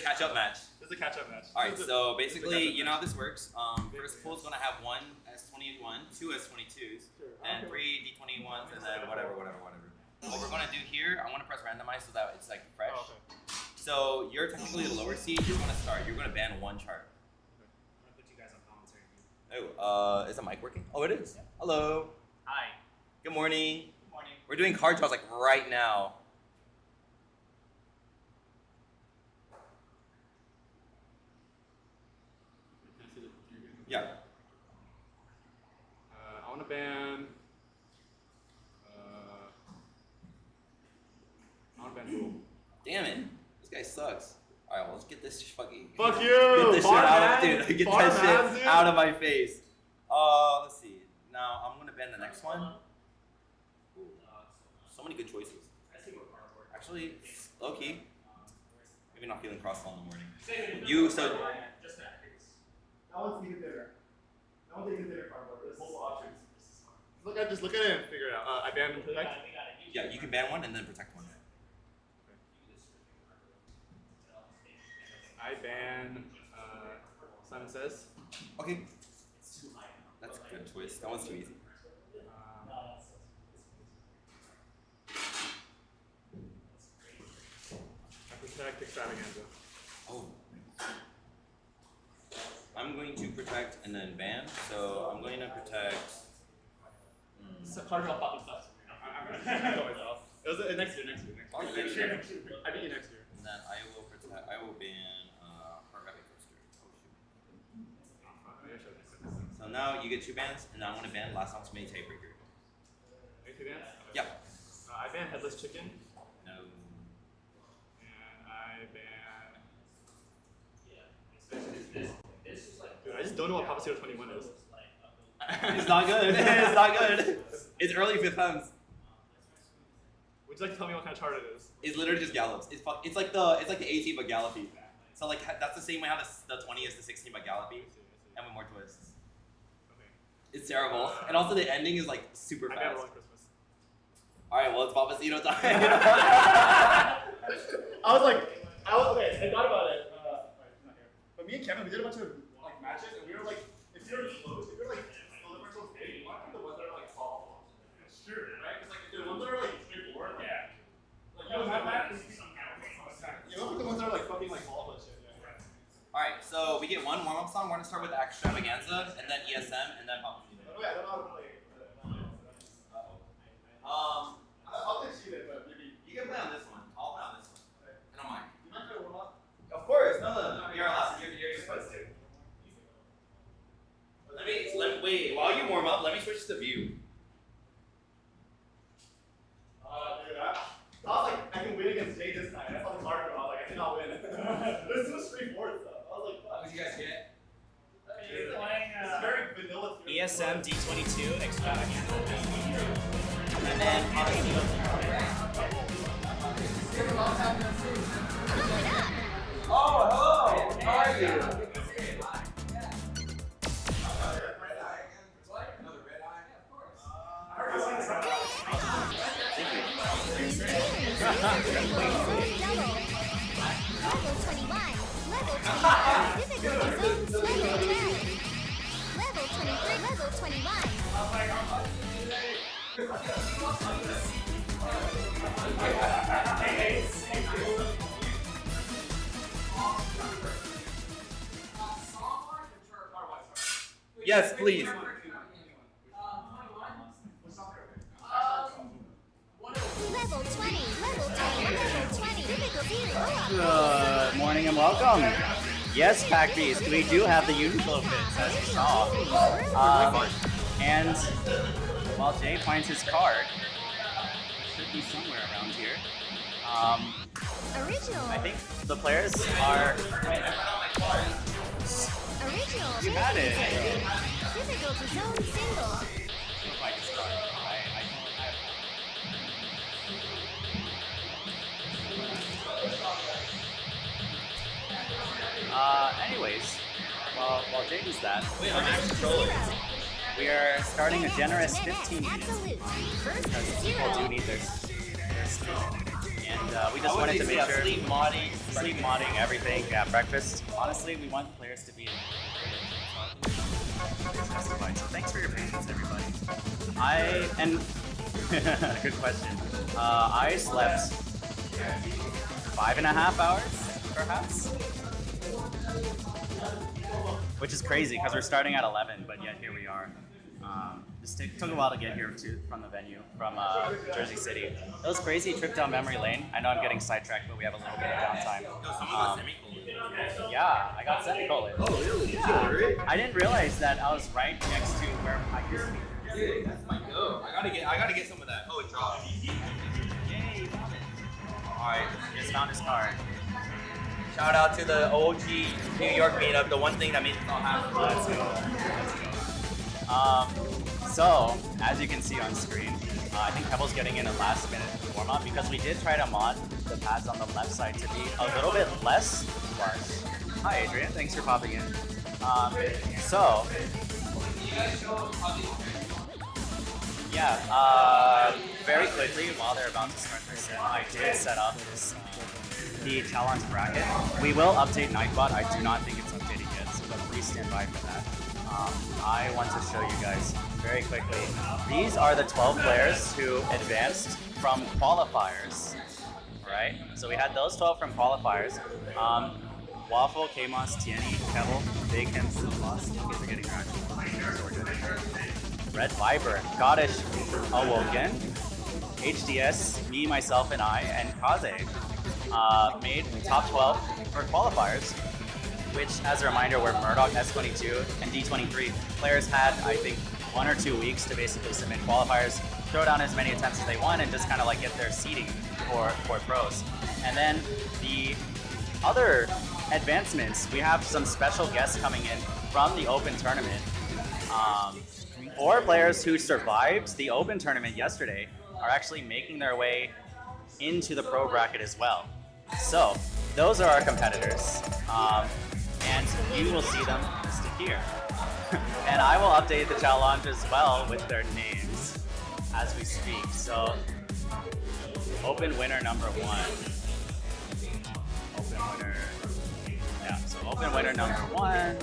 catch-up match. This is a catch-up match. All right, so basically, you know how this works. First pool is gonna have one S21, two S22s, and three D21s, and then whatever. What we're gonna do here, I want to press randomize so that it's like fresh. Oh, okay. So you're technically the lower seed. You're gonna start. You're gonna ban one chart. I'm gonna put you guys on commentary. Oh, is the mic working? Oh, it is. Hello. Hi. Good morning. Good morning. We're doing card draws like right now. Yeah. I want to ban. I want to ban Rule. Damn it. This guy sucks. All right, well, let's get this fucking. Fuck you! Get this shit out of, Dude, dude. Get that shit out of my face. Let's see. Now I'm gonna ban the next one. Ooh, so many good choices. Actually, low key. Maybe not feeling cross all in the morning. You so. That one's even thinner. That one's even thinner cardboard. There's multiple options. Just look at it and figure it out. I banned and protect. Yeah, you can ban one and then protect one. I ban Simon Says. Okay. That's a good choice. That one's too easy. I protect Extravaganza. Oh. I'm going to protect and then ban. So I'm going to protect. Card draw fucking sucks. I'm gonna go myself. It was next year. Oh, I beat you next year. And then I will protect. I will ban Hargraphic Coaster. Oh shoot. So now you get two bans, and now I'm gonna ban last time made tiebreaker. Two bans? Yeah. I ban Headless Chicken. No. And I ban. Dude, I just don't know what Papa Zero 21 is. It's not good. It's not good. It's early fifth thumbs. Would you like to tell me what kind of chart it is? It's literally just gallops. It's like the 18 but gallopy. So like that's the same way how the 20 is the 16 but gallopy, and with more twists. Okay. It's terrible, and also the ending is like super I fast. ban Rolling Christmas. All right, well it's Papacito time. I was okay, I thought about it. But me and Kevin, we did a bunch of like matches, and we were like, if you're close, if you're like the differential's big, you want to pick the ones that are like solvable. It's true, right? Because like if the ones that are like straightforward, like, yeah. Like, you want to pick the ones that are like fucking like volatile and shit. Yeah. All right, so we get one warm-up song. We're gonna start with Extravaganza, and then ESM, and then Papacito. By the way, I don't know how to play. I'll teach you it, but maybe You can play on this one. I'll play on this one. I don't mind. you might try to warm up. Of course, no. You're allowed. You're supposed to. Let me wait. While you warm up, let me switch to view. Dude, I was like, I can win against Jay this time. That's all the hard. I was like, I cannot win. This is straightforward stuff. I was like, fuck. What did you guys get? It's very vanilla. ESM D22 Extravaganza. And then Oh, hello. How are you? Yes, please. Level 20, level 10, level 20, difficulty. Good morning and welcome. Yes, Pack Beast, we do have the Uniqlo fits, as you saw. And while Jay finds his card, it should be somewhere around here. Original. I think the players are. Original. You had it. Difficulty zone single. If I can start. Anyways, while Jay does that, we are starting a generous 15 minutes Absolute. First because people do zero. need their sleep. And we just wanted to make sure sleep modding everything. Yeah, breakfast. Honestly, we want players to be in specified. So thanks for your patience, everybody. Good question. I slept 5.5 hours, perhaps, which is crazy because we're starting at 11, but yet here we are. Took a while to get here from the venue, from Jersey City. It was crazy trip down memory lane. I know I'm getting sidetracked, but we have a little bit of downtime. Yeah, I got semicolon. Oh, really? Yeah. I didn't realize that I was right next to where I used to be. Dude, that's my go. I gotta get some of that. Oh, it dropped. Yay, found it. Alright, just found his card. Shout out to the OG New York meetup, the one thing that made it all happen. Let's go. So, as you can see on screen, I think Kebble's getting in a last minute warm-up because we did try to mod the pads on the left side to be a little bit less flush. Hi Adrian, thanks for popping in. Very quickly, while they're about to start their set, I did set up this the challenge bracket. We will update Nightbot. I do not think it's updated yet, so please stand by for that. I want to show you guys very quickly. These are the 12 players who advanced from qualifiers, right? So we had those 12 from qualifiers. Waffle, Kamos, Tieni, Kebble, Big Him, Silvas. Kids are getting Red Viper, Goddess, Awoken, HDS, me, myself, and I, and Kaze made top 12 for qualifiers, which, as a reminder, were Murdoch, S22, and D23. Players had, I think, 1 or 2 weeks to basically submit qualifiers, throw down as many attempts as they want, and just kind of like get their seeding for pros. And then the other advancements, we have some special guests coming in from the Open Tournament. 4 players who survived the Open Tournament yesterday are actually making their way into the pro bracket as well. So those are our competitors, and you will see them listed here. And I will update the challenge as well with their names as we speak. So open winner number 1. Open winner. Yeah, so open winner number 1.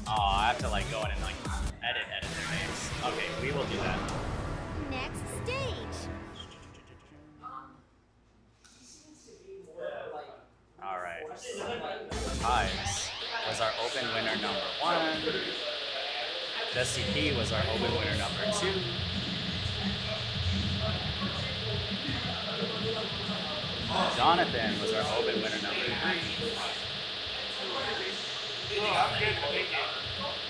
Oh, I have to like go in and like edit their names. Okay, we will do that. Next stage. Alright. Hives was our open winner number 1. Jesse P was our open winner number 2. Jonathan was our open winner number 3.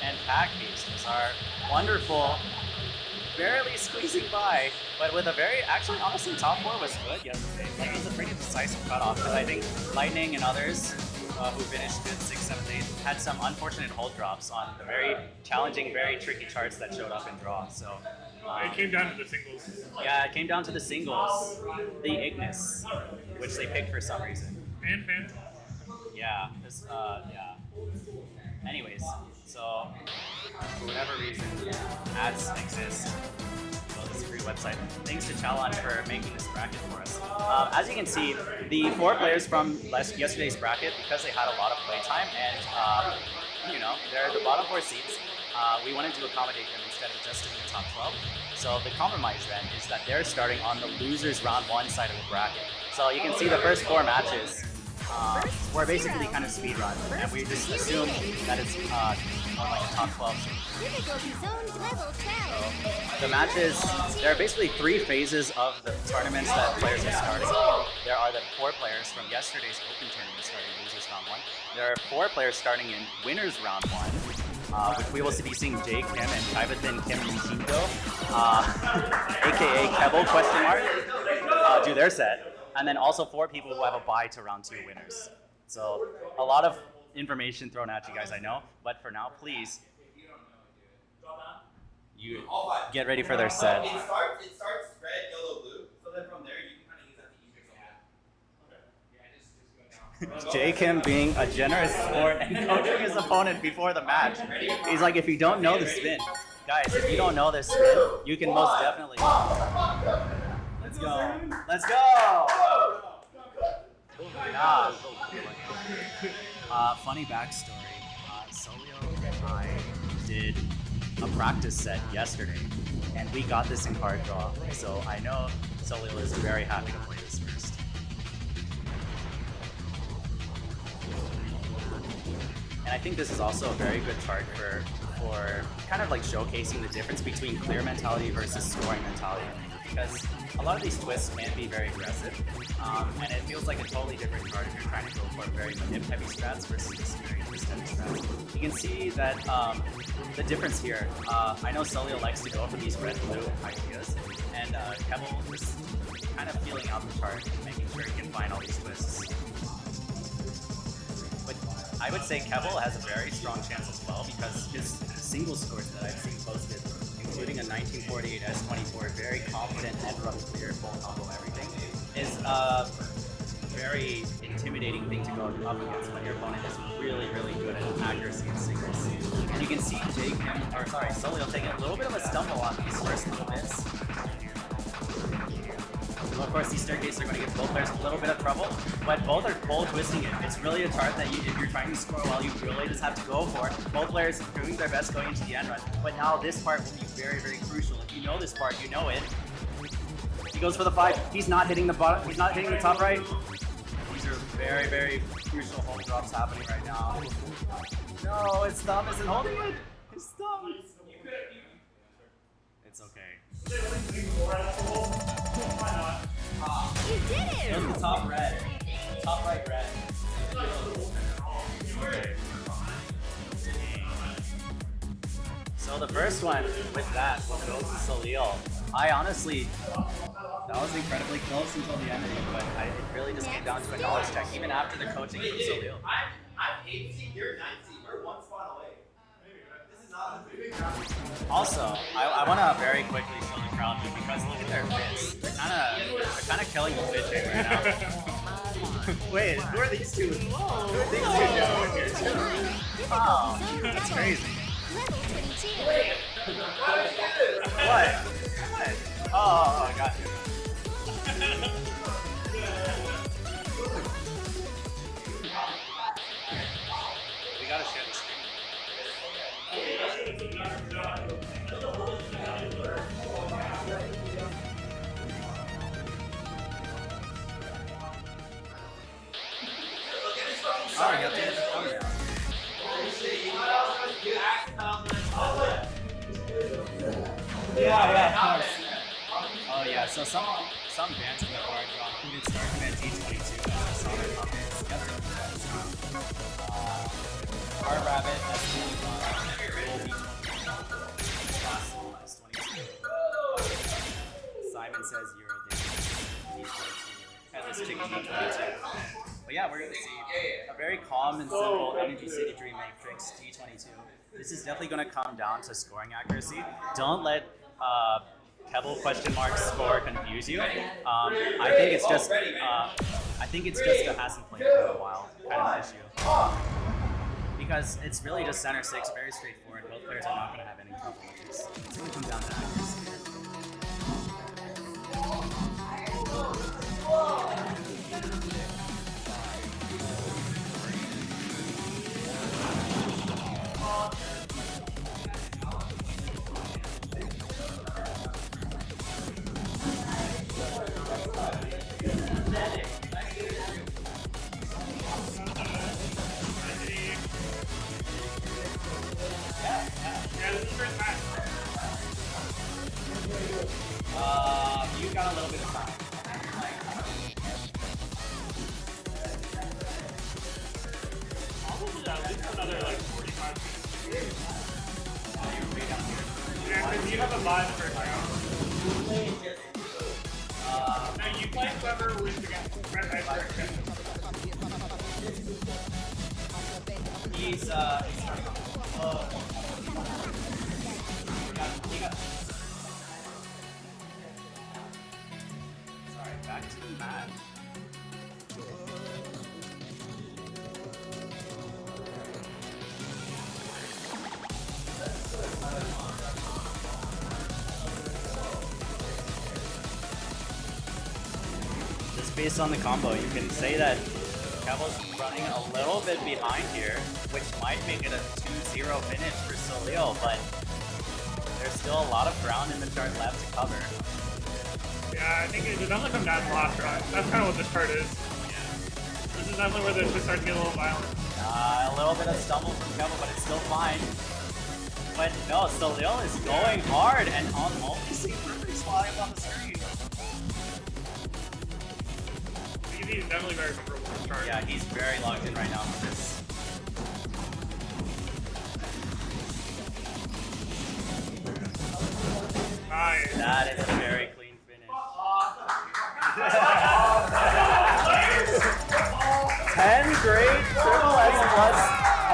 And Pack Beast was our wonderful, barely squeezing by, but with a very, actually honestly top 4 was good yesterday. Like it was a pretty decisive cutoff because I think Lightning and others who finished 5th, 6th, 7th, 8th had some unfortunate hold drops on the very challenging, very tricky charts that showed up in draw. So it came down to the singles. yeah, it came down to the singles, the Ignis, which they picked for some reason. And Phantom. Yeah, yeah. Anyways, so for whatever reason, ads exist. Well, this is a free website. Thanks to Challenge for making this bracket for us. As you can see, the 4 players from yesterday's bracket, because they had a lot of playtime and, you know, they're the bottom 4 seeds, we wanted to accommodate them instead of just doing the top 12. So the compromise then is that they're starting on the losers round 1 side of the bracket. So you can see the first 4 matches we're basically kind of speed run, and we just assume that it's on like a top 12. Difficulty zone level 12. So the matches, there are basically 3 phases of the tournaments that players are starting. There are the 4 players from yesterday's Open Tournament starting losers round 1. There are 4 players starting in winners round 1, which we will be seeing Jay Kim and Kaibathin Kim Shinto, aka Kebble ? Do their set. And then also 4 people who have a bye to round 2 winners. So a lot of information thrown at you guys, I know. But for now, please, you get ready for their set. It starts red, yellow, blue. So then from there, you can kind of use that to ease yourself. Jay Kim being a generous sport and coaching his opponent before the match. He's like, if you don't know the spin, guys, if you don't know this spin, you can most definitely. Let's go. Let's go. Yeah. Funny backstory. Solio and I did a practice set yesterday, and we got this in card draw. So I know Solio is very happy to play this first. And I think this is also a very good chart for kind of like showcasing the difference between clear mentality versus scoring mentality. Because a lot of these twists can be very aggressive, and it feels like a totally different card if you're trying to go for very manip heavy strats versus just very twist heavy strats. You can see that the difference here. I know Solio likes to go for these red-blue ideas, and Kevel just kind of feeling out the chart and making sure he can find all these twists. But I would say Kevel has a very strong chance as well because his single scores that I've seen posted, including a 1948 S24, very confident and run clear, full combo everything, is a very intimidating thing to go up against when your opponent is really, really good at accuracy in singles. And you can see Solio taking a little bit of a stumble on these first little bits. Well, of course, these staircases are going to give both players a little bit of trouble, but both are full twisting it. It's really a chart that if you're trying to score well, you really just have to go for it. Both players doing their best going into the end run, but now this part will be very, very crucial. If you know this part, you know it. He goes for the 5. He's not hitting the bottom. He's not hitting the top right. These are very, very crucial home drops happening right now. No, his thumb isn't holding it. His thumb. It's okay. You did it! It was the top red. Top right red. So the first one with that will go to Solio. I honestly, that was incredibly close until the ending, but it really just came down to a knowledge check, even after the coaching from Solio. I'm 8 seed, you're 9 seed. We're one spot away. This is not a big Also, I want to very quickly show the crowd view because look at their fits. They're kind of killing the fit game right now. Wait, who are these two? Whoa, who are these two doing here? Oh, that's crazy. Level 22. What? What? Oh, I got you. We gotta share the screen. Oh, you have to hit the phone down. Yeah, of course. Oh yeah, so some bands in the card draw included Starting Band D22 as I saw their comments. Hard Rabbit, S22. Simon says Euro D22. And this chick D22. But yeah, we're going to see a very calm and simple Energy City Dream Matrix D22. This is definitely going to come down to scoring accuracy. Don't let Kevel score confuse you. I think it's just a hasn't played for a while kind of issue. Because it's really just center 6, very straightforward. Both players are not going to have any trouble with this. It's going to come down to accuracy. You've got a little bit of time. Probably at least another like 45 minutes. Yeah, because you have a buy the first round. No, you play whoever wins against Red Ice first. He's sorry, back to the mat. based on the combo, you can say that Kevo's running a little bit behind here, which might make it a 2-0 finish for Solio, but there's still a lot of ground in the chart left to cover. Yeah, I think it doesn't come down to the last round. That's kind of what this chart is. This is definitely where the shit starts to get a little violent. A little bit of stumble from Kevo, but it's still fine. But no, Solio is going hard and on only seeing perfect spotting on the screen. He's definitely very comfortable with this chart. Yeah, he's very locked in right now for this. Nice. That is a very clean finish. 10 great triple S plus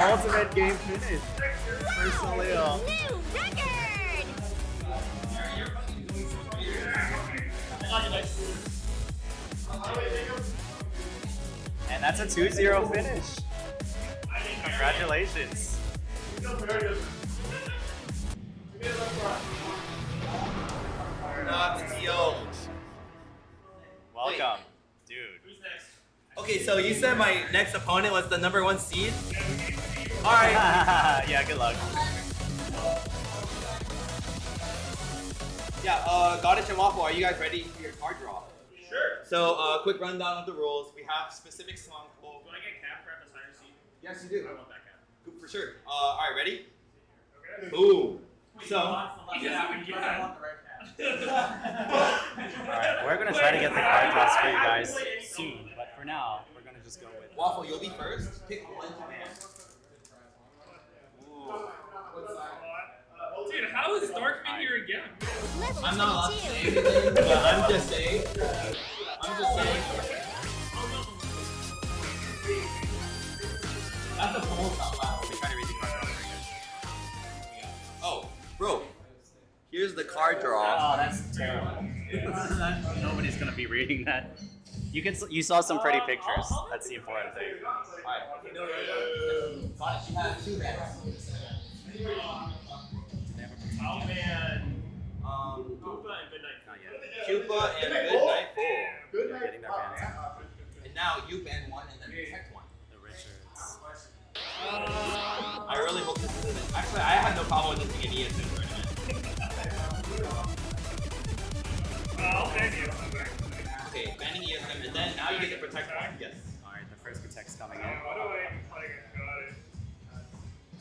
ultimate game finish for Solio. New record! And that's a 2-0 finish. Congratulations. Not the TO. Welcome, dude. Okay, so you said my next opponent was the #1 seed? Alright. Yeah, good luck. Yeah, Goddess and Waffle, are you guys ready for your card draw? Sure. So, quick rundown of the rules. We have specific song code. Do I get cap for FS higher seed? Yes, you do. I want that cap. Good, for sure. Alright, ready? Okay. Boom. So, Alright, we're gonna try to get the card draws for you guys soon, but for now, we're gonna just go with Waffle, you'll be first. Pick one command. Dude, how is Darkman here again? Level I'm not allowed to 22. say anything, but I'm just saying. That's a phone sound loud. Let me try to read the card draw for you guys. Oh, bro. Here's the card draw. Oh, that's terrible. Nobody's gonna be reading that. You saw some pretty pictures. That's the important thing. Alright. Goddess, you have 2 bands. Oh man. Koopa and Midnight. Not yet. Koopa and Midnight. Good They're night. getting their bands. And now you ban one and then protect one. The Richards. I really hope this isn't. Actually, I had no problem with this being an ESN tournament. I'll ban you. Okay, banning ESM, and then now you get to protect one. Yes. Alright, the first protect's coming in. What do I like? Got it.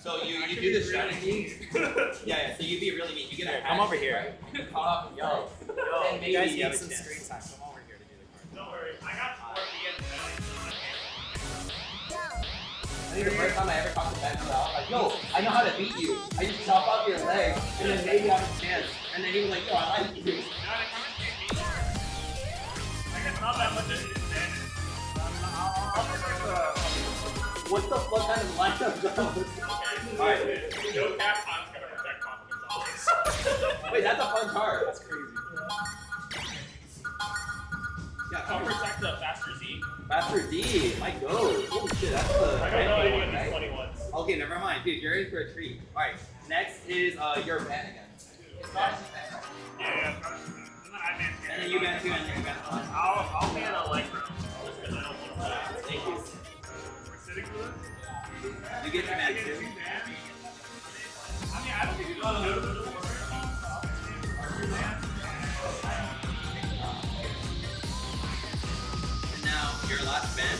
So you do the strategy. Yeah, so you be really mean. You get a Come over here. Right? Caught up and yo. Then maybe You guys you need have a some chance. screen time. Come over here to do the card. Don't worry. I got 4 I think the first time I ever talked to Ben, I was like, yo, I know how to beat you. I just chop off your legs, and then maybe I have a chance. And then he was like, yo, I like you. Like, it's not that much of an advantage. What the fuck kind of lineup is those? Alright. No cap time's gonna protect confidence. Wait, that's a fun card. That's crazy. Yeah, I'll protect the faster Z. Master D, my go. Holy shit, that's the. I don't know any of right? these 21s. Okay, never mind, dude. You're in for a treat. All right, next is your ban again. Yeah. And then you ban 2, and then you ban 1. I'll ban Electro. Just because I don't want that. Thank you. We're sitting for this? You get to ban 2. I mean, I don't think you know the And now your last ban.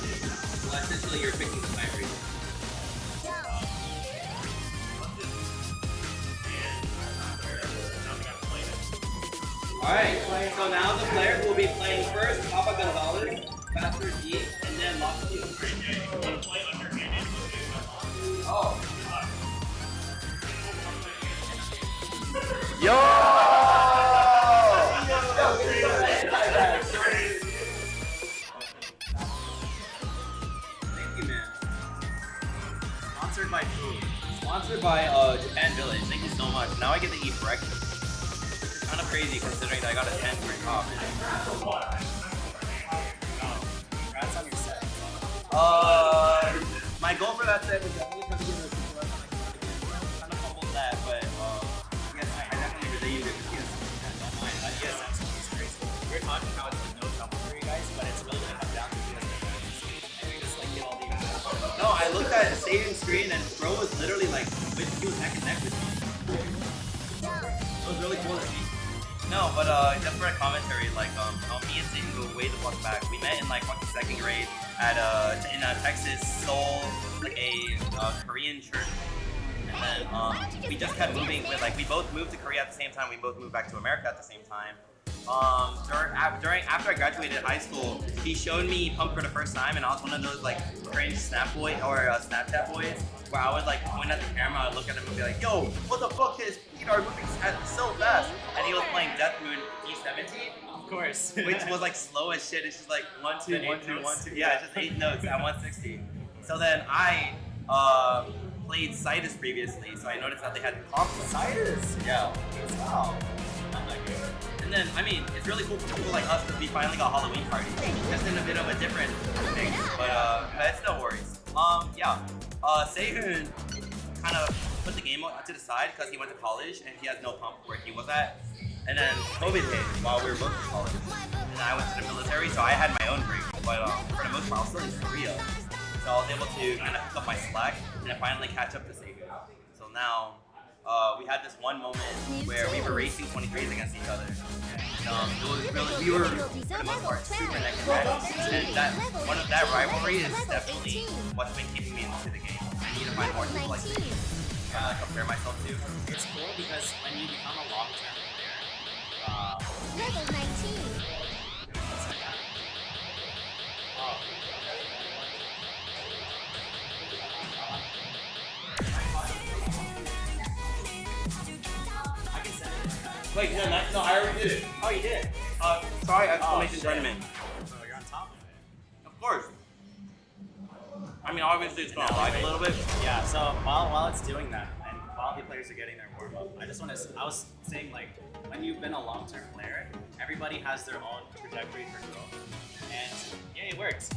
Well, essentially you're picking the time reason. Alright, so now the players will be playing first Papa Gonzalez, Master D, and then Lockheed. Oh. Yo! Thank you, man. Sponsored by food. Sponsored by Japan Village. Thank you so much. Now I get to eat breakfast. It's kind of crazy considering that I got a 10 for top. Congrats on your set. My goal for that set was definitely trying to get a super run. Kind of fumbled that, but yes, I definitely relieved it because yes, Yes, that's crazy. We're talking how it's no trouble for you guys, but it's really like 23, and then Bro was literally like, he was neck and neck with me. It was really cool to see. No, but just for a commentary, like me and Zayden go way the fuck back. We met in like fucking second grade at in Texas, Seoul, like a Korean church. And then we just kept moving with like we both moved to Korea at the same time. We both moved back to America at the same time. After I graduated high school, he showed me Pump for the first time, and I was one of those like cringe Snap boy or Snapchat boys where I would like point at the camera, I would look at him and be like, "Yo, what the fuck? His feet are moving so fast." And he was playing Death Moon D17. Of course. Which was like slow as shit. It's just like 1 2 1 2 1 2. Yeah, it's just 8 notes at 160. So then I played Citus previously, so I noticed that they had comp Citus. Yeah. Wow. And then I mean, it's really cool for people like us because we finally got Halloween party. Just in a bit of a different thing, but it's no worries. Sehun kind of put the game to the side because he went to college and he has no pump where he was at. And then COVID hit while we were both in college. And I went to the military, so I had my own break. But for the most part, I was still in Korea. So I was able to kind of pick up my slack and finally catch up to Sehun. So now, we had this one moment where we were racing 23s against each other. And it was really, we were, for the most part, super neck and neck. And that rivalry is definitely what's been keeping me into the game. I need to find more people like me to compare myself to. It's cool because when you become a long-term player, Level 19. Wait, no, I already did it. oh, you did? Sorry, exclamation tournament. So you're on top of it. Of course. I mean, obviously it's gonna lag a little bit. Yeah, so while it's doing that, and while the players are getting their warm-up, I was saying, like, when you've been a long-term player, everybody has their own trajectory for growth. And yeah, it works.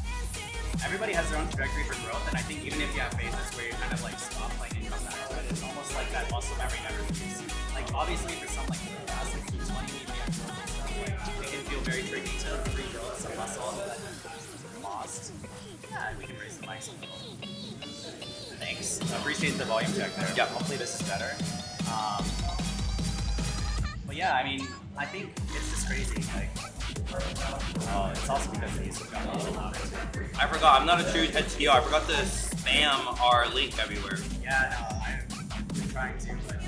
Everybody has their own trajectory for growth, and I think even if you have phases where you kind of like stop playing and come back to it, it's almost like that muscle memory never leaves. Like obviously for some like fast like 220 media growth and stuff, like it can feel very tricky to rebuild some muscle that you've lost. Yeah, we can raise the mics a little. Thanks. I appreciate the volume check there. Yeah. Hopefully this is better. But yeah, I mean, I think it's just crazy. Like, it's also because these have gotten a little louder too. I forgot, I'm not a true HTO. I forgot to spam our link everywhere. Yeah, no, I've been trying to, but...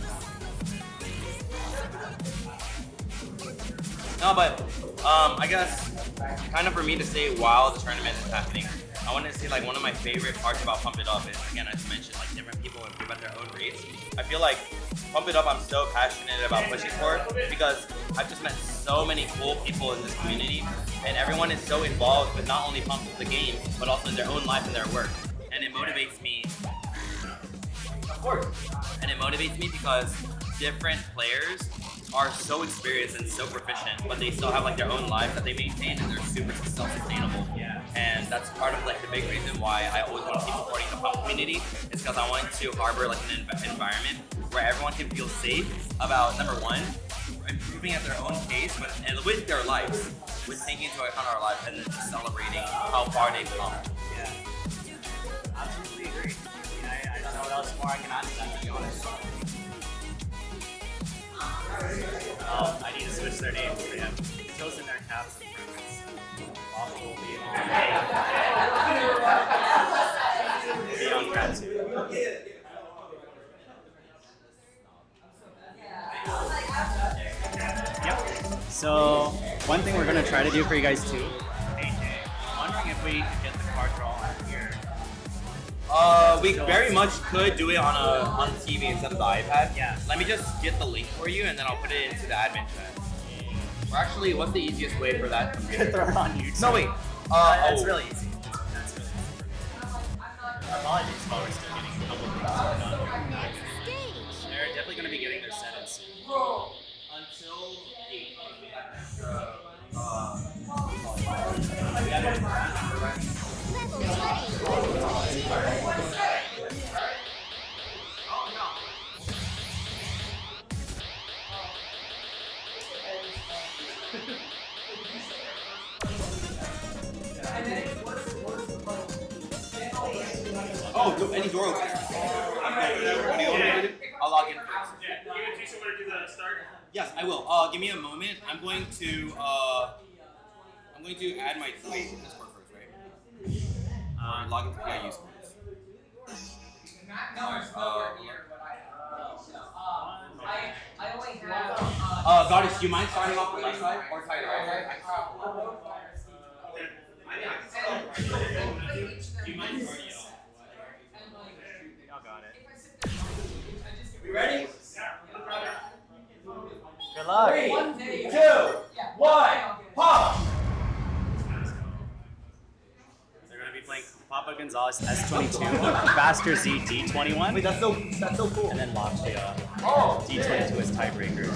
No, but I guess kind of for me to say while the tournament is happening, I want to say like one of my favorite parts about Pump It Up is, again, as you mentioned, like different people improve at their own rates. I feel like Pump It Up, I'm so passionate about pushing for it because I've just met so many cool people in this community, and everyone is so involved with not only Pump the game, but also in their own life and their work. And it motivates me. Of course. And it motivates me because different players are so experienced and so proficient, but they still have like their own lives that they maintain, and they're super self-sustainable. Yeah. And that's part of like the big reason why I always want to keep supporting the pump community, is because I want to harbor like an environment where everyone can feel safe about, number one, improving at their own pace with their lives, with taking into account our lives and then just celebrating how far they've come. Yeah. Absolutely agree. I don't know what else more I can add to that, to be honest. I need to switch their names. They have chosen their caps and preference. Waffle will be on cat too. Yep. So one thing we're gonna try to do for you guys too, AJ, I'm wondering if we could get the card draw on here. We very much could do it on the TV instead of the iPad. Yeah. Let me just get the link for you, and then I'll put it into the admin chat. Or actually, what's the easiest way for that? I'm gonna throw it on YouTube. No, wait. That's really easy. That's really easy. Apologies, while we're still getting a couple things done. Next stage. They're definitely gonna be getting their settings soon. Until Level 20. Oh, any door open. I'll log in first. Yeah, you gonna teach someone to do the start? Yes, I will. Give me a moment. I'm going to add my Discord first, right? Log into PIU scores. Goddess, do you mind starting off the left side or try the right side? Do you mind starting off? Y'all got it. We ready? Good luck. 3, 2, 1, pop! They're going to be playing Papa Gonzalez S22, Faster Z D21. Wait, that's so cool. And then Latvia D22 as tiebreaker.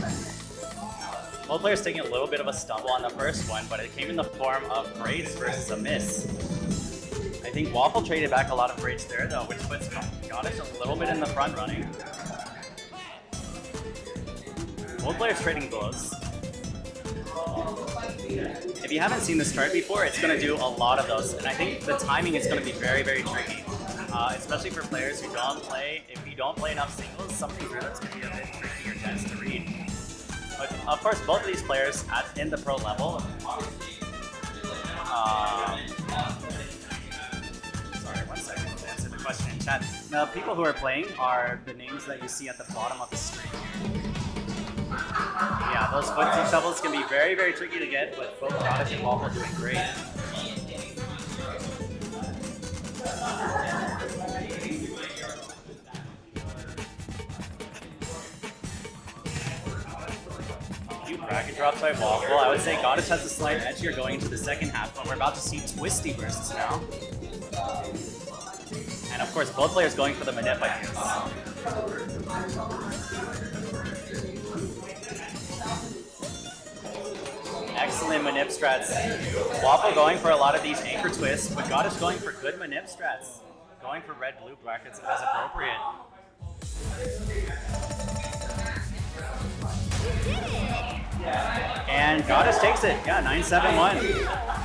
Both players taking a little bit of a stumble on the first one, but it came in the form of braids versus a miss. I think Waffle traded back a lot of braids there though, which puts Goddess a little bit in the front running. Both players trading blows. If you haven't seen this card before, it's going to do a lot of those, and I think the timing is going to be very, very tricky. Especially for players who don't play, if you don't play enough singles, something through that's going to be a bit tricky or dense to read. But of course, both of these players in the pro level, sorry, 1 second to answer the question in chat. The people who are playing are the names that you see at the bottom of the screen. Yeah, those footsie shovels can be very, very tricky to get, but both Goddess and Waffle doing great. Few bracket drops by Waffle. I would say Goddess has a slight edge here going into the second half, but we're about to see twisty bursts now. And of course, both players going for the manip, I guess. Excellent manip strats. Waffle going for a lot of these anchor twists, but Goddess going for good manip strats. Going for red-blue brackets as appropriate. And Goddess takes it. Yeah, 9-7-1.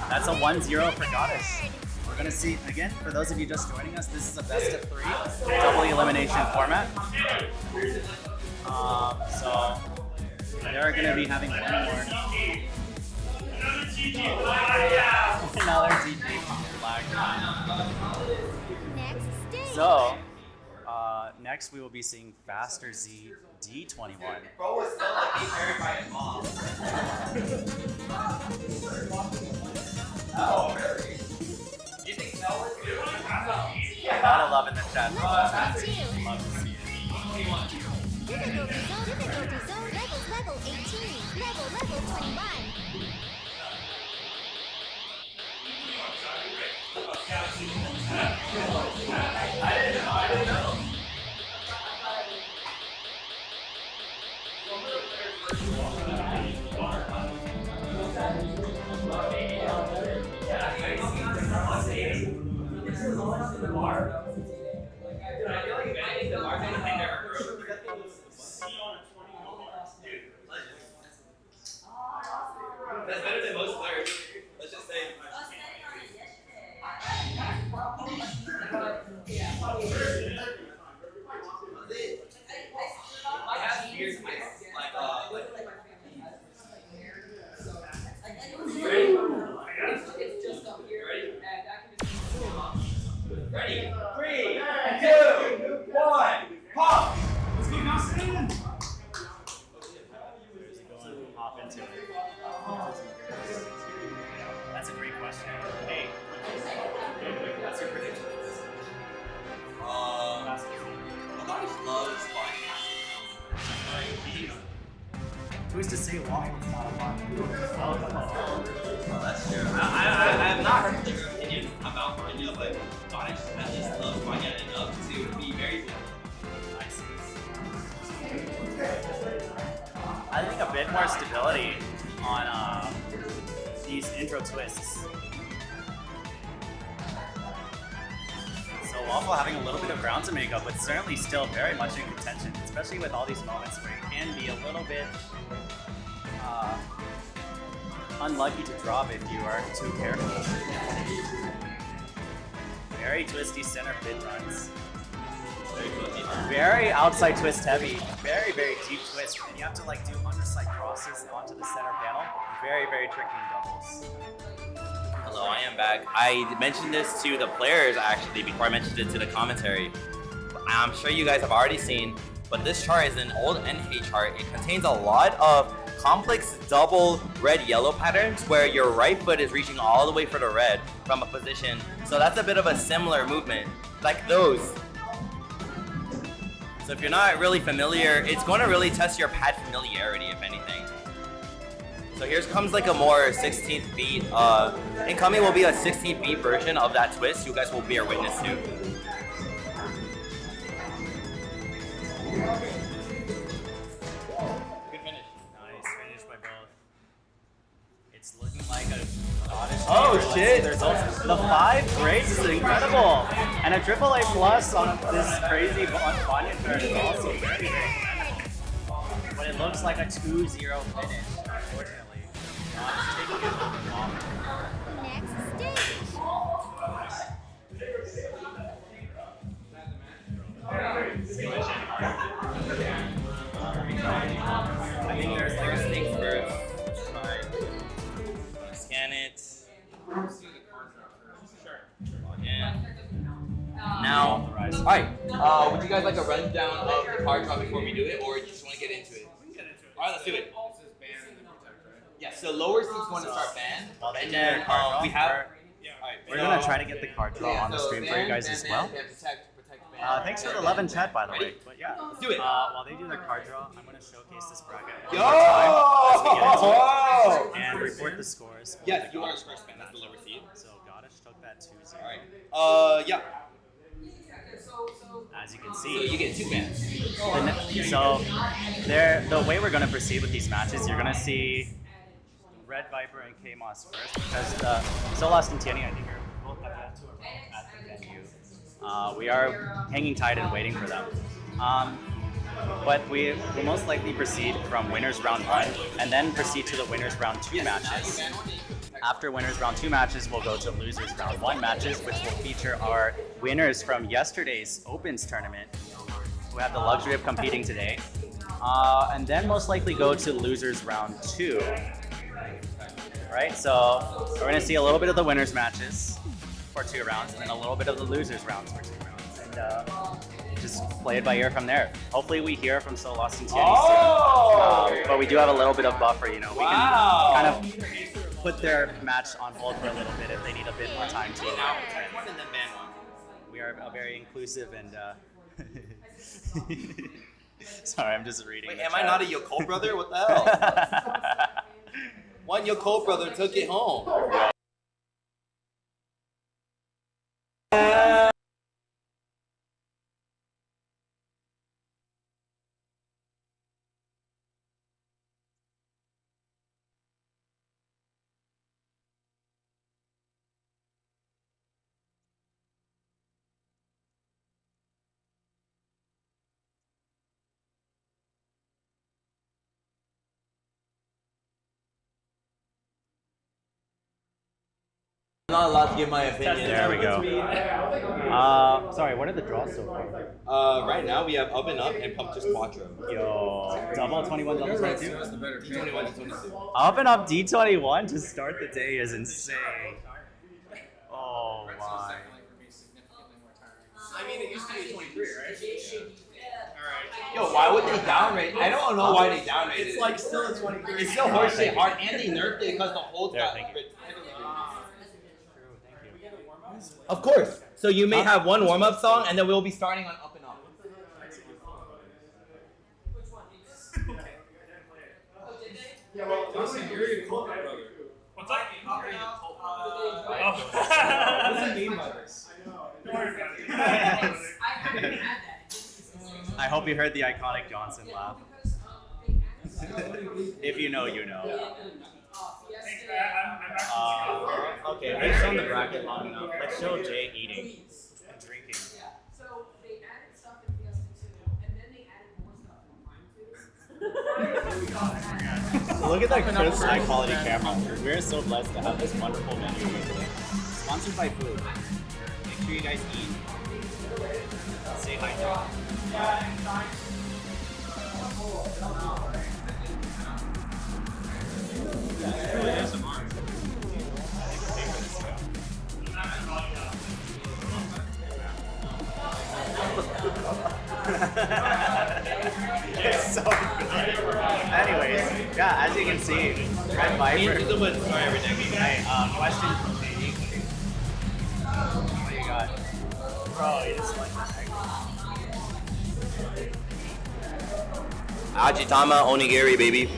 That's a 1-0 for Goddess. We're going to see, again, for those of you just joining us, this is a best of 3 double elimination format. So they're going to be having one more. Another GG flag. Next stage. So, next we will be seeing Faster Z D21. Bro was still like being carried by his mom. Oh, really? You think no was good? A lot of love in the chat. Love to see it. Difficulty zone, level 18, level 21. I didn't know. That's better than most players. Let's just say. Ready? 3, 2, 1, pop! Let's go now, Stan! Hop into it. That's a great question. Hey, what's your prediction? Goddess loves Who's to say Waffle's not a lot? Oh, that's true. I have not heard different opinion about Manya, but Goddess at least loves Manya enough to be very good. I think a bit more stability on these intro twists. So Waffle having a little bit of ground to make up, but certainly still very much in contention, especially with all these moments where you can be a little bit unlucky to drop if you are too careful. Very twisty center bid runs. Very outside twist heavy. Very, very deep twist. And you have to like do underside crosses onto the center panel. Very, very tricky in doubles. Hello, I am back. I mentioned this to the players actually before I mentioned it to the commentary. I'm sure you guys have already seen, but this chart is an old NH chart. It contains a lot of complex double red-yellow patterns where your right foot is reaching all the way for the red from a position. So that's a bit of a similar movement, like those. So if you're not really familiar, it's going to really test your pad familiarity, if anything. So here comes like a more 16th beat. Incoming will be a 16th beat version of that twist you guys will bear witness to. It's looking like a goddess. Oh shit! There's also the 5 grades is incredible, and a AAA plus on this crazy Vanya card is also very, very good. But it looks like a 2-0 finish. Unfortunately, not taking it over long. Next stage. I think there's like a snake first. Scan it. Log in. Now, alright, would you guys like a rundown of the card draw before we do it, or you just want to get into it? We can get into it. Alright, let's do it. Yeah, so lower seat's going to start banned, and then we have... We're gonna try to get the card draw on the stream for you guys as well. Thanks for the love in chat, by the way. But yeah, let's do it. While they do their card draw, I'm gonna showcase this bracket one Yo! more time as we get into it and report the scores. Yes, you are first ban. That's the lower seat. So Goddess took that 2-0. Alright. Yeah. As you can So see, you get 2 bans. so the way we're gonna proceed with these matches, you're gonna see Red Viper and K-Moss first because Solas and Tierney, I think, are both have yet to arrive at the venue. We are hanging tight and waiting for them. But we will most likely proceed from winners round 1 and then proceed to the winners round 2 matches. After winners round 2 matches, we'll go to losers round 1 matches, which will feature our winners from yesterday's Opens tournament, who have the luxury of competing today. And then most likely go to losers round 2. Right, so we're gonna see a little bit of the winners matches for 2 rounds, and then a little bit of the losers rounds for 2 rounds, and just play it by ear from there. Hopefully, we hear from Solas and Tierney soon, but we do have a little bit of buffer. You know, we can kind of put their match on hold for a little bit if they need a bit more time to. We are very inclusive and. Sorry, I'm just reading. Wait, the am chat. I not a Yoko brother? What the hell? One Yoko brother took it home. I'm not allowed to give my opinion. There we go. Sorry, what are the draws so far? Right now we have Up and Up and Pump Just Quattro. Yo, double 21, double 22. D21 to 22. Up and Up D21 to start the day is insane. Oh my. I mean, it used to be 23, right? Yo, why would they downrate? I don't know why they downrated it. It's like still a 23. It's still horseshit hard, and they nerfed it because the whole There, got. thank you. Of course. So you may have one warm-up song, and then we'll be starting on Up and Up. Yeah, well, listen, you're a cult brother. What's that? You're a cult brother. Oh. What does it mean by this? Don't worry about it. I hope you heard the iconic Johnson laugh. If you know, you know. Okay, we've shown the bracket long enough. Let's show Jay eating and drinking. So they added stuff in Fiesta 2, and then they added more stuff in Prime 2. Look at that crisp, high quality camera. We're so blessed to have this wonderful menu here. Sponsored by food. Make sure you guys eat. Say hi to them. It's so good. Anyways, yeah, as you can see, Red Viper. Hey, question from JD. What do you got? Bro, you just like the Ajitama onigiri, baby.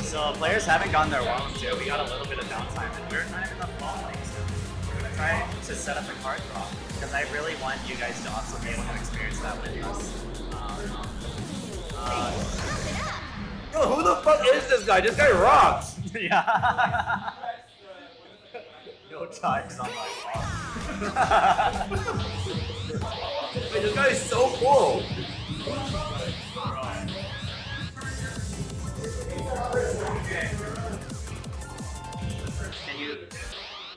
So players haven't gotten their warm-ups yet. We got a little bit of downtime, and we're kind of in the fall thing. So we're gonna try to set up a card draw because I really want you guys to also be able to experience that with us. Yo, who the fuck is this guy? This guy rocks. Yeah. No times on my phone. Wait, this guy is so cool. Can you?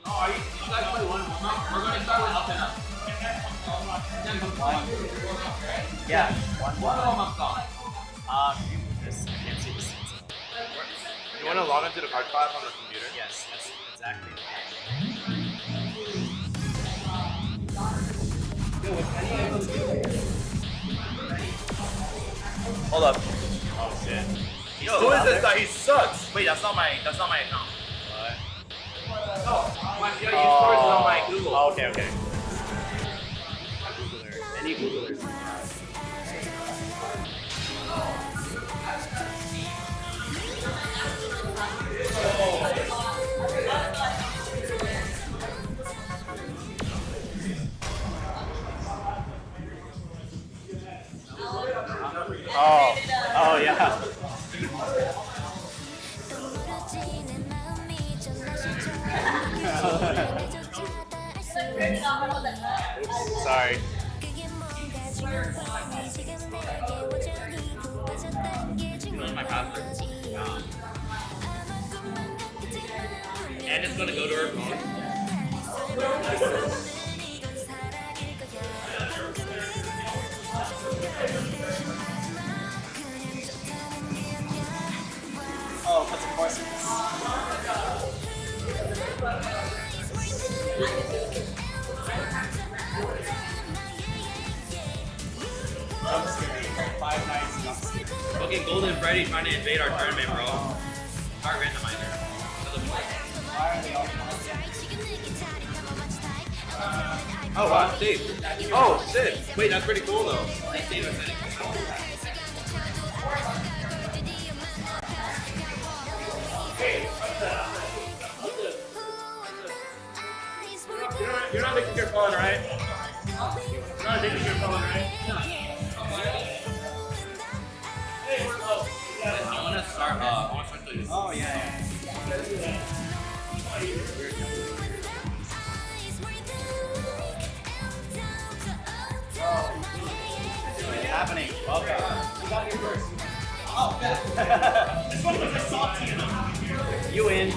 Oh, you guys play one. We're gonna start with up and up. Yeah, one. One. You move this. I can't see the seats. You want to log into the card class on the computer? Yes, that's exactly. Hold up. Oh shit. He's Yo, still who is out this there? guy? He sucks. Wait, that's not my account. What? No, my storage is on my Google. Oh, okay, okay. Any Googlers? Oh yeah. Sorry. My password. And it's gonna go to her phone. Oh, put some force in this. Jump scare. 5 nights jump scare. Fucking Golden Freddy trying to invade our tournament, bro. Start randomizer. Why are they all Oh wow, save. Oh shit. Wait, that's pretty cool though. Save us anything. You're not addicted to your phone, right? You're not addicted to your phone, right? Hey, we're low. I wanna start the Oh yeah. What's happening? Okay. You got here first. Oh, yeah. This one was a salty enough. You in.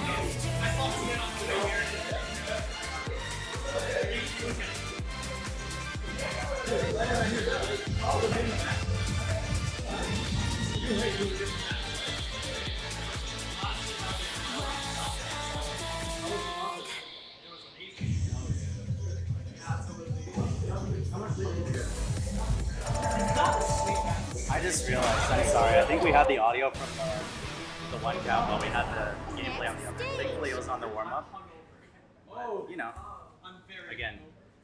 I just realized, I'm sorry, I think we had the audio from the one count while we had the gameplay on the other. Thankfully it was on the warm-up. But, you know, again,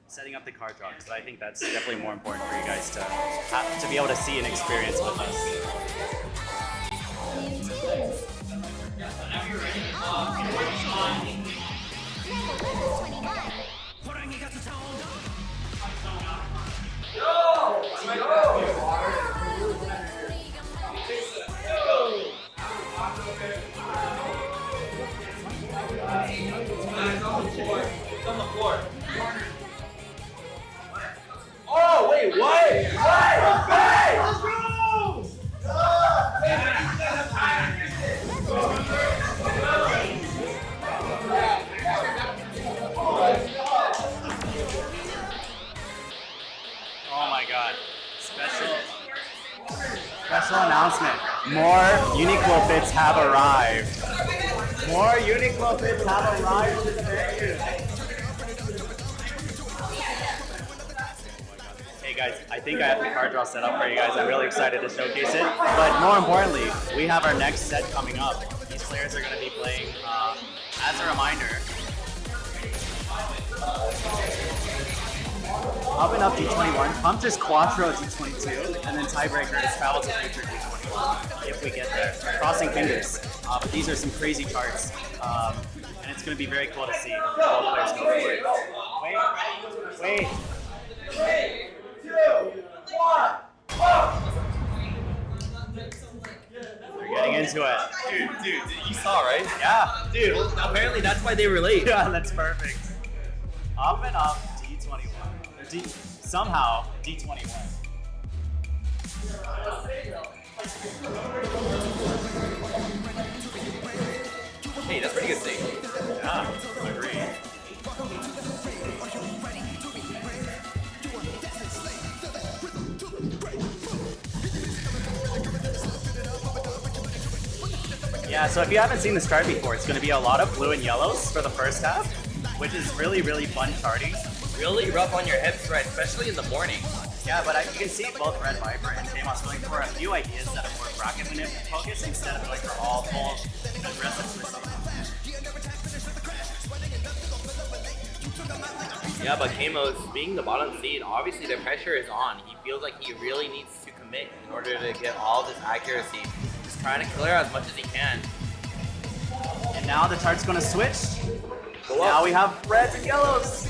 setting up the card draw, because I think that's definitely more important for you guys to be able to see and experience with us. It's on the floor. Oh wait, what? Hey! Let's go! Oh my god. Special announcement. More Uniqlo fits have arrived. More Uniqlo fits have arrived to the venue. Hey guys, I think I have the card draw set up for you guys. I'm really excited to showcase it. But more importantly, we have our next set coming up. These players are going to be playing, as a reminder, up and up D21, Pumpter's Quattro D22, and then Tiebreaker is Travel to Future D21, if we get there. Crossing fingers. But these are some crazy charts, and it's going to be very cool to see both players go for it. Wait. 3, 2, 1. They're getting into it. Dude, you saw, right? Yeah. Dude, well, apparently that's why they were late. Yeah, that's perfect. Up and up, D21. Or somehow, D21. Hey, that's pretty good thing. Yeah, I agree. Yeah, so if you haven't seen this card before, it's going to be a lot of blue and yellows for the first half, which is really, really fun charting. Really rough on your hips, right? Especially in the morning. Yeah, but you can see both Red Viper and Tamos going for a few ideas that are more bracket focused instead of going for all full aggressive twisting. Yeah, but Kamos, being the bottom seed, obviously the pressure is on. He feels like he really needs to commit in order to get all this accuracy. Just trying to clear as much as he can. And now the chart's going to switch. Go up. Now we have reds and yellows.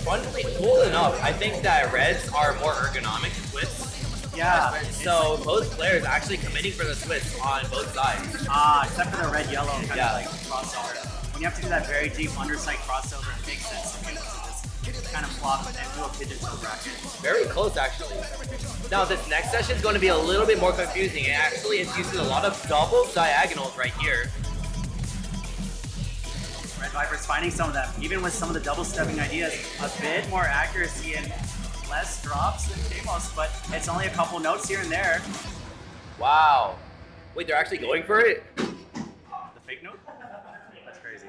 Funnily, cool enough, I think that reds are more ergonomic twists. Yeah. So both players actually committing for the twist on both sides. Except for the red-yellow kind Yeah. of like crossover. When you have to do that very deep underside crossover, it makes sense to be able to just kind of flop and do a pigeon toe bracket. Very close, actually. Now, this next session is going to be a little bit more confusing. It actually is using a lot of double diagonals right here. Red Viper's finding some of them, even with some of the double stepping ideas, a bit more accuracy and less drops than Tamos, but it's only a couple notes here and there. Wow. Wait, they're actually going for it? The fake note? That's crazy.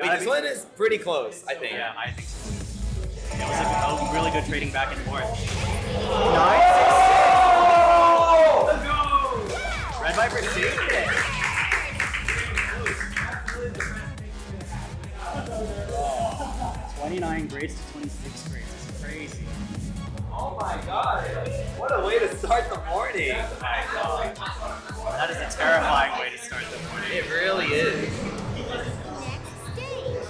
Wait, this one is pretty close, I think. Yeah, I think so. It was a really good trading back and forth. 9-6-6. Let's go! Red Viper saved it. 29 grades to 26 grades. It's crazy. Oh my god. What a way to start the morning. That is a terrifying way to start the morning. It really is. Next stage.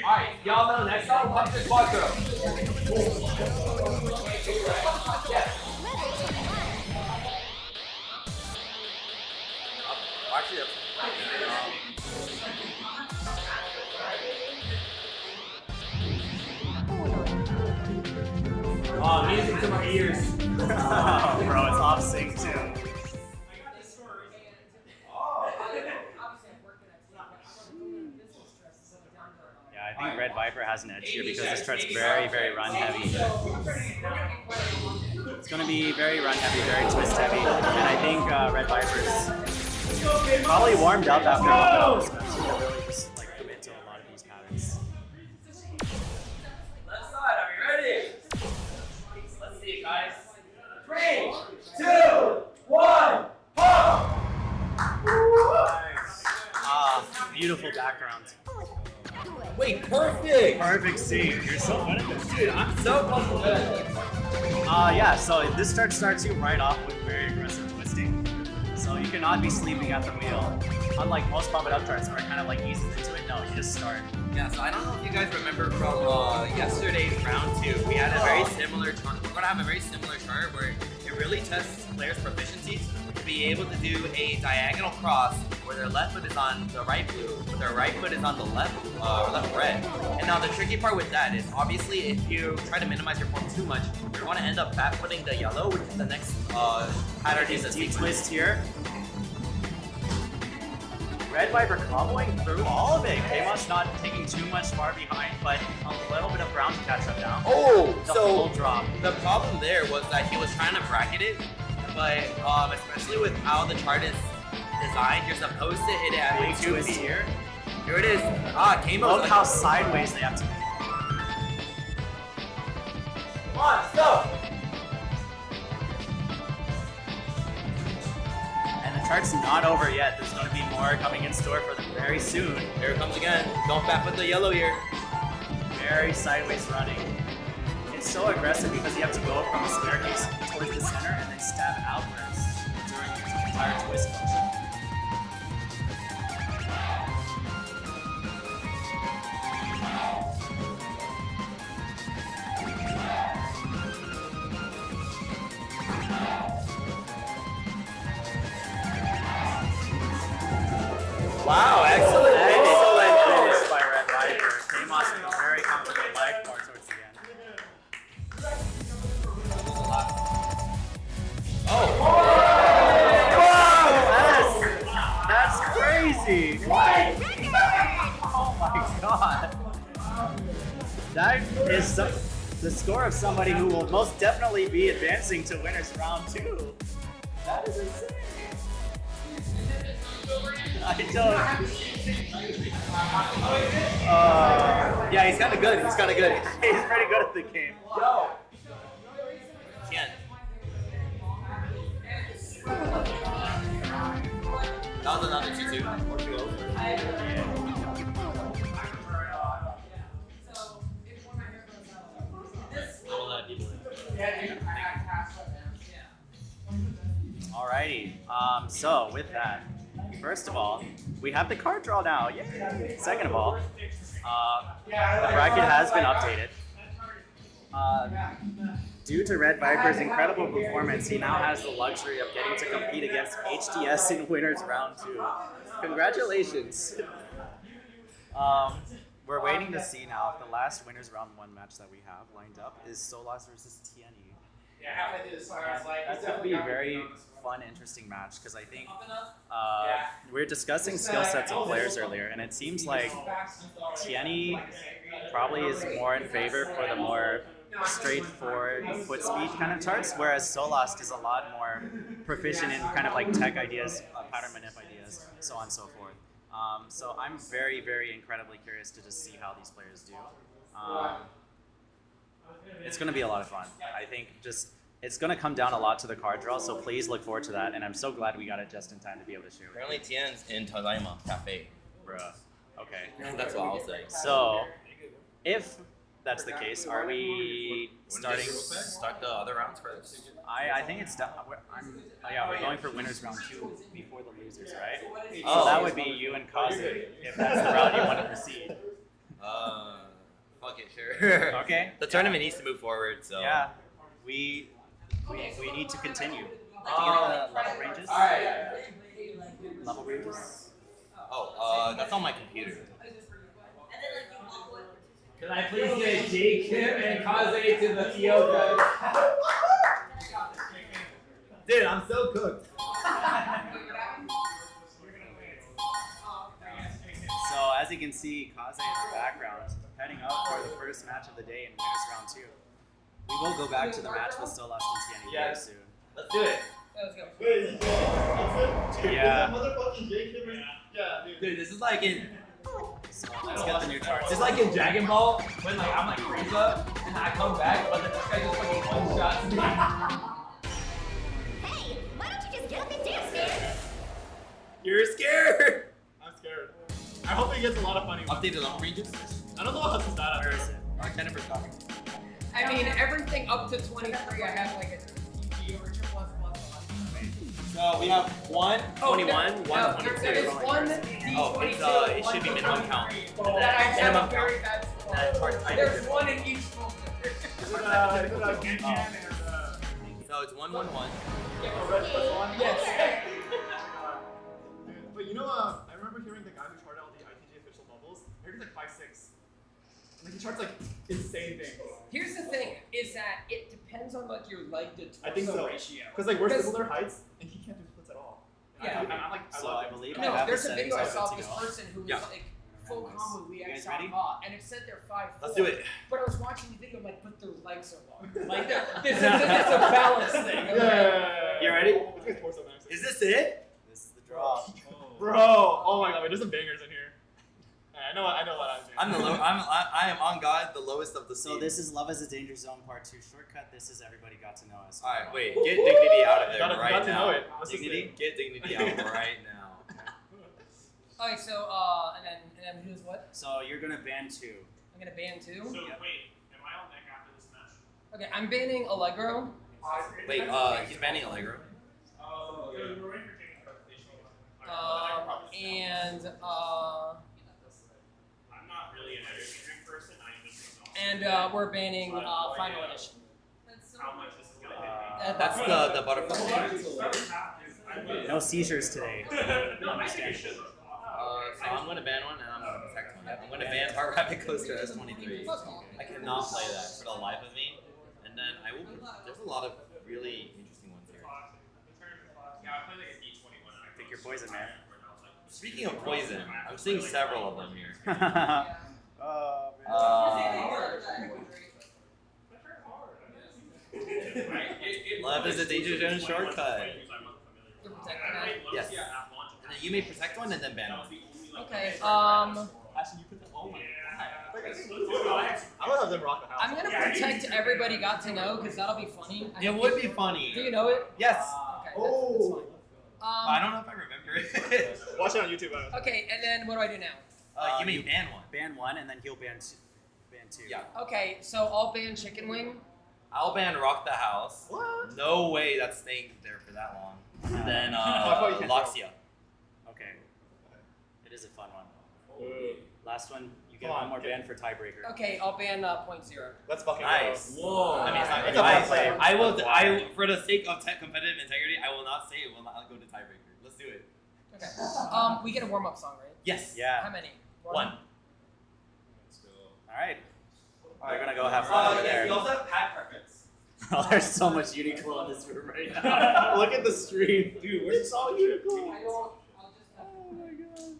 Alright, y'all know next time, Pumpter's Quattro. Actually, oh, music to my ears. Oh, bro, it's off sync too. Yeah, I think Red Viper has an edge here because this chart's very, very run heavy. It's going to be very run heavy, very twist heavy, and I think Red Viper's probably warmed up after a little bit, so to really just like commit to a lot of these patterns. Left side, are we ready? Let's see it, guys. 3, 2, 1, pump! Beautiful background. Wait, perfect! Perfect scene. You're so good at this. Dude, I'm so pumped with that. Yeah, so this start starts you right off with very aggressive twisting. So you cannot be sleeping at the wheel. Unlike most pump it up charts where it kind of like eases into it, no, you just start. Yeah, so I don't know if you guys remember from yesterday's round 2, we had a very similar chart. We're gonna have a very similar chart where it really tests players' proficiencies to be able to do a diagonal cross where their left foot is on the right blue, but their right foot is on the left red. And now the tricky part with that is obviously if you try to minimize your form too much, you're gonna end up fat footing the yellow, which is the next pattern in the Deep sequence. twist here. Red Viper comboing through all of it. Kamos not taking too much far behind, but a little bit of ground to catch up now. Oh, The so full drop. the problem there was that he was trying to bracket it, but especially with how the chart is designed, you're supposed to hit it at Big like 2 twist feet. here. Here it is. Ah, Kamo's Look how sideways they have to be. Come on, let's go. And the chart's not over yet. There's going to be more coming in store for them very soon. Here it comes again. Don't fat foot the yellow here. Very sideways running. It's so aggressive because you have to go from the staircase towards the center and then stab outwards during the entire twist motion. Wow, excellent. Excellent finish by Red Viper. Kamos with a very comfortable life bar towards the end. Oh. Whoa! That's crazy! Oh my god! That is the score of somebody who will most definitely be advancing to winners round 2. That is insane. I don't. Yeah, he's kind of good. He's kind of good. He's pretty good at the game. Tien. That was another 2-2 or 2-0. Alrighty. So with that, first of all, we have the card draw now. Yay! Second of all, the bracket has been updated. Due to Red Viper's incredible performance, he now has the luxury of getting to compete against HDS in winners round 2. Congratulations! We're waiting to see now if the last winners round 1 match that we have lined up is Solas versus Tierney. That's going to be a very fun, interesting match because I think we were discussing skill sets of players earlier, and it seems like Tierney probably is more in favor for the more straightforward foot speed kind of charts, whereas Solas is a lot more proficient in kind of like tech ideas, pattern manip ideas, so on and so forth. So I'm very, very incredibly curious to just see how these players do. It's going to be a lot of fun. I think just it's going to come down a lot to the card draw, so please look forward to that. And I'm so glad we got it just in time to be able to shoot. Apparently Tien's in Tadaima Cafe. Bruh. Okay. That's what I'll say. So, if that's the case, are we starting? Start the other rounds first. I think it's done. We're going for winners round 2 before the losers, right? Oh. So that would be you and Kaze, if that's the route you want to proceed. Fuck it, sure. Okay. The tournament needs to move forward, so. Yeah, we need to continue. To get the level ranges. Level ranges. Oh, that's on my computer. Can I please get Jake, Kim, and Kaze to the TO guys? Dude, I'm so cooked. So as you can see, Kaze in the background, heading up for the first match of the day in winners round 2. We will go back to the match with Solas and Tierney very soon. Let's do it. Let's go. Wait, that's it? Yeah. Motherfucking Jake Kimmer. Yeah, dude. Dude, this is like in So let's get the new charts. it's like in Dragon Ball when like I'm like Frieza and I come back, but then this guy just fucking one shots me. Hey, why don't you just get up and dance, man? You're scared! I'm scared. I hope he gets a lot of funny ones. Updated level ranges? I don't know what Hudson's that Where is it? Jennifer's talking. I mean, everything up to 23, I have like a PG or plus. So we have 1, 21, 1, no, 22. there's one Oh, D22, it should be minimum count. that I have Minimum a very bad score. count. There's one in each folder. So it's 1, 1, 1. Yes. But you know, I remember hearing the guy who charted all the ITG official bubbles. I heard he's like 5'6". Like he charts like insane things. Here's the thing: is that it depends on like your leg to torso I think so. ratio. Because like we're Because- similar heights, and he can't do splits at all. Yeah. I'm like, So love I it. believe I No, have the there's a settings video I open saw to of this go. person who was Yeah. like full combo You react guys ready? and it said they're 5'4". Let's do it. But I was watching the video, I'm like, but their legs are long. Like, this is a balance thing. Okay? Yeah. You ready? This guy's torso max. Is this it? This is the draw. Bro, oh my god, wait, there's some bangers in here. I know what I'm doing. I'm the low. I am on God, the lowest of the So seed. this is Love is a Danger Zone Part 2 shortcut. This is Everybody Got to Know Us. All right, wait. Get dignity out of there Got right to now. know it. What's this Dignity? thing? Get dignity out right now. Okay, so and then who's what? So you're gonna ban 2. I'm gonna ban 2. So Yep. wait, am I on deck after this match? Okay, I'm banning Allegro. Wait, he's banning Allegro. Oh, yeah. We're waiting for James presentation. And I'm not really an energy drink person. I'm just we're banning Final Edition. how much this is gonna hit me. That's the butterfly. No seizures today. So I'm gonna ban one and I'm gonna protect one. I'm gonna ban Heart Rapid Coaster S23. I cannot play that for the life of me. And then I will. There's a lot of really interesting ones here. Yeah, I play like a D21. Pick your poison, man. Speaking of poison, I'm seeing several of them here. Oh, Love is a danger zone shortcut. You're protecting that. Yes. And then you may protect one and then ban one. Okay, Actually, you put the oh my god. I would have them rock the house. I'm gonna protect Everybody Got to Know because that'll be funny. It would be funny. Do you know it? Yes. Okay, Oh. that's fine. I don't know if I remember it. Watch it on YouTube. Okay, and then what do I do now? You may ban one. ban 1 and then he'll ban 2. Yeah. Okay, so I'll ban Chicken Wing. I'll ban Rock the House. What? No way that's staying there for that long. And then I thought you could Loxia. Okay. It is a fun one. Ooh. Last one, you get Come on, one more get- ban for tiebreaker. Okay, I'll ban .0. Let's fucking Nice. go. Whoa. I mean, it's not That's a fun play. I will. I for the sake of competitive integrity, I will not say it will not go to tiebreaker. Let's do it. Okay. We get a warm-up song, right? Yes. Yeah. How many? One. Alright. They're gonna go have fun over there. We also have pad preference. Oh, there's so much Uniqlo in this room right now. Look at the stream. Dude, where's all Uniqlo? Oh my god.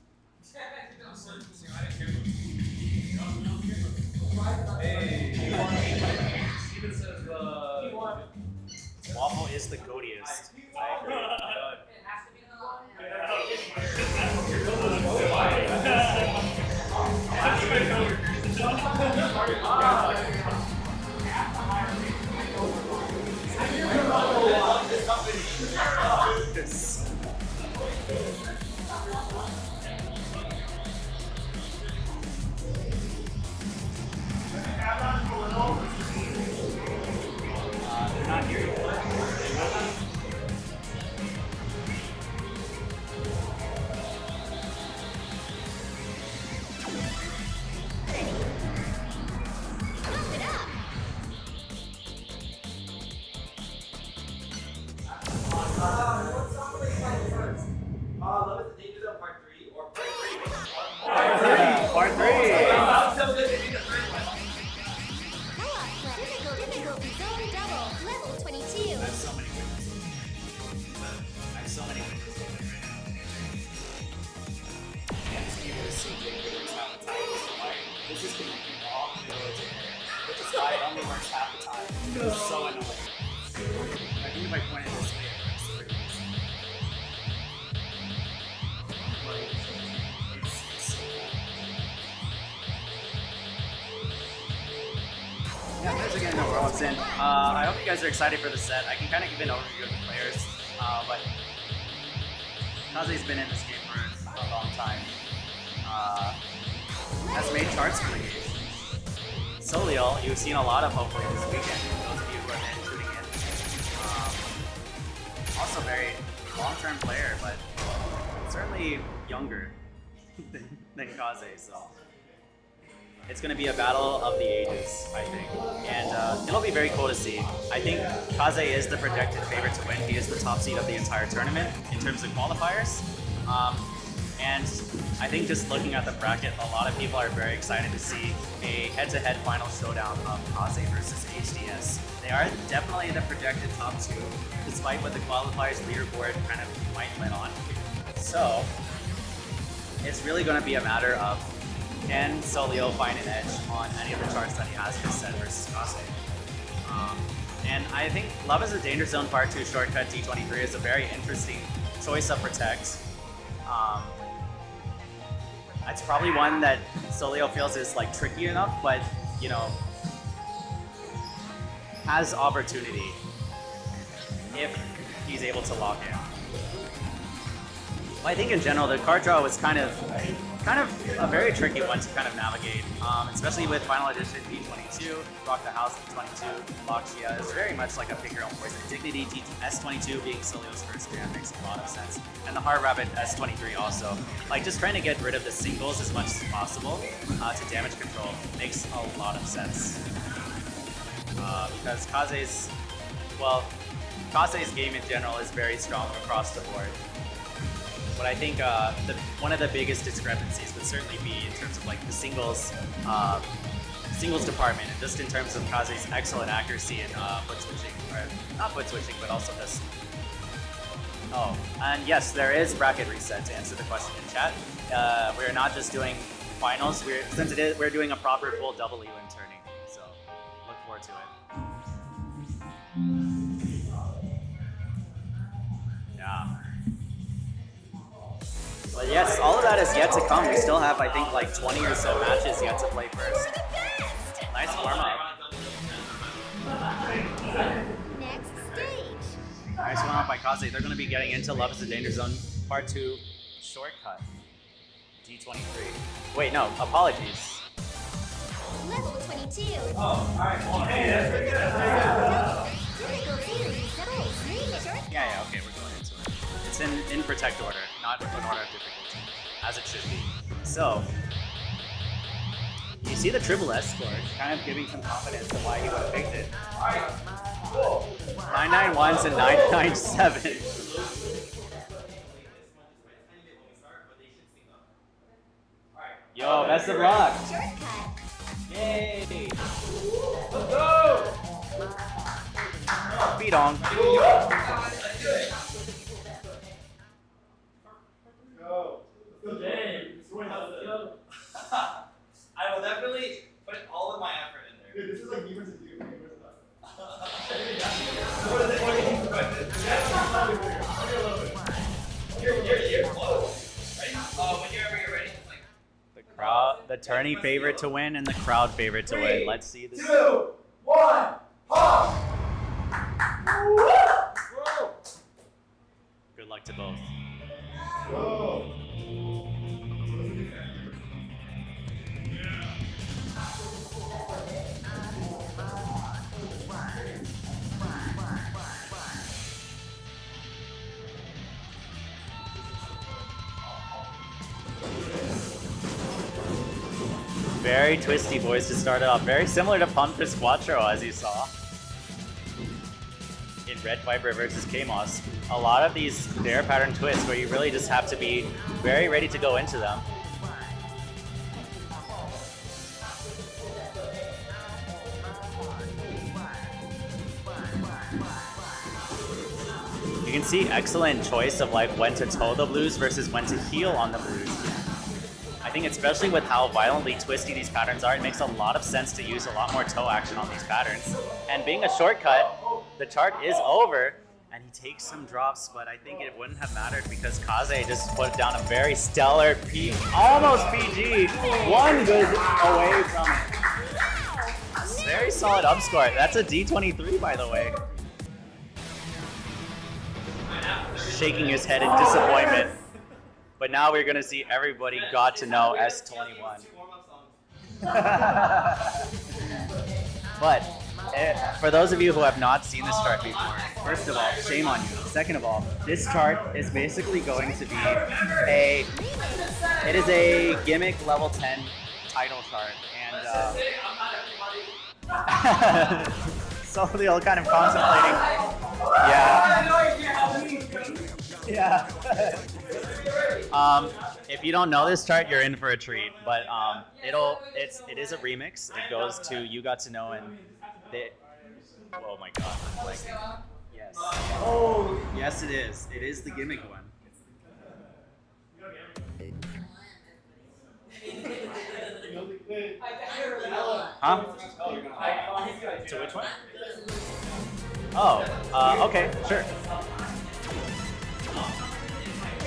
Waffle is the goatiest. I agree. They're not here yet. They will be. Pump it up. Love is the danger zone part 3 or part 3. Part 3. Difficulty zone double. Level 22. I have so many witnesses. I have so many witnesses right now. And this game is so big, it works half the time. This is connecting all the roads in there. But this guy only works half the time. It's so annoying. I think if I point it this way, it works pretty easy. It's so bad. Yeah, thanks again, no worlds in. I hope you guys are excited for the set. I can kind of give an overview of the players, but Kaze's been in this game for a long time. Has made charts for the game. Soliel, you've seen a lot of hopefully this weekend, those of you who have been tuning in. Also very long-term player, but certainly younger than Kaze, so. It's going to be a battle of the ages, I think. And it'll be very cool to see. I think Kaze is the projected favorite to win. He is the top seed of the entire tournament in terms of qualifiers. And I think just looking at the bracket, a lot of people are very excited to see a head-to-head final showdown of Kaze versus HDS. They are definitely the projected top 2, despite what the qualifiers leaderboard kind of might let on. So, it's really going to be a matter of can Soliel find an edge on any of the charts that he has in his set versus Kaze? And I think Love is a Danger Zone Part 2 shortcut D23 is a very interesting choice of protect. It's probably one that Solio feels is like tricky enough, but you know, has opportunity if he's able to lock in. Well, I think in general the card draw was kind of a very tricky one to kind of navigate, especially with Final Edition B22, Rock the House B22, Loxia is very much like a pick your own poison. Dignity S22 being Solio's first jam makes a lot of sense, and the Hard Rabbit S23 also. Like just trying to get rid of the singles as much as possible to damage control makes a lot of sense. Because Kaze's game in general is very strong across the board. But I think one of the biggest discrepancies would certainly be in terms of like the singles department, and just in terms of Kaze's excellent accuracy and foot switching, or not foot switching, but also just. Oh, and yes, there is bracket reset to answer the question in chat. We're not just doing finals. We're doing a proper full double Ewan turning, so look forward to it. Yeah. But yes, all of that is yet to come. We still have, I think, like 20 or so matches yet to play first. Nice warm-up. Next stage. Nice warm-up by Kaze. They're going to be getting into Love is the Danger Zone Part 2 Shortcut. D23. Wait, no, apologies. Level 22. Oh, alright, well, hey, that's pretty good. Difficult series, double three short. Yeah, okay, we're going into it. It's in protect order, not in order of difficulty, as it should be. So, you see the triple S score, kind of giving some confidence in why he would have picked it. 991s and 997. Yo, best of luck. Shortcut. Yay! Let's go! Beat on. I will definitely put all of my effort in there. Dude, this is like me versus you. Me versus us. You're close. Right? Whenever you're ready, it's like. The tourney favorite to win and the crowd favorite to win. Let's see this. 2, 1, pop! Good luck to both. Whoa. Very twisty boys to start off. Very similar to Punfish Quattro, as you saw in Red Viper versus Kamos. A lot of these dare pattern twists where you really just have to be very ready to go into them. You can see excellent choice of like when to toe the blues versus when to heal on the blues. I think especially with how violently twisty these patterns are, it makes a lot of sense to use a lot more toe action on these patterns. And being a shortcut, the chart is over, and he takes some drops, but I think it wouldn't have mattered because Kaze just put down a very stellar almost PG, one good away from it. Very solid up score. That's a D23, by the way. Shaking his head in disappointment. But now we're gonna see everybody got to know S21. But for those of you who have not seen this chart before, first of all, shame on you. Second of all, this chart is basically going to be it is a gimmick level 10 title chart, and Solio kind of contemplating. Yeah. If you don't know this chart, you're in for a treat. But it is a remix. It goes to You Got to Know and oh my god! Like, yes. Oh yes, it is. It is the gimmick one. Huh? To which one? Oh, okay, sure.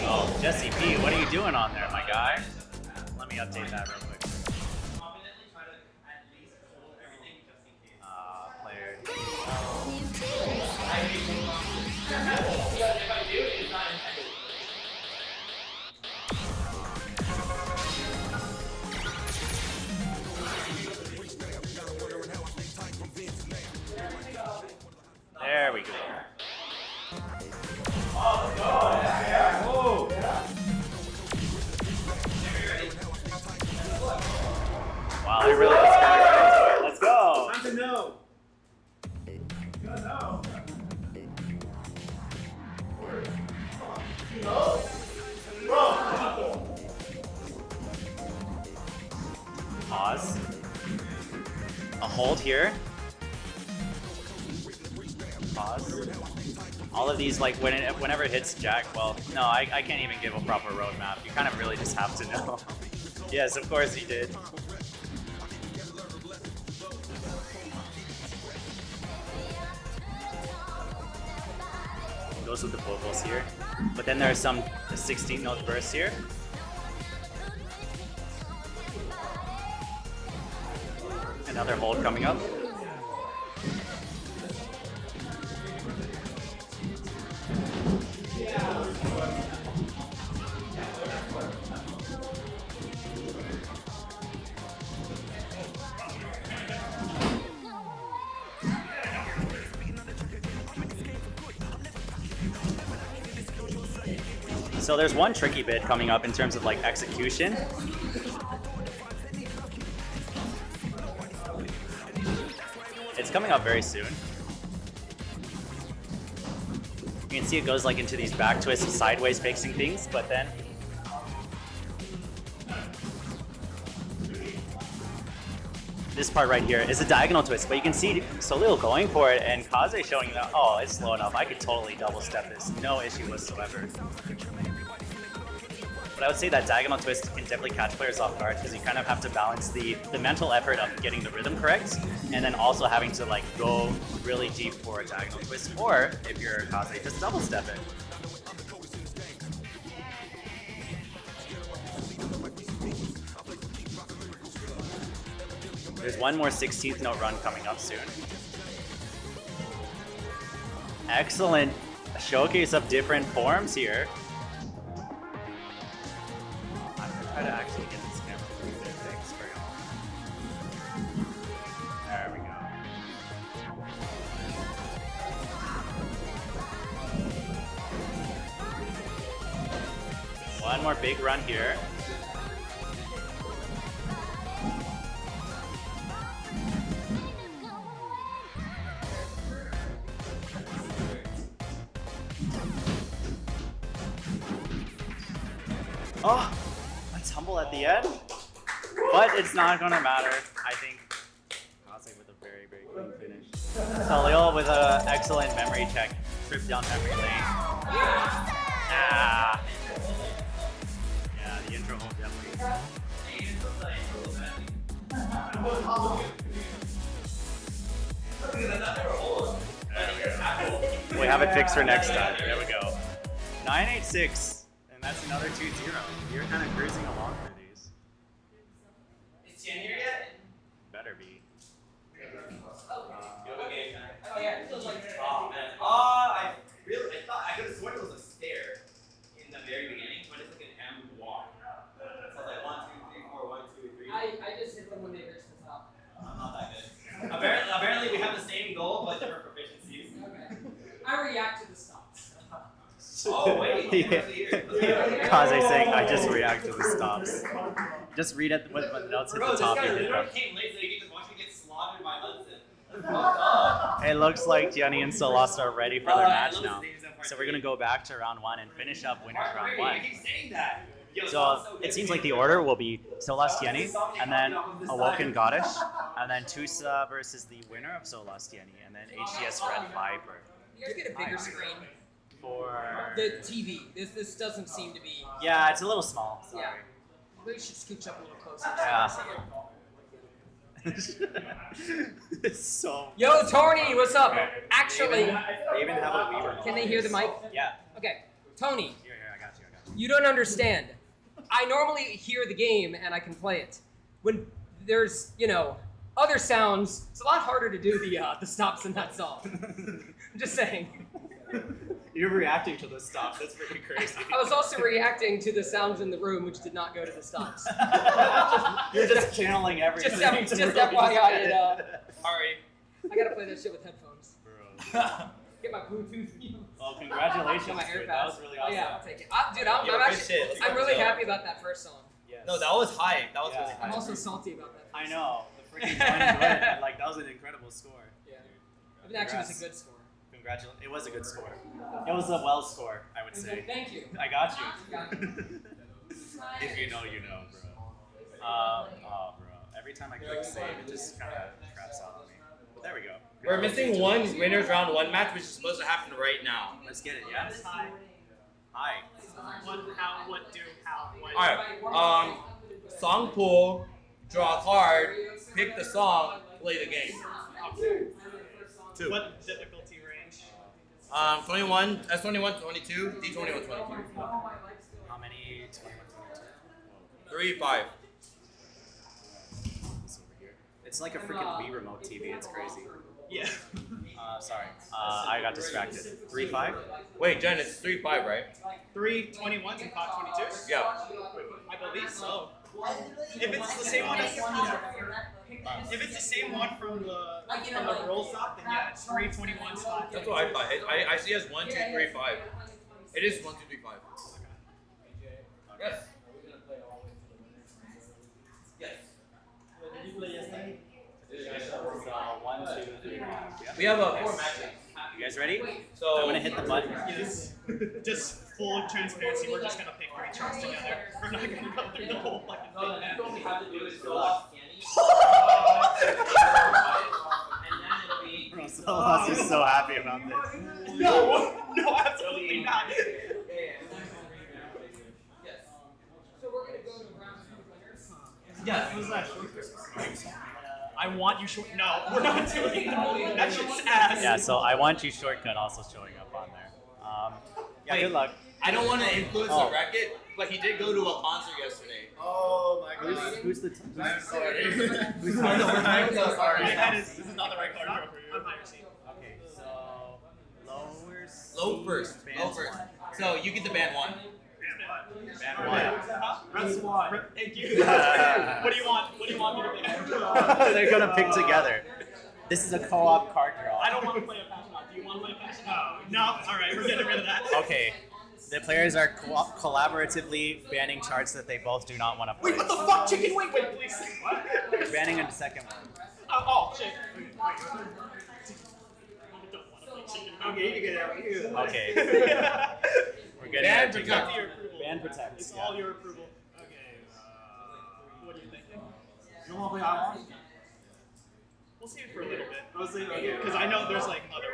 Oh, Jesse P, what are you doing on there, my guy? Let me update that real quick. Player. New teams. There we go. Wow, they really just got right into it. Let's go. Time to know. Pause. A hold here. Pause. All of these, like whenever it hits Jack, well, no, I can't even give a proper roadmap. You kind of really just have to know. Yes, of course he did. Goes with the vocals here. But then there's some 16 note bursts here. Another hold coming up. So there's one tricky bit coming up in terms of like execution. It's coming up very soon. You can see it goes like into these back twist sideways facing things, but then this part right here is a diagonal twist, but you can see Solil going for it and Kaze showing that, oh, it's slow enough. I could totally double step this, no issue whatsoever. But I would say that diagonal twist can definitely catch players off guard because you kind of have to balance the mental effort of getting the rhythm correct and then also having to like go really deep for a diagonal twist, or if you're Kaze, just double step it. There's one more 16th note run coming up soon. Excellent showcase of different forms here. I'm gonna try to actually get this camera a little bit fixed for y'all. There we go. One more big run here. Oh, a tumble at the end, but it's not gonna matter. I think Kaze with a very, very clean finish. Solil with an excellent memory check, trip down memory lane. Ah, yeah, the intro hold definitely. We have it fixed for next time. There we go. 986. That's another 2-0. You're kind of cruising along for these. Is Tian here yet? Better be. Oh yeah, it feels like. Oh man. I thought I could have sworn it was a stair in the very beginning, but it's like an M walk. So it's like 1, 2, 3, 4, 1, 2, 3. I just hit them when they reached the top. I'm not that good. Apparently we have the same goal, but different proficiencies. Okay. I react to the stops. Oh wait. Kaze saying, I just react to the stops. Just read it with the notes at Bro, the top. this guy You hit literally them. came late so he could just watch me get slaughtered by Hudson. That's fucked up. It looks like Gianni and Solast are ready for their Alright, match let's now. see who's in part So we're gonna go back to round 1 and finish up winners Part round three, 1. I keep saying that. Yo, So it seems like the order will be Solast Gianni, and then Awoken Goddess, and then Tusa versus the winner of Solast Gianni, and then HGS Red Viper. You guys get a bigger screen. For The TV. This doesn't seem to be. yeah, it's a little small. Sorry. Yeah. Maybe we should scooch up a little closer. Yeah. It's so. Yo, Tony, what's up? Actually, They even have a Weaver. can they hear the mic? Yeah. Okay, Tony, Here, I got you. you don't understand. I normally hear the game and I can play it. When there's, other sounds, it's a lot harder to do the stops in that song. I'm just saying. You're reacting to the stop. That's pretty crazy. I was also reacting to the sounds in the room, which did not go to the stops. You're just channeling everything. Just FYI, Sorry. I gotta play that shit with headphones. Bro. Get my Bluetooth. Well, congratulations. Get my dude. AirPods. That was really awesome. Oh, yeah, I'll take it. Dude, I'm Yo, good actually, shit. Let's I'm go. really happy about that first song. Yes. No, that was hype. That was Yeah. really I'm hype. also salty about that. I know. The freaking one win. Like, that was an incredible score. Yeah. It actually was a good score. Congratulations. It was a good score. It was a well score, I would say. Thank you. I got you. If you know, you know, bro. Oh, bro. Every time I click save, it just kind of craps out on me. But there we go. We're missing one winners round 1 match, which is supposed to happen right now. Let's get it, yeah? Hi. Alright, song pool, draw a card, pick the song, play the game. 2. What difficulty range? 21, S21, 22, D21, 22. How many? 21, 22. 3, 5. It's over here. It's like a freaking Wii remote TV. It's crazy. Yeah. Sorry. I got distracted. 3, 5? Wait, Jen, it's 3, 5, right? 3 21s and 5 22s? Yeah. I believe so. If it's the same one as if it's the same one from the roll stop, then yeah, it's 3 21s, 5. That's what I thought. I see as 1, 2, 3, 5. It is 1, 2, 3, 5. Yes. So 1, 2, 3, 5. Yeah. We have 4 matches. You guys ready? So I'm gonna hit the button. Yes. Just full transparency, we're just gonna pick 3 charts together. We're not gonna go through the whole fucking thing. All we have to do is go off candy. And then it'll be. Bro, Solas is so happy about this. No, absolutely not. So we're gonna go to round 2 winners. Yeah, it was that short. I want you short. No, we're not doing that. That shit's ass. Yeah, so I want you shortcut also showing up on there. Yeah, good luck. I don't want to influence Oh. the racket, but he did go to a concert yesterday. Oh my god. Who's the I'm sorry. who's I know, I'm so sorry. This is not the right card draw for you. I'm higher seat. Okay, so lower Low first. band Low first. one. So you get the band 1. Band one. Run squad. Thank you. What do you want? What do you want me to pick? They're gonna pick together. This is a co-op card draw. I don't want to play a passion out. Do you want to play a passion out? No. All right, we're getting rid of that. Okay. The players are collaboratively banning charts that they both do not want to play. Wait, what the fuck? Chicken wing, wait, please. What? They're banning a second one. Oh, shit. Okay, you can get out here. Okay. We're getting Ban it. protect. Your approval. Ban protects. It's Yeah. all your approval. Okay. What are you thinking? You want to play hot? We'll save it for a little bit. I'll save it because I know there's like other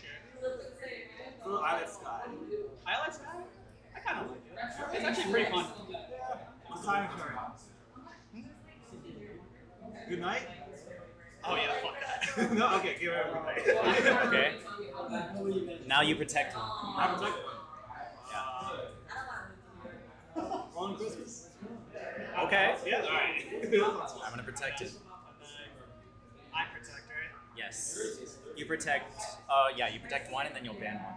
shit. I like Sky. I like Sky. I kind of like it. It's actually pretty fun. What time is it? Good night? Oh yeah, fuck that. No, okay, give it everybody. Okay. Now you protect one. I protect Yeah. on Christmas. Okay. Yeah, alright. I'm gonna protect it. I protect, right? Yes. You protect. Yeah. You protect one, and then you'll ban one.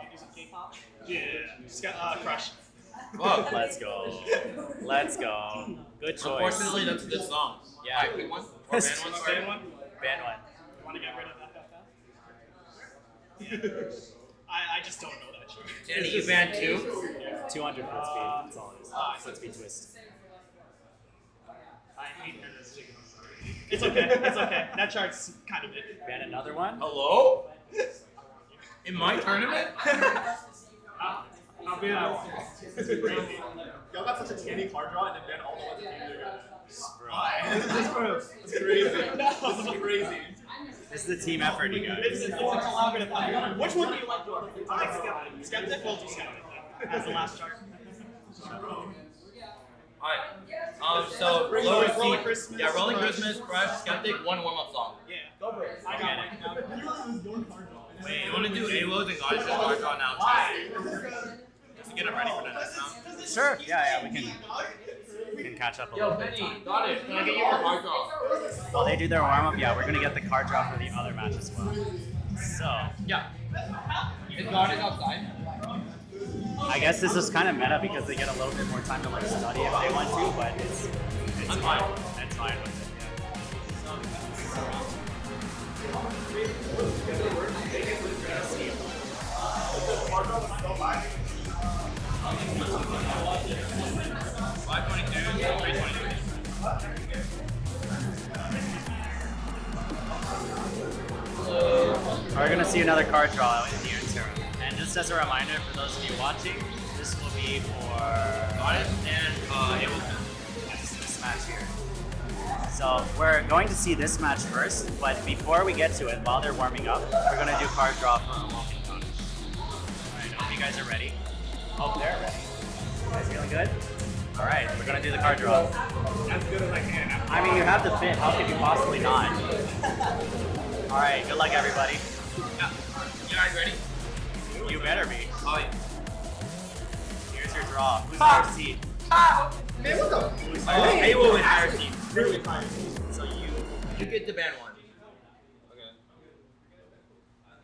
You do some K-pop? Yeah. Just got Crush. Whoa. Let's go. Let's go. Good choice. Unfortunately, that's a good song. Yeah. Alright, pick one. Or band 1, sorry. Ban one? Ban one. You want to get rid of that fast? Yeah. I just don't know that shit. Danny, you band 2? 200 foot speed. That's all it is. Foot speed twist. I hate this. It's okay. It's okay. That chart's kind of it. Ban another one. Hello? In my tournament? I'll be out. This is crazy. Y'all got such a tanny card draw and then ban all the ones that came together. It's crazy. This is crazy. This is the team effort, you guys. It's a collaborative effort. Which one do you like more? I like Skeptic. Skeptic? We'll do Skeptic as the last chart. Alright. So, lower Rolling seat. Christmas, Yeah, Rolling Crush. Christmas, Crush, Skeptic, one warm-up song. Yeah. Go for it. I got it. Wait, you want to do AWOs and Goddess card draw now, too? get them ready for the next round? Sure. Yeah, we can catch up a little bit. Benny, got it. Can I get you a hard draw? While they do their warm up, yeah, we're gonna get the card draw for the other match as well. So Yeah. Is God is outside? I guess this is kind of meta because they get a little bit more time to like study if they want to, but it's fine. It's fine with it. We're gonna see another card draw in the interim. And just as a reminder for those of you watching, this will be for Got it? And Ableton. this match here. So we're going to see this match first, but before we get to it, while they're warming up, we're gonna do card draw for Awoken Cottage. Alright, hope you guys are ready. Hope they're ready. You guys feeling good? Alright, we're gonna do the card draw. As good as I can. I mean, you have the fit, how could you possibly not? Alright, good luck everybody. Yeah. You guys ready? You better be. Oh, yeah. Here's your draw. Who's our seed? Man, what the? Hey, will win higher team. Really fine. So You get the band one. Okay.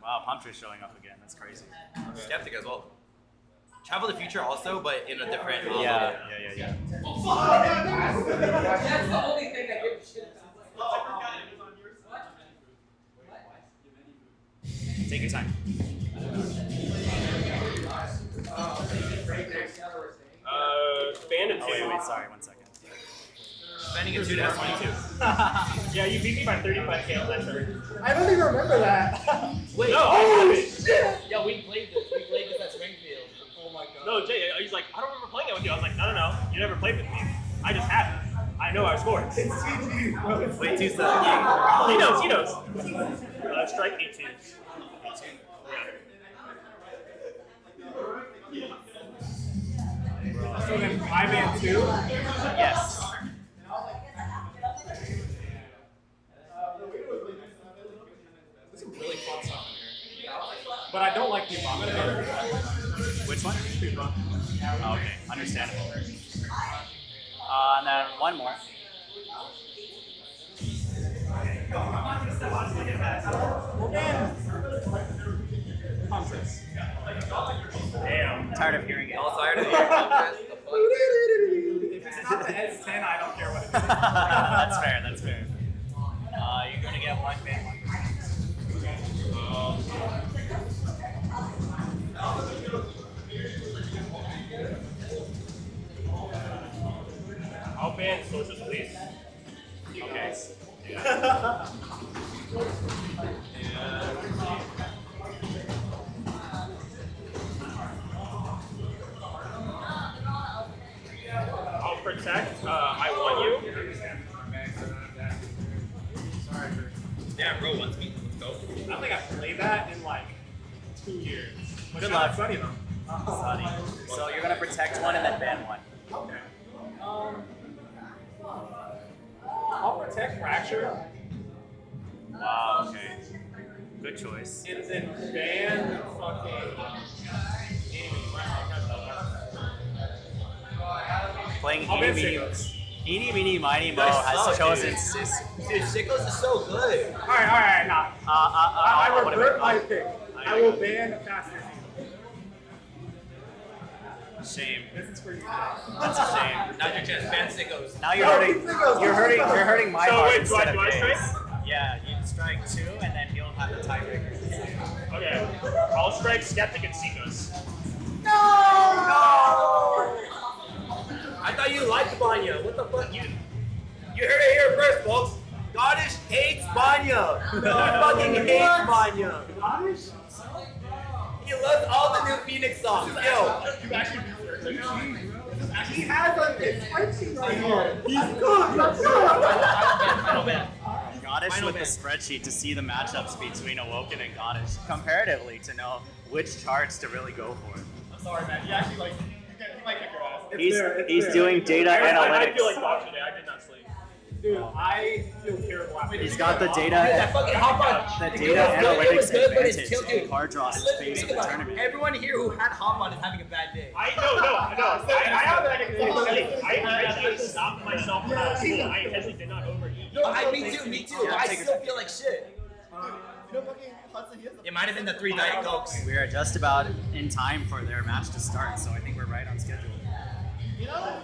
wow, Pumptra's showing up again. That's crazy. Skeptic as well. Travel the future also, but in a different. Yeah. That's the only thing that gives shit. Take your time. Band of Oh wait, sorry, 1 second. Spending a 2 to 22. Yeah, you beat me by 35K on that turn. I don't even remember that. Wait. No, oh shit! Yeah, we played this. We played this at Springfield. Oh my god. No, Jay, he's like, I don't remember playing it with you. I was like, no, you never played with me. I just have it. I know our scores. It's TG. Wait 2 seconds. He knows. Strike 18. So then, my man 2? Yes. There's some really fun stuff in here. But I don't like the vomit. Which one? Oh, okay, understandable. And then one more. Huntress. Damn. Tired of hearing it. All tired of your If it's not the S10, I don't care what it is. That's fair, that's fair. You're gonna get one band. I'll ban socials, please. Okay. I'll protect. I want you. Damn, bro, let's go. I don't think I've played that in like 2 years. But Good shout out luck. Sunny though. Sunny. So you're gonna protect one and then ban one. Okay. I'll protect Fracture Wow, okay. Good choice. and then ban fucking. Playing I'll ban Eeny Meeny, Sickos. Eeny Meeny Miny Mo Guys has suck, chosen dude. Sis. Dude, Sickles is so good. Alright, nah. I what revert about- my pick. I will ban Faster. Shame. This is for you. That's a shame. Now's your chance. Ban Sickos. Now you're hurting my So heart wait, instead do of I his. strike? Yeah, you strike 2 and then he'll have the tiebreaker. Okay. I'll strike Skeptic and Seekos. I thought you liked Banya. What the fuck? You heard it here first, folks. Goddess hates Banya. He fucking hates Banya. He loves all the new Phoenix songs. Yo. You actually He has a spreadsheet right here. He's good. Final ban. Goddess Final with the ban. spreadsheet to see the matchups between Awoken and Goddess comparatively to know which charts to really go for. I'm sorry, man. He actually like he might kick your ass. He's doing data I feel like analytics. dog today. I did not sleep. Dude, I feel terrible after He's got the data. That fucking hop on. The It data was good, it was analytics good, but it's advantage still- in card draws phase of Think the about it. tournament. Everyone here who had hop on is having a bad day. I have that. I actually stopped myself from that school. I intentionally did not overeat. No, me too. Yeah, I take a still second. feel like shit. You know, fucking Hudson, he has the It might have been the 3 Diet Cokes. We are just about in time for their match to start, so I think we're right on schedule. You know,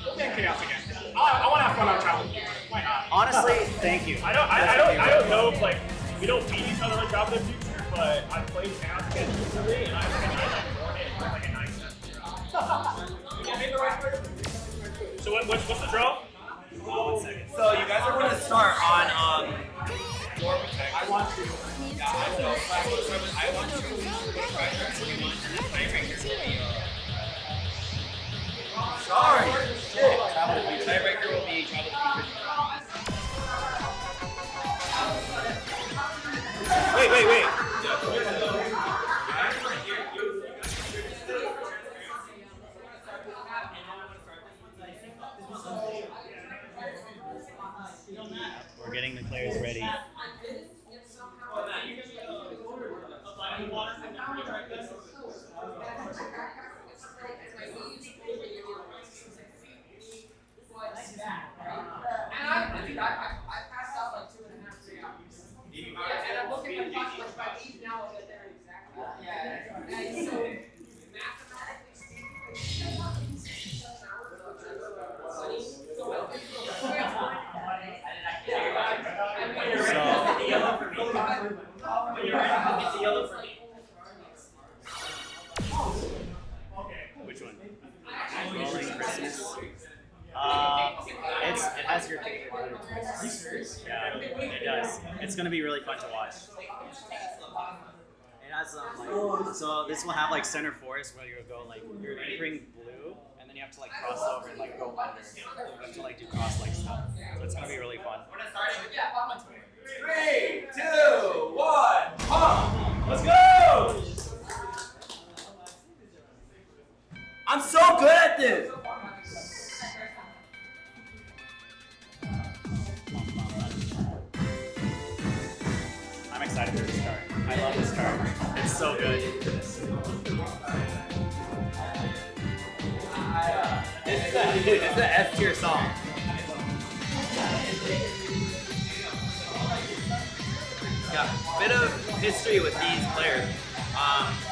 we'll get chaos again. I want to have fun on travel. Why not? Honestly, thank you. I don't know if like we don't beat each other on travel in the future, but I've played chaos again recently, and I've been like a 9 set. So what's the draw? 1 second. So you guys are going to start on I want to. Yeah, I know. I want to. sorry. Tiebreaker will be travel to future. Wait. We're getting the players ready. I passed out like 2.5, 3 hours. And I'm looking at my clock, like, if I leave now, I'll get there exactly. Yeah. And so, Which one? Rolling Christmas. It has your favorite letters. Yeah, it does. It's gonna be really fun to watch. It has like, so this will have like center forest where you'll go like you're anchoring blue and then you have to like cross over and like go under. You have to like do cross like stuff. So it's gonna be really fun. 3, 2, 1, pump! Let's go! I'm so good at this. I'm excited for this card. I love this card. It's so good. It's the S tier song. Yeah, bit of history with these players.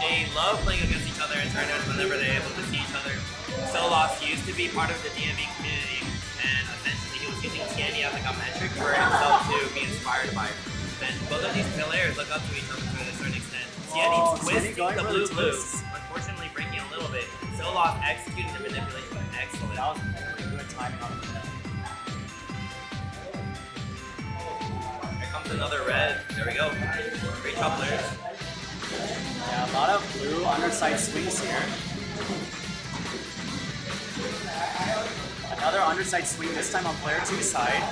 They love playing against each other in tournaments whenever they're able to see each other. Solos used to be part of the DME community, and essentially he was using Tierney as like a metric for himself to be inspired by. And both of these players look up to each other to a certain extent. Tierney twisting going the for blue the blue, twist. unfortunately breaking a little bit. Solos executing the manipulation excellent. That was really good timing on the set. Here comes another red. There we go. Great job, players. Yeah, a lot of blue underside swings here. Another underside swing, this time on player 2's side.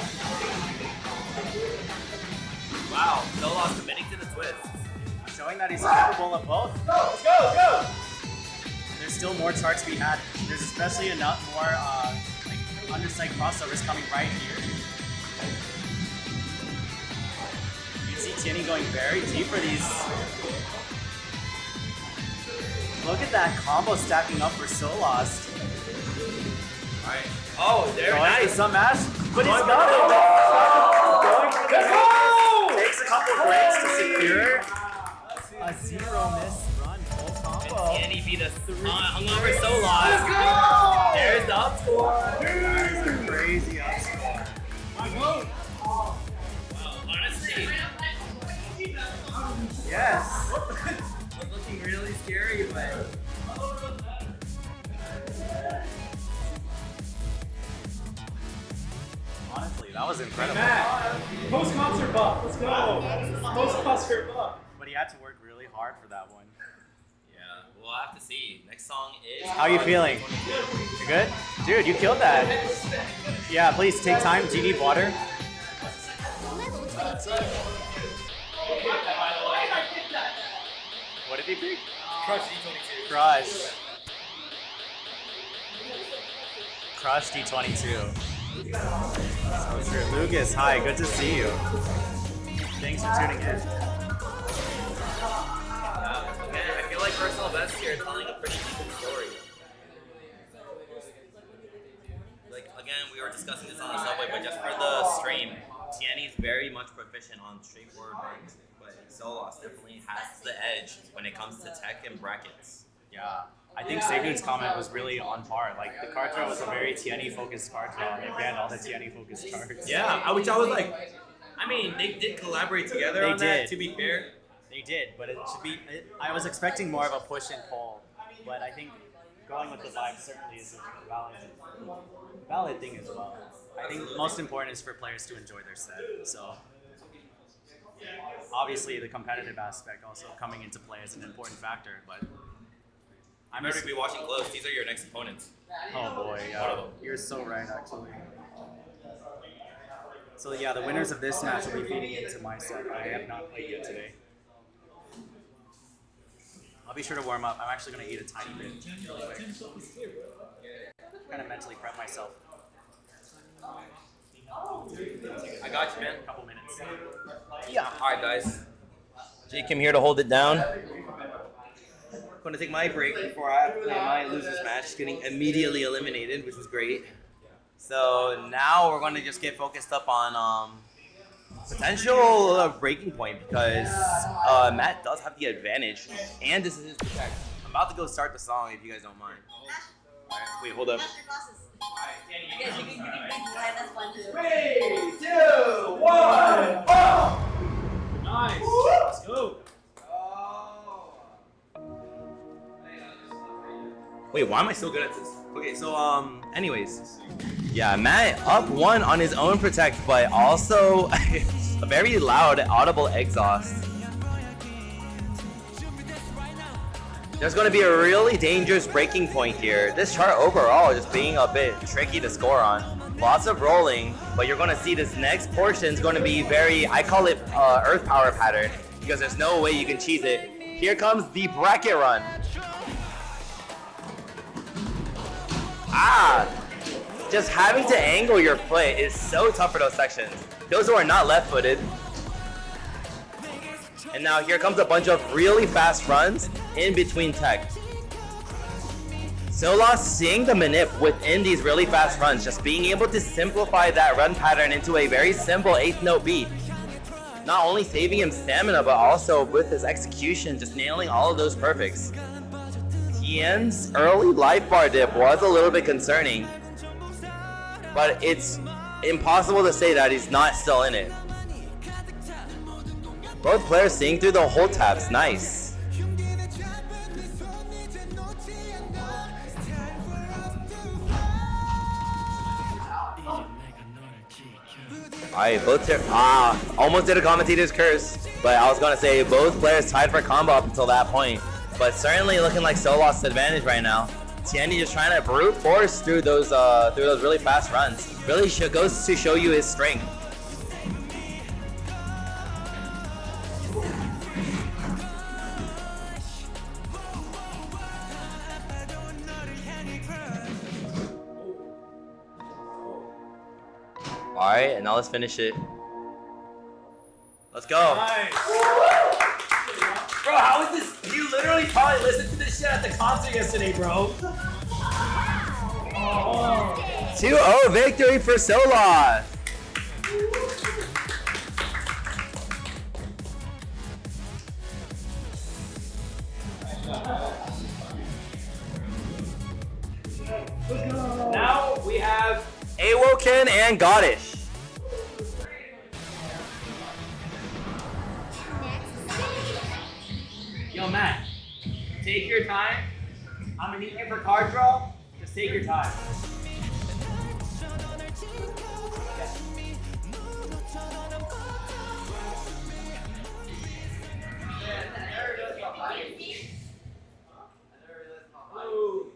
Wow, Solos committing to the twist. Showing that he's capable of both. Let's go! There's still more charts to be had. There's especially enough more like underside crossovers coming right here. You can see Tierney going very deep for these. Look at that combo stacking up for Solos. Alright. Oh, very Going for nice. some mash, but he's got it. Going for the Go! Takes a couple breaks to secure a 0-miss run, full combo. Tierney beat us hungover Solos. There's the up score. That is a crazy upscore. Wow, honestly, Yes. it's looking really scary, but Honestly, that was incredible. Post-concert buff. Let's go. Post-concert buff. But he had to work really hard for that one. yeah, we'll have to see. Next song is. How are you feeling? You good? Dude, you killed that. Yeah, please take time. Do you need water? Level 22. What did he pick? Crush D22. Crush. Crush D22. Mr. Lucas, hi, good to see you. Thanks for tuning in. Again, I feel like personal best here telling a pretty decent story. Like again, we were discussing this on the subway, but just for the stream, Tiany's very much proficient on straightforward runs, but Solos definitely has the edge when it comes to tech and brackets. Yeah, I think Segun's comment was really on par. Like, the card draw was a very Tiany-focused card draw, and they banned all the Tiany-focused cards. Yeah, which I was like, I mean, they did collaborate together They on that, did. to be fair. They did, but it should be. I was expecting more of a push and pull, but I think going with the vibe certainly is a valid thing as well. I think most important is for players to enjoy their set. So obviously the competitive aspect also coming into play is an important factor, but I'm going to be watching close. These are your next opponents. oh boy, yeah, you're so right actually. So yeah, the winners of this match will be feeding into my set. I have not played yet today. I'll be sure to warm up. I'm actually going to eat a tiny bit really quick. Kind of mentally prep myself. I got you, man. A couple minutes. Yeah. All right, guys. Jake came here to hold it down. Going to take my break before I play my losers match, getting immediately eliminated, which was great. So now we're going to just get focused up on potential breaking point because Matt does have the advantage, and this is his protect. I'm about to go start the song if you guys don't mind. All right, wait, hold up. Yes, you can be quiet, that's fun too. 3, 2, 1, boom! Nice. Let's go. Wait, why am I so good at this? Okay, so anyways, yeah, Matt up 1 on his own protect, but also a very loud, audible exhaust. There's going to be a really dangerous breaking point here. This chart overall just being a bit tricky to score on. Lots of rolling, but you're going to see this next portion is going to be very, I call it Earth Power pattern, because there's no way you can cheese it. Here comes the bracket run. Just having to angle your foot is so tough for those sections. Those who are not left-footed. And now here comes a bunch of really fast runs in between tech. Solos seeing the manip within these really fast runs, just being able to simplify that run pattern into a very simple 8th note beat. Not only saving him stamina, but also with his execution, just nailing all of those perfects. Tien's early life bar dip was a little bit concerning, but it's impossible to say that he's not still in it. Both players seeing through the whole taps, nice. Alright, almost did a commentator's curse, but I was gonna say both players tied for combo up until that point. But certainly looking like Solos' advantage right now. Tiany just trying to brute force through those really fast runs. Really goes to show you his strength. Alright, and now let's finish it. Let's go. Nice. Bro, how is this? You literally probably listened to this shit at the concert yesterday, bro. 2-0 victory for Solos. Now we have Awoken and Goddish. Yo, Matt, take your time. I'm gonna need you for card draw. Just take your time.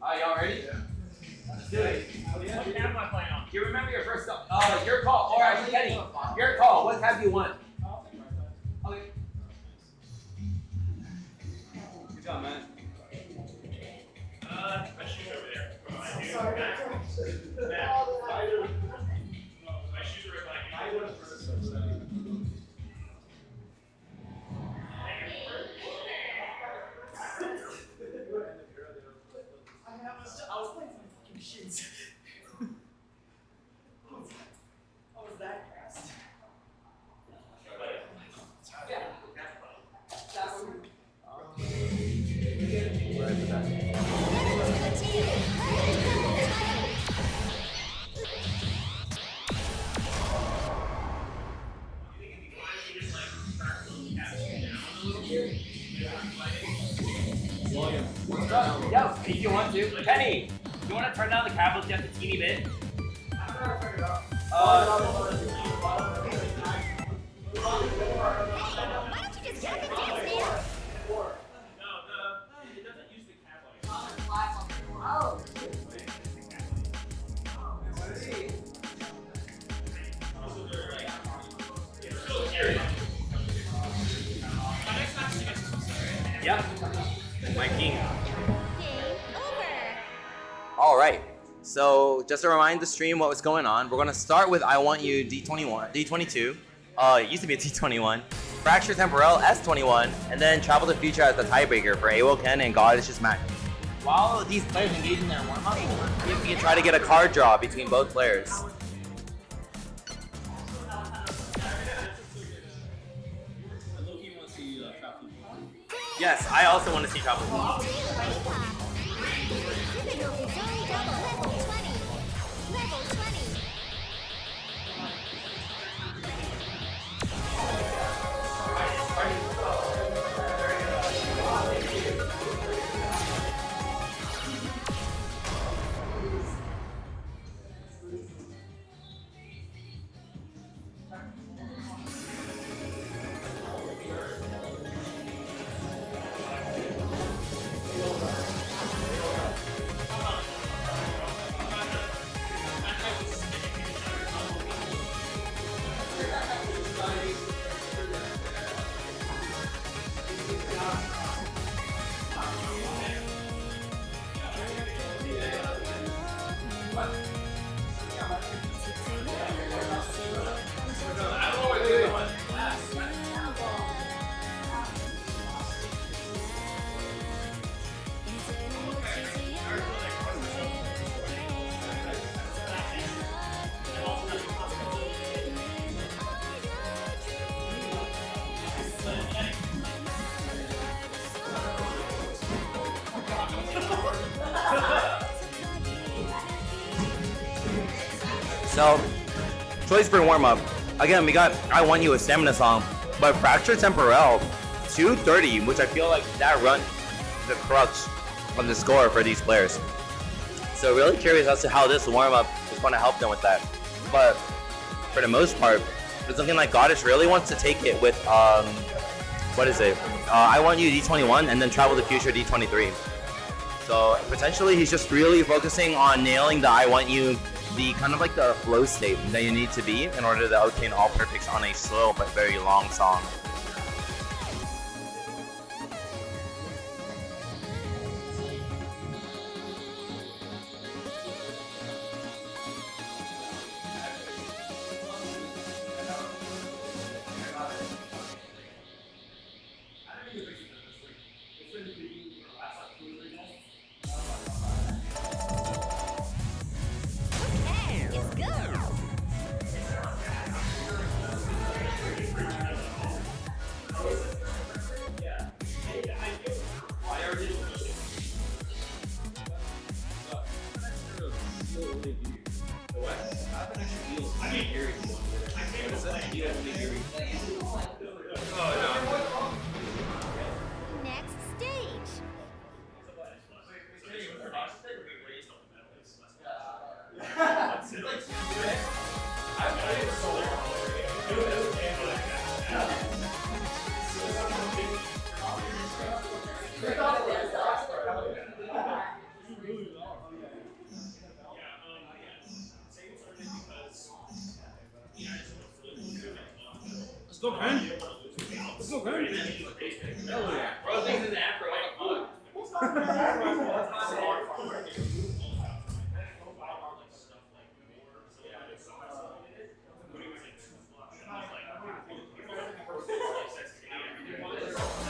Alright, y'all ready? Let's do it. What tab am I playing on? You remember your first your call. Or actually, Kenny, your call. What tab do you want? Okay. Good job, man. I shoot over there. Kenny, you want to turn down the cables just a teeny bit? Yep. My king. All right. So just to remind the stream what was going on, we're gonna start with I Want You D21, D22. It used to be a T21. Fracture Temporal S21, and then Travel to Future as the tiebreaker for Awoken and Goddess's match. While these players engage in their warm-up, we can try to get a card draw between both players. Yes, I also want to see Travel to Future. So, choice for warm-up. Again, we got I Want You, a stamina song, but Fracture Temporal 230, which I feel like that run the crux of the score for these players. So really curious as to how this warm-up is going to help them with that. But for the most part, it's looking like Goddess really wants to take it with, what is it? I Want You D21 and then Travel to Future D23. So potentially he's just really focusing on nailing the I Want You, the kind of like the flow state that you need to be in order to obtain all perfects on a slow but very long song. Next stage. Let's go, Ken. Let's go, Ken. Hell yeah. Bro thinks it's afro. What the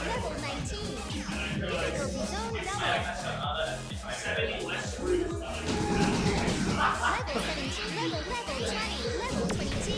Level 19. Difficulty zone double. Level 17. Level 20. Level 22.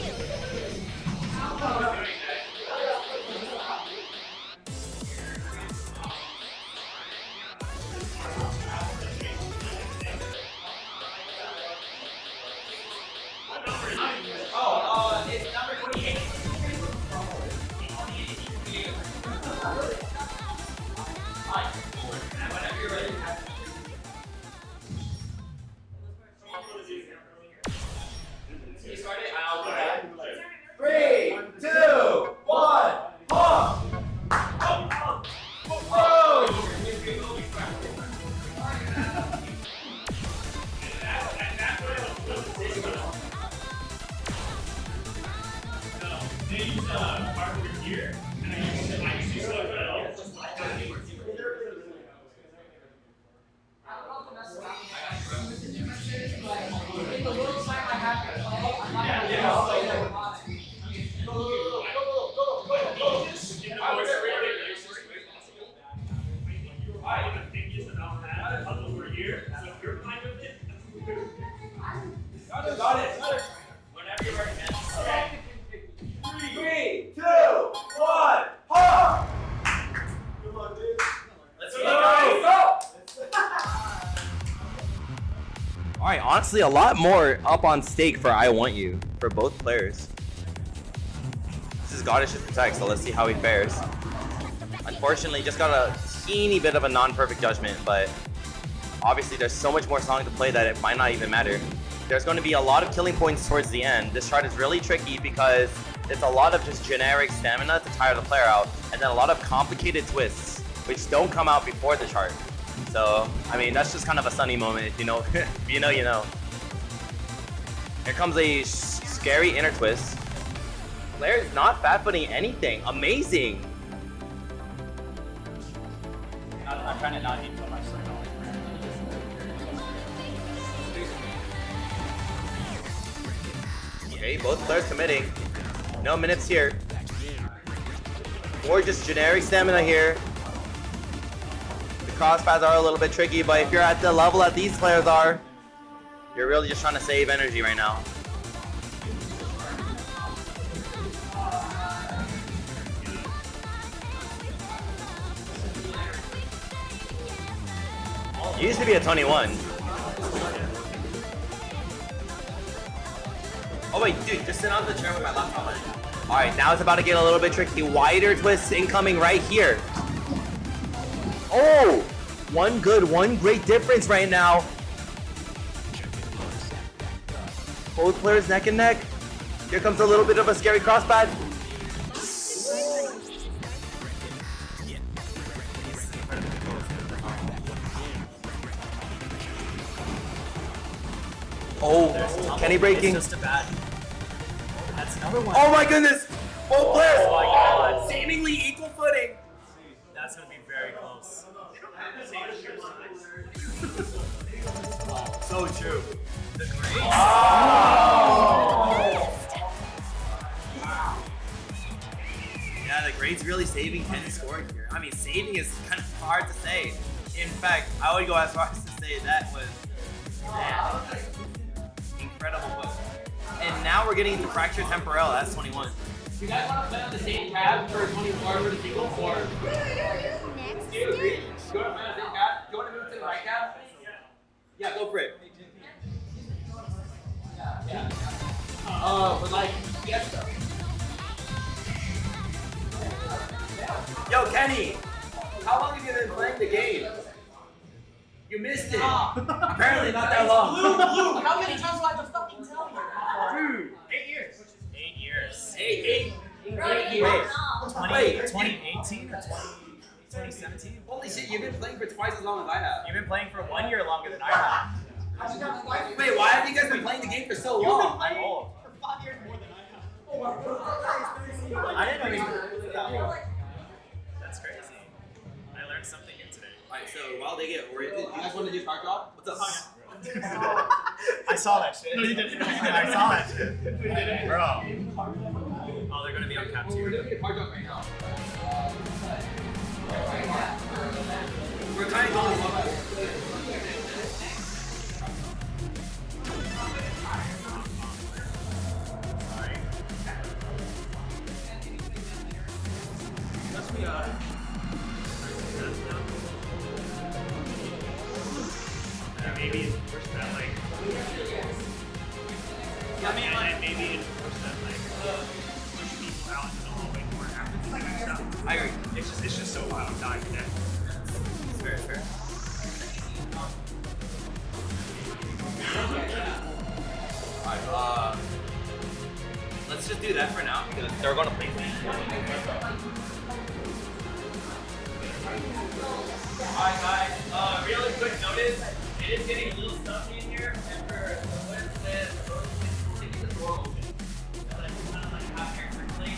Got it. Whenever you're ready, man. 3, 2, 1, pop! Let's go! Alright, honestly, a lot more up on stake for I Want You for both players. This is Goddess's Protect, so let's see how he fares. Unfortunately, just got a teeny bit of a non-perfect judgment, but obviously there's so much more song to play that it might not even matter. There's going to be a lot of killing points towards the end. This chart is really tricky because it's a lot of just generic stamina to tire the player out, and then a lot of complicated twists, which don't come out before the chart. So, I mean, that's just kind of a sunny moment if you know, if you know, you know. Here comes a scary inner twist. Player's not fat-footing anything. Amazing. I'm trying to not eat so much. Okay, both players committing. No minutes here. Or just generic stamina here. The crosspaths are a little bit tricky, but if you're at the level that these players are, you're really just trying to save energy right now. It used to be a 21. Oh wait, dude, just sit on the chair with my laptop on it. Alright, now it's about to get a little bit tricky. Wider twists incoming right here. Oh! One good, one great difference right now. Both players neck and neck. Here comes a little bit of a scary crosspath. Oh, Kenny breaking. It's just a bad. That's another one. Oh my goodness! Both players! Oh my God. Seemingly equal footing. That's gonna be very close. So true. The grades. Yeah, the grade's really saving Kenny's score here. I mean, saving is kind of hard to say. In fact, I would go as far as to say that was incredible push. And now we're getting into Fracture Temporal. That's 21. You guys want to play on the same tab for 24 for the single or? Do you agree? You want to play on the same tab? Do you want to move to the right tab? Yeah, go for it. Yeah. But like, yes, though. Yo, Kenny! How long have you been playing the game? You missed it. Apparently not that long. Blue. How many times do I have to fucking tell you? Dude. 8 years. 8 years. 8 years. 2018 or 2017? Holy shit, you've been playing for twice as long as I have. You've been playing for 1 year longer than I have. Wait, why have you guys been playing the game for so long? I'm old. For 5 years more than I have. I didn't know you were that long. That's crazy. I learned something new today. Alright, so while they get oriented, you guys want to do card draw? What's up? I saw that shit. No, you didn't. I saw that shit. You didn't. Bro. Oh, they're gonna be on cap We're 2. doing a card drop right now. We're kind of going one by Maybe enforce that, like. Yeah, I mean, And maybe enforce that, like, push people out into the hallway more after the stuff. I agree. It's just so loud, dying to death. It's fair, it's fair. Alright, let's just do that for now because they're going to play me. Alright guys, really quick notice, it is getting a little stuffy in here, and for the way it says, keep the door open. So that you kind of like have air circulate.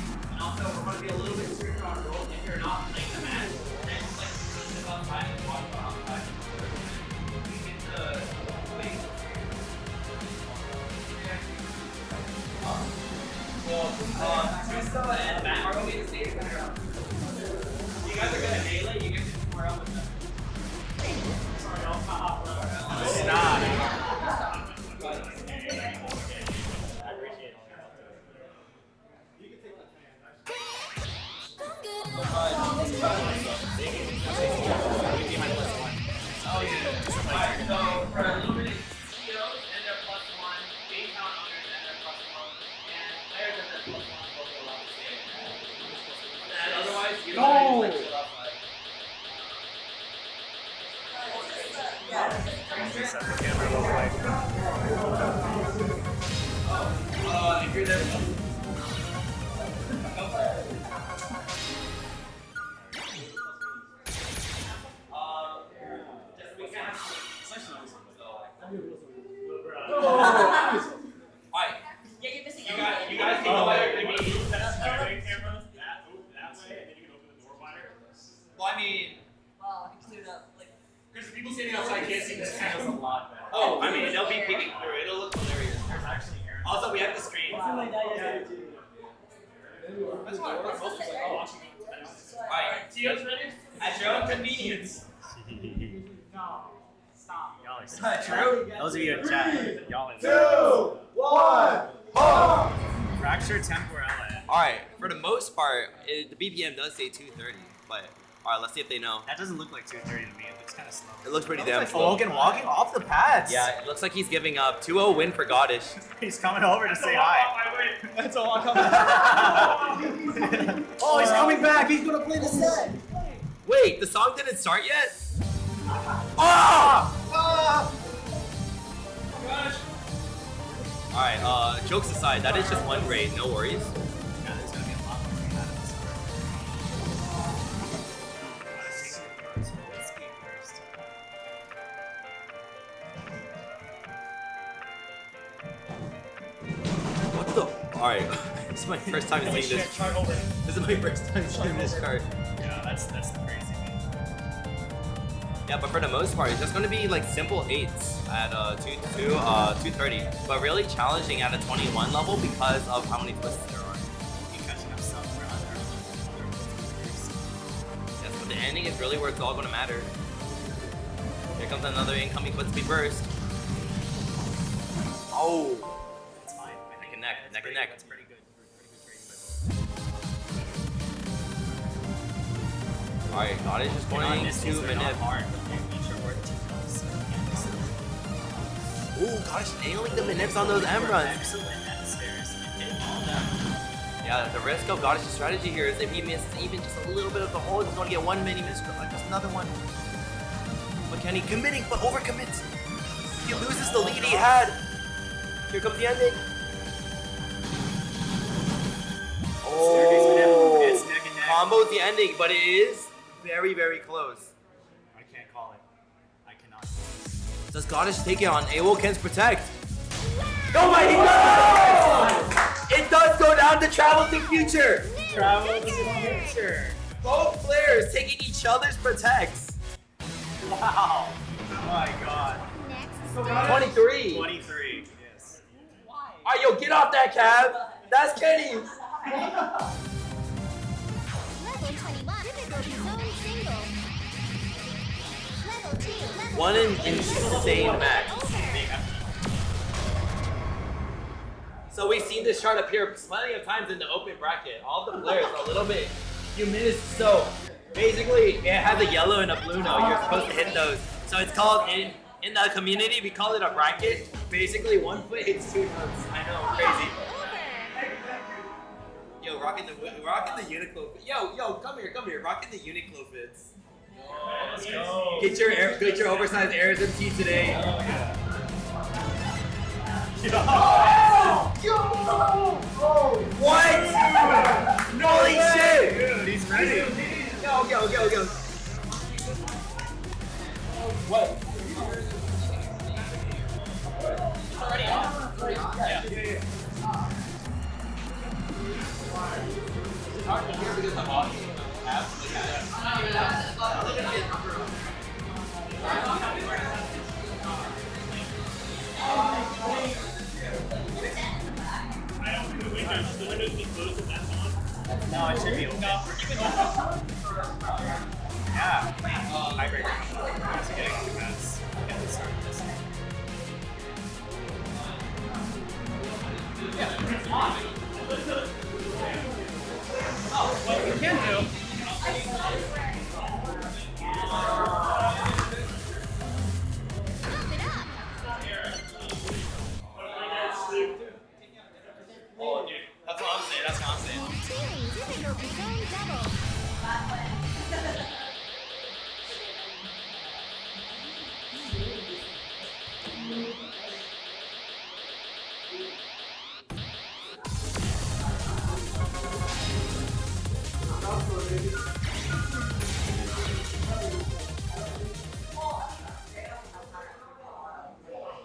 Misto and Matt are going to be the stage. You guys are going to melee. You get to square up with them. Sorry, I'll stop. Stop. Alright, so for eliminating CEOs and their +1, game count owners and their +1, and players and their +1 both allowed to stay. And otherwise, you don't like chill outside. If you're there. Just we can't. Alright, Yeah, you're missing you guys can go better than me. Well, I mean, Wow, he cleared up. Like, Because the people standing outside can't see this camera's a lot better. oh, I mean, they'll be peeking through. It'll look hilarious. Also, we have the screen. That's why I'm supposed to like, watching it. Alright, Tio's ready? at your own convenience. No. Stop. Y'all are so True. Those of you in chat, y'all are 2, 1, pause! fractured temporella. Alright, for the most part, the BPM does say 230, but alright, let's see if they know. That doesn't look like 230 to me. It looks kind of slow. It looks pretty damn Oh, slow. Logan walking off the pads. Yeah, it looks like he's giving up. 2-0 win for Goddish. He's coming over to say hi. That's all I'm coming. Oh, he's coming back. He's gonna play the set. Wait, the song didn't start yet? Ah! Alright, jokes aside, that is just one grade, no worries. Yeah, there's gonna be a lot more coming out of this What the? Alright, this is my first time seeing this. This is my first time seeing this card. Yeah, that's the crazy thing. Yeah, but for the most part, it's just gonna be like simple 8s at 230, but really challenging at a 21 level because of how many twists there are. You catching up some for other Yes, but the ending is really where it's all gonna matter. Here comes another incoming quick speed burst. Oh, It's fine. neck and neck, neck and neck. That's pretty good. Pretty good trading by both. Alright, God is just going to manip. Hard, but they each are worth 2 points. Ooh, gosh, nailing the manips on those M runs. Excellent net stairs. Hitting all that. Yeah, the risk of Goddish's strategy here is if he misses even just a little bit of the hole, he's going to get one mini miss, just another one. But can he committing, but overcommits? He loses the lead he had. Here comes the ending. Oh, It's neck and neck. combo's the ending, but it is very, very close. I can't call it. I cannot. Does Goddish take it on AWOL Ken's Protect? Oh my, he does! It does go down to Travel to Future. Travel to the future. Both players taking each other's Protects. Wow. Oh my god. Next, 23. 23. Yes. Alright, yo, get off that cab. That's Kenny's. level 21. Difficulty zone single. Level 2. Level One insane match. So we've seen this chart appear plenty of times in the open bracket. All the players a little bit humid. So basically, it has a yellow and a blue note. You're supposed to hit those. So it's called in the community we call it a bracket. Basically, one foot hits 2 notes. I know, crazy. Yo, rocking the Uniqlo. Yo, come here, rocking the Uniqlo fits. Let's go. Get your oversized Airs MT today. What? Holy shit! Dude, he's ready. Go. What? It's hard to hear because the audio The windows just closed and that's on. No, it should be open. No, even open. Yeah. Tiebreaker coming up. Guys are getting the bets. Get the start of this. Oh, what we can do. Pump it up. Oh, dude. That's what I'm saying. That's what I'm saying. Cheering difficult zone double.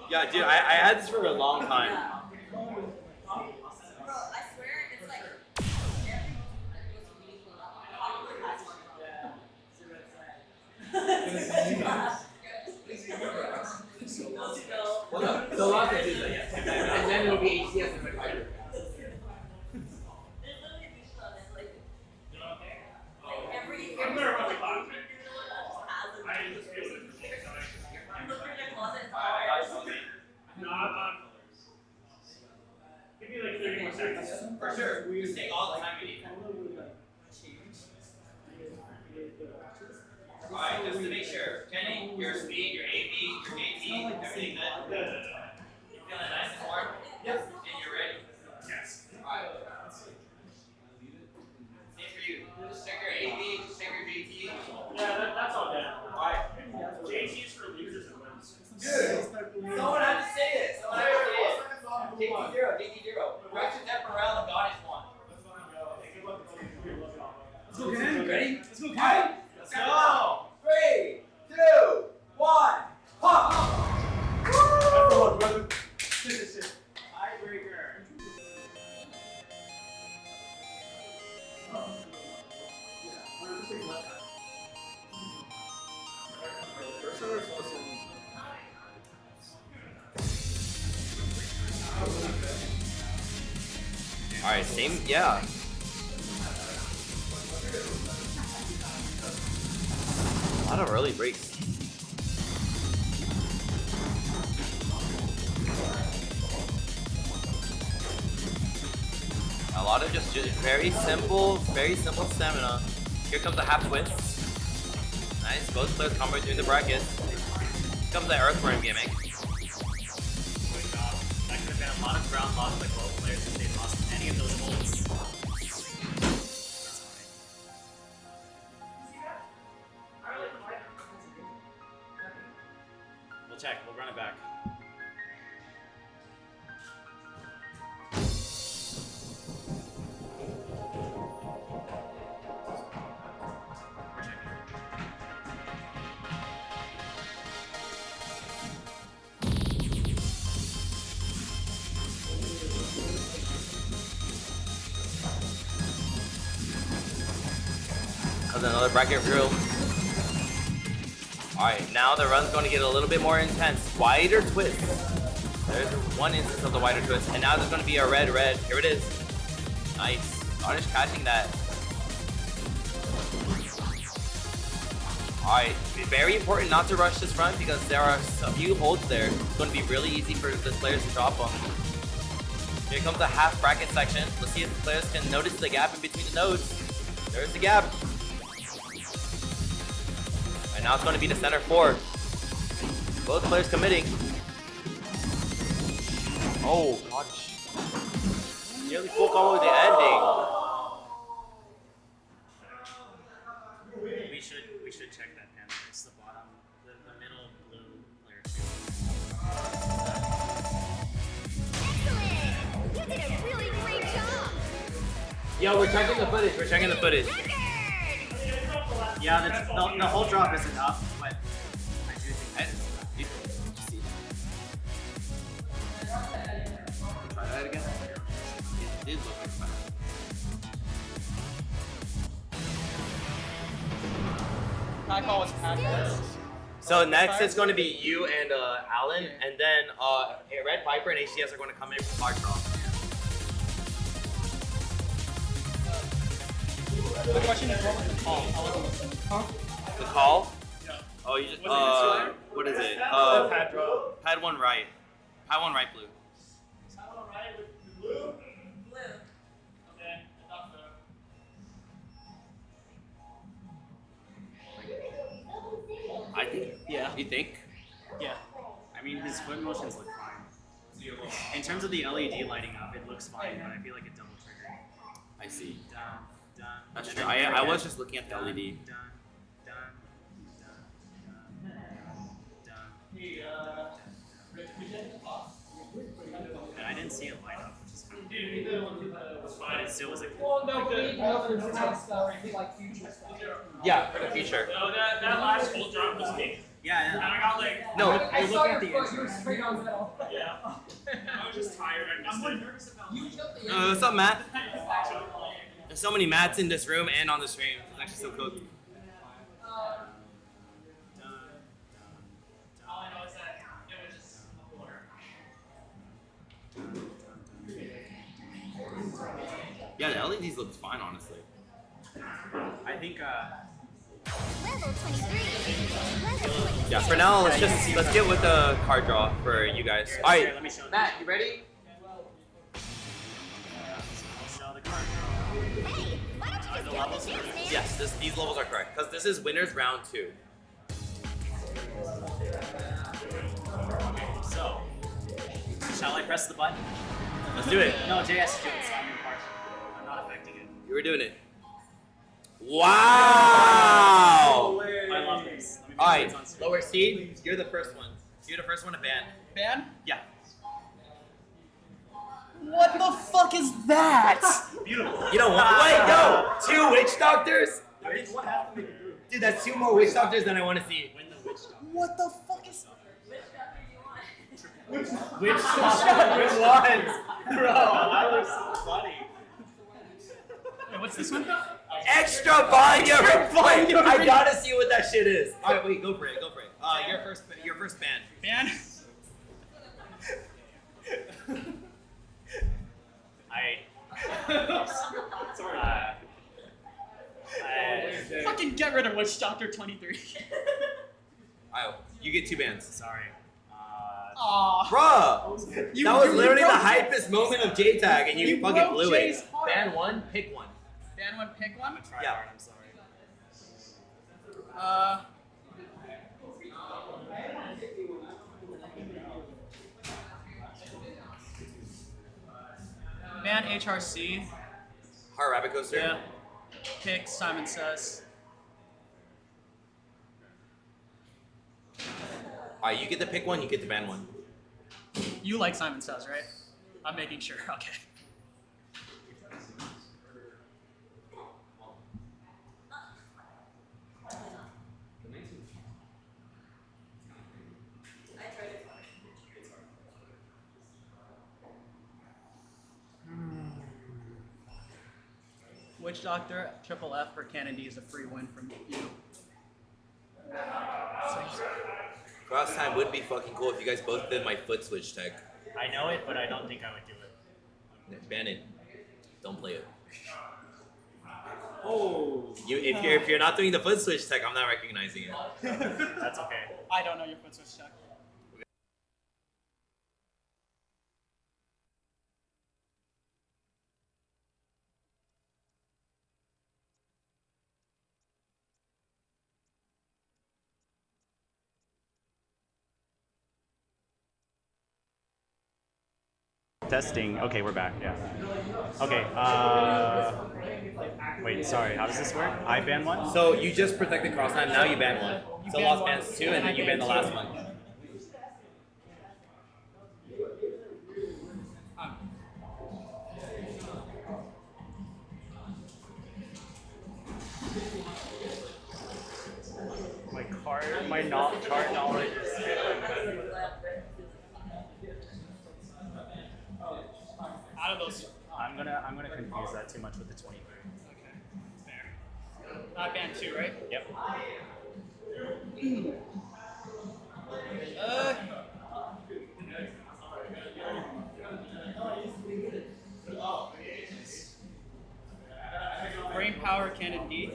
Yeah, dude, I had this for a long time. Bro, I swear it's like every So lots of things, and then it'll be HCS and McFighter. Give me like 30 more seconds. For sure. Just take all the time you need. Alright, just to make sure. Kenny, your speed, your AV, your JT, everything good? You feeling nice and warm? Yes. And you're ready? Yes. Alright. Same for you. Just check your AV, just check your JT. Yeah, that's all good. Alright. JT's for losers and wins. Dude, someone had to say it. Someone had to say it. JT0, JT0. Direction step around the God is one. Let's go, Ken. Ready? Let's go, Ken. Alright, let's go. 3, 2, 1, pop! Tiebreaker. Alright, same, yeah. A lot of early breaks. A lot of just very simple stamina. Here comes the half twist. Nice, both players combo through the brackets. Here comes the earthworm gimmick. That could have been a lot of ground lost by both players if they lost any of those bolts. We'll check. We'll run it back. We're checking. Comes another bracket drill. Alright, now the run's going to get a little bit more intense. Wider twist. There's one instance of the wider twist. And now there's going to be a red. Here it is. Nice. Garnish catching that. Alright, very important not to rush this front because there are a few holds there. It's going to be really easy for the players to drop them. Here comes the half bracket section. Let's see if the players can notice the gap in between the nodes. There's the gap. And now it's going to be the center four. Both players committing. Oh, gosh. Nearly full combo with the ending. We should check that panel. It's the bottom, the middle blue player. Excellent! You did a really great job! Yo, we're checking the footage. We're checking the footage. Record! Yeah, the whole drop isn't up, but I do think Try that again. It did look like that. I call it package. So next it's going to be you and Alan, and then Red Piper and HCS are going to come in for card draw. The question is, what was the call? I wasn't listening. Huh? The call? Yeah. Oh, you just Was it what is it? pad draw. Pad one right. Pad one right blue. Alright, with blue. Blue. Okay, I thought so. I think. Yeah. You think? Yeah. I mean, his foot motions look fine. In terms of the LED lighting up, it looks fine, but I feel like it double triggered. I see. Dun, dun. That's And true. then I again, was just looking at the dun, LED. Dun, dun, dun, dun, dun, Hey, Rich, we did the boss. and I didn't see it light up, which is kind of Dude, we did one with the but it still was a Well, no, we need more for tonight stuff, like future stuff. Yeah, for the future. No, that last full drop was me. yeah, And yeah. I got like, No. I saw look your at the foot, you were straight on metal. yeah. I was just tired. I'm more nervous about You killed the What's up, Matt? it. There's so many Matts in this room and on the stream. It's actually so cool. All I know is that it was just a blur. Yeah, the LEDs look fine, honestly. I think, Level 23. Level 26. Yeah, for now, let's get with the card draw for you guys. All here, right. let me show Matt, you ready? I'll show the card. Hey, why don't you just get up the chance, man? Yes, these levels are correct because this is winners round 2. So, shall I press the button? Let's do it. No, JS do it, so I'm impartial. I'm not affecting it. You were doing it. Wow! I love this. Let me All make right, sure it's on screen. lower seed. You're the first one. You're the first one to ban. Ban? Yeah. What the fuck is that? Beautiful. You know what? Wait, no! 2 witch doctors? Dude, that's 2 more witch doctors than I want to see. Win the witch doctor. What the fuck is? Which ones? Bro, that was so funny. Wait, what's this one? Extra volume! Wait, I gotta see what that shit is. All right, wait, go for it. Go for it. Your first ban. Ban? Sorry. Fucking get rid of Witch Doctor 23. Alright, you get 2 bans. Sorry. Aww. Bruh! You- That was you literally the broke- hypest moment of JTAK and you fucking broke blew Jay's it. heart. Ban 1, pick 1. Ban one, pick one. Try Yeah. hard, I'm sorry. Ban HRC. Heart Rabbit Coaster? Yeah. Pick Simon Says. Alright, you get to pick 1, you get to ban 1. You like Simon Says, right? I'm making sure. Okay. Witch Doctor, Triple F for Kennedy is a free win from you. Cross time would be fucking cool if you guys both did my foot switch tech. I know it, but I don't think I would do it. Ban it. Don't play it. Oh. If you're not doing the foot switch tech, I'm not recognizing it. That's okay. I don't know your foot switch check. Testing. Okay, we're back. Yeah. Okay. Wait. Sorry. How does this work? I ban 1. So you just protected cross time, now you ban 1. So ban lost one, bans 2 and then I you ban ban the two. last one. Card knowledge is. Out of those. I'm gonna confuse that too much with the 23. Okay. Fair. Not ban 2, right? Yep. Brain Power, Cannon, D.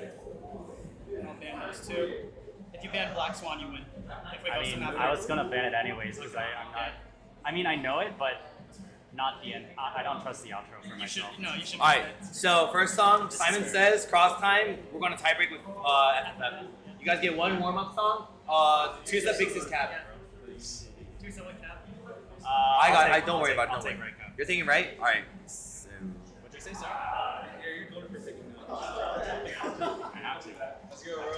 And I'll ban those two. If you ban Black Swan, you win. If we I host mean, them after. I was gonna ban it anyways because I'm not. I mean, I know it, but not the end. I don't trust the outro for You should, myself. no, you should. Alright, so first song, Simon Says, Cross Time. We're going to tiebreak with FFF. You guys get one warm-up song. Two-step fixes cap. Do someone cap. Don't worry about it. I'll Don't take worry. right cap. You're thinking right? Alright. What'd you say, sir? Yeah, you're going for picking that. I have to. Let's go, bro.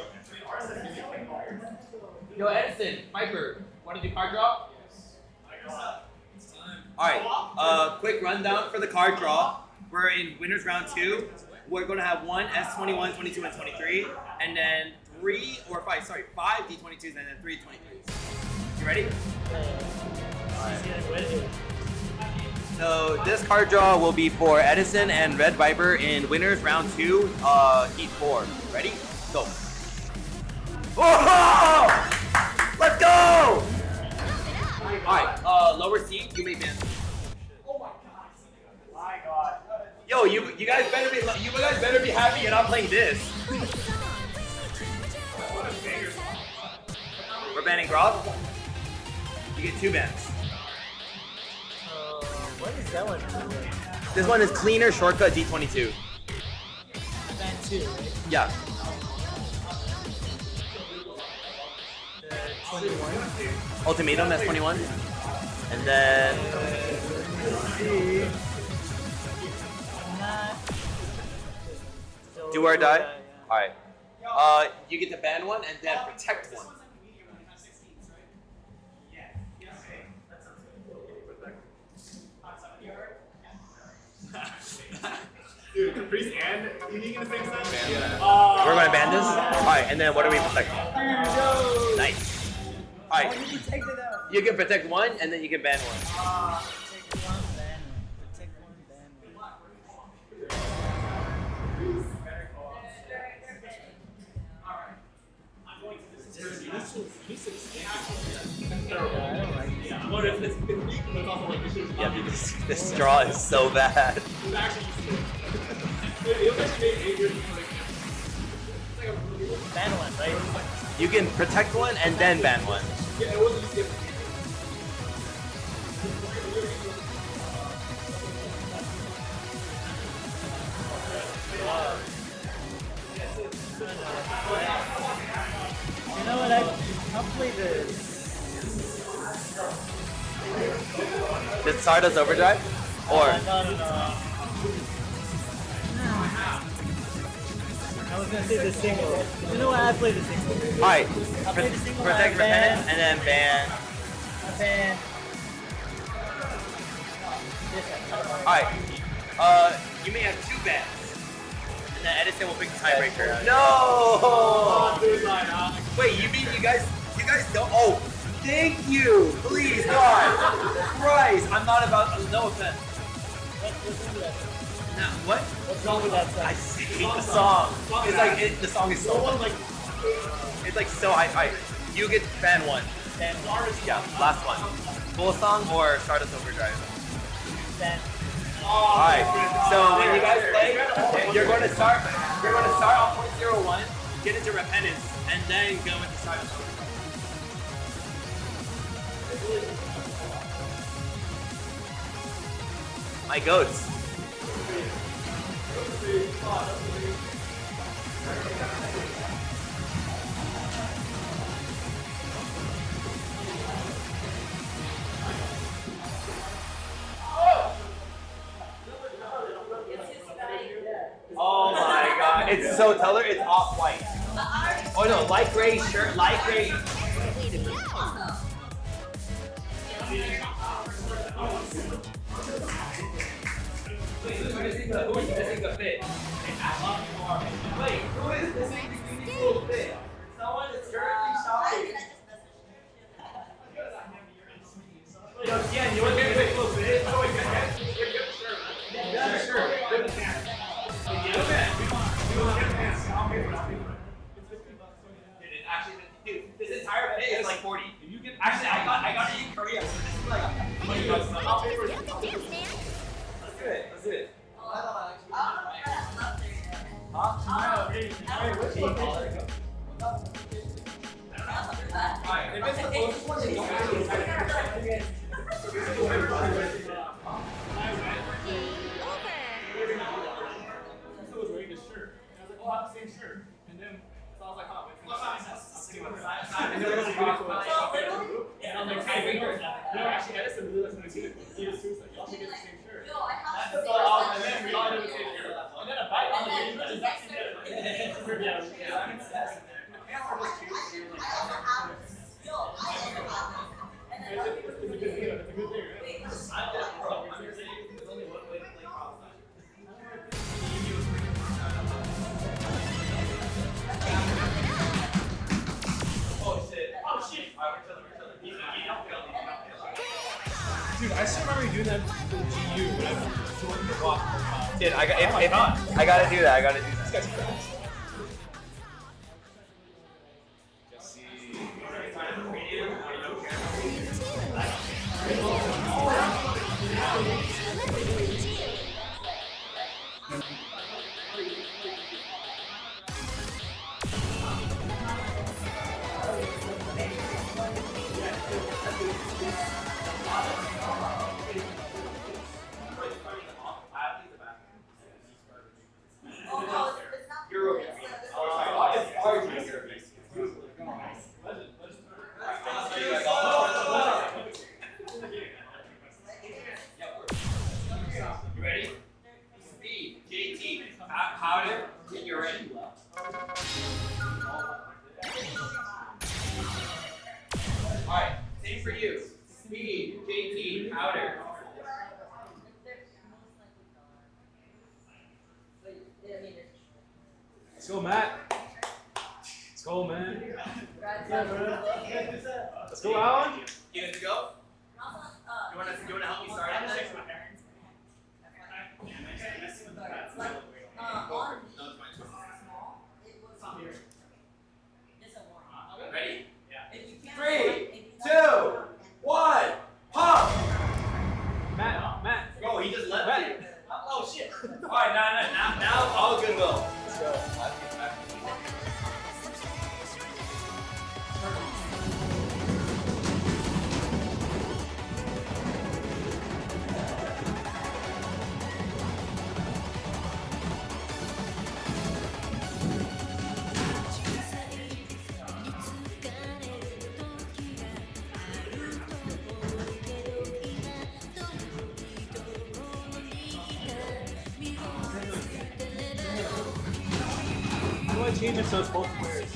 Yo, Edison, Viper, want to do card draw? Alright, quick rundown for the card draw. We're in winners round 2. We're going to have one S21, 22, and 23, and then 5 D22s, and then 3 23s. You ready? So this card draw will be for Edison and Red Viper in winners round 2, heat 4. Ready? Go. Oh! Let's go! Alright, lower C, you may ban. My God. Yo, you guys better be happy you're not playing this. We're banning Groth. You get 2 bans. What is that one? This one is cleaner shortcut D22. Ban 2, right? Yeah. The 21. Ultimatum, that's 21. And then do or die. Alright. You get to ban one and then protect one. Dude, Caprice and eating in the same set? We're gonna ban this. Alright, and then what are we protecting? Nice. Alright. You can protect one and then you can ban one. Protect one, ban one. Protect one, ban one. Yeah, this draw is so bad. Ban one, right? You can protect one and then ban one. You know what? I'll play this. Did Stardust Overdrive? Or No. I was gonna say the single. You know what? I play the single. alright. I'll play the single. Protect Repentance and then ban. I ban. Alright. You may have 2 bans. And then Edison will pick the tiebreaker. No! Wait, you mean you guys don't? Oh, thank you! Please, God! Christ, I'm not about, no offense. Now, what? What's wrong with that song? I hate the song. It's like, the song is so, it's like so high. You get ban 1. Yeah, last one. Full song or Stardust Overdrive? Ban. Alright, so when you guys play, you're going to start on point 0-1, get into Repentance, and then go into Stardust Overdrive. My goats. Oh my god. It's so color, it's off white. Oh no, light gray shirt, light gray. Way to go! Wait, who is missing the fit? Wait, who is missing the fit? Someone is currently shopping. Yo, Tian, you want to get a close fit? Oh, wait, yeah, sure. Dude, this entire fit is like 40. Actually, I got it in Korea, so this is like $20. I'll pay for it. Thanks, man. Let's do it. Let's do it. I don't know. Huh? Alright, if it's the closest one, then don't actually So was wearing this shirt. And I was like, oh, I have the same shirt. And then, so I was like, oh, wait. And then it was really cool. And I'm like, hey, no, actually, Edison really likes my team. He was suicide. Y'all should get the same shirt. And then we all had the same shirt. And then a bite on the game, just that together. It's a good thing. It's a good thing, right? Oh shit. Oh shit. Alright, we're chilling. Dude, I still remember you doing that for the GU when I joined the walk. Dude, I Oh my God. gotta do that. I gotta do This that. guy's fast. You ready? Speed, JT, powder, and you're ready. Alright, same for you. Speed, JT, powder. Let's go, Matt. Let's go, man. Let's go, Alan. You good to go? You wanna help me start it? Ready? Yeah. 3, 2, 1, pump! Matt. Bro, he just left Matt. you. Oh shit. Alright, now all goodwill. Let's go. How do I change it so it's both players?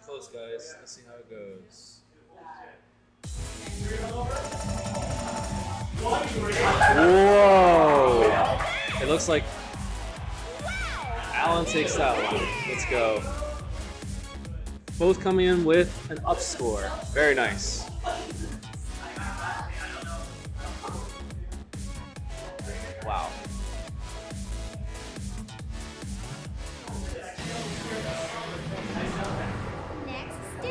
Close, guys. Let's see how it goes. Whoa! It looks like Alan takes that one. Let's go. Both coming in with an up score. Very nice. Wow.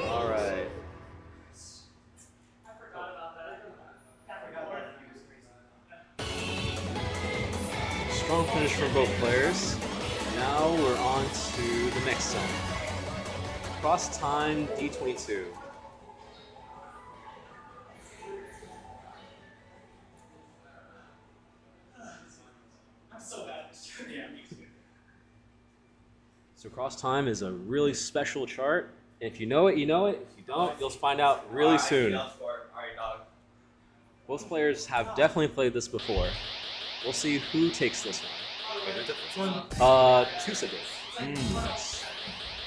All right. Strong finish from both players. Now we're on to the next zone. Cross time D22. I'm so So cross time is a really special chart. If you know it, you know it. If you don't, you'll find out really soon. Both players have definitely played this before. We'll see who takes this one. Wait, who's the first one? Tusa did. Yes.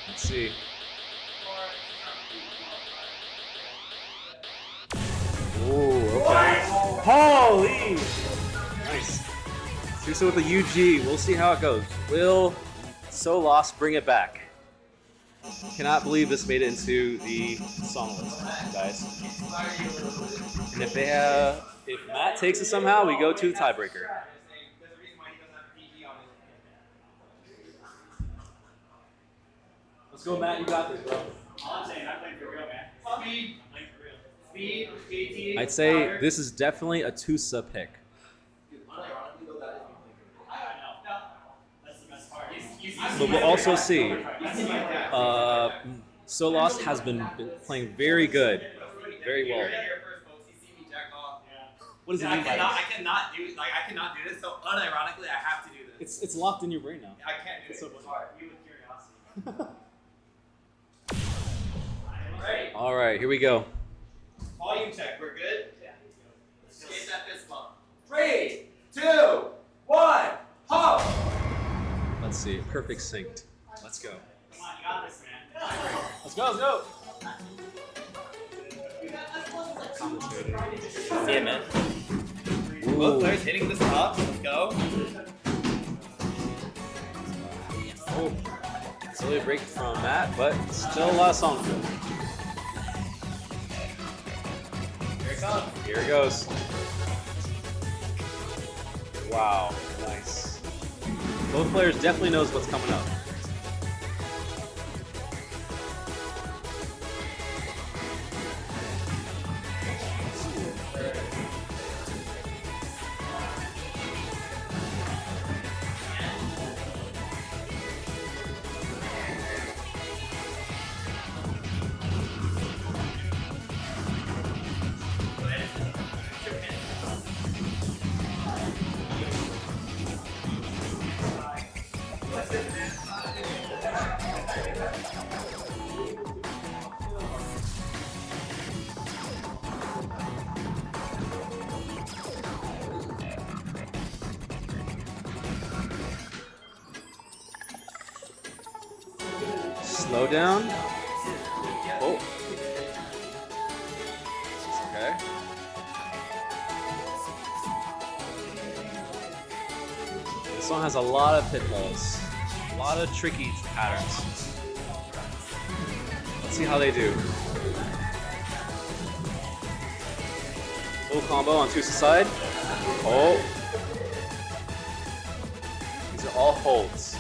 Let's see. Ooh, okay. Holy! Nice. Tusa with the UG. We'll see how it goes. Will So Lost bring it back? Cannot believe this made it into the song list, guys. And if Matt takes it somehow, we go to the tiebreaker. Let's go, Matt. You got this, bro. I'm saying I played for real, man. Speed. Speed, JTAK. I'd say this is definitely a Tusa pick. But we'll also see. So Lost has been playing very good, very well. What does it mean by this? I cannot do this. So unironically, I have to do this. It's locked in your brain now. I can't do it. So hard. You with curiosity. All right, here we go. Volume check. We're good. Yeah. Let's get that fist bump. 3, 2, 1, pop. Let's see. Perfect synced. Let's go. Come on, you got this, man. Let's go. Let's go. See it, man. Both players hitting the stops. Let's go. Oh, it's really a break from Matt, but still a lot of songs. Here it comes. Here it goes. Wow, nice. Both players definitely knows what's coming up. Slow down. Oh. Okay. This song has a lot of pitfalls, a lot of tricky patterns. Let's see how they do. Full combo on Tusa's side. Oh. These are all holds.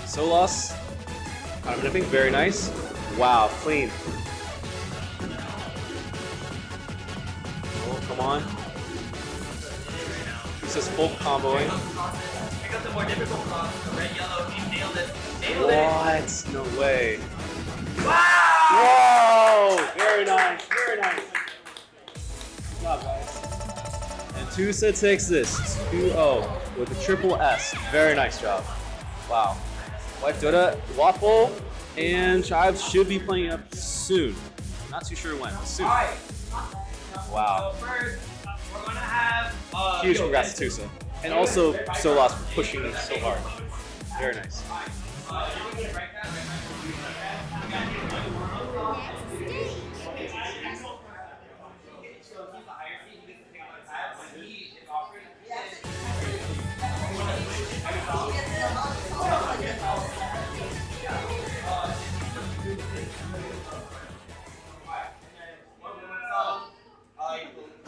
So Lost, kind of nipping, very nice. Wow, clean. Oh, come on. This is full comboing. Pick up the more difficult songs. The red, yellow. You nailed it. Nailed it. What? No way. Wow! Whoa! Very nice, very nice. Good job, guys. And Tusa takes this 2-0 with a triple S. Very nice job. Wow. White Dota, Waffle, and Chives should be playing up soon. Not too sure when, but soon. Wow. So first, we're gonna have Huge congrats to Tusa. And also So Lost for pushing it so hard. Very nice.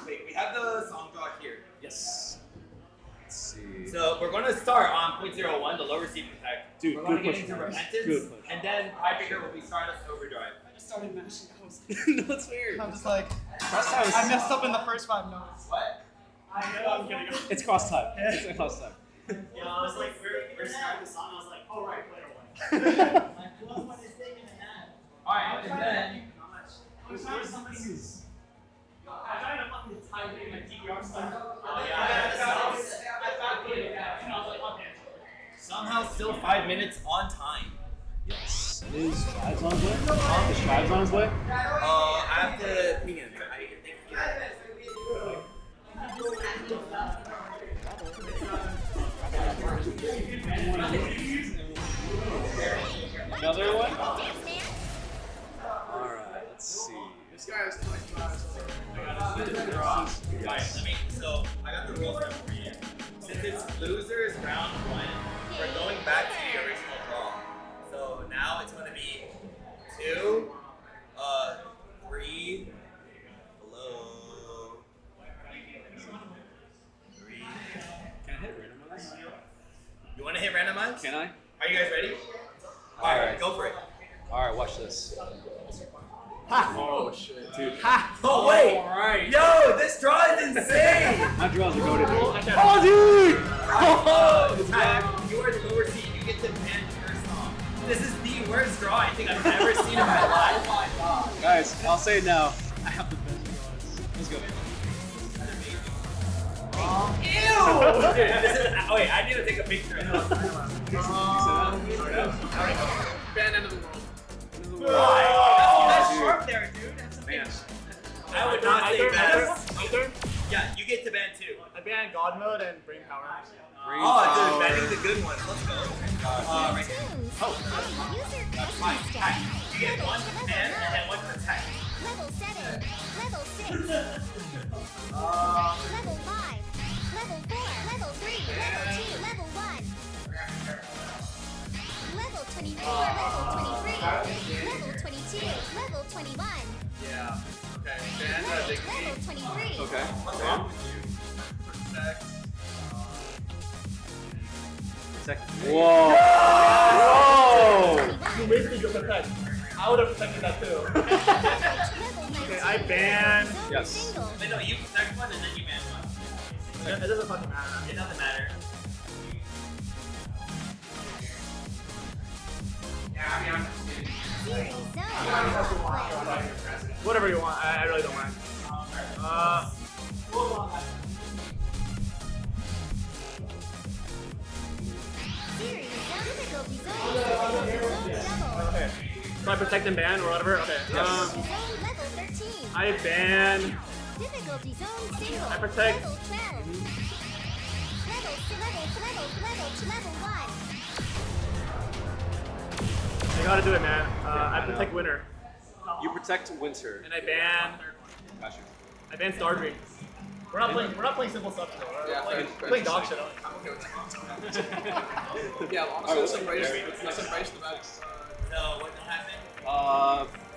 Wait, we have the song draw here. Yes. Let's see. So we're going to start on 0.01, the low receiving tech. Dude, we're good going to get push. into Repentance, Good push. and then tiebreaker will be Stardust Overdrive. I just started mashing. I was No, it's weird. I'm just like, Cross time I messed up in the first 5 notes. What? I know, I'm kidding. It's cross time. It's a cross time. Yeah, I was like, we're starting the song. I was like, oh right, player one. Alright, and then I'm trying to fucking tie in my TBR stuff. Oh, yeah. I found it, and I was like, okay. still 5 minutes on time. Yes. Is Tribes on his way? Is Tribes on his way? I have to ping him. Another one? Alright, let's see. This guy is like So I got the rules down for you. Since it's losers round 1, we're going back to the original draw. So now it's going to be 2, 3, hello, 3. Can I hit randomize? You want to hit randomize? Can I? Are you guys ready? Alright, go for it. Alright, watch this. Ha! oh shit. Dude. Ha! Oh wait! Alright. Yo, this draw is insane! My draws are goated, dude. Oh, dude! Oh, Ty, you are the lower seed. You get to ban first off. This is the worst draw I think I've ever seen in my life. Guys, I'll say it now. I have the best draws. Let's go. Ew! Dude, this is, oh wait, I need to take a picture. Ban end of the world. Oh, that's dude. sharp there, dude. That's a Man. I would not say best. My turn? Yeah, you get to ban 2. I ban God mode and brain power. Oh, dude, banning the good one. Let's go. Right here. Tunes. Oh, User that's custom fine. step. Hi. You get 1 ban and then 1 protect. Level 7. Level 6. Level 5. Level 4. Level 3. Level 2. Level 1. Level 24. Level 23. Level 22. Level 21. Yeah. Okay. Ban big Level 23. Okay. Protect. Protect. Whoa! Whoa! You basically go protect. I would have protected that too. Okay, I ban. Yes. Wait, no, you protect 1 and then you ban 1. It doesn't fucking matter. It doesn't matter. Whatever you want. I really don't mind. Okay. So I protect and ban or whatever? Okay. I ban. Difficulty zone single. I protect. Level 12. Level 1. I gotta do it, man. I protect winter. You protect winter. And I ban. Gotcha. I ban Star Dream. We're not playing simple stuff today. We're playing dog shit. Yeah, honestly, let's embrace the best. So what will happen?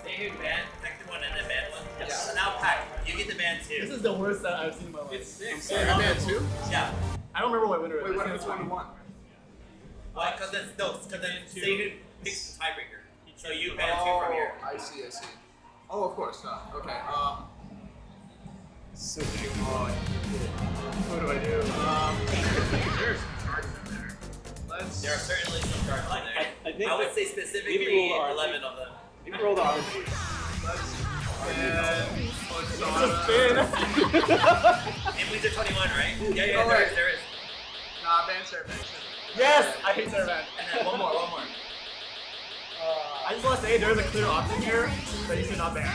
Say you ban, protect 1 and then ban 1. Yes. So now Pack, you get to ban 2. This is the worst that I've seen in my life. It's 6. I'm sorry, I ban 2? Yeah. I don't remember what winter is. Wait, what if it's 1-1? Why? Because then Satan picks the tiebreaker. So you ban 2 from here. I see. Oh, of course. Okay. So big. What do I do? There's some charges in there. Let's. There are certainly some cards in there. I think I would that- say maybe specifically roll the 11 of them. You roll the RNG. It's a spin. And Windsor 21, right? Yeah, Oh, there wait. is, there is. Nah, ban Sarah. Yes, I hate Sarah. And then one more. I just want to say there's a clear option here that you should not ban.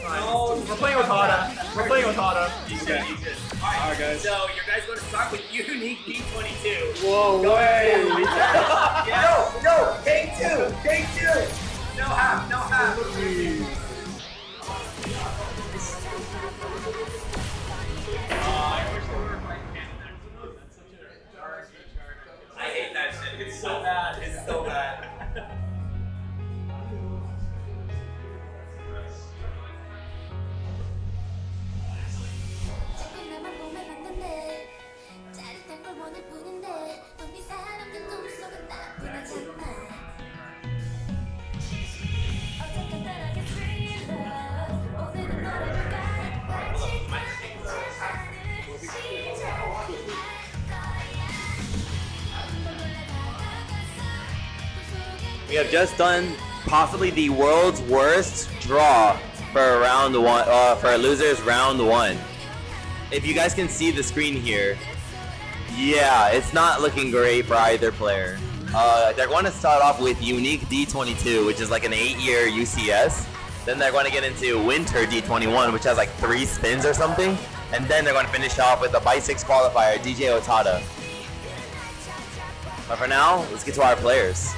We're playing with Hada. We're playing with Hada. Alright, guys. So your guys going to start with unique B22. Whoa, way! No, take 2. No half. I hate that shit. It's so bad. It's so bad. We have just done possibly the world's worst draw for round 1, for losers round 1. if you guys can see the screen here, yeah, it's not looking great for either player. They're going to start off with Unique D22, which is like an 8-year UCS. Then they're going to get into Winter D21, which has like 3 spins or something. And then they're going to finish off with the Bi-6 qualifier, DJ Otada. But for now, let's get to our players.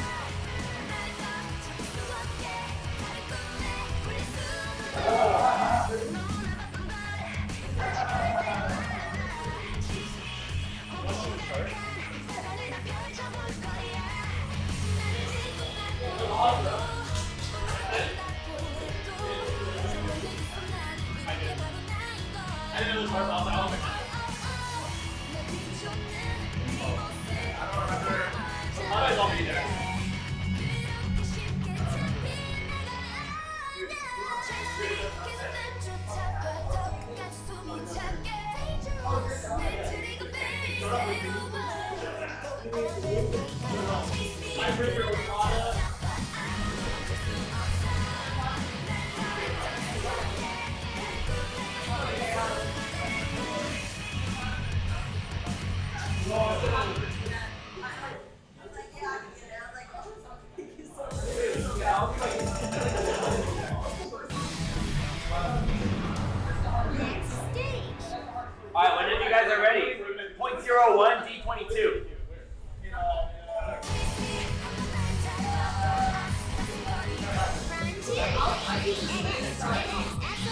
Alright, whenever you guys are ready. 0.01 D22.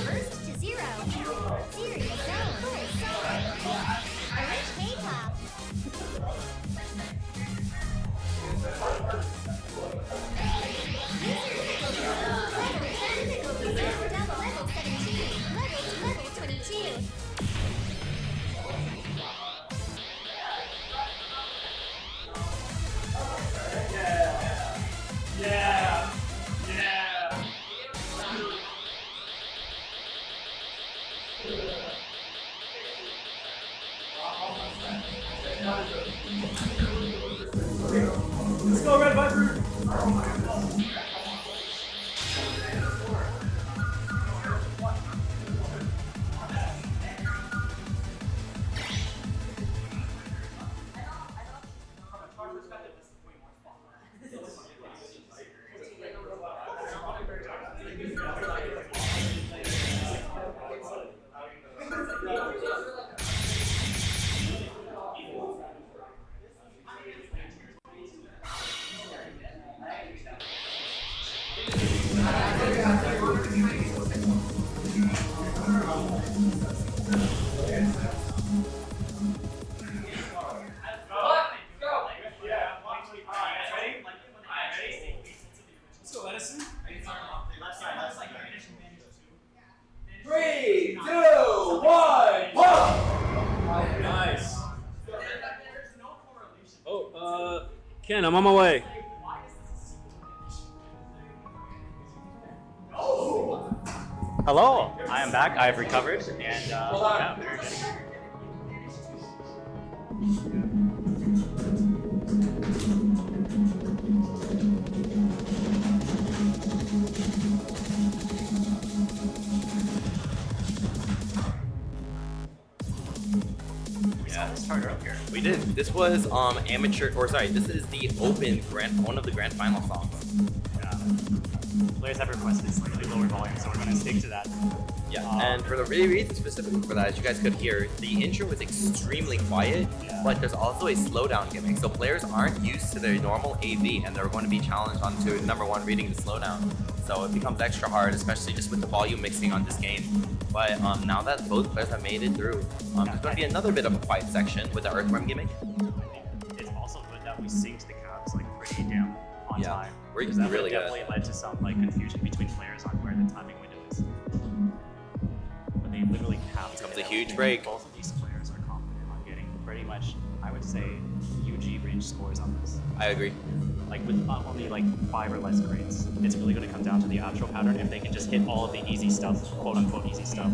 First to 0. Serious zone. Orange K-pop. Level 17. Level 22. Yeah. Let's go, Red Viper. Ken, I'm on my way. Hello, I am back. I've recovered, and yeah, we're getting. Yeah, let's start up here. We did. This was amateur, or sorry, this is the open one of the grand final songs. Players have requested slightly lower volume, so we're going to stick to that. Yeah, and for the reason specifically for that, as you guys could hear, the intro was extremely quiet, but there's also a slowdown gimmick. So players aren't used to their normal AV, and they're going to be challenged onto number one reading the slowdown. So it becomes extra hard, especially just with the volume mixing on this game. But now that both players have made it through, there's going to be another bit of a quiet section with the earthworm gimmick. It's also good that we synced the caps like pretty damn on time. We're Because that really definitely led to some like confusion between players on where the timing window is. But they literally capped Comes it. a huge break. Both of these players are confident on getting pretty much, I would say, UG range scores on this. I agree. Like with only like 5 or less grades, it's really going to come down to the outro pattern. If they can just hit all of the easy stuff, quote unquote easy stuff.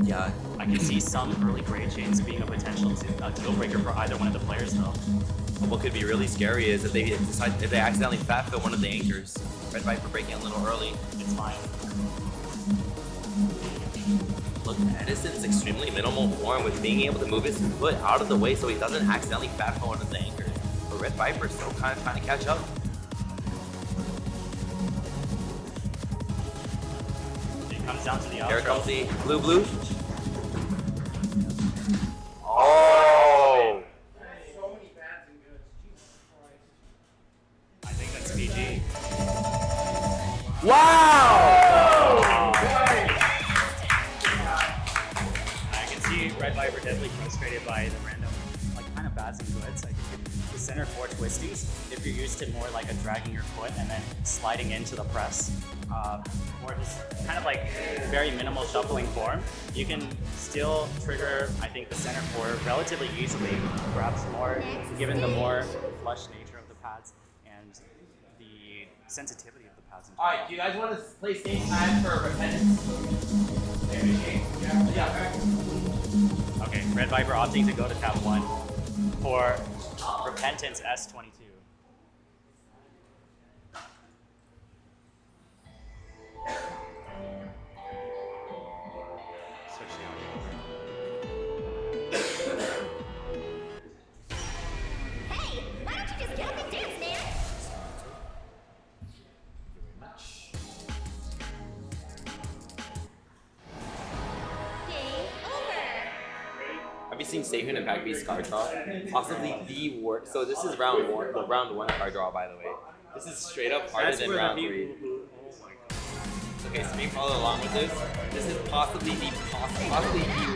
Yeah. I can see some early grade chains being a potential deal breaker for either one of the players though. What could be really scary is if they accidentally fat fill one of the anchors. Red Viper breaking a little early. It's fine. Edison's extremely minimal form with being able to move his foot out of the way so he doesn't accidentally fat forward into the anchor. But Red Viper's still kind of trying to catch up. It comes down to the outro. Here comes the blue. Oh! I think that's PG. Wow! I can see Red Viper definitely frustrated by the random, like, kind of bads and goods. Like, the center four twisties, if you're used to more like a dragging your foot and then sliding into the press, or just kind of like very minimal shuffling form, you can still trigger, I think, the center four relatively easily, perhaps more, given the more flush nature of the pads and the sensitivity of the pads. Alright, do you guys want to play same time for repentance? Yeah. Okay, Red Viper opting to go to tab 1 for Repentance S22. Switch the Hey, why don't you just get up and dance, man? Game over. Have you seen Sehun and Pac-B's card draw? Possibly the worst. So this is round one, the round 1 card draw, by the way. This is straight up harder than round 3. Okay, so you follow along with this. This is possibly the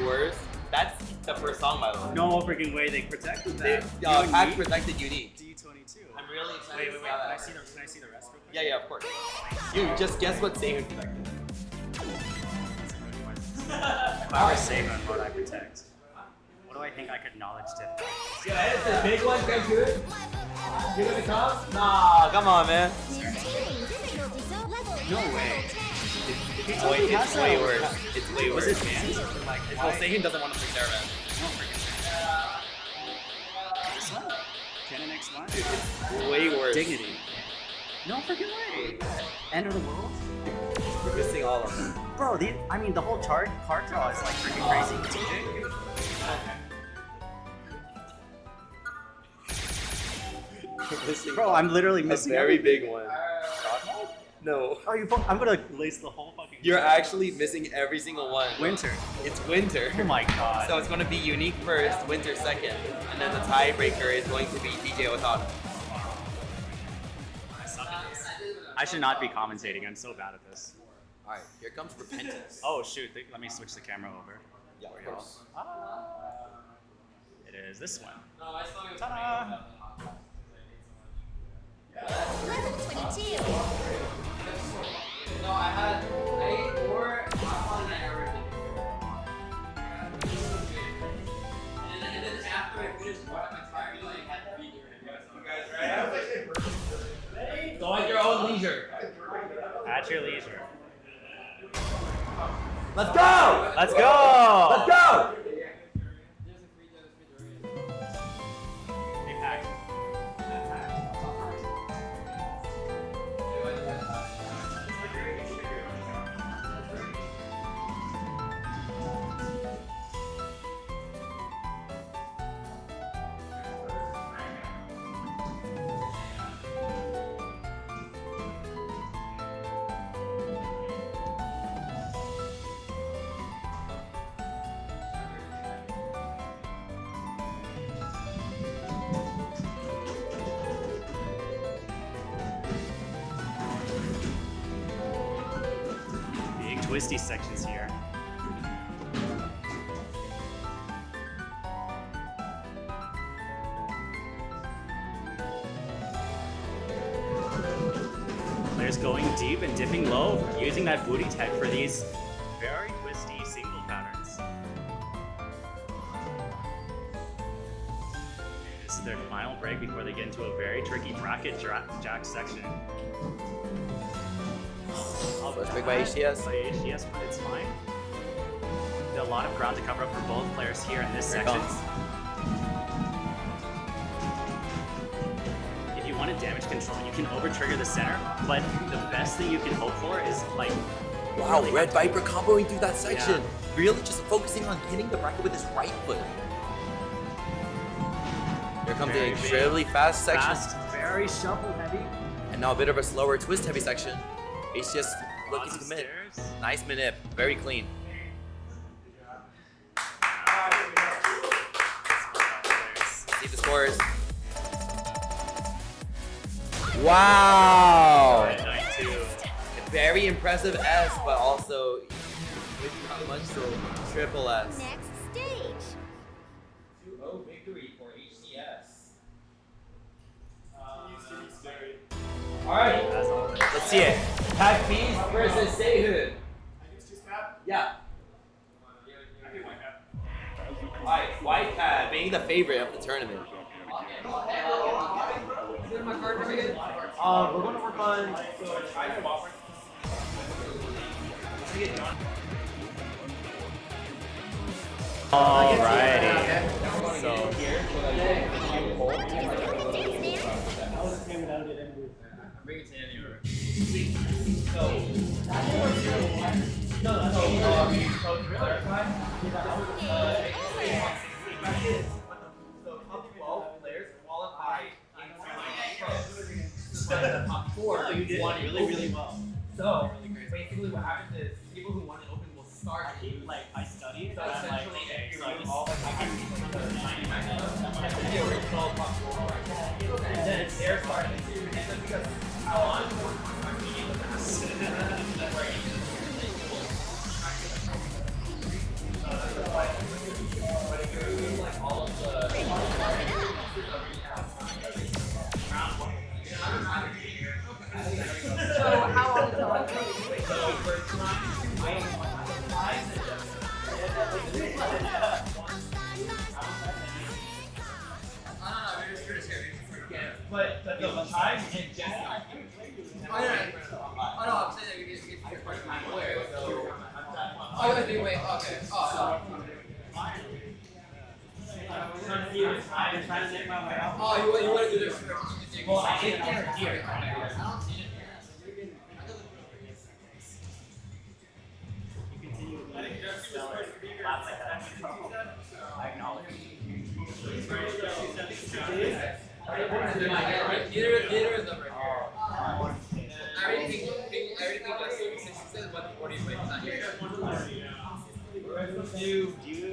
worst. That's the first song, by the way. No freaking way, they protected that. Pac protected Unique. D22. I'm really excited. Wait. Can I see the rest real quick? Yeah, of course. You just guess what Sehun protected. If I were safe on what I protect, what do I think I could knowledge tip? Yeah, it's a big one, guys. Good. Give it a come. Nah, come on, man. No way. It's way worse. It's way worse. Was it fans? Well, Sehun doesn't want to pick their man. This one? Canon X1? It's way worse. Dignity. No freaking way. End of the world? We're missing all of them. Bro, the whole card draw is like freaking crazy. TJ? Bro, I'm literally missing a very everything. big one. No. Oh, I'm gonna lace the whole fucking. You're actually missing every single one. Winter. It's Winter. Oh my god. So it's going to be Unique first, Winter second, and then the tiebreaker is going to be DJ Otado. I suck at this. I should not be commentating. I'm so bad at this. All right, here comes Repentance. Oh shoot! Let me switch the camera over. Yeah, of course. It is this one. Ta-da! Level 22. No, I ate 4. I'm on everything. And then after I finished one, my tire really had to be here. You guys ready? Go at your own leisure. At your leisure. Let's go! Let's go! Let's go! Hey, Pac. Twisty sections here. Players going deep and dipping low, using that booty tech for these very twisty single patterns. This is their final break before they get into a very tricky bracket jack section. First pick by HTS. By HTS, but it's fine. There's a lot of ground to cover up for both players here in this section. If you wanted damage control, you can over-trigger the center, but the best thing you can hope for is like Wow, Red Viper comboing through that section. Really just focusing on hitting the bracket with his right foot. Here comes the extremely fast section. Fast, very shuffle heavy. And now a bit of a slower twist heavy section. HCS looking to commit. Nice manip, very clean. See the scores. Wow! Very impressive S, but also not much, so triple S. Next stage. 2-0 victory for HCS. Alright, let's see it. Pack Bees versus Seihu. Yeah. Alright, White Cat being the favorite of the tournament. We're going to work on. Alrighty. So Bring it to anywhere. So top 12 players qualify into the top 4. So you did really well. So basically what happens is people who want it open will start like I studied. So essentially if you do all the the original top 4 and then they're starting to and then because how on all of the So how long until I But the time and Jesse. Oh, no, I'm saying that we get to part of my player. Oh, you have to wait. Okay. Oh, I'm trying to make my way out. oh, you want to do this? Well, I did here. I acknowledge. Neither of them right here. I already think that's 66, but 40 is not here.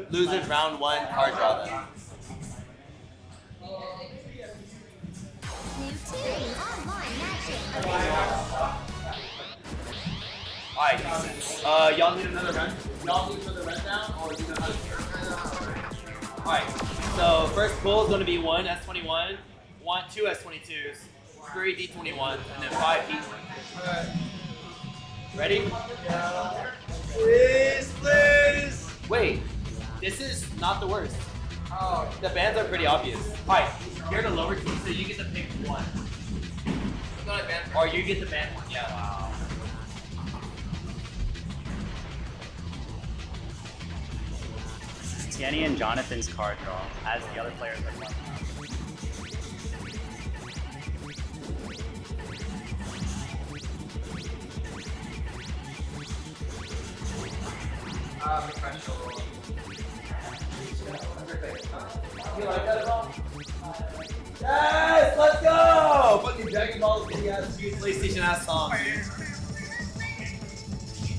Losers round 1 card draw then. New team online matching. Alright, y'all need another run? Y'all need another rundown or do you know how to Alright, so first pull is going to be 1 S21, 2 S22s, 3 D21, and then 5 D21. Ready? Please! Wait, this is not the worst. Oh. The bands are pretty obvious. Alright, you're the lower team, so you get to pick one. Not a band. Or you get the band one, yeah. Wow. Tierney and Jonathan's card draw as the other players are coming. You like that at all? Yes, let's go! Fucking Dragon Ball Z ass PlayStation ass song.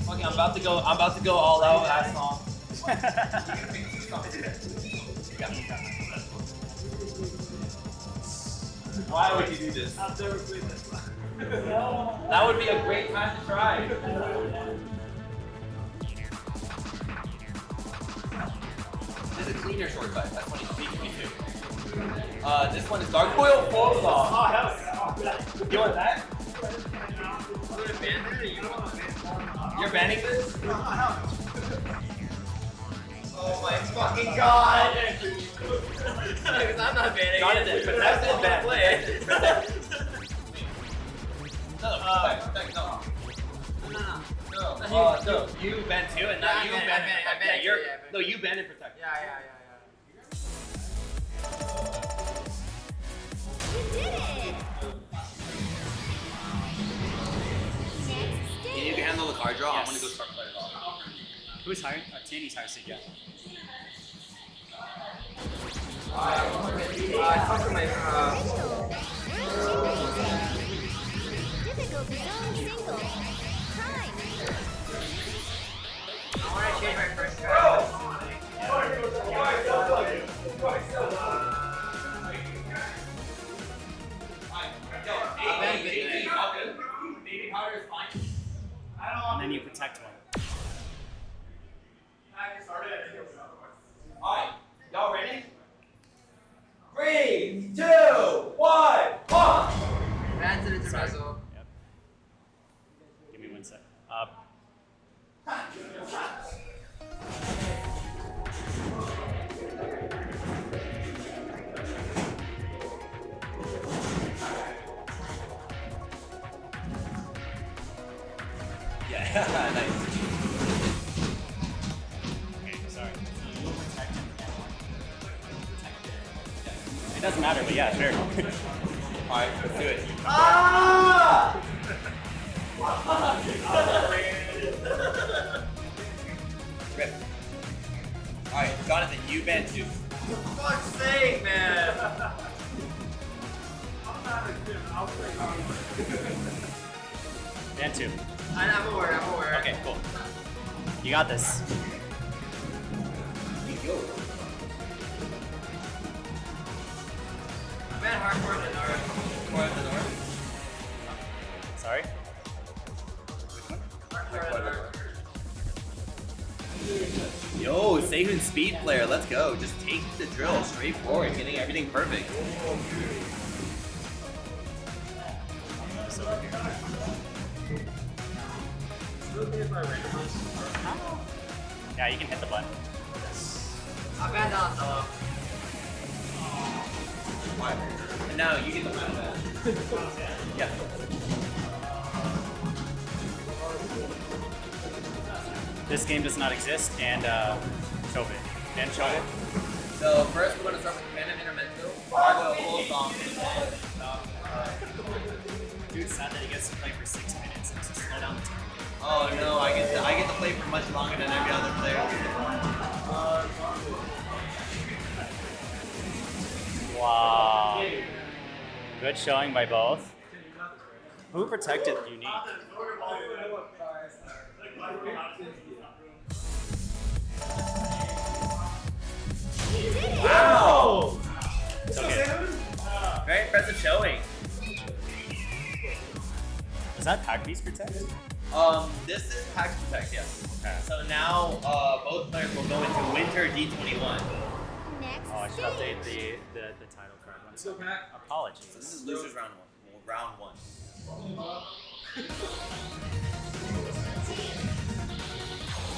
Fucking, I'm about to go all out ass song. Why would you do this? I've never played this one. That would be a great time to try. This is a cleaner shortcut. That's 22. This one is Dark Coil Full Song. Oh, hell yeah. You want that? You're banning this? Oh my fucking god! Because I'm not banning Jonathan, but that's it, ban. No, you ban two, and now you ban protect. Yeah, you're no, you ban and protect. Yeah. You did it. Next You stage. can handle the card draw, I'm Yes. gonna go start player off. Who's hiring? Tandy's hiring Sig, yeah. Difficulty zone single. Prime. I want to change my first card. Baby powder is fine. And then you protect one. Alright, y'all ready? 3, 2, 1, pump! Advance it into Brazil. Yep. Give me 1 sec. Yeah, nice. Okay, sorry. It doesn't matter, but yeah, sure. Alright, let's do it. Ah! Rip. Alright, Jonathan, you ban 2. For fuck's sake, man! Dan 2. I'm aware. Okay, cool. You got this. Man, hardcore in the north. More of the north. Sorry? Yo, Seihin speed player, let's go. Just take the drill straight forward, getting everything perfect. Yeah, you can hit the button. I'll ban down solo. And now you get the final bat. Yeah. This game does not exist, and Chove. And Chove. So first we're gonna start with Phantom Intermento. I go full song. Dude, it's sad that he gets to play for 6 minutes and to slow down the time. Oh no, I get to play for much longer than every other player. Wow. Good showing by both. Who protected Unique? Wow! It's okay. Very impressive showing. Is that Pack Beast Protect? This is Pax Protect, yes. Okay. So now both players will go into Winter D21. Next Oh, I should update the title card. One second. Apologies. This is losers round 1. Round 1.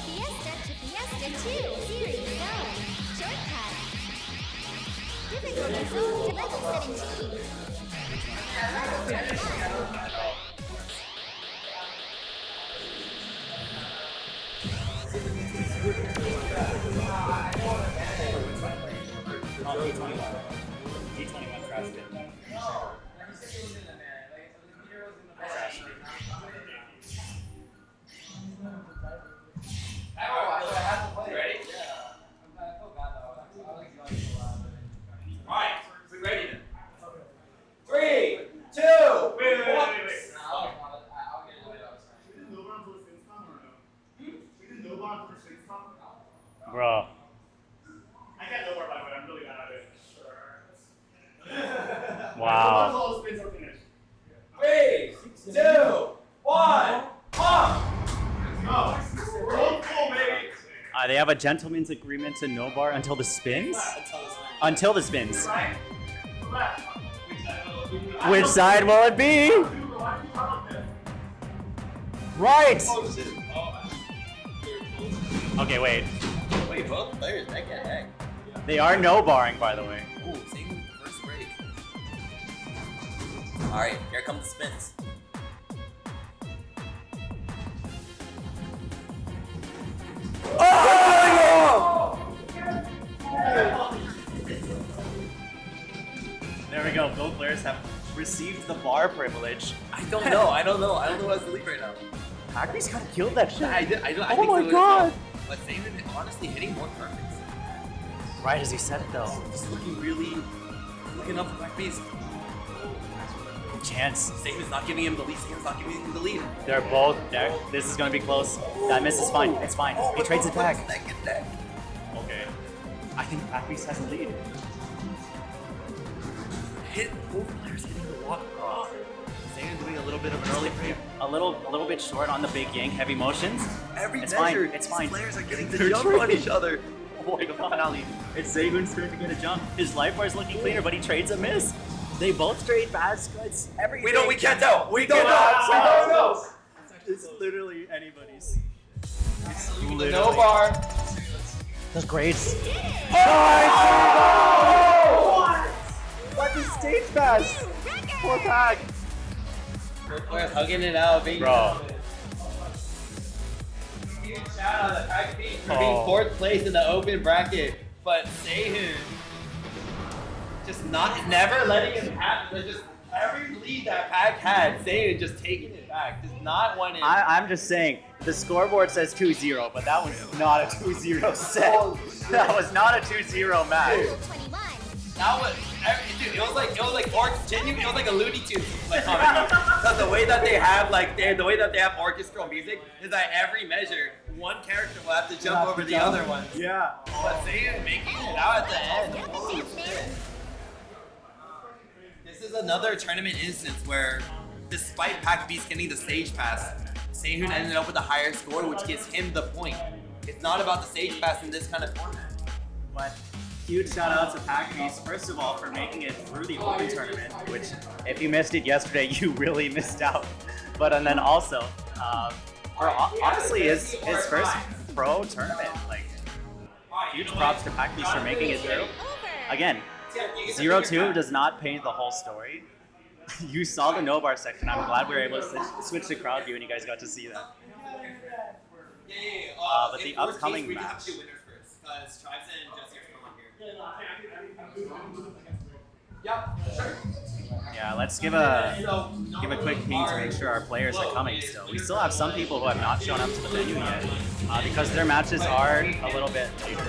Fiesta to Fiesta 2. Series zone. Shortcut. Difficulty zone to level 17. Level 21. Oh, D21. D21 trash bin. Trash bin. You ready? Alright, we ready then. 3, 2, 1. We didn't know about for Sinscom or no? We didn't know about for Sinscom? Bro. I can't know more by the way, I'm really bad at it. Wow. All the spins are finished. 3, 2, 1, pump! Oh, we're all cool, baby. They have a gentleman's agreement to no bar until the spins? Until the spins. Which side will it be? Right! Okay, wait. Wait, both players neck and neck. They are no barring, by the way. Ooh, same first break. Alright, here come the spins. There we go. Both players have received the bar privilege. I don't know what's the lead right now. Hackney's kind of killed that shit. I think Oh so my as god! well. But Seihin honestly hitting more targets. Right as he said it though. Just looking up for Black Beast. Chance. Seihin's not giving him the lead. Seihin's not giving him the lead. They're both there. This is gonna be close. That miss is fine. It's fine. He trades it back. Okay. I think Black Beast has the lead. Both players hitting the walk. Seihin doing a little bit of an early frame. A little bit short on the big yank, heavy motions. Every It's measure, fine. It's fine. these players are getting the They're jump trading. on each other. Oh my god. It's Seihin's turn to get a jump. His life bar is looking cleaner, but he trades a miss. They both trade bad scuds. Everything. We can't tell. We don't know. It's literally anybody's. It's literally. No bar. The grades. What the stage pass? Poor Pack. Both players hugging it out, being Bro. Huge shout out to Pack Beast for Oh. being 4th place in the open bracket, but Seihin just never letting him happen. Just every lead that Pack had, Seihin just taking it back, just not wanting. I'm just saying, the scoreboard says 2-0, but that was not a 2-0 set. That was not a 2-0 match. That was, dude, it was like genuine. It was like a Looney Tunes like comedy. Because the way that they have the way that they have orchestral music is that every measure, one character will have to jump over the other one. Yeah. But Seihin making it out at the end. Holy shit. This is another tournament instance where, despite Pac Beast getting the stage pass, Seihin ended up with a higher score, which gives him the point. It's not about the stage pass in this kind of format. But huge shout out to Pack Beast, first of all, for making it through the Open tournament, which if you missed it yesterday, you really missed out. But and then also, for honestly his first pro tournament, like huge props to Pack Beast for making it through. Again, 0-2 does not paint the whole story. You saw the no bar section. I'm glad we were able to switch to crowd view and you guys got to see that. But the upcoming match. Because Tribes and Jesse are still not here. Yeah, let's give a quick peek to make sure our players are coming still. We still have some people who have not shown up to the venue yet because their matches are a little bit later.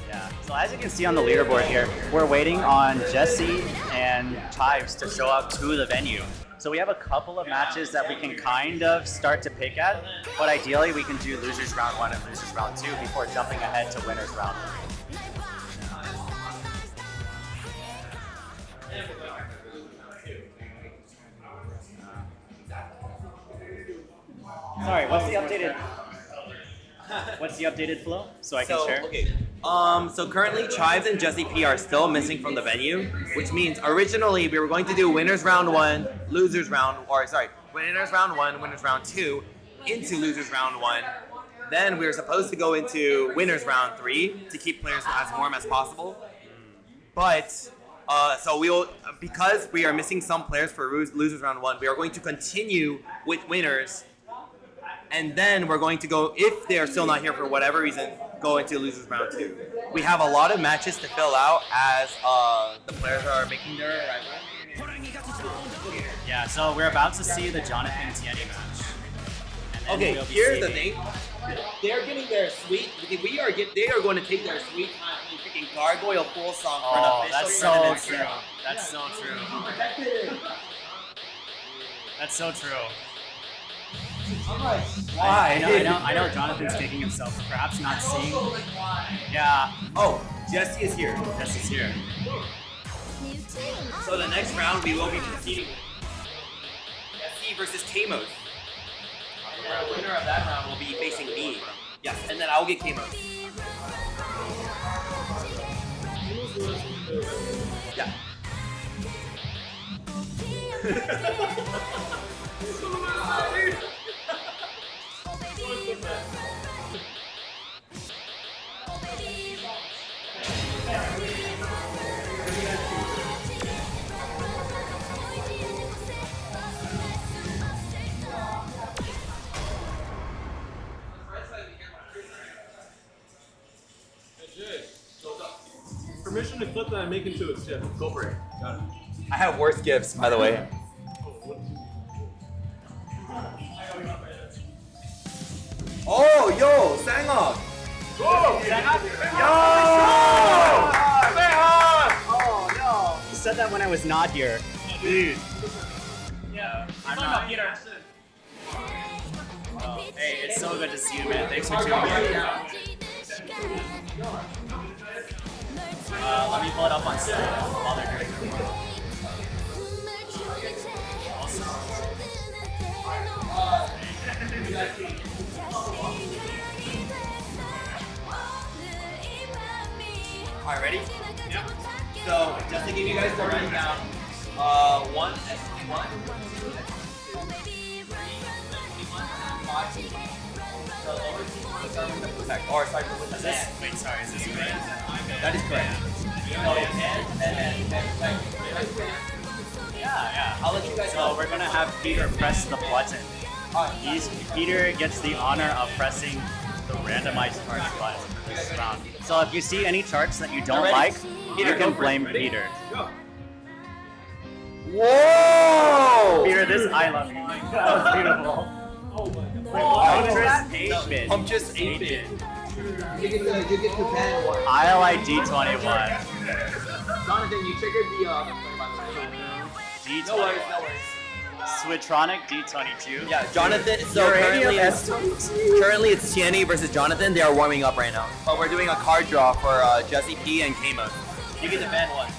Yeah, so as you can see on the leaderboard here, we're waiting on Jesse and Chives to show up to the venue. So we have a couple of matches that we can kind of start to pick at, but ideally we can do losers round 1 and losers round 2 before jumping ahead to winners round 1. Sorry, what's the updated flow so I can share? Okay. So currently Chives and Jesse P are still missing from the venue, which means originally we were going to do winners round 1, winners round 1, winners round 2, into losers round 1. Then we were supposed to go into winners round 3 to keep players as warm as possible. But so because we are missing some players for losers round 1, we are going to continue with winners. And then we're going to go, if they are still not here for whatever reason, go into losers round 2. We have a lot of matches to fill out as the players are making their arrival. Yeah, so we're about to see the Jonathan Tierney match. And then Okay, we'll be here's the saving- thing. They're getting their sweet. They are going to take their sweet time and freaking gargoyle full song for an official that's so tournament. true. That's so true. That's so true. Why? I know Jonathan's kicking himself for perhaps not seeing. Yeah. Oh, Jesse is here. Jesse's here. So the next round we will be competing with Jesse versus Kamos. The winner of that round will be facing me. Yes, and then I will get Kamos. Yeah. Permission to clip that and make into a tip. Go for it. I have worse gifts, by the way. Oh, yo, Sangok! Go! Oh no! You said that when I was not here. Dude. Yeah. I'm Talking not. about Peter. Hey, it's so good to see you, man. Thanks for tuning in. Let me pull it up on Steam while they're doing their work. Alright, ready? Yeah. So, just to give you guys the rundown, one S21, two S22, 3 S21, 5 S21. The lower team will start with the protect. Or start with the Is this right? That is correct. Yeah. I'll let you guys So know. we're gonna have Peter press the button. Peter gets the honor of pressing the randomized charts button this round. So if you see any charts that you don't like, you can blame Peter. Whoa! Peter, this I love you. That was beautiful. Pumptress 8-bit. Pumptress 8-bit. You get to ban one. I like D21. Jonathan, you triggered the by the way. D21. No worries. Swittronic D22. Yeah, Jonathan. So currently it's Tierney versus Jonathan. They are warming up right now. But we're doing a card draw for Jesse P and Kamo. You get the ban one.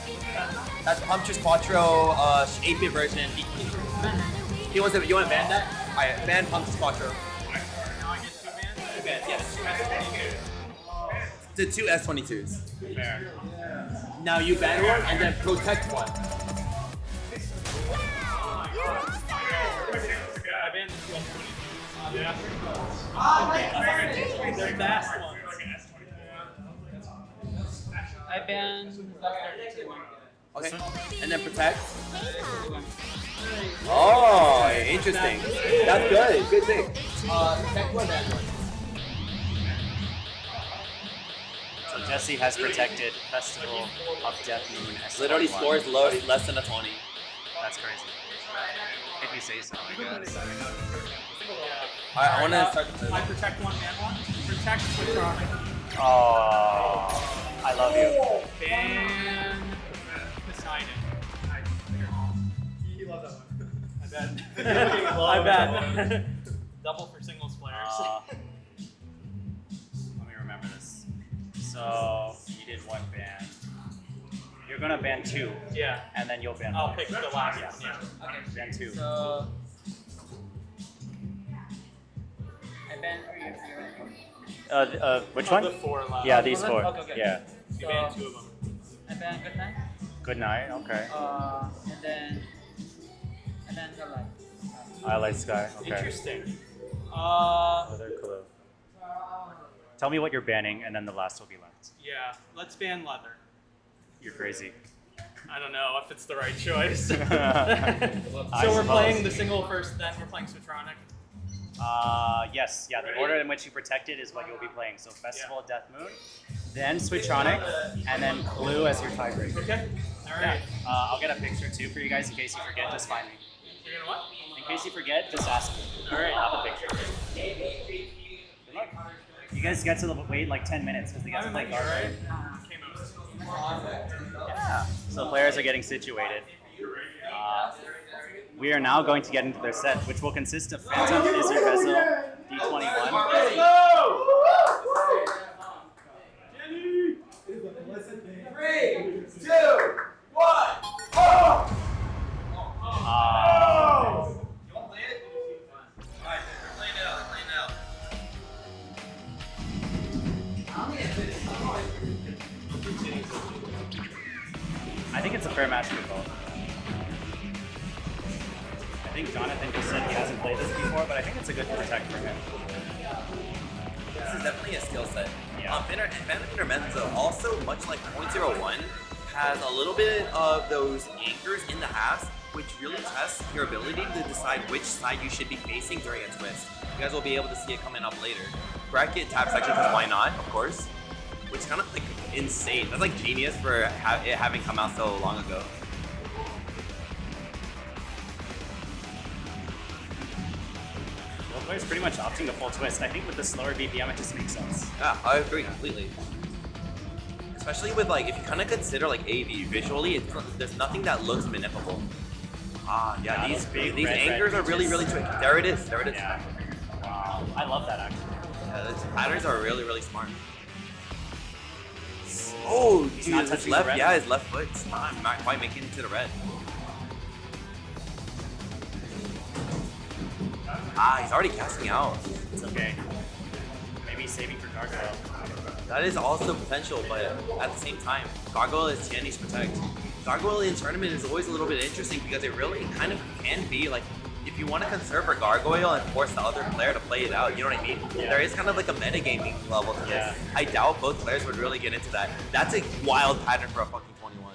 That's Pumptress Quattro 8-bit version. You want to ban that? Alright, ban Pumptress Quattro. The two S22s. Fair. Now you ban one and then protect one. I banned the 1220. Yeah. They're fast ones. I banned Okay. And then protect. Oh, interesting. That's good. Good thing. Protect one, ban one. So Jesse has protected Festival of Death Moon. Literally S21. scores low, less than a 20. That's crazy. If you say so, I guess. Alright, I want to start the I protect one, ban one. Protect Swittronic. Oh, I love you. Ban Poseidon. He loves that one. I bet. I bet. Double for singles players. Let me remember this. So you did one ban. You're gonna ban 2. Yeah. And then you'll ban I'll one. pick the last one. Yeah. Okay. Ban 2. So I ban Which Of one? the 4 left. Yeah, these 4. Okay, okay. Yeah. You banned 2 of them. I ban good night. Good night. Okay. And then the light. I like Sky. Okay. Interesting. Other clue. Tell me what you're banning, and then the last will be left. Yeah. Let's ban leather. You're crazy. I don't know if it's the right choice. So I we're suppose. playing the single first, then we're playing Swittronic. Yes. Yeah. The order in which you protect it is what you'll be playing. So Festival of Death Moon, then Swittronic, and then Clue as your tiebreaker. Okay. All Yeah. right. I'll get a picture too for you guys in case you forget. Just find me. You're gonna what? In case you forget, just ask me. All right. I'll have a picture. Good luck. You guys get to wait like 10 minutes because they get to play card. right? Yeah. So players are getting situated. We are now going to get into their set, which will consist of Phantom Izzy Bezel, D21. I think it's a fair match for both. I think Jonathan just said he hasn't played this before, but I think it's a good protect for him. This is definitely a skill set. Yeah. Phantom Intermezzo, also much like .01, has a little bit of those anchors in the halves, which really tests your ability to decide which side you should be facing during a twist. You guys will be able to see it coming up later. Bracket tap section, because why not, of course. Which is kind of like insane. That's like genius for it having come out so long ago. players pretty much opting the full twist. I think with the slower BPM, it just makes sense. Yeah, I agree completely. Especially with like, if you kind of consider like AV visually, there's nothing that looks manipulable. Ah, yeah, these anchors are really tricky. There it is. Yeah. Wow, I love that actually. Yeah, these patterns are really smart. Oh, He's dude, not his touching left, the red. yeah, his left foot's not quite making it to the red. Ah, he's already casting out. It's okay. Maybe he's saving for Gargoyle. That is also potential, but at the same time, Gargoyle is Tiany's protect. Gargoyle in tournament is always a little bit interesting because it really kind of can be like, if you want to conserve for Gargoyle and force the other player to play it out, you know what I mean? Yeah. There is kind of like a metagaming level to this. Yeah. I doubt both players would really get into that. That's a wild pattern for a fucking 21.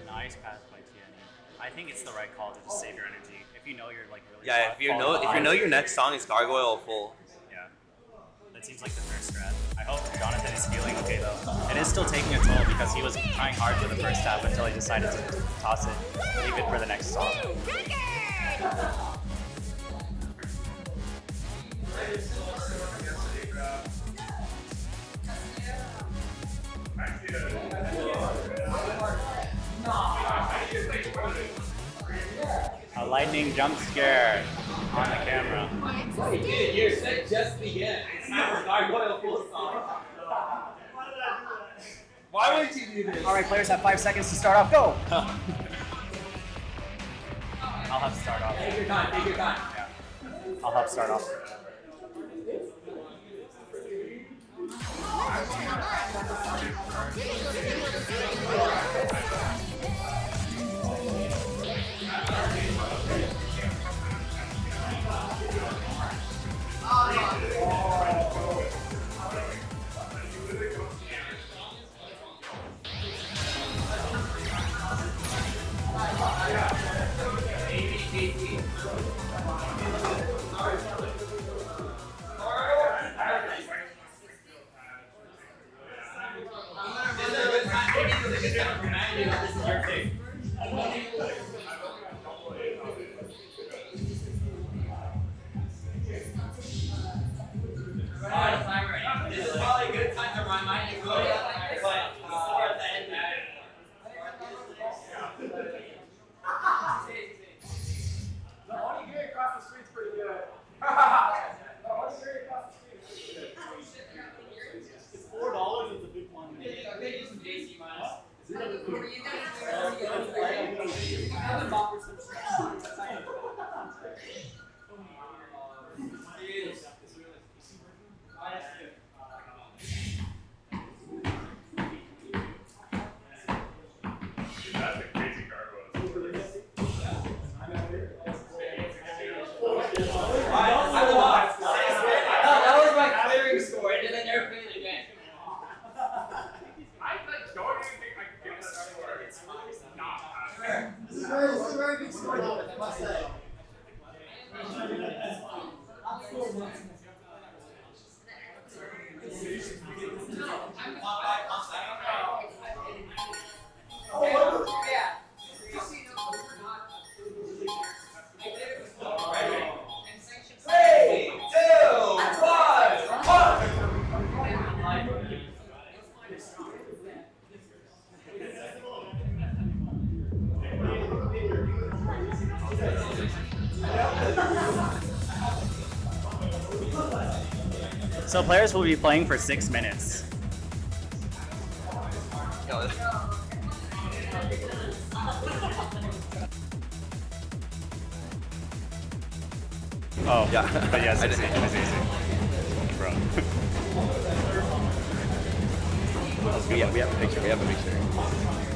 Nice pass by Tierney. I think it's the right call to just save your energy. If you know you're like really Yeah, if you know your next song is Gargoyle full. Yeah. That seems like the first strat. I hope Jonathan is feeling okay though. It is still taking a toll because he was trying hard for the first half until he decided to toss it, leave it for the next song. A lightning jump scare on the camera. Dude, your set just began. It's not a Gargoyle full song. Why would you do this? All right, players have 5 seconds to start off. Go. I'll have to start off. Take your time, take your time. Yeah. I'll help start off. This is your thing. This is probably a good time to remind you, but at the end. The only gate across the street's pretty good. The only gate across the street's pretty good. It's $4, it's a big one. They do some JC minus. That's a crazy gargoyle. That was my clearing score, and then never played it again. I don't even think I can get that score. It's not. This is a very big score, though, I must say. So players will be playing for 6 minutes. Oh, Yeah. But yes, it's easy. Bro. Yeah, we have a picture.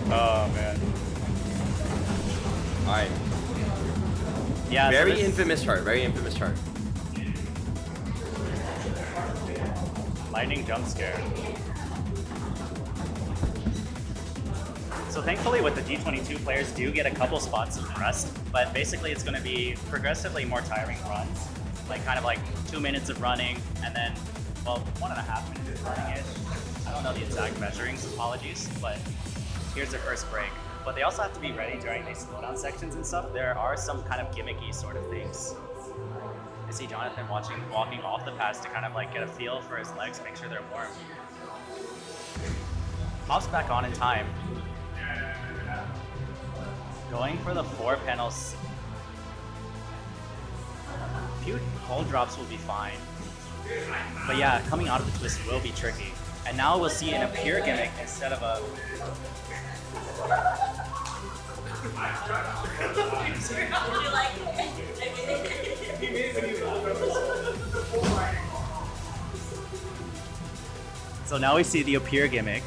Oh, man. Alright. Yeah, Very so this- infamous chart. Lightning jump scare. So thankfully with the D22 players do get a couple spots of rest, but basically it's going to be progressively more tiring runs, like kind of like 2 minutes of running and then, well, 1.5 minutes of running-ish. I don't know the exact measurings, apologies, but here's their first break. But they also have to be ready during these slowdown sections and stuff. There are some kind of gimmicky sort of things. see Jonathan walking off the pads to kind of like get a feel for his legs, make sure they're warm. Hops back on in time. Going for the 4 panels. A few hold drops will be fine. But yeah, coming out of the twist will be tricky. And now we'll see an appear gimmick instead of a... So now we see the appear gimmick.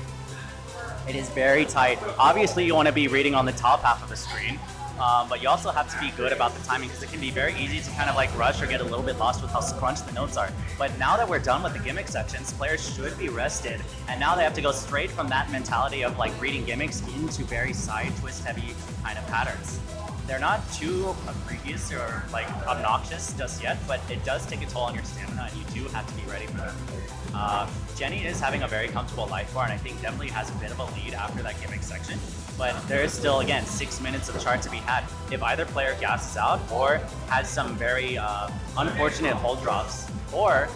It is very tight. Obviously you want to be reading on the top half of the screen, but you also have to be good about the timing because it can be very easy to kind of like rush or get a little bit lost with how scrunched the notes are. But now that we're done with the gimmick sections, players should be rested, and now they have to go straight from that mentality of like reading gimmicks into very side twist heavy kind of patterns. They're not too egregious or like obnoxious just yet, but it does take a toll on your stamina, and you do have to be ready for them. Jenny is having a very comfortable life bar, and I think definitely has a bit of a lead after that gimmick section. But there is still, again, 6 minutes of chart to be had. If either player gasses out or has some very unfortunate hold drops, or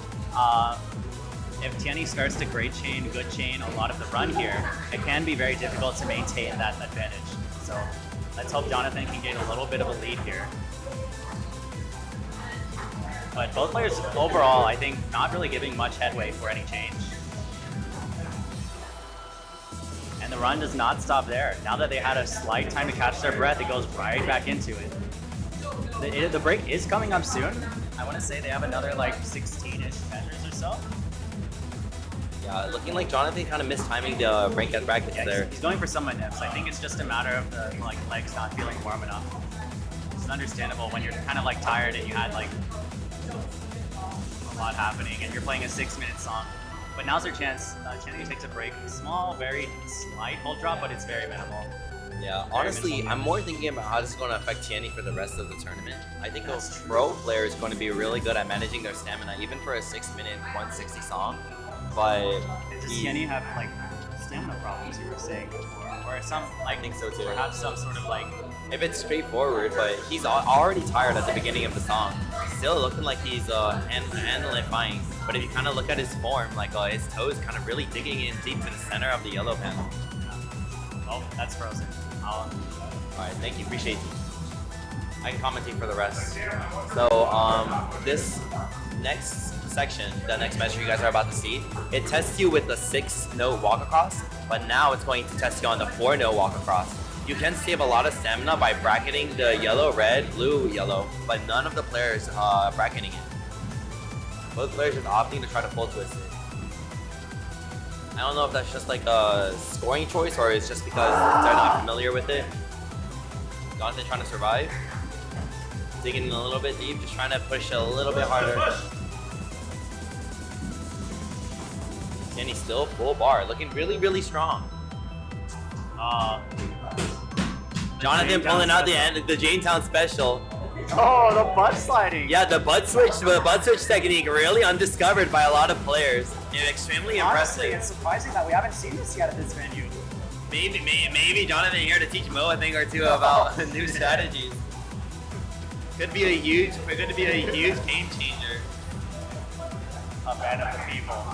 if Tierney starts to great chain, good chain a lot of the run here, it can be very difficult to maintain that advantage. So let's hope Jonathan can gain a little bit of a lead here. But both players overall, I think, not really giving much headway for any change. And the run does not stop there. Now that they had a slight time to catch their breath, it goes right back into it. The break is coming up soon. I want to say they have another like 16-ish measures or so. Yeah, looking like Jonathan kind of missed timing the break at brackets there. He's going for some nips. I think it's just a matter of the like legs not feeling warm enough. It's understandable when you're kind of like tired and you had like a lot happening and you're playing a 6-minute song. But now's their chance. Tierney takes a break. Small, very slight hold drop, but it's very minimal. Yeah, honestly, I'm more thinking about how this is going to affect Tierney for the rest of the tournament. I think a pro player is going to be really good at managing their stamina, even for a 6-minute 160 song. But does Tierney have like stamina problems you were saying before? Or some, like, I think so too. Perhaps some sort of like... If it's straightforward, but he's already tired at the beginning of the song. Still looking like he's handling fine. But if you kind of look at his form, like his toes kind of really digging in deep to the center of the yellow panel. Oh, that's frozen. All right, thank you, appreciate you. I'm commenting for the rest. So this next section, the next measure you guys are about to see, it tests you with the 6-note walk across, but now it's going to test you on the 4-note walk across. You can save a lot of stamina by bracketing the yellow, red, blue, yellow, but none of the players bracketing it. Both players just opting to try to full twist it. I don't know if that's just like a scoring choice or it's just because they're not familiar with it. Jonathan trying to survive. Digging in a little bit deep, just trying to push a little bit harder. And he's still full bar, looking really, really strong. Jonathan pulling out the Jamestown special. Oh, the butt sliding. Yeah, the butt switch technique really undiscovered by a lot of players. It's extremely Honestly, impressive. it's surprising that we haven't seen this yet at this venue. Maybe Jonathan here to teach Mo a thing or two about new strategies. Could be a huge game changer. A fan of the people.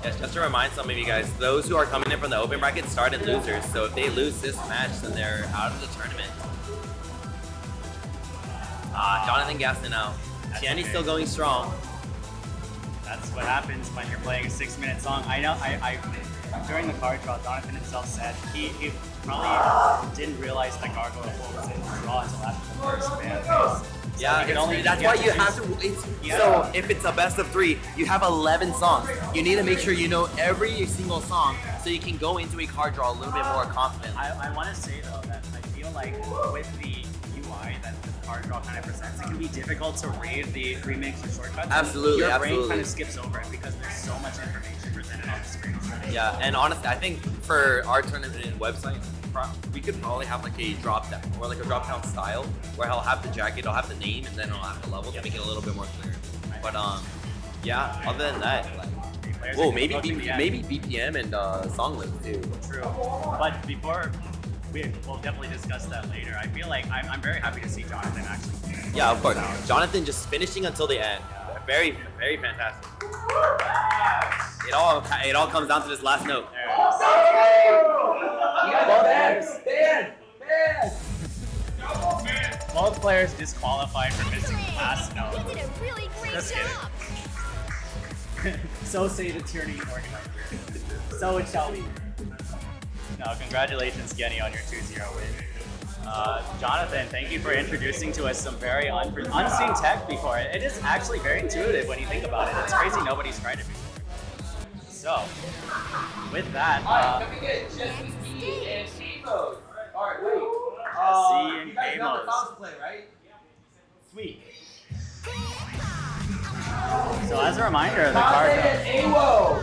Yes, just to remind some of you guys, those who are coming in from the open bracket started losers, so if they lose this match, then they're out of the tournament. Jonathan gassing out. Tierney's still going strong. That's what happens when you're playing a 6-minute song. I know, during the card draw, Jonathan himself said he probably didn't realize the gargoyle was in the draw until after the first ban phase. Yeah, that's why you have to. So if it's a best of 3, you have 11 songs. You need to make sure you know every single song so you can go into a card draw a little bit more confident. I want to say though that I feel like with the UI that the card draw kind of presents, it can be difficult to read the remakes or shortcuts. Absolutely, Your absolutely. brain kind of skips over it because there's so much information presented on the screen. Yeah, and honestly, I think for our tournament and website, we could probably have like a drop down or like a drop down style where he'll have the jacket, he'll have the name, and then he'll have the level to make it a little bit more clear. But yeah, other than that, like, maybe BPM and song list too. True. But before we'll definitely discuss that later. I feel like I'm very happy to see Jonathan actually. Yeah, of course. Jonathan just finishing until the end. Very, very fantastic. It all comes down to this last note. Both players disqualified for missing the last note. You did a really great Just job. kidding. So say the tourney organizer. So it shall be. No, congratulations, Genny, on your 2-0 win. Jonathan, thank you for introducing to us some very unseen tech before. It is actually very intuitive when you think about it. It's crazy nobody's tried it before. So, with that, Can we get Jesse E and C mode? Alright, wait. C and you guys K know the modes. fountain play, right? Sweet. So as a reminder, the card. AWO.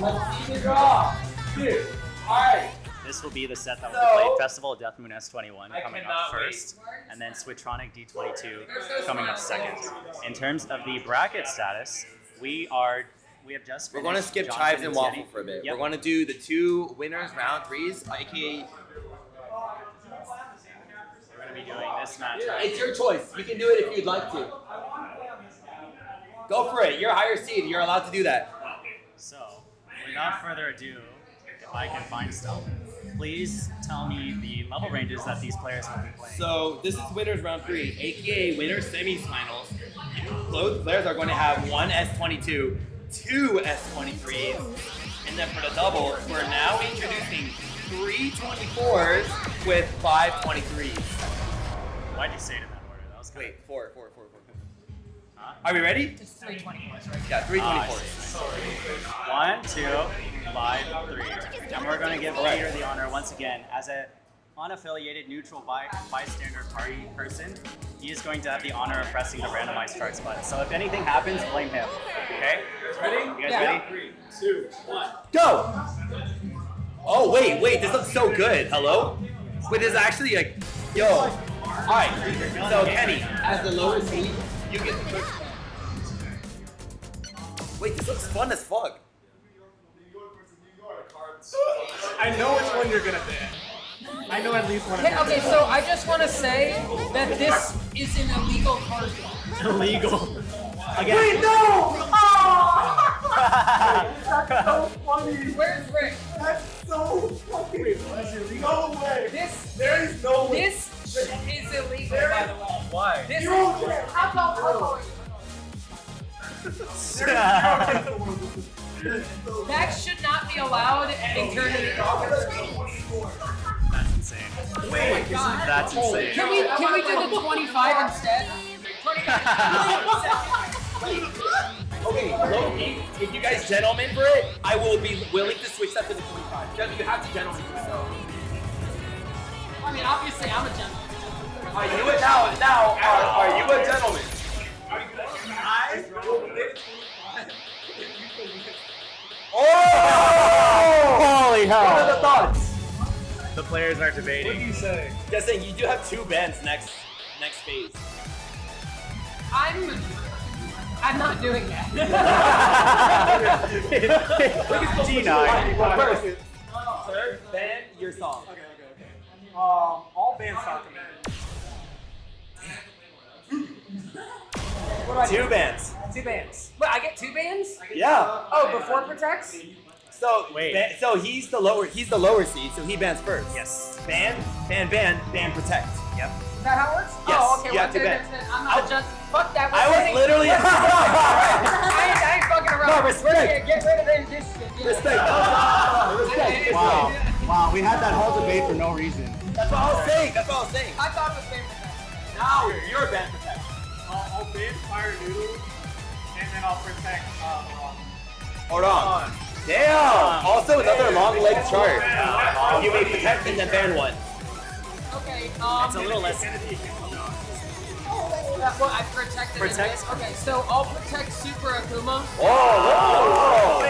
Let's see the draw. Two. Alright. This will be the set that will be played. Festival of Death Moon S21 coming up first, and then Swittronic D22 coming up second. In terms of the bracket status, we have just We're going to finished skip Jonathan Chives and and Waffle Tierney. for a bit. Yep. We're going to do the 2 winners round 3s, aka. We're going to be doing this match. It's your choice. You can do it if you'd like to. Go for it. You're a higher seed. You're allowed to do that. So, without further ado, if I can find stuff, please tell me the level ranges that these players will be playing. So this is winners round 3, aka winners semifinals. Both players are going to have 1 S22, 2 S23s, and then for the double, we're now introducing 3 24s with 5 23s. Why'd you say it in that order? That was kind Wait, 4. Huh? Are we ready? Just 324s, right? Yeah, 3 Ah, 24s. 1, 2, 5, 3. And we're going to give Peter the honor once again as a unaffiliated neutral bystander party person. He is going to have the honor of pressing the randomized charts button. So if anything happens, blame him. Okay? Ready? You guys ready? 3, 2, 1. Go! Oh, wait, this looks so good. Hello? Wait, this is actually like, yo. Alright, so Kenny, as the lower seed, you get the first. Wait, this looks fun as fuck. I know which one you're gonna ban. I know at least one of them. Okay, so I just want to say that this is an illegal card draw. Illegal. Again. Wait, no! That's so funny. Where's Rick? That's so fucking. Wait, that's illegal. No way. There is no way. This is illegal, by the way. Why? This You is, don't get it. that should not be allowed in tournament. That's insane. Wait, That's insane. Can we do the 25 instead? 25. Okay, low-key, if you guys gentlemen for it, I will be willing to switch that to the 25. You have to gentlemen for it. I mean, obviously, I'm a gentleman. Are you a now? Are you a gentleman? Oh! Holy hell! What are the thoughts? The players are What do debating. you say? Just saying, you do have 2 bands next phase. I'm not doing that. D9. First, sir, band your song. Okay. All bands talk to me. 2 bands. 2 bands. Wait, I get 2 bands? Yeah. Oh, before protects? So Wait. So he's the lower seed, so he bans first. Yes. Ban, protect. Yep. Is that how it works? Yes, Oh, okay. you have to then ban. I'm not a gentleman. Fuck that. We're I was winning. literally. I ain't fucking around. No, respect. Get rid of this shit. Yeah. Respect. Respect. Wow, we had that whole debate for no reason. That's what I was saying. I thought it was favorite. Now you're a ban protect. I'll ban Fire Noodle, and then I'll protect. Hold on. Damn. Also another long leg chart. You may protect and then ban one. Okay. It's a little less. Well, I protected Protect. it. Okay, so I'll protect Super Akuma. Whoa.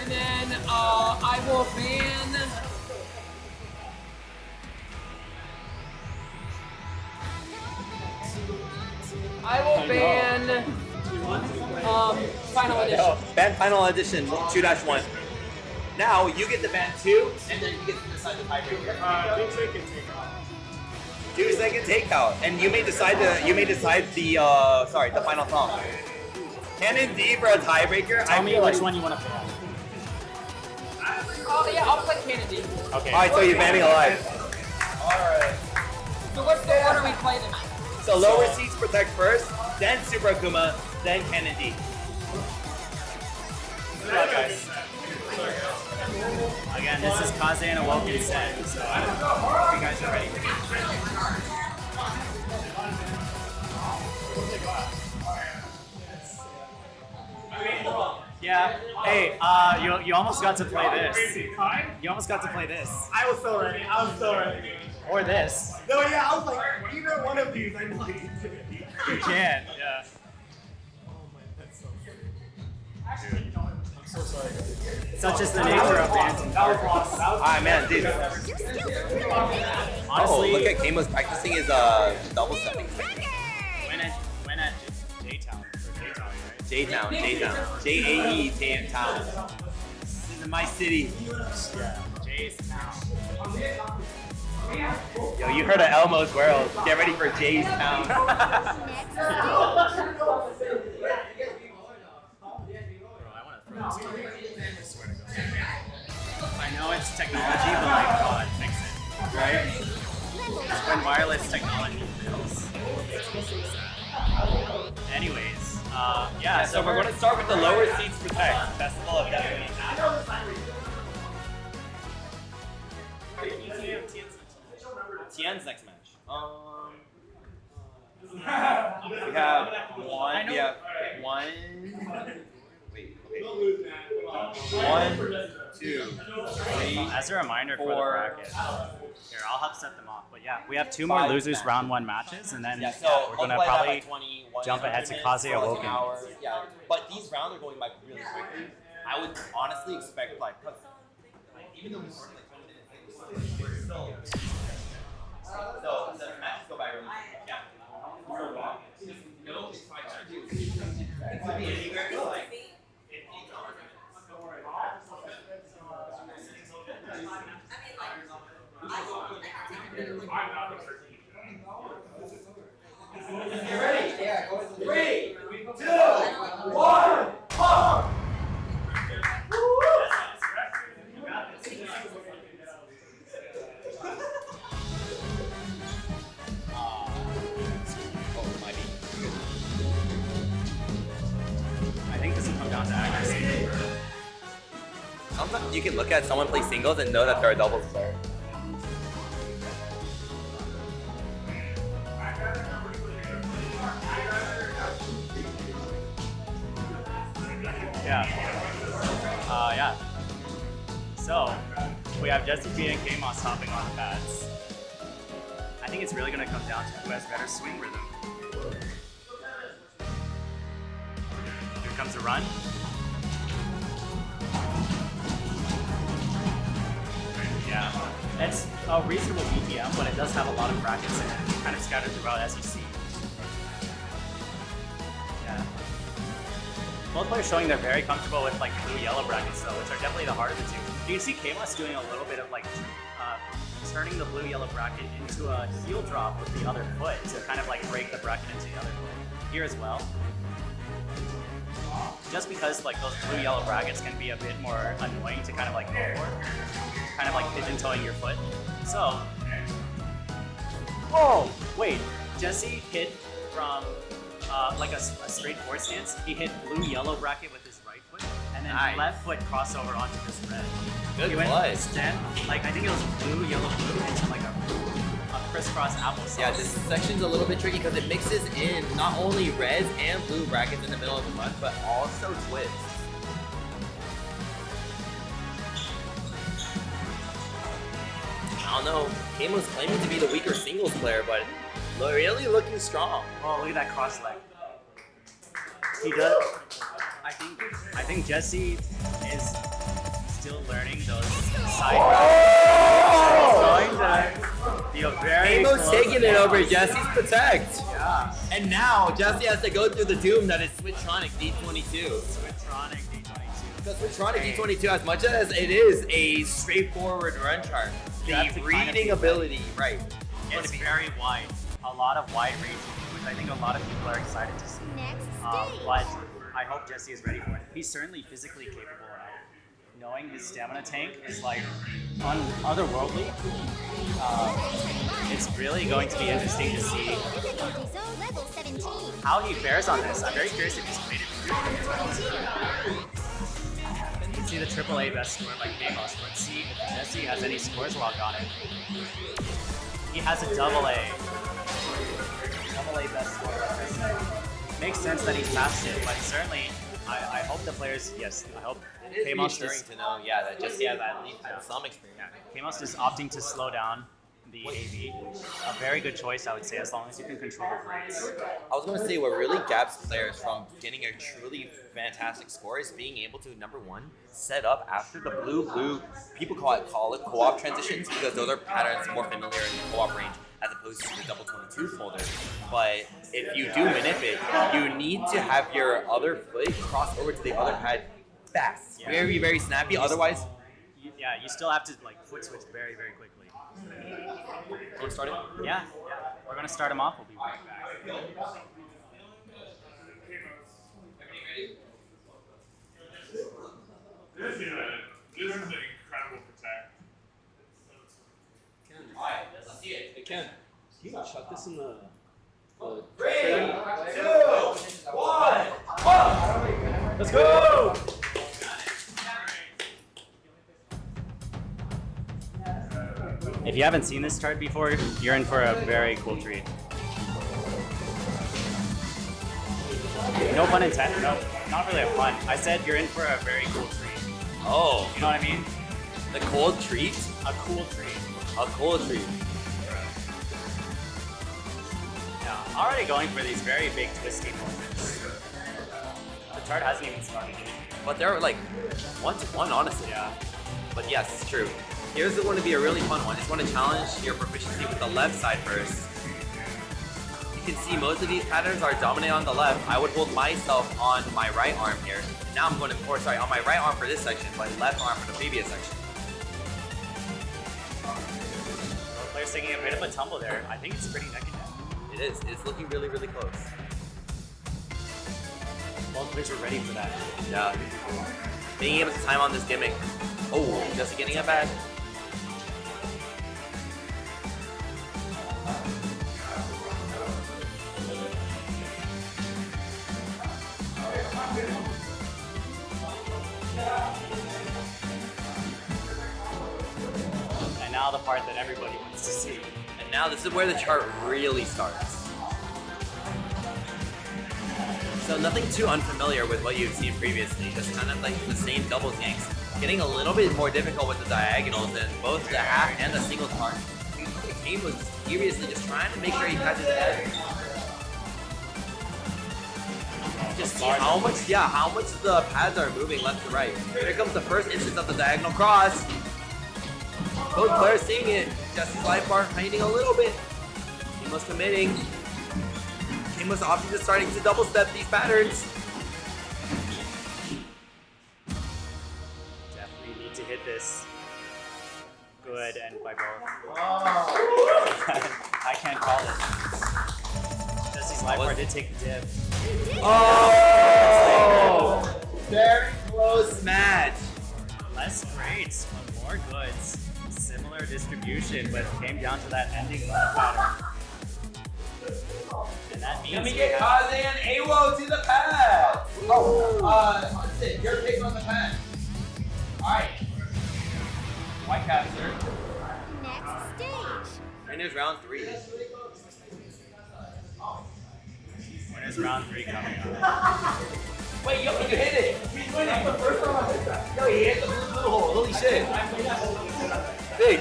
And then I will ban. I will ban. Final Edition. Ban final edition 2-1. Now you get to ban 2, and then you get to decide the tiebreaker. Do second takeout, and you may decide the final song. Canon D for a tiebreaker. Tell me which one you want to play. Oh yeah, I'll play Kennedy. Okay. Alright, so you're banning alive. Alright. So what's the order we play them? So lower seats protect first, then Super Akuma, then Canon D. Good luck, guys. Again, this is Kaze and Awoken set, so I hope you guys are ready. Yeah. Hey, you almost got to play this. You almost got to play this. I was so ready. Or this. No, yeah, I was like, either one of these, I know you You can, yeah. I'm so sorry, guys. Such is the nature of dancing. Alright, man, dude. Honestly, look at Kamo's practicing his double setting. when at J-Town, right? J-Town. J-A-E Town. This is my city. Yeah, J's Town. Yo, you heard of Elmo's World. Get ready for J's Town. I know it's technology, but like, God, fix it. Right? When wireless technology fails. Anyways, yeah, So we're going to start with the lower seats protect. Festival of Destiny. Tien's next match. We have one. We have one. Wait. 1, 2, 3. As a reminder for the 4. bracket, here, I'll help set them off. But yeah, we have 2 more losers matches. round 1 matches, and then So we're gonna multiply that by probably 20, one jump hour, ahead to 30 Kaze minutes, Awoken. an hour. Yeah, but these rounds are going by really quickly. I would honestly expect like, even though we started like 20 minutes late, we're still. So the matches go by really quick. Yeah. No, it's fine. It could be anywhere. Like. Get ready. Yeah, go 3, 2, 1, pump! I think this will come down to accuracy. Sometimes you can look at someone play singles and know that they're a doubles player. Yeah. So, we have Jesse P and K-Moss hopping on pads. I think it's really going to come down to who has better swing rhythm. Here comes a run. Yeah, it's a reasonable BPM, but it does have a lot of brackets in it, kind of scattered throughout, as you see. Yeah. Both players showing they're very comfortable with like blue-yellow brackets though, which are definitely the harder two. You can see K-Moss doing a little bit of like turning the blue-yellow bracket into a heel drop with the other foot to kind of like break the bracket into the other foot. Here as well. Just because like those blue-yellow brackets can be a bit more annoying to kind of like go for. Kind of like pigeon-toeing your foot. So, oh, wait, Jesse hit from like a straight forward stance. He hit blue-yellow bracket with his right foot, and then left foot crossover onto this red. Good he went play. stand, like I think it was blue, yellow, blue into like a crisscross applesauce. Yeah, this section's a little bit tricky because it mixes in not only reds and blue brackets in the middle of the month, but also twists. I don't know. Kamo's claiming to be the weaker singles player, but really looking strong. Oh, look at that cross leg. He does. I think Jesse is still learning those side routes. It's going to be a very Kamo's close taking it game. over Jesse's protect. Yeah. And now Jesse has to go through the doom that is Switchtronic D22. Switchtronic D22. Because Switchtronic D22, as much as it is a straightforward run chart, You have the to kind of reading be ability, right? It's very wide. A lot of wide range, which I think a lot of people are excited to see. Next stage. But I hope Jesse is ready for it. He's certainly physically capable enough. Knowing his stamina tank is like otherworldly. It's really going to be interesting to see Difficulty zone level 17. how he fares on this. I'm very curious if he's played it before. You can see the AAA best score by Kamos. Let's see if Jesse has any scores logged on it. He has a double A. Double A best score. Makes sense that he's passed it, but certainly I hope the players, yes, I hope It is Kamos reassuring is, to know, yeah, that Jesse has at least had some experience. Kamos is opting to slow down the AV. A very good choice, I would say, as long as you can control the brakes. I was going to say what really gaps players from getting a truly fantastic score is being able to, number one, set up after the blue, people call it co-op transitions because those are patterns more familiar in the co-op range as opposed to the double 22 folder. But if you do manipulate, you need to have your other foot cross over to the other pad fast. Yeah. Very, very snappy. Otherwise, You still have to like foot switch very, very quickly. want to start it? Yeah. We're gonna start him off. We'll be right back. This is an incredible protect. Alright, let's see it. Hey Ken, can you chuck this in the 3, 2, 1, Let's go! If you haven't seen this chart before, you're in for a very cool treat. No pun intended. No, not really a pun. I said you're in for a very cool treat. Oh, You know what I mean? the cold treat? A cool treat. A cold treat. Yeah, already going for these very big twisty moments. The chart hasn't even started. But they're like 1-to-1, honestly. Yeah. But yes, it's true. Here's going to be a really fun one. Just want to challenge your proficiency with the left side first. You can see most of these patterns are dominant on the left. I would hold myself on my right arm here. And now I'm going to, or sorry, on my right arm for this section, but left arm for the previous section. Both players taking a bit of a tumble there. I think it's pretty neck and neck. It is. It's looking really, really close. Both players are ready for that. Yeah. Being able to time on this gimmick. Oh, just getting it back. And now the part that everybody wants to see. And now this is where the chart really starts. So nothing too unfamiliar with what you've seen previously, just kind of like the same double yanks. Getting a little bit more difficult with the diagonals and both the half and the singles part. The game was seriously just trying to make sure he catches the edge. Just see how much the pads are moving left to right. Here comes the first instance of the diagonal cross. Both players seeing it. Jesse's life bar hiding a little bit. Kimo's committing. Kimo's opting to starting to double step these patterns. Definitely need to hit this. Good, and by both. I can't call it. Jesse's life bar did take the dip. Oh! Very close match. Less grades, but more goods. Similar distribution, but it came down to that ending pattern. And that means Can we get Kaze and Awo to the pad? Hudson, your pick on the pad. Alright. White capture. Next stage. And there's round 3. When is round 3 coming up? Wait, yo, you hit it! He's winning. That's the first time I hit that. Yo, he hit the blue hole. Holy shit. Big.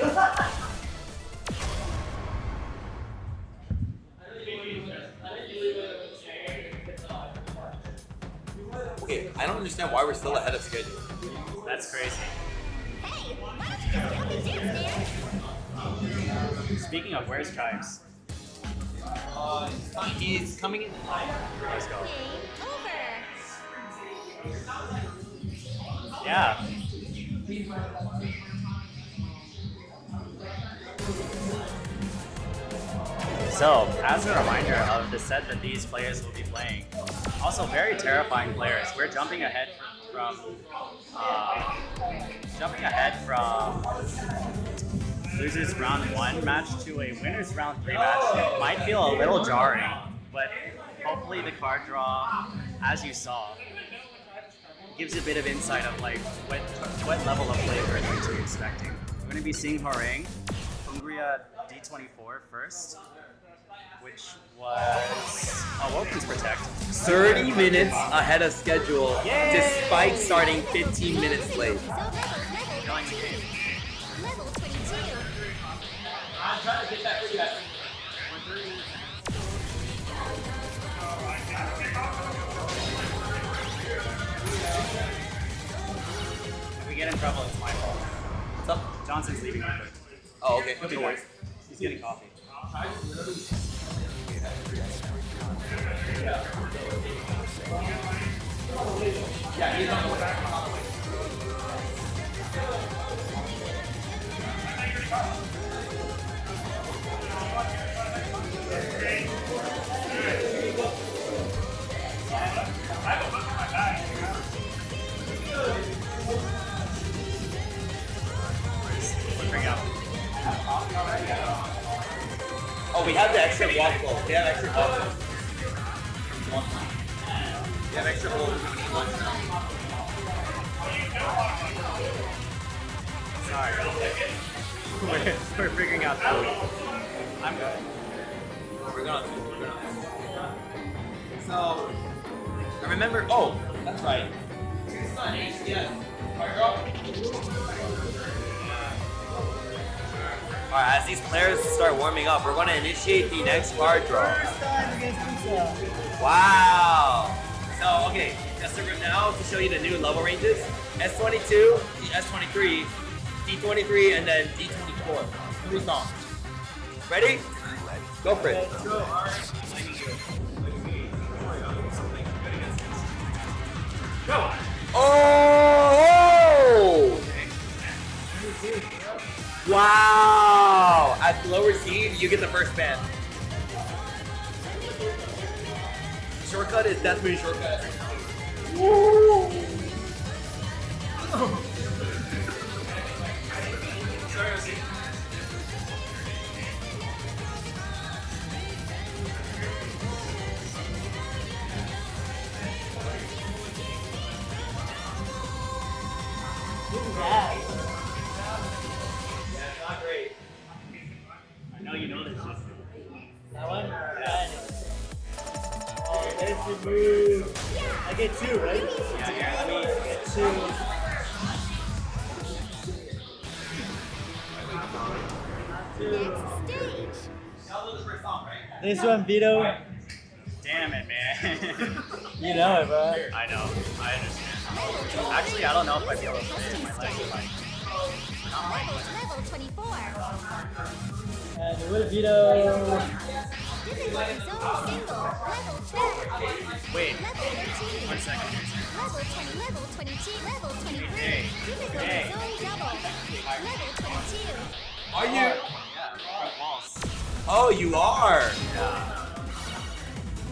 Okay, I don't understand why we're still ahead of schedule. That's crazy. Hey, why don't you just do the dance, man? Speaking of where's Chives? He's coming in. Let's go. Game over. Yeah. So, as a reminder of the set that these players will be playing, also very terrifying players. We're jumping ahead from losers round 1 match to a winners round 3 match. It might feel a little jarring, but hopefully the card draw, as you saw, gives you a bit of insight of like what level of play we're going to be expecting. We're going to be seeing Horeng, Hungria D24 first, which was Woken's Protect. 30 minutes ahead of schedule, Yay! despite starting 15 minutes late. Killing the game. Level 22. I'm trying to get that for you guys. If we get in trouble, it's my fault. What's up? Johnson's leaving real quick. Oh, okay. He'll be back. He's getting coffee. Yeah, he's on the way. Oh, we have the extra block goal. We have extra block goal. We have extra goal. Sorry. We're figuring out food. I'm good. We're gonna. So, I remember. Oh, that's right. Alright, as these players start warming up, we're going to initiate the next card draw. Wow! So, okay, just now to show you the new level ranges. S22, the S23, D23, and then D24. 3 songs. Ready? Go for it. Let's go. Go! Oh! Wow! At the lower seed, you get the first ban. Shortcut is definitely shortcut. Woo! Not great. I know you know this shit. That one? Yeah. Oh, there's the move. I get 2, right? Yeah, let me get 2. Next stage. This one, Vito. Damn it, man. You know it, bro. I know. I understand. Actually, I don't know if I'd be able to play it. My legs are like. Level 24. And with Vito. Difficulty zone single. Level 10. Wait. Level 13. 1 second. Level 20. Level 22. Level 23. Hey. Difficulty Hey. zone double. Level 22. Are you? Yeah. Front walls. Oh, you are. Yeah.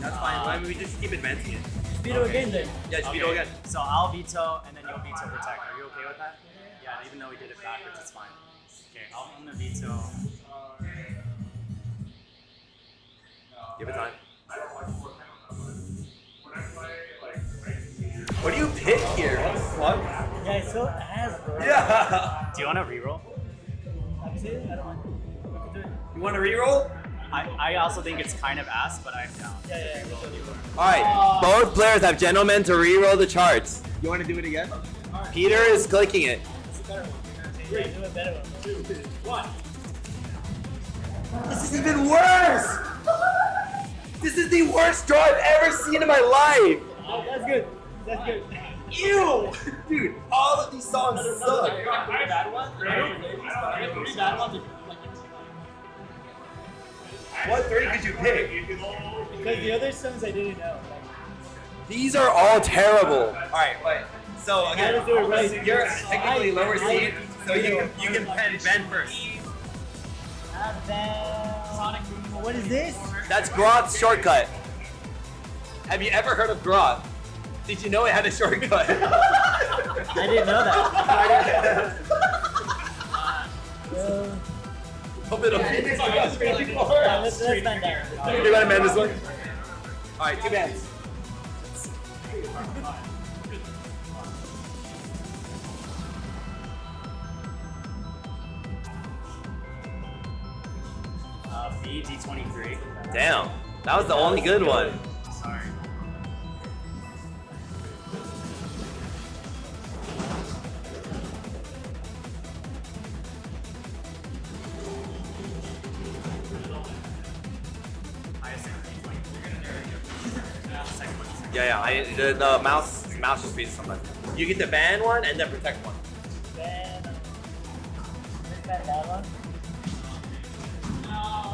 That's fine. Why don't we just keep advancing it? Vito again then. Yeah, just veto again. So I'll veto and then you'll veto protect. Are you okay with that? Yeah, even though we did it backwards, it's fine. Okay, I'm gonna veto. Give it time. What do you pick here? What the fuck? Yeah, it's so ass, bro. Yeah. Do you want to reroll? That's it? I don't want to do it. You want to reroll? I also think it's kind of ass, but I'm down. Yeah, let's do it. All right. Both players have gentlemen to reroll the charts. You want to do it again? Peter is clicking it. Yeah, do a better one. 2, 1. This is even worse. This is the worst draw I've ever seen in my life. Oh, that's good. That's good. Ew, dude. All of these songs suck. Bad one? Three bad ones. What 3 could you pick? Because the other songs I didn't know. These are all terrible. Alright, wait. So again, Gotta do it right. you're technically lower seed, so you can pen Ben first. What is this? That's Groth's shortcut. Have you ever heard of Groth? Did you know it had a shortcut? I didn't know that. Hope it'll be. Let's bend down. You're gonna bend this one? Alright, 2 bands. D23. Damn, that was the only good one. Sorry. Yeah, the mouse just freezes sometimes. You get the ban one and then protect one. Let's bend that one.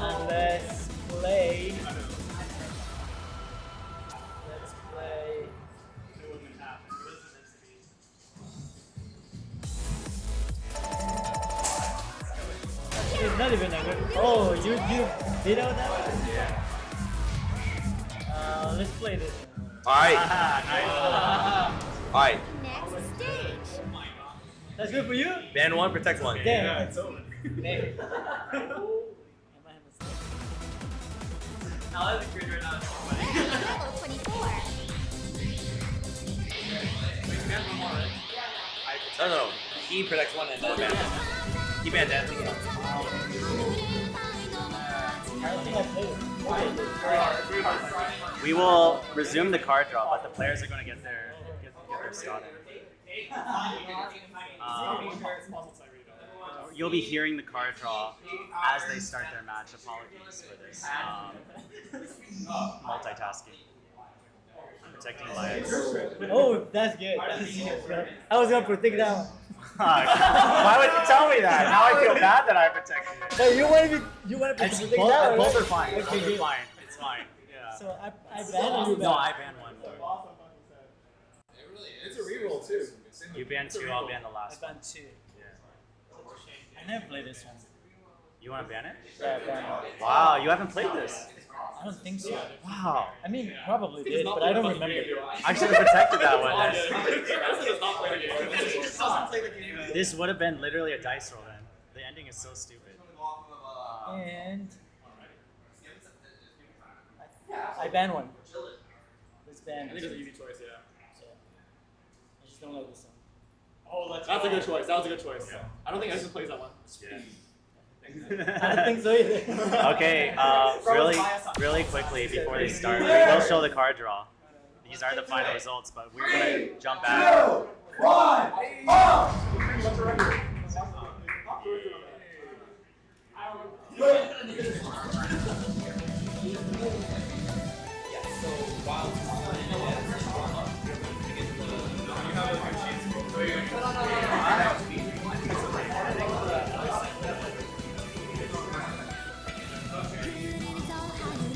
And let's play. It's not even that good. Oh, you did all that? Yeah. Let's play this. Alright. Alright. Next stage. That's good for you? Ban 1, protect 1. Damn. It's over. Level 24. No. He protects 1 and then ban 1. He banned that. I don't think I played it. We will resume the card draw, but the players are going to get their start. You'll be hearing the card draw as they start their match. Apologies for this multitasking. Protecting lives. Oh, that's good. I was gonna protect that one. Why would you tell me that? Now I feel bad that I protected it. No, you want to protect that one. Both are fine. Okay, Both are good. fine. It's fine. Yeah. So I banned or you banned? No, I banned 1. It's a reroll too. You ban 2, I'll ban the last I one. banned 2. Yeah. I never played this one. You want to ban it? Yeah, I banned it. Wow, you haven't played this. I don't think so. Wow. I mean, probably did, but I don't remember. I should have protected that one. This would have been literally a dice roll then. The ending is so stupid. And I banned 1. Let's ban. I think it's an easy choice, yeah. I just don't like this one. Oh, that's a good choice. That was a good choice. Yeah. I don't think anyone plays that one. Yeah. I don't think so either. Okay, really quickly before they start, we will show the card draw. These are the final results, but we're gonna jump back. 2, 1,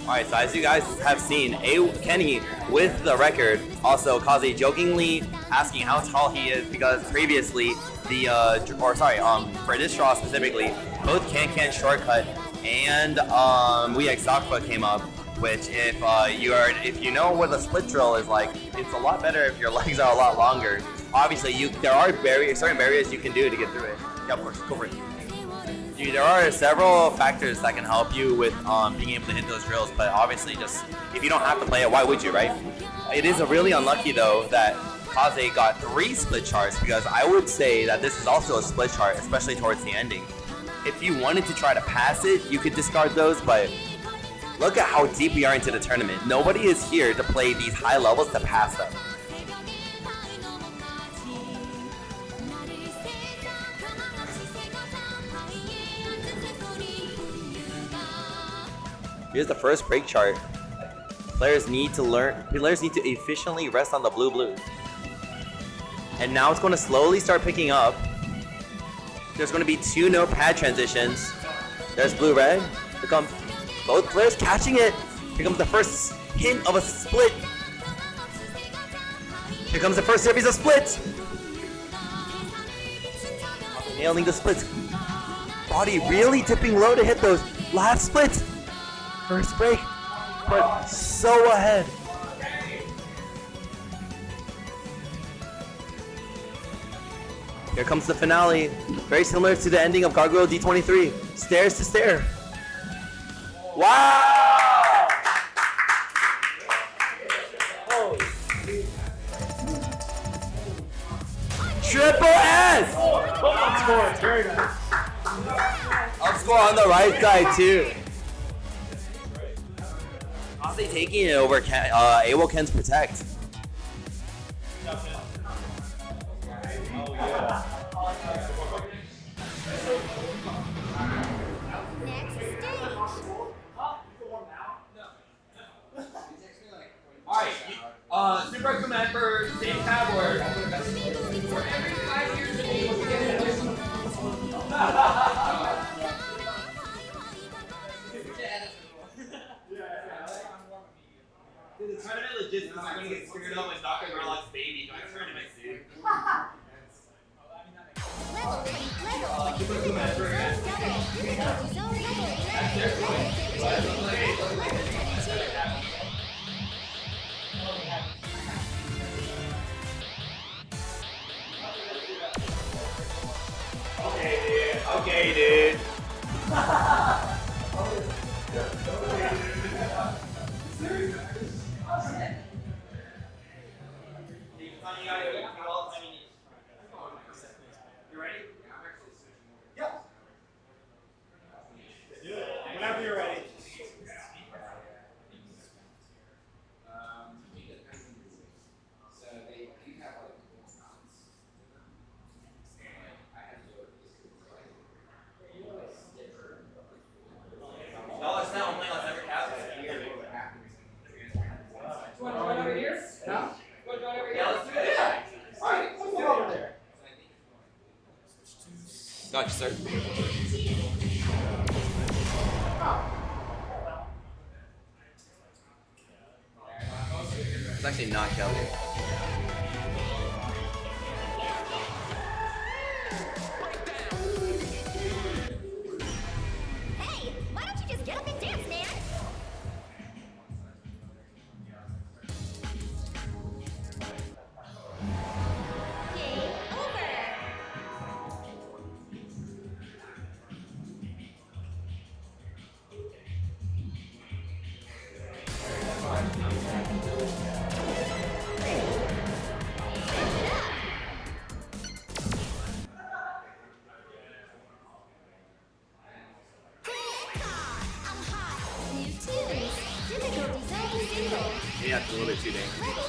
Alright, so as you guys have seen, Kenny with the record, also Kaze jokingly asking how tall he is because previously for this draw specifically, both Can Shortcut and We Sakfa came up, which if you know what a split drill is like, it's a lot better if your legs are a lot longer. Obviously, there are certain barriers you can do to get through it. Yeah, of course, go for it. Dude, there are several factors that can help you with being able to hit those drills, but obviously just, if you don't have to play it, why would you, right? It is really unlucky though that Kaze got 3 split charts, because I would say that this is also a split chart, especially towards the ending. If you wanted to try to pass it, you could discard those, but look at how deep we are into the tournament. Nobody is here to play these high levels to pass them. Here's the first break chart. Players need to efficiently rest on the blue. And now it's going to slowly start picking up. There's going to be 2 note pad transitions. There's blue-red. Here comes Both players catching it. Here comes the first hint of a split. Here comes the first series of splits. Nailing the splits. Body really dipping low to hit those last splits. First break, but so ahead. Here comes the finale. Very similar to the ending of Gargoyle D23. Stairs to stair. Wow! Triple S! Up score, very nice. Up score on the right side too. Honestly taking it over AWO Ken's Protect. Alright, super command for same tabword. For every 5 years in able to get an additional. Dude, the tournament logistics are gonna get screwed up with Dr. Garlock's baby during tournament, dude. Super command for Okay, dude. You ready? Yep. Whenever you're ready. No, it's not only on every cast. You want to join over here? No? You want to join over here? Yeah, let's do it. Alright, let's do it over there. Gotcha, sir. It's actually not Kelly. Hey, why don't you just get up and dance, man? Game over. I'm hot. New tunes. Difficulty zone single. Yeah, it's a little bit too dangerous. Level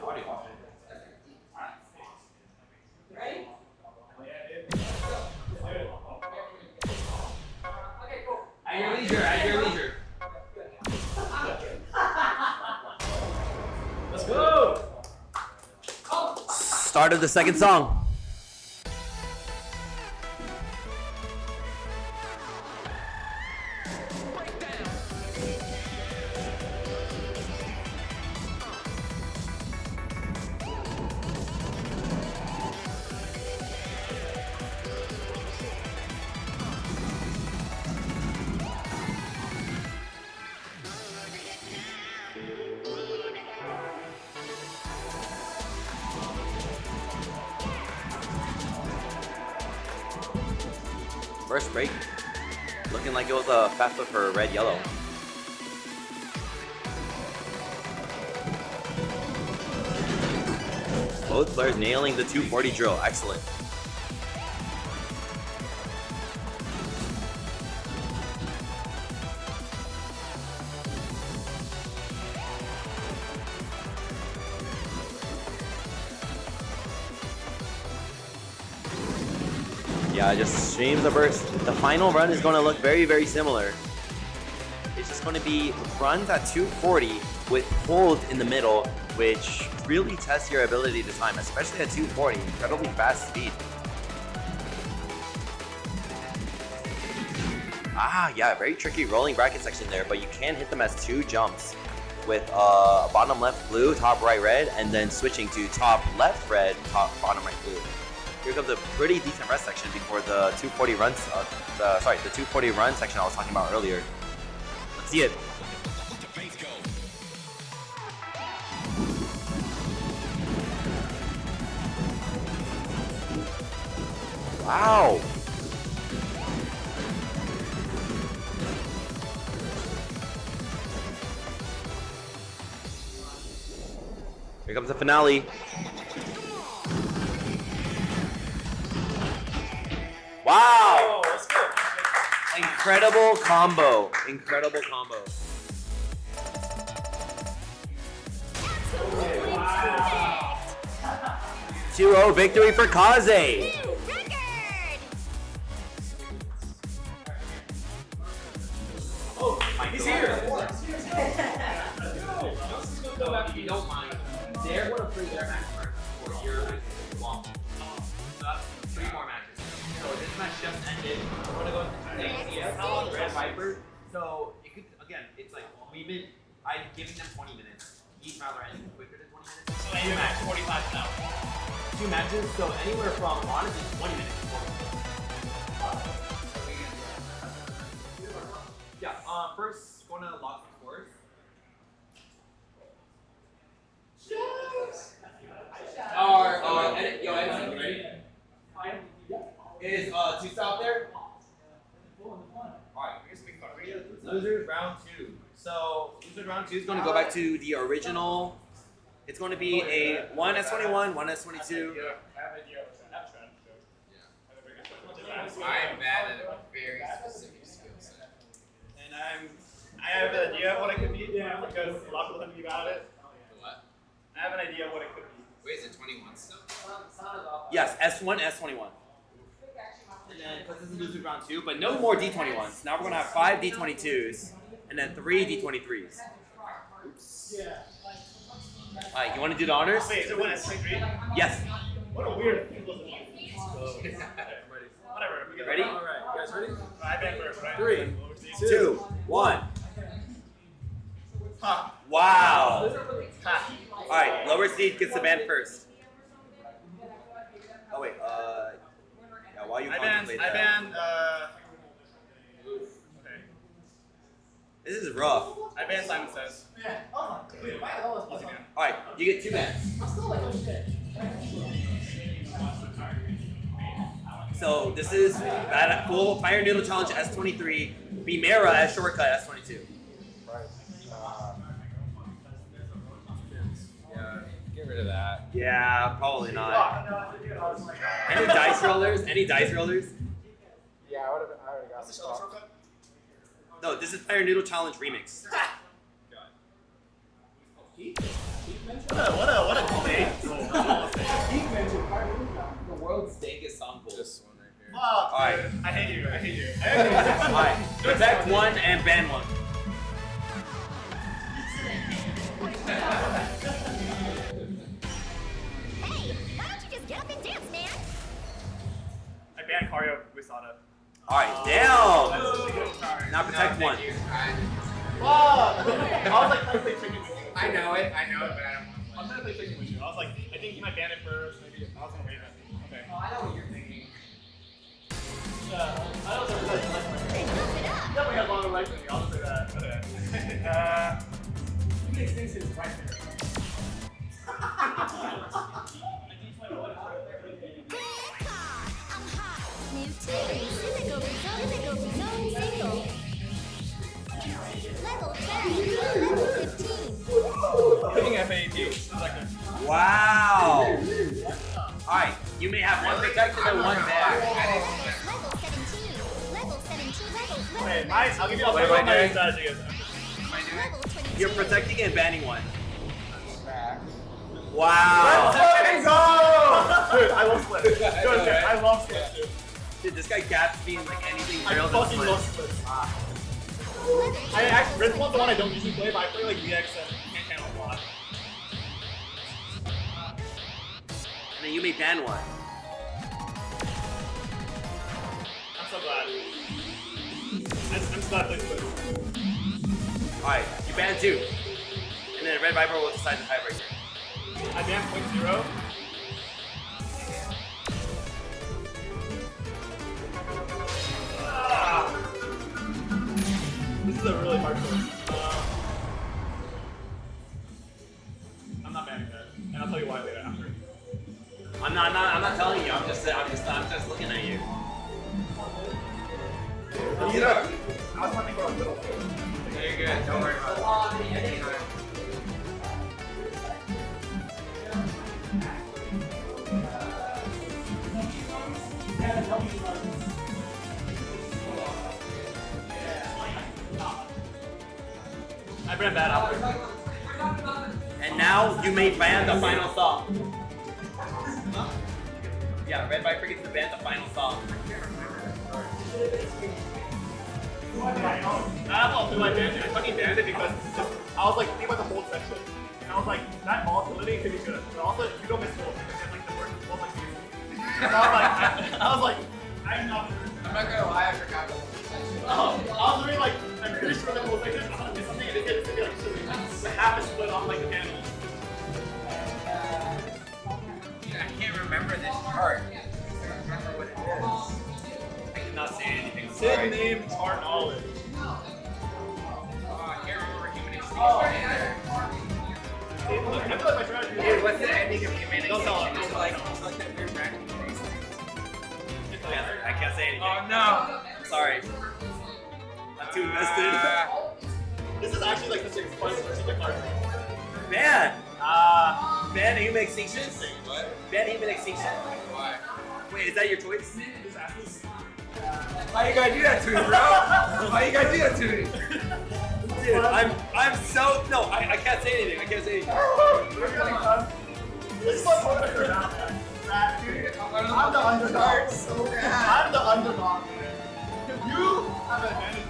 21. Ready? At your leisure, at your leisure. Let's go. Start of the second song. First break, looking like it was a fast foot for red yellow. Both players nailing the 240 drill. Excellent. Yeah, just stream the burst. The final run is going to look very, very similar. It's just going to be runs at 240 with hold in the middle, which really tests your ability to time, especially at 240. Incredibly fast speed. Ah, yeah, very tricky rolling bracket section there, but you can hit them as 2 jumps with bottom left blue, top right red, and then switching to top left red, top bottom right blue. Here comes a pretty decent rest section before the 240 runs. The 240 run section I was talking about earlier. Let's see it. Wow. Here comes the finale. Wow! Let's go. Incredible combo. Incredible combo. Wow. 2-0 victory for Kaze. New record. Oh, he's here. If you don't mind, they're going to free their match first for your match long. So that's 3 more matches. So this match just ended. We're going to go to the Red Viper. So it could, again, it's like I'm giving them 20 minutes. Each rather ending quicker than 20 minutes. So any match, 45 now. 2 matches, so anywhere from honestly 20 minutes. Yeah, first going to lock the scores. Is 2 stop there? Alright, here's a big part. Losers round 2. So losers round 2 is going to go back to the original. It's going to be a 1 S21, 1 S22. I'm bad at a very specific skill set. And I have an idea of what it could be, because a lot of people have to be bad at it. What? I have an idea of what it could be. Wait, is it 21 still? Yes, S1, S21. And then, because this is losers round 2, but no more D21s. Now we're going to have 5 D22s and then 3 D23s. Oops. Alright, you want to do the honors? Wait, is it 1 S23? Yes. What a weird thing. Whatever. Ready? Alright, you guys ready? I bet first, right? 3, 2, 1. Ha. Wow. Ha. Alright, lower seed gets the ban first. Oh wait, yeah, while you contemplate that. Okay. This is rough. I banned Simon Says. Alright, you get 2 bans. So this is that full Fire Noodle Challenge S23, Bimera as shortcut S22. Get rid of that. Yeah, probably not. Any dice rollers? Any dice rollers? Yeah, I already got this. No, this is Fire Noodle Challenge Remix. What a debate. The world's dankest song pool. This one right here. Fuck, Alright. dude. I hate you. I hate you. Alright, protect 1 and ban 1. Hey, why don't you just get up and dance, man? I banned Kario Wisada. Alright, down! Now protect 1. Wow! I was like trying to play chicken with you. I know it, but I don't want to. I was trying to play chicken with you. I was like, I think you might ban it first. Maybe I was gonna wait it. Okay. Oh, I know what you're thinking. I don't know if that's Hey, look it up. definitely has longer legs than me. I'll just say that. Okay. You can extinct his right there. Good car. I'm hot. New team. Physical zone, single. Level 10. Level 15. Hitting FAT. It's like a Wow! protected the one back. Level 17. Level 17. Level. Wait, I'll give you a Wait, better wait, Level strategy. 22. You're protecting and banning one. Let's Wow. fucking go! Dude, I love Split. Dude, I love Split, dude. Dude, this guy gaps me in like anything I real than fucking love Split. Split. I actually, Red One's the one I don't usually play, but I play like VX and Can a lot. And then you may ban one. I'm so glad. I'm so glad I played Split. Alright, you ban two. And then Red Viper will decide the tiebreaker. I banned .0. This is a really hard choice. I'm not banning that, and I'll tell you why later after. I'm not telling you. I'm just looking at you. You know, I was trying to go a little. Yeah, you're good. Don't worry about it. I ran bad out. And now you may ban the final thought. Yeah, Red Viper gets to ban the final thought. I don't know why I banned it. I fucking banned it because I was like thinking about the whole section. And I was like, that volatility could be good. But also, you don't miss goals because it's like the worst goals like you. So I was like, I'm not. I'm not gonna lie, I forgot. I was really like, I'm pretty sure the whole section, I'm gonna miss something and it's gonna be like silly. Like half is split off like the panel. I can't remember this chart. I don't remember what it is. I did not say anything. I'm Sid sorry. name chart knowledge. I can't remember human extinction. I feel like my strategy is Dude, what's the ending of human Don't tell him. extinction? It's like that weird bracket. I can't say anything. Oh no! I'm sorry. I'm too invested. This is actually like the fun strategic card. Ban! Ban human extinction? What? Ban human extinction? Why? Wait, is that your choice? This asks. Why you gotta do that to me, bro? Why you gotta do that to me? Dude, I'm so no, I can't say anything. I can't say anything. This is like what I heard out there. I'm the underdog. I'm the underdog. You have an advantage.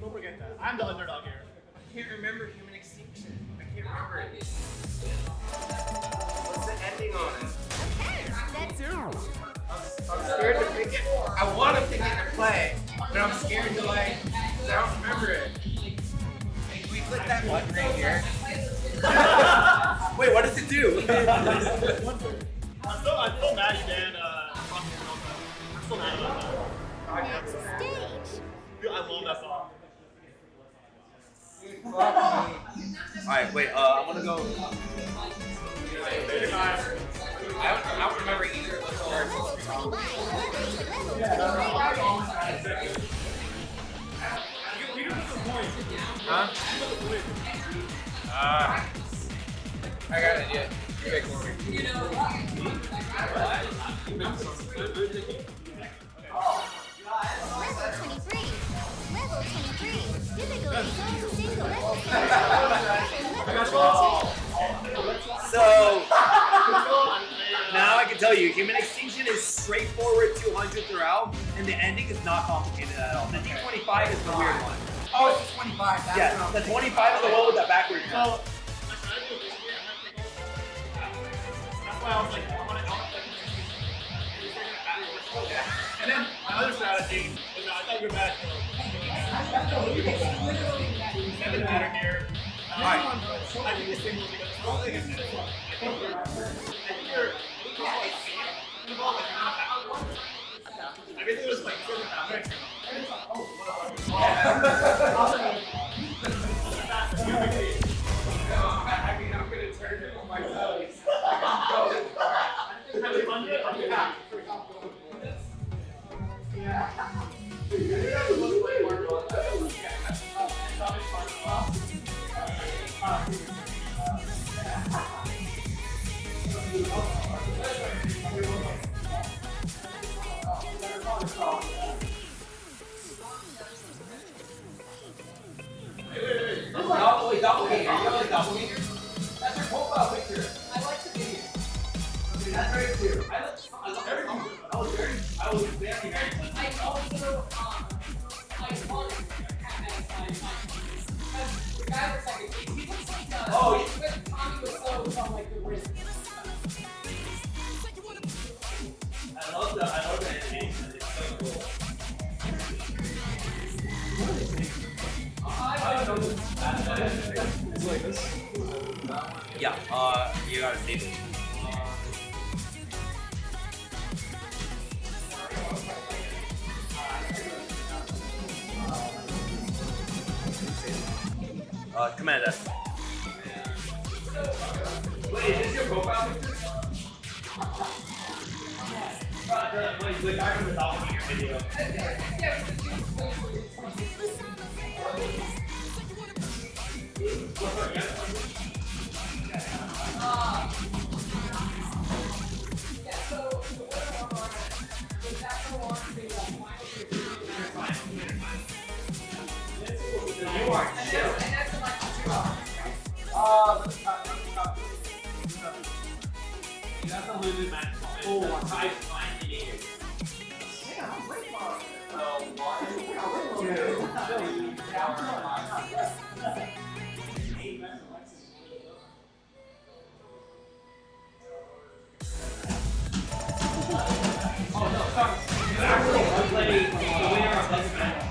Don't forget that. I'm the underdog here. I can't remember human extinction. I can't remember it. What's the ending on it? I'm scared to pick it. I want to pick it to play, but I'm scared to like. I don't remember it. Hey, can we click that button right here? Wait, what does it do? I'm still mad you banned I'm still mad about that. Next stage. Dude, I love that song. Alright, wait, I wanna go. I don't remember either of those words. Huh? I got an idea. You make one. Level 23. Level 23. Difficulty zone single level. So now I can tell you, human extinction is straightforward 200 throughout, and the ending is not complicated at all. The D25 is the weird one. Oh, it's 25. That's Yeah, the 25 is the one with the backwards. So, my strategy was basically, I'm gonna take that's why I was like, I want to and then my other strategy is that I thought you were bad. It doesn't matter here. I think this thing will be the whole thing is this one. I think you're like, everything was like, I'm gonna turn it on myself. the doppelganger? That's her profile picture. I like the video. That's very cute. I love I was very, very I also, I want to have that side of my because the guy looks like a kid. He looks like when Tommy was so from like the wrist. I love the animation. It's so cool. It's like this. Yeah, you gotta save it. Command F. Wait, is this your profile picture? Wait, I remember the doppelganger video. You are chill. You have to lose this match. Oh, I finally made it. Yeah, I'm great for it. So, 1, 2, 3. Oh no, sorry. You actually play the winner of this match.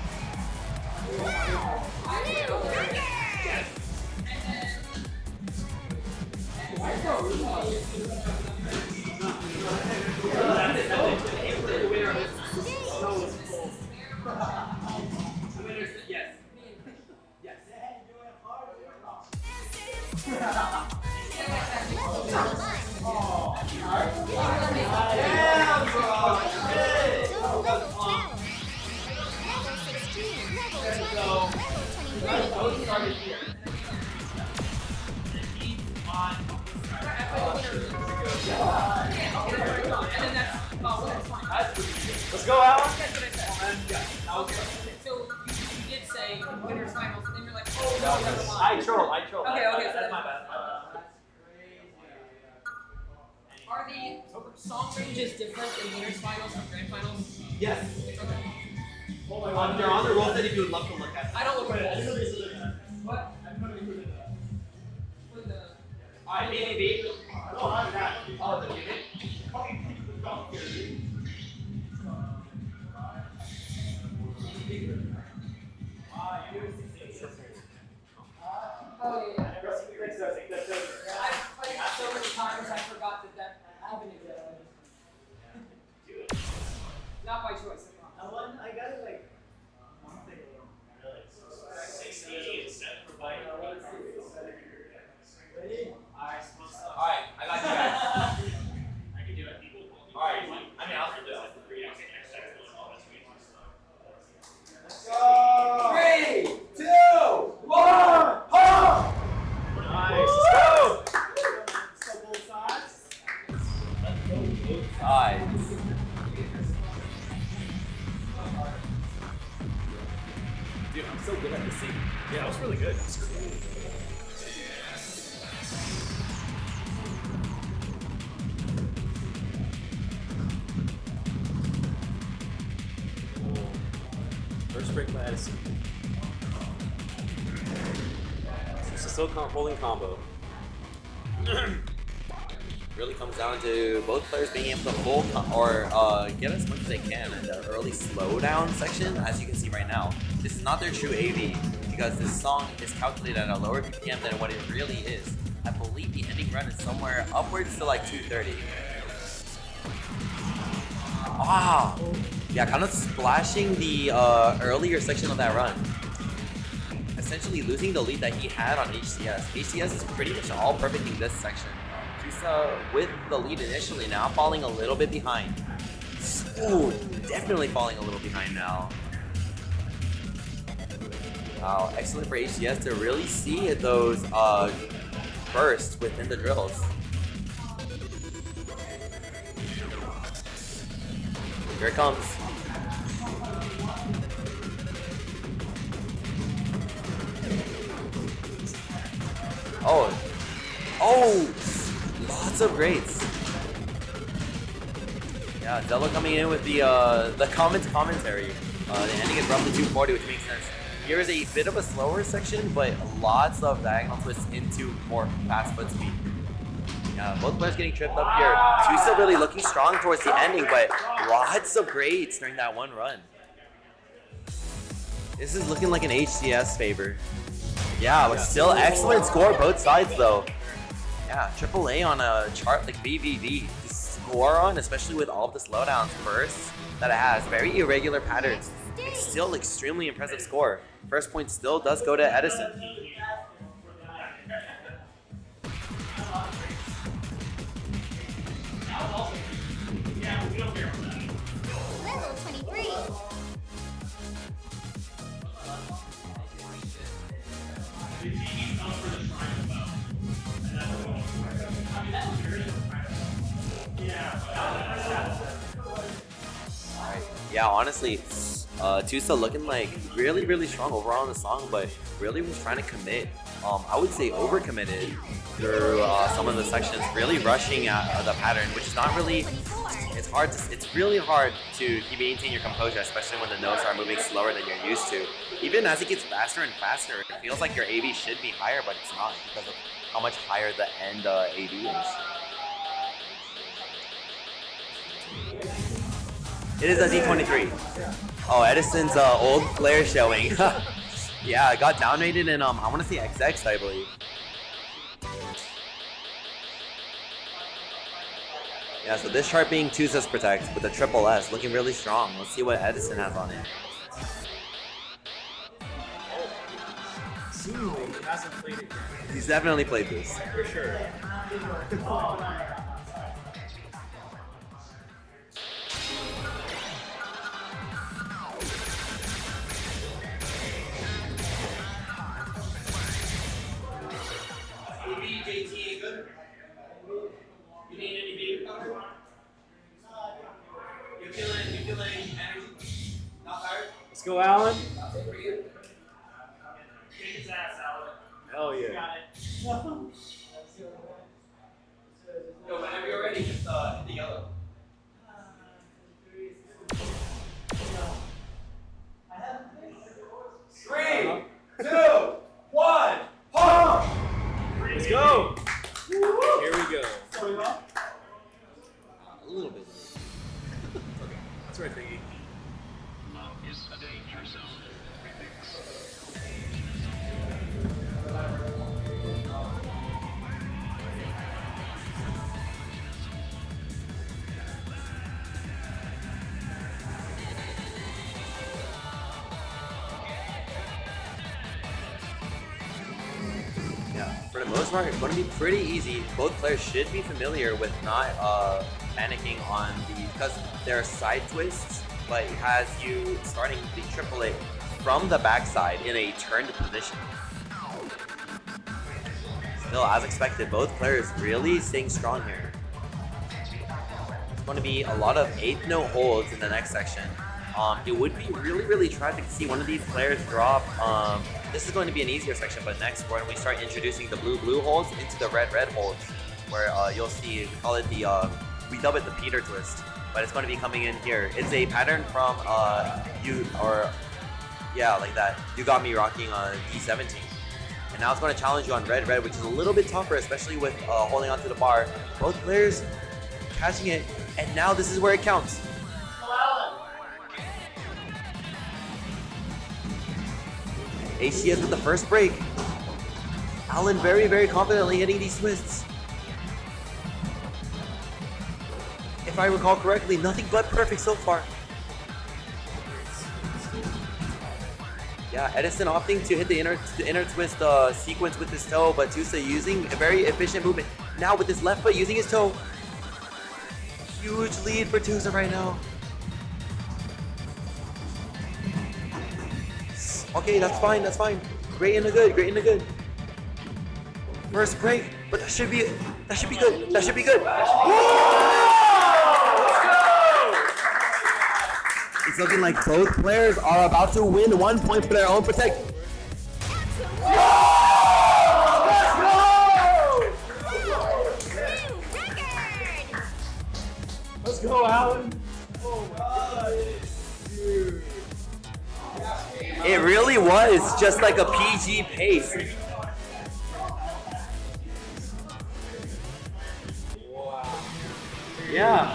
Let's go, Alan. So you did say winners finals, and then you're like, oh no, never mind. I troll. Okay, That's my bad. Are the song ranges different in winners finals and grand finals? Yes. Okay. They're on the rules that if you would love to look at. I don't look at it. What? Alright, BBB. Oh, the gimmick. Oh yeah. I've played it so many times I forgot that even existed. Not by choice. I got it like one thing. 60 instead for bite. Ready? Alright, I got you guys. I can do it. Alright, I mean, I'll do this. Let's go! 3, 2, 1, pump! Nice. Let's go. Both sides. Sides. Dude, I'm so good at this scene. Yeah, that was really good. That's cool. First break by Edison. It's a still holding combo. Really comes down to both players being able to hold get as much as they can in the early slowdown section. As you can see right now, this is not their true AV because this song is calculated at a lower BPM than what it really is. I believe the ending run is somewhere upwards to like 230. Wow. Yeah, kind of splashing the earlier section of that run. Essentially losing the lead that he had on HCS. HCS is pretty much all perfecting this section. Juica with the lead initially, now falling a little bit behind. Ooh, definitely falling a little behind now. Wow, excellent for HCS to really see those bursts within the drills. Here it comes. Oh, lots of grades. Yeah, Zello coming in with the commentary. The ending is roughly 240, which makes sense. Here is a bit of a slower section, but lots of diagonal twists into more fast foot speed. Yeah, both players getting tripped up here. Tusa really looking strong towards the ending, but lots of grades during that one run. This is looking like an HCS favor. Yeah, but still excellent score both sides though. Yeah, AAA on a chart like VVV. To score on, especially with all of the slowdowns first that it has, very irregular patterns. It's still extremely impressive score. First point still does go to Edison. Level 23. Yeah, honestly, Tusa looking like really strong overall in the song, but really was trying to commit. I would say overcommitted through some of the sections, really rushing at the pattern, which is not really. It's really hard to maintain your composure, especially when the notes are moving slower than you're used to. Even as it gets faster and faster, it feels like your AV should be higher, but it's not because of how much higher the end AV is. It is a D23. Oh, Edison's old player showing. Yeah, it got down rated in I want to say XX, I believe. Yeah, so this chart being Tusa's Protect with a triple S, looking really strong. Let's see what Edison has on it. Seemingly, he hasn't played it yet. He's definitely played this. For sure. JT, good? You need any baby powder? You feeling energy? Not tired? Let's go, Alan. For you? Kick his ass, Alan. Hell yeah. Got it. Yo, whenever you're ready, just hit the yellow. Three, two, one, pump! Let's go. Here we go. A little bit. Okay, that's right, thingy. Yeah, for the most part, it's going to be pretty easy. Both players should be familiar with not panicking on because there are side twists, but it has you starting the AAA from the backside in a turned position. Still, as expected, both players really staying strong here. It's going to be a lot of 8th note holds in the next section. It would be really tragic to see one of these players drop. This is going to be an easier section, but next when we start introducing the blue holds into the red holds, where you'll see, we call it we dub it the Peter twist, but it's going to be coming in here. It's a pattern from like that. You got me rocking on D17. And now it's going to challenge you on red, which is a little bit tougher, especially with holding onto the bar. Both players catching it, and now this is where it counts. HCS with the first break. Alan very confidently hitting these twists. If I recall correctly, nothing but perfect so far. Yeah, Edison opting to hit the inner twist sequence with his toe, but Tusa using a very efficient movement. Now with his left foot using his toe. Huge lead for Tusa right now. Okay, that's fine. Great in the good. First break, but that should be good. It's looking like both players are about to win 1 point for their own Protect. Let's go! Let's go, Alan. Oh my god. Dude. It really was just like a PG pace. Yeah.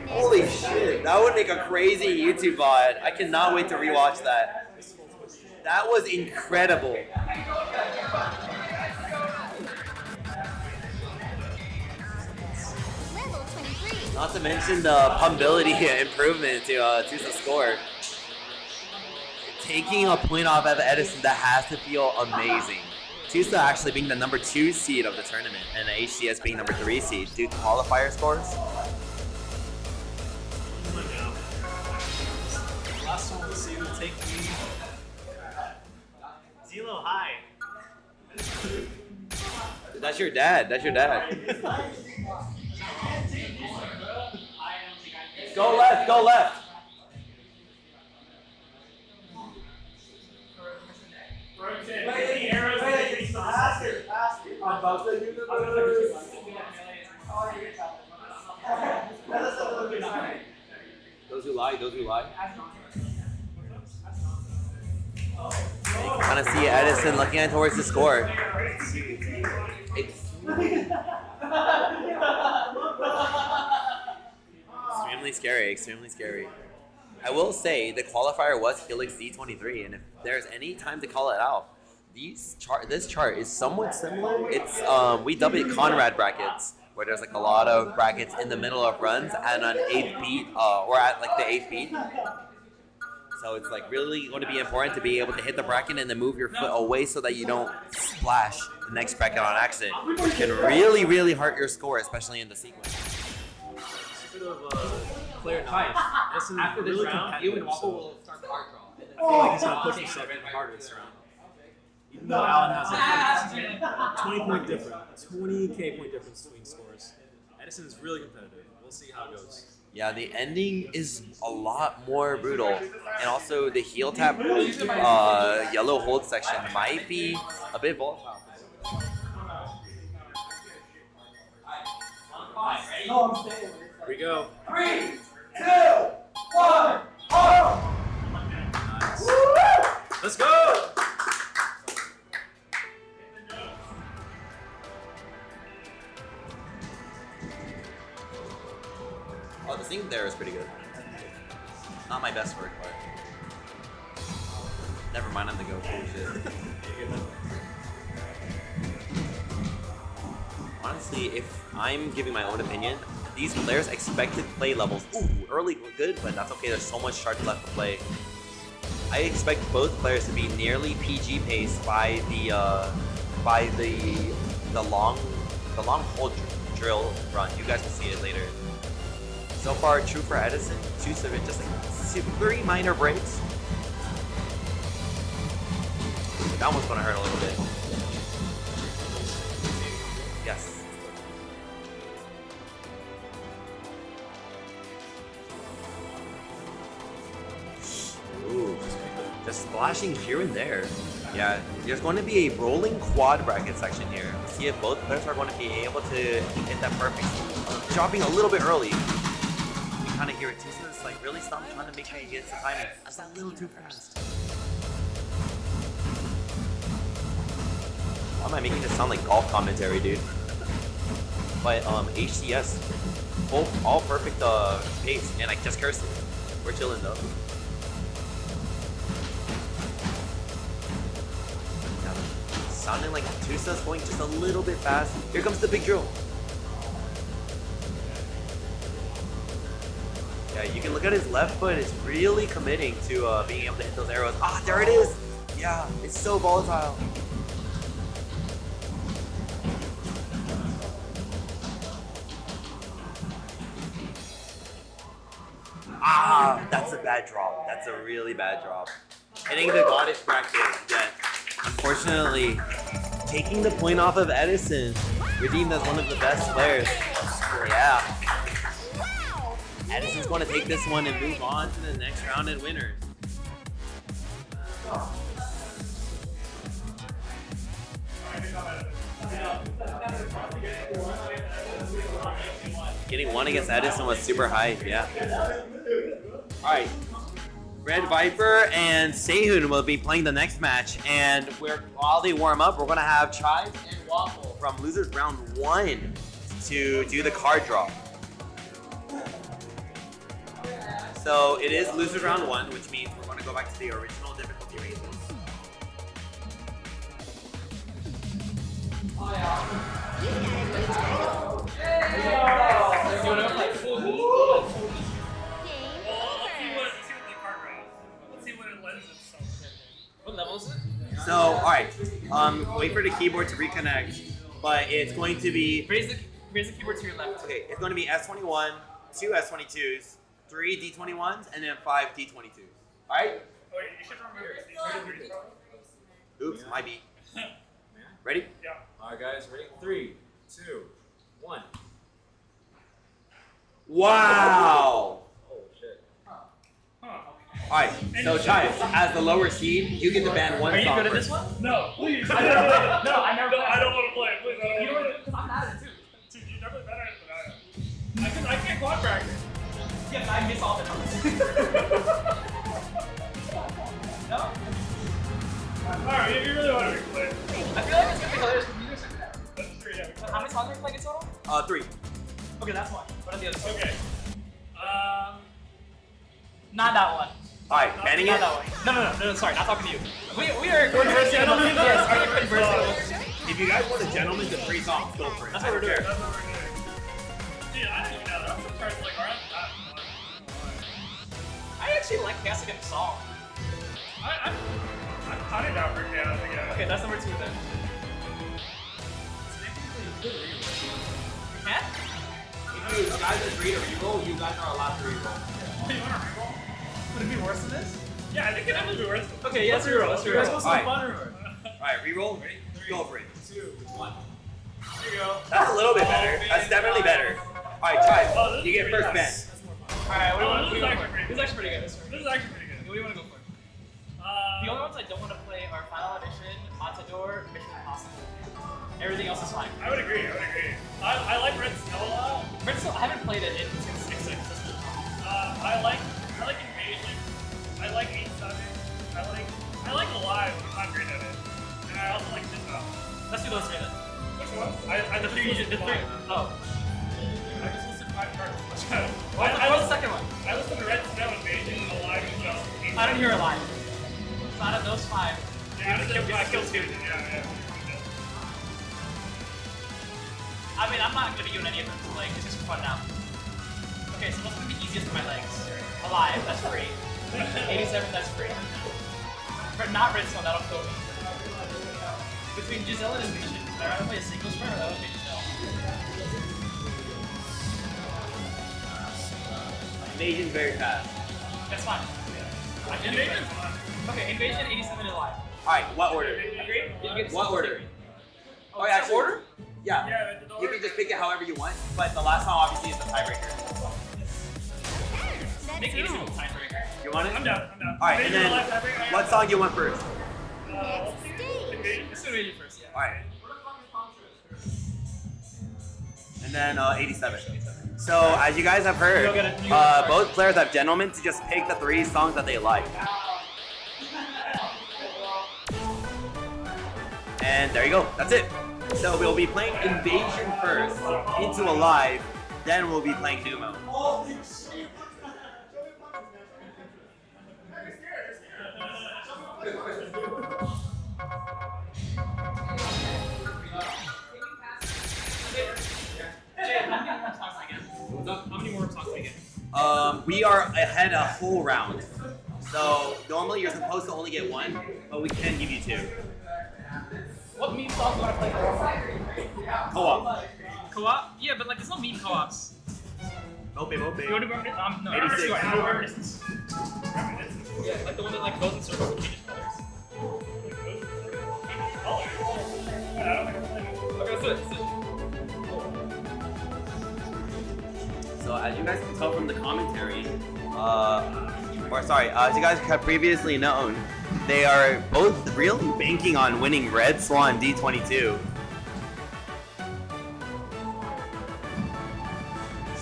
Holy shit, that would make a crazy YouTube VOD. I cannot wait to rewatch that. That was incredible. Level 23. Not to mention the pumpability improvement to the score. Taking a point off of Edison, that has to feel amazing. Tusa actually being the number 2 seed of the tournament, and the HCS being number 3 seed due to qualifier scores. Last one, we'll see who take me. Zelo, hi. That's your dad. That's your dad. Go left. Go left. Those who lie. Those who lie. You can kind of see Edison looking towards the score. Extremely scary, extremely scary. I will say the qualifier was Helix D23, and if there's any time to call it out, this chart is somewhat similar. It's we dub it Conrad brackets, where there's like a lot of brackets in the middle of runs and on 8th beat, or at like the 8th beat. So it's like really going to be important to be able to hit the bracket and then move your foot away so that you don't splash the next bracket on accident. It can really, really hurt your score, especially in the sequence. It's a bit of player knowledge. After this really round, you and Waffle will start card draw. I feel like he's gonna push himself even harder this round. Even though Alan has a 20-point difference, 20K point difference between scores. Edison is really competitive. We'll see how it goes. Yeah, the ending is a lot more brutal, and also the heel tap yellow hold section might be a bit volatile. Here we go. 3, 2, 1, oh! Nice. Let's go! Oh, the sync there is pretty good. Not my best work, but never mind. I'm the go. Holy shit. Honestly, if I'm giving my own opinion, these players' expected play levels, early good, but that's okay. There's so much chart left to play. I expect both players to be nearly PG pace by the long hold drill run. You guys will see it later. So far, true for Edison. Just like 3 minor breaks. That one's gonna hurt a little bit. Yes. Ooh, just splashing here and there. Yeah, there's going to be a rolling quad bracket section here. Let's see if both players are going to be able to hit that perfect. Dropping a little bit early. You kind of hear it too, so it's like really stop trying to make sure you get the timing. That's a little too fast. Why am I making this sound like golf commentary, dude? But HCS, all perfect pace, and I just cursed it. We're chilling though. Yeah, sounding like Tusa's going just a little bit fast. Here comes the big drill. Yeah, you can look at his left foot. It's really committing to being able to hit those arrows. Ah, there it is. Yeah, it's so volatile. Ah, that's a bad drop. That's a really bad drop. Hitting the goddess bracket yet. Unfortunately, taking the point off of Edison, redeemed as one of the best players. Yeah. Edison's going to take this one and move on to the next round and winner. Getting one against Edison was super hype, yeah. Alright. Red Viper and Sehun will be playing the next match, and while they warm up, we're gonna have Chives and Waffle from losers round 1 to do the card draw. So it is losers round 1, which means we're gonna go back to the original difficulty ranges. What level is it? So, alright, wait for the keyboard to reconnect, but it's going to be... Raise the keyboard to your left. Okay, it's going to be S21, 2 S22s, 3 D21s, and then 5 D22s. Alright? Oh, wait, you should remember your Oops, my beat. Ready? Yeah. Alright, guys, ready? 3, 2, 1. Wow! Oh, shit. Alright, so Chives, as the lower seed, you get to ban one Are you song good at first. this one? No, please. I never played it. No, I never. No, I don't want to play it. Please, I don't. You know what? Because I'm bad at it too. Dude, you're definitely better at it than I am. I can't quad practice. Yes, I miss all the notes. No. Alright, you really want to play? I feel like it's gonna be hilarious because music like that. That's true. Yeah. How many songs are we playing in total? 3. Okay, that's one. What are the others? Okay. Not that one. Alright, banning Not it? that one. No, sorry, not talking to you. We are conversing. Yes, we are conversing. If you guys want a gentleman to 3 songs, go for it. That's what we're doing. That's what we're doing. Dude, I don't even know. I'm surprised like around that. I actually like Chaos Against the song. I'm kind of down for Chaos again. Okay, that's number 2 then. You can? If you guys agree to reroll, you guys are allowed to reroll. You want to reroll? Would it be worse than this? Yeah, I think it would be worse. Okay, yeah, let's reroll. Let's reroll. Alright. Fun Alright, reroll. Ready? Go for it. 2, 1. There you go. That's a little bit better. That's definitely better. Alright, Chives, you get first ban. Alright, what do you want to do? This is actually pretty good. This is actually pretty good. What do you want to go for? The only ones I don't want to play are Final Edition, Matador, Mission Impossible. Everything else is fine. I would agree. I like Red Snow a lot. Red Snow, I haven't played it since 6.6. I like Invasion. I like 8.7. I like Alive. I'm not great at it. And I also like Disco. Let's do those 3 then. Which one? The 3. Oh. I just listed 5 cards. What's the second one? I listened to Red Snow, Invasion, Alive, and just 8. I don't hear Alive. So out of those 5, I killed 2. Yeah. I mean, I'm not gonna be doing any of them, so like, it's just for fun now. Okay, so what's gonna be easiest for my legs? Alive, that's free. 87, that's free. But not Redstone, that'll kill me. Between Giselle and Invasion, I'd rather play a singles pair or that would be Giselle. Invasion's very fast. That's fine. Invasion's fun. Okay, Invasion, 87, and Alive. Alright, what order? Agree? What order? Oh, actually, order? Yeah. You can just pick it however you want, but the last song obviously is the tiebreaker. Make 87 the tiebreaker. You want it? I'm down. Alright, and then what song do you want first? Let's do Invasion first, yeah. Alright. And then 87. So, as you guys have heard, both players have gentlemen to just pick the 3 songs that they like. And there you go, that's it. So we'll be playing Invasion first, into Alive, then we'll be playing Numo. How many more talks do we get? We are ahead a whole round. So normally you're supposed to only get 1, but we can give you 2. What meme song do you want to play? Co-op. Co-op? Yeah, but like there's no meme co-ops. Mope. You want to do Reminiscence? No, 86. Reminiscence. Yeah, like the one that like goes in circles and changes colors. Okay, let's do it. So as you guys can tell from the commentary, as you guys have previously known, they are both really banking on winning Red Swan D22.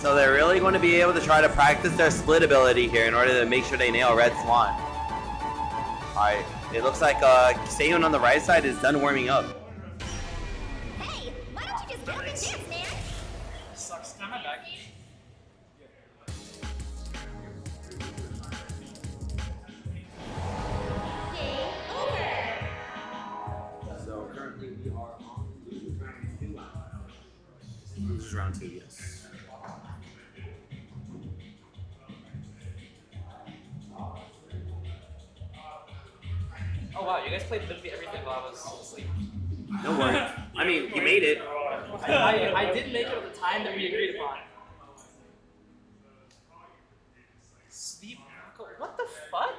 So they're really going to be able to try to practice their split ability here in order to make sure they nail Red Swan. Alright, it looks like Sehun on the right side is done warming up. Hey, why don't you just get up and dance, man? Sucks. Can I have my back? Game over. So currently we are on round 2. This is round 2, yes. Oh wow, you guys played literally everything while I was asleep. No worry. I mean, you made it. I did make it at the time that we agreed upon. Sleep. What the fuck?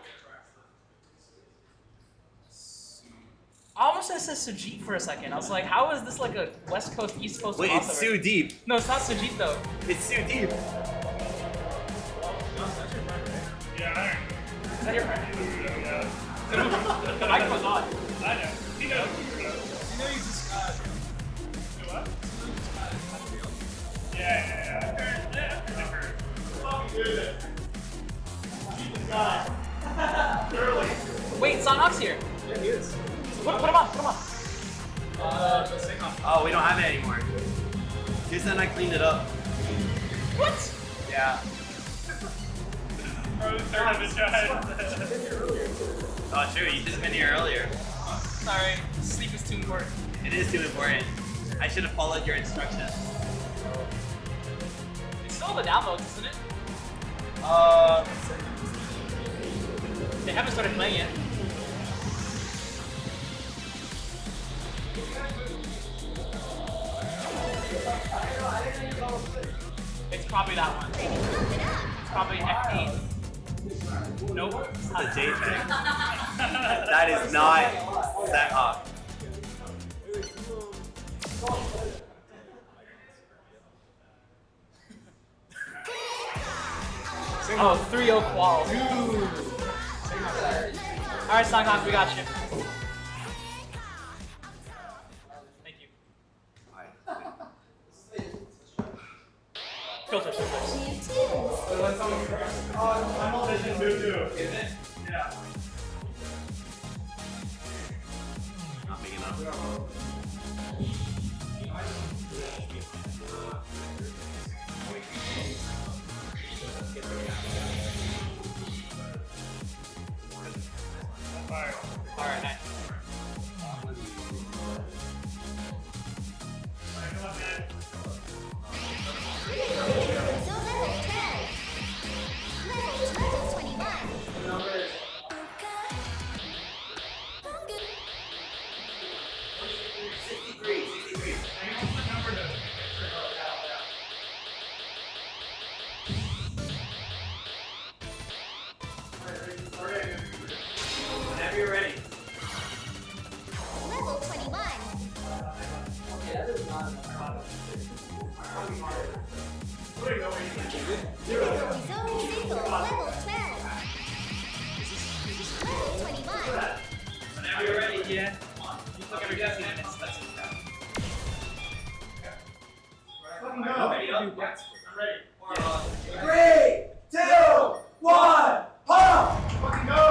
I almost said Sujit for a second. I was like, how is this like a West Coast, East Coast Wait, crossover? it's too deep. No, it's not Sujit though. It's too deep. Yeah, Is that your friend? yeah. I was on. I know. He knows. You know you just got. Do what? Yeah. Wait, Sanhok's here. Yeah, he is. Put him on. Oh, we don't have it anymore. Just then I cleaned it up. What? Yeah. Bro, the third of this guy. Oh, true. You just been here earlier. Sorry, sleep is too important. It is too important. I should have followed your instructions. It's still the downloads, isn't it? They haven't started playing it. It's probably that one. It's probably F8. Nope. It's The not JTAK. That is not that hot. Oh, 3-0 qual. Alright, Sanghok, we got you. Thank you. Filters. I'm all vision too. Is it? Yeah. Not big enough. Alright, nice. So level 10. Level 21. Whenever you're ready. Level 21. Zero Zone Single, level 12. Level 21. Whenever you're ready, yeah. You took every 15 minutes. That's it. Fucking go. I'm ready. 3, 2, 1, pump! Fucking go.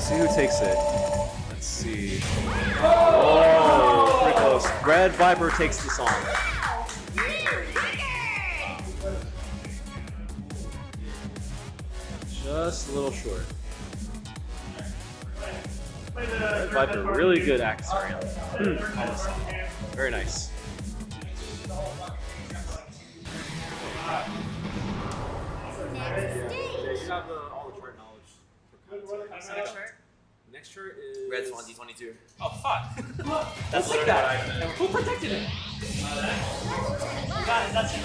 See who takes it. Let's see. Oh, pretty close. Red Viper takes the song. Just a little short. Red Viper, really good accessory on the song. Very nice. Yeah, you have all the chart knowledge. What's the next chart? Next chart is Red Swan D22. Oh, fuck. That's like literally that. what I meant. Who protected it? Guys, that's it.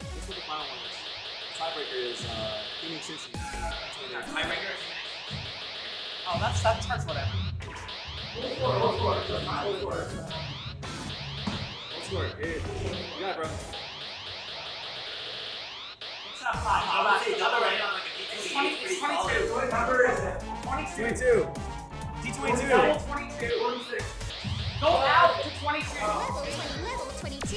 This is the final one. Tiebreaker is King Sissy. Tiebreaker? Oh, that's whatever. Let's score. You got it, bro. It's not 5. I would say double right on like a It's D20. 20, it's 22. What number is it? 22. 22. D22. Double 22. 26. Go out to 22. Level 22.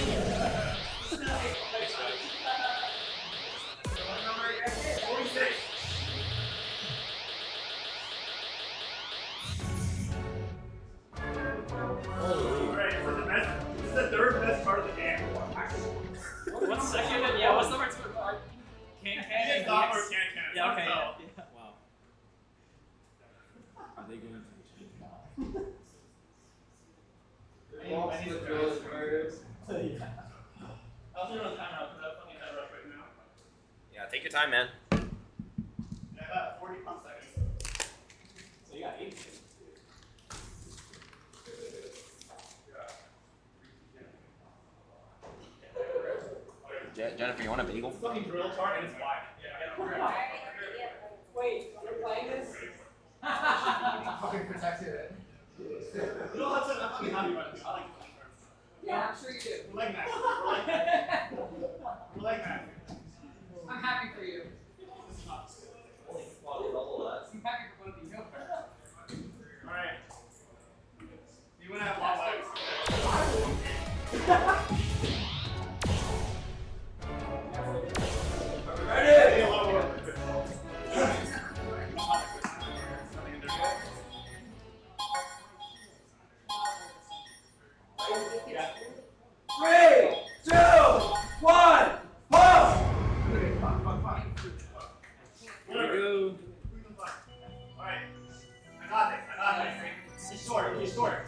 Alright, so this is the third best part of the game. What's second? Yeah, what's number 2? Can. It's not more can. Yeah, okay. So, Yeah. Wow. Are they going to change? I need to throw this card. Yeah. I'll throw it on timeout because that's fucking rush right now. Yeah, take your time, man. And I got 41 seconds. So you got 8. Jennifer, you want a bagel? It's fucking drill chart and it's wide. Wait, you're playing this? Fucking protected it. You know what's I'm fucking happy about this. I like flash cards. Yeah, I'm sure you do. We're like Max. We're like Max. I'm happy for you. I'm happy for both of you. Alright. You wanna have long legs? Ready? A lot of work. Three, two, one, pause! Whatever. Alright. I got this. He's short. He's short.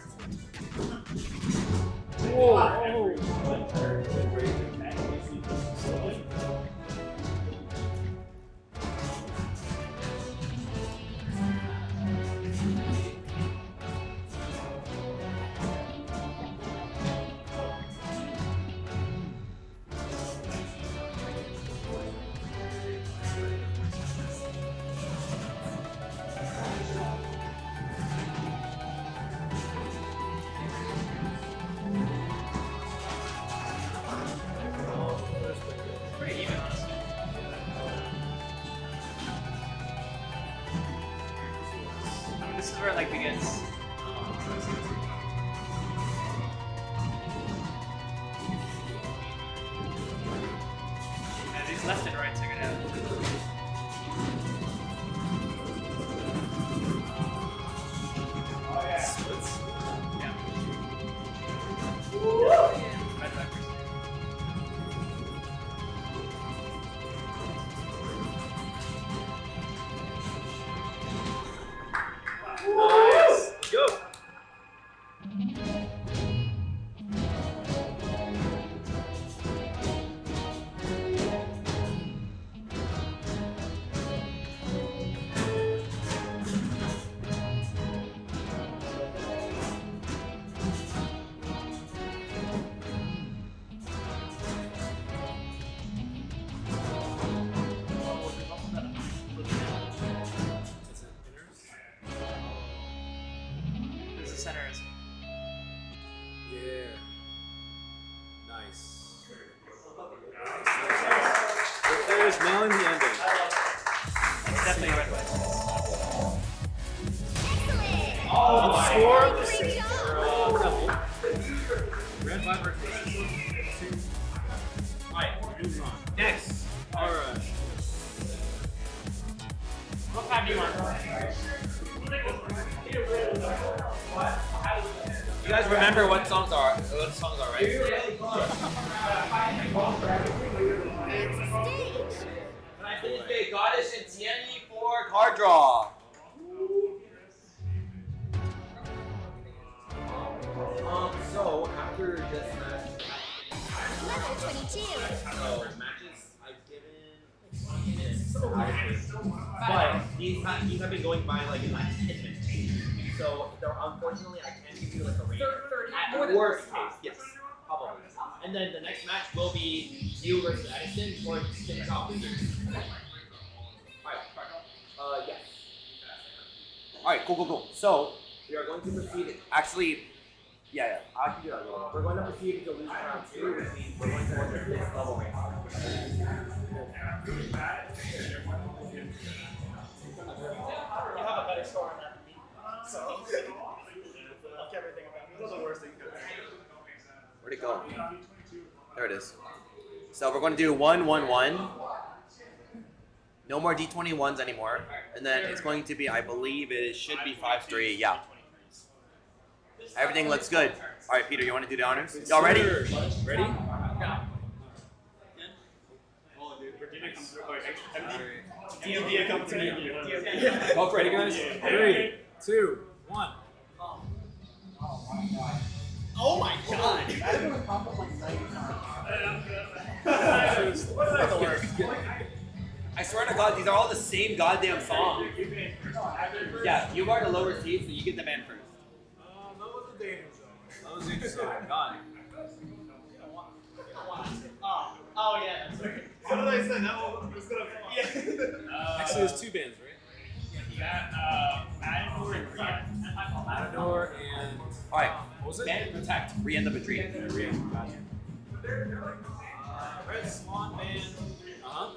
Pretty even, honestly. I mean, this is where it like begins. Yeah, these left and right are gonna. Oh yeah. Splits. Yeah. Red Vipers. Nice. Go. There's the center is. Yeah. Nice. There's nailing the ending. It's definitely red Vipers. Score the Great same. job. Red Viper. Alright, Moves on. next. Alright. remember what songs are right? Finish Goddess and Tierney for card draw. So after this match, Level 22. so matches I've given, but these have been going by like in like 10 minutes. So unfortunately I can't give you like a range. 30. At worst case, yes, probably. And then the next match will be you versus Edison for finish off the series. Alright, yes. Alright, cool. So we are going to proceed. Actually, yeah, I can do that. We're going to proceed into lose round 2, which means we're going to work at this level range. You have a better score on that than me. So, fuck everything about me. That's the worst thing you could do. Where'd it go? There it is. So we're going to do 1-1-1. No more D21s anymore. And then it's going to be, I believe it should be 5-3. Yeah. Everything looks good. All right, Peter, you want to do the honors? Y'all ready? Ready? Virginia comes through. DMV comes to me. Both ready, guys? 3, 2, 1. Oh my god! I swear to God, these are all the same goddamn song. Yeah, you are the lower seed, so you get the man first. That was interesting. Gone. Oh yeah, that's right. What did I say? That was gonna Actually, there's 2 bands, right? You got Matador and Rian. Matador and... All right, What was it? Band Protect, Re-End of a Dream. Red Swan Band. Uh-huh.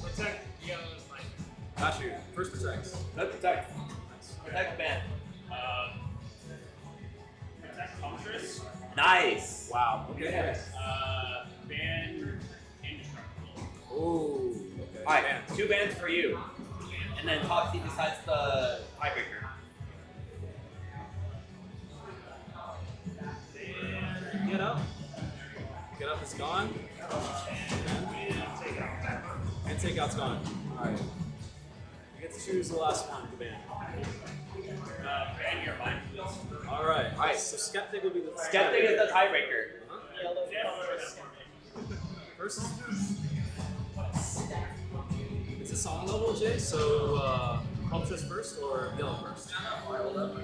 Protect Yellow's like. Got you. First protect. Let's Protect. Protect Band. Protect Huntress. Nice. Wow. Okay. Band Indestructible. Ooh. Okay. All right, 2 bands for you. And then top seed decides the tiebreaker. Get up. Get up is gone. And takeout's gone. Alright. You get to choose the last one, the band. Band your mind, please. Alright. Alright. So Skeptic will be the Skeptic is the tiebreaker. First. Is this song level, Jay? So, Huntress first or Yellow first? Hold up.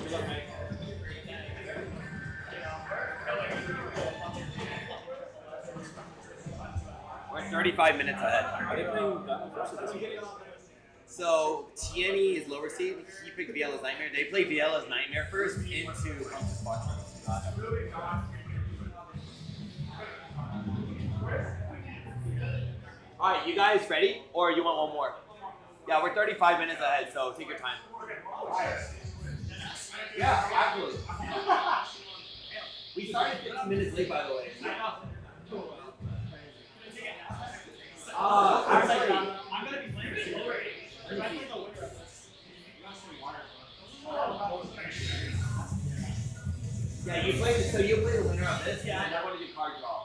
Good luck, mate. We're 35 minutes ahead. Are they playing that one first or this one? So Tierney is lower seed. He picked Viela's Nightmare. They play Viela's Nightmare first into Huntress Fox. All right, you guys ready? Or you want one more? Yeah, we're 35 minutes ahead, so take your time. Yeah, absolutely. We started 15 minutes late, by the way. Actually, I'm gonna be playing this lower age. If I play the winner of this, you guys can be water. yeah, you play the winner of this, and I want to do card draw.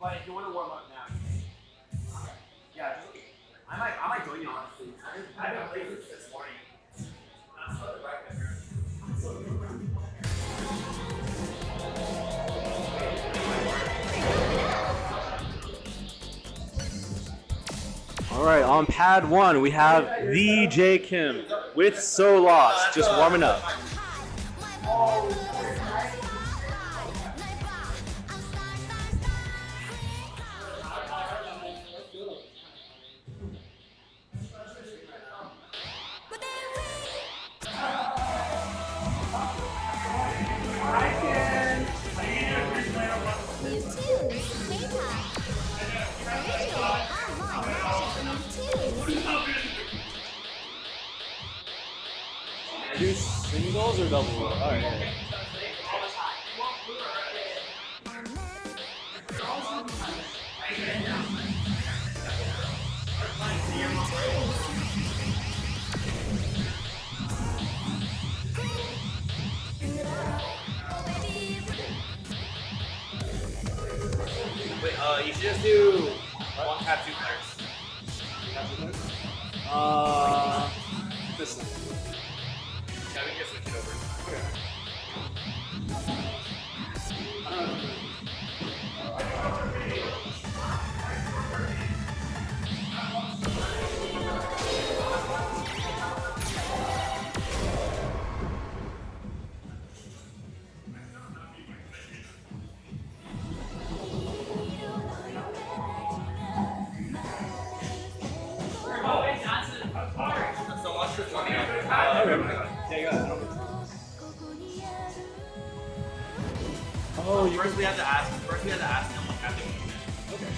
But if you want to warm up now, yeah, I might join you honestly. I've been playing this morning. All right, on pad 1, we have the J Kim with So Lost, just warming up. New tunes, JTAK. Original online magic, new tunes. Do singles or doubles? All right. You should just do one tap two players. This one. Yeah, we can just switch it over. So watch this one. Oh, you First we have to ask them what happened. Okay.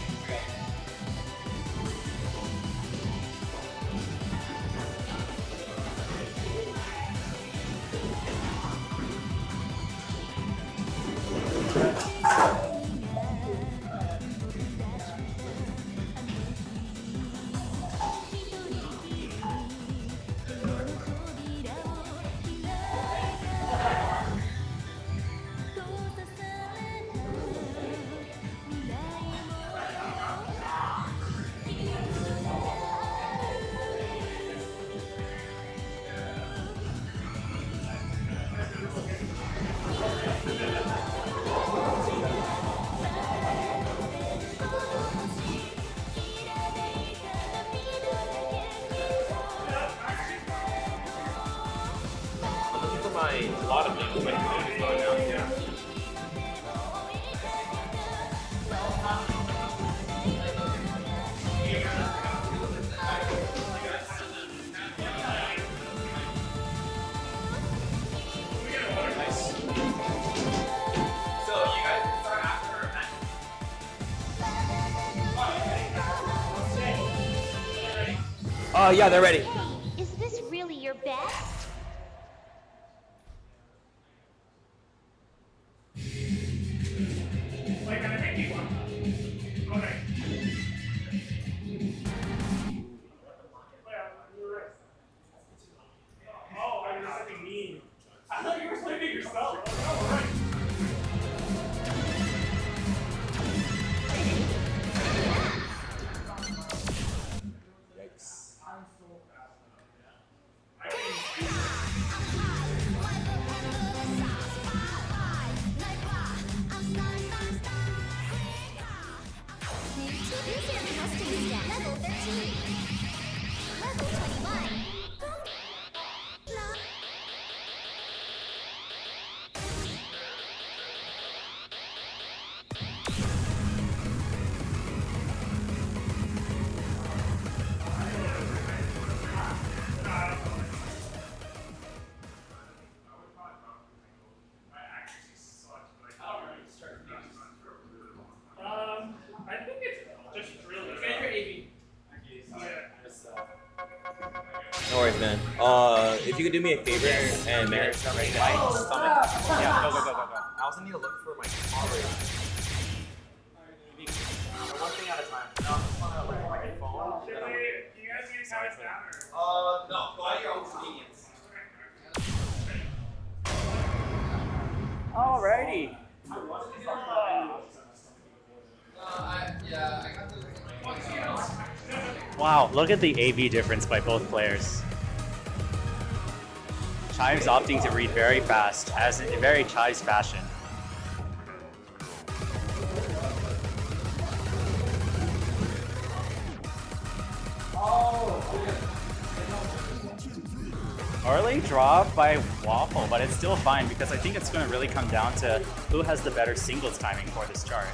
I'm looking for a lot of things. My phone is gone now. So you guys can start after match. Yeah, they're ready. Is this really your best? Oh, I was something mean. I thought you were playing it yourself. Yikes. Level 13. Level 21. I think it's just really. Get your AV. No worries, man. If you could do me a favor and manage my stomach. Yeah, go. I also need to look for my collar. One thing at a time. No, I just want to look at my phone. You guys need to count us down or? No, go at your own convenience. Alrighty. Wow, look at the AV difference by both players. Chime's opting to read very fast, as in very Chime's fashion. Early drop by Waffle, but it's still fine because I think it's going to really come down to who has the better singles timing for this chart.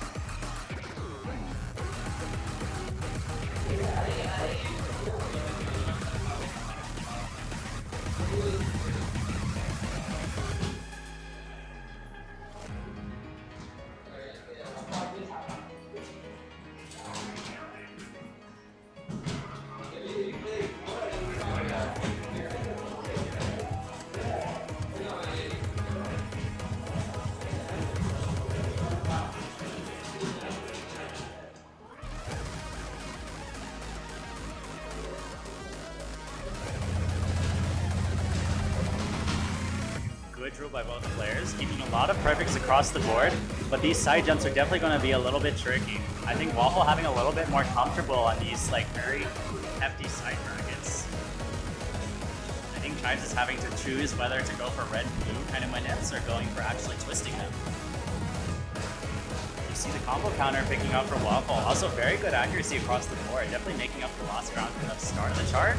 good drill by both players, keeping a lot of perfects across the board, but these side jumps are definitely going to be a little bit tricky. I think Waffle having a little bit more comfortable on these like very hefty side brackets. I think Chives is having to choose whether to go for red-blue kind of manips or going for actually twisting them. You see the combo counter picking up for Waffle. Also very good accuracy across the board, definitely making up the lost ground from the start of the chart.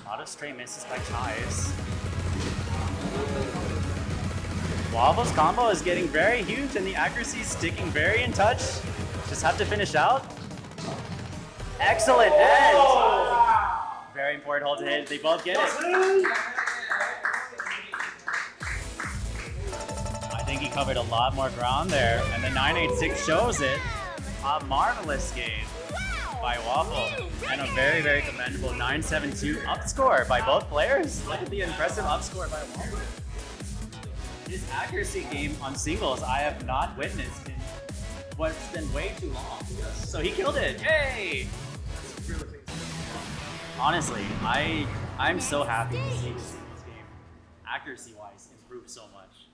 A lot of stray misses by Chives. Waffle's combo is getting very huge and the accuracy is sticking very in touch. Just have to finish out. Excellent end! Very important hold to hit. They both get it. I think he covered a lot more ground there, and the 986 shows it. A marvelous game by Waffle, and a very, very commendable 972 up score by both players. Look at the impressive up score by Waffle. His accuracy game on singles I have not witnessed in what's been way too long. So he killed it, yay! Honestly, I'm so happy to see this singles game, accuracy-wise, improve so much.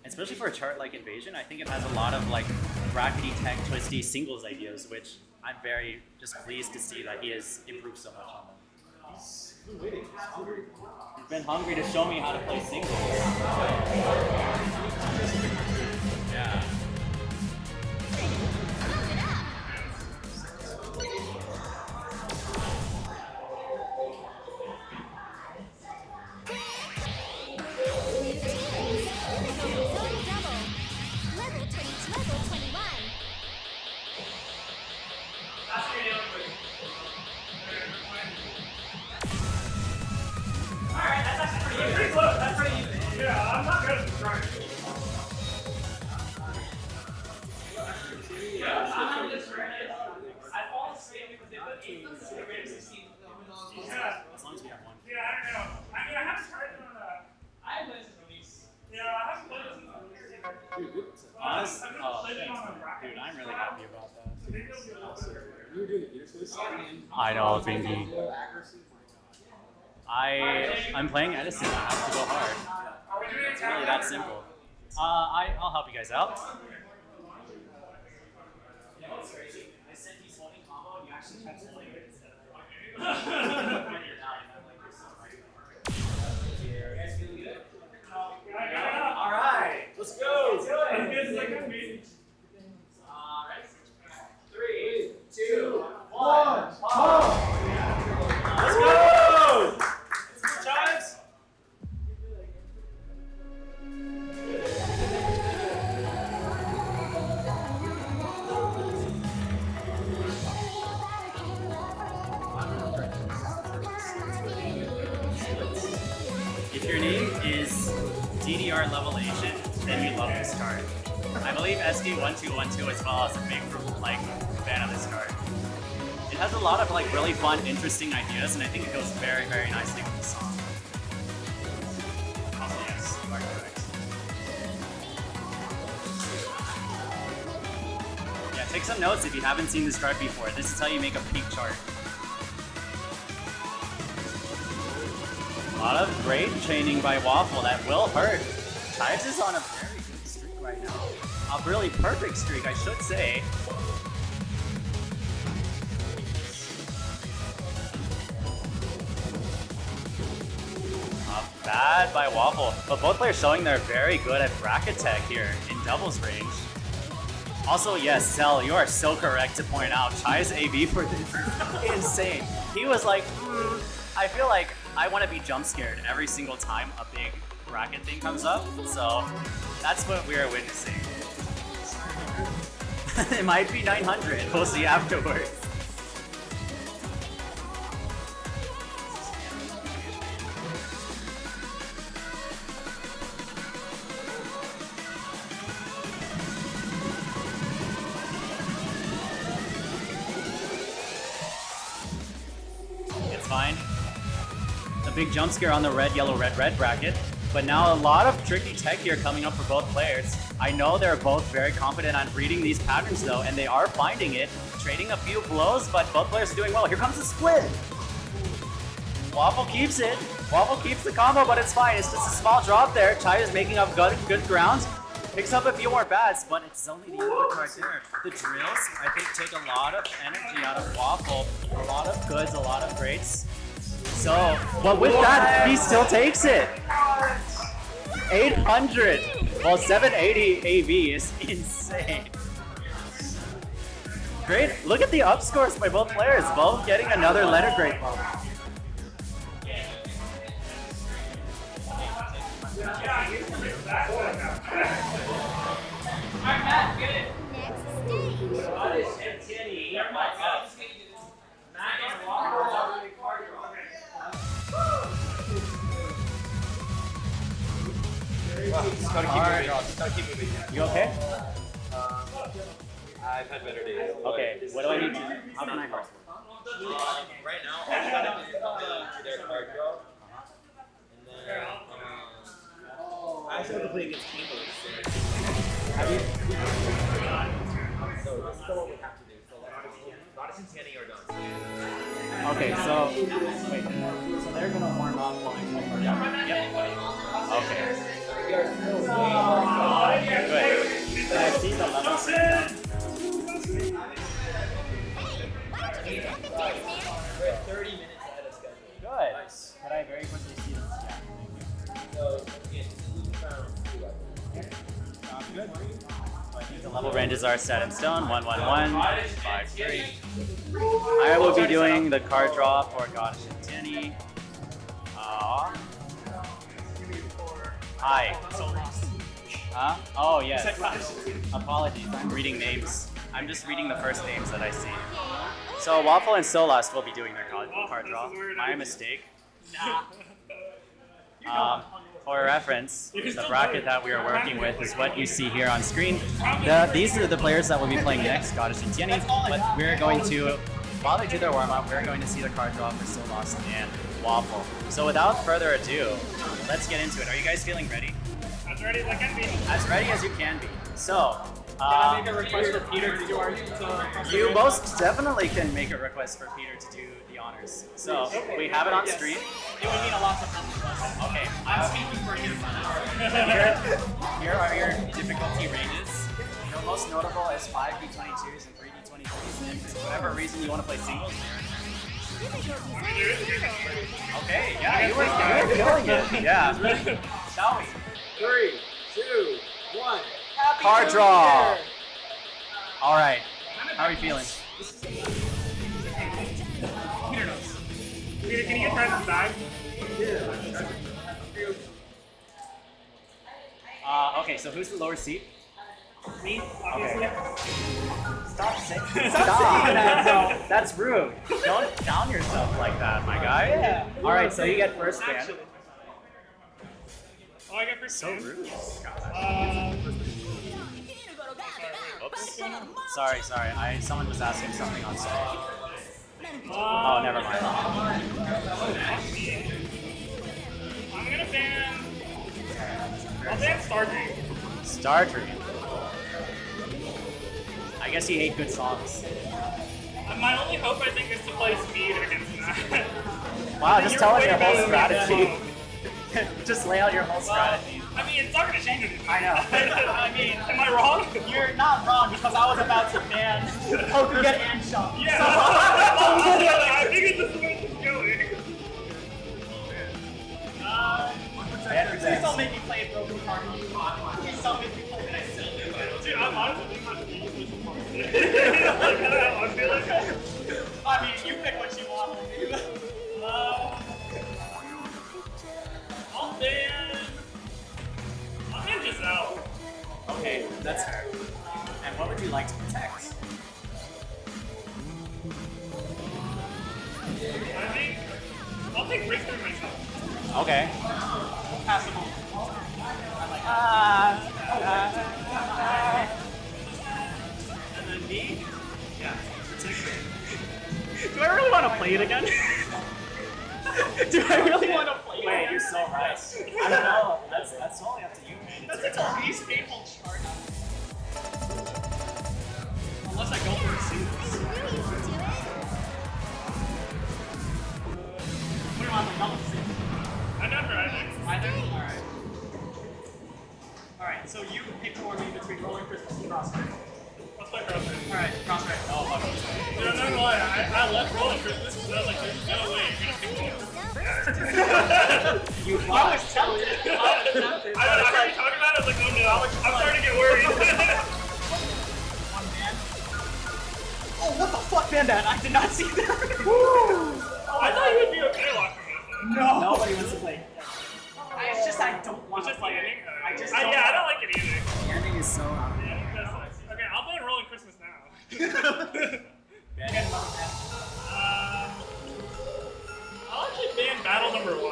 Especially for a chart like Invasion, I think it has a lot of like brackety, tech, twisty singles ideas, which I'm very just pleased to see that he has improved so much on them. He's been hungry to show me how to play singles. Yeah. As long as we have one. Yeah, I know. I mean, I haven't tried it on I haven't played this release. Yeah, I haven't played this release. Honest? Oh, thanks, dude, I'm really happy about that. I know, Bingy. I'm playing Edison. I have to go hard. It's really that simple. I'll help you guys out. You know what's crazy? I said he's holding combo, and you actually kept holding it instead of like. All right, let's go. Alright. 3, 2, 1. Let's go. Chives. If your name is DDR Level Asian, then you love this card. I believe SD1212 as well is a big fan of this card. It has a lot of really fun, interesting ideas, and I think it goes very, very nicely with the song. Also, yes, you are correct. Yeah, take some notes if you haven't seen this card before. This is how you make a peak chart. A lot of great training by Waffle that will hurt. Chives is on a very good streak right now. A really perfect streak, I should say. Not bad by Waffle, but both players showing they're very good at bracket tech here in doubles range. Also, yes, Cell, you are so correct to point out Chai's AB for this is insane. He was like, I feel like I want to be jump scared every single time a big bracket thing comes up, so that's what we are witnessing. It might be 900, we'll see afterwards. It's fine. A big jump scare on the red, yellow, red, red bracket. But now a lot of tricky tech here coming up for both players. I know they're both very confident on reading these patterns though, and they are finding it, trading a few blows, but both players are doing well. Here comes the split! Waffle keeps it. Waffle keeps the combo, but it's fine. It's just a small drop there. Chai is making up good ground. Picks up a few more bats, but it's only the end of the card there. The drills, I think, take a lot of energy out of Waffle. A lot of goods, a lot of greats. So, but with that, he still takes it. 800. Well, 780 AV is insane. Great. Look at the up scores by both players. Both getting another letter grade bump. Alright, Matt, get it. Next stage. Just gotta keep moving. You okay? I've had better days. Okay. What do I need to? How can I help? Right now, all I gotta do is their card draw. And then, I actually have to play against Kimbo. Have you? So this is what we have to do. So Goddess and Tanny are done. Okay, so wait. So they're gonna warm up while I go for that. Yep. Okay. Good. Can I see the level? We're 30 minutes ahead of schedule. Good. Could I very quickly see this? Yeah. So, yeah, Sounds good. So I think the level ranges are set in stone. 111, 53. I will be doing the card draw for Goddess and Tinny. Hi. Huh? Oh yes. Apologies. I'm reading names. I'm just reading the first names that I see. So Waffle and Solast will be doing their card draw. My mistake. For reference, the bracket that we are working with is what you see here on screen. These are the players that will be playing next, Goddess and Tierney. But we're going to, while they do their warm-up, we're going to see the card draw for Solast and Waffle. So without further ado, let's get into it. Are you guys feeling ready? As ready as I can be. As ready as you can be. So, can I make a request for Peter to do our you most definitely can make a request for Peter to do the honors. So, we have it on stream. It would mean a lot to come to us. Okay. I'm speaking for him. Here are your difficulty ranges. The most notable is 5D22s and 3D23s. And for whatever reason you want to play singles, okay, yeah, you were killing it. Yeah. Shall we? 3, 2, 1. Happy Card New draw. Year. All right. How are you feeling? Peter knows. Peter, can you get Francis back? Okay, so who's the lower seat? Me, obviously. Stop saying that. No, that's rude. Don't down yourself like that, my guy. Yeah. All right, so you get first ban. Oh, I get first So ban? rude. Oops. Sorry. Someone was asking something on stage. Oh, never mind. I'm gonna ban. I'll ban Star Dream. Star Dream. I guess you hate good songs. My only hope, I think, is to play Speed against that. Wow, just tell us your whole You're strategy. Just lay out your whole strategy. I mean, it's not gonna change anything. I know. I mean, am I wrong? You're not wrong because I was about to ban Pokuget and Shop. Yeah. I think it's just the way it's going. Please don't make me play a broken card. Please don't make me play it. Dude, I'm honestly not the easiest one. I feel like I mean, you pick what you want. I'll ban Giselle. Okay, that's fair. And what would you like to protect? I'll take risk for myself. Okay. Passable. And then me? Yeah. Do I really want to play it again? Do I really want to play it? Wait, you're so right. I don't know. That's totally up to you, man. That's like the least painful chart. Unless I go for a suit. Are you ready to do it? Put him on the So you pick for me between Rolling Christmas and Crossfire. Let's play Crossfire. Alright, Crossfire. Oh, fuck. Dude, I'm not gonna lie, I left Rolling Christmas because I was like, there's no way you're gonna pick me. You I lost. was tempted. I heard you talking about it, I was like, oh no, I'm starting to get worried. Oh, what the fuck, Bandit? I did not see that. I thought you would be okay locking it. No. Nobody wants to play. It's just I don't want It's to just play the it. ending? I just Yeah, I don't like it either. The ending is so out of Okay, I'll play Rolling Christmas now. I'll actually ban battle number 1.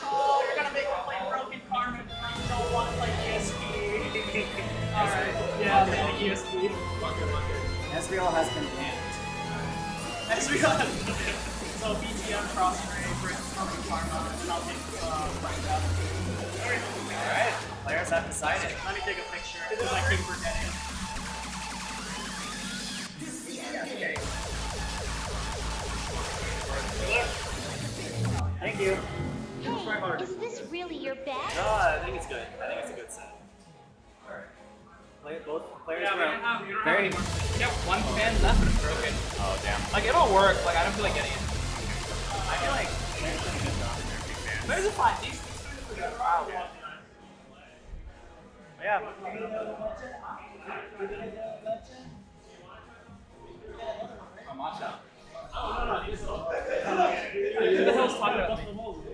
Oh, you're gonna make me play Broken Karma and I don't want to play ESP. Alright, yeah, I'll ban ESP. Ezreal has been banned. Ezreal has been banned. So BTM, Crossfire, Broken Karma, and I'll take Black Out. Alright, players have decided. Let me take a picture because I keep forgetting. Thank you. Hey, is this really your bag? No, I think it's good. I think it's a good set. Both players Yeah, were you don't very. have you have one fan left, but it's broken. Oh damn. Like, it'll work. Like, I don't feel like getting it. I feel like players did a good job in their big fans. There's a fine. These are wow. Yeah. Who the hell's talking about me?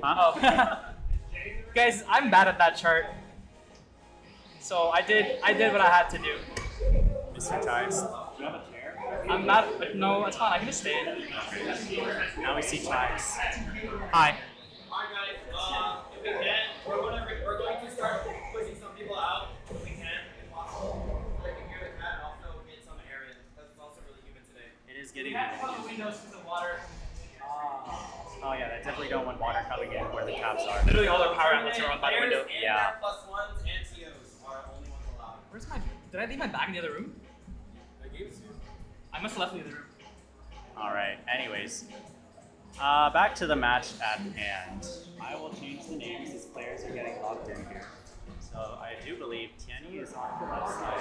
Huh? Oh. Guys, I'm bad at that chart. So I did what I had to do. Mr. Chives. Do you have a chair? I'm not, but no, it's fine. I can just stay. Now we see Chives. Hi. Alright guys, if we can, we're going to start pushing some people out if we can, if possible. So they can hear the cat and also get some air in. Because it's also really humid today. It is getting. We have to close the windows because of water. Oh yeah, I definitely don't want water coming in where the taps are. Literally all our power outlets are on by the window. Yeah. +1s and TOs are only ones allowed. Where's my? Did I leave my bag in the other room? I gave it to you. I must have left it in the other room. All right. Anyways, back to the match at hand. I will change the names as players are getting logged in here. So I do believe Tierney is on the left side.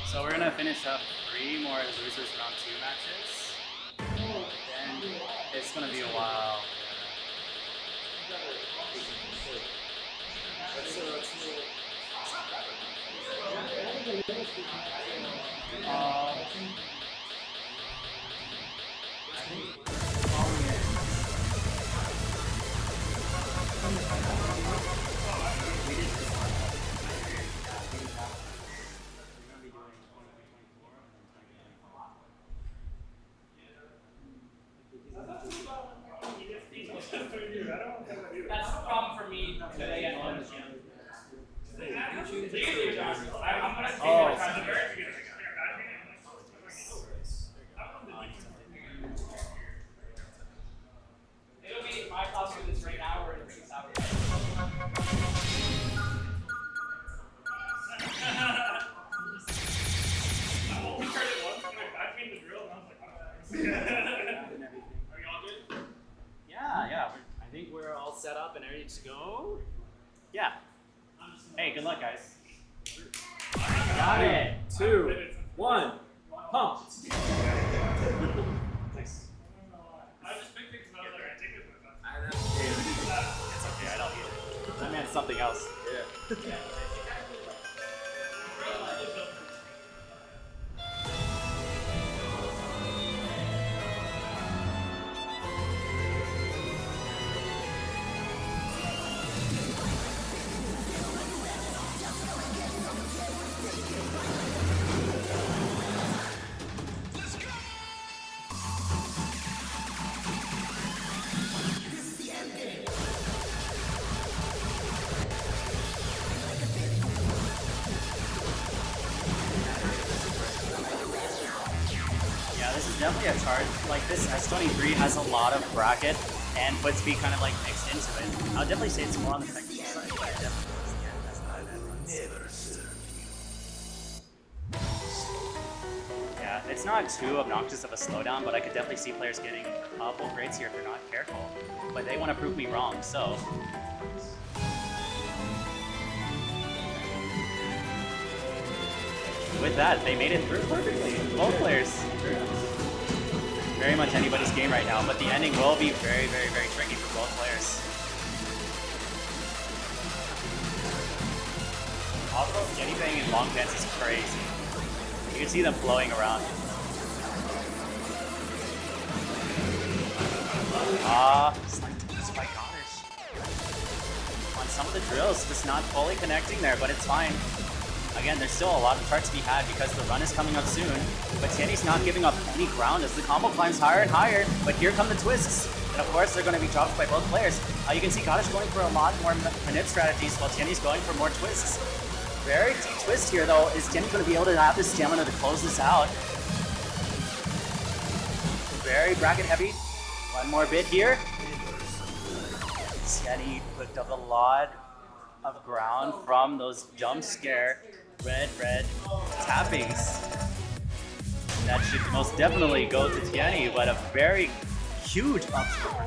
So we're gonna finish up 3 more losers round 2 matches. Then it's gonna be a while. That's the problem for me today at lunch. It'll be my thoughts for this right now or in 6 hours. I only tried it once, and I came to drill, and I was like, are we all good? Yeah. I think we're all set up and ready to go. Yeah. Hey, good luck, guys. Got it. 2, 1, pump. I just picked it because I was like, I take it with us. It's okay, I don't need it. That meant something else. Yeah. definitely a chart. Like this S23 has a lot of bracket and foot speed kind of like mixed into it. I would definitely say it's more on the technical side, but it definitely is the end. That's how it runs. Yeah, it's not too obnoxious of a slowdown, but I could definitely see players getting full grades here if they're not careful. But they want to prove me wrong, so. With that, they made it through perfectly. Both players. Very much anybody's game right now, but the ending will be very, very, very tricky for both players. Also, anything in long pants is crazy. You can see them flowing around. Just by Goddess. On some of the drills, just not fully connecting there, but it's fine. Again, there's still a lot of charts to be had because the run is coming up soon, but Tiany's not giving up any ground as the combo climbs higher and higher, but here come the twists. And of course, they're going to be dropped by both players. You can see Goddess going for a lot more manip strategies while Tiany's going for more twists. Very deep twist here though. Is Tiany going to be able to have the stamina to close this out? Very bracket heavy. One more bit here. Tiany picked up a lot of ground from those jump scare red tappings. That should most definitely go to Tiany, but a very huge upscore.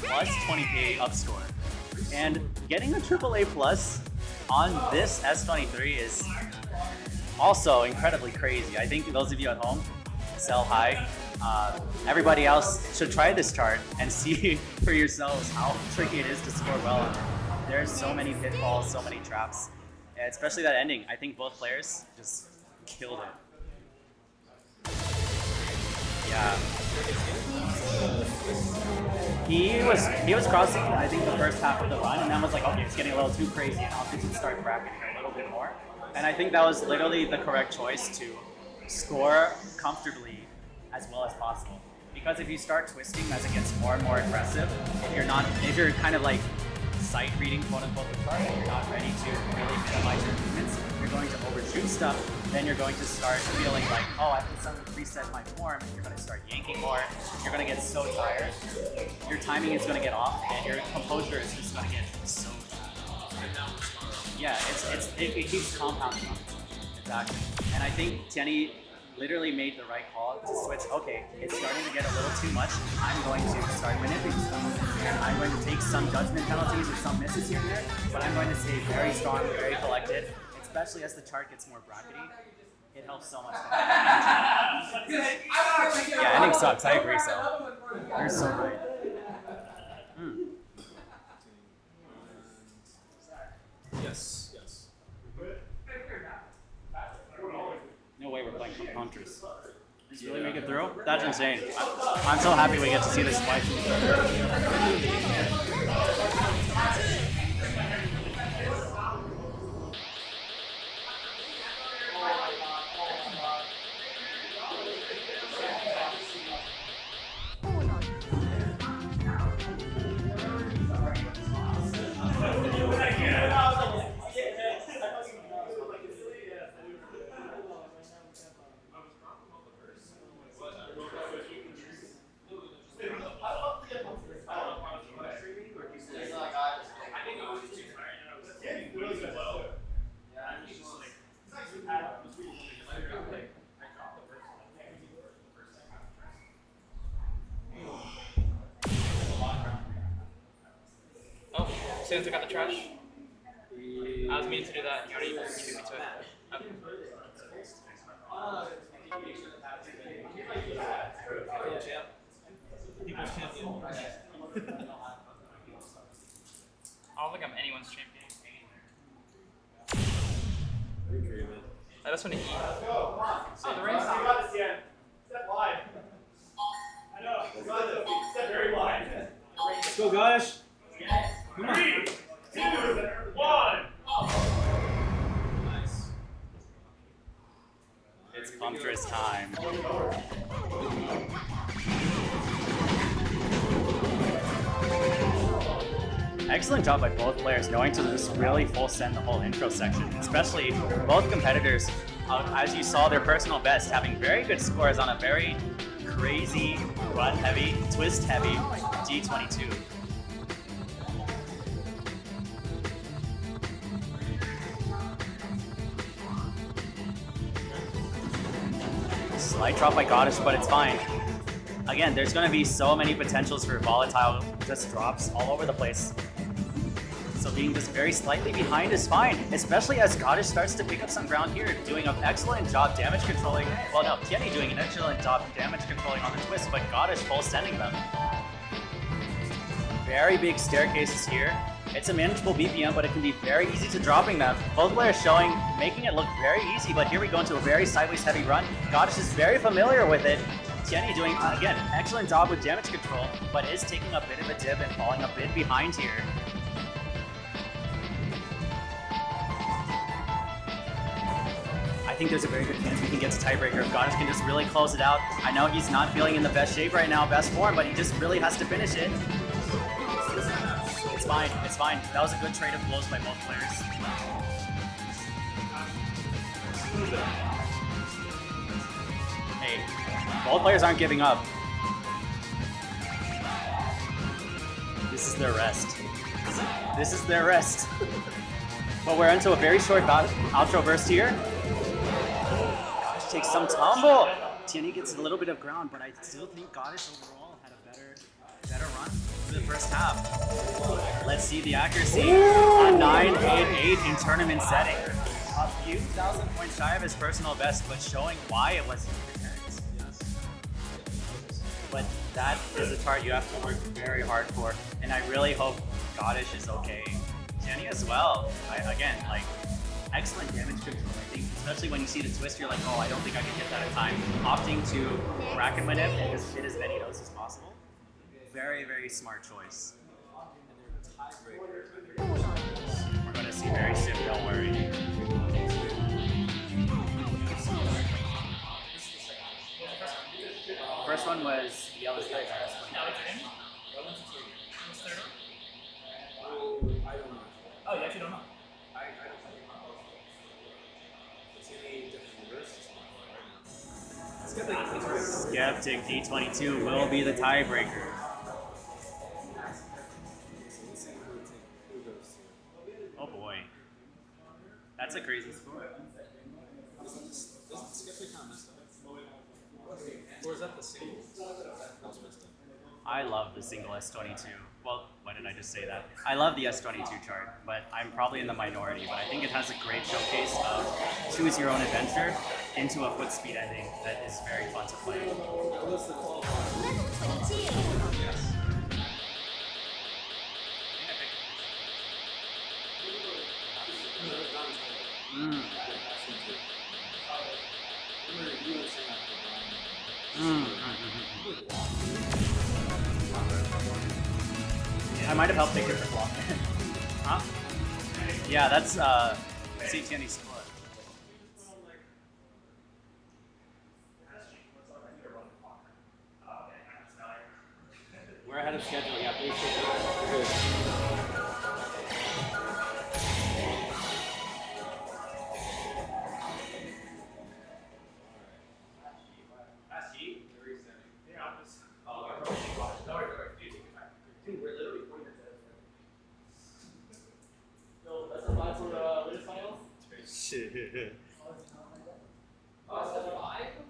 Plus 20k upscore. And getting a AAA plus on this S23 is also incredibly crazy. I think those of you at home, sell high. Everybody else should try this chart and see for yourselves how tricky it is to score well on it. There's so many pitfalls, so many traps, and especially that ending. I think both players just killed it. Yeah. He was crossing, I think, the first half of the run, and then was like, okay, it's getting a little too crazy, and I'll just start bracketing a little bit more. And I think that was literally the correct choice to score comfortably as well as possible. Because if you start twisting as it gets more and more aggressive, if you're kind of like sight reading, quote unquote, the chart, and you're not ready to really minimize your movements, you're going to overshoot stuff, then you're going to start feeling like, oh, I can suddenly reset my form, and you're going to start yanking more, you're going to get so tired, your timing is going to get off, and your composure is just going to get so tired. Yeah, it keeps compounding on it. Exactly. And I think Tiany literally made the right call to switch. Okay, it's starting to get a little too much. I'm going to start manipulating stuff. And I'm going to take some judgment penalties or some misses here and there, but I'm going to stay very strong, very collected, especially as the chart gets more brackety. It helps so much. Yeah, ending sucks. I agree, so. You're so right. Yes. No way we're playing Hunters. Just really make it through? That's insane. I'm so happy we get to see this fight. Oh, Sam took out the trash. I was meaning to do that. You already beat me to it. People's champion. I don't think I'm anyone's champion. I just want to eat. Oh, the race. Step wide. I know. Step very wide. Let's go, guys. Come on. 3, 2, 1. Nice. It's Pumptress time. Excellent job by both players knowing to just really full send the whole intro section. Especially both competitors as you saw, their personal best, having very good scores on a very crazy, run-heavy, twist-heavy D22. Slight drop by Goddess, but it's fine. Again, there's going to be so many potentials for volatile just drops all over the place. So being just very slightly behind is fine, especially as Goddess starts to pick up some ground here, doing an excellent job damage controlling. Well, no, Tierney doing an excellent job damage controlling on the twist, but Goddess full sending them. Very big staircases here. It's a manageable BPM, but it can be very easy to dropping them. Both players showing, making it look very easy, but here we go into a very sideways heavy run. Goddess is very familiar with it. Tierney doing, again, excellent job with damage control, but is taking a bit of a dip and falling a bit behind here. I think there's a very good chance we can get to tiebreaker if Goddess can just really close it out. I know he's not feeling in the best shape right now, best form, but he just really has to finish it. It's fine, it's fine. That was a good trade of blows by both players. Hey, both players aren't giving up. This is their rest. This is their rest. But we're into a very short outro burst here. Goddess takes some tumble. Tierney gets a little bit of ground, but I still think Goddess overall had a better run for the first half. Let's see the accuracy. A 9.88 in tournament setting. A few thousand points shy of his personal best, but showing why it was intense. But that is a chart you have to work very hard for, and I really hope Goddess is okay. Tierney as well. Again, like, excellent damage control, I think. Especially when you see the twist, you're like, oh, I don't think I can get that in time. Opting to bracket manip and just hit as many notes as possible. Very, very smart choice. We're going to see very soon, don't worry. First one was Yellow Sky. Oh, you actually don't know? Skeptic D22 will be the tiebreaker. Oh boy. That's a crazy score. Or is that the single? I love the single S22. Well, why did I just say that? I love the S22 chart, but I'm probably in the minority, but I think it has a great showcase of choose your own adventure into a foot speed ending that is very fun to play. I might have helped take it for long. Huh? Yeah, that's CTNE split. We're ahead of schedule, yeah, please take it.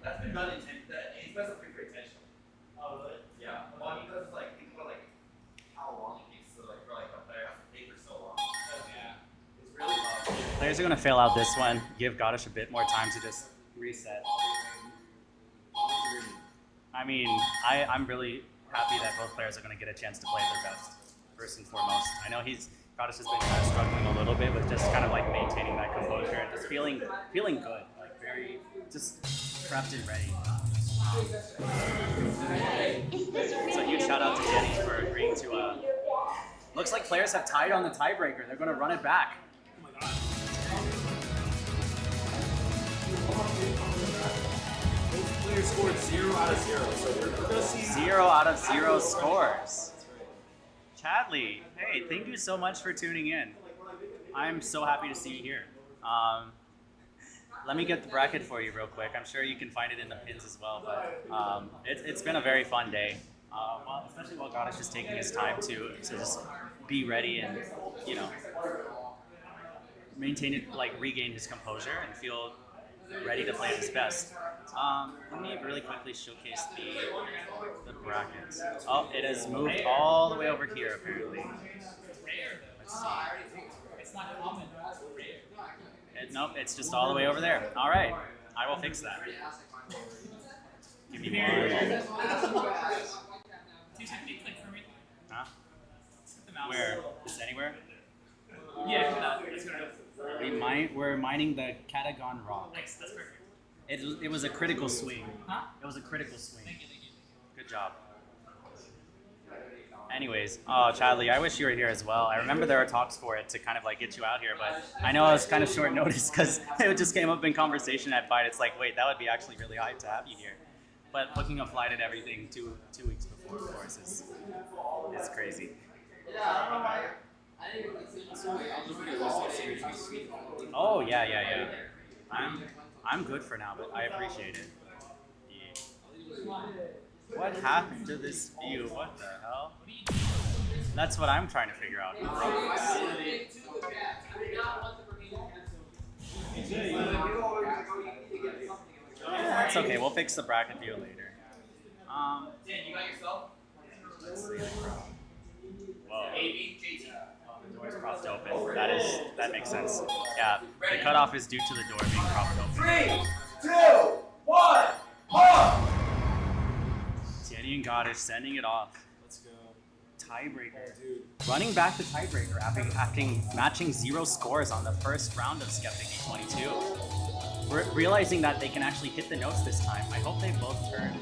That's been done it's best of 3 for intentional. Oh, really? Yeah. Well, because it's like, think about like how long it takes to like for like a player has to pay for so long. Yeah. It's really long. Players are gonna fail out this one. Give Goddess a bit more time to just reset. I mean, I'm really happy that both players are gonna get a chance to play their best, first and foremost. I know Goddess has been kind of struggling a little bit with just kind of like maintaining that composure and just feeling good, like very just prepped and ready. So a huge shout out to Jenny for agreeing to. Looks like players have tied on the tiebreaker. They're going to run it back. Oh my god. Both players scored 0 out of 0, so we're going to see 0 out of 0 scores. Chadley, hey, thank you so much for tuning in. I'm so happy to see you here. let me get the bracket for you real quick. I'm sure you can find it in the pins as well. But it's been a very fun day. Well, especially while God is just taking his time to just be ready and, you know, maintain it, like regain his composure and feel ready to play at his best. Let me really quickly showcase the brackets. Oh, it has moved all the way over here apparently. Let's see. Nope, it's just all the way over there. All right, I will fix that. Give me one moment. Huh? Where? Is anywhere? Yeah, We're mining the Catagon Rock. Nice, that's perfect. It was a critical swing. Huh? It was a critical swing. Thank you. Good job. Anyways, oh Chadley, I wish you were here as well. I remember there were talks for it to kind of like get you out here, but I know I was kind of short notice because it just came up in conversation at Byte. It's like, wait, that would be actually really hype to have you here. But booking a flight and everything two weeks before, of course, is crazy. Oh yeah. I'm good for now, but I appreciate it. Yeah. What happened to this view? What the hell? That's what I'm trying to figure out. That's okay. We'll fix the bracket view later. Let's see. Whoa. The door's propped open. That makes sense. Yeah, the cutoff is due to the door being propped open. 3, 2, 1, pop! Tierney and Godish sending it off. Let's go. Tiebreaker. Running back the tiebreaker after matching 0 scores on the first round of Skeptic E22. We're realizing that they can actually hit the notes this time. I hope they both turn.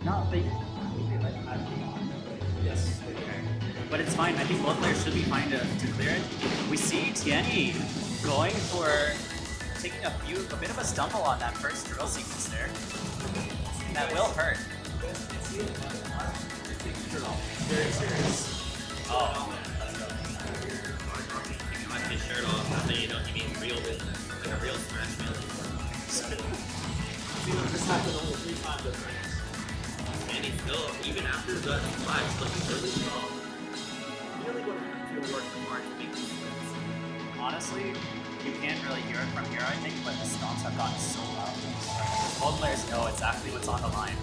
No, they let them have it. Yes. Okay. But it's fine. I think both players should be fine to clear it. We see Tierney going for taking a bit of a stumble on that first drill sequence there. That will hurt. Very serious. Oh. You must his shirt off. Not that you mean real business. Like a real smash melee. This happened only 3 times at times. And he's still, even after the five, looking really strong. You really would have to work hard to make these things. Honestly, you can't really hear it from here, I think, but the stomps have gotten so loud. Both players know exactly what's on the line.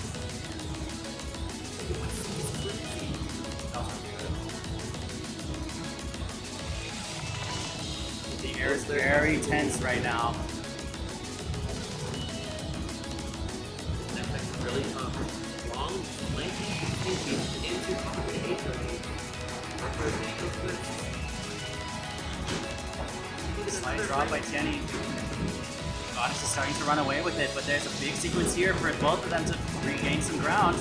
The air is very tense right now. That's like really tough. Long, lengthy, into complication. Slight drop by Tierney. Goddess is starting to run away with it, but there's a big sequence here for both of them to regain some ground.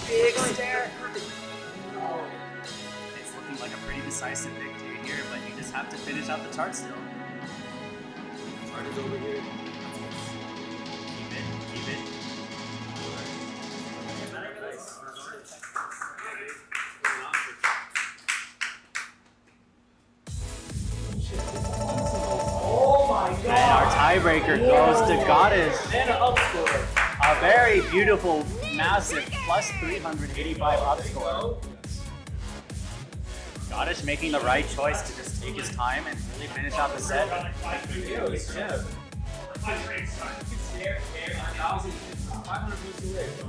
Big stare. It's looking like a pretty decisive victory here, but you just have to finish out the chart still. Chart is over here. Keep it. And our tiebreaker goes to Goddess. And an up score. A very beautiful, massive plus 385 up score. Goddess making the right choice to just take his time and really finish out the set.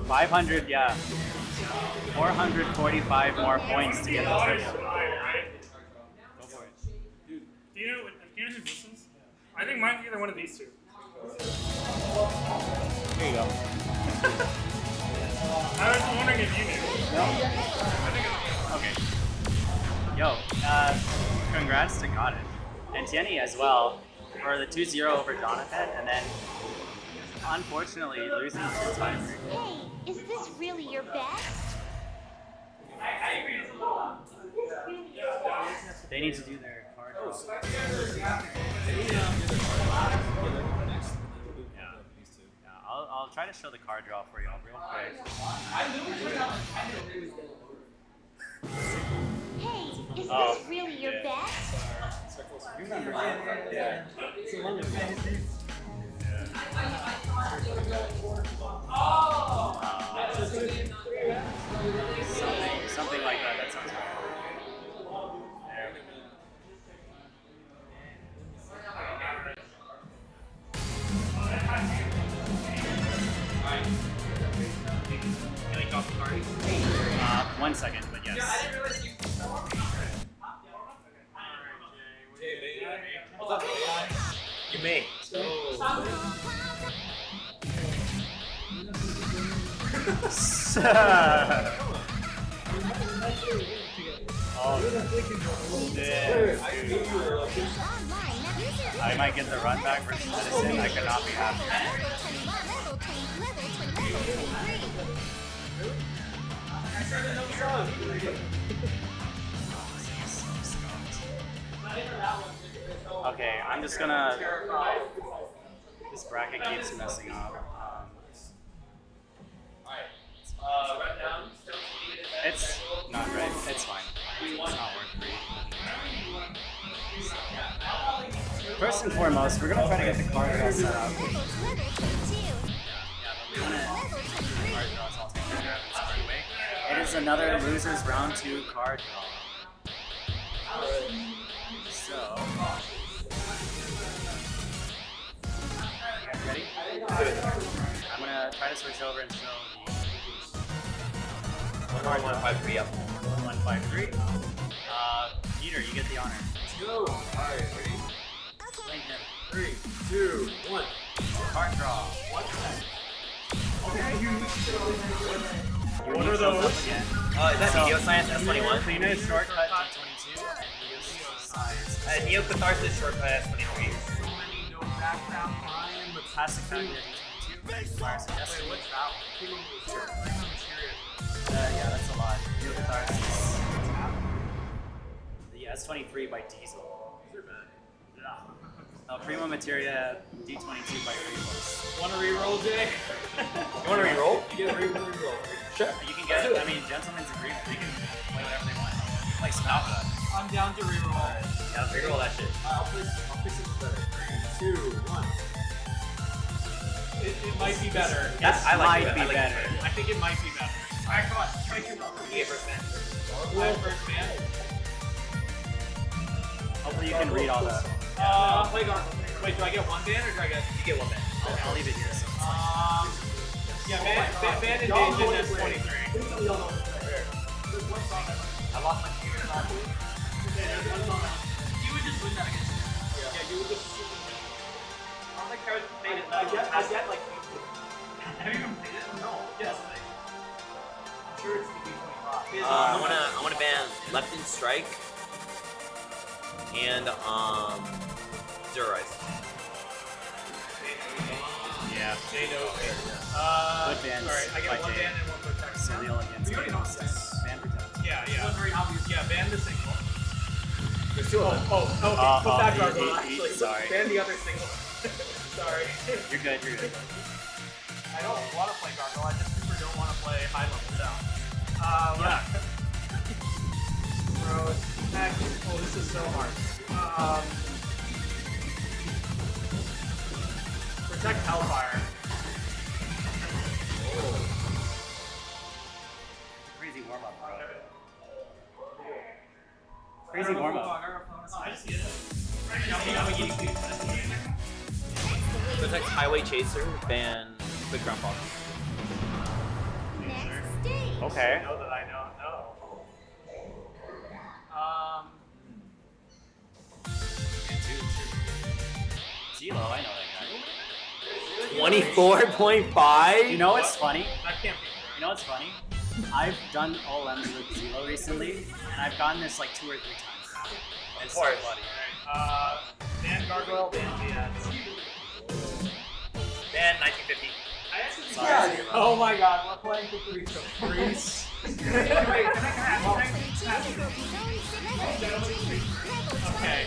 500, yeah. 445 more points to get the triple. Go for it. Do you know who this is? I think mine's either one of these two. Here you go. I was wondering if you knew. No? I think it's Okay. Yo, congrats to Goddess. And Tierney as well for the 2-0 over Jonathan, and then unfortunately losing to tiebreaker. Hey, is this really your best? They need to do their card draw. I'll try to show the card draw for y'all real quick. Hey, Is Oh, this really your bet? You remember that? Yeah. It's a London fantasy. Something like that. That sounds right. There we go. Can we talk to Cardi? 1 second, but yes. I didn't realize you. What's up, AI? You may. I might get the run back versus Medicine. I could not be happy. Okay, I'm just gonna. This bracket keeps messing up. It's not right. It's fine. It's not worth it. First and foremost, we're gonna try to get the card draw set up. It is another losers round 2 card draw. So, you guys ready? I'm gonna try to switch over and show the 1153 up. 1153. Peter, you get the honor. Let's go. Alright, ready? Explain him. 3, 2, 1. Card draw. What are those? Again. Is that Neo Science S21? Clean it, shortcut D22, and Neo Science. Neo Catharsis shortcut S23. So many no background line, but Plastic Factory D22. Fire suggestion. what's that one? Yeah, that's a lot. Neo Catharsis. The S23 by Diesel. These are bad. Prima Materia D22 by Revox. Want to reroll, Jay? You want to reroll? You get a reroll. Sure. You can get, I mean, Gentleman's Agreement. They can play whatever they want. You can play Smalka. I'm down to reroll. Yeah, let's reroll that shit. I'll play something better. 3, 2, 1. It might be better. Yes, I like might it. be I like better. it. I think it might be better. Alright, come on. Strike him up. You get first man. First man. Hopefully you can read all the. Play Gargoyle. Wait, do I get one ban or do I get? You get one man. I'll leave it here. So Yeah, ban invasion is 23. I lost my finger. You would just win that against me. Yeah, you would just shoot him. I don't think I would play it. I get like. Have you even played it? No. Yes. I'm sure it's the D25. I wanna ban Left and Strike and Zero Rise. yeah. Jay knows. Good bans Sorry, I by get one Jay. ban and one protect. Cereal against We already know this. Fan Protect. Yeah. It was very obvious. Yeah, ban the single. There's two of them. Okay. Put that Gargoyle. Sorry. Ban the other single. Sorry. You're good, you're good. I don't want to play Gargoyle. I just super don't want to play high level sound. Yeah. Bro, heck, oh, this is so hard. Protect Hellfire. Crazy warm up, bro. Crazy warm up. I just get it. Protect Highway Chaser, ban Quick Ground Ball. Next stage. Okay. Know that I don't know. Zelo, I know that guy. 24.5? You know what's funny? That can't be You know what's funny? I've done OLMs with Zelo recently, and I've gotten this like 2 or 3 times now. It's so course. funny. ban Gargoyle, ban Ban. Ban 1950. Sorry, Zelo. Oh my god, we're playing for free, so freeze. Okay.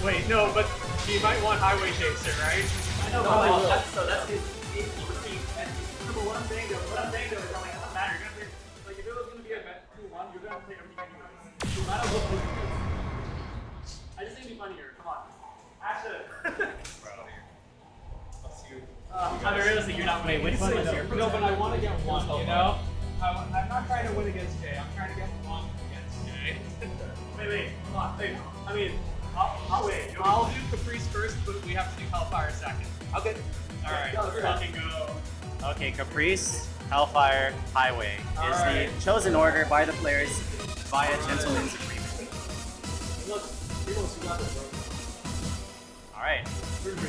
Wait, no, but you might want Highway Chaser, right? I know, but that's his but what I'm saying though, is like, it doesn't matter. You're gonna play, like, if it was gonna be a 2-1, you're gonna play everything anyways. No matter what. funnier. Come on. Ashton. I mean, realistically, you're not winning. Which one is here? No, but I want to get one. You know? I'm not trying to win against Jay. I'm trying to get one against Jay. Wait, come on. Wait. I mean, I'll wait. I'll do Caprice first, but we have to do Hellfire second. Okay. All right. Let's fucking go. Okay, Caprice, Hellfire, Highway is the chosen order by the players via gentleman's agreement. All right,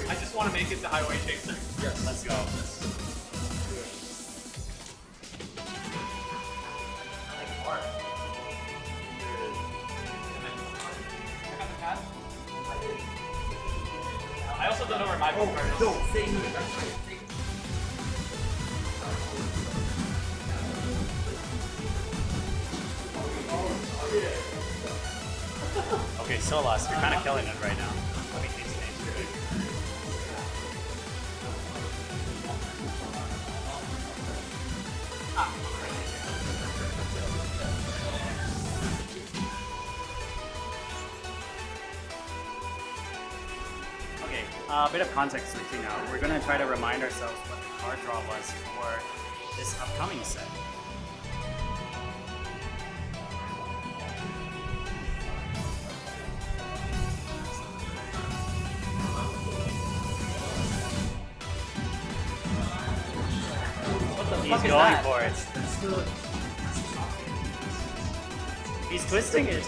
I just want to make it to Highway Chaser. Yes. let's go. I also don't know where my card is. Okay, Solas, you're kind of killing it right now. Let me change the name. Okay, a bit of context switching now. We're going to try to remind ourselves what the card draw was for this upcoming set. He's going for it. He's twisting it.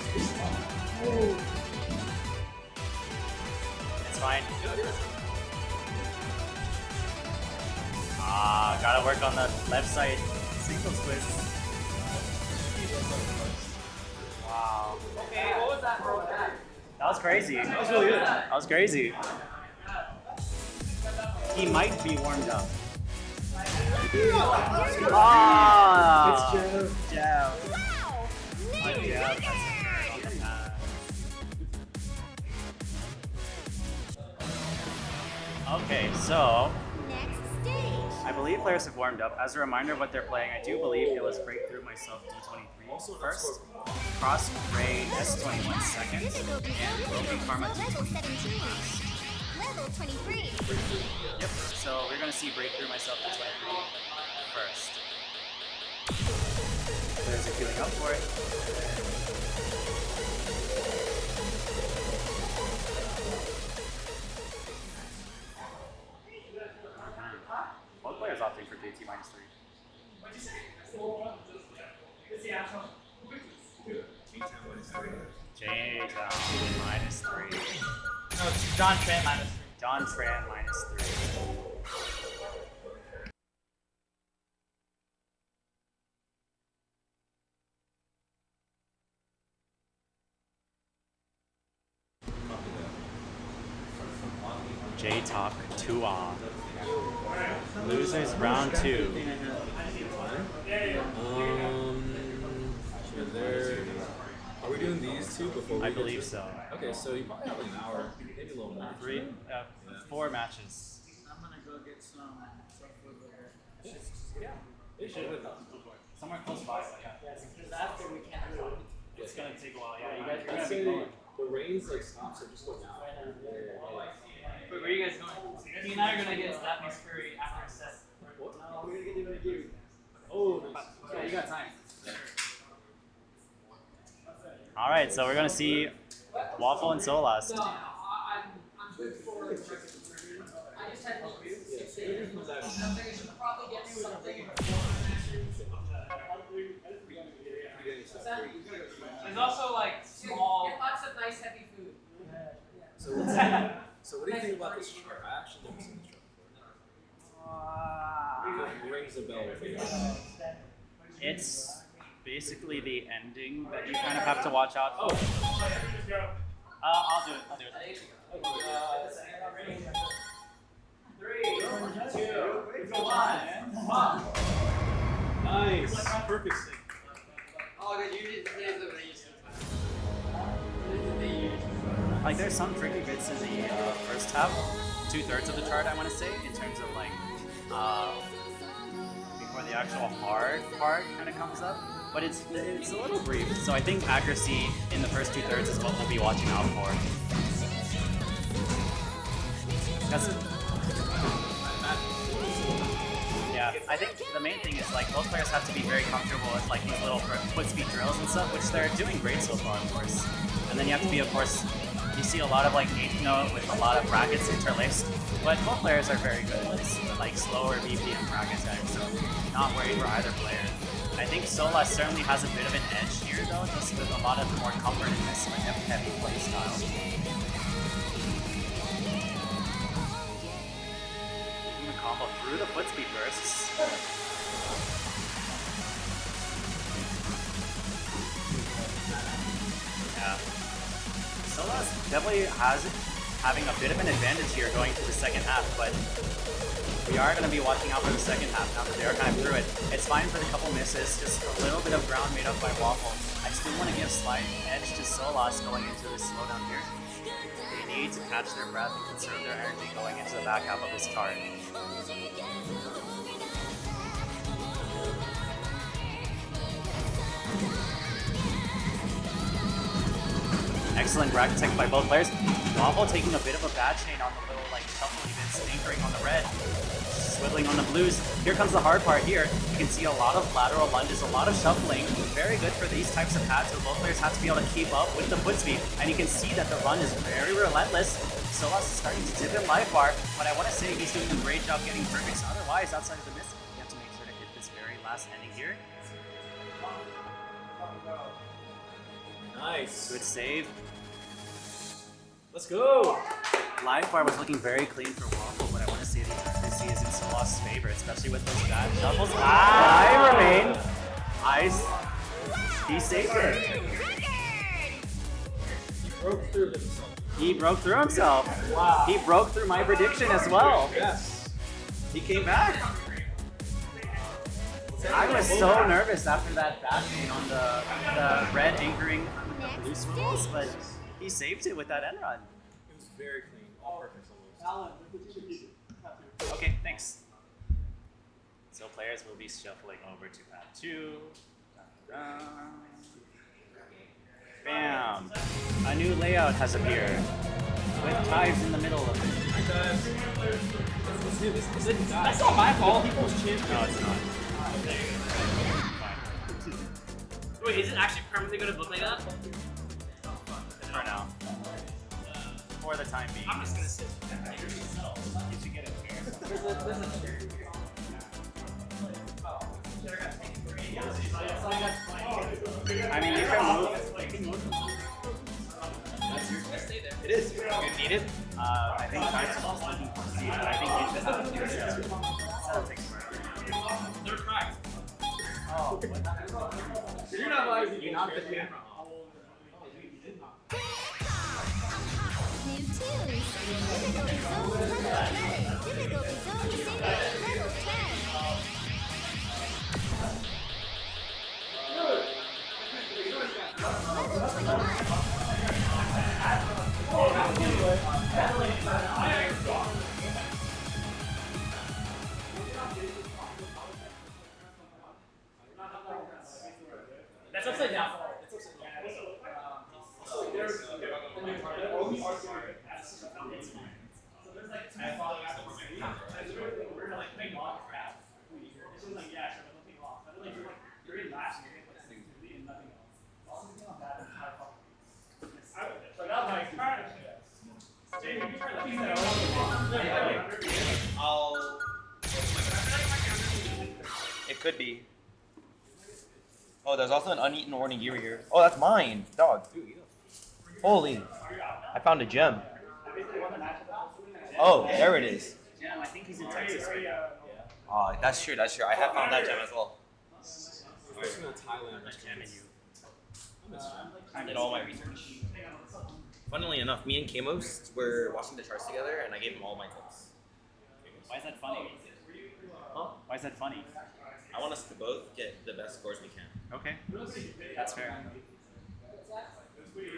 It's fine. Ah, gotta work on the left side sequence twist. Wow. Okay, what was that? That was crazy. That was really good. That was crazy. He might be warmed up. Ah! It's Jab. Wow! Jab. Nailed That's it! on the pass. Okay, so Next stage. I believe players have warmed up. As a reminder what they're playing, I do believe it was Breakthrough Myself D23 first, Cross Ray S21 second, and Broken Karma Level D23 17. last. Level 23. Yep, so we're gonna see Breakthrough Myself D23 first. Players are queuing up for it. Both players opting for JT minus 3. What'd you say? It's the actual. J minus 3. No, it's John Tran minus 3. John Tran minus 3. JTAK 2-on. Losers round 2. Are we doing these two before we I get believe to- so. Okay, so you probably have an hour, maybe a little more. 4 matches. I'm gonna go get some food later. It should have somewhere close by. Because after we can't do it. It's gonna take a while. Yeah, you guys are Let's gonna be say going. the rains like stops or just go down. Wait, where are you guys going? Me and I are gonna get Japanese curry after a set. No, we're gonna get the review. Oh, Yeah, you got time. All right, so we're gonna see Waffle and Solas. I'm good for I just had one. I should probably get something. There's also like small. Get lots of nice heavy food. So what do you think about this truck? I actually never seen this truck before. It rings a bell. It's basically the ending that you kind of have to watch out for. I'll do it. Nice. Perfect. Oh, good. You did the Like there's some tricky bits in the first half, 2/3 of the chart I want to say, in terms of like before the actual hard part kind of comes up. But it's a little brief, so I think accuracy in the first 2/3 is what we'll be watching out for. Because yeah, I think the main thing is like both players have to be very comfortable with like these little foot speed drills and stuff, which they're doing great so far, of course. And then you have to be, of course, you see a lot of like eighth note with a lot of brackets interlaced, but both players are very good at this, like slower BPM bracket tech, so not worried for either player. I think Solas certainly has a bit of an edge here though, just with a lot of more comfort in this like heavy play style. Taking the combo through the foot speed bursts. Yeah. Solas definitely having a bit of an advantage here going to the second half, but we are going to be watching out for the second half now that they are kind of through it. It's fine for the couple misses, just a little bit of ground made up by Waffle. I still want to give slight edge to Solas going into this slowdown here. They need to catch their breath and conserve their energy going into the back half of this card. Excellent bracket tech by both players. Waffle taking a bit of a bad chain on the little like shuffle events, anchoring on the red, swiveling on the blues. Here comes the hard part here. You can see a lot of lateral lunges, a lot of shuffling. Very good for these types of pads, so both players have to be able to keep up with the foot speed. And you can see that the run is very relentless. Solas is starting to tip in life bar, but I want to say he's doing a great job getting perfects. Otherwise, outside of the miss, you have to make sure to hit this very last ending here. Nice. Good save. Let's go. Live bar was looking very clean for Waffle, but I want to say the accuracy is in Solas' favor, especially with those bad shuffles. I remain. He saved it. He broke through himself. He broke through himself. Wow. He broke through my prediction as well. Yes. He came back. I was so nervous after that bashing on the red anchoring on the blue swivels, but he saved it with that end run. It was very clean. All perfect almost. Okay, thanks. So players will be shuffling over to pad 2. Bam! A new layout has appeared with ties in the middle of it. That's not my fault. People's chin. No, it's not. Wait, is it actually permanently going to look like that? For now. For the time being. I'm just going to sit. You should get it. I mean, you can move. Stay there. It is. You need it? I think Tyson was looking for Steve, but I think you should have a few steps. That'll take forever. They're cracked. Oh, You're not live. You're not the camera. New tunes. Typical Bizone level 10. Typical Bizone singing level 10. That's upside down. It could be. Oh, there's also an uneaten onigiri here. Oh, that's mine, dog. Holy! I found a gem. Oh, there it is. Yeah, I think he's in Texas right now. Oh, that's true. That's true. I have found that gem as well. I was in Thailand. Gem in you. I did all my research. Funnily enough, me and Kamos were watching the charts together, and I gave him all my tips. Why is that funny? Huh? Why is that funny? I want us to both get the best scores we can. Okay, that's fair.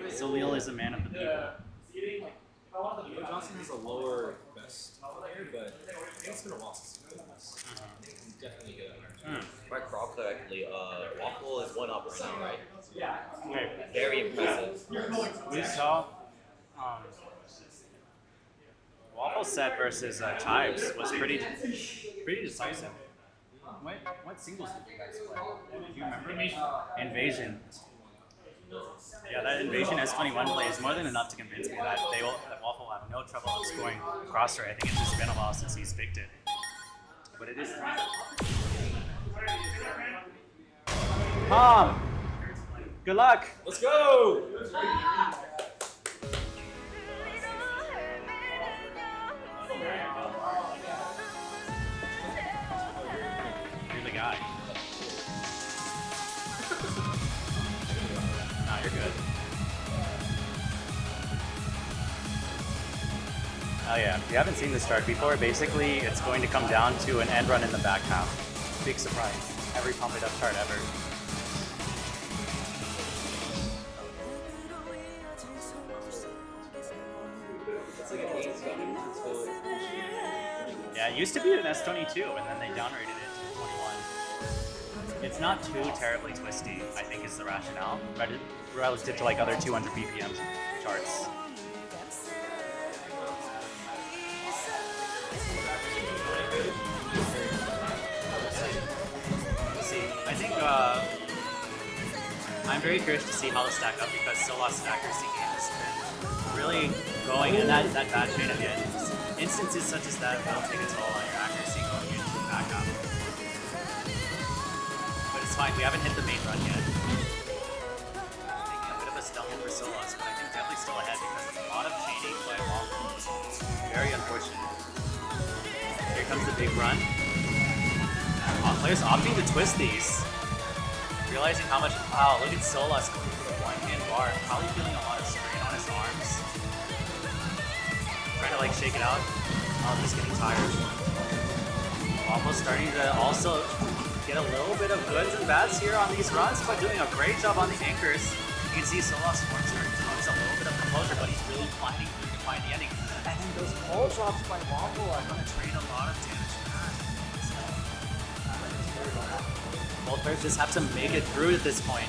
Salil is a man of the people. Leo Johnson has a lower best player, but it's been a while since he's done this. He's definitely good. If I recall correctly, Waffle is 1 up right now, right? Okay, Very impressive. we saw Waffle purple set versus Chives was pretty decisive. What singles did you guys play? Do you remember? Invasion. Yeah, that Invasion S21 play is more than enough to convince me that that Waffle will have no trouble outscoring Crossray. I think it's just been a while since he's picked it. But it is time. Tom! Good luck! Let's go! You're the guy. Nah, you're good. Oh yeah, if you haven't seen this chart before, basically it's going to come down to an end run in the back half. Big surprise. Every pump it up chart ever. Yeah, it used to be an S22, and then they downrated it to 21. It's not too terribly twisty, I think is the rationale, relative to like other 200 BPM charts. See, I think I'm very curious to see how they'll stack up because Solas' accuracy game has been really going in that bad chain again. Instances such as that will take a toll on your accuracy going into the back half. But it's fine, we haven't hit the main run yet. Making a bit of a stumble for Solas, but I think definitely still ahead because it's a lot of chaining by Waffle. Very unfortunate. Here comes the big run. Players opting to twist these. Realizing how much, wow, look at Solas going for the one-hand bar. Probably feeling a lot of strain on his arms. Trying to like shake it out. Oh, he's getting tired. Almost starting to also get a little bit of goods and bads here on these runs, but doing a great job on the anchors. You can see Solas starting to lose a little bit of composure, but he's really fighting through to find the ending. And then those pole drops by Waffle are going to trade a lot of damage back. Both players just have to make it through at this point.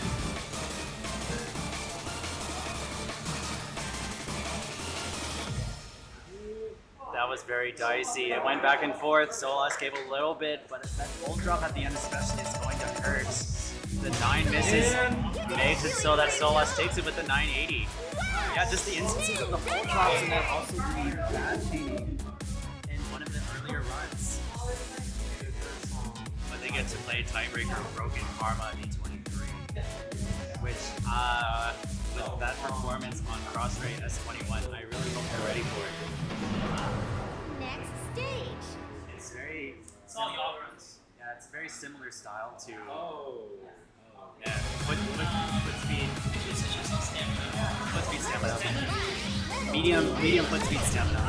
That was very dicey. It went back and forth. Solas gave a little bit, but that gold drop at the end especially is going to hurt. The 9 misses makes it so that Solas takes it with the 980. Yeah, just the instances of the full drops and then also the bad chaining in one of the earlier runs. But they get to play tiebreaker Broken Karma D23, which with that performance on Crossray S21, I really hope they're ready for it. Next stage. It's very all y'all runs. Yeah, it's very similar style to Yeah. foot speed. Foot speed stamina. Medium foot speed stamina.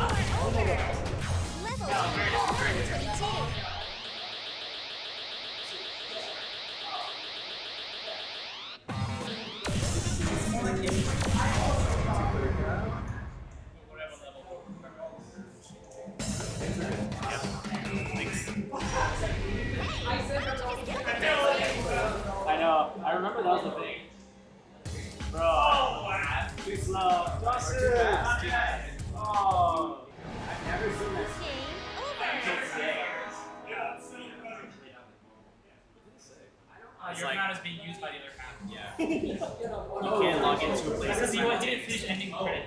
I know. I remember that was the thing. Bro. Too slow. Justin. Oh. I've never seen this. Your account is being used by the other half. Yeah. You can't log in two places. Because you didn't finish ending credit.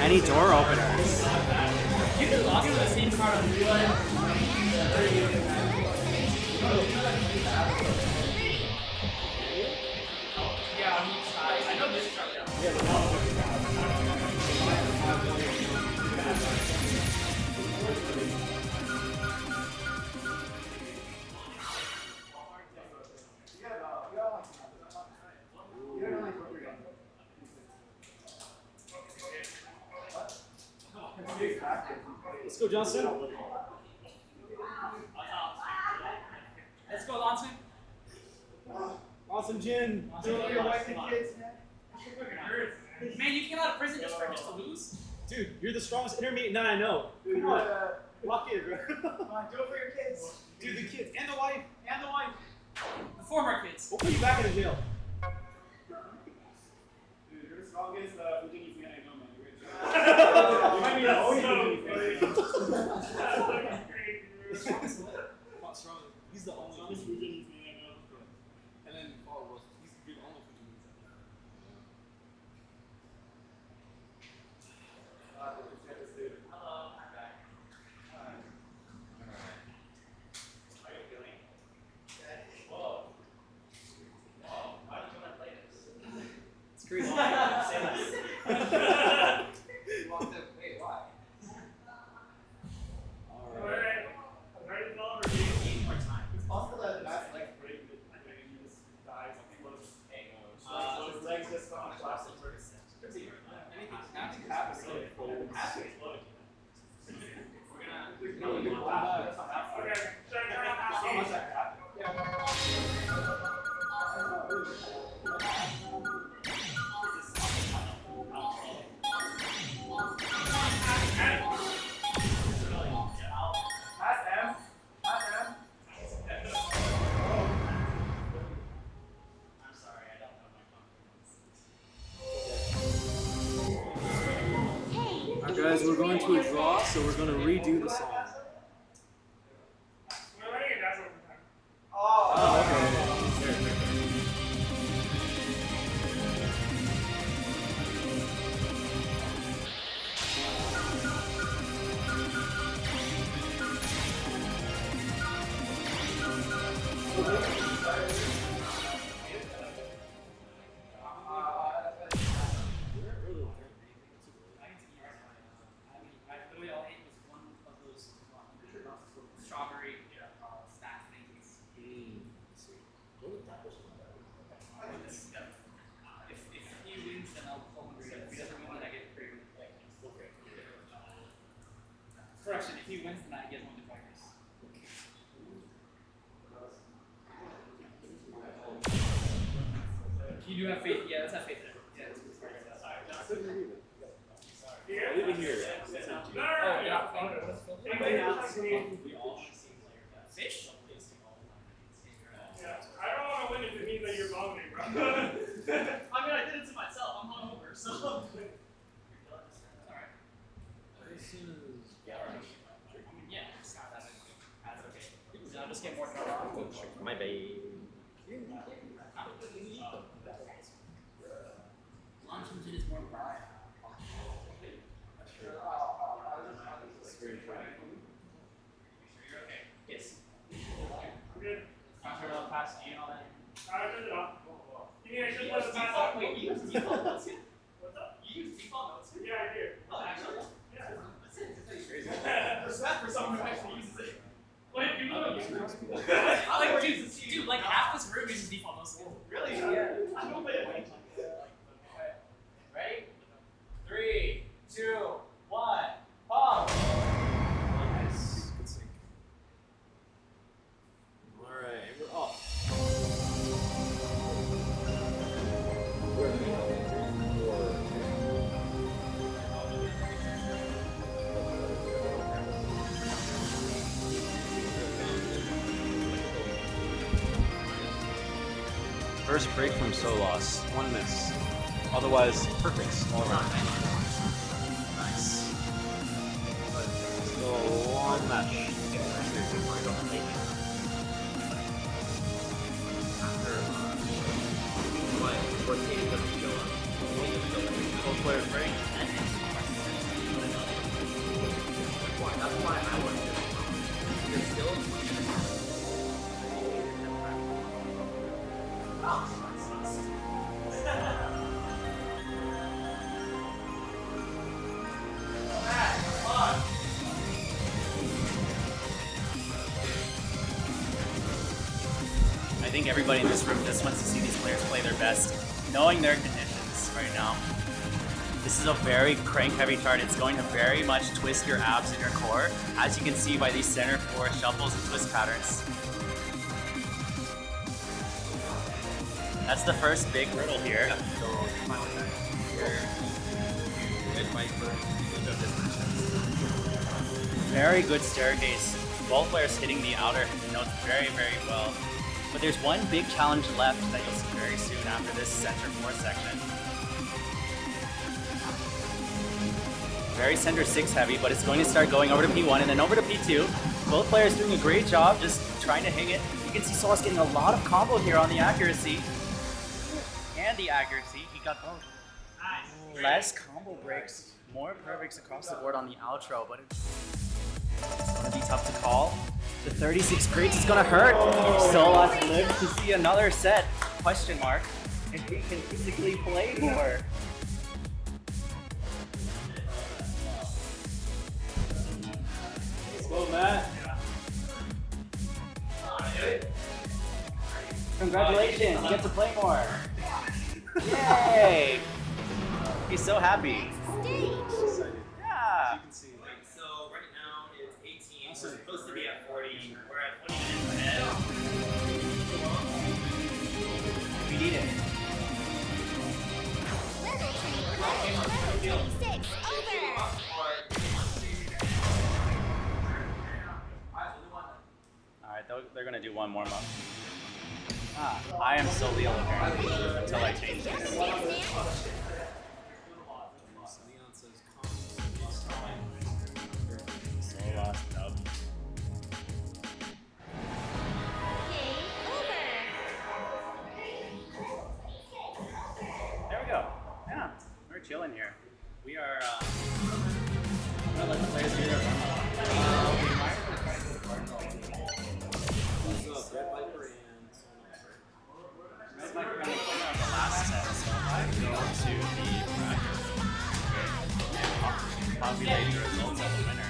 Any door openers? You can log into the same card on real life. Yeah, on each side. I know this is Let's go, Johnson. Let's go, Lonson. Awesome, Jin. Man, you came out of prison just to lose? Dude, you're the strongest intermediate nine I know. Come on. Lock in, bro. Come on, do it for your kids. Dude, the kids and the wife. And the wife. The former kids. We'll put you back in the jail. Dude, you're the strongest Virginia's man I know, man. You might be the only Virginia's man. He's the only Strongest Virginia's man I know. And then Paul was he's the only It's crazy. Say that. Wait, why? Alright. It's possible that the last leg break and he just dies. Something was his legs just on plastic. Anything happens. Alright guys, we're going to a draw, so we're going to redo the song. Oh, okay. Strawberry snack things. If he wins, then I'll pull him. If he doesn't win, then I get free. Correction, if he wins, then I get one to fighters. You do have faith? Yeah, let's have faith in it. Yeah, Leave it here. Oh, yeah. Fish? I don't want to win if it means that you're vomiting, bro. I mean, I did it to myself. I'm hungover, so. Alright. Yeah, that's okay. I'll just get more than My baby. Luncheons is more pride. Yes. I'll pass you and all that. I turned it off. You mean I should You let use it pass default, off? wait, you use default notes here? What's up? You use default notes here? Yeah, I do. Oh, actually? Yeah. That's it. Respect for someone who actually uses it. Wait, you know I like, dude, like half this room uses default notes. Really? Yeah. I don't play it. Ready? 3, 2, 1, pause. Nice. Good sync. Alright, we're off. First break from Solos. One miss. Otherwise, perfect all around. Nice. So, one match. Both players break. That's why I want to. Your skills. I think everybody in this room just wants to see these players play their best, knowing their conditions right now. This is a very crank-heavy chart. It's going to very much twist your abs and your core, as you can see by these center floor shuffles and twist patterns. That's the first big hurdle here. So, my like the look of this matchup. Very good staircase. Both players hitting the outer notes very, very well. But there's one big challenge left that you'll see very soon after this center 4 section. Very center 6 heavy, but it's going to start going over to P1 and then over to P2. Both players doing a great job just trying to hang it. You can see Solas getting a lot of combo here on the accuracy. And the accuracy, he got both. Less combo breaks, more perfects across the board on the outro, but it's gonna be tough to call. The 36 crates is gonna hurt. Solas lives to see another set. Question mark. If he can physically play more. Let's go, Matt. Congratulations, you get to play more. Yay! He's so happy. Yeah. So right now it's 18. We're supposed to be at 40. We're at 20 minutes ahead. We need it. Level 26 over. Alright, they're gonna do one more month. I am so Leo apparently until I change this. Solas dub. There we go. Yeah, we're chilling here. We are. I'm gonna let the players do their warm-up. Red Viper ran the winner of the last set, so I go to the bracket and populate the results of the winner.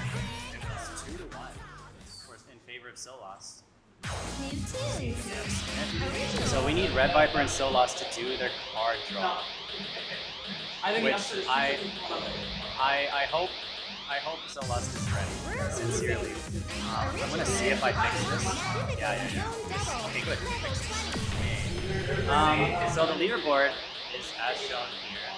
It was 2-1, of course, in favor of Solas. So we need Red Viper and Solas to do their card draw. Which I hope Solas is ready, sincerely. I'm gonna see if I fix this. Yeah. Okay, good. Fixed this. So the leaderboard is as shown here.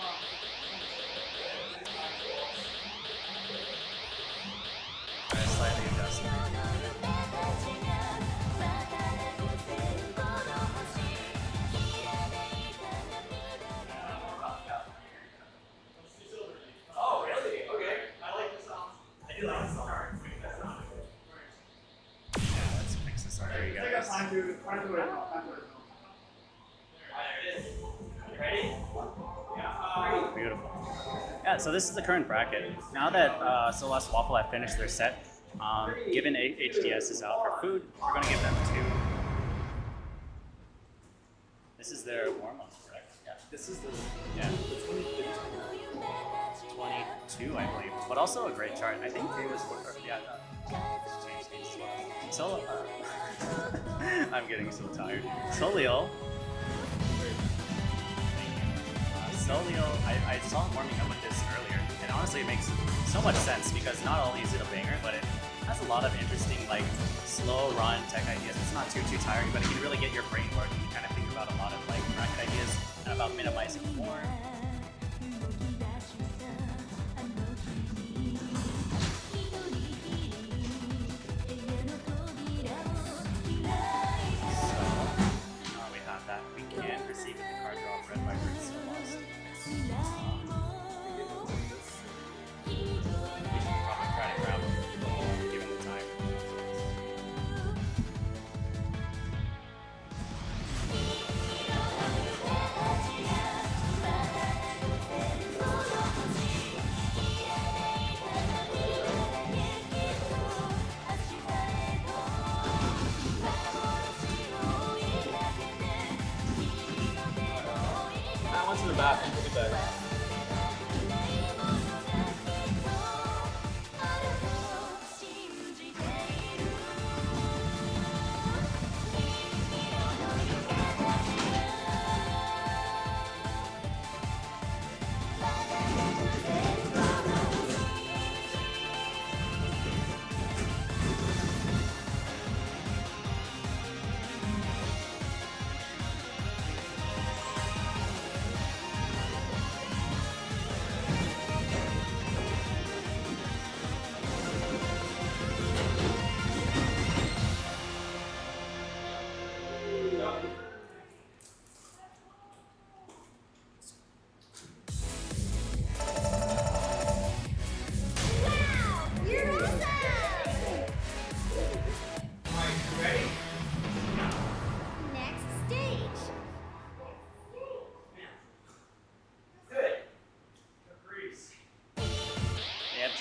Slightly adjusted. Oh, really? Okay. I like the sound. I do like the sound. Yeah, let's fix this up for you guys. Beautiful. Yeah, so this is the current bracket. Now that Solas Waffle have finished their set, given HDS is out for food, we're going to give them 2. This is their warm-up, correct? Yeah. This is the 22, I believe. But also a great chart. I think it was, yeah. Change. So, I'm getting so tired. Solio. Solio, I saw him warming up with this earlier, and honestly it makes so much sense because not only is it a banger, but it has a lot of interesting, like, slow run tech ideas. It's not too tiring, but it can really get your brain working. You kind of think about a lot of, like, bracket ideas and about minimizing form. We have that. We can proceed with the card draw of Red Viper and Solas. We should probably try to grab them, given the time.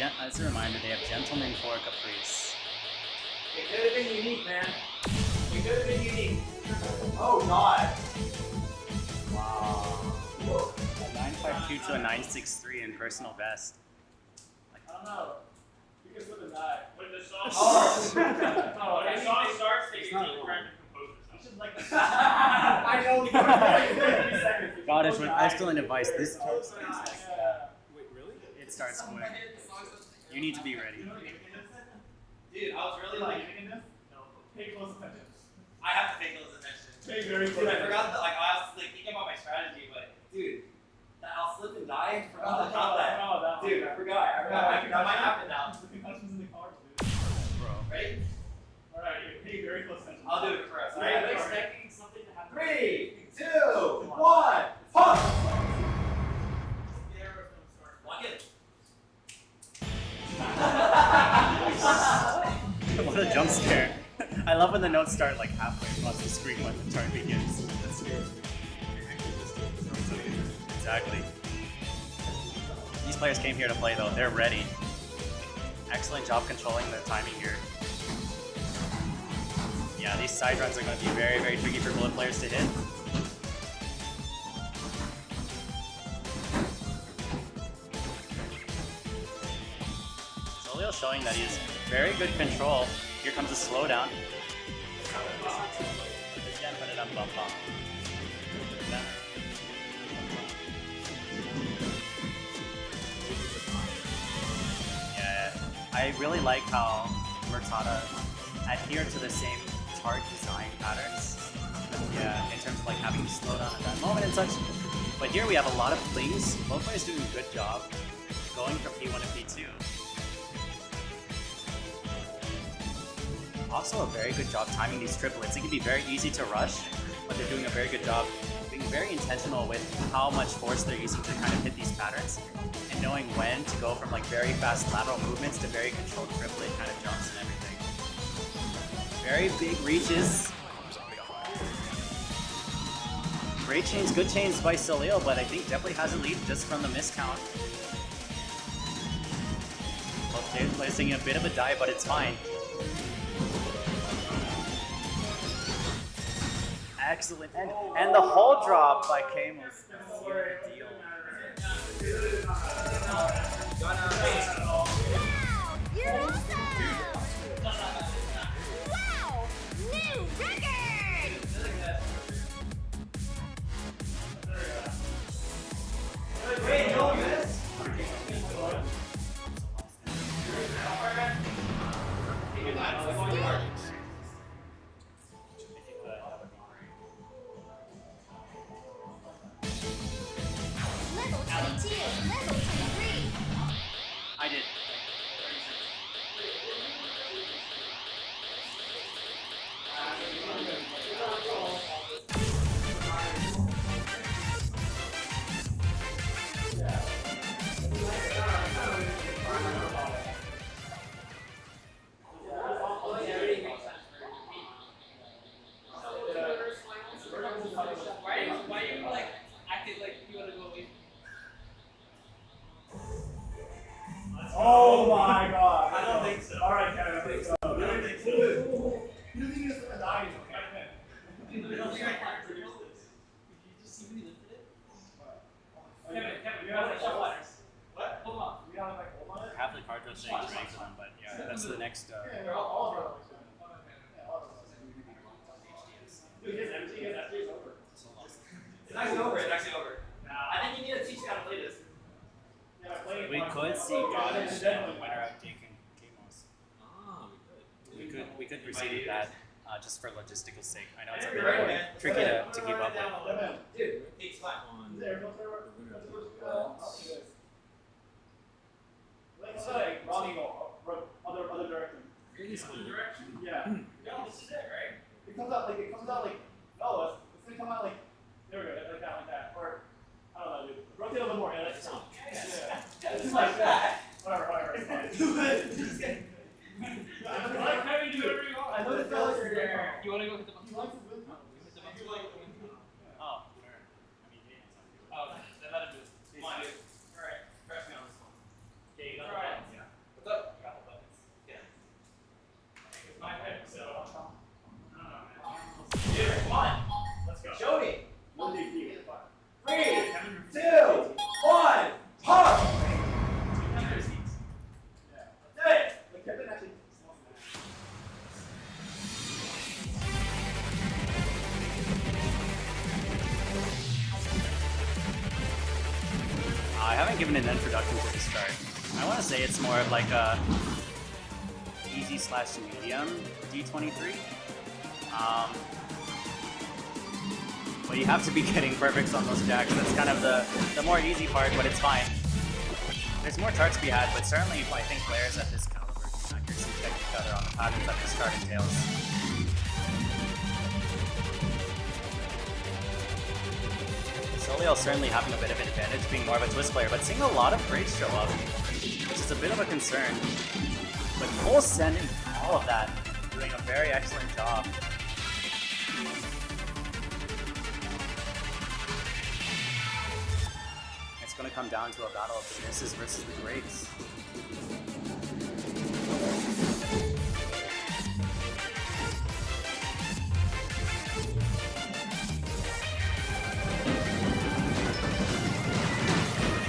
As a reminder, they have Gentleman for Caprice. It could have been unique, man. It could have been unique. Oh God. Wow. A 952 to a 963 in personal best. I don't know. You can slip and die. When the song Oh. when the song starts, take your deep breath and compose yourself. You should like. I know. 30 seconds. God, excellent advice. This starts quick. Wait, really? It starts quick. You need to be ready. Dude, I was really like, Pay close attention. I have to pay close attention. Pay very close Dude, I attention. forgot that, like, I was like thinking about my strategy, but dude, that I'll slip and die. I forgot to drop that. Dude, I forgot. That might happen now. The concussions in the cards, dude. Bro. Ready? Alright, pay very close attention. I'll do it for us. Alright, Alright, Expecting something to happen. 3, 2, 1, pump! Lock it. What a jump scare. I love when the notes start like halfway across the screen when the turn begins. Exactly. These players came here to play though, they're ready. Excellent job controlling the timing here. Yeah, these side runs are going to be very, very tricky for bullet players to hit. Solio showing that he has very good control. Here comes a slowdown. Yeah, I really like how Murtada adhere to the same chart design patterns. Yeah, in terms of like having to slow down at that moment and such. But here we have a lot of flings. Both players doing a good job going for P1 and P2. Also a very good job timing these triplets. It can be very easy to rush, but they're doing a very good job being very intentional with how much force they're using to kind of hit these patterns and knowing when to go from like very fast lateral movements to very controlled triplet kind of jumps and everything. Very big reaches. Great chains, good chains by Solio, but I think definitely has a lead just from the miscount. Both players placing a bit of a dive, but it's fine. Excellent, and the whole drop by Kame was sealed the deal. Wow, you're awesome! Wow, new record! Wait, no, this? Level 22, level 23. I did. Why you like acting like you want to go away? Oh my god. I don't think so. Alright, Kevin, I think so. I don't think so. You don't think you're gonna die, okay? I don't think I can produce this. Did you just see when he lifted it? Kevin, you have like shuffle letters. What? Hold on. We have like hold on it? Half the card was saying strength to them, but yeah, that's the next. Yeah, they're all of them. Yeah, all of them. Dude, his MT, his FT is over. It's actually over. It's actually over. I think you need to teach me how to play this. Yeah, I played it We once. could see Goddess winner out taking Kamos. Ah, we could. We could proceed with that just for logistical sake. I know it's a You're bit right, man. tricky to keep up with. Yeah, man. Dude, it's fine. Is there air filter? I'll see this. Let's say Ronnie go other direction. Direction? Yeah. No, this is it, right? It comes out like oh, it's gonna come out like there we go, like that. Or I don't know, dude. Rotate a little more, yeah, that's cool. Yeah. It's like that. Whatever, it's fine. Like, Kevin, do whatever you want. I know this fella's is there. You want to go hit the button? He likes his wisdom. Oh, Oh, then let him do it. Come on, dude. Alright, press me on this one. Okay, you got the buttons? Yeah. given an introduction to this chart. I want to say it's more of like a easy/medium D23. But you have to be getting perfects on those jacks. That's kind of the more easy part, but it's fine. There's more charts to be had, but certainly I think players at this caliber can accuracy check each other on the patterns that this chart entails. Soliel's certainly having a bit of an advantage being more of a twist player, but seeing a lot of grades show up, which is a bit of a concern. But full sending all of that, doing a very excellent job. It's going to come down to a battle of the misses versus the grades.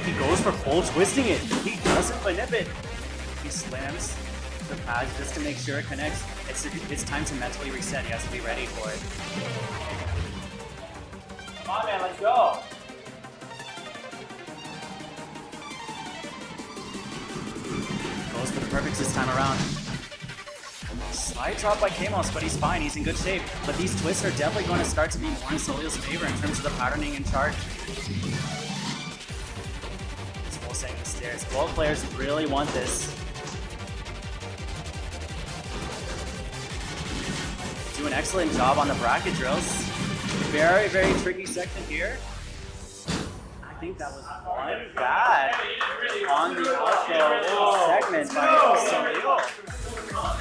He goes for full twisting it. He doesn't manip it. He slams the pads just to make sure it connects. It's time to mentally reset. He has to be ready for it. Come on, man, let's go. Goes for the perfects this time around. Slight drop by Kamos, but he's fine. He's in good shape. But these twists are definitely going to start to be more in Soliel's favor in terms of the patterning and charge. He's full setting the stairs. Both players really want this. Do an excellent job on the bracket drills. Very, very tricky section here. I think that was one bad on the outro segment by Soliel.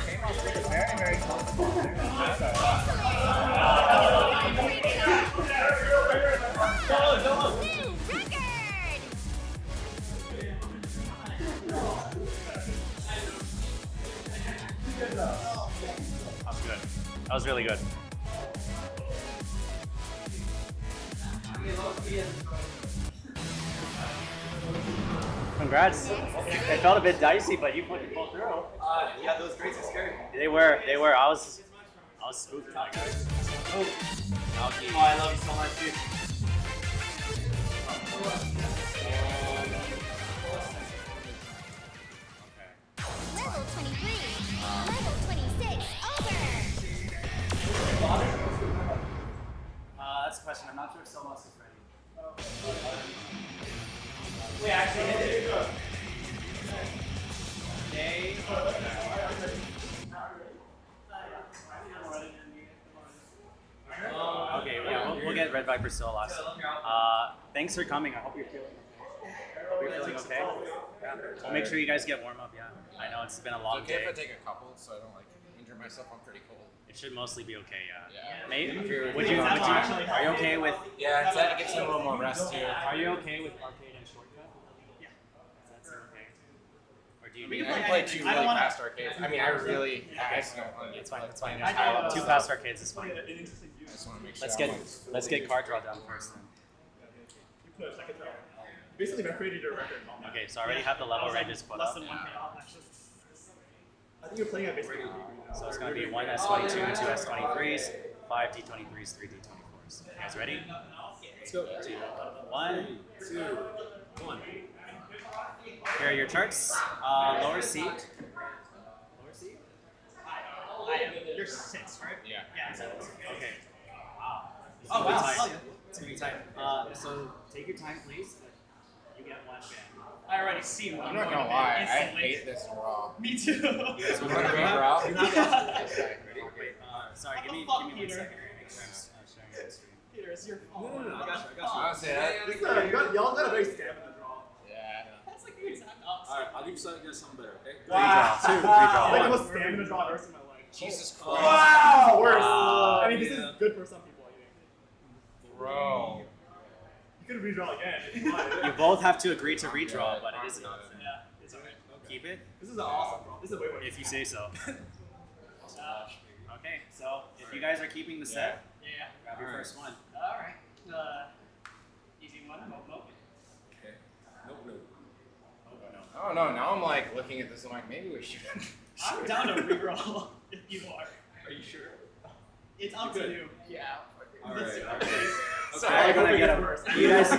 Came off with a very, very comfortable That was good. That was really good. Congrats. It felt a bit dicey, but you pulled through. Yeah, those grades are scary. They were. I was spooked. Oh, I love you so much, dude. Level 23. Level 26. Over. That's a question. I'm not sure if Solos is ready. Wait, actually, hit it. They... Okay, yeah, we'll get Red Viper Solos. Thanks for coming. I hope you're feeling okay. Yeah. We'll make sure you guys get warm up. Yeah, I know it's been a long day. If I take a couple, so I don't like injure myself. I'm pretty cold. It should mostly be okay. Yeah. Yeah. Maybe. Are you okay with? Yeah, it gives me a little more rest too. Are you okay with arcade and shortcut? Yeah. That's okay. Or do you? I mean, I can play two really fast arcades. I mean, I really. I just don't want to. It's fine. It's fine. Two fast arcades is fine. I just want to make sure. Let's get card draw done first then. You push, I can tell. Basically, I created your record. Okay, so I already have the level ranges put up. I think you're playing at basically. So it's going to be 1 S22, 2 S23s, 5 D23s, 3 D24s. You guys ready? Let's go. 1, 2, 1. Here are your charts. Lower seat. Lower seat? You're 6, right? Yeah. Yeah. Okay. Wow. Oh, wow. It's going to be tight. So take your time, please. You get one band. I already see one. I'm not gonna lie, I hate this raw. Me too. You guys want to be raw? Sorry, give me 1 second. Peter, it's your fault. No, I got you. Honestly, Y'all got a very stamina draw. Yeah. That's like the exact opposite. Alright, I'll give you something better, okay? Wow. Redraw. Like the most stamina draw I've ever seen in my life. Jesus Christ. Wow, worse. Wow. I mean, this is good for some people, I think. Bro. You could redraw again. You both have to agree to redraw, but it is an option. Yeah, it's alright. Keep it? This is awesome, bro. This is way worse. If you say so. Okay, so if you guys are keeping the set, Yeah. grab your first one. Alright. Easy one, Moke. Okay. Nope. Oh no, now I'm like looking at this, I'm like, maybe we should. I'm down to reroll if you are. Are you sure? It's up to you. Yeah. Alright. So I'm gonna get a, you guys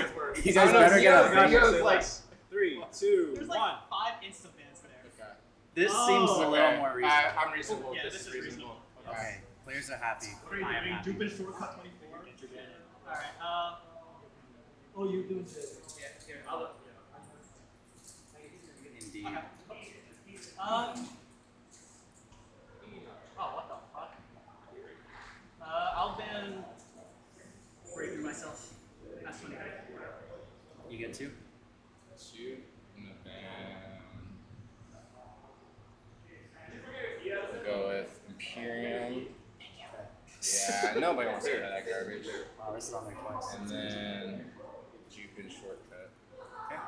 better get a He goes like 3, 2, There's 1. like 5 instant bans there. Okay. This seems a little more reasonable. I'm reasonable. Yeah, this is reasonable. Okay, players are happy. What are you I am doing? happy. Dupe shortcut 24. Alright, Oh, you're doing this. yeah, here, I'll Indeed. oh, what the fuck? I'll ban break through myself. That's 20. You get 2. 2. And then we'll go with Imperium. Yeah, nobody wants to hear that garbage. Wow, this is on there twice. And then Jupin shortcut. Okay.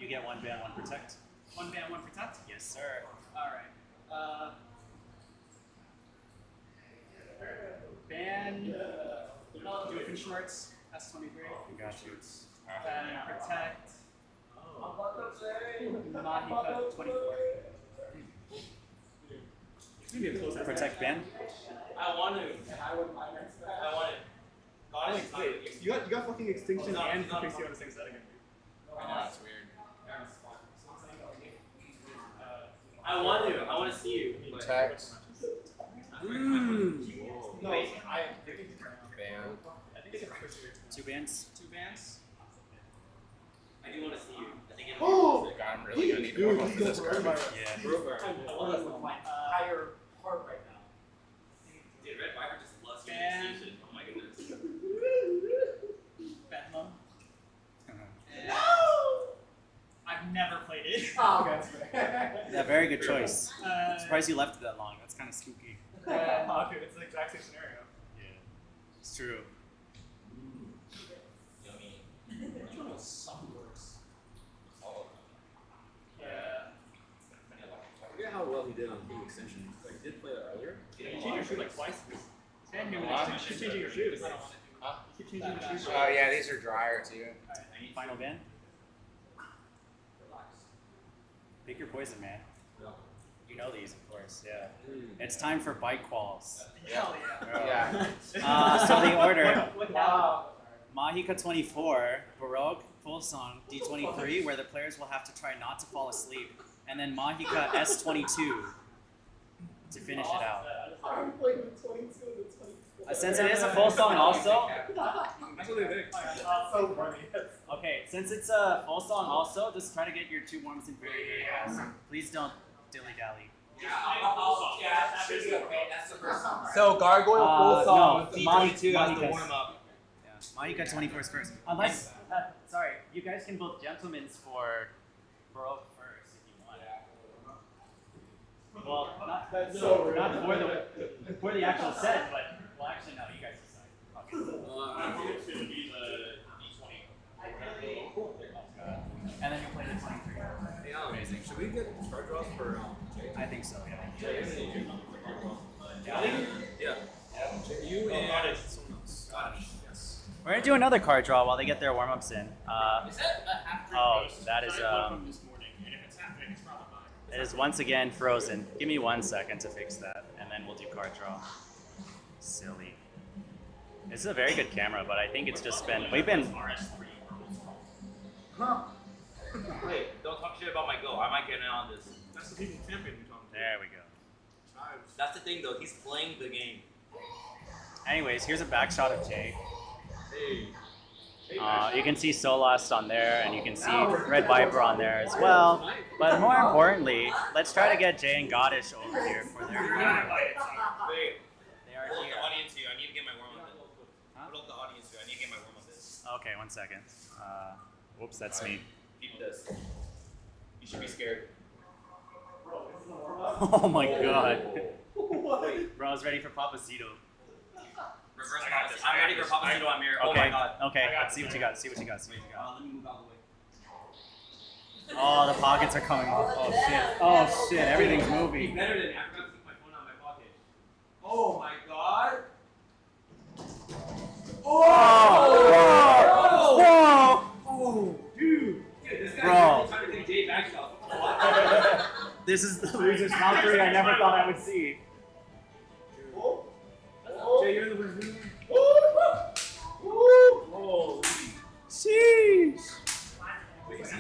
You get 1 ban, 1 protect. 1 ban, 1 protect? Yes, sir. Alright. Ban Jupin shorts. That's 23. I got you. Then protect. Mahika 24. It's gonna be a close Protect ban. I want to. I want it. God is Wait, you got fucking extinction and Capriccio on the same setting. I know, it's weird. I want to. I want to see you. Protect. No, Wait. Ban. 2 bans. 2 bans. I do want to see you. I think it'll Oh! be God, I'm really gonna need to warm up for this garbage. Yeah. my Entire heart right now. Dude, Red Viper just loves Ban. communication. Oh my goodness. Batman. I've never played it. Oh, Okay, that's fair. Yeah, very good choice. Uh, Surprised you left it that long. That's kind of spooky. Dude, it's the exact same scenario. Yeah. It's true. Yummy. Which one was Sunworks? Yeah. I forget how well he did on King Extension. Like, he did play that earlier. You keep changing your shoe like twice. And human Huh? You keep changing your shoes. Huh? You keep changing your shoes. Oh yeah, these are drier too. Final ban. Pick your poison, man. You know these, of course. Yeah. It's time for bike quals. Hell Yeah. So the order: Wow. Mahika 24, Baroque, full song, D23, where the players will have to try not to fall asleep, and then Mahika S22 to finish it out. I'm playing the 22 and the 24. Since it is a full song, also. That's what they think. So funny. Okay, since it's a full song, also, just try to get your 2 warms in very, very fast. Please don't dilly dally. So Gargoyle full song, no, D22 as the Mahika's. warm up. Yeah, Mahika 24 is first. Unless, sorry, you guys can both gentlemen's for Baroque first if you want. Well, not for the actual set, but well, actually no, you guys decide. Okay. It's going to be the D20. And then you play the 23. Hey, amazing. Should we get charge draws for I think so, yeah. Yeah. You and someone else. Scottish. Yes. We're gonna do another card draw while they get their warm ups in. Is that a half That is This morning, and if it's happening, it's probably mine. it is once again frozen. Give me 1 second to fix that, and then we'll do card draw. Silly. This is a very good camera, but I think it's just been we've been. Wait, don't talk shit about my go. I might get in on this. That's the people champion you're talking There we go. about. That's the thing though. He's playing the game. Anyways, here's a back shot of Jay. Hey. You can see Solast on there, and you can see Red Viper on there as well. But more importantly, let's try to get Jay and Goddish over here for their. Wait. They are Hold here. the audience here. I need to get my warm up in. Huh? Hold the audience here. I need to get my warm up in. Okay, 1 second. Whoops, that's me. Keep this. You should be scared. Oh my god. Bro, I was ready for Papacito. Reverse Papacito. I'm ready for Papacito on mirror. Oh my Okay, god. okay, let's see what you got, see what you got, see what you got. Let me move out of the way. Oh, the pockets are coming off. Oh shit. Oh shit, everything's moving. Better than me. I forgot to keep my phone out of my pocket. Oh my god. Whoa! Oh, dude. Dude, this guy's Bro. really trying to take Jay back shot. What? This is the loser's top 3 I never thought I would see. Jay, you're the winner. Sheesh. Wait, is he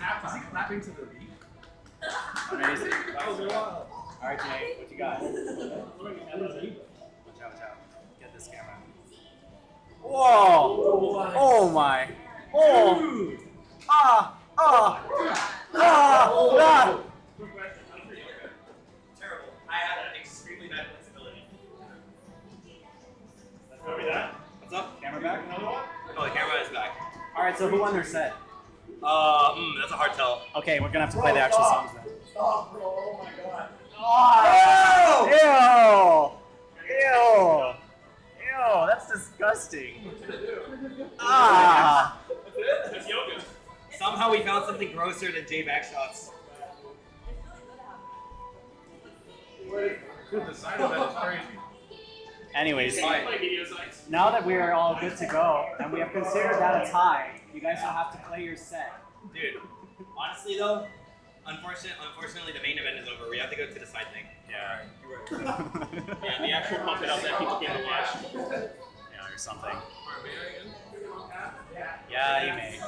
clapping to the beat? Alright, Jay, what you got? Watch out. Get this camera. Whoa! Oh my! Oh! Ah! Terrible. I had an extremely bad flexibility. Copy that. What's up? Camera back? Oh, the camera is back. Alright, so who won their set? That's a hard tell. Okay, we're gonna have to play the actual songs then. Stop, bro. Oh my god. Oh! Ew! That's disgusting. Ah! That's yoga. Somehow we found something grosser than J-back shots. Dude, the side of that is crazy. Anyways, Play video sites. now that we are all good to go, and we have considered that a tie, you guys will have to play your set. Dude, honestly though, unfortunately the main event is over. We have to go to the side thing. Yeah. Yeah, the actual pump it up that people came to watch. Yeah, or something. Yeah, you may.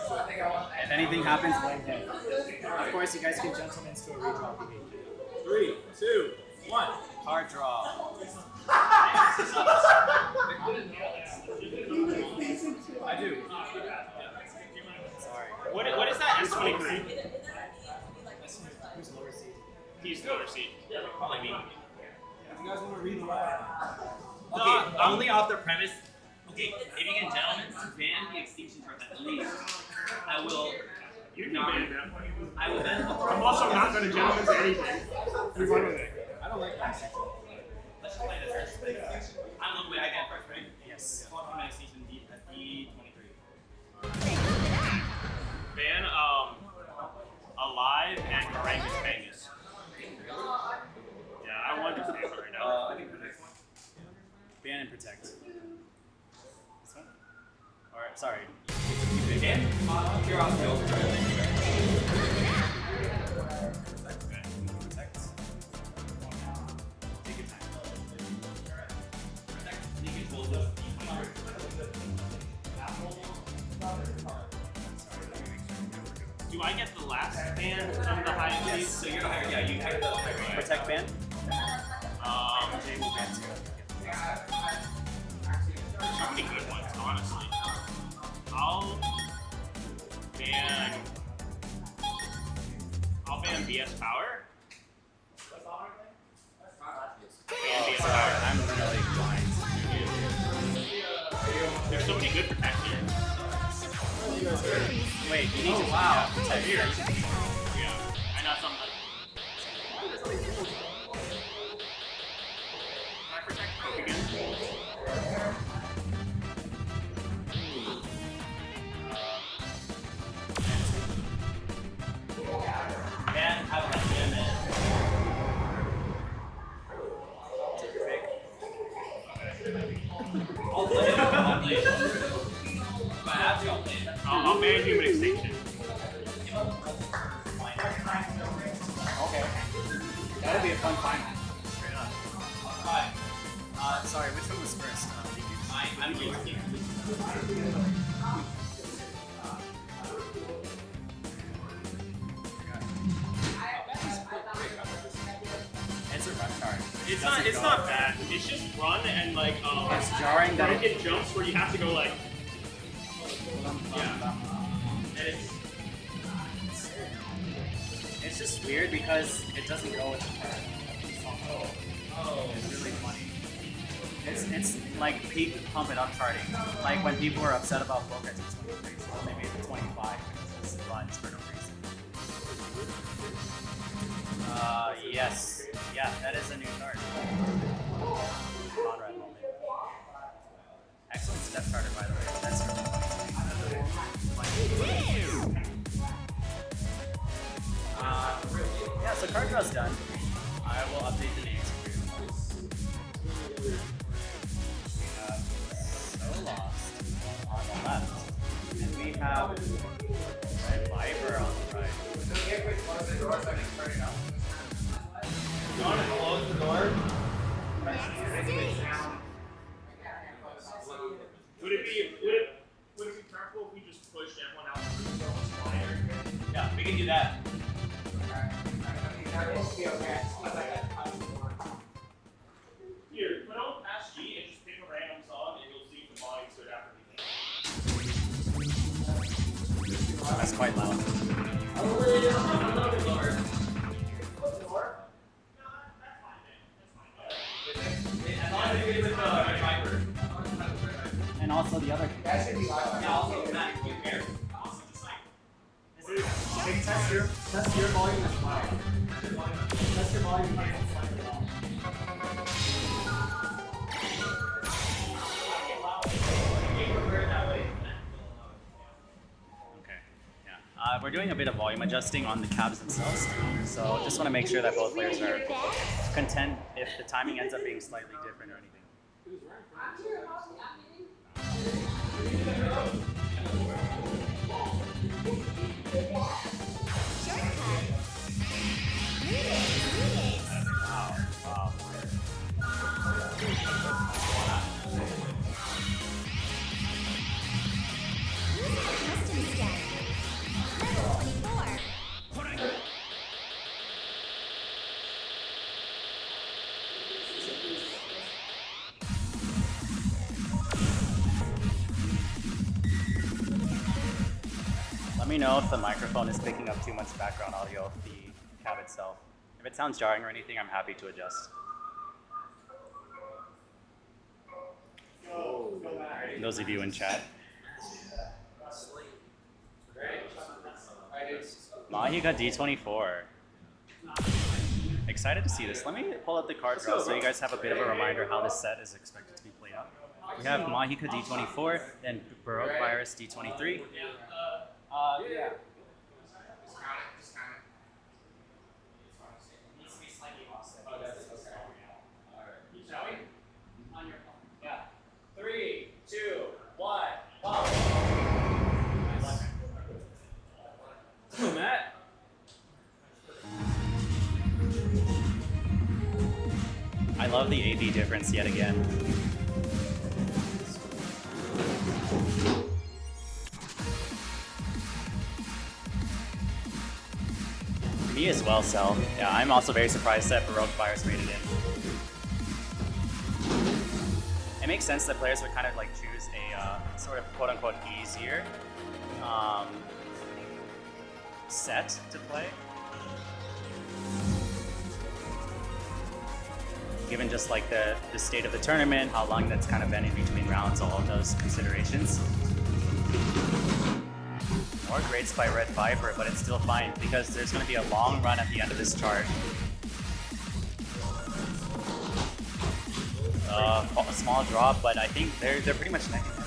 If anything happens, blame him. Of course, you guys can gentlemen's to a redraw if you need. 3, 2, 1. Card draw. I do. Sorry. What is that S23? Who's lower seat? He's the lower seat. Probably me. You guys want to read the line? Okay, only off the premise. Okay, if you can, gentlemen, ban the extinction turret at least. I will. You can ban them. I will then. I'm also not going to gentlemen's anything. You're fine with it. I don't like that section. Let's just play this first. I'm looking I get first, right? Yes. Welcome to season D23. Ban Alive and Orangus Pangus. Yeah, I want to stand right now. Ban and protect. This one? Alright, sorry. Again? You're off the Protect. Take your time. Do I get the last ban from the high seat? So you're the higher, yeah, you take the higher. Protect ban? Jay will ban too. There's so many good ones, honestly. I'll ban BS Power. Ban BS Power. I'm really blind. There's so many good protections. Wait, you need to protect. Yeah, I know something. Can I protect Coke again? Man, have a gym in. Take your pick. I'll play it. I'll play it. If I have to, I'll play it. I'll ban Human Extinction. Okay. That'll be a fun final. Straight up. Sorry, which one was first? I'm going to It's a run card. It's not bad. It's just run and like It's jarring that broken jumps where you have to go like It's just weird because it doesn't go with the card. Oh, it's really funny. It's like peak pump it up charting. Like when people were upset about book at 23, so they made it 25 because it's runs for no reason. Yes. Yeah, that is a new card. Conrad moment. Excellent step charter, by the way. That's really funny. Yeah, so card draw's done. I will update the names for you. We have So Lost on the left. And we have Red Viper on the right. You want to close the door? would it be preferable if we just pushed everyone out the room? Yeah, we can do that. Here, put on Pass G and just pick a random song and you'll see the volume so it after the That's quite loud. And also the other. Test your volume as well. Test your volume as Okay. Yeah. We're doing a bit of volume adjusting on the cabs themselves, so just want to make sure that both players are content if the timing ends up being slightly different or anything. Wow. Custom step. Level 24. Let me know if the microphone is picking up too much background audio of the cab itself. If it sounds jarring or anything, I'm happy to adjust. Those of you in chat. Mahika D24. Excited to see this. Let me pull up the card draw so you guys have a bit of a reminder how this set is expected to be played out. We have Mahika D24, then Baroque Virus D23. Yeah. Yeah. 3, 2, 1, follow. Oh, Matt. I love the AV difference yet again. Me as well, Cell. Yeah, I'm also very surprised that Baroque Virus made it in. It makes sense that players would kind of like choose a sort of quote-unquote easier set to play. Given just like the state of the tournament, how long that's kind of been in between rounds, all of those considerations. More grades by Red Viper, but it's still fine because there's going to be a long run at the end of this chart. A small drop, but I think they're pretty much neck and neck.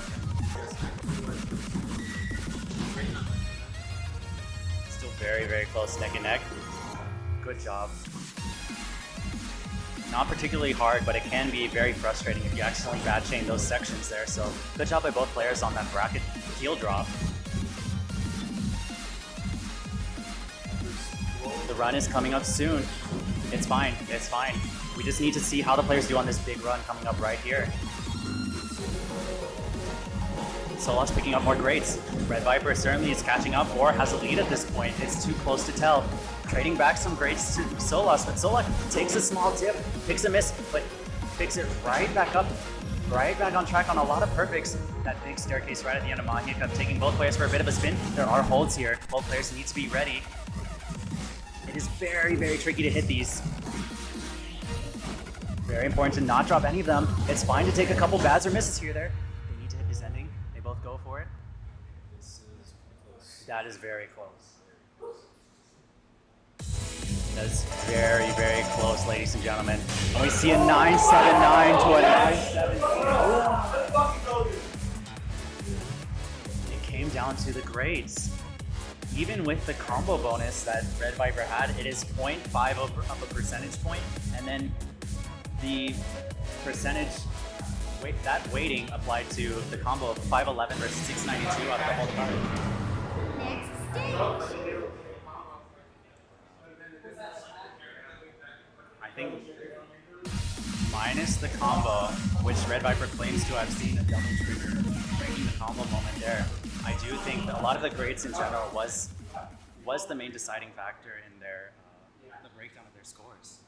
Still very, very close neck and neck. Good job. Not particularly hard, but it can be very frustrating if you accidentally bad chain those sections there. So good job by both players on that bracket heel drop. The run is coming up soon. It's fine, it's fine. We just need to see how the players do on this big run coming up right here. Solas picking up more grades. Red Viper certainly is catching up or has a lead at this point. It's too close to tell. Trading back some grades to Solas, but Solas takes a small tip, picks a miss, but picks it right back up, right back on track on a lot of perfects. That big staircase right at the end of Mahika, taking both players for a bit of a spin. There are holds here. Both players need to be ready. It is very, very tricky to hit these. Very important to not drop any of them. It's fine to take a couple bads or misses here or there. They need to hit this ending. They both go for it. That is very close. That is very, very close, ladies and gentlemen. And we see a 979 to a 970. It came down to the grades. Even with the combo bonus that Red Viper had, it is 0.5 of a percentage point, and then the percentage that weighting applied to the combo of 511 versus 692 out of the whole card. Next stage. I think minus the combo, which Red Viper claims to have seen a double trigger, breaking the combo moment there. I do think that a lot of the grades in general was the main deciding factor in their the breakdown of their scores.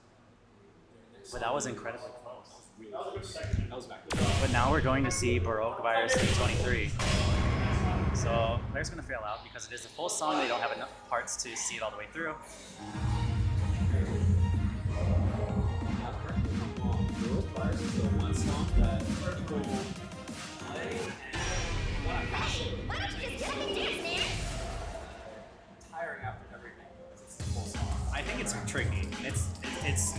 But that was incredibly close. That was back. But now we're going to see Baroque Virus T23. So players going to fail out because it is a full song. They don't have enough parts to see it all the way through. Virus is the one song that people play and want to pass it. Why don't you just get up and dance, man? Tiring after everything because it's the full song. I think it's tricky. It's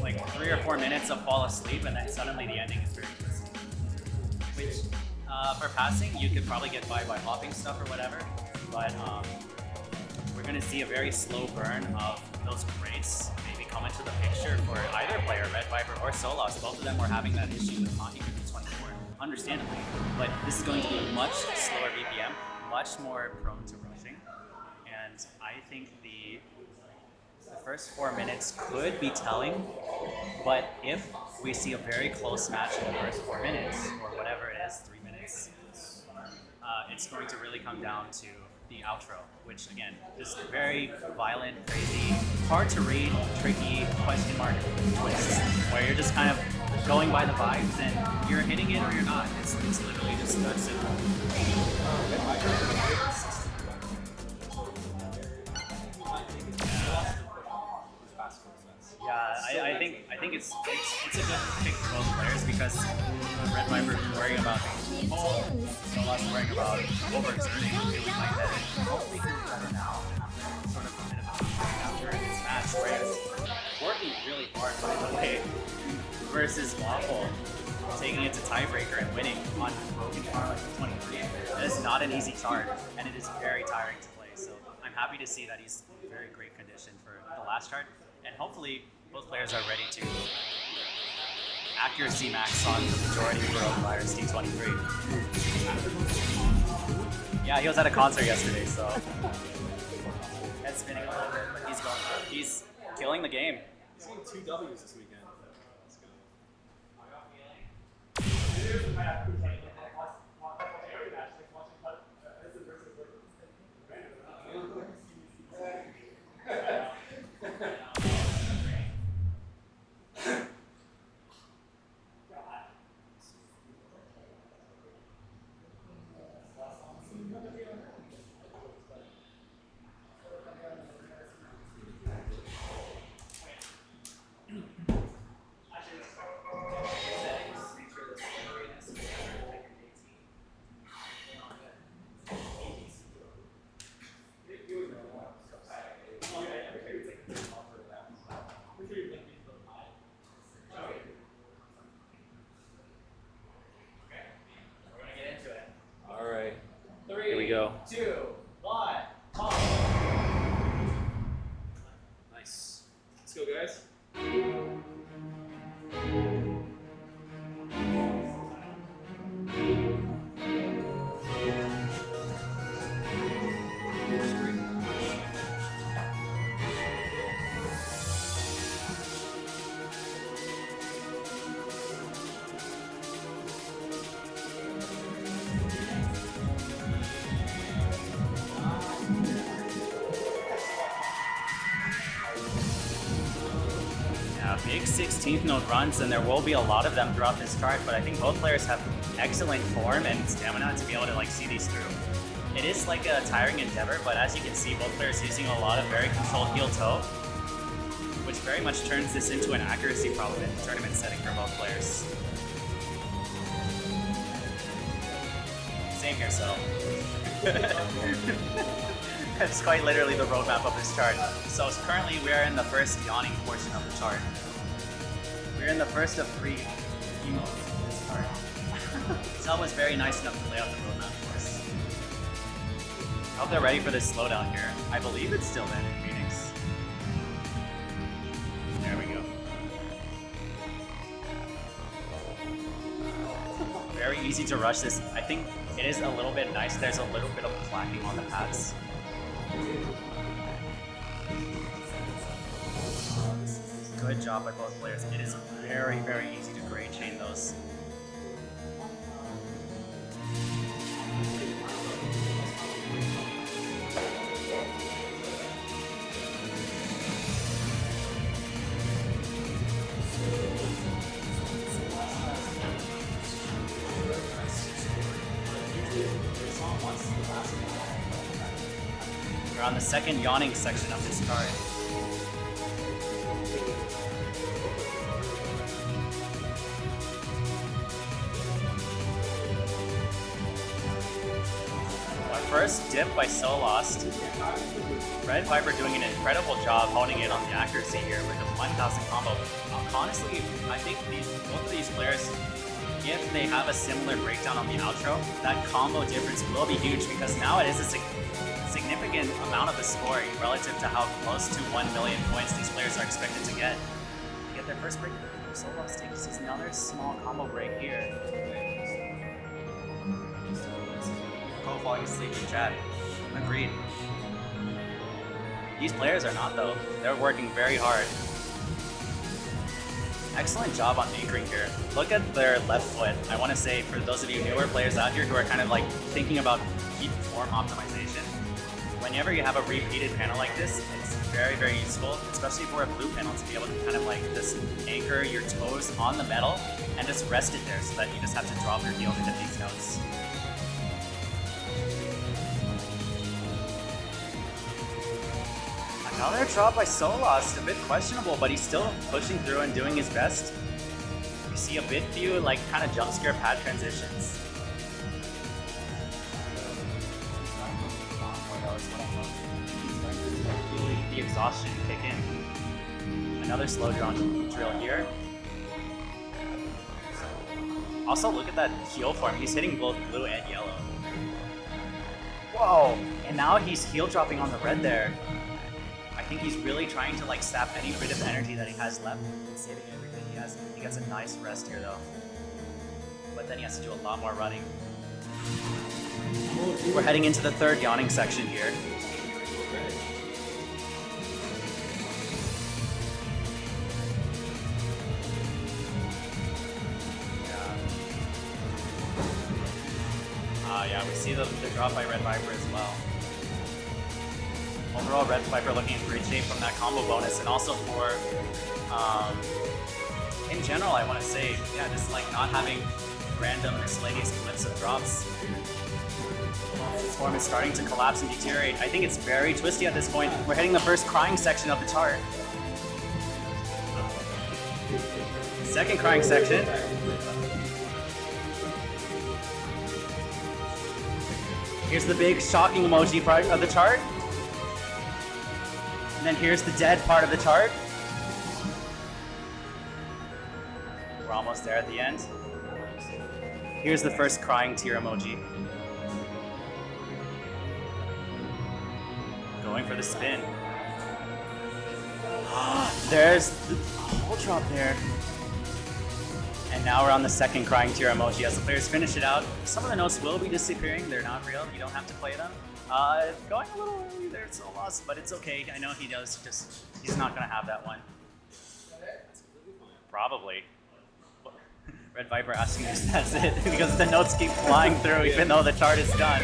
like 3 or 4 minutes of fall asleep, and then suddenly the ending is very twisty. Which, for passing, you could probably get by hopping stuff or whatever, but we're gonna see a very slow burn of those grades maybe come into the picture for either player, Red Viper or Solos. Both of them were having that issue with Conti 24, understandably, but this is going to be a much slower BPM, much more prone to rushing, and I think the first 4 minutes could be telling, but if we see a very close match in the first 4 minutes, or whatever it is, 3 minutes, it's going to really come down to the outro, which again, just very violent, crazy, hard to read, tricky question mark twist, where you're just kind of going by the vibes and you're hitting it or you're not. It's literally just that simple. Yeah, I think it's a good pick for both players because Red Viper is worrying about being full, Solas worrying about overexerting, feeling like that. Hopefully feels better now after sort of a bit of a break after this match, whereas working really hard by the way versus Waffle taking it to tiebreaker and winning on broken car like 23. That is not an easy chart, and it is very tiring to play. So I'm happy to see that he's in very great condition for the last chart, and hopefully both players are ready to accuracy max on the majority of Baroque Virus T23. Yeah, he was at a concert yesterday, so head spinning a little bit, but he's going. He's killing the game. He's getting 2 W's this weekend. Let's go. Here we go. 2, 1, pause. Nice. Let's go, guys. Big 16th note runs, and there will be a lot of them throughout this chart, but I think both players have excellent form and stamina to be able to see these through. It is like a tiring endeavor, but as you can see, both players using a lot of very controlled heel toe, which very much turns this into an accuracy problem in the tournament setting for both players. Same here, so. That's quite literally the roadmap of this chart. So currently we are in the first yawning portion of the chart. We're in the first of 3 emotes in this chart. Zell was very nice enough to lay out the roadmap for us. I hope they're ready for this slowdown here. I believe it's still in Phoenix. There we go. Very easy to rush this. I think it is a little bit nice. There's a little bit of clacking on the pads. Good job by both players. It is very, very easy to grade chain those. We're on the second yawning section of this card. Our first dip by So Lost. Red Viper doing an incredible job honing in on the accuracy here with the 1000 combo. Honestly, I think both of these players, if they have a similar breakdown on the outro, that combo difference will be huge because now it is a significant amount of the scoring relative to how close to 1 million points these players are expected to get. To get their first break, So Lost takes another small combo break here. Go falling asleep in chat. Agreed. These players are not though. They're working very hard. Excellent job on anchoring here. Look at their left foot. I want to say for those of you newer players out here who are kind of like thinking about heat form optimization, whenever you have a repeated panel like this, it's very, very useful, especially for a blue panel, to be able to kind of like just anchor your toes on the metal and just rest it there so that you just have to drop your heel to hit these notes. Another drop by So Lost, a bit questionable, but he's still pushing through and doing his best. You see a bit few like kind of jump scare pad transitions. The exhaustion kick in. Another slow drawn drill here. Also look at that heel form, he's hitting both blue and yellow. Whoa! And now he's heel dropping on the red there. I think he's really trying to like sap any bit of energy that he has left and saving everything he has. He gets a nice rest here though. But then he has to do a lot more running. We're heading into the third yawning section here. Yeah, we see the drop by Red Viper as well. Overall, Red Viper looking in great shape from that combo bonus, and also for, in general, I want to say, yeah, just like not having random miscellaneous clips of drops. This form is starting to collapse and deteriorate. I think it's very twisty at this point. We're hitting the first crying section of the chart. Second crying section. Here's the big shocking emoji part of the chart. And then here's the dead part of the chart. We're almost there at the end. Here's the first crying tear emoji. Going for the spin. There's the whole drop there. And now we're on the second crying tear emoji as the players finish it out. Some of the notes will be disappearing. They're not real. You don't have to play them. Going a little early there, So Lost, but it's okay. I know he does. He's not gonna have that one. Probably. Red Viper asking us that's it because the notes keep flying through even though the chart is done.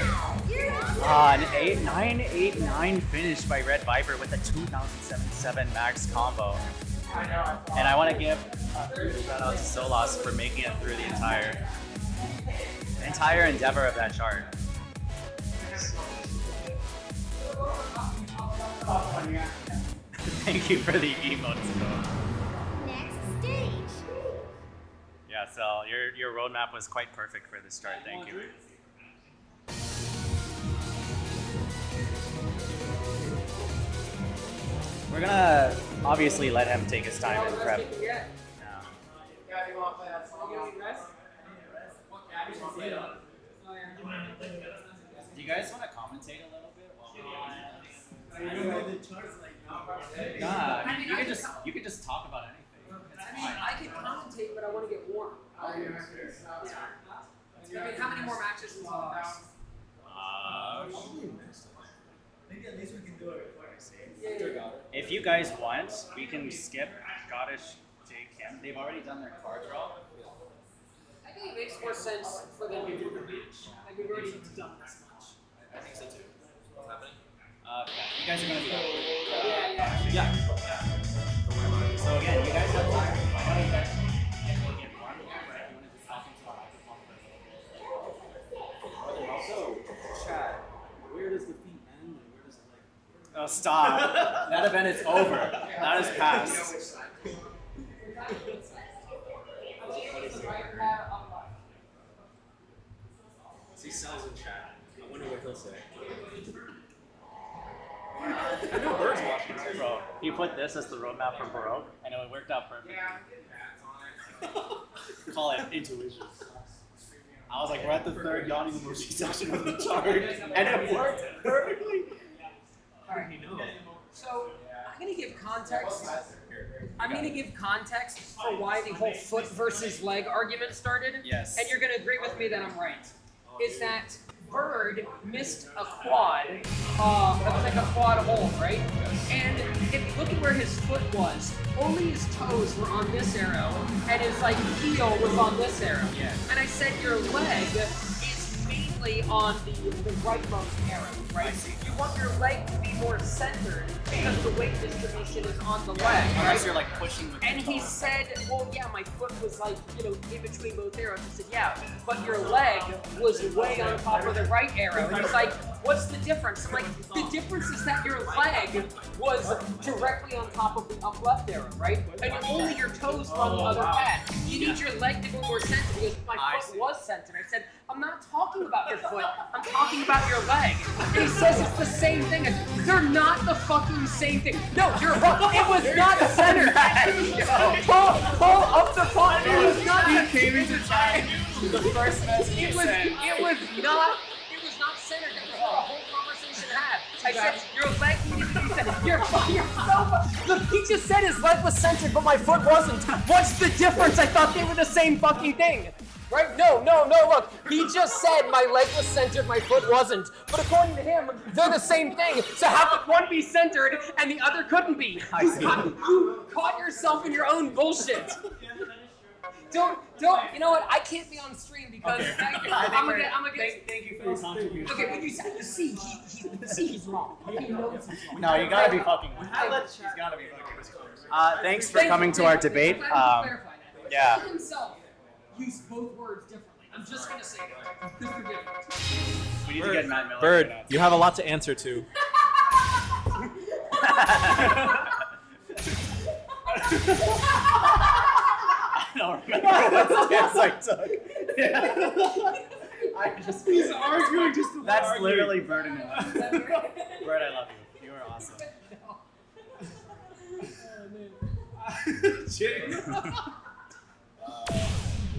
An 9-8-9 finish by Red Viper with a 2077 max combo. And I want to give a shout out to So Lost for making it through the entire endeavor of that chart. Thank you for the emotes. Next stage. Yeah, so your roadmap was quite perfect for this chart. Thank you. We're gonna obviously let him take his time and prep. Do you guys want to commentate a little bit? Nah, you could just talk about anything. I mean, I can commentate, but I want to get warm. I mean, how many more matches until the next? Maybe at least we can do it before I say it. If you guys want, we can skip Goddish JTAK. They've already done their card draw. I think it makes more sense for them to do the match. Like we've already done this much. I think so too. What's happening? You guys are gonna be Yeah. Yeah. So again, you guys have time. I know you guys get warm, but if you want to just talk into the microphone first. Also, chat, where does the feet end and where does the leg? stop. That event is over. That is past. See Sal's in chat. I wonder what he'll say. I know Bird's watching too. Bro, he put this as the roadmap for Baroque, and it worked out perfectly. Call it intuition. I was like, we're at the third yawning emoji section of the chart, and it worked perfectly. Alright, so I'm gonna give context. I'm gonna give context for why the whole foot versus leg argument started. Yes. And you're gonna agree with me that I'm right. Is that Bird missed a quad, it was like a quad hold, right? And if you look at where his foot was, only his toes were on this arrow, and his like heel was on this arrow. Yeah. And I said your leg is mainly on the rightmost arrow, right? You want your leg to be more centered because the weight distribution is on the leg, right? Unless you're like pushing with And the he toes. said, well, yeah, my foot was like, in between both arrows. I said, yeah, but your leg was way on top of the right arrow. And he's like, what's the difference? I'm like, the difference is that your leg was directly on top of the up left arrow, right? And only your toes were on the other pad. You need your leg to go more centered because my foot was centered. I said, I'm not talking about your foot, I'm talking about your leg. And he says it's the same thing. I said, they're not the fucking same thing. No, you're wrong. It was not centered. Pull up the phone. It was not. He came into time. The first message It was not centered. That was what a whole conversation had. I said your leg needed to be centered. You're so. Look, he just said his leg was centered, but my foot wasn't. What's the difference? I thought they were the same fucking thing. Right? No, look. He just said my leg was centered, my foot wasn't. But according to him, they're the same thing. So how could one be centered and the other couldn't be? You caught yourself in your own bullshit. Don't, you know what? I can't be on stream because I'm gonna get. Thank you for your contribution. Okay, but you see, he's wrong. He knows he's wrong. No, you gotta be fucking with me. He's gotta be fucking. Thanks for coming to our debate. Yeah. He himself used both words differently. I'm just gonna say that. Because they're different. We need to get Matt Miller. Bird, you have a lot to answer to. I don't remember what stance I took. He's arguing just to That's argue. literally Bird in it. Bird, I love you. You are awesome.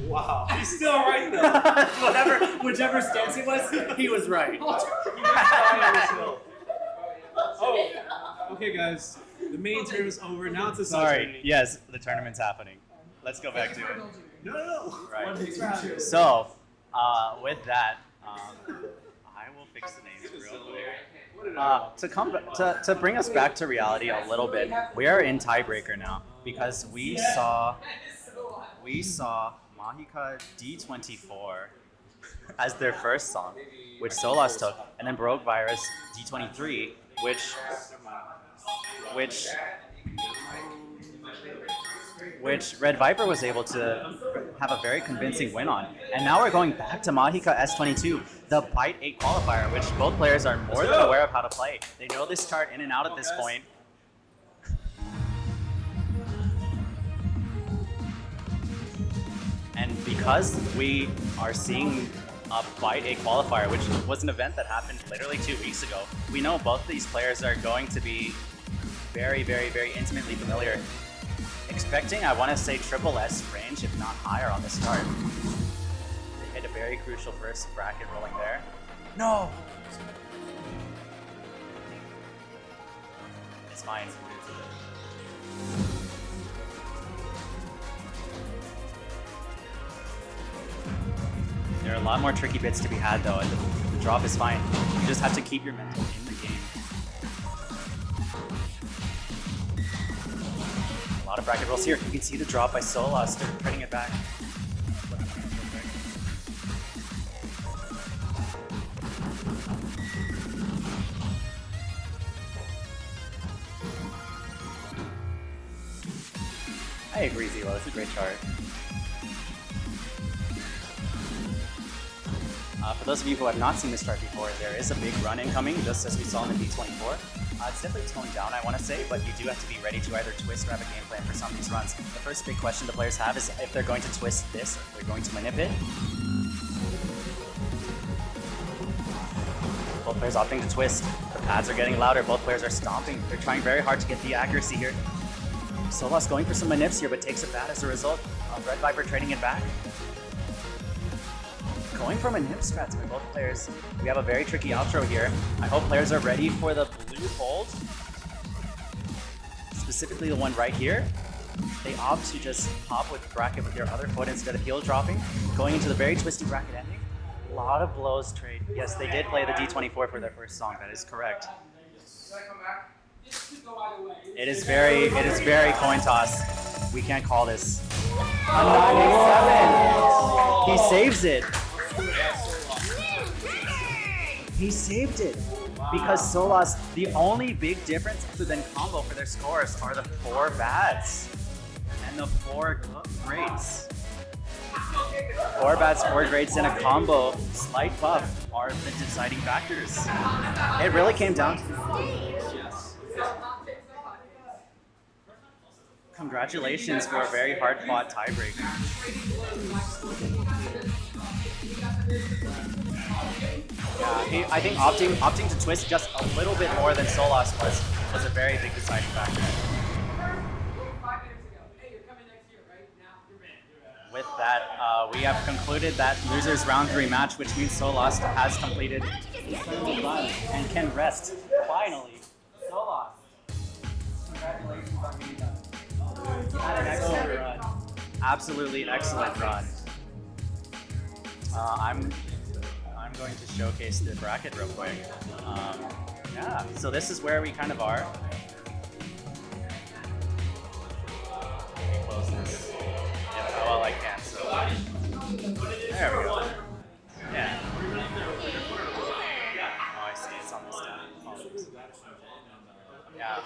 Wow. He's still right though. Whichever stance he was right. Oh, okay, guys. The main tournament is over. Now it's a Sorry. Yes, the tournament's happening. Let's go back to it. No. Right. So, with that, I will fix the names real quick. To bring us back to reality a little bit, we are in tiebreaker now because we saw Mahika D24 as their first song, which Solas took, and then Baroque Virus D23, which Red Viper was able to have a very convincing win on. And now we're going back to Mahika S22, the Byte 8 qualifier, which both players are more than aware of how to play. They know this chart in and out at this point. And because we are seeing a Byte 8 qualifier, which was an event that happened literally 2 weeks ago, we know both of these players are going to be very, very, very intimately familiar. Expecting, I want to say, triple S range, if not higher on this start. They hit a very crucial first bracket rolling there. No! It's fine. There are a lot more tricky bits to be had though, and the drop is fine. You just have to keep your mental in the game. A lot of bracket rolls here. You can see the drop by Solas, they're putting it back. I agree, Zelo. It's a great chart. For those of you who have not seen this chart before, there is a big run incoming, just as we saw in the D24. It's definitely toned down, I want to say, but you do have to be ready to either twist or have a game plan for some of these runs. The first big question the players have is if they're going to twist this or if they're going to manipulate. Both players opting to twist. The pads are getting louder. Both players are stomping. They're trying very hard to get the accuracy here. Solas going for some manips here, but takes a bat as a result. Red Viper trading it back. Going for manip strats by both players. We have a very tricky outro here. I hope players are ready for the blue hold. Specifically the one right here. They opt to just pop with bracket with their other foot instead of heel dropping. Going into the very twisty bracket ending. A lot of blows trade. Yes, they did play the D24 for their first song. That is correct. It is very coin toss. We can't call this. A 97. He saves it. He saved it. Because Solas, the only big difference other than combo for their scores are the 4 bads and the 4 grades. 4 bats, 4 grades, and a combo, slight buff are the deciding factors. It really came down to congratulations for a very hard-fought tiebreaker. Yeah, I think opting to twist just a little bit more than Solas was a very big deciding factor. With that, we have concluded that losers round 3 match, which means Solas has completed the run and can rest. Finally, Solas. Congratulations on being done. You had an excellent run. Absolutely excellent run. I'm going to showcase the bracket real quick. Yeah, so this is where we kind of are. Let me close this. Yeah, well, I can. So there we go. Yeah. Oh, I see. It's on this tab. Yeah.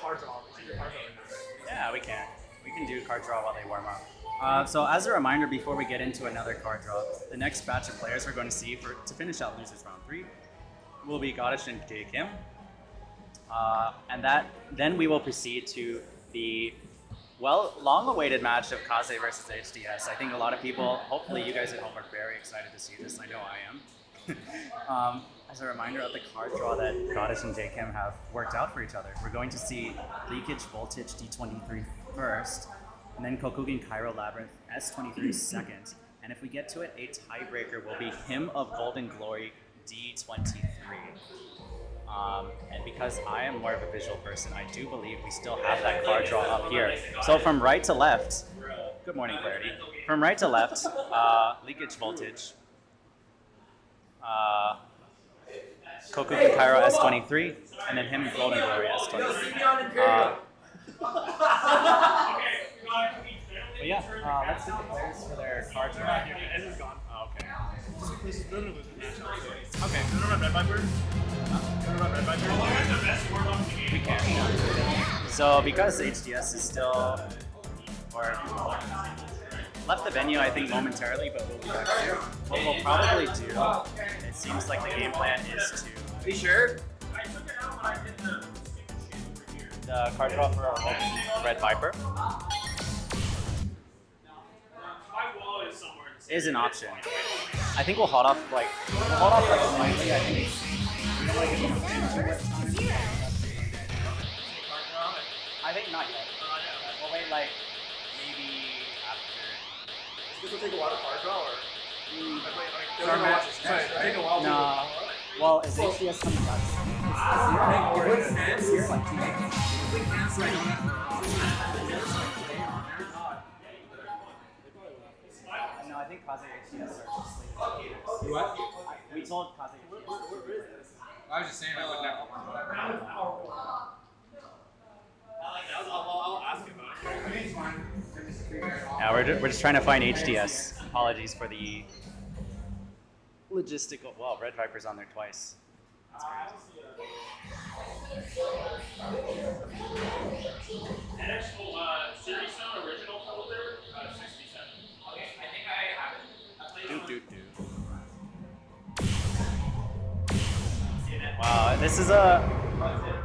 Yeah, we can. We can do card draw while they warm up. So as a reminder, before we get into another card draw, the next batch of players we're going to see to finish out losers round 3 will be Goddess and JTAK. And then we will proceed to the long-awaited match of Kaze versus HDS. I think a lot of people, hopefully you guys at home are very excited to see this. I know I am. As a reminder of the card draw that Goddess and JTAK have worked out for each other, we're going to see Leakage Voltage D23 first, and then Kokugin Cairo Labyrinth S23 second. And if we get to it, a tiebreaker will be Hymn of Golden Glory D23. And because I am more of a visual person, I do believe we still have that card draw up here. So from right to left, good morning, Clarity. From right to left, Leakage Voltage, Kokugin Cairo S23, and then Hymn of Golden Glory S23. But yeah, let's see the players for their card draw. This is gone. Oh, okay. Okay. You want to run Red Viper? We can. So because HDS is still, or left the venue, I think momentarily, but we'll be back soon. What we'll probably do, it seems like the game plan is to. Are you sure? The card draw for our Red Viper is an option. I think we'll hold off slightly. I think. I think not yet. We'll wait maybe after. This will take a while to card draw, or? Take a while. No. Well, is HDS coming back? It's here like 2 days. No, I think Kaze HDS starts later. What? We told Kaze HDS. I was just saying I would never. I'll ask him about it. Yeah, we're just trying to find HDS. Apologies for the logistical. Well, Red Viper's on there twice. That's And actual series sound original folder, 67. Okay, I think I have it. Wow, this is a. Okay.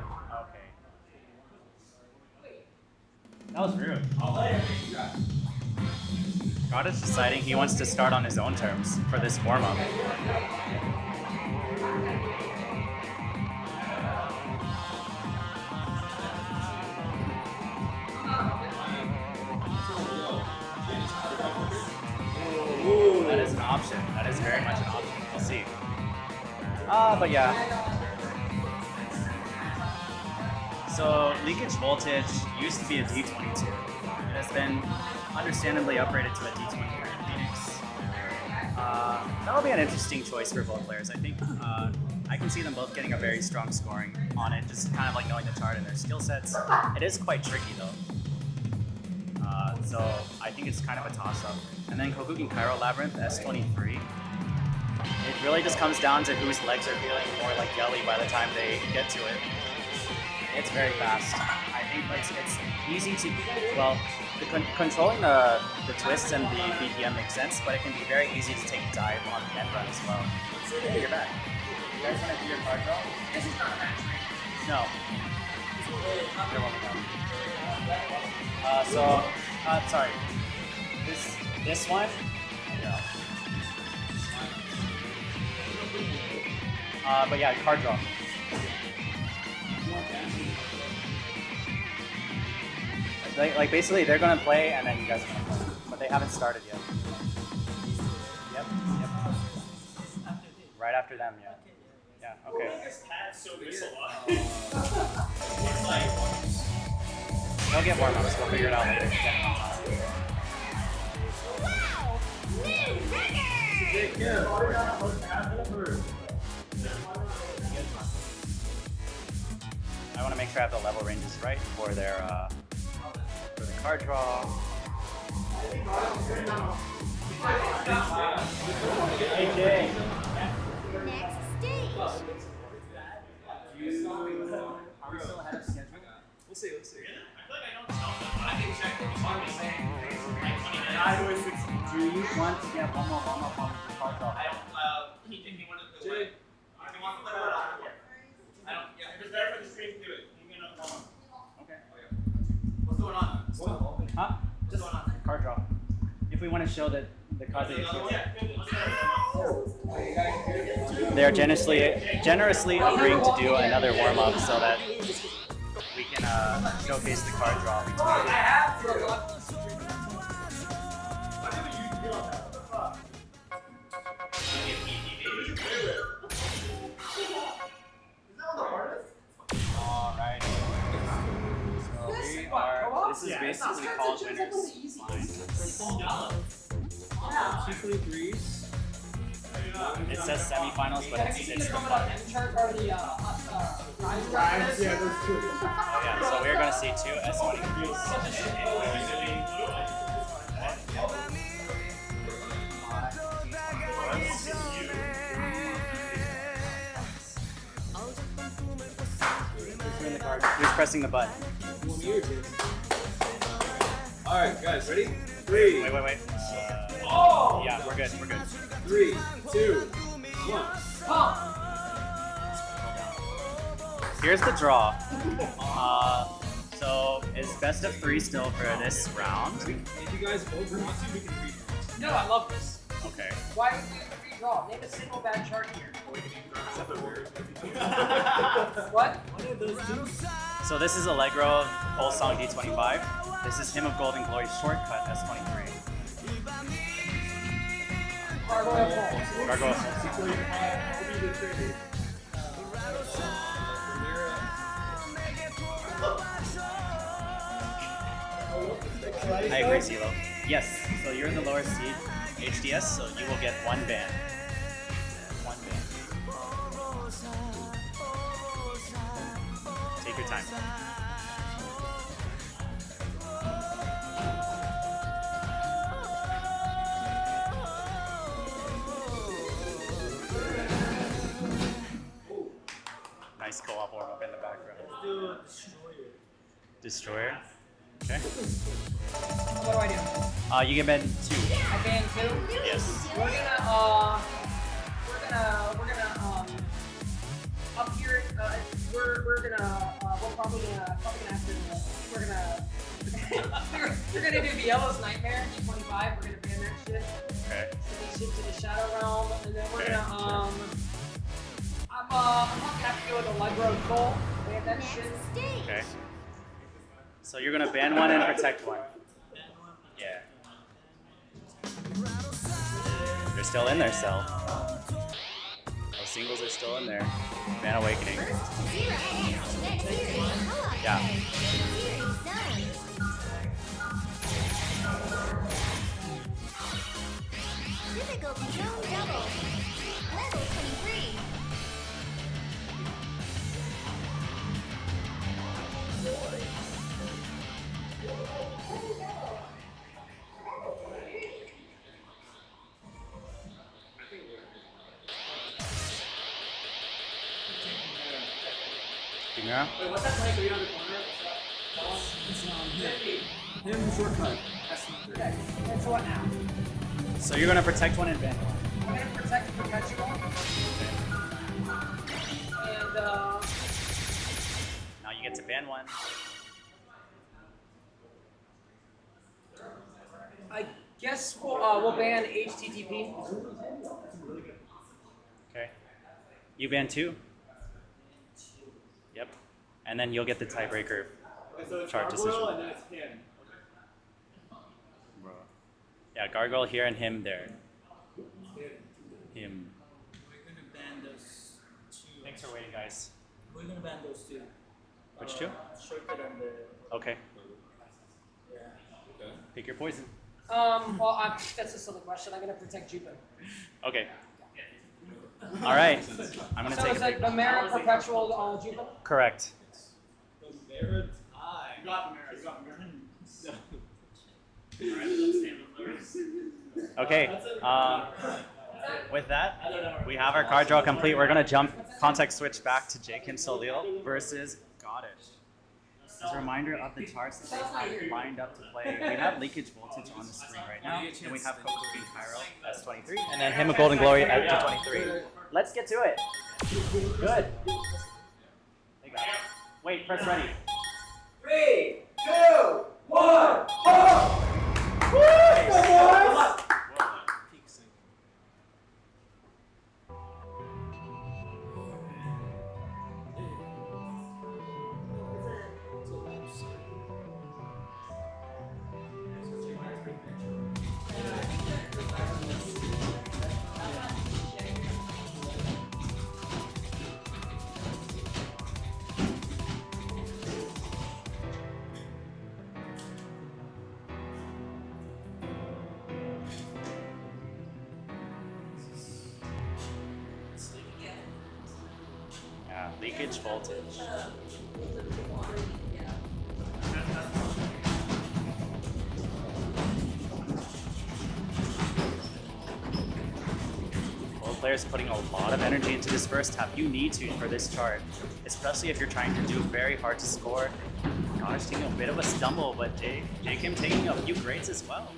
God is deciding he wants to start on his own terms for this warm-up. Ooh, that is an option. That is very much an option. We'll see. But yeah. So leakage voltage used to be a D22. It has been understandably upgraded to a D23 in Phoenix. That'll be an interesting choice for both players. I think I can see them both getting a very strong scoring on it, just kind of like knowing the chart and their skill sets. It is quite tricky though. So I think it's kind of a toss-up. And then Kokugen Cairo Labyrinth S23. It really just comes down to whose legs are feeling more like jelly by the time they get to it. It's very fast. I think it's easy to, well, controlling the twists and the BPM makes sense, but it can be very easy to take a dive on the end run as well. Hey, you're back. You guys want to do your card draw? This is not a match, right? No. You're welcome. Sorry. This one? Yeah. But yeah, card draw. Like basically they're gonna play and then you guys are gonna play. But they haven't started yet. Yep. Right after them, yeah. Yeah, okay. They'll get warm-ups, we'll figure it out later. I want to make sure I have the level ranges right for their for the card draw. Hey Jay. Next stage. Are we still ahead of schedule? We'll see. I feel like I don't tell them, but I can check what you're saying. Do you want to get one more warm-up on the card draw? He wanted to do it. He wants to play it out. I don't, yeah, if it's better for the stream, do it. You can get enough. Okay. What's going on? Huh? Just card draw. If we want to show that the cards that they're generously agreeing to do another warm-up so that we can showcase the card draw between. Alright. So we are. This is basically called winners line. 223s. It says semifinals, but it's the final. Yeah, those two. Oh yeah, so we're gonna see two S23s. Who's pressing the button? Alright, guys, ready? 3. Wait. Yeah, we're good. 3, 2, 1. Here's the draw. So it's best of 3 still for this round. If you guys both want to, we can redraw. No, I love this. Okay. Why would we redraw? Name a single bad chart here. What? So this is Allegro full song D25. This is Hymn of Golden Glory shortcut S23. Gargoyle. I agree, CeeLo. Yes, so you're in the lower seed HDS, so you will get 1 ban. 1 ban. Take your time. Nice co-op warm-up in the background. Destroyer. Okay. What do I do? You get ban 2. I ban 2? Yes. We're gonna up here. We're probably gonna have to. We're gonna We're gonna do the Yellow's Nightmare, 25. We're gonna ban that shit. Okay. So we shift to the Shadow Realm, and then we're gonna I'm probably have to go with Allegro Soul. Ban that shit. Okay. So you're gonna ban one and protect one. Yeah. They're still in there, still. Those singles are still in there. Ban Awakening. Yeah. Difficulty zone double. Level 23. Chimera? Wait, what's that play? 3 on the corner? Him shortcut. That's what now? So you're gonna protect one and ban one. I'm gonna protect Perpetual. And Now you get to ban one. I guess we'll ban HTTP. Okay. You ban two. Yep. And then you'll get the tiebreaker chart decision. And then it's him. Yeah, Gargoyle here and him there. Him. We're gonna ban those two. Thanks for waiting, guys. We're gonna ban those two. Which two? Shortcut and the. Okay. Yeah. Pick your poison. Well, that's a silly question. I'm gonna protect Jupiter. Okay. All right. I'm gonna So take is a it the Mara Perpetual Jupiter? Correct. You got the mirror. You got the mirror. Okay. With that, we have our card draw complete. We're gonna jump context switch back to Jakim Solil versus Goddess. As a reminder of the charts that they have lined up to play, we have Leakage Voltage on the screen right now, and we have Kokugi Cairo S23, and then him a Golden Glory at 23. Let's get to it. Good. They got it. Wait, press ready. 3, 2, 1, go! Nice. Yeah, Leakage Voltage. Both players putting a lot of energy into this first half. You need to for this chart, especially if you're trying to do very hard to score. Gosh, taking a bit of a stumble, but Jakim taking a few grades as well.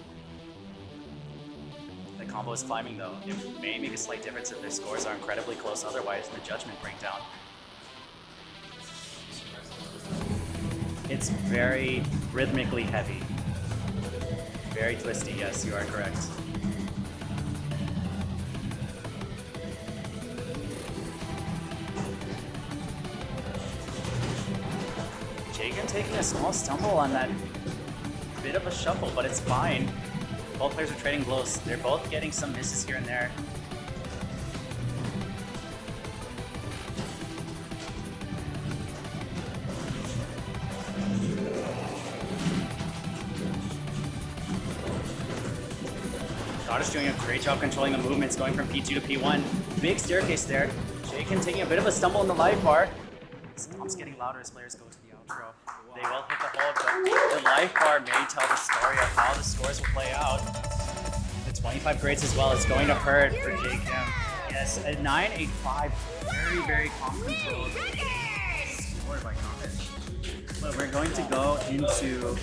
The combo is climbing though. It may make a slight difference if their scores are incredibly close, otherwise the judgment breakdown. It's very rhythmically heavy. Very twisty, yes, you are correct. Jagan taking a small stumble on that bit of a shuffle, but it's fine. Both players are trading blows. They're both getting some misses here and there. Goddess doing a great job controlling the movements, going from P2 to P1. Big staircase there. Jakin taking a bit of a stumble in the life bar. Stomp's getting louder as players go to the outro. They will hit the hold, but the life bar may tell the story of how the scores will play out. The 25 grades as well is going to hurt for Jakim. Yes, a 9.85, very, very calm control. Score by Goddess. But we're going to go into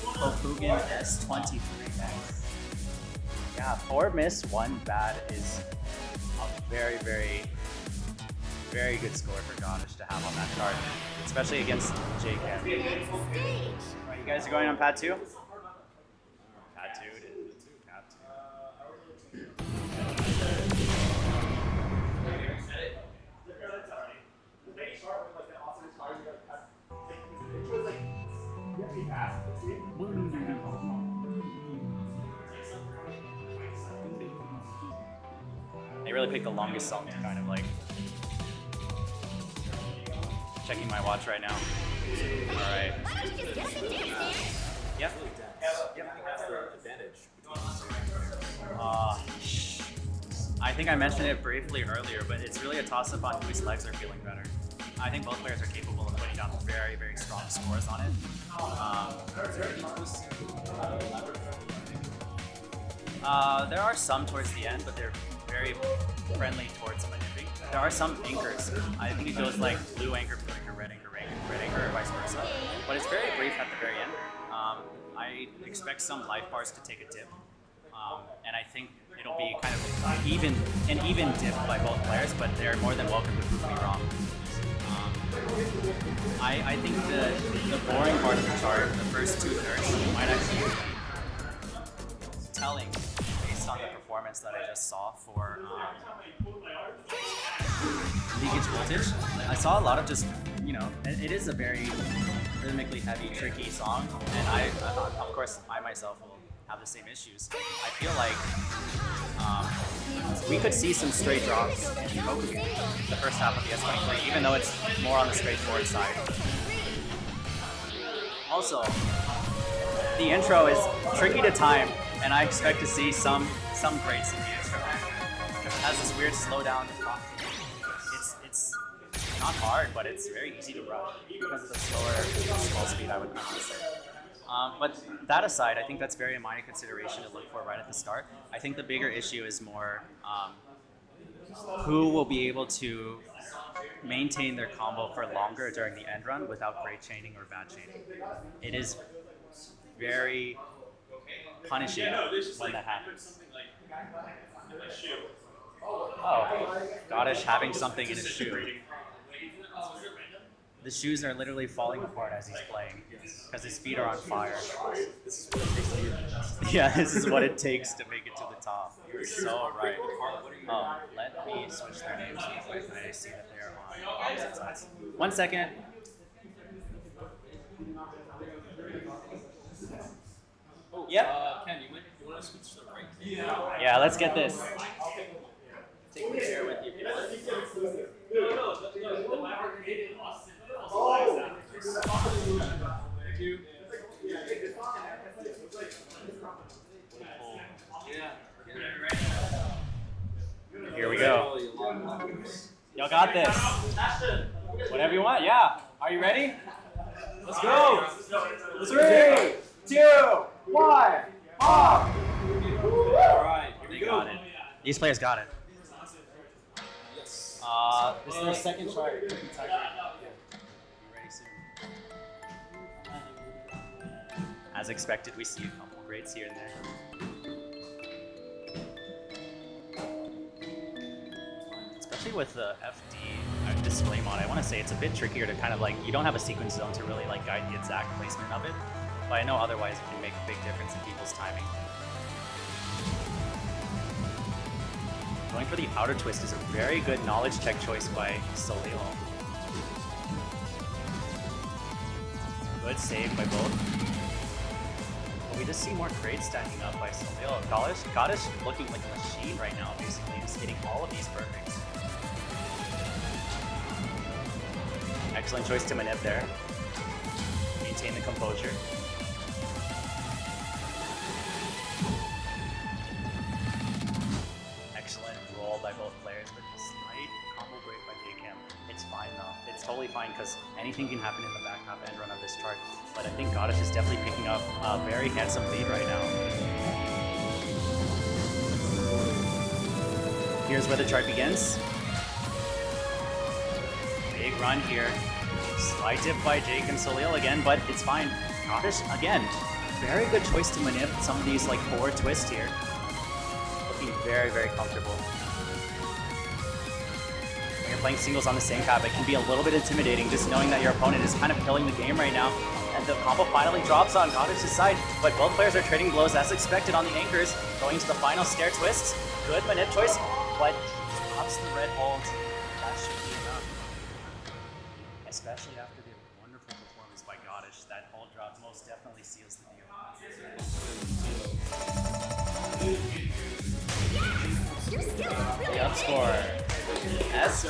Kokugan S23 next. Yeah, 4 miss, 1 bad is a very, very, very good score for Goddess to have on that card, especially against Jakim. You guys are going on pad 2? Pad 2 it is. Pad 2. They really picked the longest song to kind of like. Checking my watch right now. Alright. Yep. I think I mentioned it briefly earlier, but it's really a toss-up on whose legs are feeling better. I think both players are capable of putting down very, very strong scores on it. There are some towards the end, but they're very friendly towards manipulating. There are some anchors. I think it goes like blue anchor, red anchor, red anchor, or vice versa. But it's very brief at the very end. I expect some life bars to take a dip. And I think it'll be kind of an even dip by both players, but they're more than welcome to prove me wrong. I think the boring part of the chart, the first 2/3, might actually be telling based on the performance that I just saw for Leakage Voltage. I saw a lot of just, it is a very rhythmically heavy, tricky song, and I of course, I myself will have the same issues. I feel like we could see some straight drops in the first half of the S23, even though it's more on the straightforward side. Also, the intro is tricky to time, and I expect to see some breaks in the intro. It has this weird slowdown. It's not hard, but it's very easy to run because of the slow speed, I would say. But that aside, I think that's very a minor consideration to look for right at the start. I think the bigger issue is more who will be able to maintain their combo for longer during the end run without great chaining or bad chaining. It is very punishing when that happens. Oh, Goddish having something in his shoe. The shoes are literally falling apart as he's playing because his feet are on fire. Yeah, this is what it takes to make it to the top. You're so right. Let me switch their names real quick. I see that they're on opposite sides. 1 second. Yep. Ken, you want to switch to the right? Yeah, let's get this. Take the chair with you. Here we go. Y'all got this. Whatever you want, yeah. Are you ready? Let's go. 3, 2, 1, pop. Alright, here we go. Got it. These players got it. Yes. This is their second chart. Be ready soon. As expected, we see a couple grades here and there. Especially with the FD display mod, I want to say it's a bit trickier to kind of like, you don't have a sequence zone to really like guide the exact placement of it, but I know otherwise it can make a big difference in people's timing. Going for the outer twist is a very good knowledge check choice by Solilo. Good save by both. But we just see more grades stacking up by Solilo. Goddish looking like a machine right now, basically, just hitting all of these perfects. Excellent choice to Manip there. Maintain the composure. Excellent roll by both players, but slight combo break by JCam. It's fine though. It's totally fine because anything can happen in the back half end run of this chart. But I think Goddish is definitely picking up a very handsome lead right now. Here's where the chart begins. Big run here. Slight dip by Jake and Solil again, but it's fine. Goddish, again, very good choice to manip some of these like forward twists here. Looking very, very comfortable. When you're playing singles on the same cap, it can be a little bit intimidating just knowing that your opponent is kind of killing the game right now. And the combo finally drops on Goddess's side, but both players are trading blows as expected on the anchors, going to the final stair twist. Good manip choice, but drops the red hold. That should be enough. Especially after the wonderful performance by Goddess, that hold drop most definitely seals the deal. The up score. S+.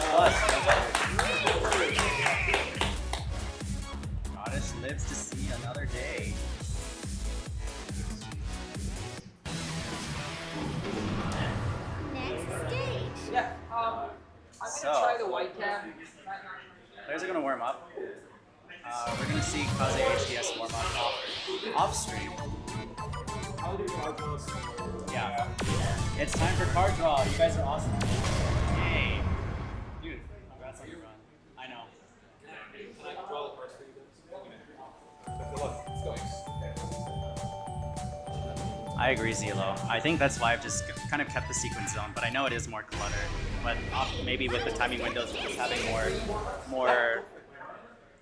Goddess lives to see another day. Next stage. Yeah, I'm gonna try the white cap. Players are gonna warm up. We're gonna see Kaze HDS warm up off stream. Yeah. It's time for card draw. You guys are awesome. Yay. Dude, congrats on your run. I know. Can I draw the cards for you I agree, Zelo. I think that's why I've just kind of kept the sequence zone, but I know it is more clutter. But maybe with the timing windows, just having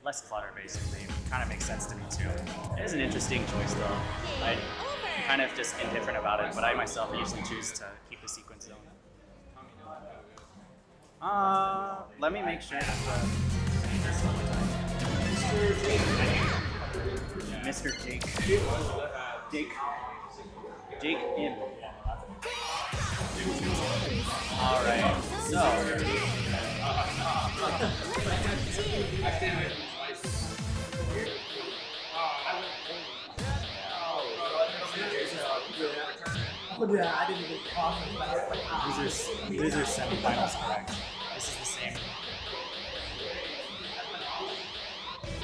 less clutter basically kind of makes sense to me too. It is an interesting choice though. I'm kind of just indifferent about it, but I myself usually choose to keep the sequence zone. Let me make sure that Mr. Jake. Jake in. Alright, so. I didn't even cross it. Losers semifinals, correct. This is the same.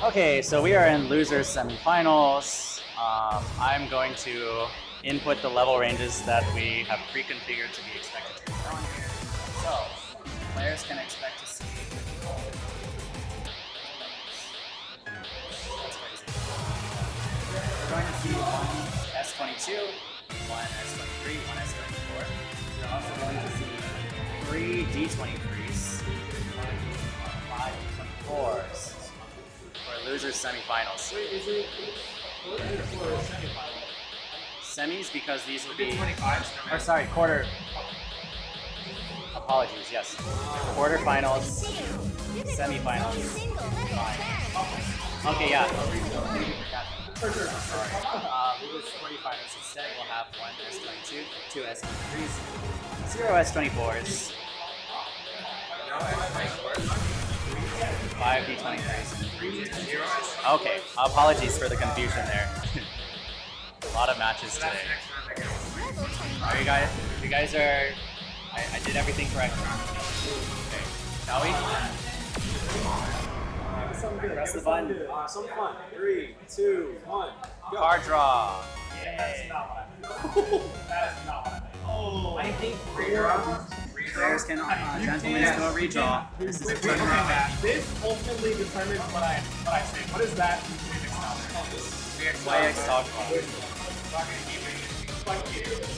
Okay, so we are in losers semifinals. I'm going to input the level ranges that we have pre-configured to be expected to be on here. So, players can expect to see. That's crazy. We're going to see one S22, one S23, one S24. We're also going to see 3 D23s, 5 D24s for losers semifinals. Wait, is it quarter or semifinal? Semis, because these will be, or sorry, quarter. Apologies, yes. Quarterfinals, semifinals. Okay, yeah. Sorry. Losers quarterfinals instead will have one S22, 2 S23s, 0 S24s, 5 D23s, and 3 D23s. Okay, apologies for the confusion there. A lot of matches today. Are you guys? You guys are. I did everything correct. Okay, shall we? Press the button. Some fun. 3, 2, 1. Go. Card draw. That's Yay. not what I meant. That is not what I meant. Oh, I think Players can gentlemen do a redraw. This is a turnaround. This ultimately determines what I say. What is that? YX talk.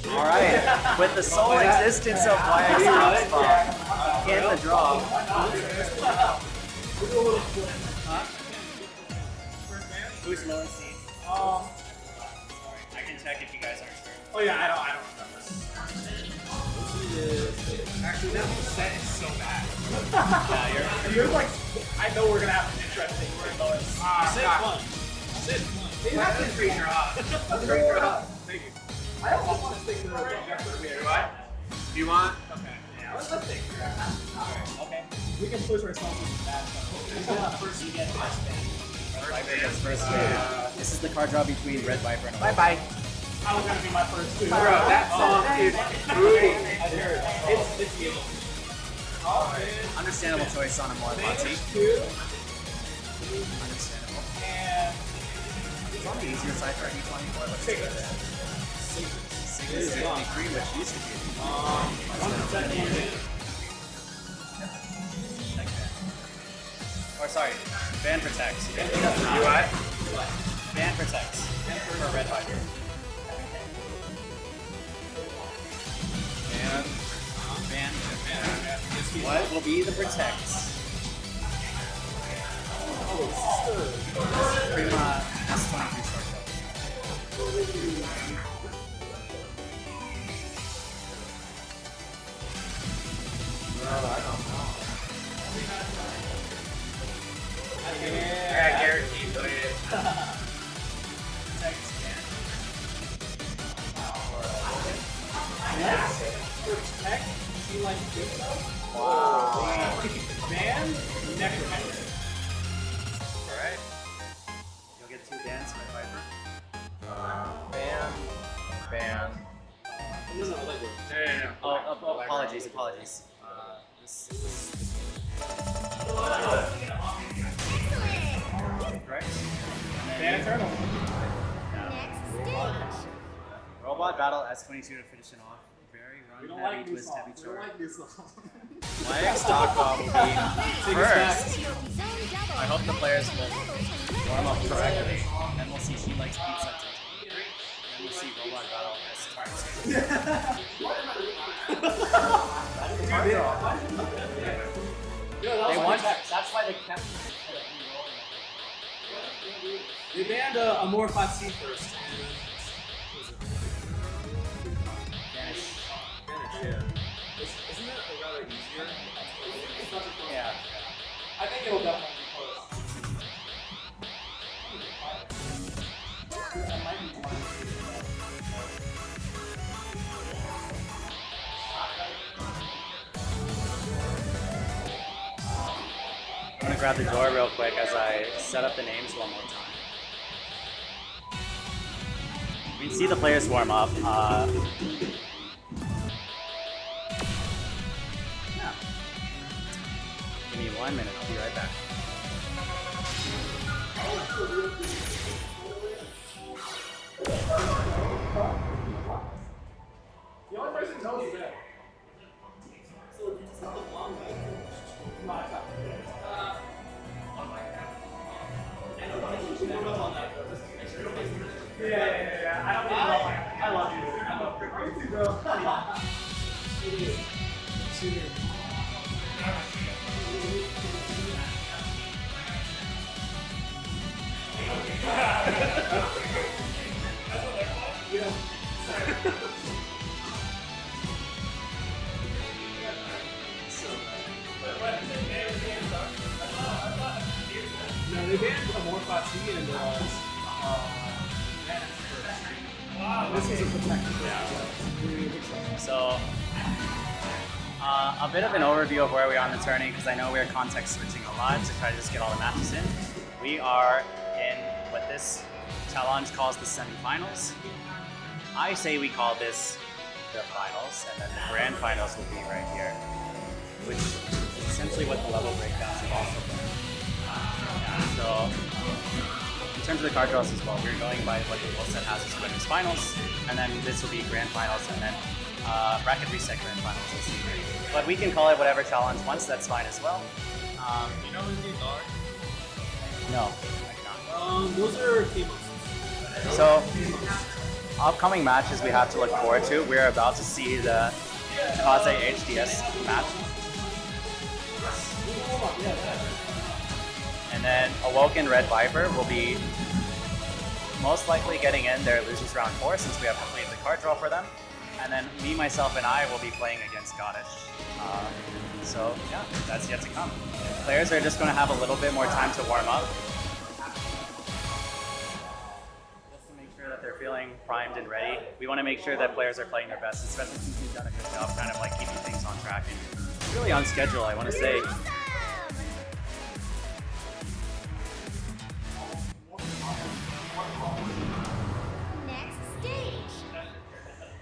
Alright, with the sole existence of YX Talk in the draw. Who's lower seed? I can check if you guys aren't sure. Oh yeah, I don't remember. Actually, that set is so bad. Yeah, you're like, I know we're gonna have an interesting one. Sit one. Sit one. You have to free draw. Free draw. Thank you. I don't want to stick to the here. Do I? Do you want? Okay. Yeah, let's take it. Okay. We can push ourselves into bad stuff. First you get first spin. Red Viper gets first spin. This is the card draw between Red Viper and Bye-bye. I was gonna be my first too. Bro, that song is brutal. I heard. It's you. Understandable choice on a more Monty. Understandable. It's on the easier side for D24. Let's take it. Sigma is D23, which used to be. Or sorry, Ban protects. You what? Ban protects. For Red Viper. Ban. What will be the protects? Prima For tech, she likes Jigsaw. Wow. Ban, Necromancer. Alright. You'll get 2 bans from Viper. Ban. No, like No. Oh, apologies. Right? Ban Eternal. Next stage. Robot Battle S22 to finish it off. Very We don't run heavy, like new twist songs. heavy We don't chart. like new songs. My stock will be first. Zone double. I hope the players will warm up correctly. Then we'll see She Likes Pizza. Then we'll see Robot Battle They want. That's why they kept. They banned Amorphot C first. Yeah. Isn't that rather easier? Yeah. I think it'll definitely be close. I'm gonna grab the door real quick as I set up the names one more time. We can see the players warm up. Yeah. Give me 1 minute, I'll be right back. The only person who knows is that. Yeah. I don't need I love you. I love you, bro. No, they banned Amorphot C and this is a protected. So, a bit of an overview of where we are in the tourney, because I know we're context switching a lot to try to just get all the matches in. We are in what this challenge calls the semifinals. I say we call this the finals, and then the grand finals will be right here, which is essentially what the level breakdowns have also been. So, in terms of the card draws as well, we're going by what the rule set has as winners finals, and then this will be grand finals, and then bracket reset grand finals. But we can call it whatever challenge once, that's fine as well. You know who these are? No, I cannot. Those are tables. So, upcoming matches we have to look forward to. We're about to see the Kaze HDS match. And then Awoken Red Viper will be most likely getting in their losers round 4 since we have completed the card draw for them. And then me, myself, and I will be playing against Scottish. So yeah, that's yet to come. Players are just going to have a little bit more time to warm up. Just to make sure that they're feeling primed and ready. We want to make sure that players are playing their best, especially since we've done a good job kind of like keeping things on track and really on schedule, I want to say.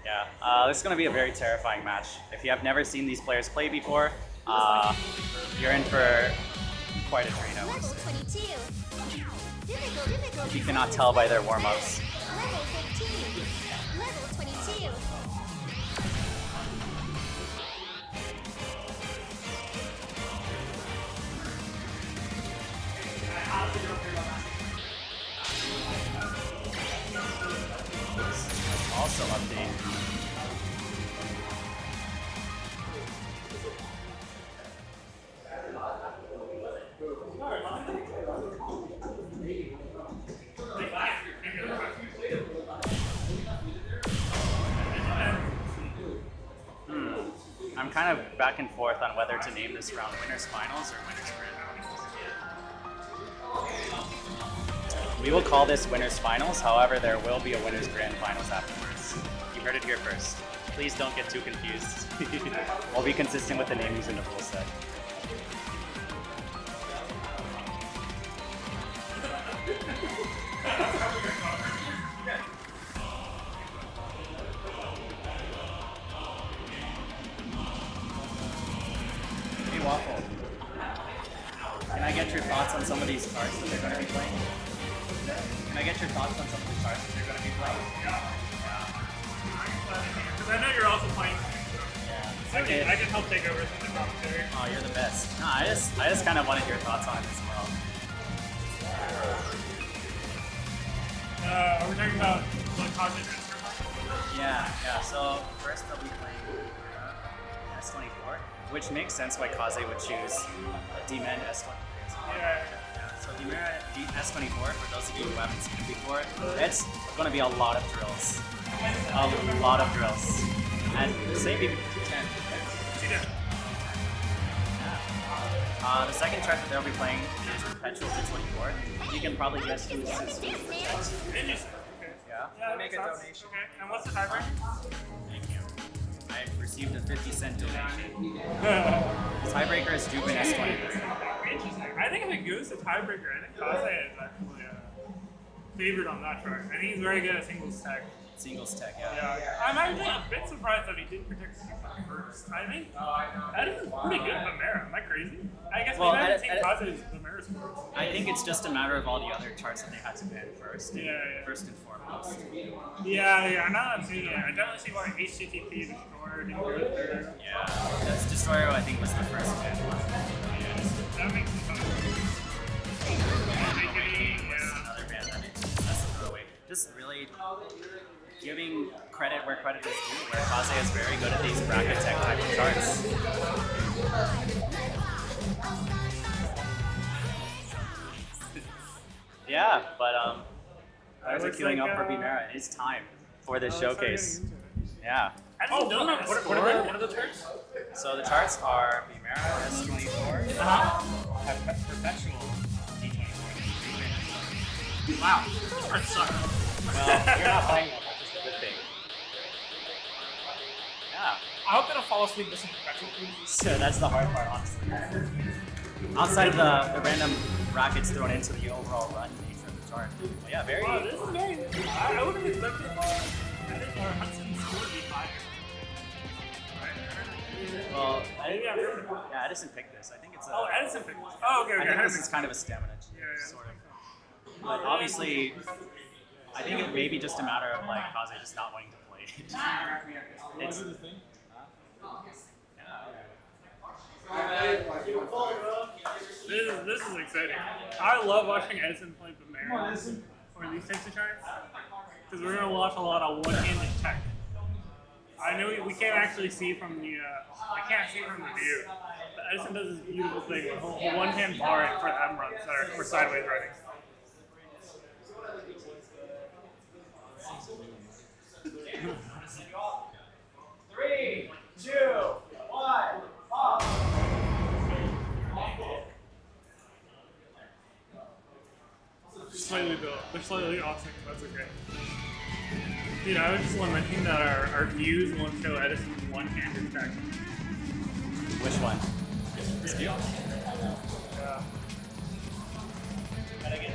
Yeah, this is going to be a very terrifying match. If you have never seen these players play before, you're in for quite a treat, I would say. You cannot tell by their warm-ups. Level 15. Level 22. Also update. I'm kind of back and forth on whether to name this round Winners Finals or Winners Grand. We will call this Winners Finals, however, there will be a Winners Grand Finals afterwards. You heard it here first. Please don't get too confused. I'll be consistent with the namings in the full set. Hey Waffle, can I get your thoughts on some of these cards that they're going to be playing? Can I get your thoughts on some of the cards that they're going to be playing? Because I know you're also playing. Yeah. I can help take over some of the commentary. Oh, you're the best. No, I just kind of wanted your thoughts on it as well. Are we talking about what causes it? Yeah. So first they'll be playing S24, which makes sense why Kaze would choose D-Man S24. Yeah. So D-Man S24, for those of you who haven't seen it before, it's going to be a lot of drills. A lot of drills. And same even T10. The second chart that they'll be playing is Perpetual D24. You can probably guess who this is. Interesting. Yeah. Make a donation. Okay. And what's the tiebreaker? Thank you. I received a 50-cent donation. The tiebreaker is Jubin S23. Interesting. I think if it goes to tiebreaker, I think Kaze is actually favored on that chart. I think he's very good at singles tech. Singles tech, Yeah. I'm actually a bit surprised that he didn't protect first. I think Edison's pretty good at Vimera. Am I crazy? I guess we haven't seen Kaze's Vimera's first. I think it's just a matter of all the other charts that they had to ban first. Yeah. First and foremost. Yeah. Now that I'm seeing it, I definitely see why HTTP Destroyer didn't go through. Yeah. That's Destroyer, I think, was the first ban. That makes sense. Another ban that makes sense. That's a throwaway. Just really giving credit where credit is due, where Kaze is very good at these bracket tech type of charts. Yeah, but guys are queuing up for Vimera. It is time for this showcase. Yeah. What are the charts? So the charts are Vimera S24, Perpetual D24. Wow, these cards suck. Well, you're not playing them, which is a good thing. Yeah. I hope they don't fall asleep listening to Perpetual. So that's the hard part, honestly. Outside of the random brackets thrown into the overall run nature of the chart. But yeah, very. Wow, this is very. I would have expected Hudson's score to be higher. Well, Edison picked this. I think it's a. Oh, Edison picked this. Oh, okay. I think this is kind of a stamina sort of. But obviously, I think it may be just a matter of like Kaze just not wanting to play it. It's. This is exciting. I love watching Edison play Vimera or these types of charts because we're gonna watch a lot of one-handed tech. I know we can't actually see from the I can't see from the view. But Edison does this beautiful thing with a one-hand bar for M runs that are sideways running. Three, two, one, off. Slightly built. They're slightly off sync, that's okay. Dude, I was just lamenting that our views won't show Edison's one-handed tech. Which one? This view? Yeah. Gotta get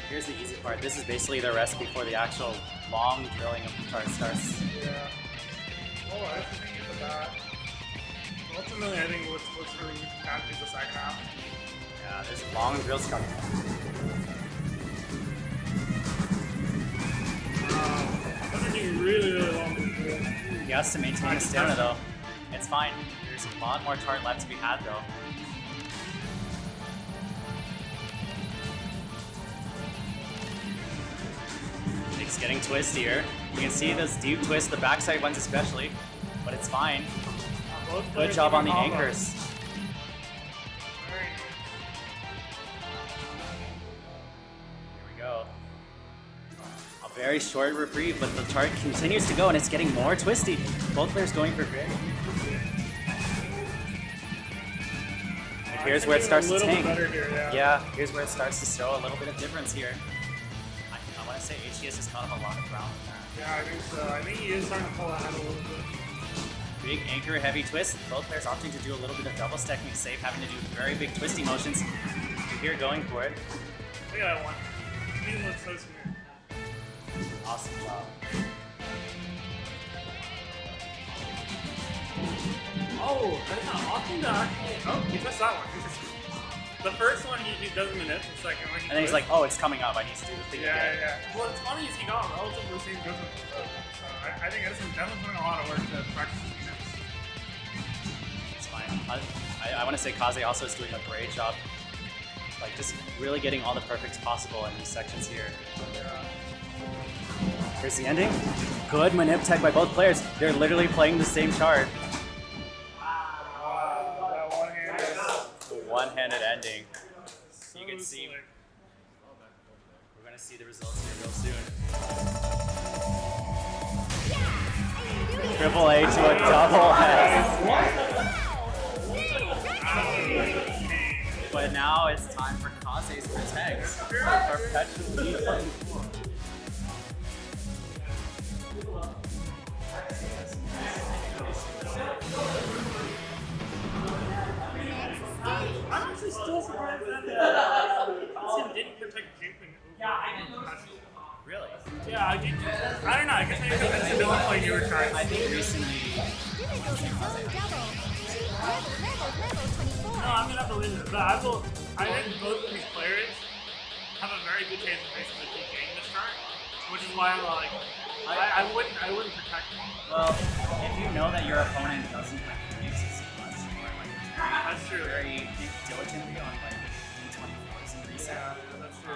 Here's the easy part. This is basically the rest before the actual long drilling of the chart starts. Yeah. Oh, I think it's that. Ultimately, I think what's really impacted is the second half. Yeah, there's long drills coming. Those are doing really long drills. He has to maintain his stamina though. It's fine. There's a lot more chart left to be had though. It's getting twistier. You can see this deep twist, the backside ones especially. but it's fine. Both Good players job on the making combos. anchors. Very nice. Here we go. A very short reprieve, but the chart continues to go and it's getting more twisty. Both players going for grid. And here's where it starts to tank. Yeah, here's where it starts to show a little bit of difference here. I want to say HTS has caught up a lot of ground. Yeah, I think so. I think he is starting to pull ahead a little bit. Big anchor heavy twist. Both players opting to do a little bit of double stacking safe, having to do very big twisty motions. You're here going for it. Look at that one. He looks so smooth. Awesome job. Oh, that's not opting to actually. Oh, he missed that one. The first one he doesn't manip. The second one he And then he's like, oh, it's coming up. I need to do the thing yeah, again. yeah. Well, it's funny is he got relatively the same difference. So I think Edison's definitely putting a lot of work to practice his manips. It's fine. I want to say Kaze also is doing a great job. Like, just really getting all the perfects possible in these sections here. Here's the ending. Good manip tech by both players. They're literally playing the same chart. That one-handed. One-handed ending. So You can see. slick. We're gonna see the results here real soon. Triple A to a double S. But now it's time for Kaze's protects. Perpetually playing. I'm actually still surprised that Edison didn't protect Jupin over. Really? Yeah, I don't know. I guess maybe because Edison doesn't play newer cards. I think recently. No, I'm gonna believe it. But I think both of these players have a very good chance of basically PKing this chart, which is why I'm like, I wouldn't protect them. Well, if you know that your opponent doesn't have to use as much, or like That's true. very diligently on like D24s and reset. Yeah, that's true.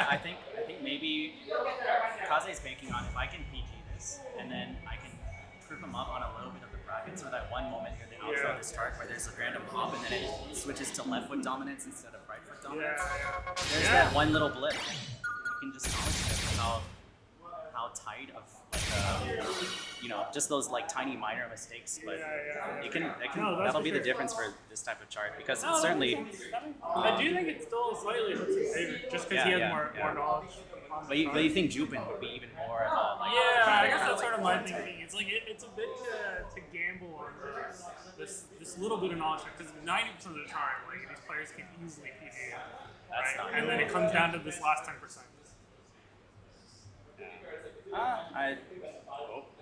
I think maybe Kaze's banking on if I can PG this and then I can trip him up on a little bit of the bracket so that one moment near the outro of this chart where there's a random hop and then it switches to left foot dominance instead of right foot dominance. There's that one little blip. You can just notice how tight of like just those like tiny minor mistakes, but that'll be the difference for this type of chart because it's certainly. I do think it still slightly hurts his favor just because he has more knowledge. But you think Jupin would be even more of a like. Yeah, I guess that's sort of my thinking. It's like it's a bit to gamble on this little bit of knowledge because 90% of the chart, like these players can easily PG it, right? And then it comes down to this last 10%.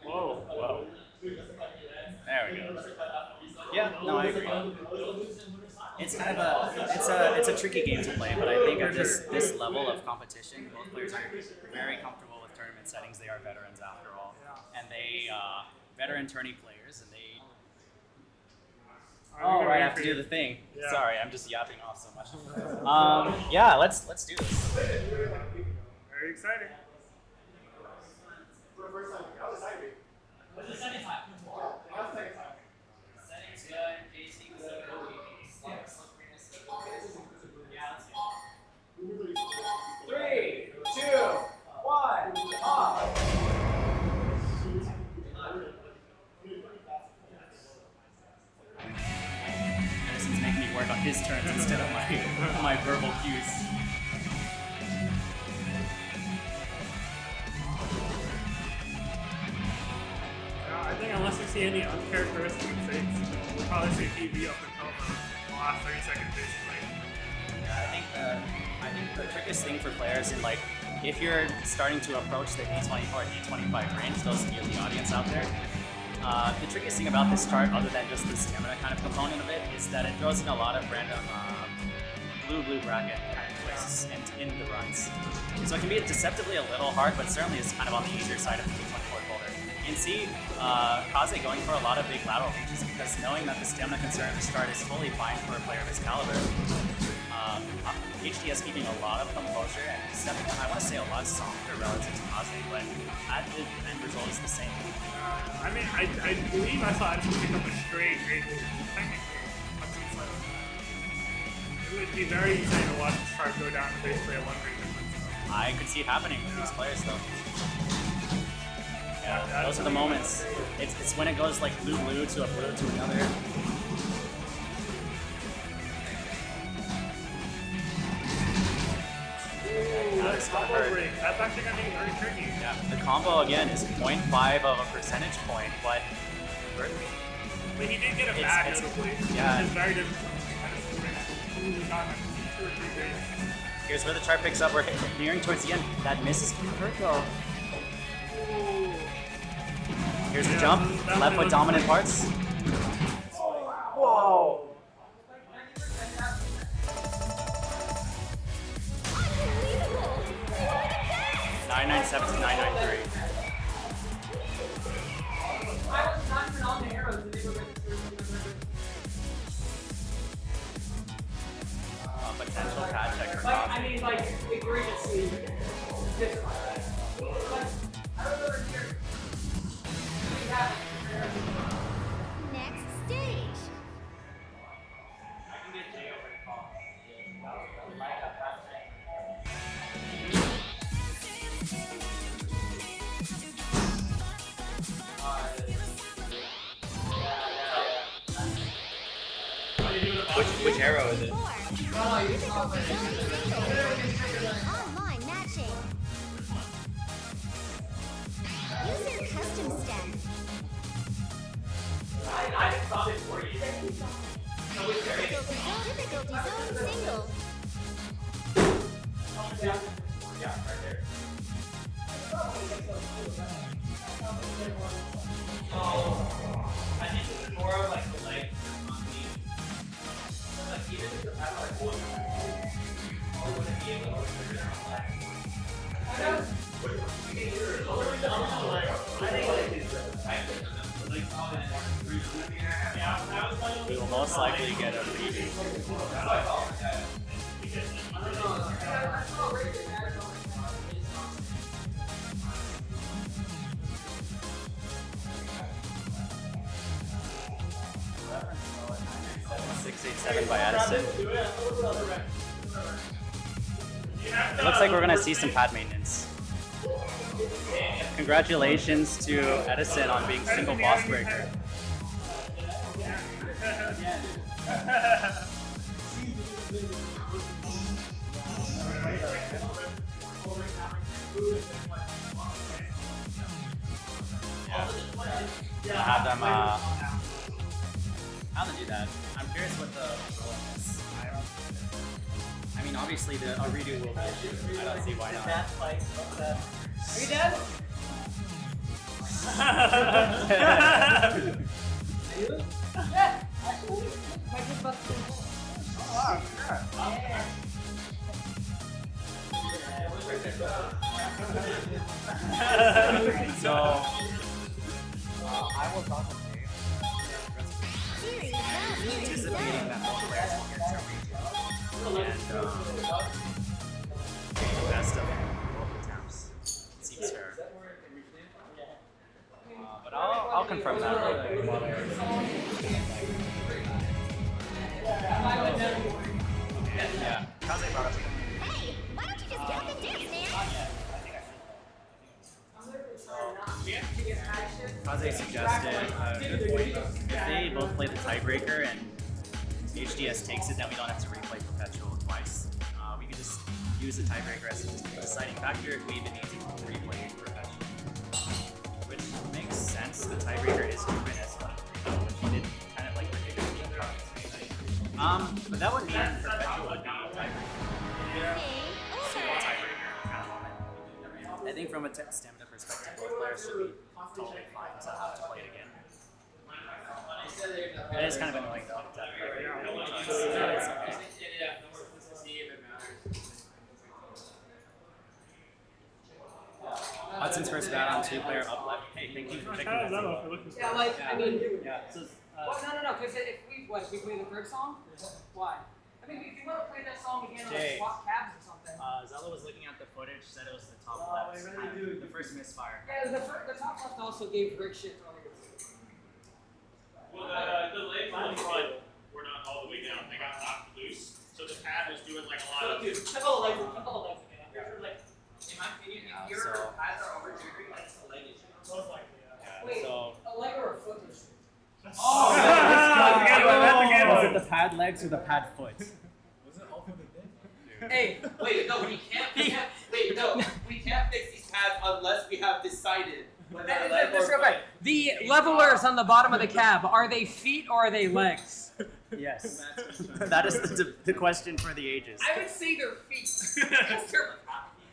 Whoa. There we go. Yeah, no, I agree. It's kind of it's a tricky game to play, but I think at this level of competition, both players are very comfortable with tournament settings. They are veterans after all, and they veteran tourney players, and they. Oh, right, I have to do the thing. Yeah. Sorry, I'm just yapping off so much. Yeah, let's do this. Very exciting. For the first time, how was the side read? What's the second time? How's the second time? Settings good, JTAK is good, slipperiness. Yeah, let's go. 3, 2, 1, off! Edison's making me work on his turns instead of my verbal cues. I think unless we see any uncharacteristic mistakes, we'll probably see PV up until the last 30 seconds, basically. Yeah, I think the trickiest thing for players in like if you're starting to approach the D24 or D25 range, those of you in the audience out there, the trickiest thing about this chart, other than just the stamina kind of component of it, is that it throws in a lot of random blue bracket kind of twists in the runs. So it can be deceptively a little hard, but certainly it's kind of on the easier side of the D24 folder. You can see Kaze going for a lot of big lateral reaches because knowing that the stamina concern at the start is totally fine for a player of his caliber. HDS keeping a lot of composure and stepping, I want to say, a lot softer relative to Kaze, but the end result is the same. I mean, I believe I saw Edison pick up a straight great move. Technically, on some side of that. It would be very insane to watch this card go down to basically a 1 rate difference. I could see it happening with these players, though. Yeah, those are the moments. It's when it goes like blue to a blue to another. That's actually going to be very tricky. Yeah, the combo again is 0.5 of a percentage point, but But he did get a bad notably. Yeah. Which is very different from Edison. Who's on 2 or 3 grades. Here's where the chart picks up. We're nearing towards the end. That misses hurt though. Here's the jump. Left foot dominant parts. Whoa. 997 to 993. I was not even on the arrows and they were Potential pad check for like, Kaze. I mean, like, egregiously different. Like, I remember here. Next stage. Which arrow is it? Online matching. User custom step. I thought it for you. Difficulty zone single. Yeah, right there. Oh, I think it's more of like the leg on me. Like even if the paddle like one, I wouldn't be able to figure it out. We will most likely get a reading. 687 by Edison. It looks like we're gonna see some pad maintenance. Congratulations to Edison on being single boss breaker. Yeah. Have them how to do that. I'm curious what the role is. I mean, obviously a redo will be issued. I don't see why not. Are you dead? Yeah, actually. Might just about to So, I will talk to anticipating that both players will get to redo and getting the best of both attempts. Seems fair. But I'll confirm that really quick. Yeah, Kaze brought up. Hey, why don't you just get up and dance, man? Kaze suggested a good point. If they both play the tiebreaker and HDS takes it, then we don't have to replay Perpetual twice. We could just use the tiebreaker as a deciding factor if we even need to replay Perpetual. Which makes sense. The tiebreaker is open as well, which he did kind of like predict in the cards. But that would mean Perpetual would be a tiebreaker. Single tiebreaker kind of moment. I think from a stamina perspective, both players should be totally fine to have to play it again. It is kind of annoying though. Hudson's first bat on 2-player up left. Hey, thank you for picking that. Yeah, like, I mean, yeah. So, well, no, because if we play the third song, why? I mean, if you want to play that song again, Jay. like swap cabs or something. Zella was looking at the footage, said it was the top left. The first misfire. Yeah, the top left also gave Rick shit earlier. Well, the legs on the front were not all the way down. They got knocked loose. So the pad was doing like a lot of. Dude, check all the legs again. Like, in my opinion, if your so- pads are over jiggering, like it's a leg issue. Most likely, Wait, So. a leg or a foot issue? Oh, was it the pad legs or the pad foot? Was it all for the dick? Hey, Wait, no, we can't fix these pads unless we have decided whether a leg or foot. the levelers on the bottom of the cab, are they feet or are they legs? Yes. That is the question for the ages. I would say they're feet.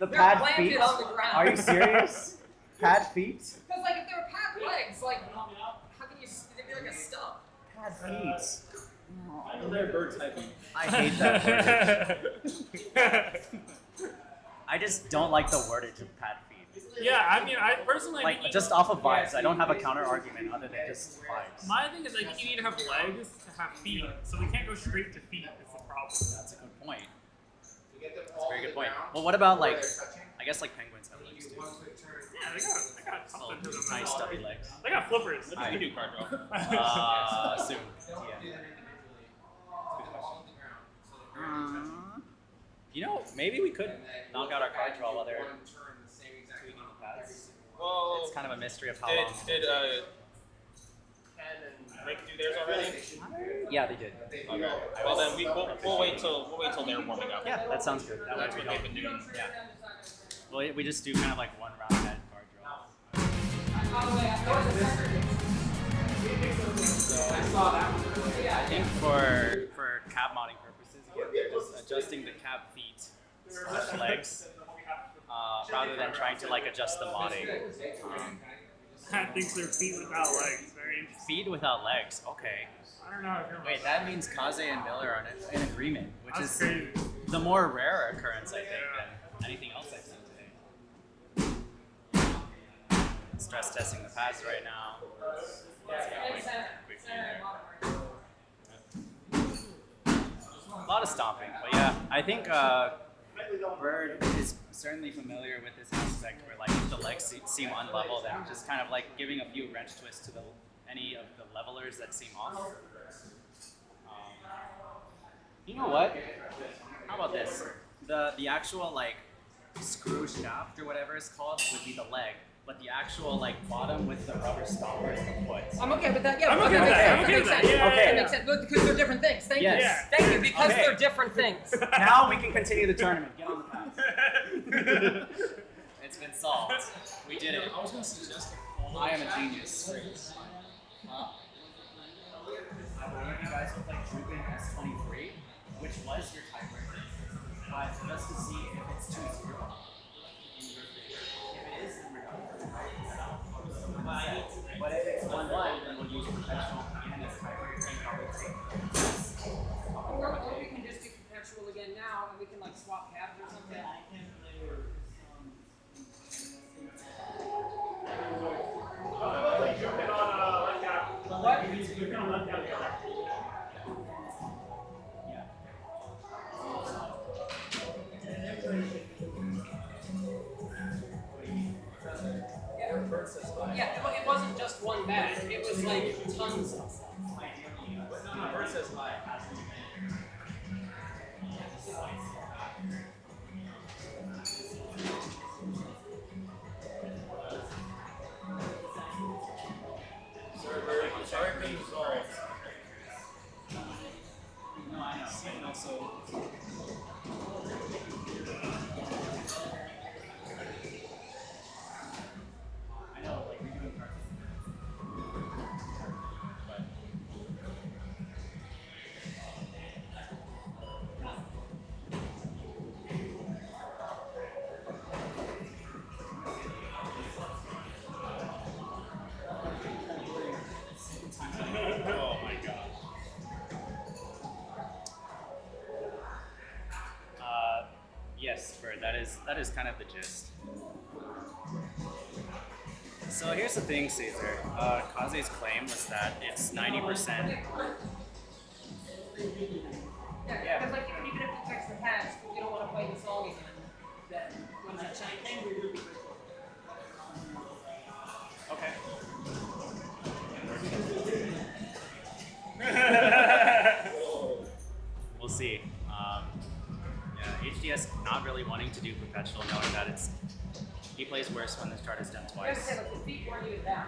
The They're pad planted feet? on the ground. Are you serious? Pad feet? Because like if they were pad legs, like how can you? They'd be like a stump. Pad feet. They're bird typing. I hate that wordage. I just don't like the wordage of pad feet. Yeah, I mean, I personally Like, just off of vibes. I don't have a counter argument other than just vibes. my thing is like you need to have legs to have feet, so we can't go straight to feet. Is the problem. That's a good point. That's a very good point. Well, what about like, I guess like penguins have legs too. Yeah, they got something to them. Nice stubby legs. They got flippers. I- We do card draw. Soon. Yeah. You know, maybe we could knock out our card draw while they're tweaking the pads. Well, It's kind of a mystery of how long. did Ken and Rick do theirs already? Yeah, they did. Okay. Well then we'll wait till they're warming up. Yeah, that sounds good. That way That's we what they've don't. been doing. Yeah. Well, we just do kind of like one round head card draw. I think for cab modding purposes, again, we're just adjusting the cab feet slash legs rather than trying to like adjust the modding. I think they're feet without legs. Very interesting. Feet without legs. Okay. I don't know if you're. Wait, that means Kaze and Miller are in agreement, which That's is crazy. the more rare occurrence, I think, than anything else I've seen today. Stress testing the pads right now. A lot of stomping, but yeah, I think Bird is certainly familiar with this aspect where like if the legs seem unlevel, then just kind of like giving a few wrench twists to any of the levelers that seem off. You know what? How about this? The actual like screw shaft or whatever it's called would be the leg, but the actual like bottom with the rubber stopper is the foot. I'm okay with that. Yeah, I'm okay with that. I'm okay with that. Yeah, Okay, yeah, that makes sense. Because they're different things. Thank Yes. you. Yeah. Thank you. Because Okay. they're different things. Now we can continue the tournament. Get on the path. It's been solved. We did it. I was gonna suggest. I am a genius. I believe you guys would like Drupal S23, which was your tiebreaker, but just to see if it's 2-0. If it is, then we're done. But if it's 1-1, then we'll use professional again as tiebreaker and probably take. Or we can just do perpetual again now, and we can like swap cabs or something. Yeah, it wasn't just one bag. It was like tons of stuff. Sorry for being resolved. No, I know. And also, I know, like redoing cards. But Oh my god. yes, Bird, that is kind of the gist. So here's the thing, Caesar. Kaze's claim was that it's 90%. Yeah, because like even if you fix the pads, if you don't want to play this all again, then what does that change? Okay. We'll see. Yeah, HDS not really wanting to do perpetual, knowing that he plays worse when this chart is done I was twice. say, like, the feet weren't even down.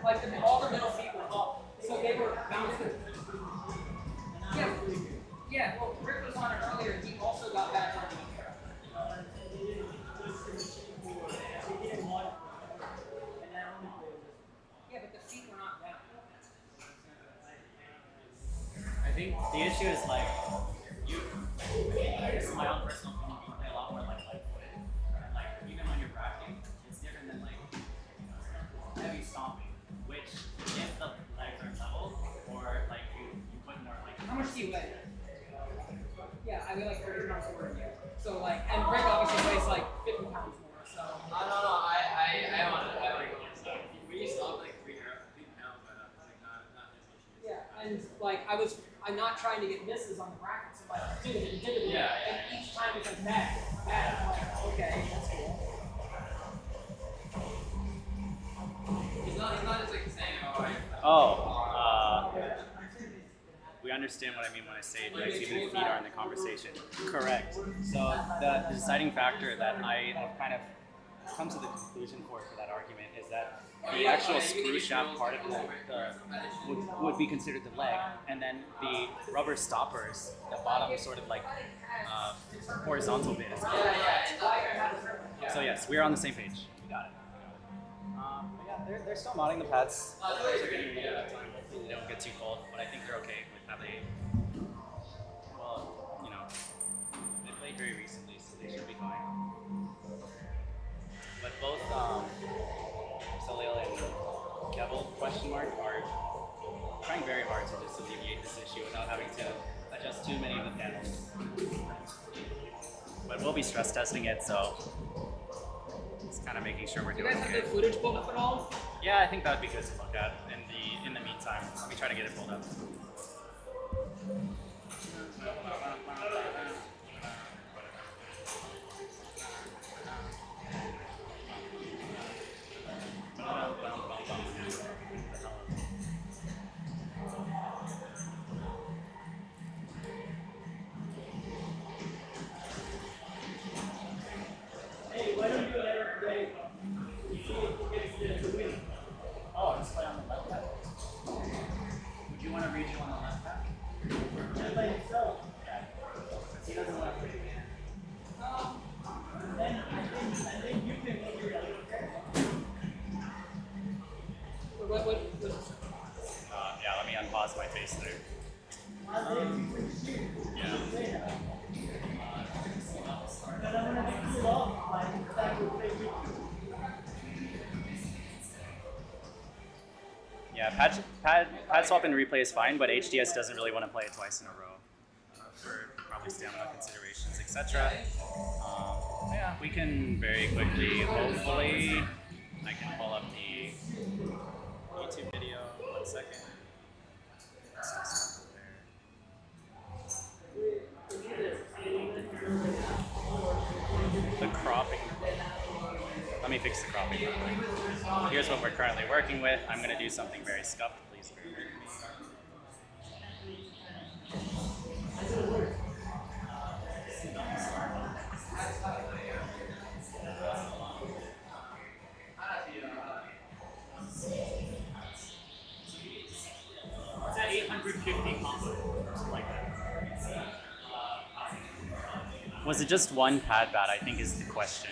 Like all the middle feet were up, so they were bouncing. Yeah, yeah. Well, Rick was on it earlier. He also got back on. Yeah, but the feet were not down. I think the issue is like this is my own personal opinion, you play a lot more like light-footed. And like even when you're racking, it's different than like heavy stomping, which if the legs are level or like you put more like. How much do you weigh? Yeah, I weigh like 30 pounds more than you. So like, and Rick obviously weighs like 50 pounds more. So. No, I want to go stuff. We used to up like 3 pounds, but it's like not as much. Yeah, and like I'm not trying to get misses on the bracket, so like Yeah. and each time it's like bad. I'm like, okay, that's cool. He's not just like saying, We understand what I mean when I say legs, even if feet are in the conversation. Correct. So the deciding factor that I have kind of come to the conclusion for that argument is that the actual screw shaft part of would be considered the leg, and then the rubber stoppers, the bottom sort of like horizontal bit. So yes, we're on the same page. We got it. But yeah, they're still modding the pads. They don't get too cold, but I think they're okay with how they. Well, you know, they played very recently, so they should be fine. But both Salil and Kevel are trying very hard to just alleviate this issue without having to adjust too many of the panels. But we'll be stress testing it, so just kind of making sure we're Do you doing guys have okay. the footage pulled up at all? Yeah, I think that would be good to look at in the meantime. Let me try to get it pulled up. Hey, why don't you do it every day? Oh, just play on the left pad? Would you want to read you on the left pad? Just by yourself. Yeah. He doesn't want to play again. Then I think you can make your okay? What? Yeah, let me unpause my face there. Yeah. Yeah, pad swap and replay is fine, but HDS doesn't really want to play it twice in a row for probably stamina considerations, etc. Yeah, we can very quickly, hopefully, I can pull up the YouTube video. 1 second. Let's just stop there. The cropping. Let me fix the cropping. Here's what we're currently working with. I'm going to do something very scuffed. Please bear with me. It's at 850 combo, something like that. Was it just one pad bat, I think is the question.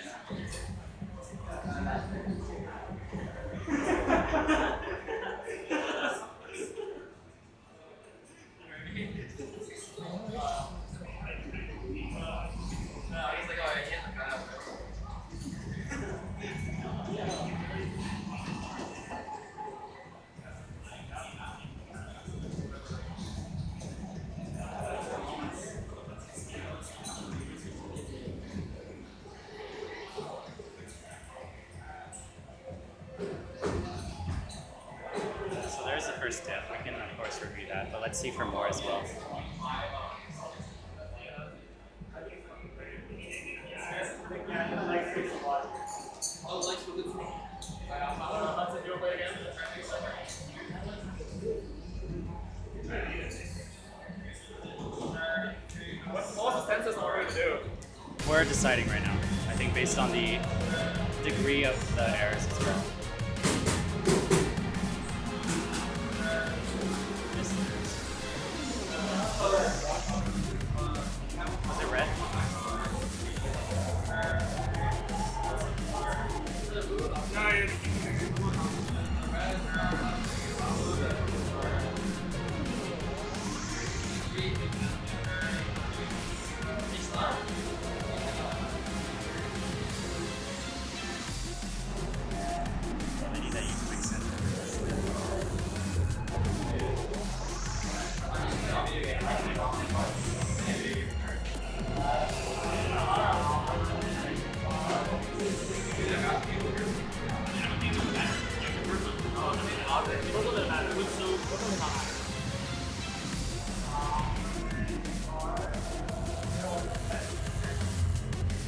So there's the first tip. We can of course review that, but let's see for more as well. we're deciding right now. I think based on the degree of the errors as well. Was it red?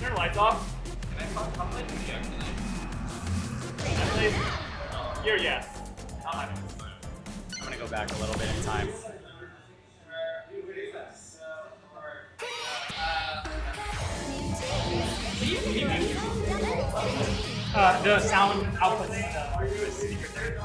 Turn the lights off. Actually, you're yes. I'm gonna go back a little bit in time. The sound outputs the speaker there.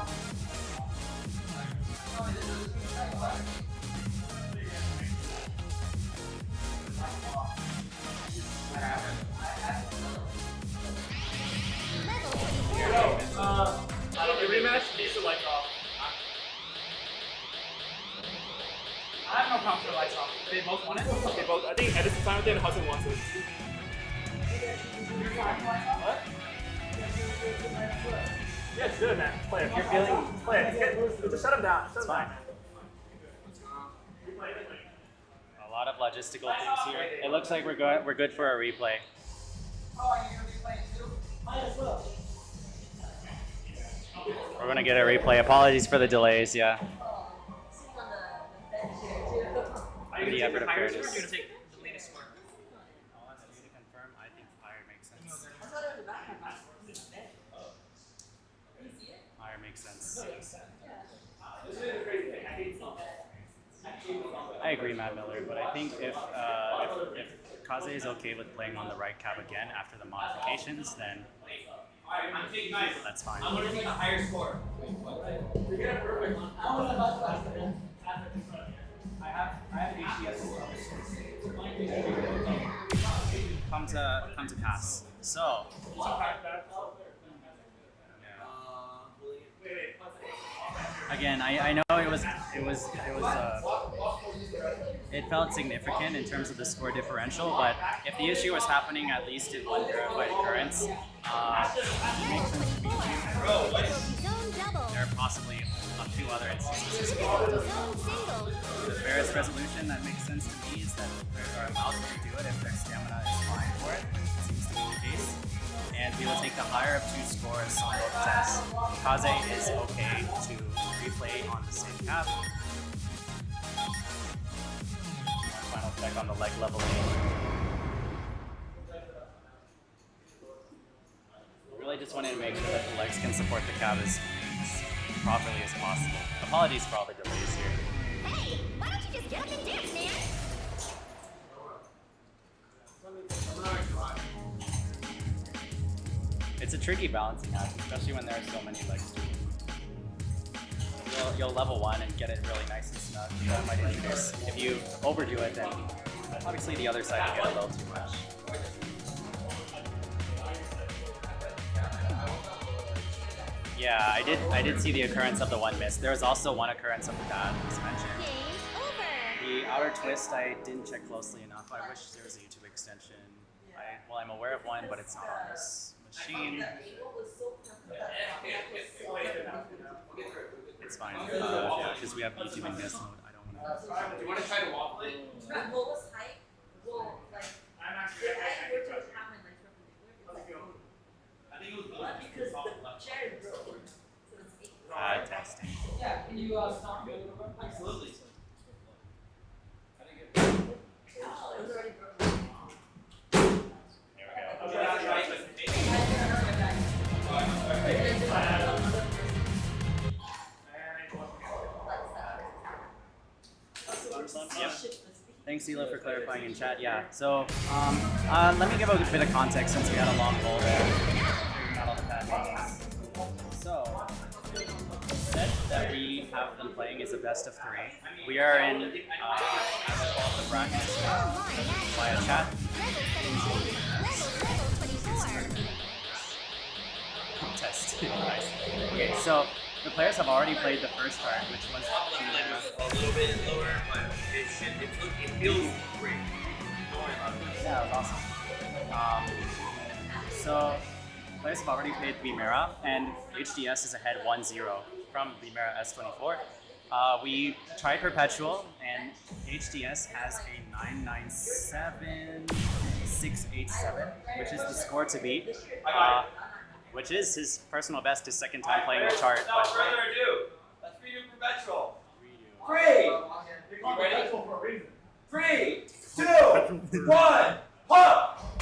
The rematch needs the lights off. I have no problem with the lights off. They both want it? They both. I think Edison's fine with it and Hudson wants it. What? Yeah, it's good, man. Play it. If you're feeling, play it. Just shut him down. It's fine. A lot of logistical things here. It looks like we're good for a replay. We're gonna get a replay. Apologies for the delays, yeah. In the effort of fairness. You're gonna take the latest score. To confirm, I think fire makes sense. Fire makes sense. I agree, Matt Miller, but I think if Kaze is okay with playing on the right cap again after the modifications, then that's fine. I'm gonna take a higher score. I have Come to pass. So. Again, I know it felt significant in terms of the score differential, but if the issue was happening at least in one verified occurrence, it makes sense to me too. There are possibly a few other instances as well. The fairest resolution that makes sense to me is that players are allowed to do it if their stamina is fine for it. It seems to be the case. And we will take the higher of two scores on both tests. Kaze is okay to replay on the same cap. One final check on the leg leveling. Really just wanted to make sure that the legs can support the cap as properly as possible. Apologies for all the delays here. Hey, why don't you just get up and dance, man? It's a tricky balancing act, especially when there are so many legs to it. You'll level one and get it really nice and snug. That might introduce. If you overdo it, then obviously the other side will get a little too much. Yeah, I did see the occurrence of the one miss. There was also one occurrence of the bad as mentioned. The outer twist I didn't check closely enough. I wish there was a YouTube extension. I'm aware of one, but it's not on this machine. It's fine. Because we have YouTube in guest mode. I don't want to. Do you want to try to walk? The lowest height will like. I think it was because the chair broke. So it's Testing. Yeah, can you stop me a little bit? Absolutely. Oh, it was already broken. Yep. Thanks, Ela, for clarifying in chat. Yeah. So let me give a bit of context since we had a long poll there. Not all the bad names. So the set that we have them playing is a best of 3. We are in the bracket via chat. Contest. Nice. Okay, so the players have already played the first card, which was A little bit lower, but it feels great. yeah, it was awesome. So players have already played Vimera, and HDS is ahead 1-0 from Vimera S24. We tried Perpetual, and HDS has a 997-687, which is the score to beat, which is his personal best, his second time playing the chart. Without further ado, let's redo Perpetual. 3, 2, 1, pop!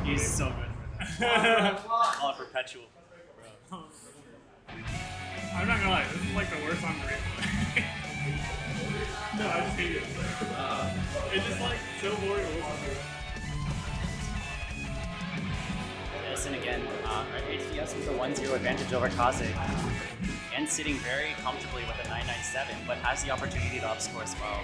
He's so good for that. All Perpetual. I'm not gonna lie, this is like the worst song to replay. No, I just hate it. It's just like so boring to listen to. Edison again, HDS with a 1-0 advantage over Kaze, and sitting very comfortably with a 997, but has the opportunity to upscore as well.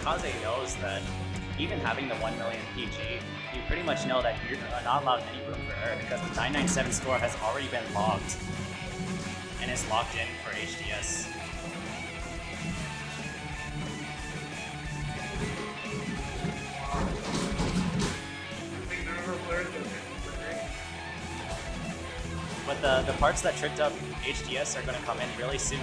Kaze knows that even having the 1 million PG, you pretty much know that you're not allowed any room for error because the 997 score has already been logged and is locked in for HDS. But the parts that tripped up HDS are going to come in really soon.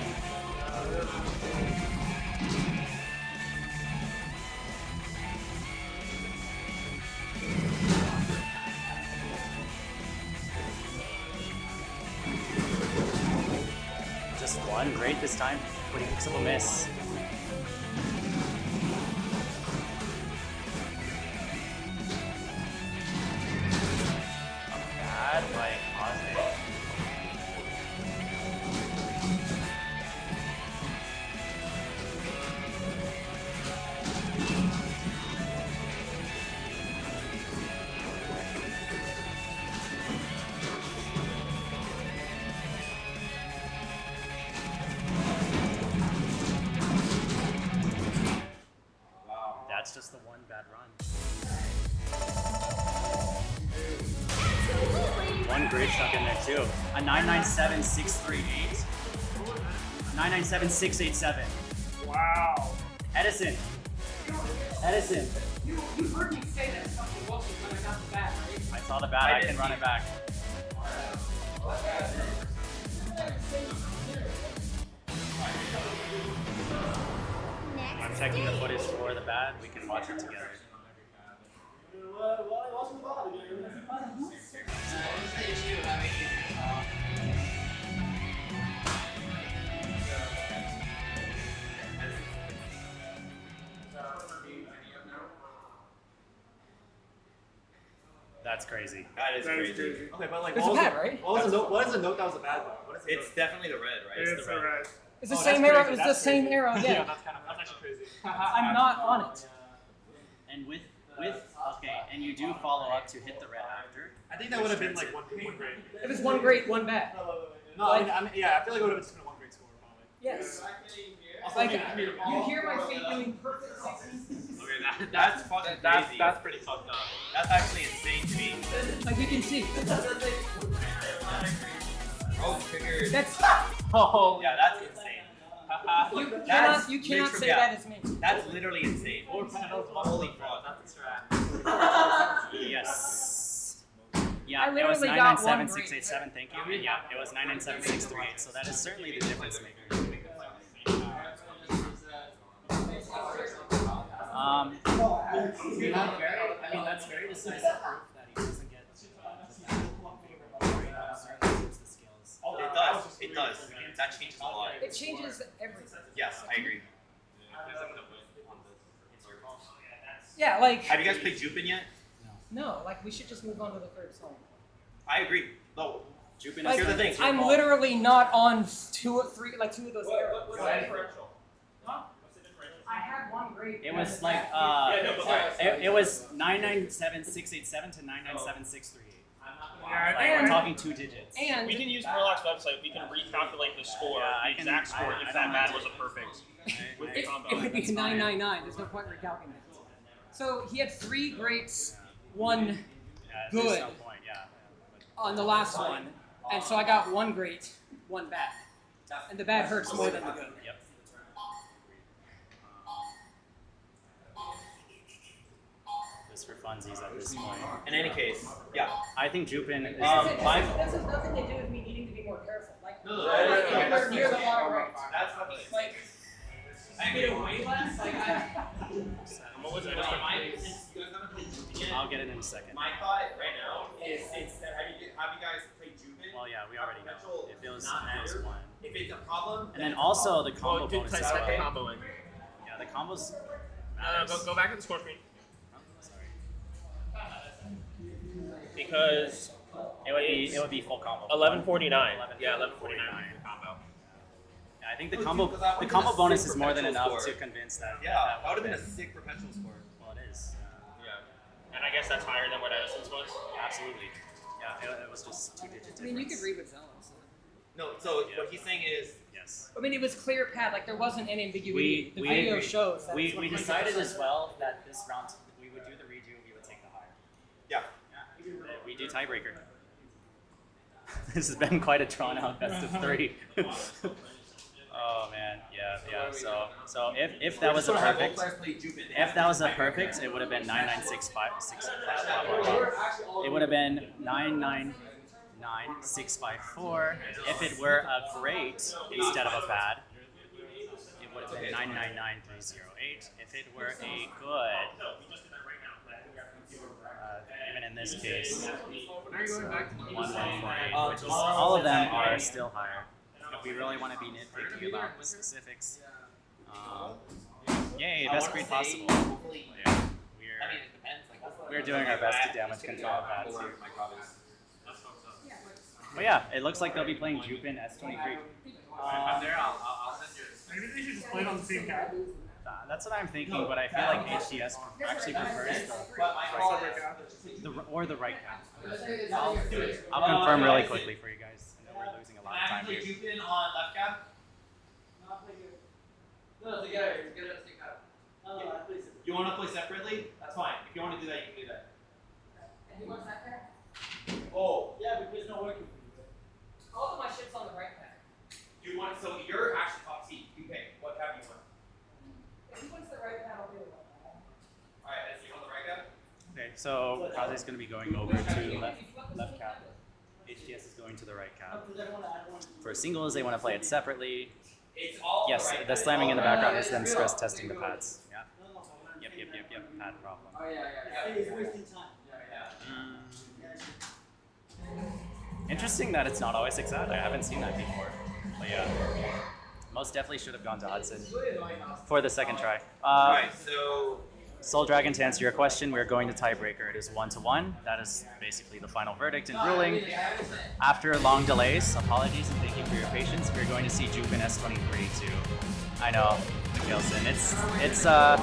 Just one, great this time, but he picks up a miss. Bad by Kaze. That's just the one bad run. One great chuck in there too. A 997-638. 997-687. Wow. Edison. Edison. You heard me say that something wasn't when I got the bat, right? I saw the bat, I can run it back. I'm checking the footage for the bat. We can watch it together. That's crazy. That is crazy. Okay, but like, It's a bad, right? what was the note that was a bad one? What is the It's definitely the red, right? It's the red. It's the Oh, same that's arrow. crazy. It's the That's same crazy. arrow. Yeah. That's actually crazy. I'm not on it. And with okay, and you do follow up to hit the red after. I think that would have been like one grade. If it's one great, one bad. No, I mean, yeah, I feel like it would have just been a one grade score probably. Yes. Also, Like, I mean, you hear my feet doing perfect 60s? Okay, that's fucking crazy. that's pretty fucked up. That's actually insane to me. Like you can see. Oh, triggered. That's Oh, yeah, that's insane. you cannot say that as me. That's literally insane. Holy fuck. That's a Yes. I Yeah, it was literally got one 997-687, thank you. And yeah, it was 997-638, so that is certainly the difference maker. I mean, that's very decisive proof that he doesn't get the skills. It does. It does. That changes a lot. It changes everything. Yes, I agree. Yeah, like Have you guys played Jupin yet? no, like we should just move on to the third song. I agree. No, Jupin Like, here's the thing. I'm literally not on two of those arrows. What's the differential? I had one great. It was like it was 997,687 to 997,638. Yeah, Like, we're talking 2 digits. And we can use Murloc's website. We can recalculate the score, the exact score, if that bad was a perfect with the it combo. would be 999. There's no point recalculating it. So he had 3 greats, 1 There's good no point, yeah. on the last one, and so I got 1 great, 1 bad, and the bad hurts more than the good. Yep. Just for funsies at this point. In any case, yeah. I think Jupin is This has nothing to do with me needing to be more careful. Like, that's near the bottom right. That's fucking Like, I made it way less. Like What was it? I'll get it in a second. My thought right now is that have you guys played Jupin? Well, yeah, we already know. It feels not nice matter. one. If it's a problem, And then also the combo Good bonus type as set the well. combo in. Yeah, the combos. Go back to the score screen. Oh, sorry. Because It would be full combo. 1149. Yeah, 1149 combo. Yeah, I think the combo bonus is more than enough to convince that. yeah, that would have been a sick perpetual score. Well, it is. Yeah. And I guess that's higher than what Edison's was. Absolutely. Yeah, it was just 2 digits. I mean, you could read what Zella said. No, so what he's saying is Yes. I mean, it was clear, Pat. Like, there wasn't any ambiguity. The we video agree. shows that We it's 100%. decided as well that this round we would do the redo. We would take the higher. yeah. We do tiebreaker. This has been quite a drawn out best of 3. Oh man, yeah. So if that was a perfect, if that was a perfect, it would have been 99656. It would have been 999654. If it were a great instead of a bad, it would have been 999308. If it were a good, even in this case, it's 1148, which is all of them are still higher. If we really want to be nitpicky about the specifics, yay, best grade possible. Yeah, we're doing our best to damage control pads here. But yeah, it looks like they'll be playing Jupin S23. I'm there. I'll send you. Maybe they should just play it on the same card. That's what I'm thinking, but I feel like HDS actually prefers the right cap. I'll confirm really quickly for you guys. I know we're losing a lot of time here. Jupin on left cap. No, together. Together. You want to play separately? That's fine. If you want to do that, you can do that. And who wants that pair? Oh, yeah, because no working. All of my shit's on the right pair. You want so you're actually top seed. You pick what cap you want. If he wants the right pair, I'll do it. All right, let's see on the right cap. Okay, so Kaze's going to be going over to left cap. HDS is going to the right cap. For singles, they want to play it separately. It's all Yes, right. the slamming in the background is them stress testing the pads. Yeah. Yep. Pad problem. Oh yeah. He's wasting time. Interesting that it's not always exact. I haven't seen that before. But yeah, most definitely should have gone to Hudson for the second try. Alright, so Soul Dragon, to answer your question, we're going to tiebreaker. It is 1-1. That is basically the final verdict and ruling. After long delays, apologies and thank you for your patience. We're going to see Jupin S23 too. I know, Gilson. It's I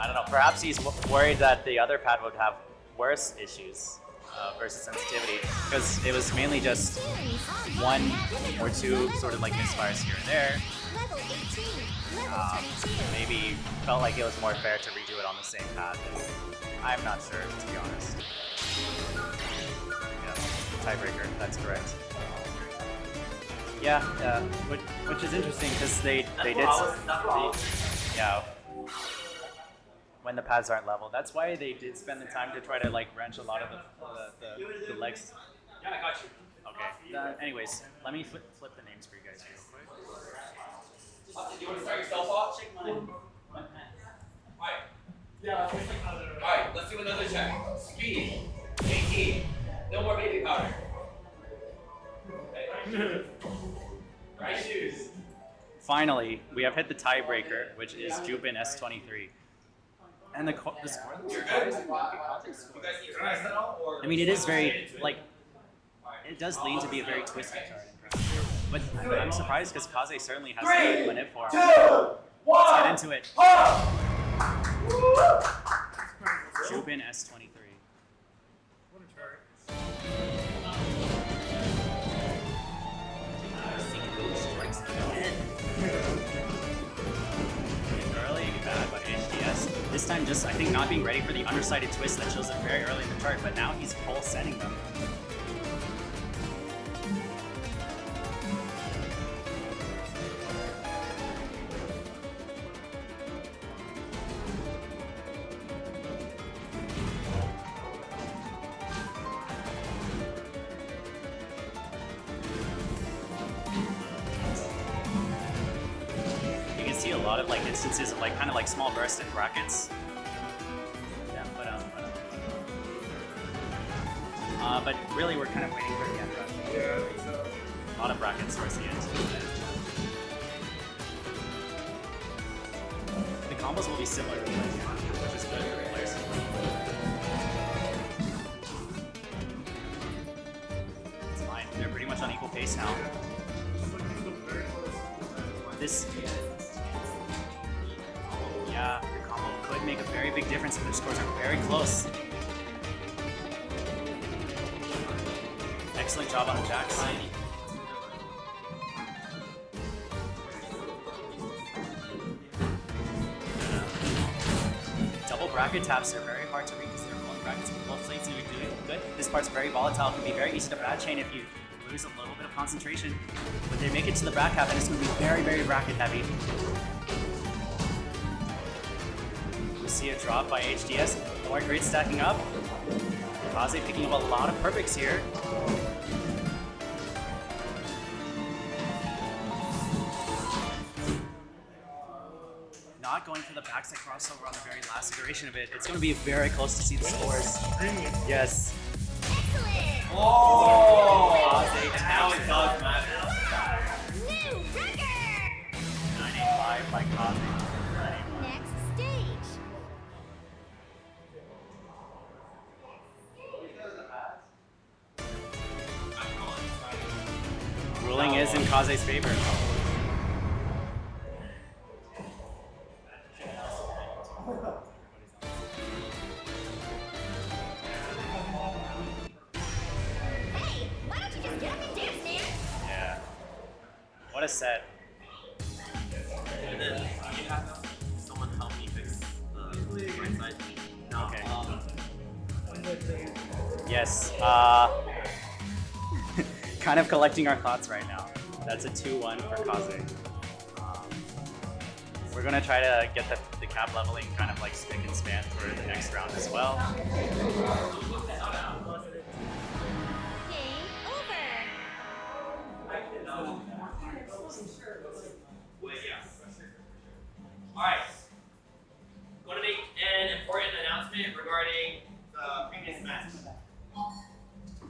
don't know. Perhaps he's worried that the other pad would have worse issues versus sensitivity, because it was mainly just 1 or 2 sort of like misfires here and there. Maybe felt like it was more fair to redo it on the same pad. I'm not sure, to be honest. Yeah, tiebreaker. That's correct. Yeah, which is interesting because they did. Yeah. When the pads aren't level. That's why they did spend the time to try to like wrench a lot of the legs. yeah, I got you. Okay. Anyways, let me flip the names for you guys real quick. Do you want to start yourself off? Check mine. Alright. Yeah. Alright, let's do another check. Speed. 18. No more baby powder. Okay. Right shoes. Finally, we have hit the tiebreaker, which is Jupin S23. And the score of the cars, I mean, it is very, like, it does lean to be a very twisty card. But I'm surprised because Kaze certainly has the win it for him. Let's get into it. Jubin S23. Strikes again. Early, bad by HDS. This time just, I think, not being ready for the undersided twist that shows up very early in the chart, but now he's full sending them. A lot of like instances of like kind of like small bursts in brackets. Yeah, but really we're kind of waiting for the end run. Yeah, I think so. A lot of brackets towards the end. The combos will be similar, which is good for the players. It's fine. They're pretty much on equal pace now. This. Yeah, the combo could make a very big difference if their scores are very close. Excellent job on the jacks. Double bracket taps are very hard to read because they're pulling brackets from both sides, so you're doing good. This part's very volatile. It can be very easy to bad chain if you lose a little bit of concentration. But they make it to the back half and it's going to be very, very bracket heavy. See a drop by HDS. More grid stacking up. Kaze picking up a lot of perfects here. Not going for the backside crossover on the very last iteration of it. It's going to be very close to see the scores. Yes. Excellent. Oh! Now it does matter. New record. 985 by Kaze. Next stage. Ruling is in Kaze's favor. Hey, why don't you just get up and dance, man? Yeah. What a set. And then you have someone help me fix the right side. No. Okay. Yes. Kind of collecting our thoughts right now. That's a 2-1 for Kaze. We're gonna try to get the cap leveling kind of like spick and span for the next round as well. Game over. Wait, yeah. Alright. Going to make an important announcement regarding the previous match.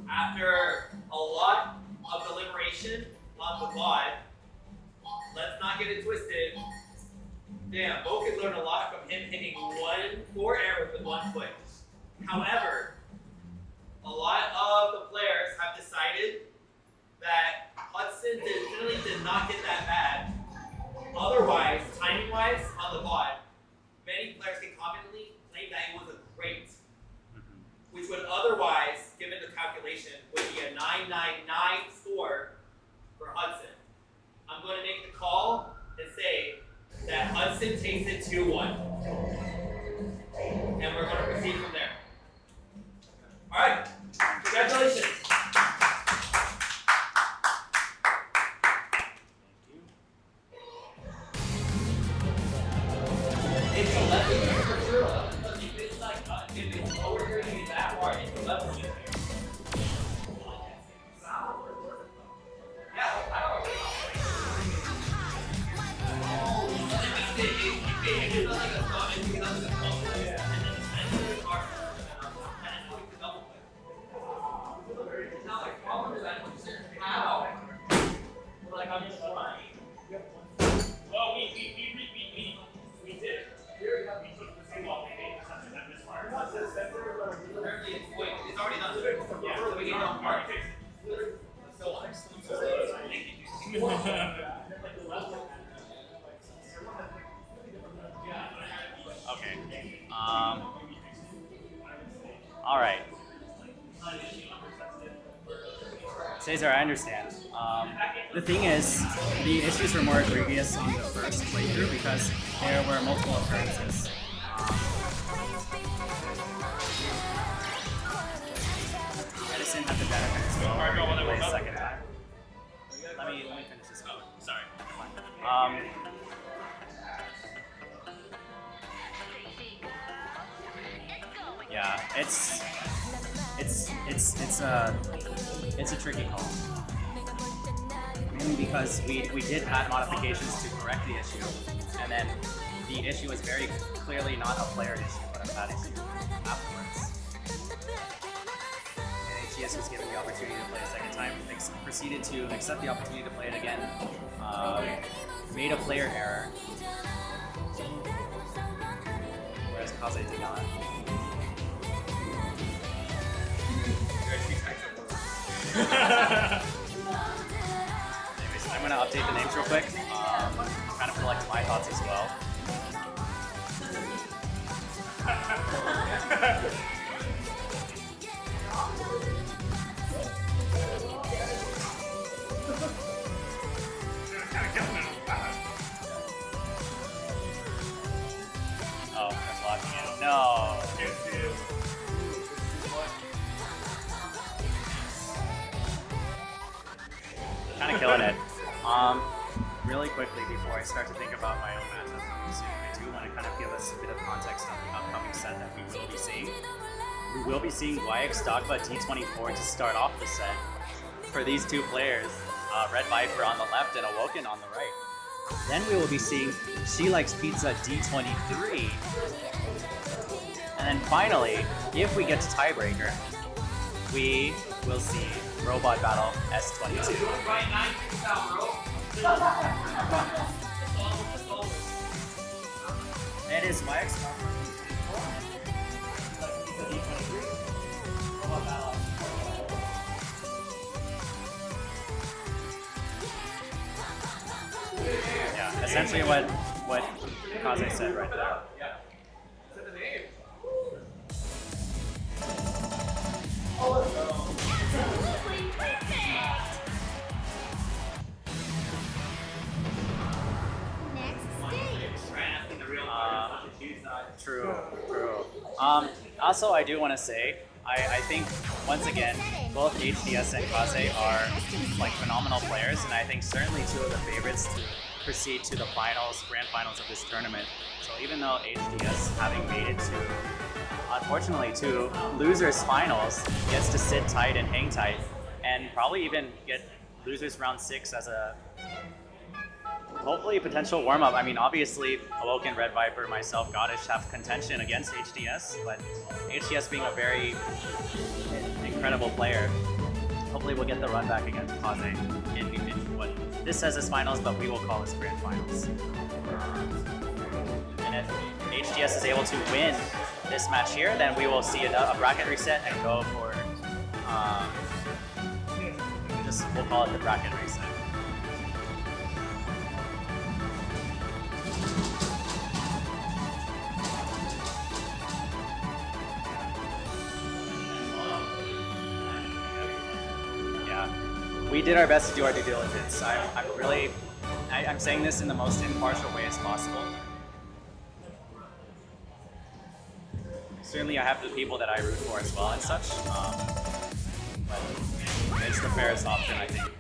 After a lot of deliberation on the VOD, let's not get it twisted. Damn, Bo could learn a lot from him hitting 4 arrows with 1 foot. However, a lot of the players have decided that Hudson definitely did not get that bad. Otherwise, timing-wise, on the VOD, many players can confidently claim that it was a great, which would otherwise, given the calculation, would be a 999 score for Hudson. I'm going to make the call and say that Hudson takes it 2-1. And we're going to proceed from there. All right. Congratulations. It's 11 here for sure. If it's like, if it's over here, it's that hard. It's 11 here. Yeah, I don't know. It's not like a comment, it's not like a comment. And then the sensor is hard. And it's like the double click. It's not like problem is I don't understand how. We're like, I'm just trying. Well, we did. We took the same off. All right. Caesar, I understand. The thing is, the issues were more egregious on the first playthrough because there were multiple occurrences. Edison had the benefit as well. We're going to play a second time. Let me finish this one. Sorry. Yeah, it's a tricky call. Mainly because we did add modifications to correct the issue, and then the issue was very clearly not a player issue, but a pad issue afterwards. And HTS was given the opportunity to play a second time, proceeded to accept the opportunity to play it again, made a player error, whereas Kaze did not. Anyways, I'm gonna update the names real quick, kind of collect my thoughts as well. Oh, I'm blocking it. No. Kind of killing it. Really quickly before I start to think about my own matchup, I do want to kind of give us a bit of context on the upcoming set that we will be seeing. We will be seeing YX Dogba T24 to start off the set for these two players, Red Viper on the left and Awoken on the right. Then we will be seeing She Likes Pizza D23. And then finally, if we get to tiebreaker, we will see Robot Battle S22. It is YX Robot Battle. Yeah, essentially what Kaze said right there. True. Also, I do want to say, I think, once again, both HDS and Kaze are like phenomenal players, and I think certainly two of the favorites to proceed to the finals, grand finals of this tournament. So even though HDS, having made it to, unfortunately, to losers finals, gets to sit tight and hang tight, and probably even get losers round 6 as a hopefully a potential warm-up. I mean, obviously, Awoken, Red Viper, myself, Goddish have contention against HDS, but HDS being a very incredible player, hopefully we'll get the run back against Kaze in what this says as finals, but we will call this grand finals. And if HDS is able to win this match here, then we will see a bracket reset and go for, we'll call it the bracket reset. We did our best to do our due diligence. I'm saying this in the most impartial way as possible. Certainly I have the people that I root for as well and such, but it's the fairest option, I think.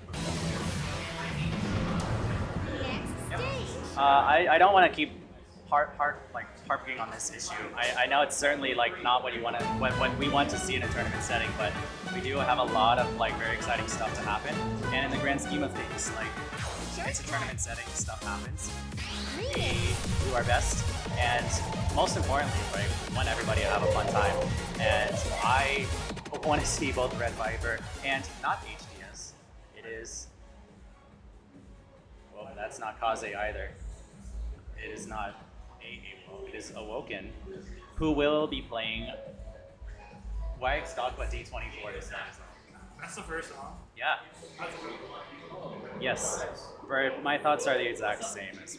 Yep. I don't want to keep harping on this issue. I know it's certainly like not what you want to, what we want to see in a tournament setting, but we do have a lot of like very exciting stuff to happen. And in the grand scheme of things, like it's a tournament setting, stuff happens. We do our best, and most importantly, right, we want everybody to have a fun time. And I want to see both Red Viper and not HDS. It is, well, that's not Kaze either. It is not it is Awoken, who will be playing YX Dogba D24 this time. That's the first song? Yeah. Yes. My thoughts are the exact same as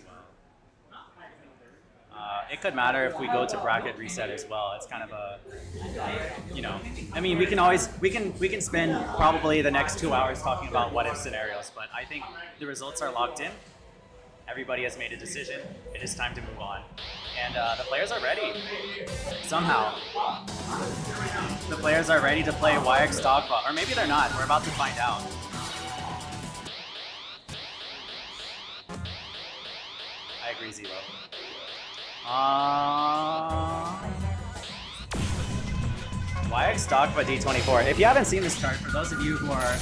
It could matter if we go to bracket reset as well. It's kind of a, you know, I mean, we can spend probably the next 2 hours talking about what if scenarios, but I think the results are locked in. Everybody has made a decision. It is time to move on. And the players are ready. Somehow. The players are ready to play YX Dogpa. Or maybe they're not. We're about to find out. I agree, Zelo. YX Dogpa D24. If you haven't seen this chart, for those of you who are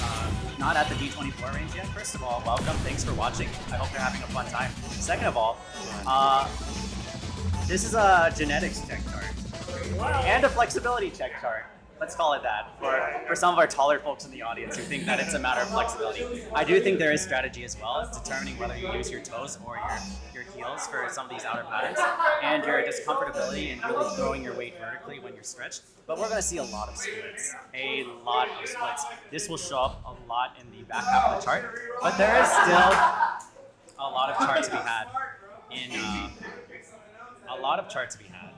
not at the D24 range yet, first of all, welcome. Thanks for watching. I hope you're having a fun time. Second of all, this is a genetics check chart and a flexibility check chart. Let's call it that for some of our taller folks in the audience who think that it's a matter of flexibility. I do think there is strategy as well, determining whether you use your toes or your heels for some of these outer patterns, and your discomfortability in really throwing your weight vertically when you're stretched. But we're going to see a lot of splits. A lot of splits. This will show up a lot in the back half of the chart, but there is still a lot of chart to be had. A lot of chart to be had.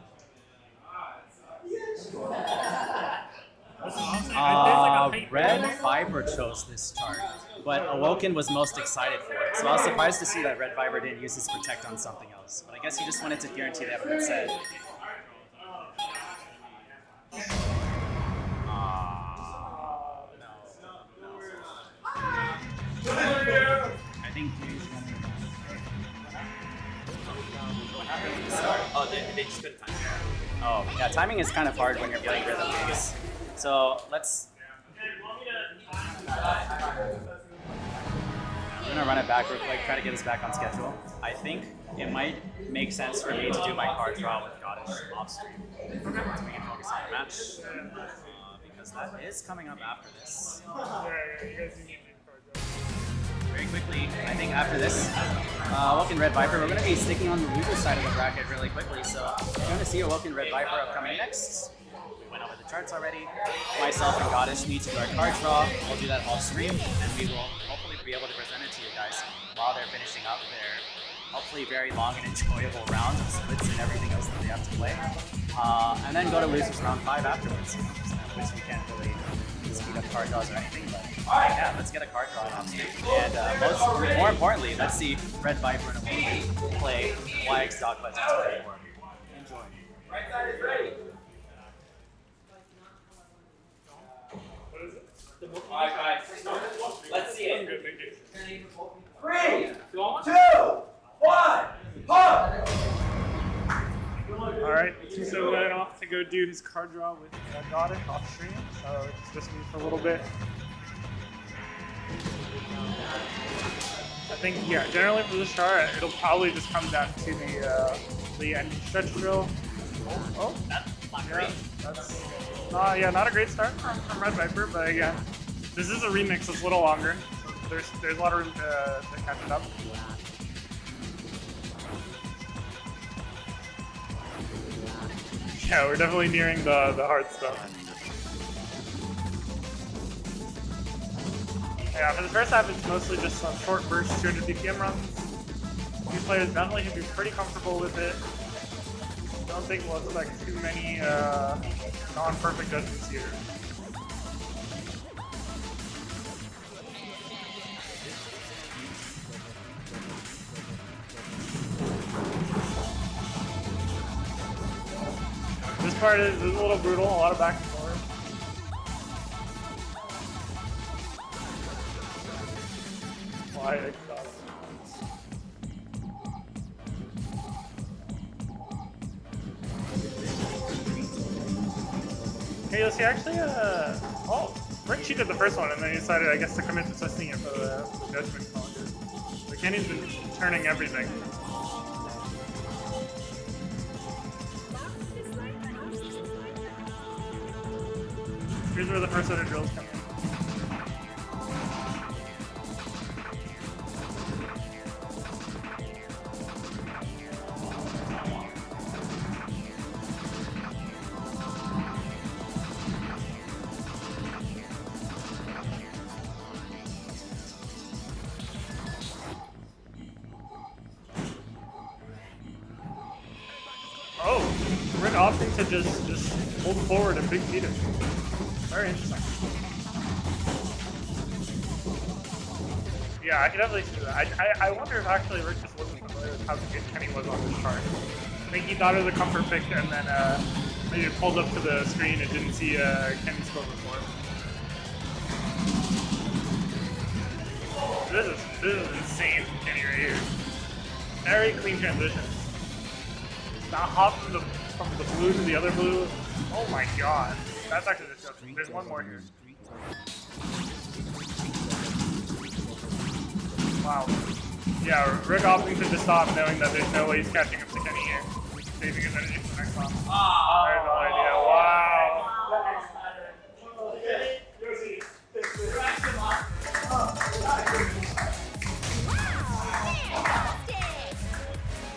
Red Viper chose this chart, but Awoken was most excited for it. So I was surprised to see that Red Viper didn't use his Protect on something else. But I guess he just wanted to guarantee that what it said. I think Oh, they just couldn't time. Oh, yeah, timing is kind of hard when you're playing rhythm games. So let's... I'm gonna run it back real quick, try to get us back on schedule. I think it might make sense for me to do my card draw with Goddess off stream, so we can focus on the match, because that is coming up after this. Very quickly, I think after this, Awoken Red Viper, we're going to be sticking on the loser side of the bracket really quickly, so you're going to see Awoken Red Viper upcoming next. We went over the charts already. Myself and Goddess need to do our card draw. We'll do that off stream, and we will hopefully be able to present it to you guys while they're finishing up their hopefully very long and enjoyable rounds of splits and everything else that they have to play. And then go to losers round 5 afterwards, which we can't really speed up card draws or anything, but yeah, let's get a card draw on stream. And more importantly, let's see Red Viper and Awoken play YX Dogpa D24. Enjoy. Right side is ready. Alright, guys. Let's see it. 3, 2, 1, pump! Alright, so went off to go do his card draw with Goddess off stream, so it's just me for a little bit. I think, yeah, generally for this chart, it'll probably just come down to the end stretch drill. Oh, that's not great. That's not a great start from Red Viper, but again, this is a remix that's a little longer, so there's a lot of room to catch it up. Yeah, we're definitely nearing the hard stuff. Yeah, for the first half, it's mostly just some short burst 200 BPM runs. These players definitely should be pretty comfortable with it. Don't think we'll expect too many non-perfect judgments here. This part is a little brutal, a lot of back and forth. Okay, let's see, actually, Rick cheated the first one, and then he decided, I guess, to commit to testing it for the judgment call. So Kenny's been turning everything. Here's where the first set of drills come in. Oh, Rick opting to just hold forward and big feed it. Very interesting. Yeah, I could definitely see that. I wonder if actually Rick just wasn't familiar with how good Kenny was on this chart. I think he thought it was a comfort pick and then maybe pulled up to the screen and didn't see Kenny's score before. This is insane from Kenny right here. Very clean transition. Now hop from the blue to the other blue. Oh my god. That's actually disgusting. There's one more here. Wow. Yeah, Rick opting to just stop knowing that there's no way he's catching up to Kenny here. Saving his energy for the next round. There's no idea. Wow.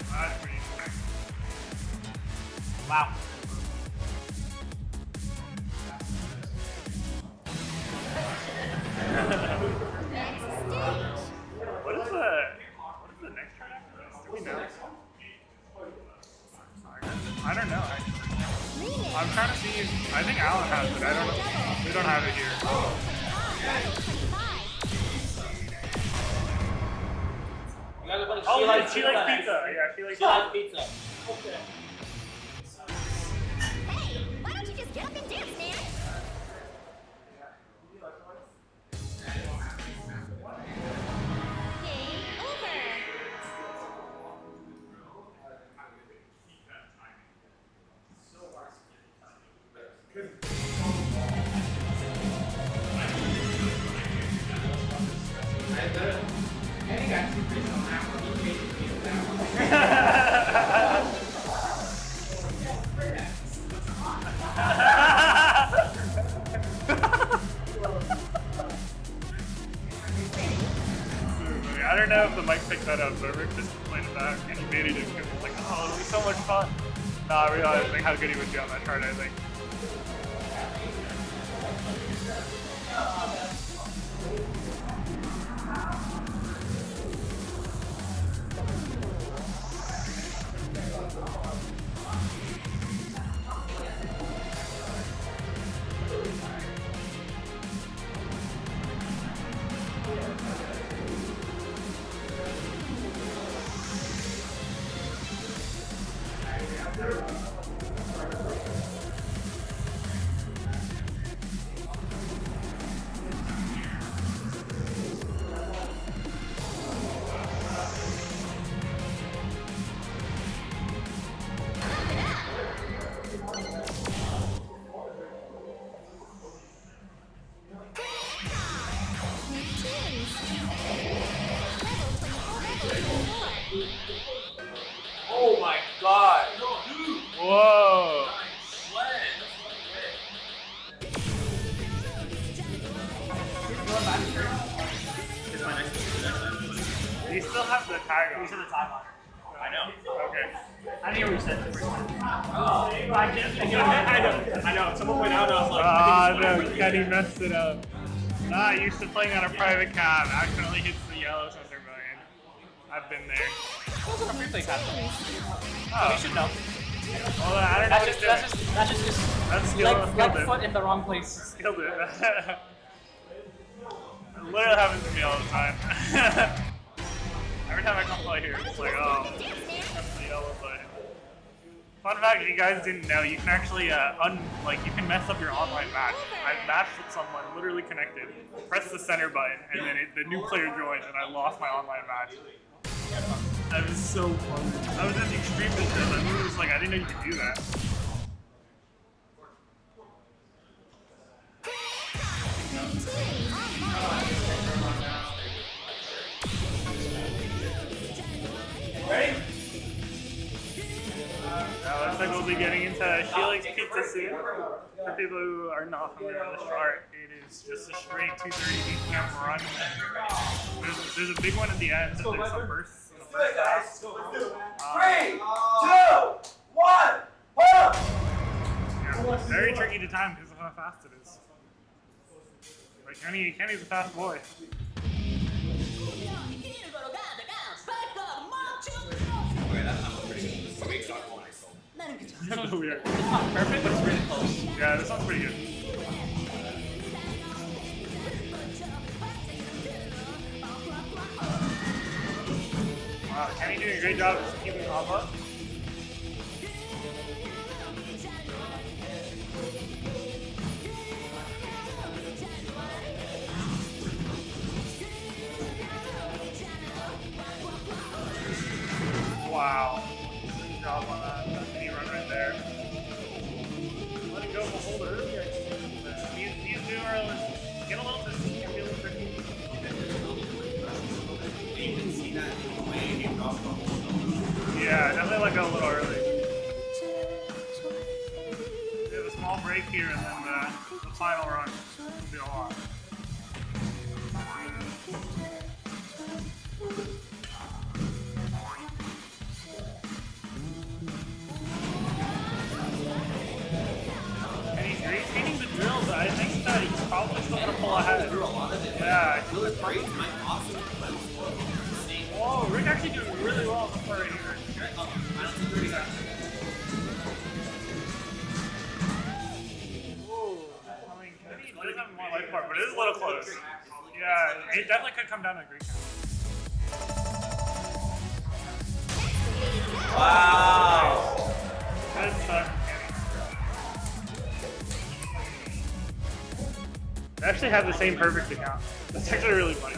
That's pretty interesting. Wow. What is the next track? Do we know? I don't know. I'm trying to see. I think Alan has it. I don't know. We don't have it here. Oh, she likes pizza. Yeah, she likes pizza. Okay. Hey, why don't you just get up and dance, man? Game over. I don't know if the mic picked that up, but Rick just played it back and he made it because it was like, oh, it'll be so much fun. Nah, I realized like, how good he would be on that chart, I think. Oh my god. Whoa. Do you still have the tag on? You said the time on. I know. Okay. I didn't hear what you said the first time. I know. Someone went out and I was like, No, Kenny messed it up. Not used to playing on a private cab. Accidentally hits the yellow center button. I've been there. those are free play tabs. Oh. So we should know. Well, I don't know what it's doing. That's just leg foot in the wrong place. Killed it. It literally happens to me all the time. Every time I come play here, it's like, oh, that's the yellow button. Fun fact, if you guys didn't know, you can actually, you can mess up your online match. I've matched with someone, literally connected, press the center button, and then the new player joined, and I lost my online match. That was so fun. I was at the extreme because I was like, I didn't know you could do that. Ready? Looks like we'll be getting into She Likes Pizza soon. For people who are not familiar with the chart, it is just a straight 230 BPM run. There's a big one at the end, and there's some bursts in the first half. 3, 2, 1, whoa! Yeah, very tricky to time because of how fast it is. But Kenny's a fast boy. Okay, that was pretty good. Weird. It's not perfect, but it's really close. Yeah, this one's pretty good. Wow, Kenny doing a great job of keeping the off up. Wow. Good job on that mini run right there. Letting go of a hold early, I think. These two are get a little bit, get a little tricky. You can see that in the way he dropped the hold. Yeah, definitely let go a little early. We have a small break here and then the final run will be a lot. And he's retaining the drill, but I think that he's probably still going to pull ahead. Yeah. Whoa, Rick actually doing really well on the play right here. Whoa. I mean, Kenny doesn't have more life bar, but it is a little close. Yeah, it definitely could come down to a great count. Wow. Good stuff, Kenny. They actually have the same perfect account. That's actually really funny.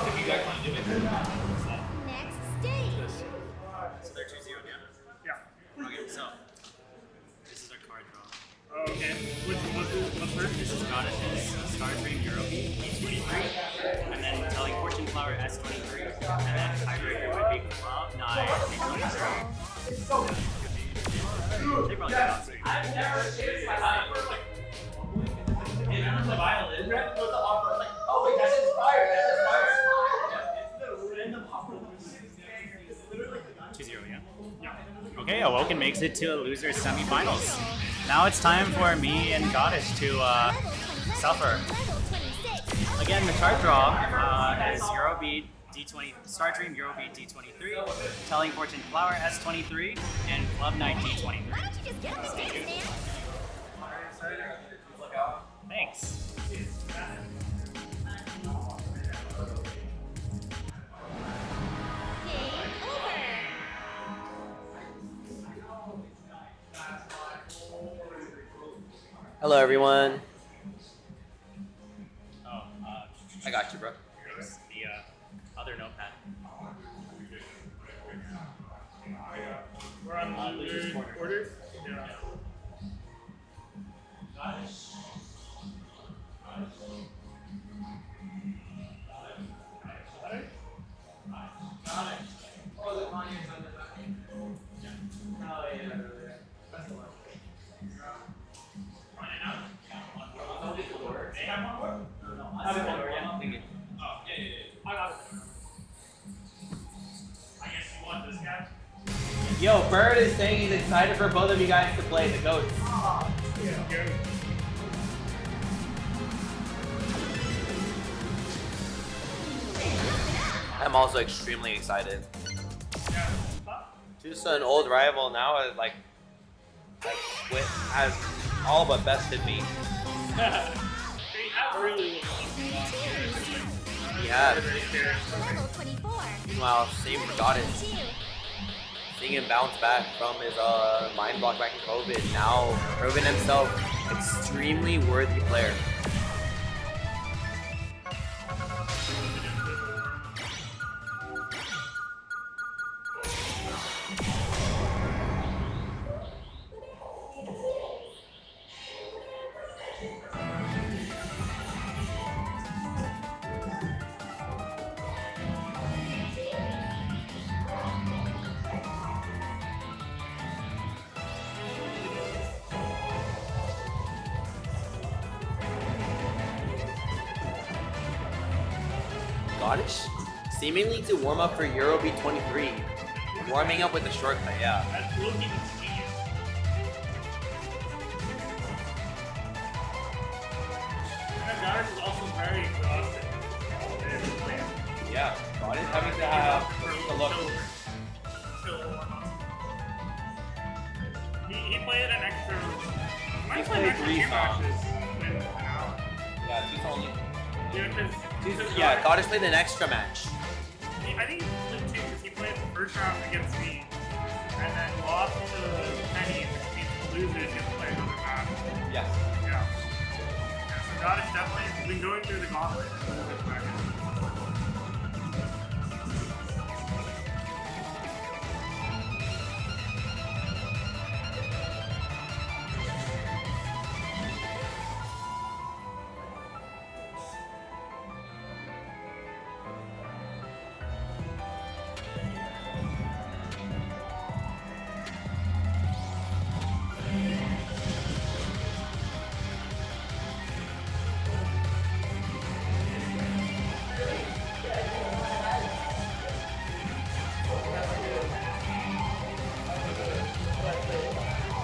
If you guys want to do it. Next stage. So they're 2-0 now? Yeah. Okay, so this is our card draw. Oh, okay. What's first? This is Goddess's Starscream Eurobeat D23, and then Telling Fortune Flower S23, and then Tiebreaker would be Cloud9 D23. They probably got it. I've never changed my life. It was a violin. Oh wait, that's inspired. That's inspired. It's the random opera. 2-0, yeah? Okay, Awoken makes it to a loser's semifinals. Now it's time for me and Goddess to suffer. Again, the chart draw is Eurobeat D20, Stardream Eurobeat D23, Telling Fortune Flower S23, and Cloud9 D23. Why don't you just get on the stage, man? Thanks. Game over. Hello, everyone. Oh, I got you, bro. the other notepad. We're on the Loser's third corner. quarter? Yeah. Yo, Bird is saying he's excited for both of you guys to play the goats. I'm also extremely excited. Just an old rival now is like has all but bested me. He has. Level 24. Meanwhile, same for Goddess. Seeing him bounce back from his mind block back in COVID, now proving himself extremely worthy player. Goddess, seemingly to warm up for Eurobeat 23. Warming up with the shortcut, yeah. That's looking genius. Yeah, Goddess played an extra match. I think he did too, because he played the first round against me, and then lost to Penny, which means to lose it, he has to play another match. Yes. Yeah. So Goddess definitely has been going through the gauntlet.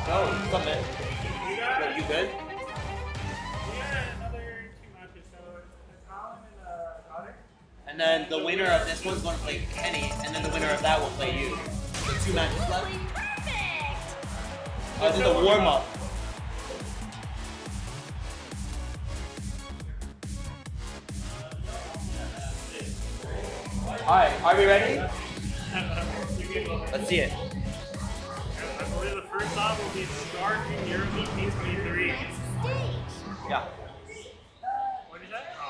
No, submit. Yo, you good? And then the winner of this one's going to play Kenny, and then the winner of that will play you. So 2 matches left. This is the warm up. Alright, are we ready? Let's see it. I believe the first stop will be Star Junior VP23. Yeah. What did you say? Oh.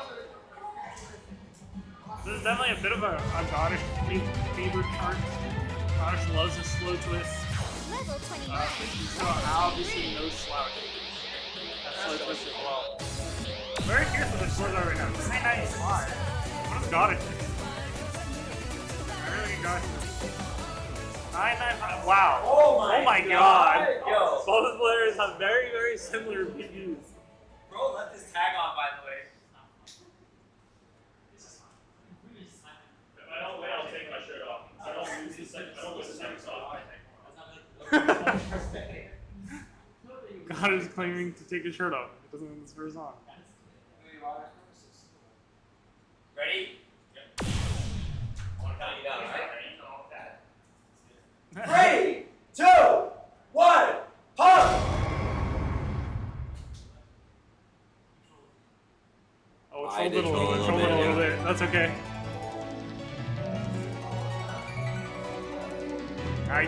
This is definitely a bit of a Goddess favorite chart. Goddess loves a slow twist. So obviously no slouch. That slow twist as well. Very curious what the scores are right now. 995. What does Goddess do? I really think Goddess does. 995. Wow. Oh my god. Yo. Both players have very, very similar PUs. Bro, let this tag on, by the way. If I don't win, I'll take my shirt off. I don't lose the second. I don't lose the second song. God is claiming to take his shirt off. It doesn't win this first song. Ready? Yep. I want to count you down, right? 3, 2, 1, pump! Oh, it's a little bit. That's okay.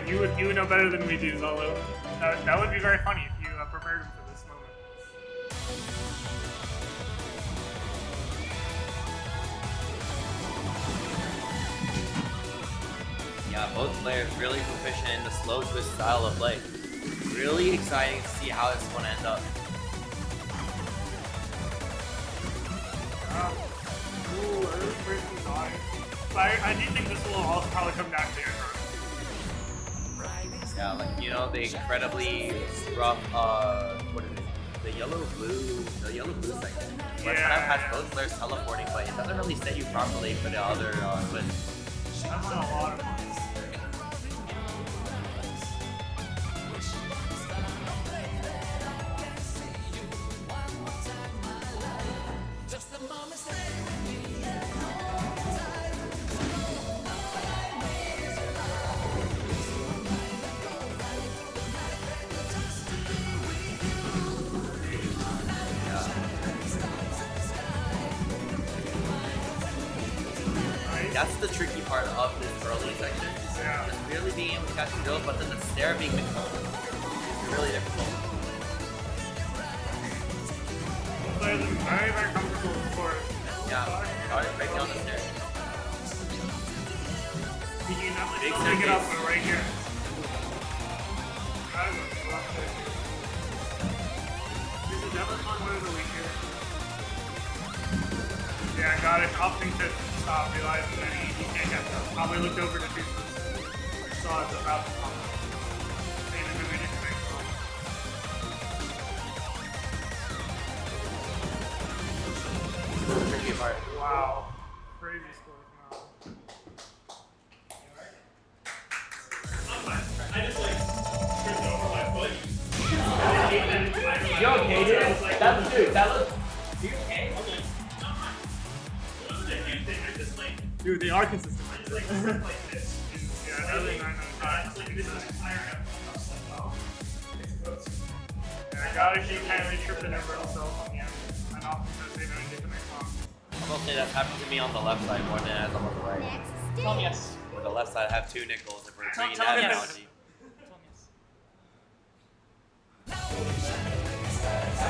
You would know better than we do, Zolo. That would be very funny if you prepared him for this moment. Yeah, both players really proficient in the slow twist style of play. Really exciting to see how it's going to end up. Early breaking die. I do think this will also probably come down to the air. Yeah, like, you know, the incredibly rough, what is it? The yellow blue section. Where it kind of has both players teleporting, but it doesn't really set you properly for the other twist. That's a lot of fun. That's the tricky part of this early section. Yeah. Just really being able to catch the drill, but then the stair being controlled is really difficult. Players are very, very comfortable with the court. Yeah, got it right down the stairs. You can definitely Big still pick it up staircase. right here. That is a rough staircase. This is definitely one way of the week here. Yeah, got it. Opting to stop, realizing that he can't get them. Probably looked over to Deuces. Saw it's about to come. Made a good minute to make The tricky part. Wow. Crazy scores now. I just like tripped over my foot. You okay, dude? That's dude. That looks. You okay? It wasn't a hand thing. I just like. Dude, they are consistent. I just like tripped like this. Yeah, every 995. Like this is an iron out. I was like, oh. It's close. Yeah, I got it. She kind of tripped and hurt herself on the end. And often says they don't get the next one. Unfortunately, that's happened to me on the left side more than it has on the right. Tell me yes. With the left side, I have 2 nickels if we're Tell- bringing tell that me yes. analogy.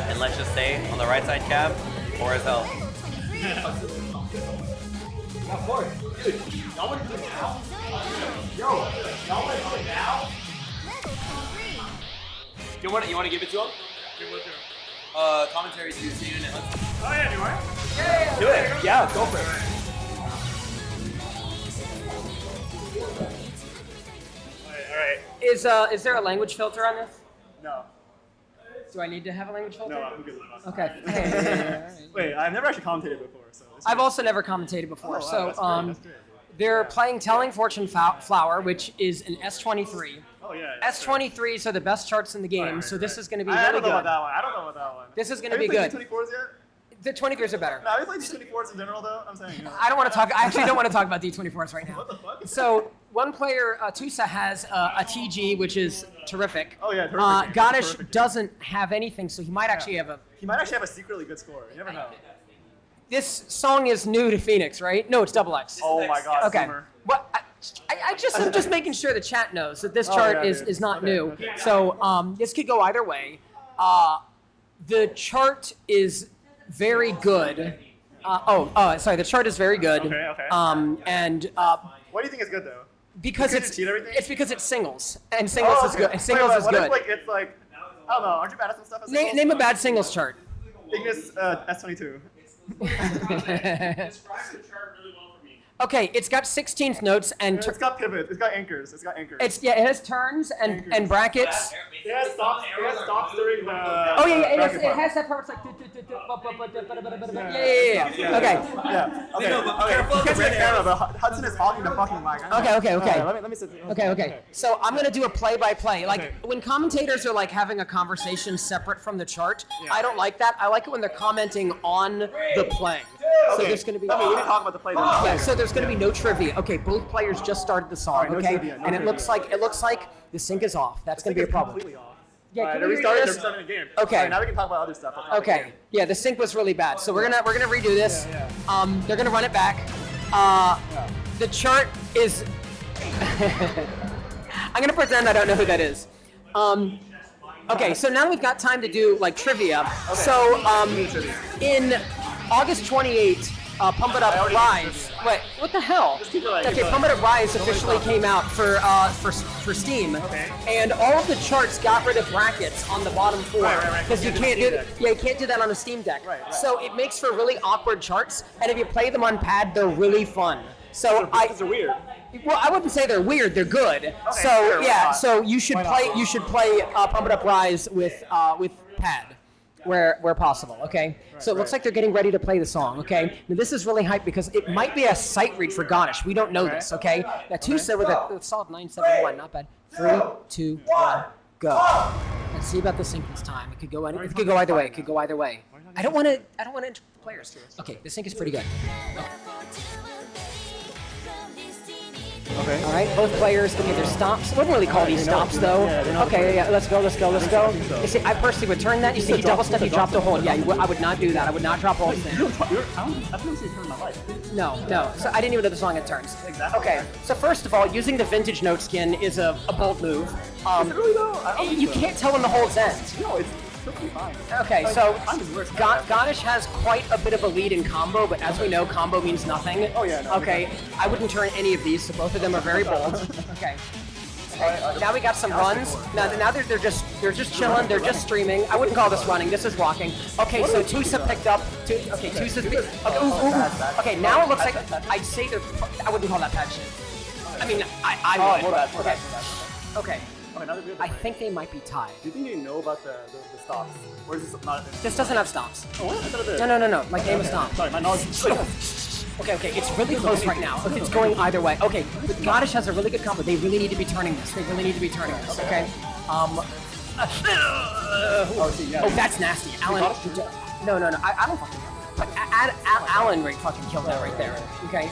And let's just say, on the right side cab, 4 is hell. Of course. Dude, y'all want to do it now? Yo, y'all want to do it now? You want to give it to him? Commentary too soon. And let's Oh yeah, do I? Yeah. Do it. Yeah, go for it. Alright. Is there a language filter on this? No. Do I need to have a language filter? No, I'm good with that. Okay. Hey. Wait, I've never actually commentated before, so. I've also never commentated before, Oh, wow, so that's great, that's great. they're playing Telling Fortune Flower, which is an S23. Oh yeah. S23s are the best charts in the game, so this is going to be I really don't know good. about that one. I don't know about that one. This is going to Have be you good. played D24s yet? The 23s are better. No, have you played D24s in general though? I'm saying. You know. I don't want to talk. I actually don't want to talk about D24s right now. What the fuck? So one player, Tusa, has a TG, which is terrific. Oh yeah, terrific. Gadish Terrific. doesn't have anything, so he might actually have a. He might actually have a secretly good score. You never know. This song is new to Phoenix, right? No, it's Double X. Oh my God. Okay. Summer. What? I'm just making sure the chat knows that this Oh, chart yeah, is dude. not Okay, new. okay. So this could go either way. The chart is very good. Sorry. The chart is very good. Okay, okay. And Why do you think it's good though? because Because it's you cheat everything? it's because it's singles, and singles is good. And singles Wait, is what good. If, like, it's like, I don't know, aren't you bad at some stuff? At singles? Name a bad singles chart. Ignis S22. Okay, it's got 16th notes and It's got pivots. It's got anchors. It's got anchors. it has turns and brackets. It has stops. It has stops during the. Oh yeah, it bracket part. has that part. It's like yeah. Okay. Yeah. Okay. Okay. You can't see the camera, but Hudson is hogging the fucking mic. Okay. Let me sit. Okay. So I'm gonna do a play-by-play. Like when commentators are like having a conversation separate from the chart, I don't like that. I like it when they're commenting on the play. So there's gonna be. I mean, we can talk about the play. Yeah. So there's gonna be no trivia. Okay. Both players just started the song. Alright, no Okay. trivia, no And it trivia. looks like the sync is off. That's gonna be a problem. Completely off. Yeah. Alright, Can they're we restarting. redo They're this? restarting the game. Okay. Alright, now we can talk about other stuff. Okay. Yeah, the sync was really bad. So we're gonna redo this. Yeah. They're gonna run it back. The chart is. I'm gonna pretend I don't know who that is. Okay, so now we've got time to do like trivia. So in August 28th, Pump It Up Rise. Wait, what the hell? Okay, Pump It Up Rise officially came out for Steam, and all of the charts got rid of brackets on the bottom 4 because you can't do you can't do that on a Steam Deck. So it makes for really awkward charts, and if you play them on pad, they're really fun. So They're weird. well, I wouldn't say they're weird. They're good. So sure, why yeah. not? So you should play. You should play Pump It Up Rise with pad, where possible. Okay. So it looks like they're getting ready to play the song. Okay. Now this is really hype because it might be a sight read for Ganesh. We don't know this. Okay. Now Tusa with a solid 971. Not bad. 3, 2, 1, go. Let's see about the sync this time. It could go. It could go either way. It could go either way. I don't want to interrupt the players. Okay. The sync is pretty good. Okay. All right, both players. Okay, there's stops. I wouldn't really call these stops though. Okay, yeah, let's go. You see, I personally would turn that. You see, you double step, you drop the hold. Yeah, I would not do that. I would not drop holds there. I've never seen you turn my life. No. So I didn't even know the song had turns. Exactly. Okay, so first of all, using the vintage note skin is a bold move. Is it really though? I don't think You so. can't tell when the holds end. No, it's perfectly fine. Okay, so Time is worse. Ganesh has quite a bit of a lead in combo, but as we know, combo means nothing. Oh, yeah, no, Okay, I wouldn't turn any of these, so both of them are very bold. Okay. Now we got some runs. Now they're just chilling. They're just streaming. I wouldn't call this running. This is walking. Okay, so Tusa picked up. Tusa's. Okay, now it looks like I'd say they're. I wouldn't call that pad shit. I mean, I would. Okay. I think they might be tied. Do you think you know about the stops? Or is this not? This doesn't have stomps. Oh, what? I thought it did. No. Like game of stomp. Sorry, my knowledge. Okay, it's really close right now. Okay, it's going either way. Okay, but Ganesh has a really good combo. They really need to be turning this. Okay. Oh, that's nasty. Alan. No. I don't fucking know. But Alan fucking killed that right there. Okay.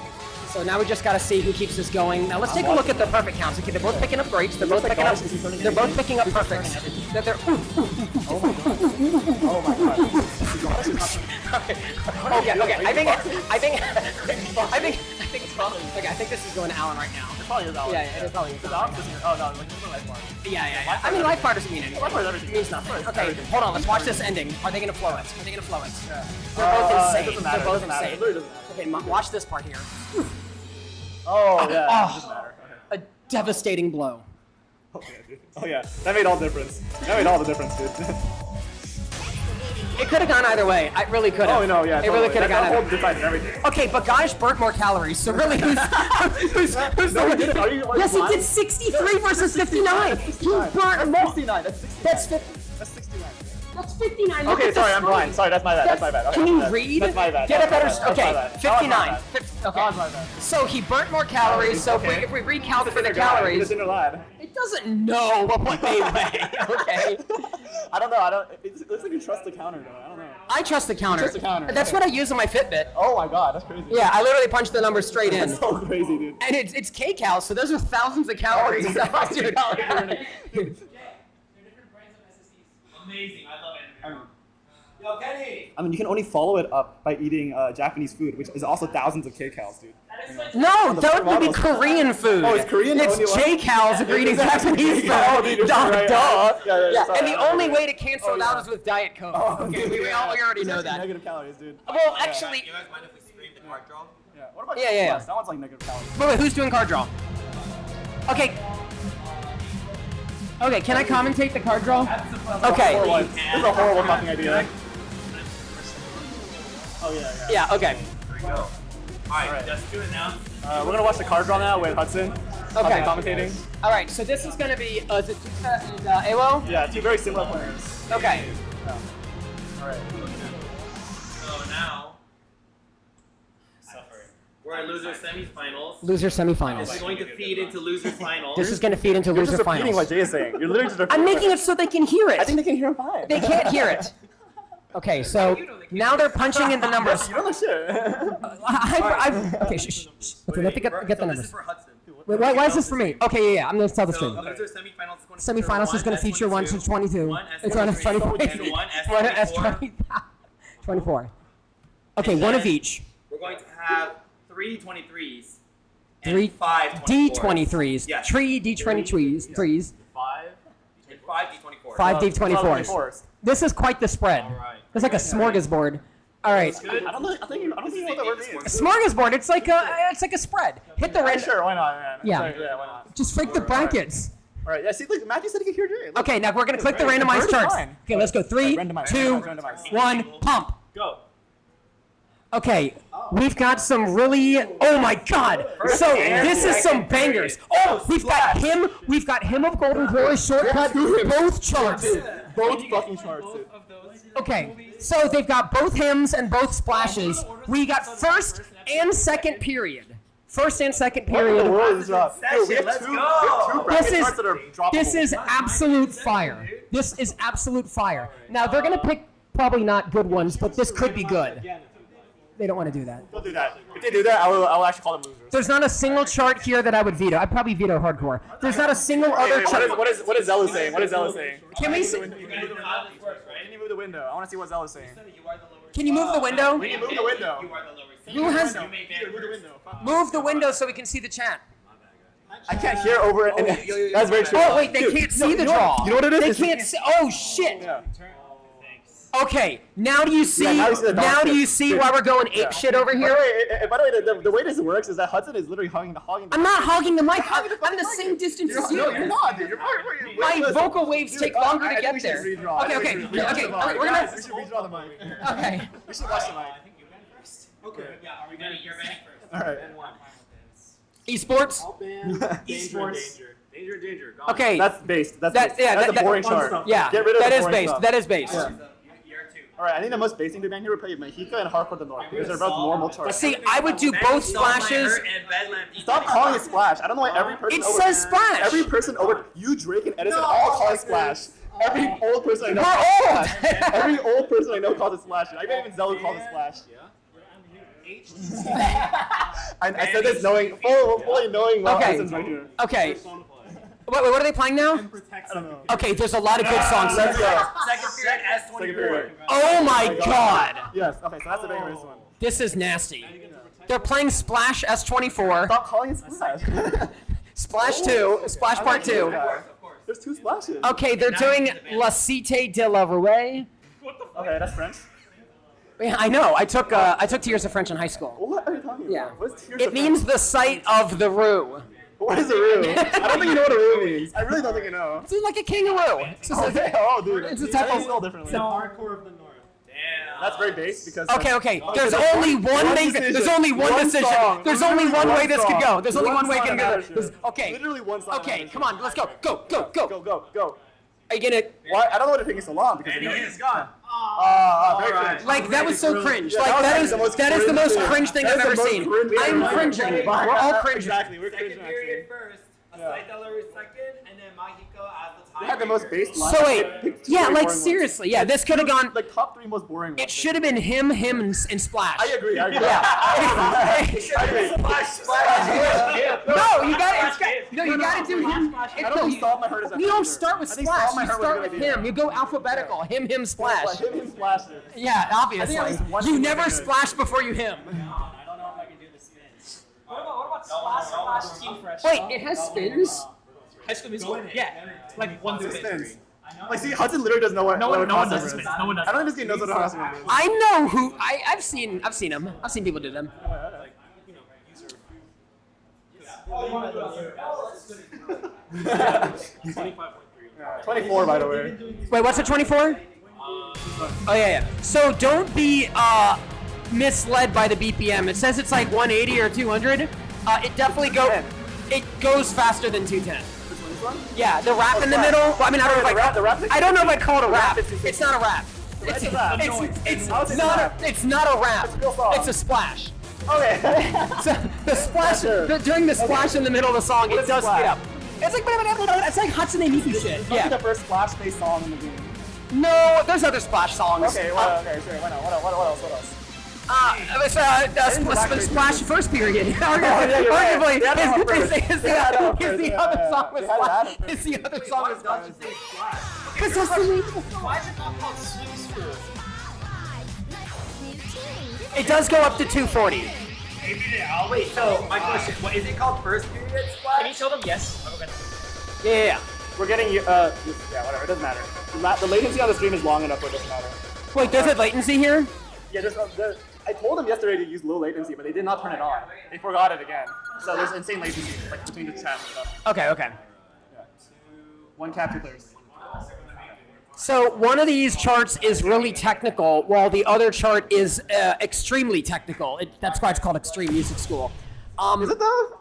So now we just gotta see who keeps this going. Now let's take a look at the perfect counts. Okay, they're both picking up greats. They're both picking up perfects. Oh my god. Okay. I think it's probably. Okay, I think this is going to Alan right now. It probably is Alan. Yeah, it probably is. Oh no, like this is life bar. Yeah. I mean, life bar doesn't mean anything. Life bar is everything. It means nothing. Okay, hold on. Let's watch this ending. Are they gonna flow it? Yeah. They're both It insane. doesn't matter. They're both It doesn't matter. insane. It literally doesn't matter. Okay, watch this part here. Oh yeah. It doesn't matter. A devastating blow. Oh yeah. That made all the difference. That made all the difference, dude. It could have gone either way. I really could have. Oh no, yeah. It really could have gone That either whole decides everything. Okay, but Gaj burnt more calories, so really who's No, he didn't. Are you Yes, he blind? did 63 versus 59. He burnt That's more. 69. That's 69. That's 50. That's 69. That's 59. Look Okay, at the sorry, I'm screen. blind. Sorry, that's my bad. That's my bad. Okay, Can you that's read? That's my bad. Get a better. That's my Okay, bad. That was my 59. bad. Okay. That was my bad. So he burnt more calories. So Okay. if we recount for the He's a guy. calories, He's a inner lad. it doesn't know what they weigh. Okay. I don't know. It looks like you trust the counter though. I don't know. I trust the counter. Trust the counter. That's what I use on my Fitbit. Oh my god, that's crazy. Yeah, I literally punch the number straight in. That's so crazy, dude. And it's kcal, so those are thousands of calories. Dude. Amazing. I love anime. Yo, Kenny! I mean, you can only follow it up by eating Japanese food, which is also thousands of kcals, dude. No, that would be Korean food. Oh, it's Korean? It's Only one? J-Cals if you're eating Japanese food. Oh, dude, you're Duh, right. duh. Yeah, And sorry. the only way to cancel it out is with Diet Coke. Okay, we already know that. Negative calories, dude. Well, actually, You guys mind if we scream the card draw? Yeah. What about Yeah. Plus? That one's like negative calories. wait, who's doing card draw? Okay. Okay, can I commentate the card draw? Okay. This is a horrible fucking idea. Oh yeah. Yeah, okay. Here we go. Alright, just do it now. We're gonna watch the card draw now with Hudson. Okay. Hudson commentating. All right, so this is going to be, is it Tuka and Awo? Yeah, two very similar players. Okay. Alright. So now, we're at loser semifinals. Loser This is semifinals. going to feed into loser finals. This is going to feed into You're loser just repeating what finals. Jay is saying. You're literally just repeating. I'm making it so they can hear it. I think they can hear him fine. They can't hear it. Okay, so now they're punching in the numbers. You know the shit. Okay, shh. Okay, let me get the This numbers. is for Hudson. Wait, why is this for me? Okay, yeah, I'm going to tell the So story. loser semifinals is going to Semifinals is going to feature 1 to 22. one It's on S23, S24. and one One S24. S24. Okay, And one of then each. We're going to have 3 23s and 3 5 24s. D23s. Yes. 3 D23s. 3s. 5 and 5 D24s. 5 D24s. This is quite the spread. It's like a smorgasbord. All right. I don't think you know what that word means. Smorgasbord. It's like a spread. Hit the red. Sure, why not, man? Yeah. Sorry, why not? Just freak the brackets. All right, yeah. See, like Matthew said he could hear Jay. Look. Okay, now we're gonna click the Right, randomized it's charts. fine. Okay, let's go. 3, Randomize, 2, randomize. 1, pump. Go. Okay, we've got some really. Oh my God! So this is some bangers. Oh, we've got him. We've got him of Golden Glory shortcut. Both charts. Both fucking charts, dude. Okay, so they've got both hymns and both splashes. We got first and second period. First and second What in period. the world is wrong? Dude, we have Let's two go. bracket This is charts that are droppable. this is absolute fire. This is absolute fire. Now they're gonna pick probably not good ones, but this could be good. They don't want to do that. Don't do that. If they do that, I will actually call them losers. There's not a single chart here that I would veto. I'd probably veto hardcore. There's not a single other chart. What is Zella saying? What is Zella saying? Can we see? Can you move the window? I want to see what Zella's saying. Can you move the window? We need to move the window. Who has Move the window. move the window so we can see the chat? I can't hear over it. That's very true. Oh wait, they Dude, can't see the you know draw. You know what it is? They can't see. Oh shit. Yeah. Okay, now do you see? Yeah, now you see the Now do dog you see why we're going ape shit over here? By the way, the way this works is that Hudson is literally hogging the. I'm not hogging the mic. I'm the same distance as you. No, you're not, dude. You're probably. My vocal waves take longer to I think get we should there. redraw. Okay, I okay, think we should okay. redraw. We're gonna. We should redraw the mic. Okay. We should watch the mic. Okay. Yeah, are we going to? You're banning first. All right. Esports. Esports. Danger. Gone. Okay. That's based. That's That- yeah, that's that- a boring that- chart. Yeah. Get rid of that the is boring based. stuff. That is based. Yeah. All right, I think the most basing to ban here would play Mahika and Hardcore the North because they're both normal charts. See, I would do both splashes. Stop calling it Splash. I don't know why every person. It over, says Splash. Every person over you, Drake, and Edison all call it Splash. Every old person I know. We're calls it old. Splash. Every old person I know calls it Splash. I bet even Zelda calls it Splash. I said this knowing, fully knowing what Okay. Edison's right here. Okay. Wait, what are they playing now? I don't know. Okay, there's a lot of good songs. Let's go. Second period S24. Oh my god! Yes. Okay, so that's the very first one. This is nasty. They're playing Splash S24. Stop calling it Splash. Splash 2, Splash Part 2. There's 2 splashes. Okay, they're doing La Cité de la Rue. Okay, that's French. Yeah, I know. I took Tears of French in high school. What are you talking Yeah. about? What's Tears It of means French? the site of the Rue. What is a roux? I don't think you know what a roux means. I really don't think you know. It's like a kangaroo. It's just like, Oh, dude. it's a type of. spelled differently. Hardcore of the North. That's very base because. Okay. There's only one thing. There's only one decision. There's only one way this could go. There's only one way it can go. Okay. Literally one song. Okay, come on. Let's go. Go. Go. Are you gonna? Why? I don't know what it's taking so long because. And he's gone. Very cringe. Like that was so cringe. Yeah, Like that is the most that is the most cringe cringe thing That's I've ever the most seen. cringe thing I'm I've ever cringing. seen. We're all cringing. Exactly, we're Second cringing period actually. first, a slight Delaware second, and then Mexico as the They had the most base line. So wait, yeah, Very like boring seriously, yeah, this could have gone. Like top 3 most boring ones. It should have been him, and Splash. I agree. Yeah. I agree. No, you got it. No, you got to do him. I don't think Solve My Hurt is You don't start with I think Splash. Solve My You Hurt was a start good with idea. him. You go alphabetical. Him, Splash. Him Splash. Yeah, I obviously. think at least one You thing never would be good. splash before you him. I don't know if I can do the spins. What about Splash Team Fresh? Wait, it has spins. High School Musical. Yeah, like one spin. Spins. Like, see, Hudson literally doesn't know what. No what one a does crossover spins. is. No one does. I don't think this game knows what a crossover is. I know who. I've seen him. I've seen people do them. 24, by the way. Wait, what's it? 24? Oh yeah. So don't be misled by the BPM. It says it's like 180 or 200. It definitely It goes faster than 210. Yeah, the rap in the middle. Well, I mean, I don't know if I don't know if I call it a rap. It's not a rap. It's not a rap. It's a splash. Okay. So the splash during the splash in the middle of the song, it does speed up. It's like Hatsune Miku shit. Yeah. The first splash-based song in the game. No, there's other splash songs. Okay, sure. Why not? What else? Splash first period. Arguably, is the other song was Splash. Is the other song was Splash. Because that's the Why is it not called Swim School? It does go up to 240. Wait, so my question, what is it called first period splash? Can you tell them yes? Yeah. We're getting yeah, whatever. It doesn't matter. The latency on the stream is long enough where it doesn't matter. Wait, there's a latency here? Yeah, I told them yesterday to use low latency, but they did not turn it on. They forgot it again. So there's insane latency like between the chat and stuff. Okay. Yeah. 1 cap, 2 players. So one of these charts is really technical, while the other chart is extremely technical. That's why it's called Extreme Music School. Is it though?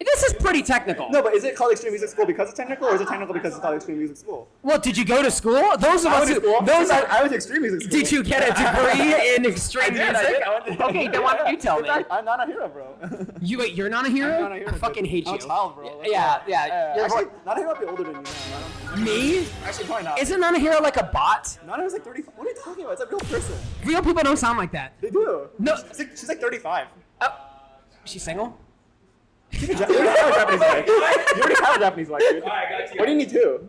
This is pretty technical. No, but is it called Extreme Music School because it's technical, or is it technical because it's called Extreme Music School? Well, did you go to school? Those of us who, those are, I went to Extreme Music School. Did you get a degree in extreme music? I did. Okay, then why don't you tell me? I'm not a hero, bro. You're not a hero? I'm not a hero. I fucking hate you. I'm a child, bro. Yeah. You're Actually, not a hero might be older than you. Me? Actually, probably not. Isn't not a hero like a bot? Not a hero's like 35. What are you talking about? It's a real person. Real people don't sound like that. They do. No. She's like 35. Is she single? You already have a Japanese wife. You already have a Japanese wife, dude. What do you need two?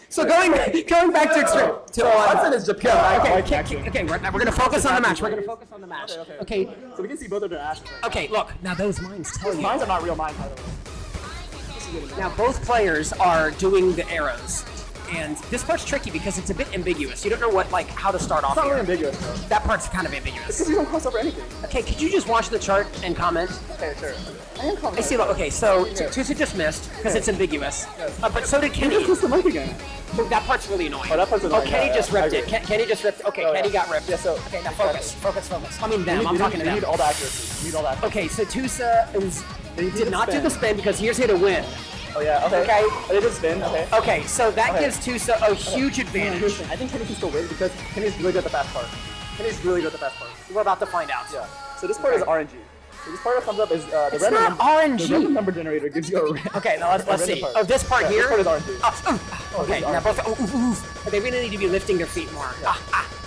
So going back to extreme. Hudson is Japan. Okay, we're gonna focus on the match. We're gonna focus on the match. Okay. So we can see both of their asses. Okay, look. Now those mines tell you. Mines are not real mines, by the way. Now both players are doing the arrows. And this part's tricky because it's a bit ambiguous. You don't know how to start off. It's not here. really ambiguous, though. That part's kind of ambiguous. It's because you don't cross over anything. Okay, could you just watch the chart and comment? Okay, sure. I see. Look, okay, so Tusa just missed because it's ambiguous. But so did Kenny. Just the mic again. So that part's really annoying. Oh, that part's annoying. Kenny just ripped it. I agree. Kenny just ripped it. Okay, Kenny got ripped. Yeah, so Okay, now focus. I mean them. I'm talking to them. You need all the accuracy. You need all the accuracy. Okay, so Tusa did not do the spin because here's here to win. Oh yeah, okay. They did spin, okay. Okay, so that gives Tusa a huge advantage. I think Kenny can still win because Kenny's really good at the fast part. We're about to find out. Yeah. So this part is RNG. So this part that comes up is the It's random not RNG. The random number generator gives you a Okay, now let's see. part. Oh, this part here? This part is RNG. Okay, now both. They really need to be lifting their feet more.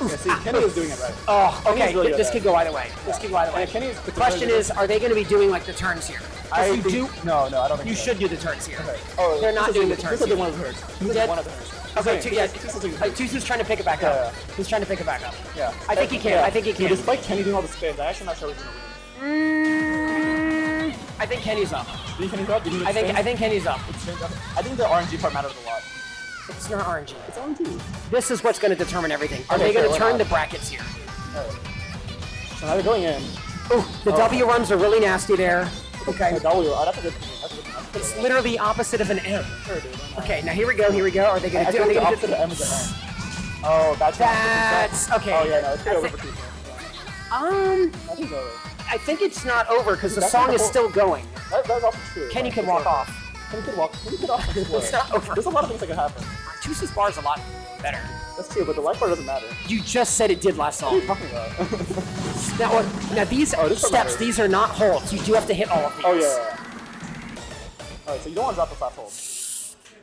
Yeah, see, Kenny is doing it right. Oh, Kenny okay. is really good This at could that. go either way. This could go either way. Yeah, Kenny's The question is, are they going to be doing like the turns here? If you do, no, I don't think you so. should do the turns here. Okay. Oh, They're not doing the turns. Tusa did here. one of the turns. Who Tusa did? did one of the turns. Okay, Tusa's Tusa's trying to pick it back up. He's trying to pick it back up. Yeah. I think he can. I think he can. Despite Kenny doing all the spins, I'm actually not sure he's gonna win. I think Kenny's up. Do you think Kenny's up? I think Kenny's up. I think the RNG part matters a lot. It's not RNG. It's RNG. This is what's going to determine everything. Are Okay, they going sure, to turn why the not? brackets here? So now they're going in. Ooh, the W runs are really nasty there. Okay. W. Oh, that's a good. It's literally the opposite of an M. Sure, dude. Okay, now here we go. Here we go. Are they going I to do? think Are they the gonna opposite do of M is an M. Oh, that's okay. Oh yeah, no, it's That's over it. for Tusa. Um, I think it's over. I think it's not over because the That's song not is the still going. That's also true. Kenny can walk off. Kenny could walk. Kenny could off. It's not over. There's a lot of things that could happen. Tusa's bar is a lot better. That's true, but the life bar doesn't matter. You just said it did last What are song. you talking about? Now these this part steps, matters. these are not holds. You do have to hit all of these. Oh yeah. Alright, so you don't want to drop the flat hold.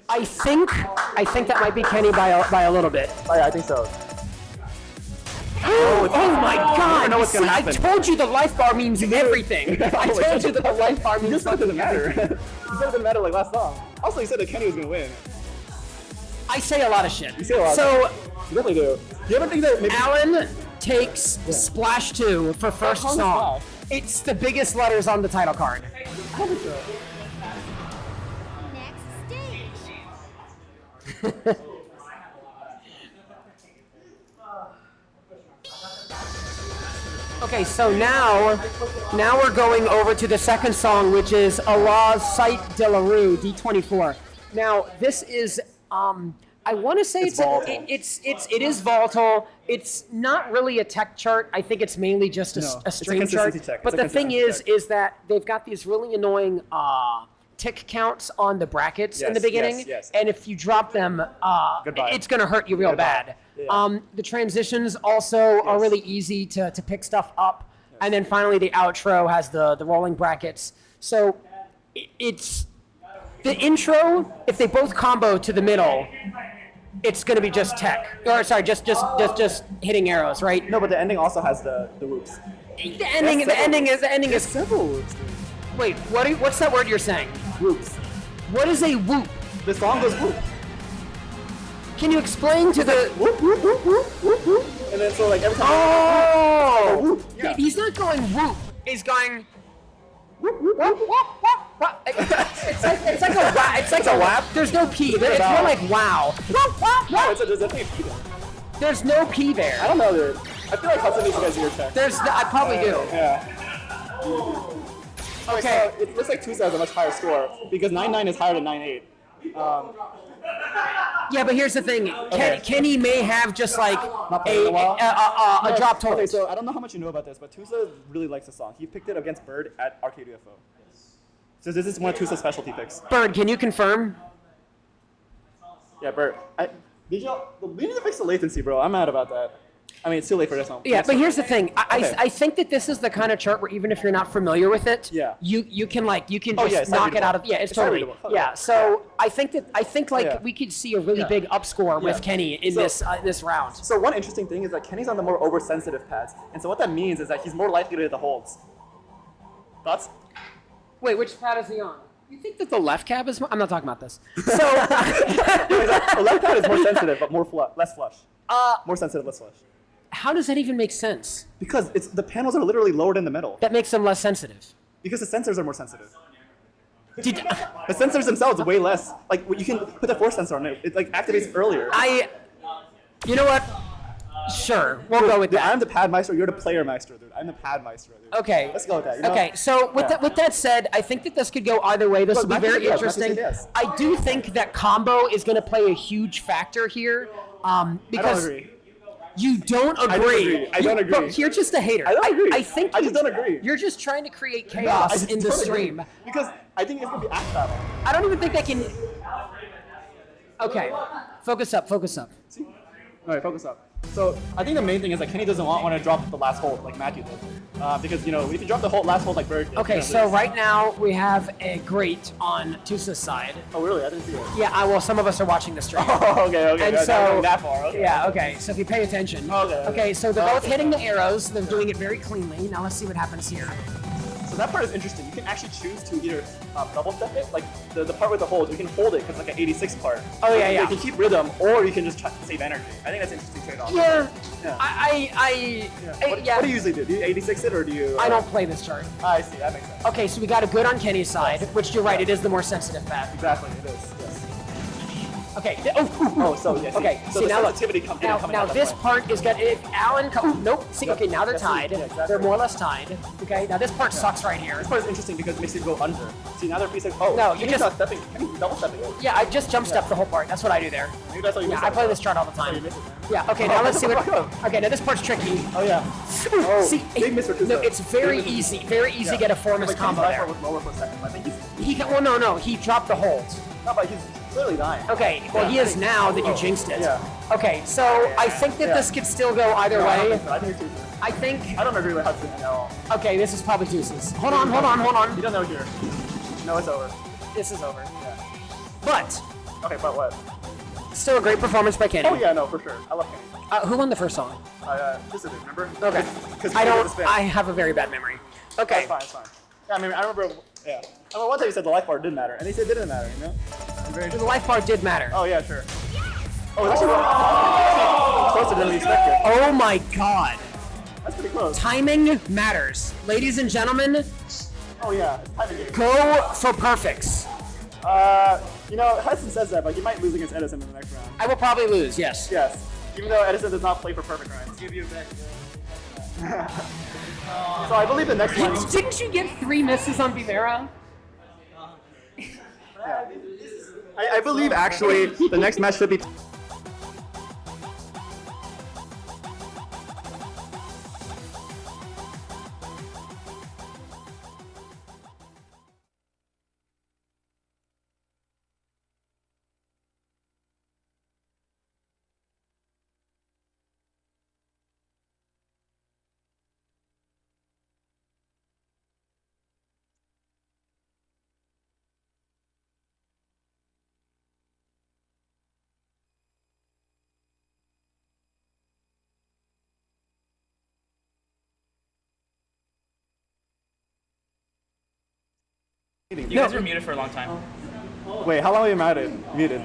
I think that might be Kenny by a little bit. Oh yeah, I think so. Oh my God! know what's gonna See, happen. I told you the life bar means everything. I told you that the life bar You means just said it doesn't fucking matter. everything. You said it didn't matter like last song. Also, you said that Kenny was gonna win. I say a lot of shit. You say a lot. So You definitely do. Do you ever think that maybe? Alan takes Splash 2 for first How's song. Splash? It's the biggest letters on the title card. I don't think so. Next stage. Okay, so now we're going over to the second song, which is Allah's Sight de la Rue, D24. Now, this is, I want to say It's volatile. it is volatile. It's not really a tech chart. I think it's mainly just a, No, a it's a stream chart. consistency check. But It's a the thing consistency is that they've got these really annoying tick counts on the brackets in the Yes, beginning, yes, yes. and if you drop them, Goodbye. it's going to hurt you real Goodbye. bad. Yeah. The transitions also are really easy to pick stuff up. And then finally the outro has the rolling brackets. So it's the intro, if they both combo to the middle, it's going to be just tech. Or sorry, just hitting arrows, right? No, but the ending also has the whoops. The ending is several whoops, dude. Wait, what's that word you're saying? Whoops. What is a whoop? The song goes whoop. Can you explain to the Whoop, whoop, whoop, whoop, whoop, whoop. And then so like every time. Oh! Whoop. Yeah. He's not going whoop. He's going Whoop, whoop, whoop, whoop. It's like a whap. It's like a whap. There's no P. It's more like wow. No, there's definitely a P there. There's no P there. I don't know, dude. I feel like Hudson needs you guys to your check. I probably do. Yeah. Okay. So it looks like Tusa has a much higher score because 9-9 is higher than 9-8. Yeah, but here's the thing. Kenny may have just like Not playing a it well? drop Okay, torch. so I don't know how much you know about this, but Tusa really likes the song. He picked it against Bird at Arcade UFO. So this is one of Tusa's specialty picks. Bird, can you confirm? Yeah, Bird. We need to fix the latency, bro. I'm mad about that. I mean, it's too late for this one. Yeah, but here's the thing. Okay. I think that this is the kind of chart where even if you're not familiar with it, Yeah. you can Oh, just yeah, it's knock it readable. out of it's It's totally readable. Okay. yeah. So I think Yeah. we could see a really Yeah. big upscore with Yeah. Kenny in So- this round. So one interesting thing is that Kenny's on the more oversensitive pads, and so what that means is that he's more likely to hit the holds. Thoughts? Wait, which pad is he on? You think that the left cab is? I'm not talking about this. So The left pad is more sensitive, but less flush. More sensitive, less flush. how does that even make sense? Because the panels are literally lowered in the middle. That makes them less sensitive. Because the sensors are more sensitive. The sensors themselves are way less. Like you can put the force sensor on it. It like activates earlier. You know what? Sure, we'll go with Dude, that. I'm the pad maestro. You're the player maestro, dude. I'm the pad maestro, dude. Okay. Let's go with that. You know? Okay, so with that said, I think that this could go either way. This Look, will be Matthew very said yes, Matthew interesting. said yes. I do think that combo is going to play a huge factor here. Because agree. You don't agree. I don't agree. I don't agree. But you're just a hater. I don't agree. I think I just don't agree. You're just trying to create No, I chaos just in the don't agree. stream. Because I think it's gonna be act battle. I don't even think that can. Okay, focus up. See? All right, focus up. So I think the main thing is that Kenny doesn't want to drop the last hold like Matthew did. Because, you know, if you drop the last hold like Bird did, Okay, you know, so right now we have a grate on Tusa's side. Oh, really? I didn't see it. Yeah, well, some of us are watching the stream. Oh, okay. And Not so, going that far. Okay. yeah, okay. So if you pay attention. Okay, so they're both hitting the arrows. They're doing it very cleanly. Now let's see what happens here. So that part is interesting. You can actually choose to either double step it, like the part with the hold. You can hold it because it's like an 86 part. Oh yeah, yeah. You can keep rhythm, or you can just try to save energy. I think that's an interesting trade-off. Yeah. Yeah. What do you usually do? Do you 86 it or do you? I don't play this chart. I see. That makes sense. Okay, so we got a good on Kenny's side, which you're right. It is the more sensitive path. Exactly. It is. Yes. Okay. So yeah. Okay. So see the now look. sensitivity coming Now out this that part is good. If Alan, nope. See, okay, now they're tied. Yeah, exactly. They're more or less tied. Okay. Now this part sucks right here. This part is interesting because it makes you go under. See, now they're freezing. Oh, No, you Kenny's just- not stepping. Kenny's double stepping it. Yeah, I just jump step the whole part. That's what I do there. Maybe that's how you Yeah, miss I it. play this chart all the time. Oh, you miss it, man. Yeah. Okay. Now let's see what. Okay. Now this part's tricky. Oh yeah. Oh, See, big miss for Tusa. no, it's very easy. Very easy to get a four-miss Like, combo Kenny's there. with lower for a second. I think he's. He got, well, no. He dropped the hold. No, but he's clearly dying. Okay. Well, he is now that you jinxed it. Yeah. Okay. So I think that this could still go either No, I don't way. think so. I think it's Tusa. I think. I don't agree with Hudson at all. Okay. This is probably Tusa's. Hold on. He doesn't know here. No, it's over. This is over. Yeah. But Okay, but what? still a great performance by Kenny. Oh yeah, no, for sure. I love Kenny. Who won the first song? This is it, remember? Okay. Because I don't. I have a very bad memory. Okay. That's fine, it's fine. Yeah, I mean, I remember. Yeah. I mean, one time you said the life bar didn't matter, and he said it didn't matter. You know? The life bar did matter. Oh yeah, sure. Oh, it's actually closer than we expected. Oh my God. That's pretty close. Timing matters, ladies and gentlemen. Oh yeah, it's timing game. Go for perfects. You know, Hudson says that, but he might lose against Edison in the next round. I will probably lose. Yes. Yes. Even though Edison does not play for perfect rounds. Give you a bet. So I believe the next one. Didn't you get 3 misses on Vivera? I believe actually the next match should be. You guys were muted for a long time. Wait, how long were you muted?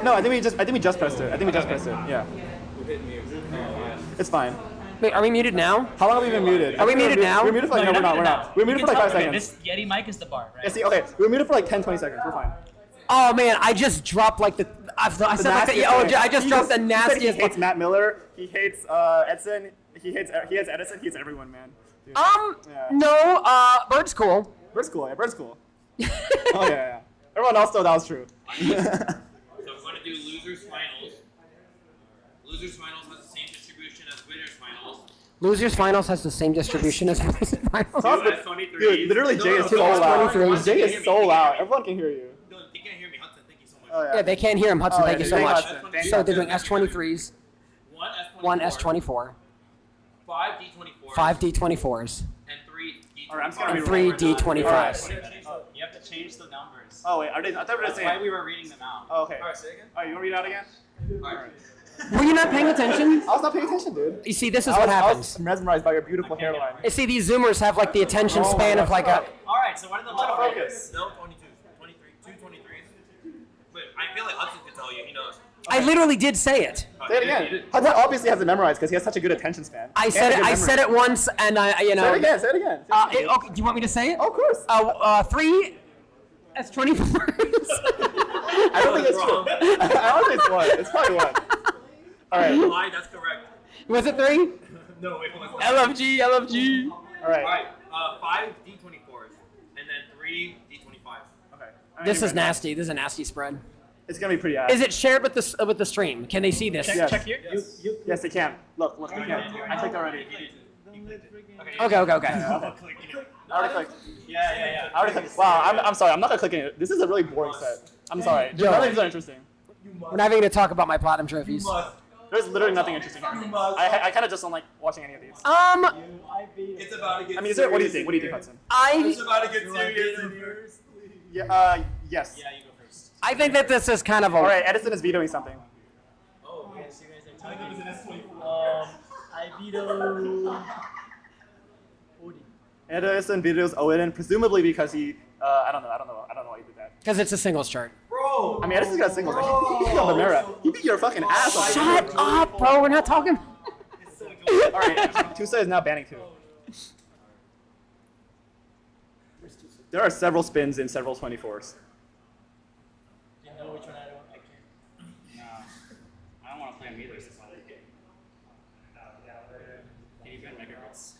No, I think we just pressed it. Yeah. It's fine. Wait, are we muted now? How long have we been muted? Are we muted now? We're muted for like no, we're not. We're muted for like 5 seconds. This Yeti mic is the bar, right? Yeah, see, okay, we're muted for like 10-20 seconds. We're fine. Oh man, I just dropped like the. I said like the. I just dropped the nastiest. He hates Matt Miller. He hates Edson. He hates Edison. He hates everyone, man. Dude. Yeah. No. Bird's cool. Bird's cool. Yeah, Bird's cool. Oh yeah. Everyone else thought that was true. So we're going to do losers finals. Losers finals has the same distribution as winners finals. Losers finals has the same distribution as winners finals. Dude, literally Jay is so loud. Jay is so loud. Everyone can hear you. No, they can't hear me. Hudson, thank you so much. Oh, Yeah, they can't hear him. Hudson, Oh, thank yeah, you so thank much. Hudson. So they're doing S23s, One S24. 1 S24, 5 D24. 5 D24s, And 3 D25. Alright, I'm just gonna and be 3 rolling. D25s. You have to change the numbers. Oh wait, are they? I thought we were That's saying. why we were reading them out. Oh, okay. Alright, say again. Alright, you want to read it out again? Alright. Were you not paying attention? I was not paying attention, dude. You see, this is I what was happens. mesmerized by your beautiful hairline. You see, these Zoomers have like the attention Oh my span of God. like a. Alright, so what are the Try to levels? focus. No, 22. 23. 2 23s. But I feel like Hudson could tell you. He knows. I literally did say it. Say it again. Hudson obviously has it memorized because he has such a good attention span. I said it. I said it once, and I, you know. Say it again. Say it again. Okay, do you want me to say it? Oh, of course. 3 S24s. I don't think it's true. I don't think it's one. It's probably one. All right. Lie, that's correct. Was it 3? No, it wasn't. LFG. All right. Alright, 5 D24s. And then 3 D25s. Okay. This is nasty. This is a nasty spread. It's gonna be pretty ass. Is it shared with the stream? Can they see this? Yes. Check here. Yes, they can. Look, they can. I clicked already. Okay. I already clicked. Yeah. I already clicked. Wow, I'm sorry. I'm not gonna click it. This is a really boring set. I'm sorry. Yo. None of these are interesting. We're not even gonna talk about my platinum trophies. There's literally nothing interesting here. I kind of just don't like watching any of these. It's about to get I mean, is it? What do you think? What do you think, Hudson? It's about to get serious. Yeah. Yes. Yeah, you go first. I think that this is kind of a. All right. Edison is vetoing something. Oh, yes, you guys are talking. I veto. Edison vetoes Odin, presumably because he. I don't know why he did that. Because it's a singles chart. Bro! I mean, Edison's got singles. He beat on the Mera. He beat your fucking ass on the Shut up, bro. We're not talking. All right. Tusa is now banning 2. There are several spins in several 24s. You know which one I can't. No, I don't want to play him either. Can you ban megahertz?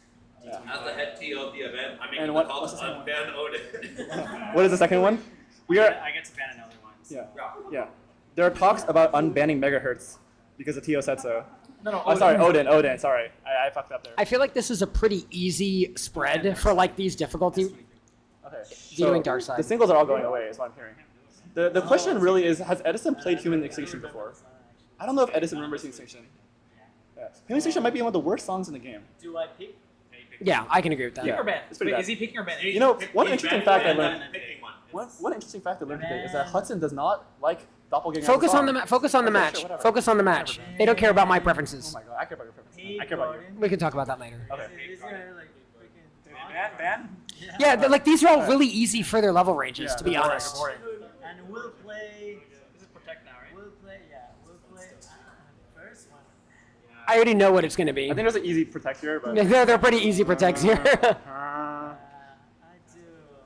As the head TO of the event, I'm making And the what- call what's to the second one? unban Odin. What is the second one? We are. I get to ban another one. Yeah. Yeah. There are talks about unbanning megahertz because the TO said so. No, Oh, sorry, Odin. Sorry, I fucked up there. I feel like this is a pretty easy spread for like these difficulty. Okay. Vetoing Dark Side. The singles are all going away, is what I'm hearing. The question really is, has Edison played Human Extinction before? I don't know if Edison remembers Human Extinction. Yeah. Human Extinction might be one of the worst songs in the game. Do I pick? Yeah, I can agree with that. Yeah. Pick or ban? It's pretty Wait, bad. is he picking or banning? You know, one interesting fact I learned. Picking one. One interesting fact I learned today is that Hudson does not like Doppelganger. Focus as a on the song. focus on the Okay, match. sure, whatever. Focus on the match. They don't care about my preferences. Oh my god, I care about your preferences. I care about you. We can talk about that later. Okay. Ban? Yeah, like these are all really easy for their level ranges, to be they're boring, honest. they're boring. And we'll play. This is protect now, right? We'll play. First one. I already know what it's going to be. I think there's an easy protect here, but. They're pretty easy protects here. I do.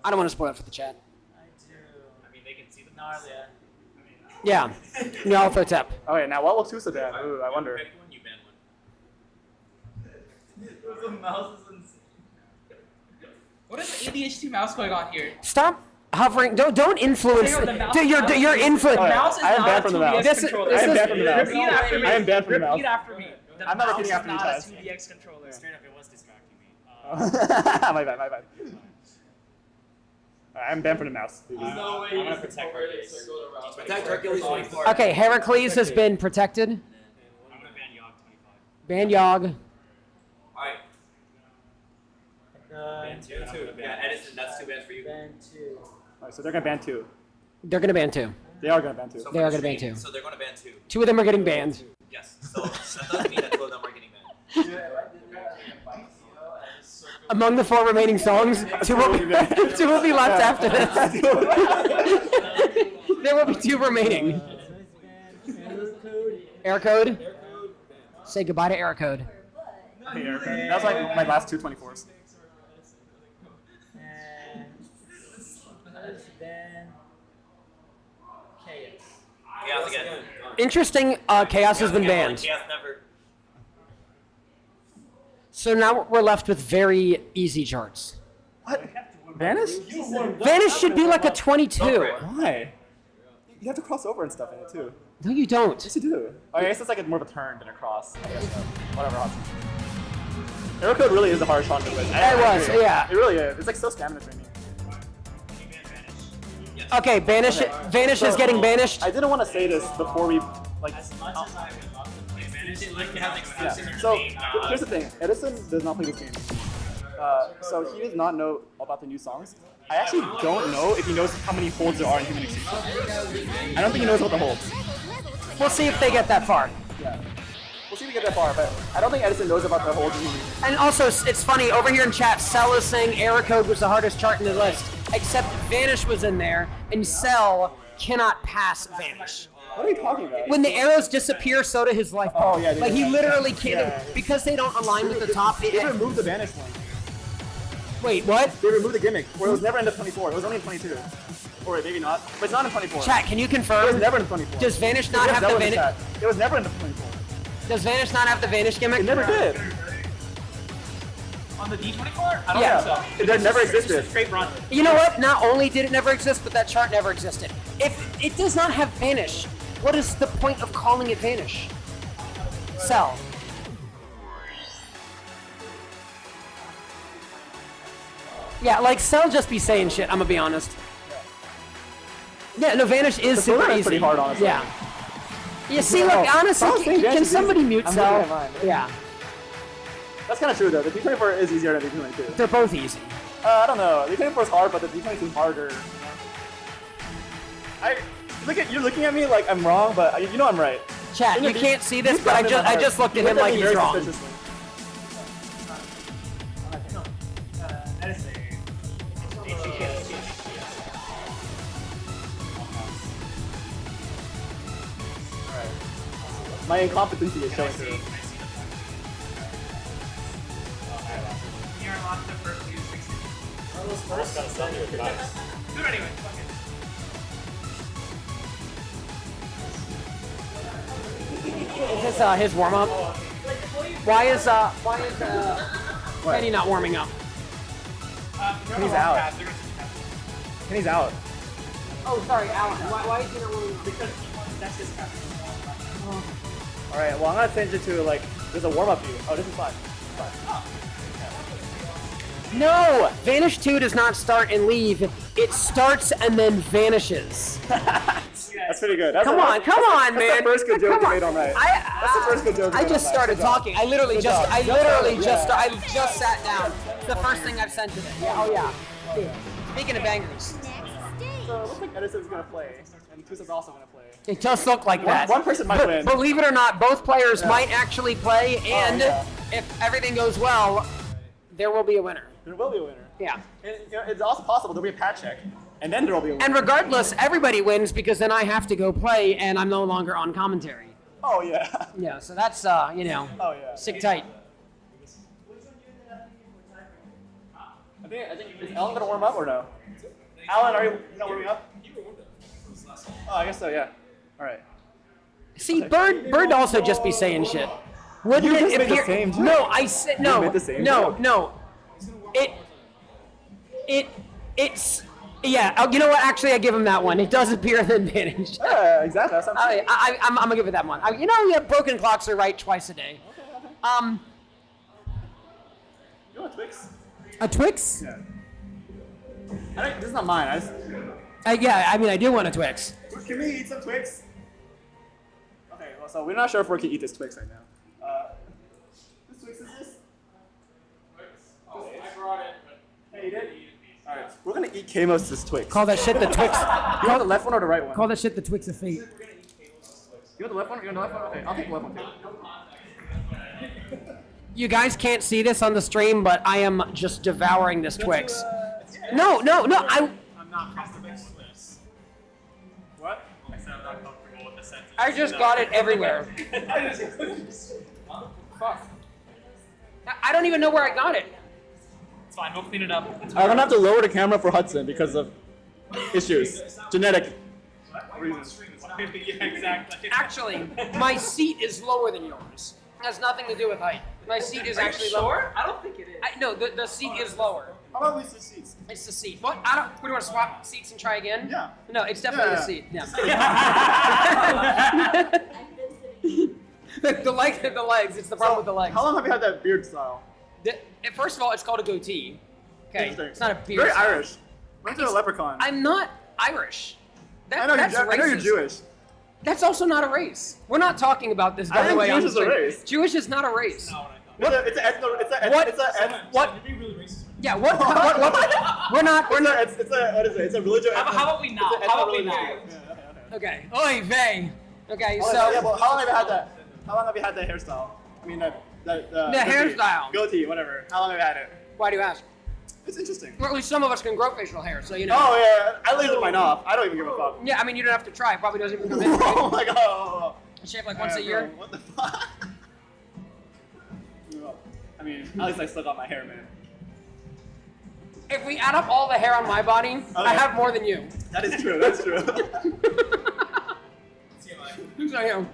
I don't want to spoil it for the chat. I do. I mean, they can see the Narlia. Yeah. No, I'll throw tap. Okay, now what will Tusa ban? Ooh, I wonder. Pick one, you ban one. The mouse is insane. What is the ADHD mouse going on here? Stop hovering. Don't influence. Hang on, the mouse- Dude, you're influence. Oh, yeah. Mouse is I am not banned from the mouse. 2DX This is- controller. this I am is- banned from the mouse. Repeat after me. I am banned from the mouse. Repeat after me. The I'm not mouse repeating after you, is not Taz. a 2DX controller. Straight up, it was distracting me. My bad. Alright, I'm banned from the mouse. I'm gonna protect Hercules. Protect Hercules 24. Okay, Heracles has been protected. I'm gonna ban Yogg 25. Ban Yogg. Alright. Ban two. Yeah, Edison, that's 2 bans for you. Ban 2. Alright, so they're gonna ban 2. They're gonna ban 2. They are gonna ban 2. So They for are the gonna ban stream, 2. So they're going to ban 2. 2 of them are getting banned. Yes. So that does mean that 2 of them are getting banned. Among the 4 remaining songs, 2 will be, 2 will be left after this. There will be 2 remaining. Air code. Say goodbye to air code. That was like my last 2 24s. And then Chaos. Chaos again. Interesting. Chaos has been banned. Chaos never. So now we're left with very easy charts. What? Vanish? Vanish should be like a 22. Why? You have to cross over and stuff in it too. No, you don't. Yes, you do. Oh, I guess it's like more of a turn than a cross. I guess so. Whatever, Hudson. Arrow code really is a hard Sean to win. It was, yeah. It really is. It's like so stamina draining. Okay, Vanish. Vanish is getting banished. I didn't want to say this before we like. As much as I would love to play Vanish, Yeah. So here's the thing. Edison does not play this game. So he does not know about the new songs. I actually don't know if he knows how many holds there are in Human Extinction. I don't think he knows about the holds. We'll see if they get that far. Yeah. We'll see if we get that far, but I don't think Edison knows about the holds in Human Extinction. And also, it's funny, over here in chat, Cell is saying Error Code was the hardest chart in the list, except Vanish was in there, and Cell cannot pass Vanish. What are you talking about? When the arrows disappear, so do his life bar. Oh, yeah, they like, do he that. literally can't, Yeah. because they don't align with the top. They removed the Vanish one. Wait, what? They removed the gimmick, where it was never in the 24. It was only in 22. Or maybe not, but it's not in 24. Chat, can you It confirm? was never in 24. Does Vanish not Yes, have that the was in Vanish? chat. It was never in the 24. Does Vanish not have the Vanish gimmick? It never did. on the D24? I don't Yeah. think so. It never existed. Straight run. You know what? Not only did it never exist, but that chart never existed. If it does not have Vanish, what is the point of calling it Vanish? Cell. Yeah, like Cell just be saying shit, I'm gonna be honest. Yeah, no, Vanish is The super program easy. is pretty hard, honestly. Yeah. You see, look, honestly, can somebody mute I'm Cell? looking at mine. Yeah. That's kind of true though. The D24 is easier than the D22. They're both easy. I don't know. The D24 is hard, but the D22 is harder. You're looking at me like I'm wrong, but you know I'm right. Chat, you can't see this, but I just looked at him like he's wrong. My incompetency is showing through. You're locked the first few 16. Do it anyway, fuck it. Is this his warm up? Why is Kenny not warming up? Kenny's out. Kenny's out. Oh, sorry, Alan. Why is he not warming up? Because that's his captain. All right. Well, I'm gonna change it to like there's a warm up view. Oh, this is fine. No! Vanish 2 does not start and leave. It starts and then vanishes. That's pretty good. That's Come on, man. That's the first good joke you made all night. That's the first good joke. I just started talking. I literally just sat down. It's the first thing I've said today. Yeah, oh yeah. Speaking of bangers. So it looks like Edison's gonna play, and Tusa's also gonna play. It does look like that. One person might win. Believe it or not, both players might actually play, and if everything goes well, there will be a winner. There will be a winner. Yeah. And, it's also possible there'll be a pat check, and then there will be a winner. And regardless, everybody wins because then I have to go play, and I'm no longer on commentary. Oh yeah. Yeah. So that's Oh yeah. sick tight. I think is Alan gonna warm up or no? Alan, are you not warming up? Oh, I guess so. Yeah. All right. See, Bird also just be saying shit. Wouldn't You it just made the appear? same joke. No, I said You no. made the same No, joke. no. It's yeah. You know what? Actually, I give him that one. It does appear and then vanish. Yeah, exactly. That's what I'm saying. I'm gonna give it that one. Yeah, broken clocks are right twice a day. You want Twix? A Twix? Yeah. This is not mine. Yeah, I do want a Twix. Can we eat some Twix? Okay, well, so we're not sure if we can eat this Twix right now. Whose Twix is this? Oh, I brought it. Hey, you did? Alright, we're gonna eat Kamos' Twix. Call that shit the Twix. You want the left one or the right one? Call that shit the Twix of fate. You want the left one? You want the left one? Okay, I'll take the left one too. You guys can't see this on the stream, but I am just devouring this Twix. No, I'm not comfortable with this. What? I said I'm not comfortable with the sentence. I just got it everywhere. Fuck. I don't even know where I got it. It's fine, we'll clean it up. I'm gonna have to lower the camera for Hudson because of issues. Genetic reasons. Yeah, exactly. Actually, my seat is lower than yours. It has nothing to do with height. My seat is actually lower. I don't think it is. No, the seat is lower. How about we switch seats? It's the seat. What? What do you want to swap seats and try again? Yeah. No, it's definitely the seat. Yeah. the legs. It's the problem with the legs. How long have you had that beard style? First of all, it's called a goatee. Okay, Interesting. it's not a beard. Very style. Irish. Went to a leprechaun. I'm not Irish. I know you're Jewish. That's also not a race. We're not talking about this, by the way. Jewish is a race. Jewish is not a race. It's Yeah, what? We're not. It's a religion. How about we not? How about we not? Okay. Oy vey. Okay, Oh, so. yeah, well, how long have you had that? How long have you had that hairstyle? I mean, the hairstyle. Goatee, whatever. How long have you had it? Why do you ask? It's interesting. Well, at least some of us can grow facial hair, so you know. Oh yeah, I laser mine off. I don't even give a fuck. Yeah, I mean, you don't have to try. It probably doesn't even come in. Right? Oh my god. I shave like once a year. Bro, what the fuck? I mean, at least I still got my hair, man. If we add up all the hair on my body, I have more than you. That is true. That's true. So, you know,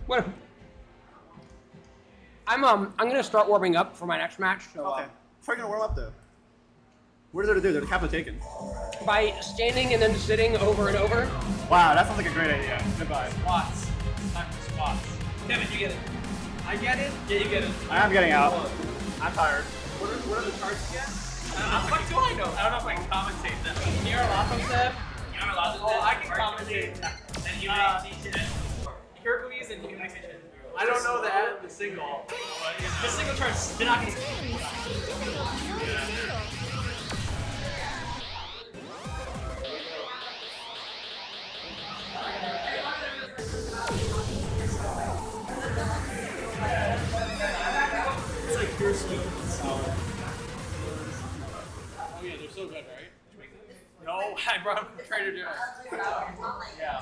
what? I'm gonna start warming up for my next match. So, okay. How are you gonna warm up though? What is there to do? They're the captain taken. By standing and then sitting over and over. Wow, that sounds like a great idea. Goodbye. Squats. Time for squats. Kevin, you get it. I get it? Yeah, you get it. I am getting out. I'm tired. What are the charts again? What do I know? I don't know if I can commentate them. You're allowed to say? You're allowed to say? Oh, I can commentate. Then you may teach it. Hercules I don't know the ad, the single. But, you know. The single charts, they're not gonna. It's like pure sweet and sour. Oh yeah, they're so good, right? No, I brought them from Trader Joe's. Yeah.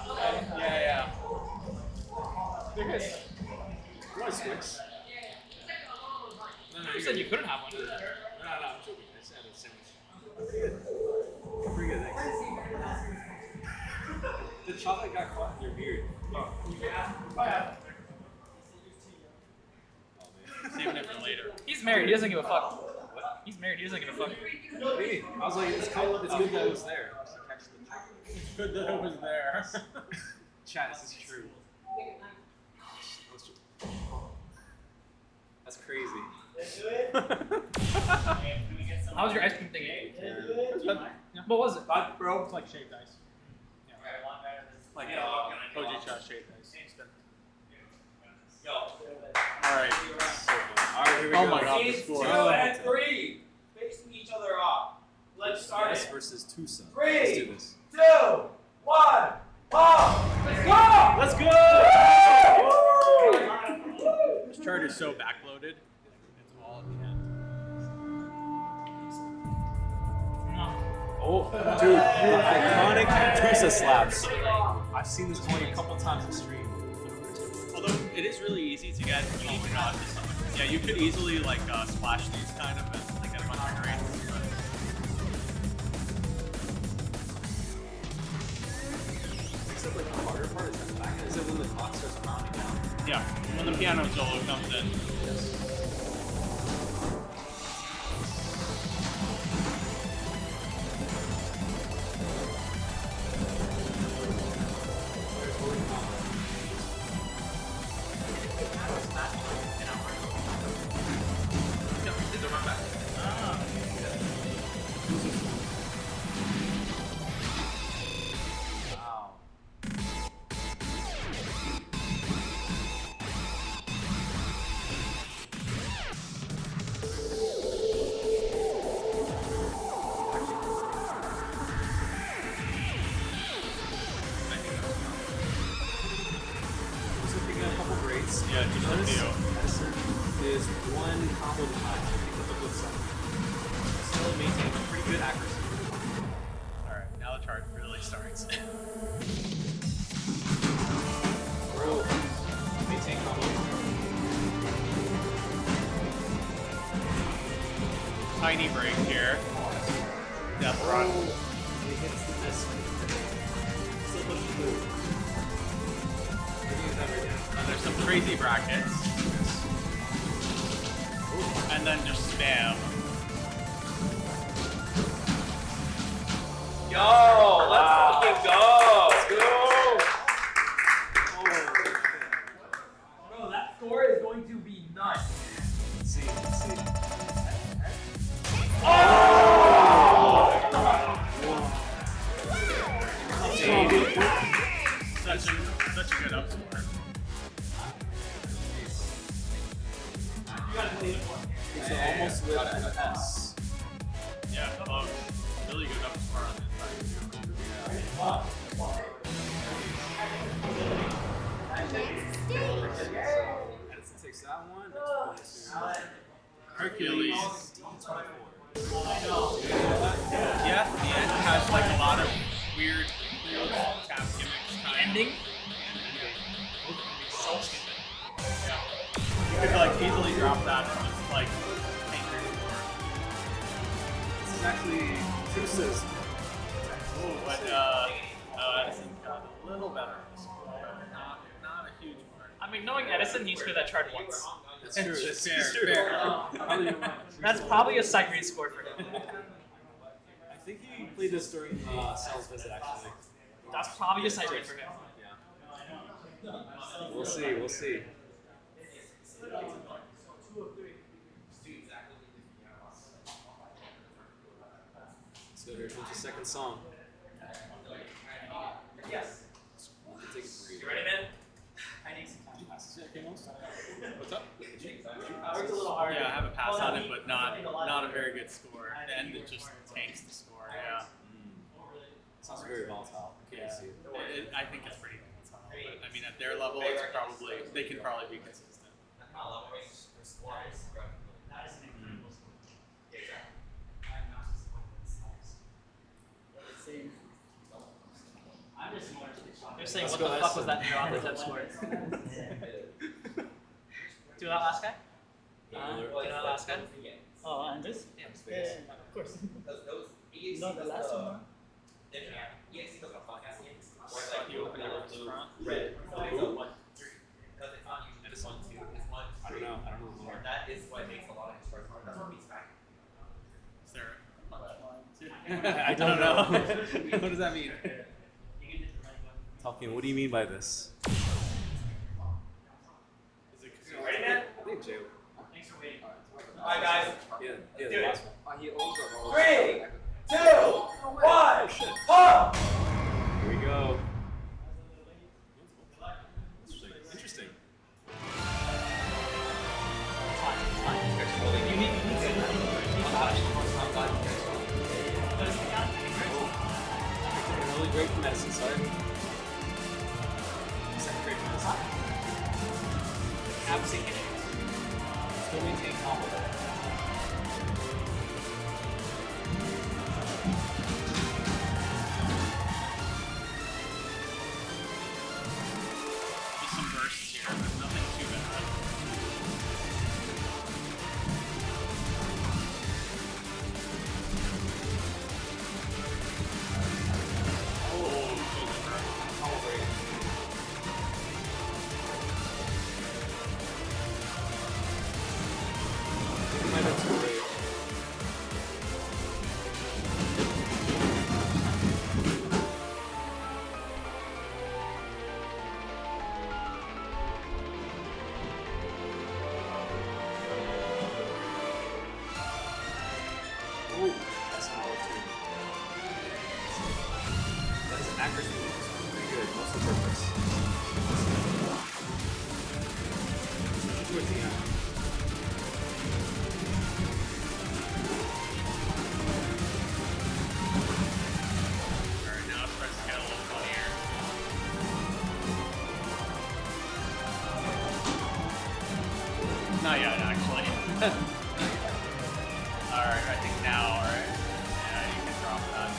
They're good. You want to switch? You said you couldn't have one. No, I'm joking. I just had a sandwich. Pretty good, thanks. The chocolate got caught in your beard. Oh. Saving it for later. He's married. He doesn't give a fuck. What? He's married. He doesn't give a fuck. Hey, I was like, it's good that it was there. It's good that it was there. Chat, this is true. That's crazy. How was your ice cream thingy? What was it? Bro, it's like shaved ice. Yeah. Like OG shot shaved ice. Alright. Alright, here we Oh go. my god, the Scenes score. 2 and 3. Facing each other off. Let's start Yes it. versus Tucson. 3, Let's do this. 2, 1, pause. Let's go! Let's go! This chart is so backloaded. It's all at the end. Oh, dude, the iconic Tusa slaps. I've seen this point a couple times on stream. Although it is really easy to get unique shots. Yeah, you could easily like splash these kind of and like get a bunch of grades. Except like the harder part is the fact is that when the clock starts counting down. Yeah, when the piano solo comes in. Wow. Also picking up a couple grades. Yeah, just a few. Edison is one combo behind. I think that's a good sign. Still maintaining pretty good accuracy. Alright, now the chart really starts. Bro, maintain combo. Tiny break here. Death run. It hits the disc. Still pushes through. And there's some crazy brackets. And then just spam. Yo, let's fucking go. Let's go! Bro, that score is going to be nuts. Let's see, let's see. Such a good up score. It's almost with an S. Yeah, really good up score on this side. Edison takes that one. That's Hercules. Yeah, the end has like a lot of weird tap gimmicks. Ending? So stupid. Yeah. You could like easily drop that and just like paint your score. This is actually Tusa's. But Edison got a little better. But not a huge part. I mean, knowing Edison, he's played that chart once. That's true. That's Fair. That's probably a sight read score for him. I think he played this during Sal's visit, actually. That's probably a sight read for him. Yeah. We'll see. We'll see. So here comes the second song. Yes. We can take a breather. You ready, man? I need some time. That's sick. What's up? Yeah, I have a pass on it, but not a very good score. And it just tanks the score. Yeah. Sounds very volatile. Yeah. I think it's pretty volatile. But, I mean, at their level, it's probably they can probably be consistent. They're saying, what the fuck was that near off the top score? Do that last guy? Do that last guy? Oh, and this? Yeah. Yeah, of course. Not the last one. I don't know. That is what makes a lot of his cards hard. That's what beats back. Is there I don't know. What does that mean? Talking. What do you mean by this? ready, man? I think Jay. Thanks for waiting. Alright, guys. Yeah, Do the it. last one. 3, 2, 1, pop! Here we go. Interesting. You need Really great for medicine, sorry. Second grade medicine. Absing issues. Still maintain combo. just some bursts here, but nothing too bad. Ooh, that's an hour too. That's accuracy. Pretty good. Muscle purpose. Towards the end. Alright, now it's starting to get a little funnier. Not yet, actually. Alright, I think now, alright? Yeah, you can drop that.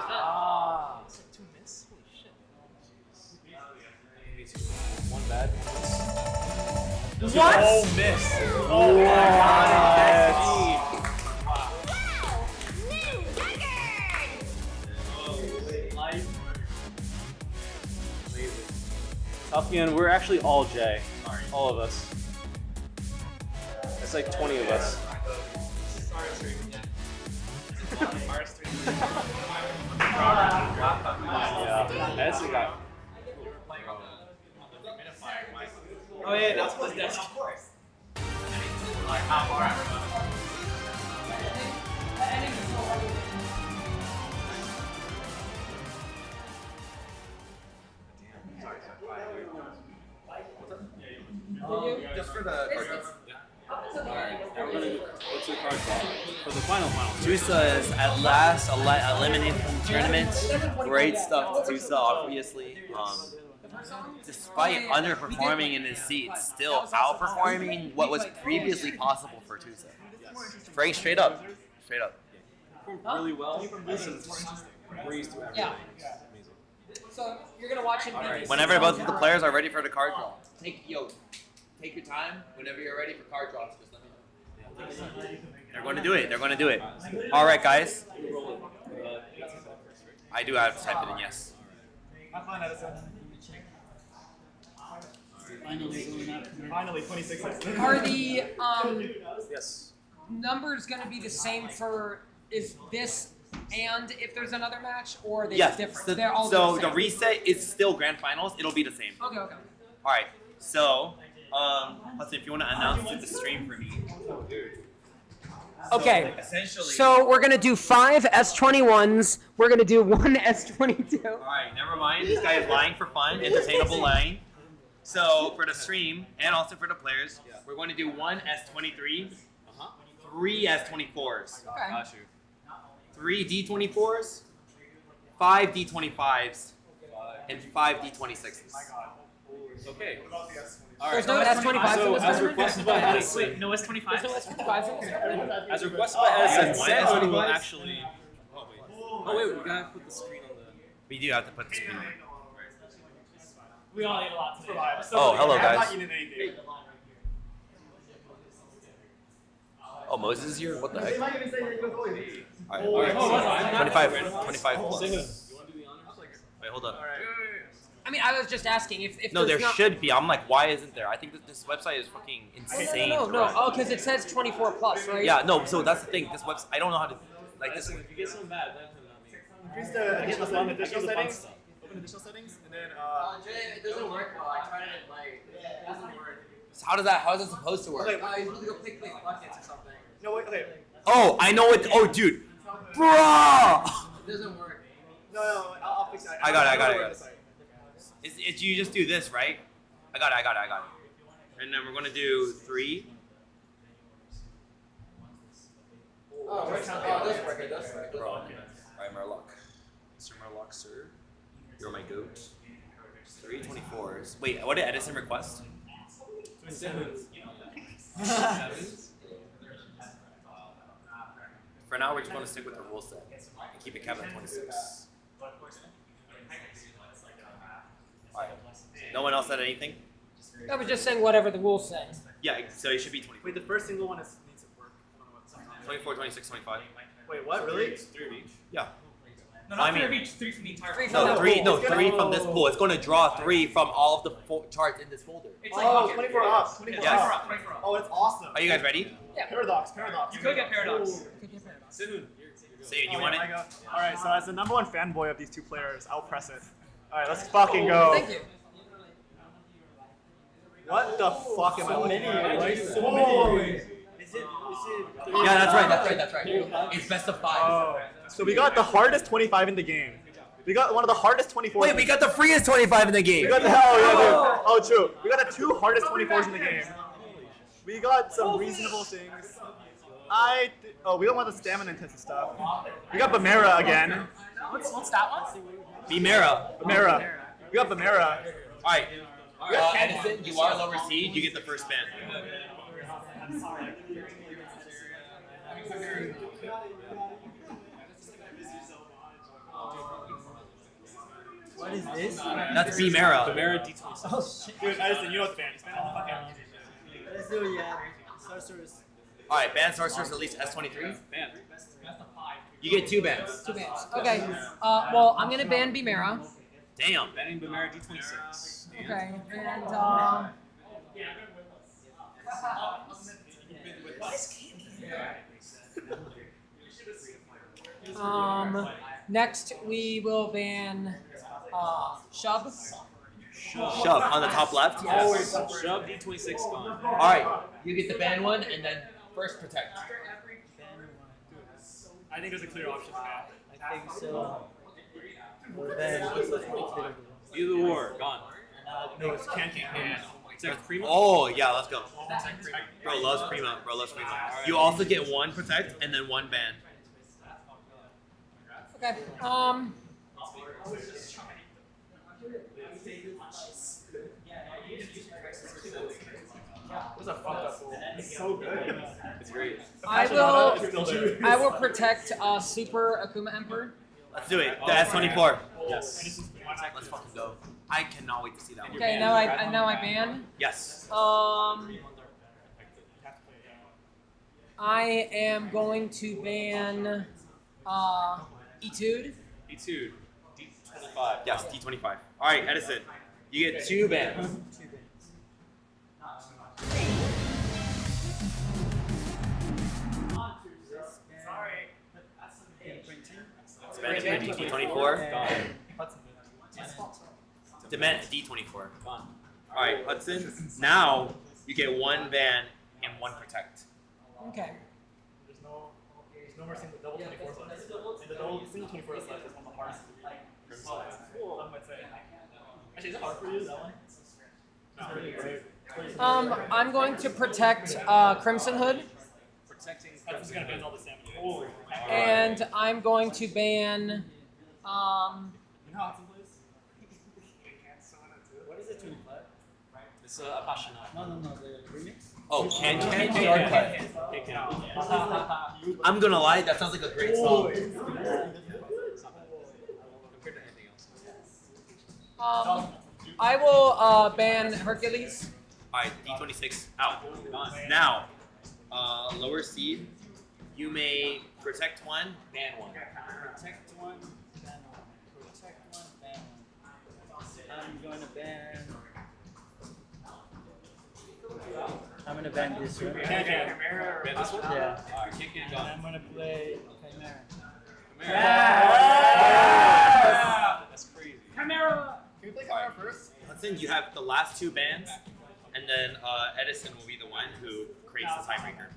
Ah. Is it 2 miss? Holy shit. One bad. What? Oh, miss. Oh my god. Toughian, we're actually all J. All of us. It's like 20 of us. Yeah, that's the guy. Oh yeah, that's what that's. Of course. Like, how far out? Just for the card draw. What's your card draw? For the final. Tusa is at last eliminated from the tournament. Great stuff to Tusa, obviously. Despite underperforming in his seat, still outperforming what was previously possible for Tusa. Very straight up. Straight up. Performed really well. This is breezed through everything. Yeah. So you're gonna watch him. Whenever both of the players are ready for the card draw. Take your time. Whenever you're ready for card draws, just let me know. They're going to do it. They're going to do it. All right, guys. I do have to type it in, yes. I'm fine at it. Finally, 26 seconds. Are the Yes. numbers gonna be the same for is this and if there's another match, or are they Yes. different? So, They're all so the the same. reset is still grand finals. It'll be the same. Okay. All right. So Hudson, if you want to announce to the stream for me. Okay. Essentially. So we're gonna do 5 S21s. We're gonna do 1 S22. All right, never mind. This guy is lying for fun, entertainable lying. So for the stream and also for the players, we're going to do 1 S23, 3 S24s, Okay. Got you. 3 D24s, 5 D25s, and 5 D26s. Okay. There's no S25s So in this as tournament? requested by Edison, No S25. There's no S25s in this tournament? as requested by Edison, One Sam S25s? will actually. Oh wait, we gotta put the screen on the. We do have to put the screen on. We all ate a lot today. Oh, hello I'm guys. not eating anything. Oh, Moses is here? What the heck? They might even say that he was always eating. Alright, 25 plus. Wait, hold up. I mean, I was just asking if No, there there's not... should be. I'm like, why isn't there? I think that this website is fucking insane. No. Oh, because it says 24 plus, right? Yeah, no, so that's the thing. This website, I don't know how to, like this. If you get something bad, then Increase the additional settings. Open additional settings, and then It doesn't work though. I tried it like it doesn't work. How is it supposed to work? You have to go pick buckets or something. no wait, okay. Oh, I know it. Oh, dude. Bruh! It doesn't work. No, I'll fix it. I got it. It's you just do this, right? I got it. And then we're gonna do 3. Oh, it does work. It does work. Bro, okay. Alright, Murloc. Mr. Murloc, sir. You're my goat. 3 24s. Wait, what did Edison request? 27s. For now, we're just gonna stick with the rule set and keep it capped at 26. Alright. No one else said anything? I was just saying whatever the rules say. Yeah, so it should be 24. Wait, the first single one needs to work. 24, 26, 25. Wait, what? Really? 3 of each. Yeah. No, I not mean- 3 of each, 3 from the entire Three pool. from No, that 3 from this pool. It's going to draw 3 from all of the charts in this folder. It's like Oh, bucket. 24 up. 24 Yes. up. 24 up. Oh, it's awesome. Are you guys ready? Paradox. You could get Paradox. Soon. Say it, you want it? Alright, so as the #1 fanboy of these two players, I'll press it. Alright, let's fucking go. Thank you. What the fuck am I looking at? Yeah, that's right. It's best of 5. Oh. So we got the hardest 25 in the game. We got one of the hardest 24s. Wait, we got the freest 25 in the game. We got the hell yeah, dude. Oh, true. We got the 2 hardest 24s in the game. We got some reasonable things. We don't want the stamina intensive stuff. We got Bamera again. What's that one? Bimera. Bamera. We got Bamera. Alright. Edison, you are lower seed, you get the first ban. What is this? That's Bimera. Bamera D26. Oh shit. Dude, Edison, you know what's banned. It's banned on the fucking Let's do it, yeah. Sorceress. Alright, ban sorcerers at least S23. Ban. You get 2 bans. 2 bans. Okay. Well, I'm gonna ban Bimera. Damn. Banning Bamera D26. Okay. And next we will ban Shub. Shove on the top left. Yes. Shove D26 gone. Alright, you get the ban one and then first protect. I think there's a clear option for that. I think so. Well, then, Either war, gone. No, it's can't. Protect Prima. Oh, yeah, let's go. Bro loves Prima. You also get 1 protect and then 1 ban. Okay. What's a fucked up goal? It's so good. It's great. I will protect Super Akuma Emperor. Let's do it. The S24. Yes. Let's fucking go. I cannot wait to see that one. Okay, now I ban. Yes. I am going to ban Etude. D2. D25. Yes, D25. Alright, Edison. You get 2 bans. Spend D24. Demand D24. Gone. All right, Hudson. Now you get one ban and one protect. Okay. There's no more single double 24 slots. And the double single 24 slots is one of the hardest. I might say. Actually, is it hard for you, that one? No. I'm going to protect Crimson Hood. Protecting Crimson is going to ban all the stamina. And I'm going to ban. You know how Hudson plays? What is it to play? It's Apasionado. No, the remix? Oh, can. It can. I'm gonna lie, that sounds like a great song. Compared to anything else. I will ban Hercules. Alright, D26 out. Now, lower seed, you may protect one, ban one. Protect one, ban one. Protect one, ban one. I'm going to ban. I'm going to ban this one. Ban this one? Yeah. Alright, kick it, go. I'm going to play Chimera. That's crazy. Chimera! Can we play Chimera first? Hudson, you have the last two bans, and then Edison will be the one who creates the tiebreaker.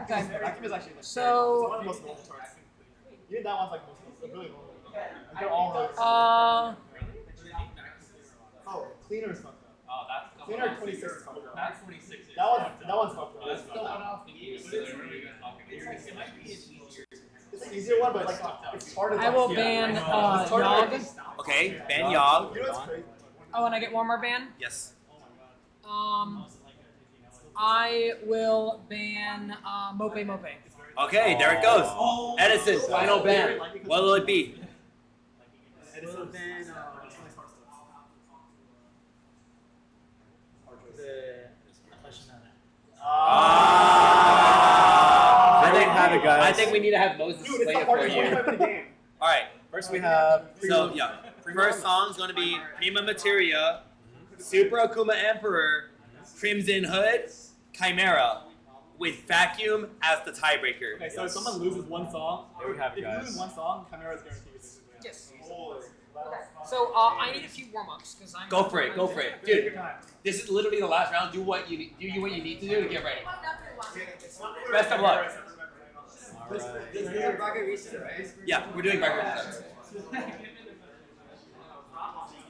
Okay. That game is actually like So- it's one of the most normal charts. Even that one's like really normal. Like they're all really Oh, Cleaner is fucked up. Oh, that's Cleaner 26 is fucked up. That's 26. That one's fucked up. That's still one off the game. It's an easier one, but like it's harder. I will ban Yogg. Okay, ban Yogg. You know what's crazy? Oh, and I get one more ban? Yes. I will ban Mope. Okay, there it goes. Edison, final ban. What will it be? Edison ban. I think we need to have Moses Dude, it's the hardest 25 in the game. All right. First we have. So yeah, first song's gonna be Prima Materia, Super Akuma Emperor, Crimson Hood, Chimera, with Vacuum as the tiebreaker. Okay, so if someone loses one song, There we have it, if you guys. lose one song, Chimera is guaranteed. Yes. So I need a few warm-ups because I'm. Go for it, dude. This is literally the last round. Do what you need to do to get ready. Best of luck. Yeah, we're doing bracket resets.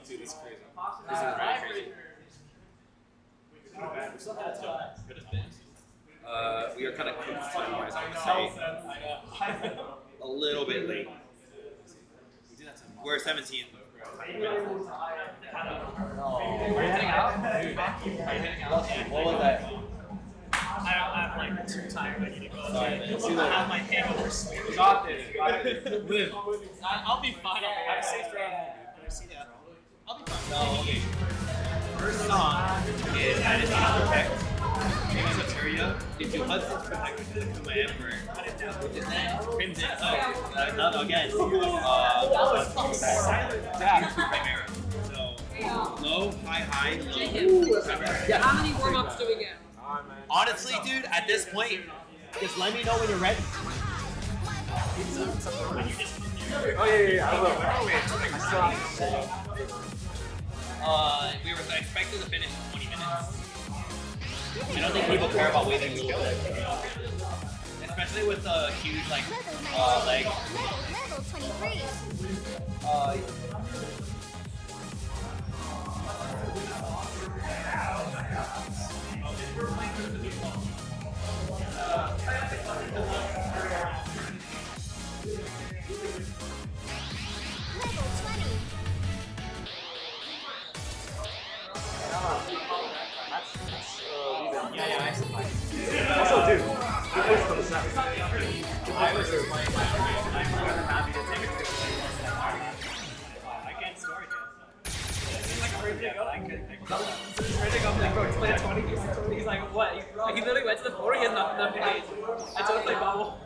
Dude, this is crazy. This is very crazy. We are kind of cooked time-wise, I would say. A little bit late. We're 17. Are you heading out? Are you heading out? What was that? I'm like too tired. I need to go. Sorry, man. I have my hangover sleep. Got this. Live. I'll be fine. Have a safe drive home, dude. Can I see that? I'll be fine. No, okay. First song is Edison Protect, Prima Materia, into Hudson's Protect, which is Akuma Emperor, which is then Crimson Hood, again, Chimera. So, low, high, low. Yeah. How many warm-ups do we get? Honestly, dude, at this point, just let me know when you're ready. Oh, yeah, I will. We were expected to finish in 20 minutes. I don't think people care about waiting to go. Especially with the huge, like, leg. Level 23. Level 20. Also, dude, good voice for the set. I was just playing my I'm more than happy to take it to I can't score it yet. He's like ready to go. I could He's ready to go. I'm like, bro, just play a 20. He's like, what? He literally went to the floor. He has nothing on page. I told him to play bubble.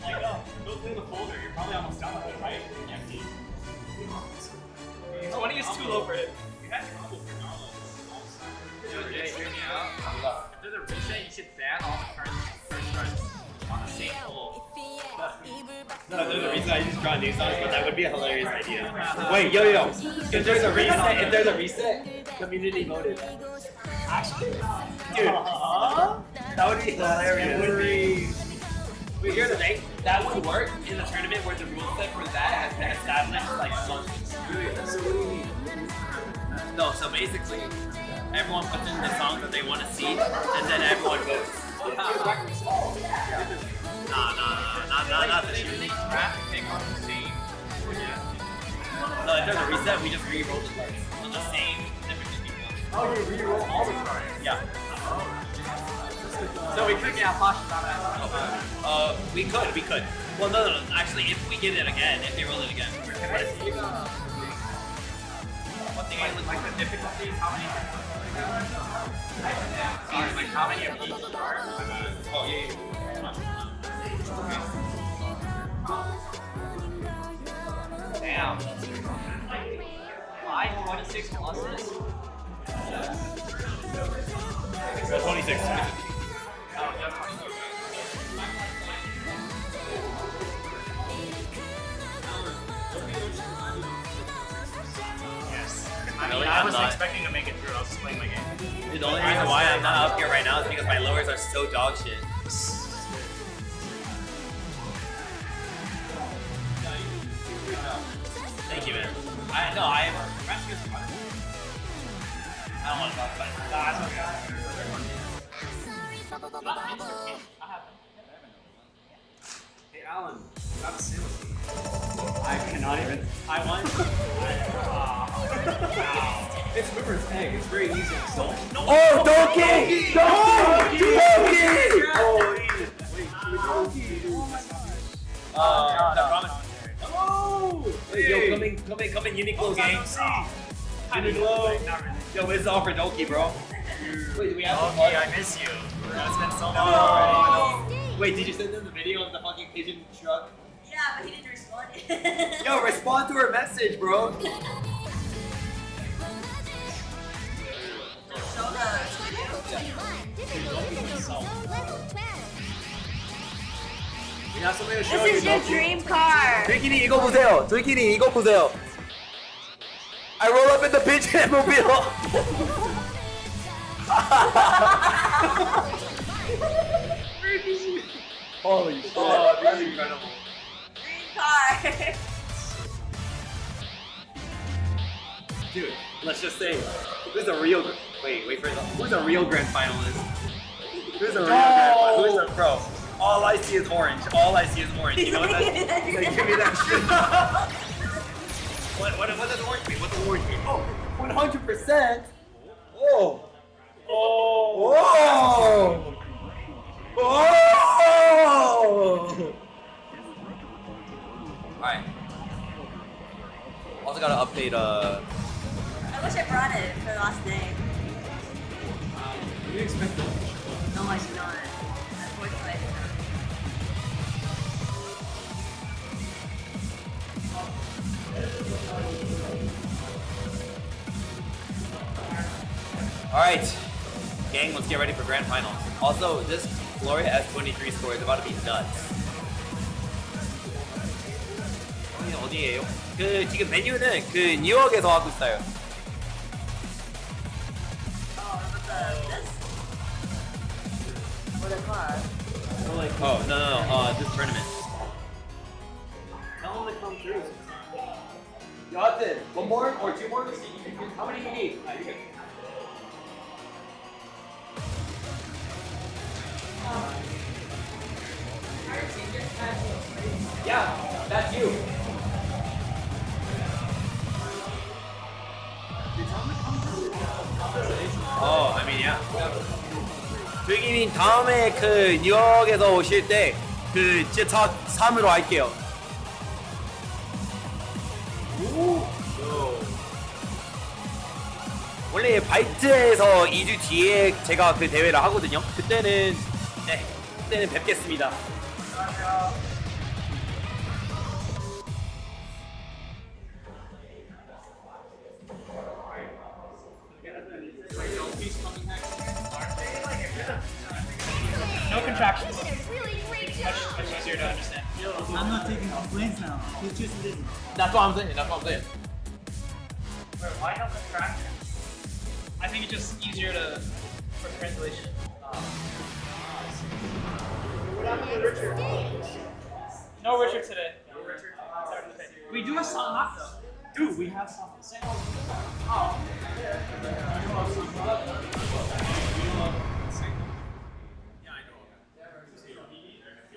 Like, go play the folder. You're probably almost done with it, right? Empty. 20 is too low for him. You had your bubble for Nala. Jay, hear me out. If there's a reset, you should ban all the first cards on the same hole. No, there's a reset. songs, I just draw new songs, but that would be a hilarious idea. Wait, yo. If there's a reset, community voted. Actually, Dude, that would be hilarious. Wait, here's the thing. That would work in the tournament where the rule set for that has been established like months. So what do you mean? No, so basically, everyone puts in the songs that they want to see, and then everyone votes. Not this year. No, if there's a reset, we just re-roll the cards on the same different people. Oh, you re-roll all the cards? Yeah. So we could get flash about that. We could. Well, no. Actually, if we get it again, if they roll it again. What thing is like the difficulty? How many? Like how many of each card? Oh yeah. Damn. 526 pluses. So 26. Oh, just 26. I mean, I wasn't expecting to make it through. I was just playing my game. Dude, the only reason why I'm not up here right now is because my lowers are so dog shit. Thank you, man. I don't want to talk about it. Hey, Alan, got a sale. I cannot even. I won. It's Whipper's egg. It's very easy to install. Oh, Donkey! Donkey! Yo, come in Uniqlo gang. Uniqlo. Yo, it's all for Donkey, bro. Wait, do we have Donkey, I miss you. It's been so long already. Wait, did you send them the video of the fucking pigeon truck? Yeah, but he didn't respond. Yo, respond to her message, bro. We have something to show This you, is your Donkey. dream car. Twinkie, 이거 보세요. Twinkie, 이거 보세요. I roll up in the pigeon mobile. Holy shit. Oh, this is incredible. Dream car. Dude, let's just say, who's a real? Wait for it. Who's a real grand finalist? Who's a real grand finalist? Who's a pro? All I see is orange. All I see is orange. You know what that? Like, give me that shit. What does orange mean? What does orange mean? Oh, 100%. Oh. Oh. Oh. Alright. Also gotta update I wish I brought it for the last day. You expect that? No, I should not. Unfortunately, I did not. Alright, gang, let's get ready for grand finals. Also, this Gloria S23 score is about to be nuts. 어디에요? 지금 메뉴는 뉴욕에서 하고 있어요. For the car. Oh, no, this tournament. Tell them to come through. Jonathan, one more or two more? How many do you need? Yeah, that's you. Oh, I mean, yeah. 저기님 다음에 뉴욕에서 오실 때 JTAK 3으로 할게요. 원래 바이트에서 2주 뒤에 제가 그 대회를 하거든요. 그때는 뵙겠습니다. No contractions. Really great job. Much easier to understand. I'm not taking complaints now. That's what I'm saying. That's what I'm saying. Wait, why not contraction? I think it's just easier to for translation. What happened to Richard? No Richard today. No Richard. We do have some knock though. Dude, we have something. Oh.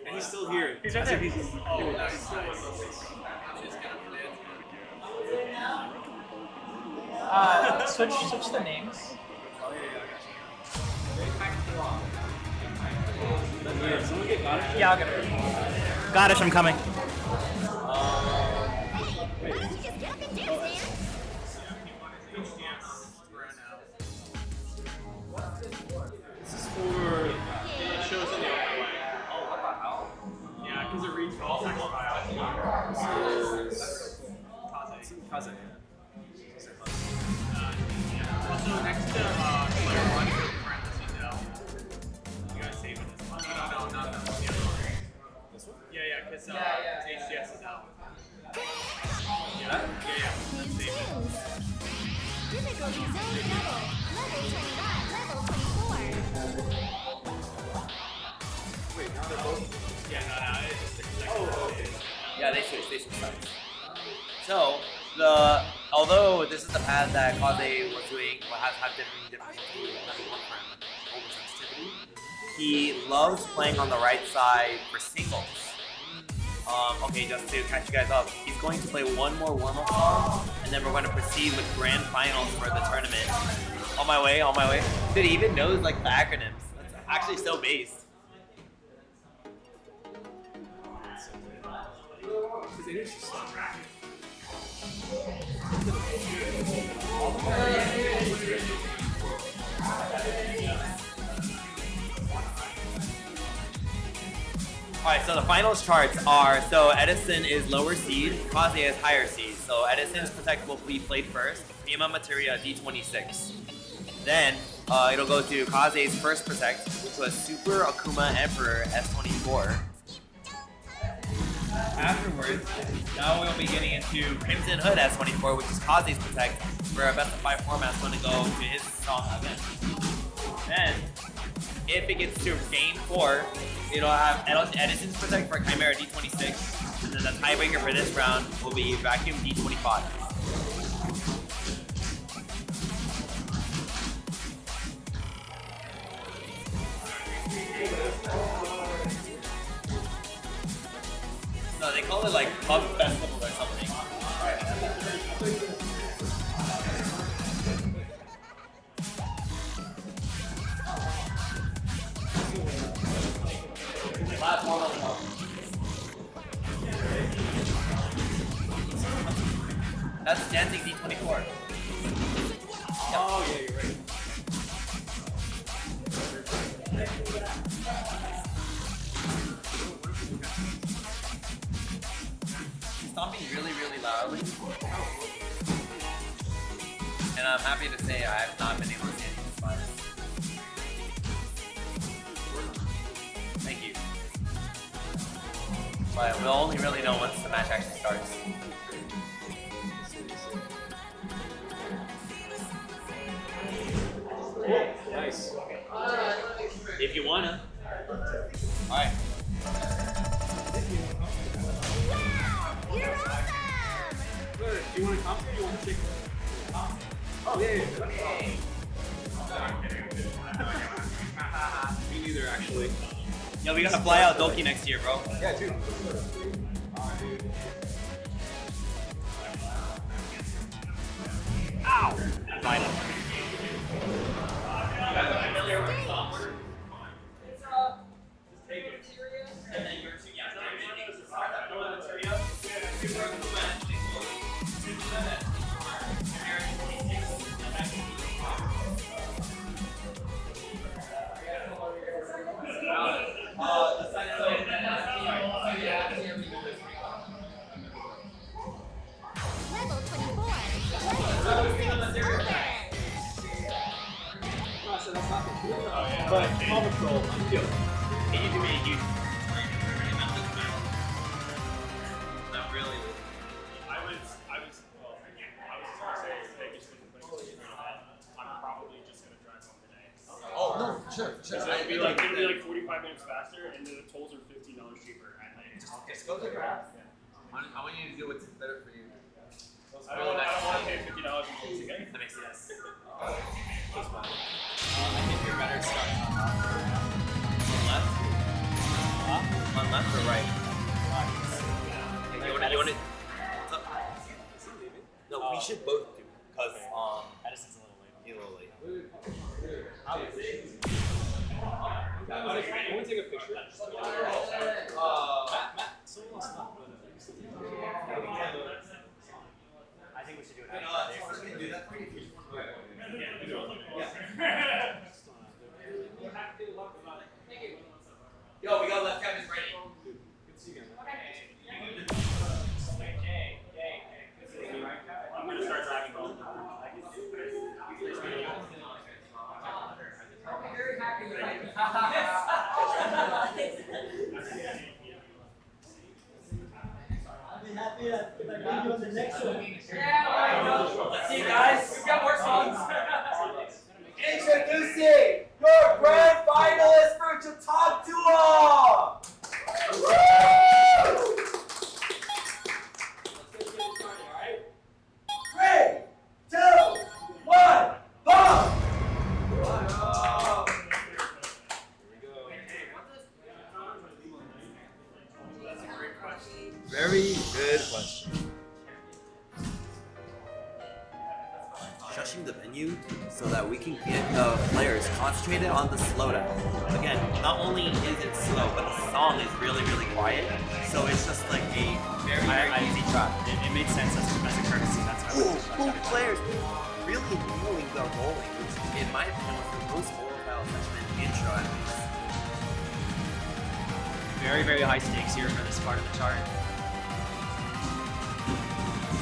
And he's still here. He's right there. Oh, nice. Switch the names. Yeah, I'll get it. Goddess, I'm coming. This is for it shows in the other way. Oh, what the hell? Yeah, because it reads all text files. This is Kaze. Also, next to player 1, parentheses L. You gotta save it as well. No, not that one. The other one. This one? Yeah, because HGS is L. Yeah. Save it. Difficulty zone double. Level 21, level 24. Wait, now they're both. Yeah, no, it's just the Yeah, they switch sides. So, although this is the path that Kaze was doing, have different sensitivity, he loves playing on the right side for singles. Okay, just to catch you guys up, he's going to play one more warm-up song, and then we're going to proceed with grand finals for the tournament. On my way. Dude, he even knows like the acronyms. That's actually so based. Alright, so the finals charts are, so Edison is lower seed, Kaze is higher seed. So Edison's Protect will be played first, Prima Materia D26. Then it'll go to Kaze's first Protect, which was Super Akuma Emperor S24. Afterwards, now we'll be getting into Crimson Hood S24, which is Kaze's Protect, where a best of 5 format's going to go to his song again. Then, if it gets to Game 4, it'll have Edison's Protect for Chimera D26, and then the tiebreaker for this round will be Vacuum D25. No, they call it like Pub Festival or something. Last one. That's Dancing D24. Oh, yeah, you're right. Stomping really, really loudly. And I'm happy to say I have not been able to see any fires. Thank you. But we'll only really know once the match actually starts. Nice. If you wanna. Alright. You're awesome! Do you want to come? Do you want to take? Oh, yeah. Me neither, actually. Yo, we gotta fly out Doki next year, bro. Yeah, too. Ow! Fine. Level 24. Level 26. Over. But Paw Patrol, It used to be a huge. Not really. Sure. It'll be like 45 minutes faster, and the tolls are $15 cheaper at night. Just go to grab. I want you to do what's better for you. I don't want to pay $50 in tolls again. That makes sense. I think you're better starting on left? On left or right? You want to? No, we should both do because Edison's a little late. he's a little late. You want to take a picture? Matt, so lost that. I think we should do it after. Do that for you. Yo, we got left cabins ready. I'm going to start Dragon Ball. I'll be happy if I bring you on the next one. Let's see, guys. We've got more songs. Introducing your grand finalist for JTAK Duel! Woo! 3, 2, 1, pump! Very good question. Shushing the venue so that we can get the players concentrated on the slowdown. Again, not only is it slow, but the song is really, really quiet. So it's just like a very, very easy track. It made sense as a courtesy. That's why Both players really knowing the rolling, which in my opinion was the most volatile section in intro at least. very, very high stakes here for this part of the chart.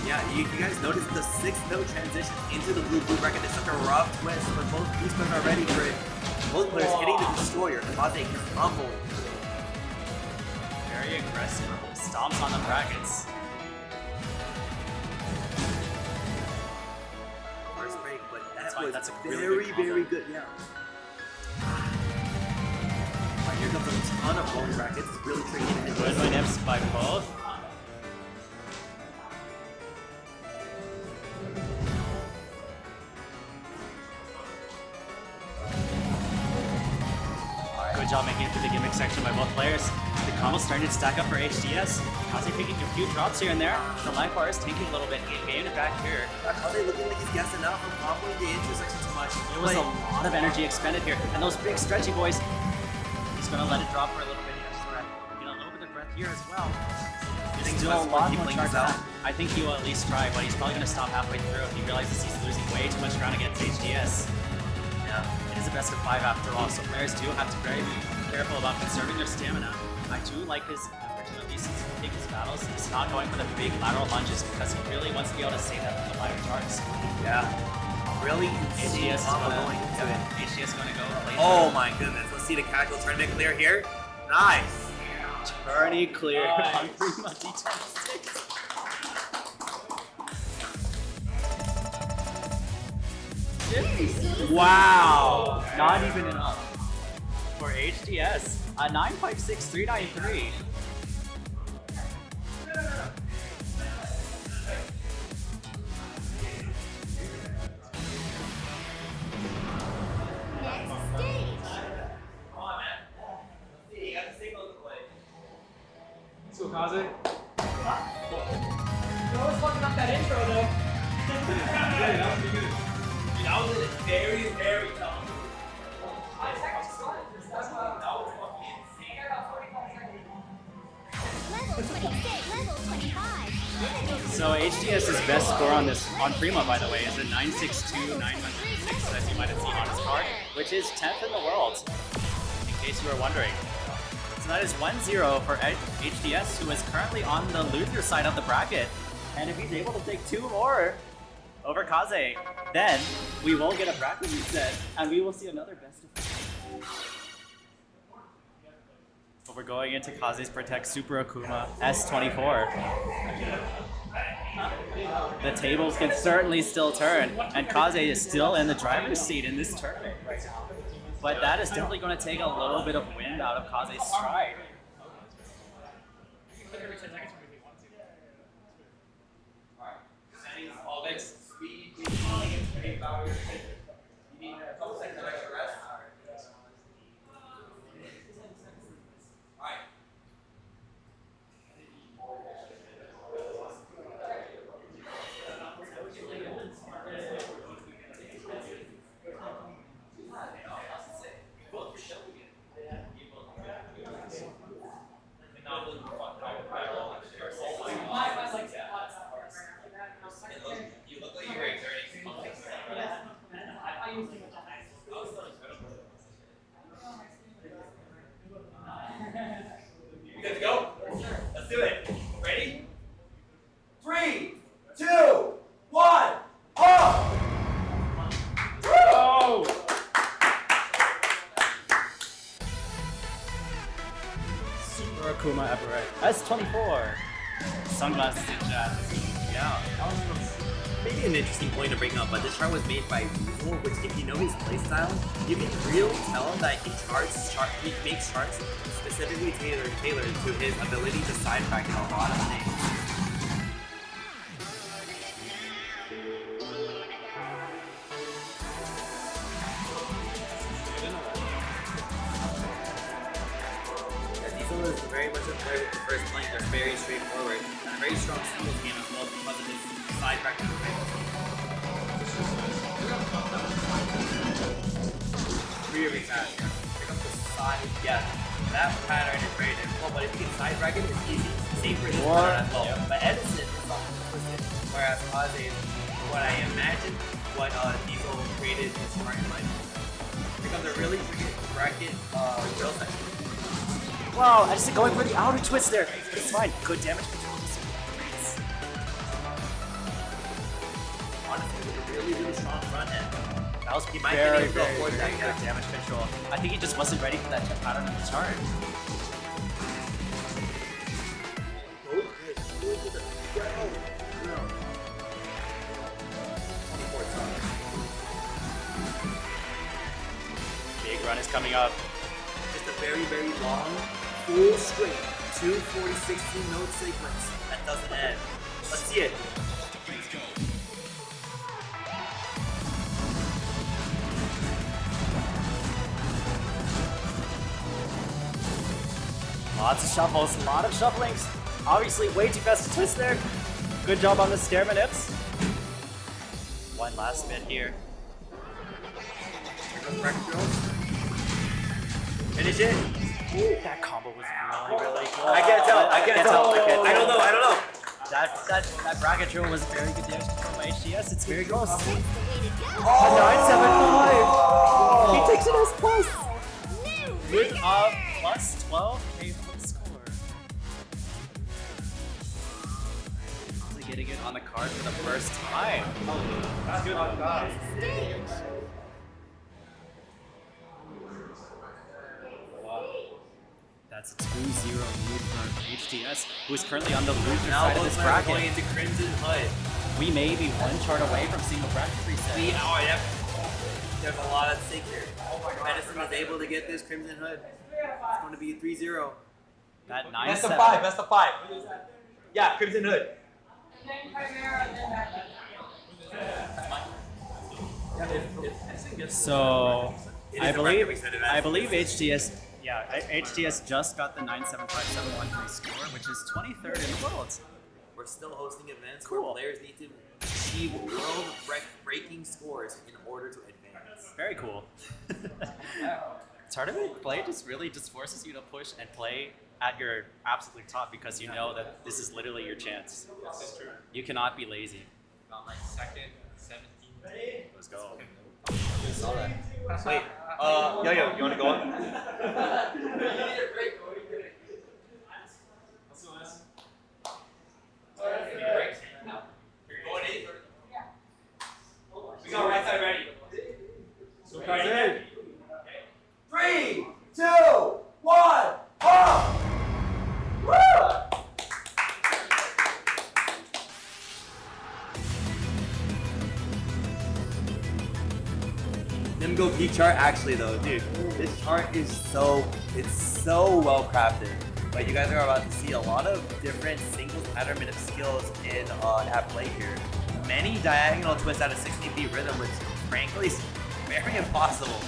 Yeah, you guys noticed the 6-note transition into the blue bracket. It's such a rough twist, but both these players are ready for it. Both players hitting the destroyer, causing a crumble. Very aggressive stomps on the brackets. First break, but that's a very, really good very good. Yeah. Right, here comes a ton of rolling brackets. It's really tricky to hit. Good win-ups by both. Good job making it through the gimmick section by both players. The combo's starting to stack up for HDS. Kaze picking a few drops here and there. The life bar is tanking a little bit. He gained it back here. Kaze looking like he's guessing out from comboing the intersection too much. There was a lot of energy expended here. And those big stretchy boys, he's going to let it drop for a little bit here. Just get a little bit of breath here as well. There's still a lot more charge out. I think he will at least try, but he's probably going to stop halfway through if he realizes he's losing way too much ground against HDS. Yeah, it is a best of 5 after all, so players do have to be very careful about conserving their stamina. I do like his effort to at least take his battles. He's not going for the big lateral lunges because he really wants to be able to save that from the lighter charts. Yeah. Really HDS going into it. HDS going to go. Oh my goodness. Let's see the casual tournament clear here. Nice. Tourney clear Nice. on Prima D26. Wow! Not even enough for HDS. 956,393. So Kaze? You always fucking up that intro though. Yeah, that was pretty good. Dude, that was very, very tough. I technically started this. That's why That was fucking insane. Level 26, level 25. So HDS's best score on this on Prima, by the way, is a 962, 906, as you might have seen on his card, which is 10th in the world, in case you were wondering. So that is 1-0 for HDS, who is currently on the loser side of the bracket. And if he's able to take 2 more over Kaze, then we will get a bracket reset, and we will see another best of 5. But we're going into Kaze's Protect Super Akuma S24. The tables can certainly still turn, and Kaze is still in the driver's seat in this tournament right now. but that is definitely going to take a little bit of wind out of Kaze's stride. Every 10 seconds from if you want to. Alright. All this speed, you need a couple seconds of extra rest. Alright. You look like you're exerting some You good to go? Let's do it. Ready? 3, 2, 1, pop! Oh! Super Akuma Everett. S24. Sunglasses in chat. Yeah, that was maybe an interesting point to bring up, but this chart was made by Weasel, which if you know his playstyle, you can really tell that he makes charts specifically tailored to his ability to sidetrack in a lot of things. Diesel is very much a player with the first lane. They're very straightforward and a very strong singles game as well because of his sidetrack movement. Really fast. Here comes the side. Yeah, that pattern is very difficult, but if you can sidetrack it, it's easy. Same for this pattern as well. Yeah. But Edison is on twisted, whereas Kaze, what I imagine, what Diesel created is smart in life. Here comes a really tricky bracket drill section. Wow, I just going for the outer twist there. It's fine. Good damage control. Honestly, with a really strong front end. That was He might very, be able to very, afford very that good damage control. I think he just wasn't ready for that pattern of the charge. Big run is coming up. Just a very, very long, full straight, 240-16 note sequence that doesn't end. Let's see it. Lots of shuffles, a lot of shufflings. Obviously, way too fast to twist there. Good job on the stair manips. One last bit here. Finish it. Ooh, that combo was really, really good. I can't tell. I can't tell. I don't know. I don't know. That bracket drill was very good damage control by HTS. It's very close. That's the way to go. A 975. He takes it as plus. With plus 12 a score. Really getting it on the card for the first time. That's good on that. That's a 2-0 lead for HTS, who is currently on the loser Now side of both this players are bracket. going into Crimson Hood. We may be one chart away from single bracket reset. Yep. There's a lot at stake here. If Edison is able to get this Crimson Hood, it's going to be a 3-0. That 9-7. That's the 5. That's the 5. Yeah, Crimson Hood. So It is I a believe record reset event. HTS. Yeah, HTS just got the 975-713 score, which is 23rd in the world. We're still hosting events Cool. where players need to achieve world-breaking scores in order to advance. Very cool. Tournament play just forces you to push and play at your absolute top because you know that this is literally your chance. That's true. You cannot be lazy. Got my second 17. Let's go. Saw that. Wait, yo, you want to go on? We got right side ready. So ready? 3, 2, 1, pop! Woo! Him go peak chart actually though, dude. This chart is it's so well crafted. But you guys are about to see a lot of different single pattern of skills in at play here. Many diagonal twists out of 60 feet rhythm, which frankly is very impossible.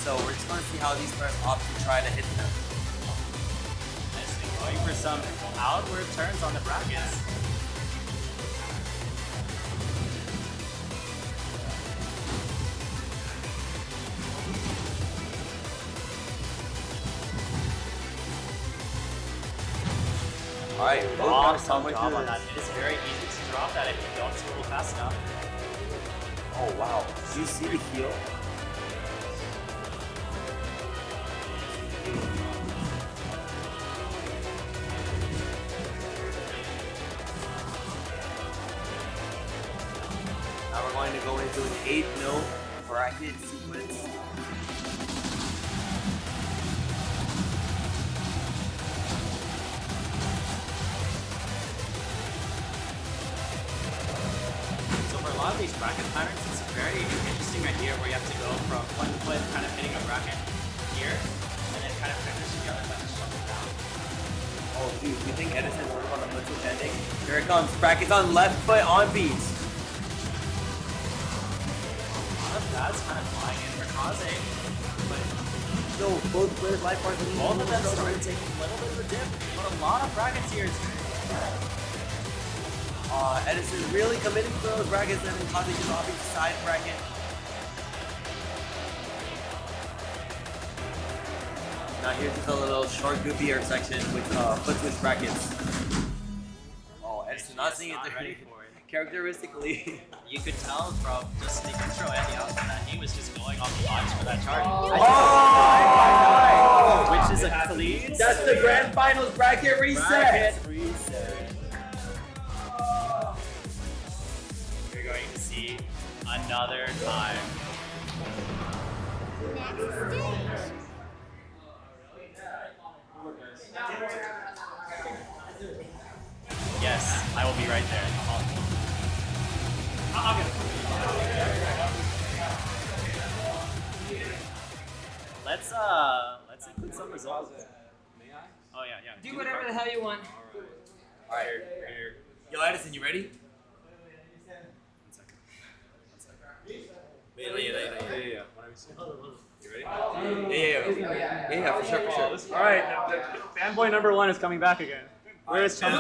So we're just gonna see how these players opt to try to hit them. Nicely going for some outward turns on the brackets. Alright, awesome job on that. It is very easy to drop that if you don't spool fast enough. Oh wow. Do you see the heel? Now we're going to go into an 8-note bracket sequence. A lot of these bracket patterns, it's a very interesting idea where you have to go from one foot kind of hitting a bracket here, and then kind of finish the other foot shuffle down. Oh dude, you think Edison worked on the foot switch ending? Here it comes, brackets on left foot on beats. A lot of that's kind of flying in for Kaze, but no, both players life bars both of them started taking a little bit of a dip, but a lot of brackets here. Edison really committing to those brackets and then Kaze dropping side bracket. Now here's just a little short goofy air section with foot switch brackets. Oh, Edison not seeing it ready for it. Characteristically. You could tell from just the intro and the outro that he was just going off the vibes for that chart. Oh! Which is a clean. That's the grand finals bracket reset. Bracket reset. You're going to see another time. Next stage. Yes, I will be right there. I'll get it. Let's include some results. Oh yeah. Do whatever the hell you want. Alright. Yo, Edison, you ready? Yeah. You ready? Yeah, for sure. All right, fanboy number 1 is coming back again. Where is Chum?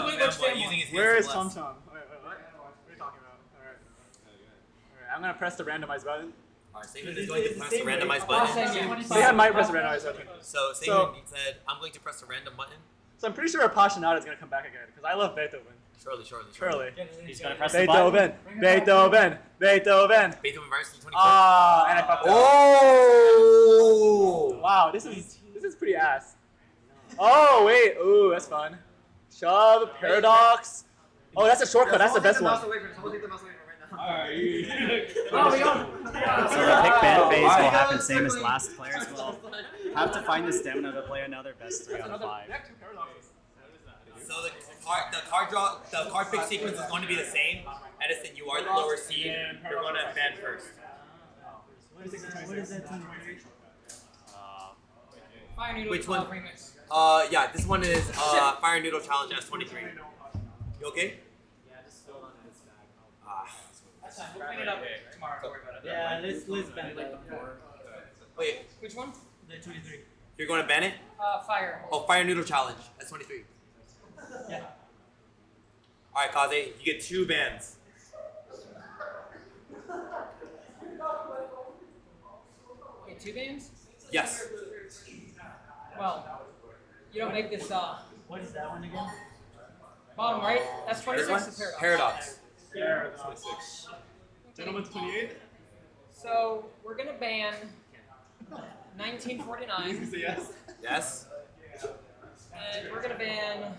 Where is Chum Chum? Wait, what? What are you talking about? All right, I'm gonna press the randomize button. Alright, Sagan is going to press the randomize button. So I might press the randomize button. So Sagan said, I'm going to press the random button. So I'm pretty sure Apasionata is gonna come back again because I love Beethoven. Surely. He's gonna press the button. Beethoven. Beethoven Varsity 24. Ah, and I fucked up. Oh! Wow, this is pretty ass. Oh wait, ooh, that's fun. Shove, paradox. Oh, that's a shortcut. That's the best one. Someone take the mouse away from right now. So the pick ban phase will happen same as last players will have to find the stamina to play another best 3 on 5. So the card pick sequence is going to be the same. Edison, you are the lower seed. You're going to ban first. Fire Noodle Which one? remix. Yeah, this one is Fire Noodle Challenge S23. You okay? Yeah, just hold on to this bag. That's fine. We'll clean it up tomorrow. Don't worry about it. Yeah, let's bend like the 4. Wait, Which one? The 23. you're going to ban it? Fire. Oh, Fire Noodle Challenge S23. Yeah. Alright, Kaze, you get 2 bans. Okay, 2 bands? Yes. Well, you don't make this, What is that one again? bottom right? That's This 26 one? is paradox. Paradox. 26. Gentlemen, 28. So, we're gonna ban 1949. Say yes. Yes. And we're gonna ban...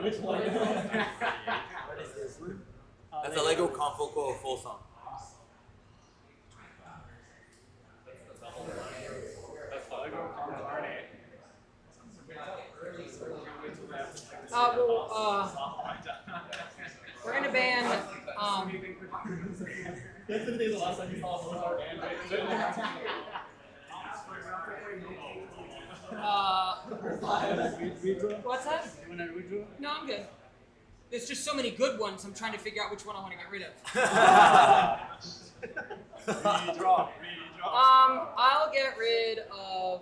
Which one? That's a Lego Confocal full song. What's that? No, I'm good. There's just so many good ones. I'm trying to figure out which one I want to get rid of. Redraw. I'll get rid of.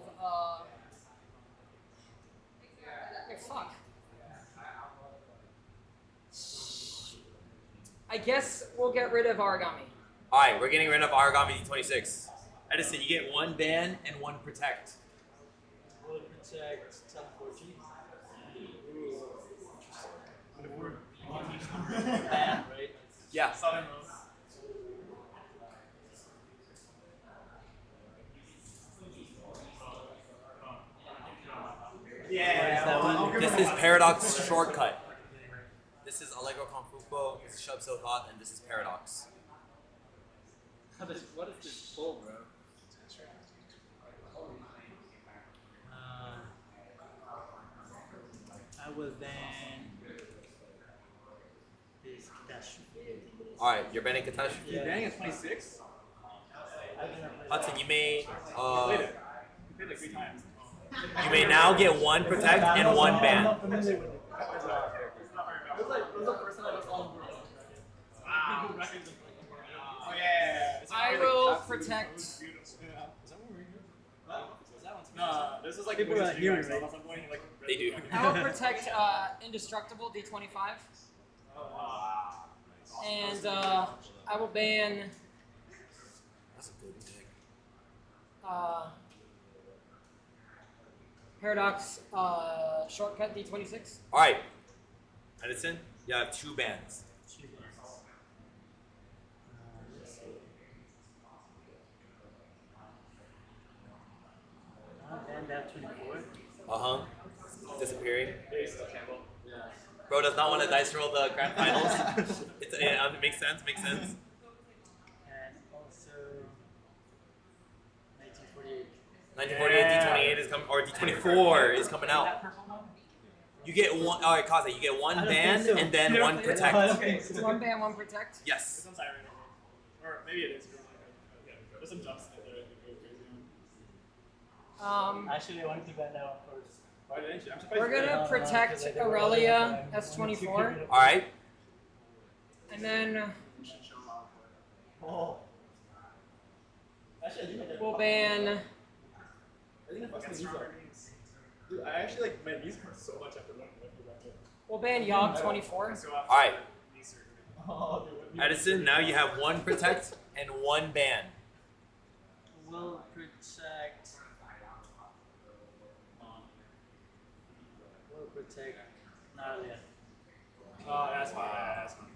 Fuck. I guess we'll get rid of origami. Alright, we're getting rid of Origami D26. Edison, you get one ban and one protect. Will protect teleporting. Ban, right? Yeah. Yeah. This is Paradox Shortcut. This is Allegro Confuco, this is Shub So Thought, and this is Paradox. What is this pull, bro? I will ban this catastrophe. Alright, you're banning Catastrophe? You're banning at 26? Hudson, you may You played like 3 times. you may now get one protect and one ban. It was the first time I was on board. Wow. Oh yeah. I will protect. No, this is like people are hearing right? They do. I will protect indestructible D25. And I will ban. That's a good pick. Paradox shortcut D26. Alright. Edison, you have 2 bans. And that 24. Uh-huh. Disappearing. Bro does not want to dice roll the grand finals. It makes sense, makes sense. And also 1948. 1948 D28 is coming, or D24 is coming out. You get one, alright Kaze, you get one ban and then one protect. One ban, one protect. Yes. It's on Siren. Or maybe it is. There's some jumps in there that go crazy on. Actually, I wanted to ban that one first. Why didn't you? I'm surprised We're you did. gonna protect Aurelia S24. Alright. And then Oh. Actually, I do like we'll ban. I think that's these are. Dude, I actually like my knees hurt so much after running with you. We'll ban Yogg 24. Alright. Oh, dude. Edison, now you have one protect and one ban. Will protect. Will protect Nalia. Oh, that's fine. That's fine.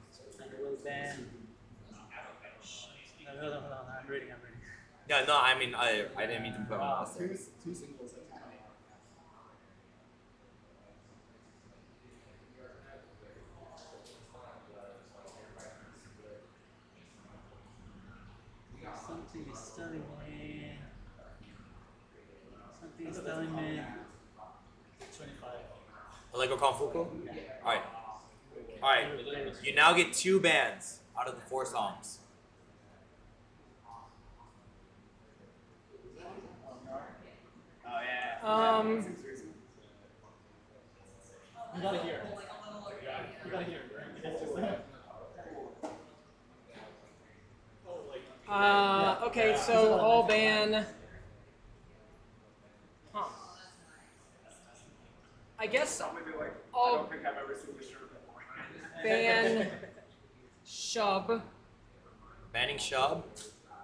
And will ban. No, I'm reading. Yeah, no, I mean, I didn't mean to put my mouse there. Two singles. Something is telling me. Something is telling me. 25. Allegro Confuco? Alright. Alright. You now get 2 bans out of the 4 songs. Oh yeah. You gotta hear. You gotta hear. Okay, so I'll ban. Huh. I guess I I'll don't think I've ever seen this shirt before. ban Shub, Banning Shub.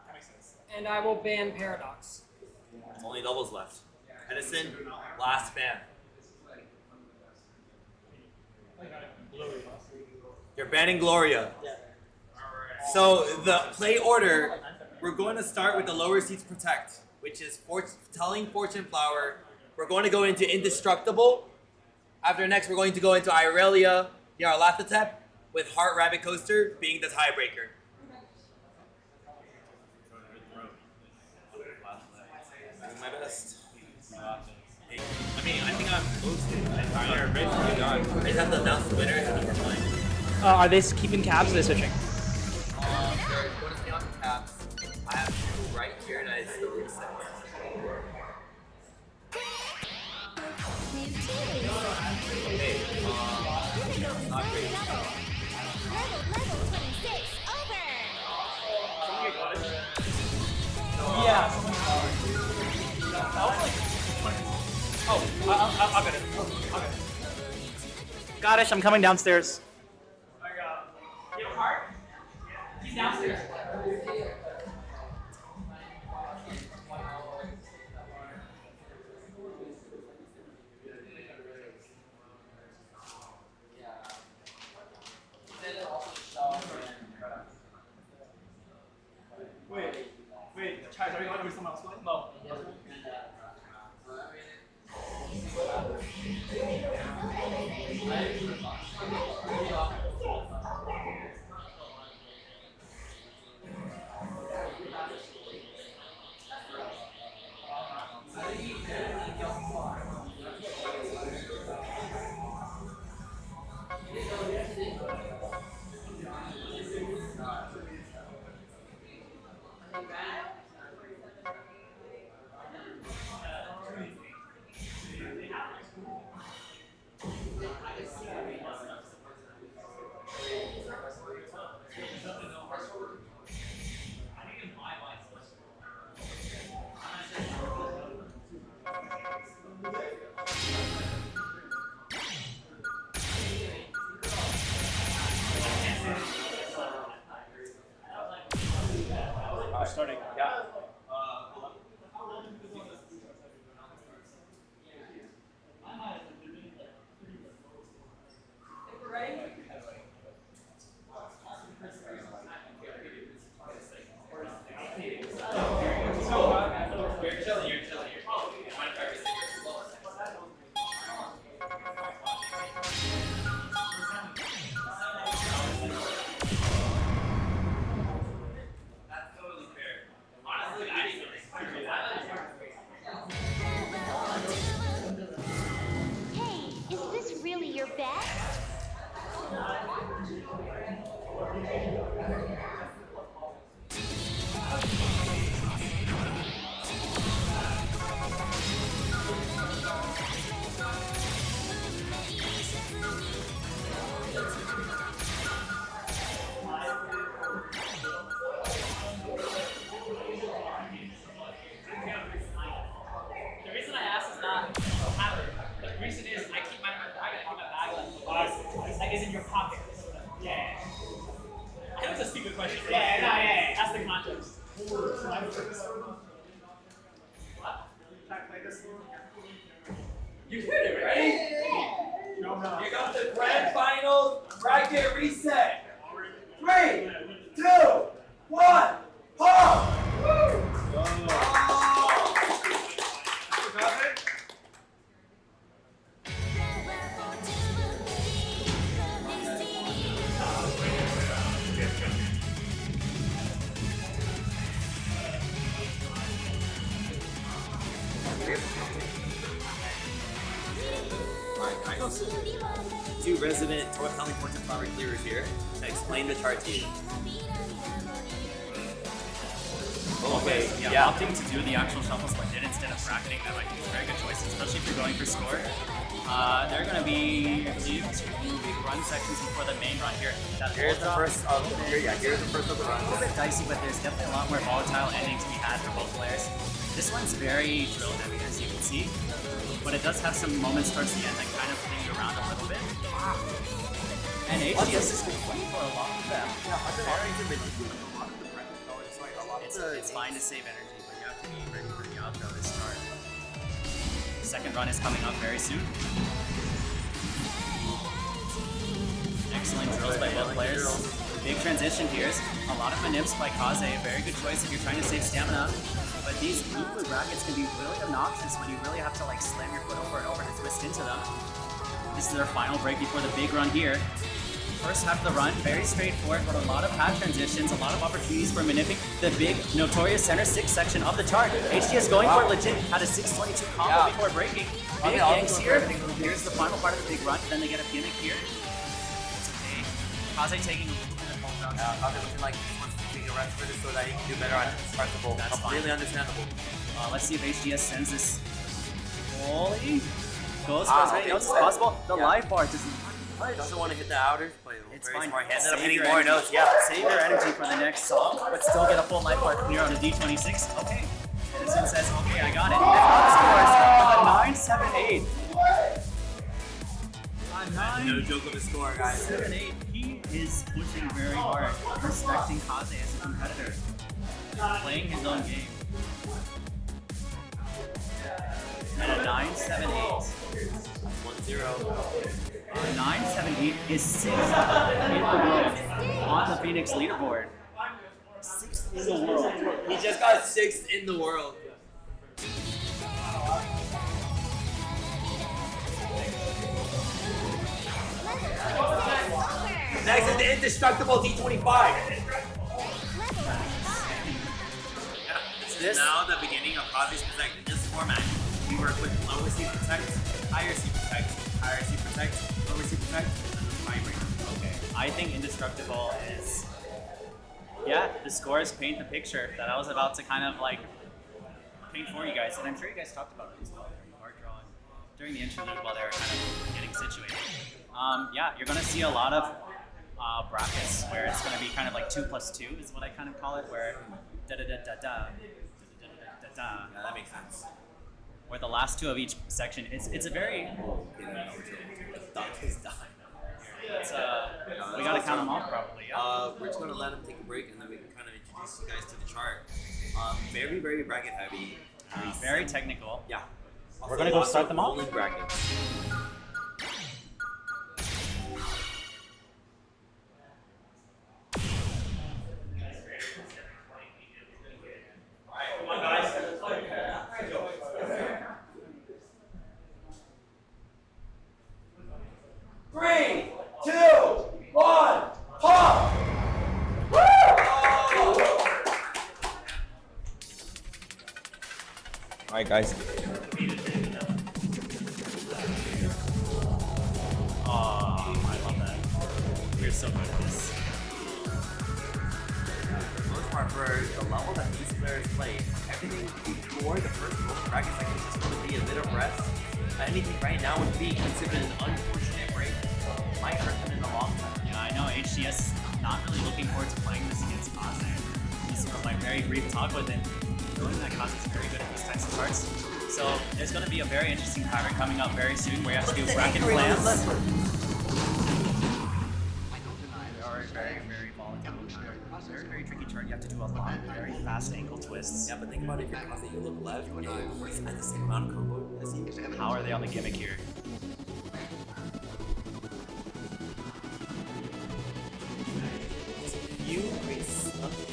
That makes sense. and I will ban Paradox. Only doubles left. Edison, last ban. You're banning Gloria. So the play order, we're going to start with the lower seats protect, which is telling Fortune Flower. We're going to go into Indestructible. After next, we're going to go into Irelia, Nyarlathotep, with Heart Rabbit Coaster being the tiebreaker. Doing my best. I mean, I think I'm close to it. You're basically done. I just have to announce the winners and then we're playing. Are they keeping cabs or are they switching? They're going to stay on caps. I'll get it. I'll get it. Gotish, I'm coming downstairs. You have a card? He's downstairs. Wait, Chaz, are you going to someone else playing? No. Starting. Yeah. Hey, is this really your best? The reason I asked is not habit. The reason is I keep my bag and I keep my bag like it's like it's in your pocket. Yeah. I know it's a stupid question. Yeah. That's the context. What? You hit it, right? Here comes the grand final bracket reset. 3, 2, 1, pop! I know two resident Tortelling Fortune Flower clearers here to explain the chart to you. Okay, yeah. Opting to do the actual shuffle split instead of bracketing them, I think is a very good choice, especially if you're going for score. There are going to be, I believe, 2 big run sections before the main run here. Here's the first of here's the first of the A runs. little bit dicey, but there's definitely a lot more volatile ending to be had for both players. This one's very drill heavy, as you can see, but it does have some moments towards the end that kind of fling you around a little bit. And HGS has been playing for a long time. It's fine to save energy, but you have to be ready for the outro to start. Second run is coming up very soon. Excellent drills by both players. Big transition here. A lot of manips by Kaze, a very good choice if you're trying to save stamina. But these blue brackets can be really obnoxious when you really have to like slam your foot over and over to twist into them. This is their final break before the big run here. First half of the run, very straightforward, but a lot of pad transitions, a lot of opportunities for manipulating the big, notorious center 6 section of the chart. HGS going for it legit, had a 622 combo before breaking. Big yanks here. Here's the final part of the big run, then they get a gimmick here. It's okay. Kaze taking a little bit of ball down. Kaze looking like he wants to take a rest for this so that he can do better on Spartable. That's completely understandable. Let's see if HGS sends this. Holy. Goes for as many notes as possible. The live bar doesn't. Doesn't want to hit the outers, but it's very fine. smart. He ended up Save hitting your more energy. notes. Yeah. Save your energy for the next song, but still get a full life bar clear on a D26. Okay. Edison says, okay, I got it. And on scores, 978. 7-8. No joke of a score, guys. 7-8. He is pushing very hard, respecting Kaze as a competitor, playing his own game. And a 9-7-8. 1-0. 9-7-8 is 6th in the world on the Phoenix leaderboard. 6th in the world. He just got 6th in the world. Next is the indestructible D25. This is now the beginning of Kaze's Protect. In this format, we work with lower C Protect, higher C Protect, higher C Protect, lower C Protect, and the primary. Okay, I think indestructible is, yeah, the scores paint the picture that I was about to kind of like paint for you guys, and I'm sure you guys talked about it as well during card drawing, during the interlude while they were kind of getting situated. Yeah, you're gonna see a lot of brackets where it's gonna be kind of like 2+2 is what I kind of call it, where da da da da da da da da. Yeah, that makes sense. Where the last two of each section, it's a very. It's, we gotta count them off probably. Yeah. We're just gonna let him take a break, and then we can kind of introduce you guys to the chart. Very, very bracket heavy. Very technical. Yeah. We're gonna go start them off. Rolling brackets. Three, two, one, pop! Alright, guys. Oh, I love that. We're so good at this. For the most part, for the level that these players play, everything before the first rolling bracket section is just going to be a bit of rest. Anything right now would be considered an unfortunate break. Might hurt them in the long term. Yeah, I know HDS is not really looking forward to playing this against Kaze. Just from my very brief talk with him, knowing that Kaze is very good at these types of charts. So there's going to be a very interesting pattern coming up very soon where you have to do bracket plans. They are very, very volatile. Very, very tricky chart. You have to do a lot of very fast ankle twists. Yeah, but think about it, if you're Kaze, you look left, he's at the same amount of combo as you. How are they on the gimmick here?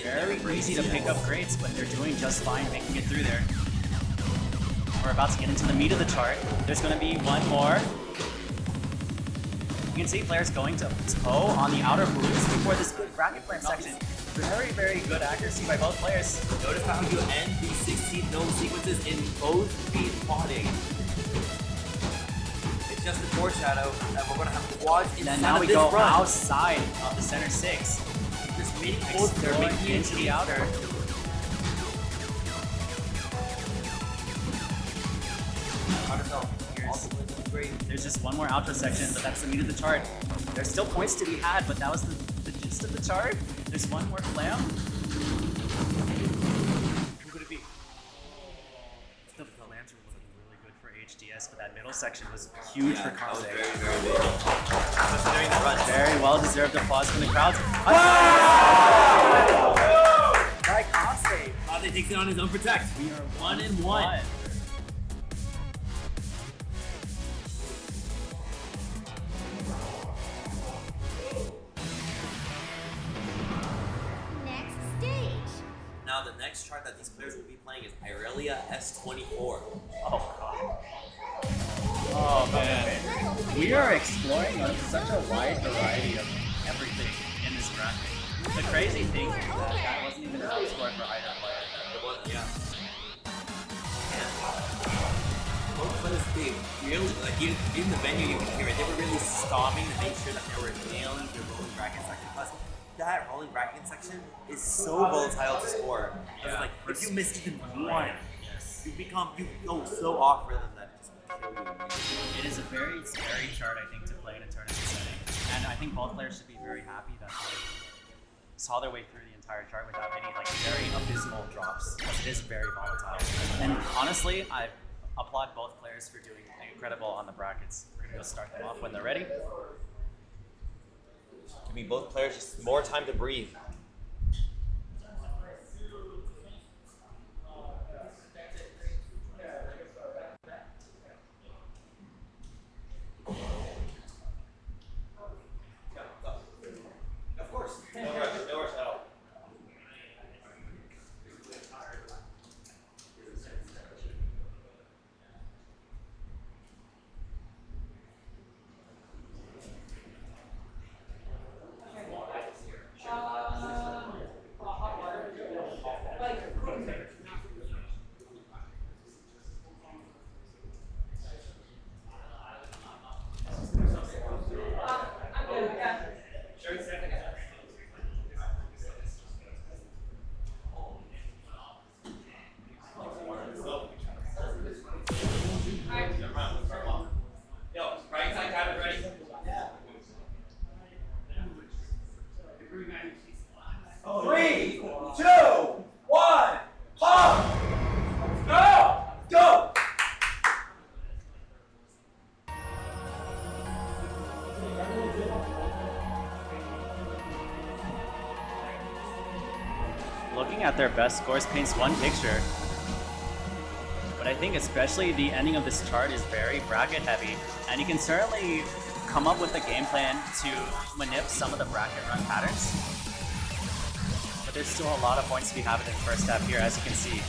Very easy to pick up grades, but they're doing just fine making it through there. We're about to get into the meat of the chart. There's going to be one more. You can see players going to toe on the outer blues before this good bracket plan section. Very, very good accuracy by both players. Notice how you end these 16 no sequences in both feet quadding. It's just a foreshadow that we're going to have quads inside And now of we this go run. outside of the center six. Just making both they're Exploring making into the outer. There's just one more outro section, but that's the meat of the chart. There's still points to be had, but that was the gist of the chart. There's one more flam. Who could it be? The lantern was really good for HDS, but that middle section was huge for Kaze. Very, very big. Considering the run. Very well deserved applause from the crowd. By Kaze. Kaze takes it on his own protect. We are 1-1. Next stage. Now the next chart that these players will be playing is Irelia S24. Oh god. Oh man. We are exploring such a wide variety of everything in this bracket. The crazy thing is that wasn't even an outscore for either player. It was, yeah. Both players, they really, like in the venue you can hear it, they were really stomping to make sure that they were nailing the rolling bracket section. Plus, that rolling bracket section is so volatile to score. Yeah. Like, if you miss even one, you go so off rhythm that it just kills you. It is a very scary chart, I think, to play in a tournament setting. And I think both players should be very happy that they saw their way through the entire chart without any like very abysmal drops, because it is very volatile. And honestly, applaud both players for doing incredible on the brackets. We're gonna go start them off when they're ready. Give me both players just more time to breathe. Of course. No rush at all. Yo, right side tab is ready? Three, two, one, pump! Go! Go! Looking at their best scores paints one picture. But I think especially the ending of this chart is very bracket heavy, and you can certainly come up with a game plan to manip some of the bracket run patterns. But there's still a lot of points to be had in the first half here, as you can see.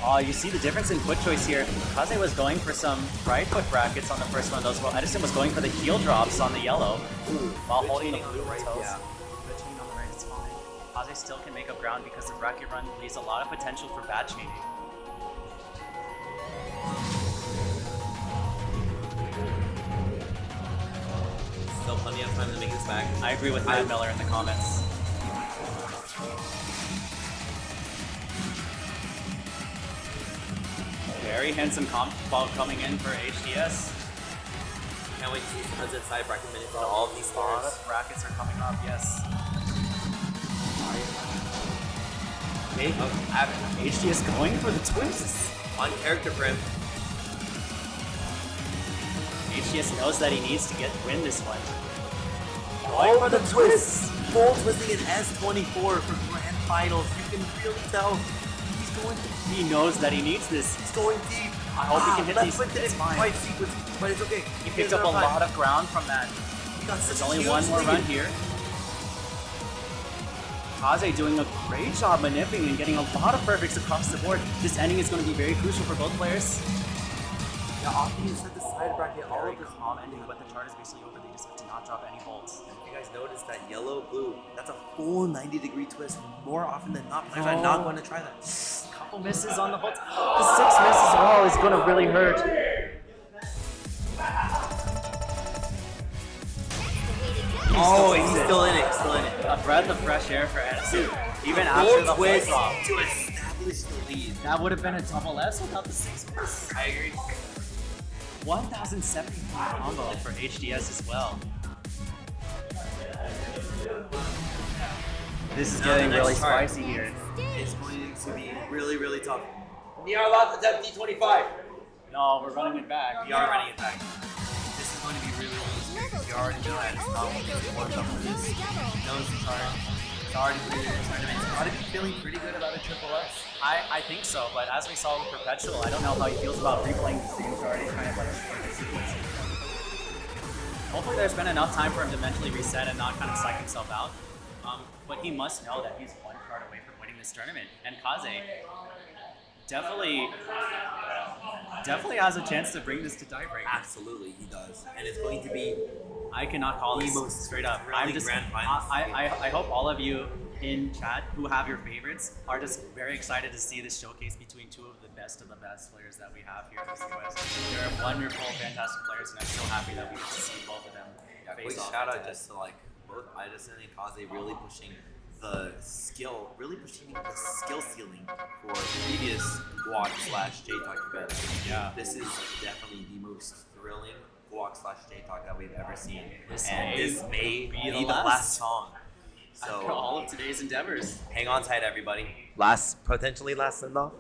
Oh, you see the difference in foot choice here. Kaze was going for some right foot brackets on the first one of those, while Edison was going for the heel drops on the yellow, while holding the blue right toes. Yeah. The chain on the right is fine. Kaze still can make up ground because the bracket run leaves a lot of potential for bad chaining. Still plenty of time to make this back. I agree with Matt Miller in the comments. Very handsome comp ball coming in for HDS. Can't wait to see some of side bracket minutes in all of these A lot stars. of brackets are coming up, yes. Okay, HDS going for the twists. on character for him. HDS knows that he needs to win this one. Going for the twist. Full twisting an S24 for grand finals. You can really tell he's going to. He knows that he needs this. He's going deep. I hope he can hit left these. foot didn't It's fine. quite sequence, but it's okay. He picked up a lot of ground from that. There's only one more run here. Kaze doing a great job manipping and getting a lot of perfects across the board. This ending is going to be very crucial for both players. Yeah, often you set the side bracket, all Very of this. calm ending, but the chart is basically over. They just have to not drop any bolts. If you guys notice that yellow, blue, that's a full 90-degree twist. More often than not, players are not going to try that. Couple misses on the whole The 6 misses, oh, is going to really hurt. Oh, he's still in it, still in it. A breath of fresh air for Edison. Even after the twist full drop. to establish the lead. That would have been a double S without the 6 miss. I agree. 1,070 combo for HDS as well. This is Now getting the really next chart spicy here. It's going to be really, really tough. We are allowed to attempt D25. No, we're running it back. We are running it back. This is going to be really, really scary. You already know that it's not warmed up for this. He knows the chart. It's already put it in the tournament. He's got to be feeling pretty good about a triple S. I think so, but as we saw with Perpetual, I don't know how he feels about replaying the same chart and kind of like sequence. Hopefully there's been enough time for him to mentally reset and not kind of psych himself out. But he must know that he's one card away from winning this tournament. And Kaze definitely has a chance to bring this to tiebreak. Absolutely, he does. And it's going to be I cannot call this most straight up. thrilling grand finals. I hope all of you in chat who have your favorites are just very excited to see this showcase between two of the best players that we have here in the US. They're wonderful, fantastic players, and I'm so happy that we get to see both of them quick face off. shout out just to like both Edison and Kaze really pushing the skill ceiling for previous Guac/JTAK events. Yeah. This is definitely the most thrilling Guac/JTAK that we've ever seen. This and may this may be be the the last. last song. So After all of today's endeavors. hang on tight, everybody. Potentially last send off.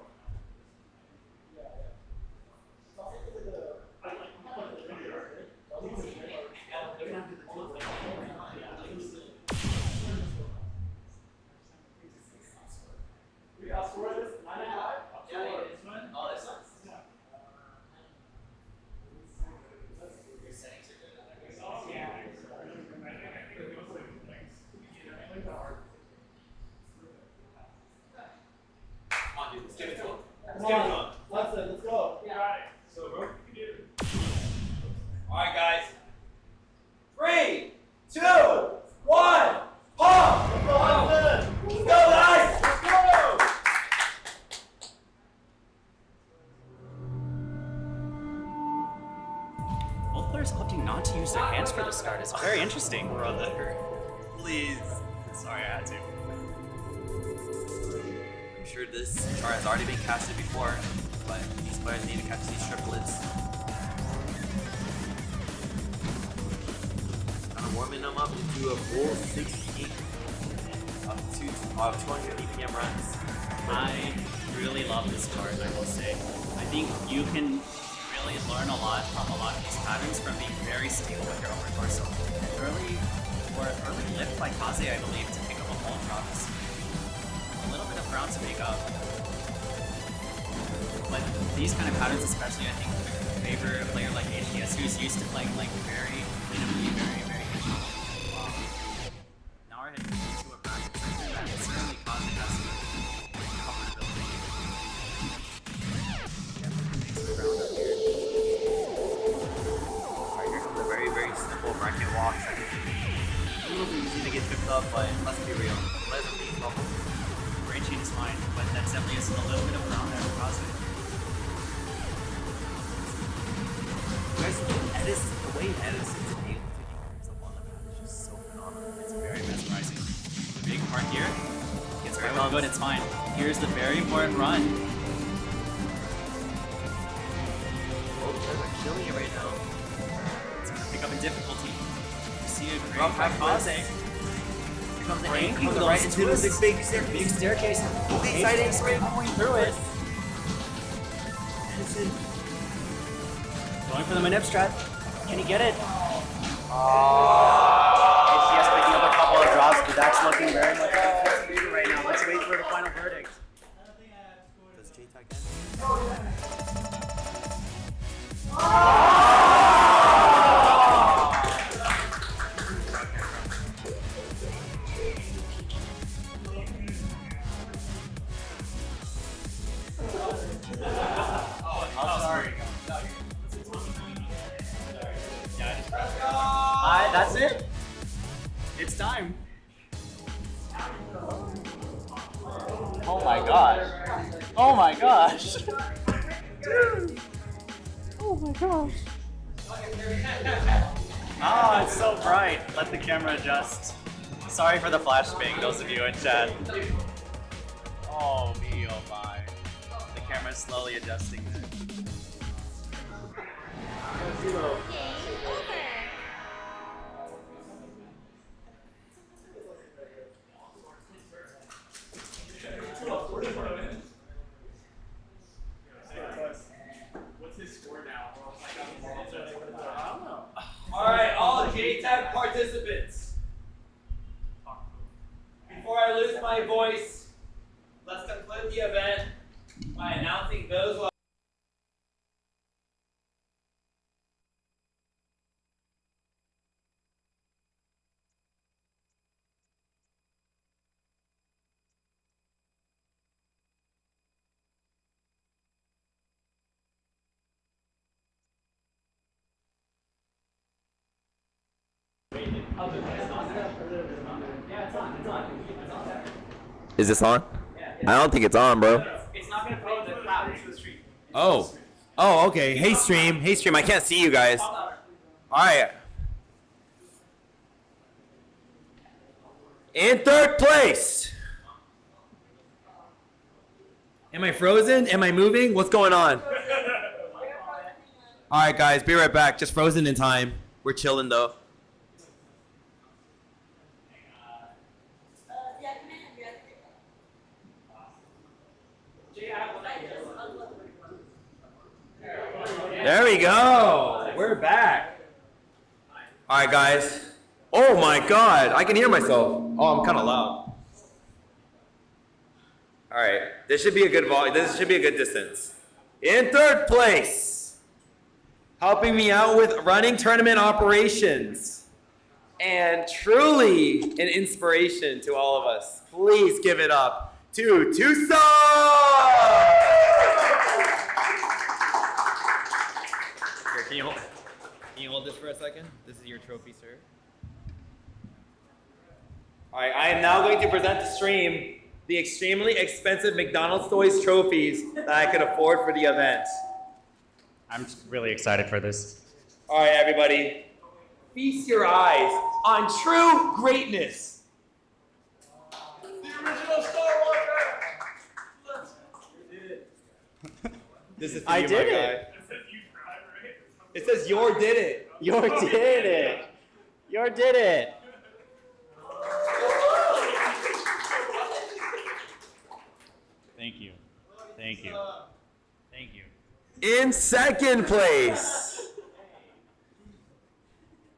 Let's go. Alright, guys. 3, 2, 1, pump! Let's go, guys! Let's go! Both players opting not to use their hands for this card is very interesting. Brother, please. Sorry, I had to. I'm sure this chart has already been casted before, but these players need to catch these triplets. Kind of warming them up into a full 60 up to 200 BPM runs. I really love this card, I will say. I think you can really learn a lot from a lot of these patterns from being very stable with your over torso. Early lift by Kaze, I believe, to pick up a whole drop is a little bit of ground to make up. But these kind of patterns especially, I think, favor a player like AHH who's used to playing like very minimally, very now we're heading into a practice that certainly Kaze has some comfortability. Definitely makes the ground up here. Alright, here comes a very, very simple bracket walk. A little bit easy to get tripped up, but let's be real. Pleasantly bubble. Brain chain is fine, but that definitely is a little bit of ground there for Kaze. Edis, the way Edis is able to get himself on the map is just so phenomenal. It's very mesmerizing. The big part here gets Here very it well comes. good, it's fine. Here's the very important run. Both players are killing it right now. It's gonna pick up in difficulty. You see a great Rough by half Kaze. Here comes the Brain angle comes right into into this the big staircase. big staircase. Really exciting. Going through it. Edison. Going for the manip strat. Can he get it? AHS picking up a couple of drops, but that's looking very much like a favor right now. Let's wait for the final verdict. Does JTAK end? That's it. It's time. Oh my gosh. Oh my gosh. Dude. Oh my gosh. Oh, it's so bright. Let the camera adjust. Sorry for the flashbang, those of you in chat. Oh me, oh my. The camera's slowly adjusting there. Alright, all JTAK participants. Before I lose my voice, let's conclude the event by announcing those who Is this on? I don't think it's on, bro. It's not gonna play the cloud into the street. Oh. Oh, okay. Hey, stream. Hey, stream. I can't see you guys. All right. In third place. Am I frozen? Am I moving? What's going on? All right, guys. Be right back. Just frozen in time. We're chilling, though. There we go. We're back. All right, guys. Oh my God, I can hear myself. Oh, I'm kind of loud. All right, this should be a good volume. This should be a good distance. In third place, helping me out with running tournament operations, and truly an inspiration to all of us. Please give it up to Tucson! Here, can you hold this for a second? This is your trophy, sir. All right, I am now going to present to stream the extremely expensive McDonald's Toys trophies that I could afford for the event. I'm really excited for this. All right, everybody, feast your eyes on true greatness. The original Star Wars. This is for I you, did my it. guy. It says your did it. Your did it. Your did it. Thank you. Thank you. Thank you. In second place,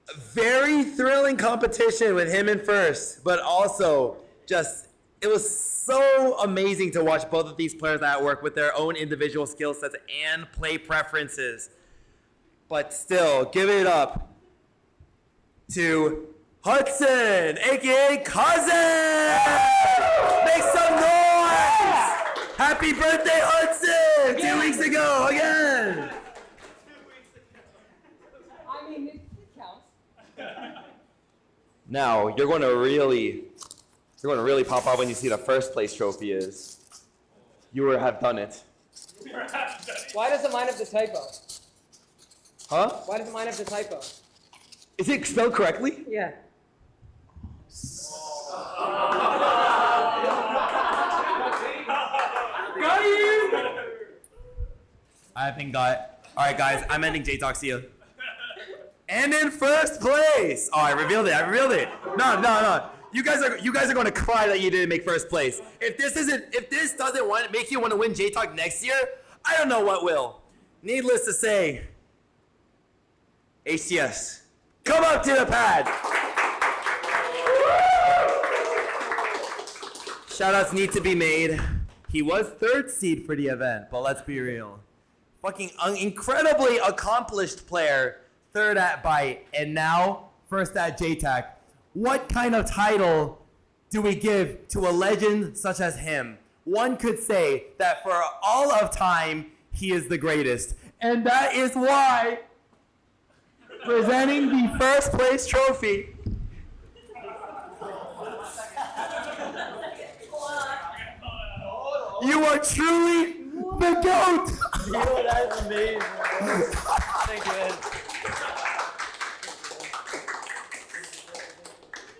a very thrilling competition with him in first, but also just, it was so amazing to watch both of these players at work with their own individual skill sets and play preferences. But still, give it up to Hudson, aka Cousin! Make some noise! Happy birthday, Hudson! 2 weeks ago, again! I mean, it counts. Now, you're going to really pop out when you see the first place trophy is. You have done it. Why doesn't mine have the typo? Huh? Why doesn't mine have the typo? Is it spelled correctly? Yeah. Got you! I think got. All right, guys, I'm ending JTAK. See ya. And in first place. Oh, I revealed it. No. You guys are going to cry that you didn't make first place. If this doesn't make you want to win JTAK next year, I don't know what will. Needless to say, HCS, come up to the pad. Shoutouts need to be made. He was third seed for the event, but let's be real. Fucking incredibly accomplished player, third at Byte, and now first at JTAK. What kind of title do we give to a legend such as him? One could say that for all of time, he is the greatest. And that is why, presenting the first place trophy, you are truly the GOAT! Yo, that's amazing. Thank you, Ed.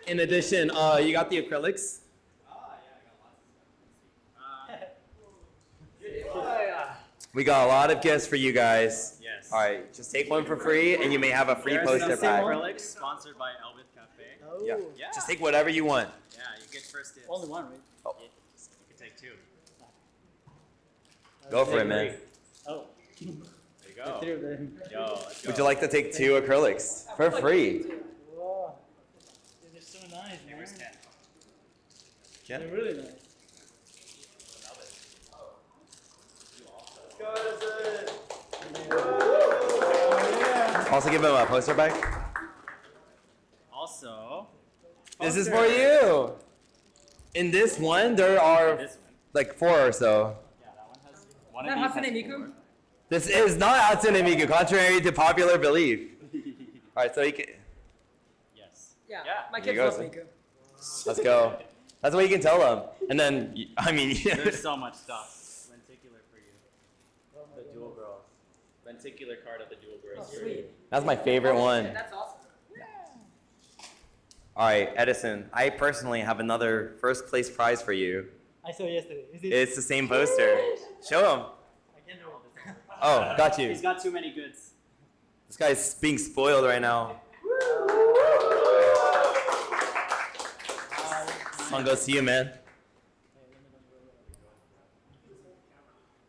In addition, you got the acrylics? We got a lot of gifts for you guys. Yes. All right, just take one for free, and you may have a free poster pack. Acrylics sponsored by Elvis Cafe. Yeah. Just take whatever you want. Yeah, you get first dibs. Only one, right? Oh. You can take two. Go for it, man. Oh. There you go. Three of them. Yo, let's go. Would you like to take 2 acrylics for free? Whoa. They're so nice, man. Where's Ken? Ken? They're really nice. Also give him a poster bag. Also, This is for you. In this one, there are this one. like 4 or so. Yeah, that one has Is one that of these. Hatsune has Miku? 4. This is not Hatsune Miku, contrary to popular belief. All right, so you can. Yes. Yeah. Yeah. My There kids you go, love son. Miku. Let's go. That's what you can tell them. And then, I mean, There's so much stuff. Lenticular for you. The dual girls. Lenticular card of the dual girls. Oh, sweet. that's my favorite one. That's awesome. All right, Edison, I personally have another first place prize for you. I saw yesterday. Is it? It's the same poster. Show him. I can't do it. Oh, got you. He's got too many goods. This guy's being spoiled right now. This one goes to you, man.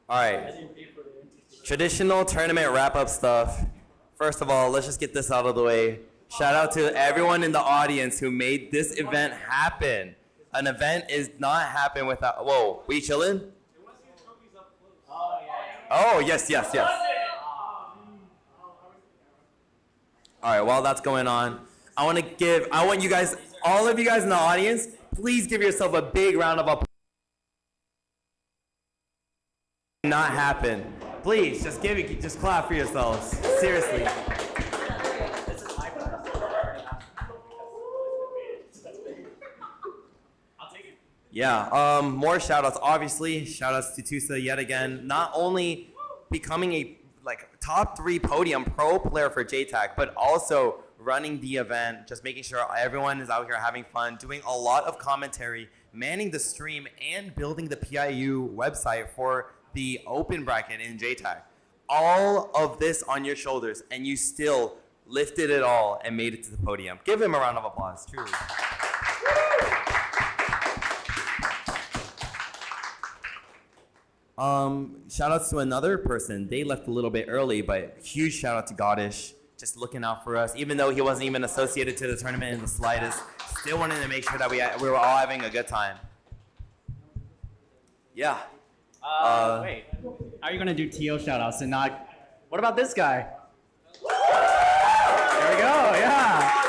All right. Traditional tournament wrap-up stuff. First of all, let's just get this out of the way. Shout out to everyone in the audience who made this event happen. An event is not happen without. Whoa, we chilling? Oh, yes. All right, while that's going on, I want you guys, all of you guys in the audience, please give yourself a big round of applause. Not happen. Please, just clap for yourselves. Seriously. Yeah, more shout outs. Obviously, shout outs to Tusa yet again. Not only becoming a top 3 podium pro player for JTAK, but also running the event, just making sure everyone is out here having fun, doing a lot of commentary, manning the stream, and building the PIU website for the open bracket in JTAK. All of this on your shoulders, and you still lifted it all and made it to the podium. Give him a round of applause, truly. Shout outs to another person. They left a little bit early, but huge shout out to Godish, just looking out for us. Even though he wasn't even associated to the tournament in the slightest, still wanted to make sure that we were all having a good time. Yeah. Wait, how are you gonna do TO shout outs and not, what about this guy? There we go, yeah.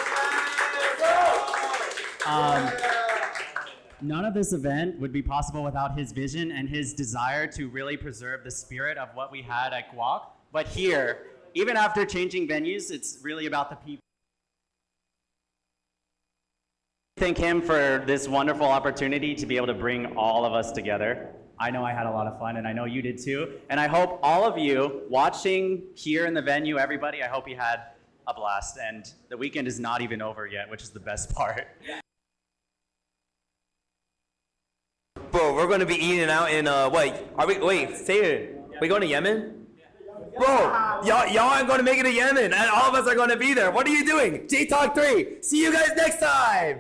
None of this event would be possible without his vision and his desire to really preserve the spirit of what we had at Guac. But here, even after changing venues, it's really about the people. Thank him for this wonderful opportunity to be able to bring all of us together. I know I had a lot of fun, and I know you did too. And I hope all of you watching here in the venue, everybody, I hope you had a blast. And the weekend is not even over yet, which is the best part. Bro, we're gonna be eating out in say it. We going to Yemen? Bro, y'all aren't gonna make it to Yemen, and all of us are gonna be there. What are you doing? JTAK 3. See you guys next time.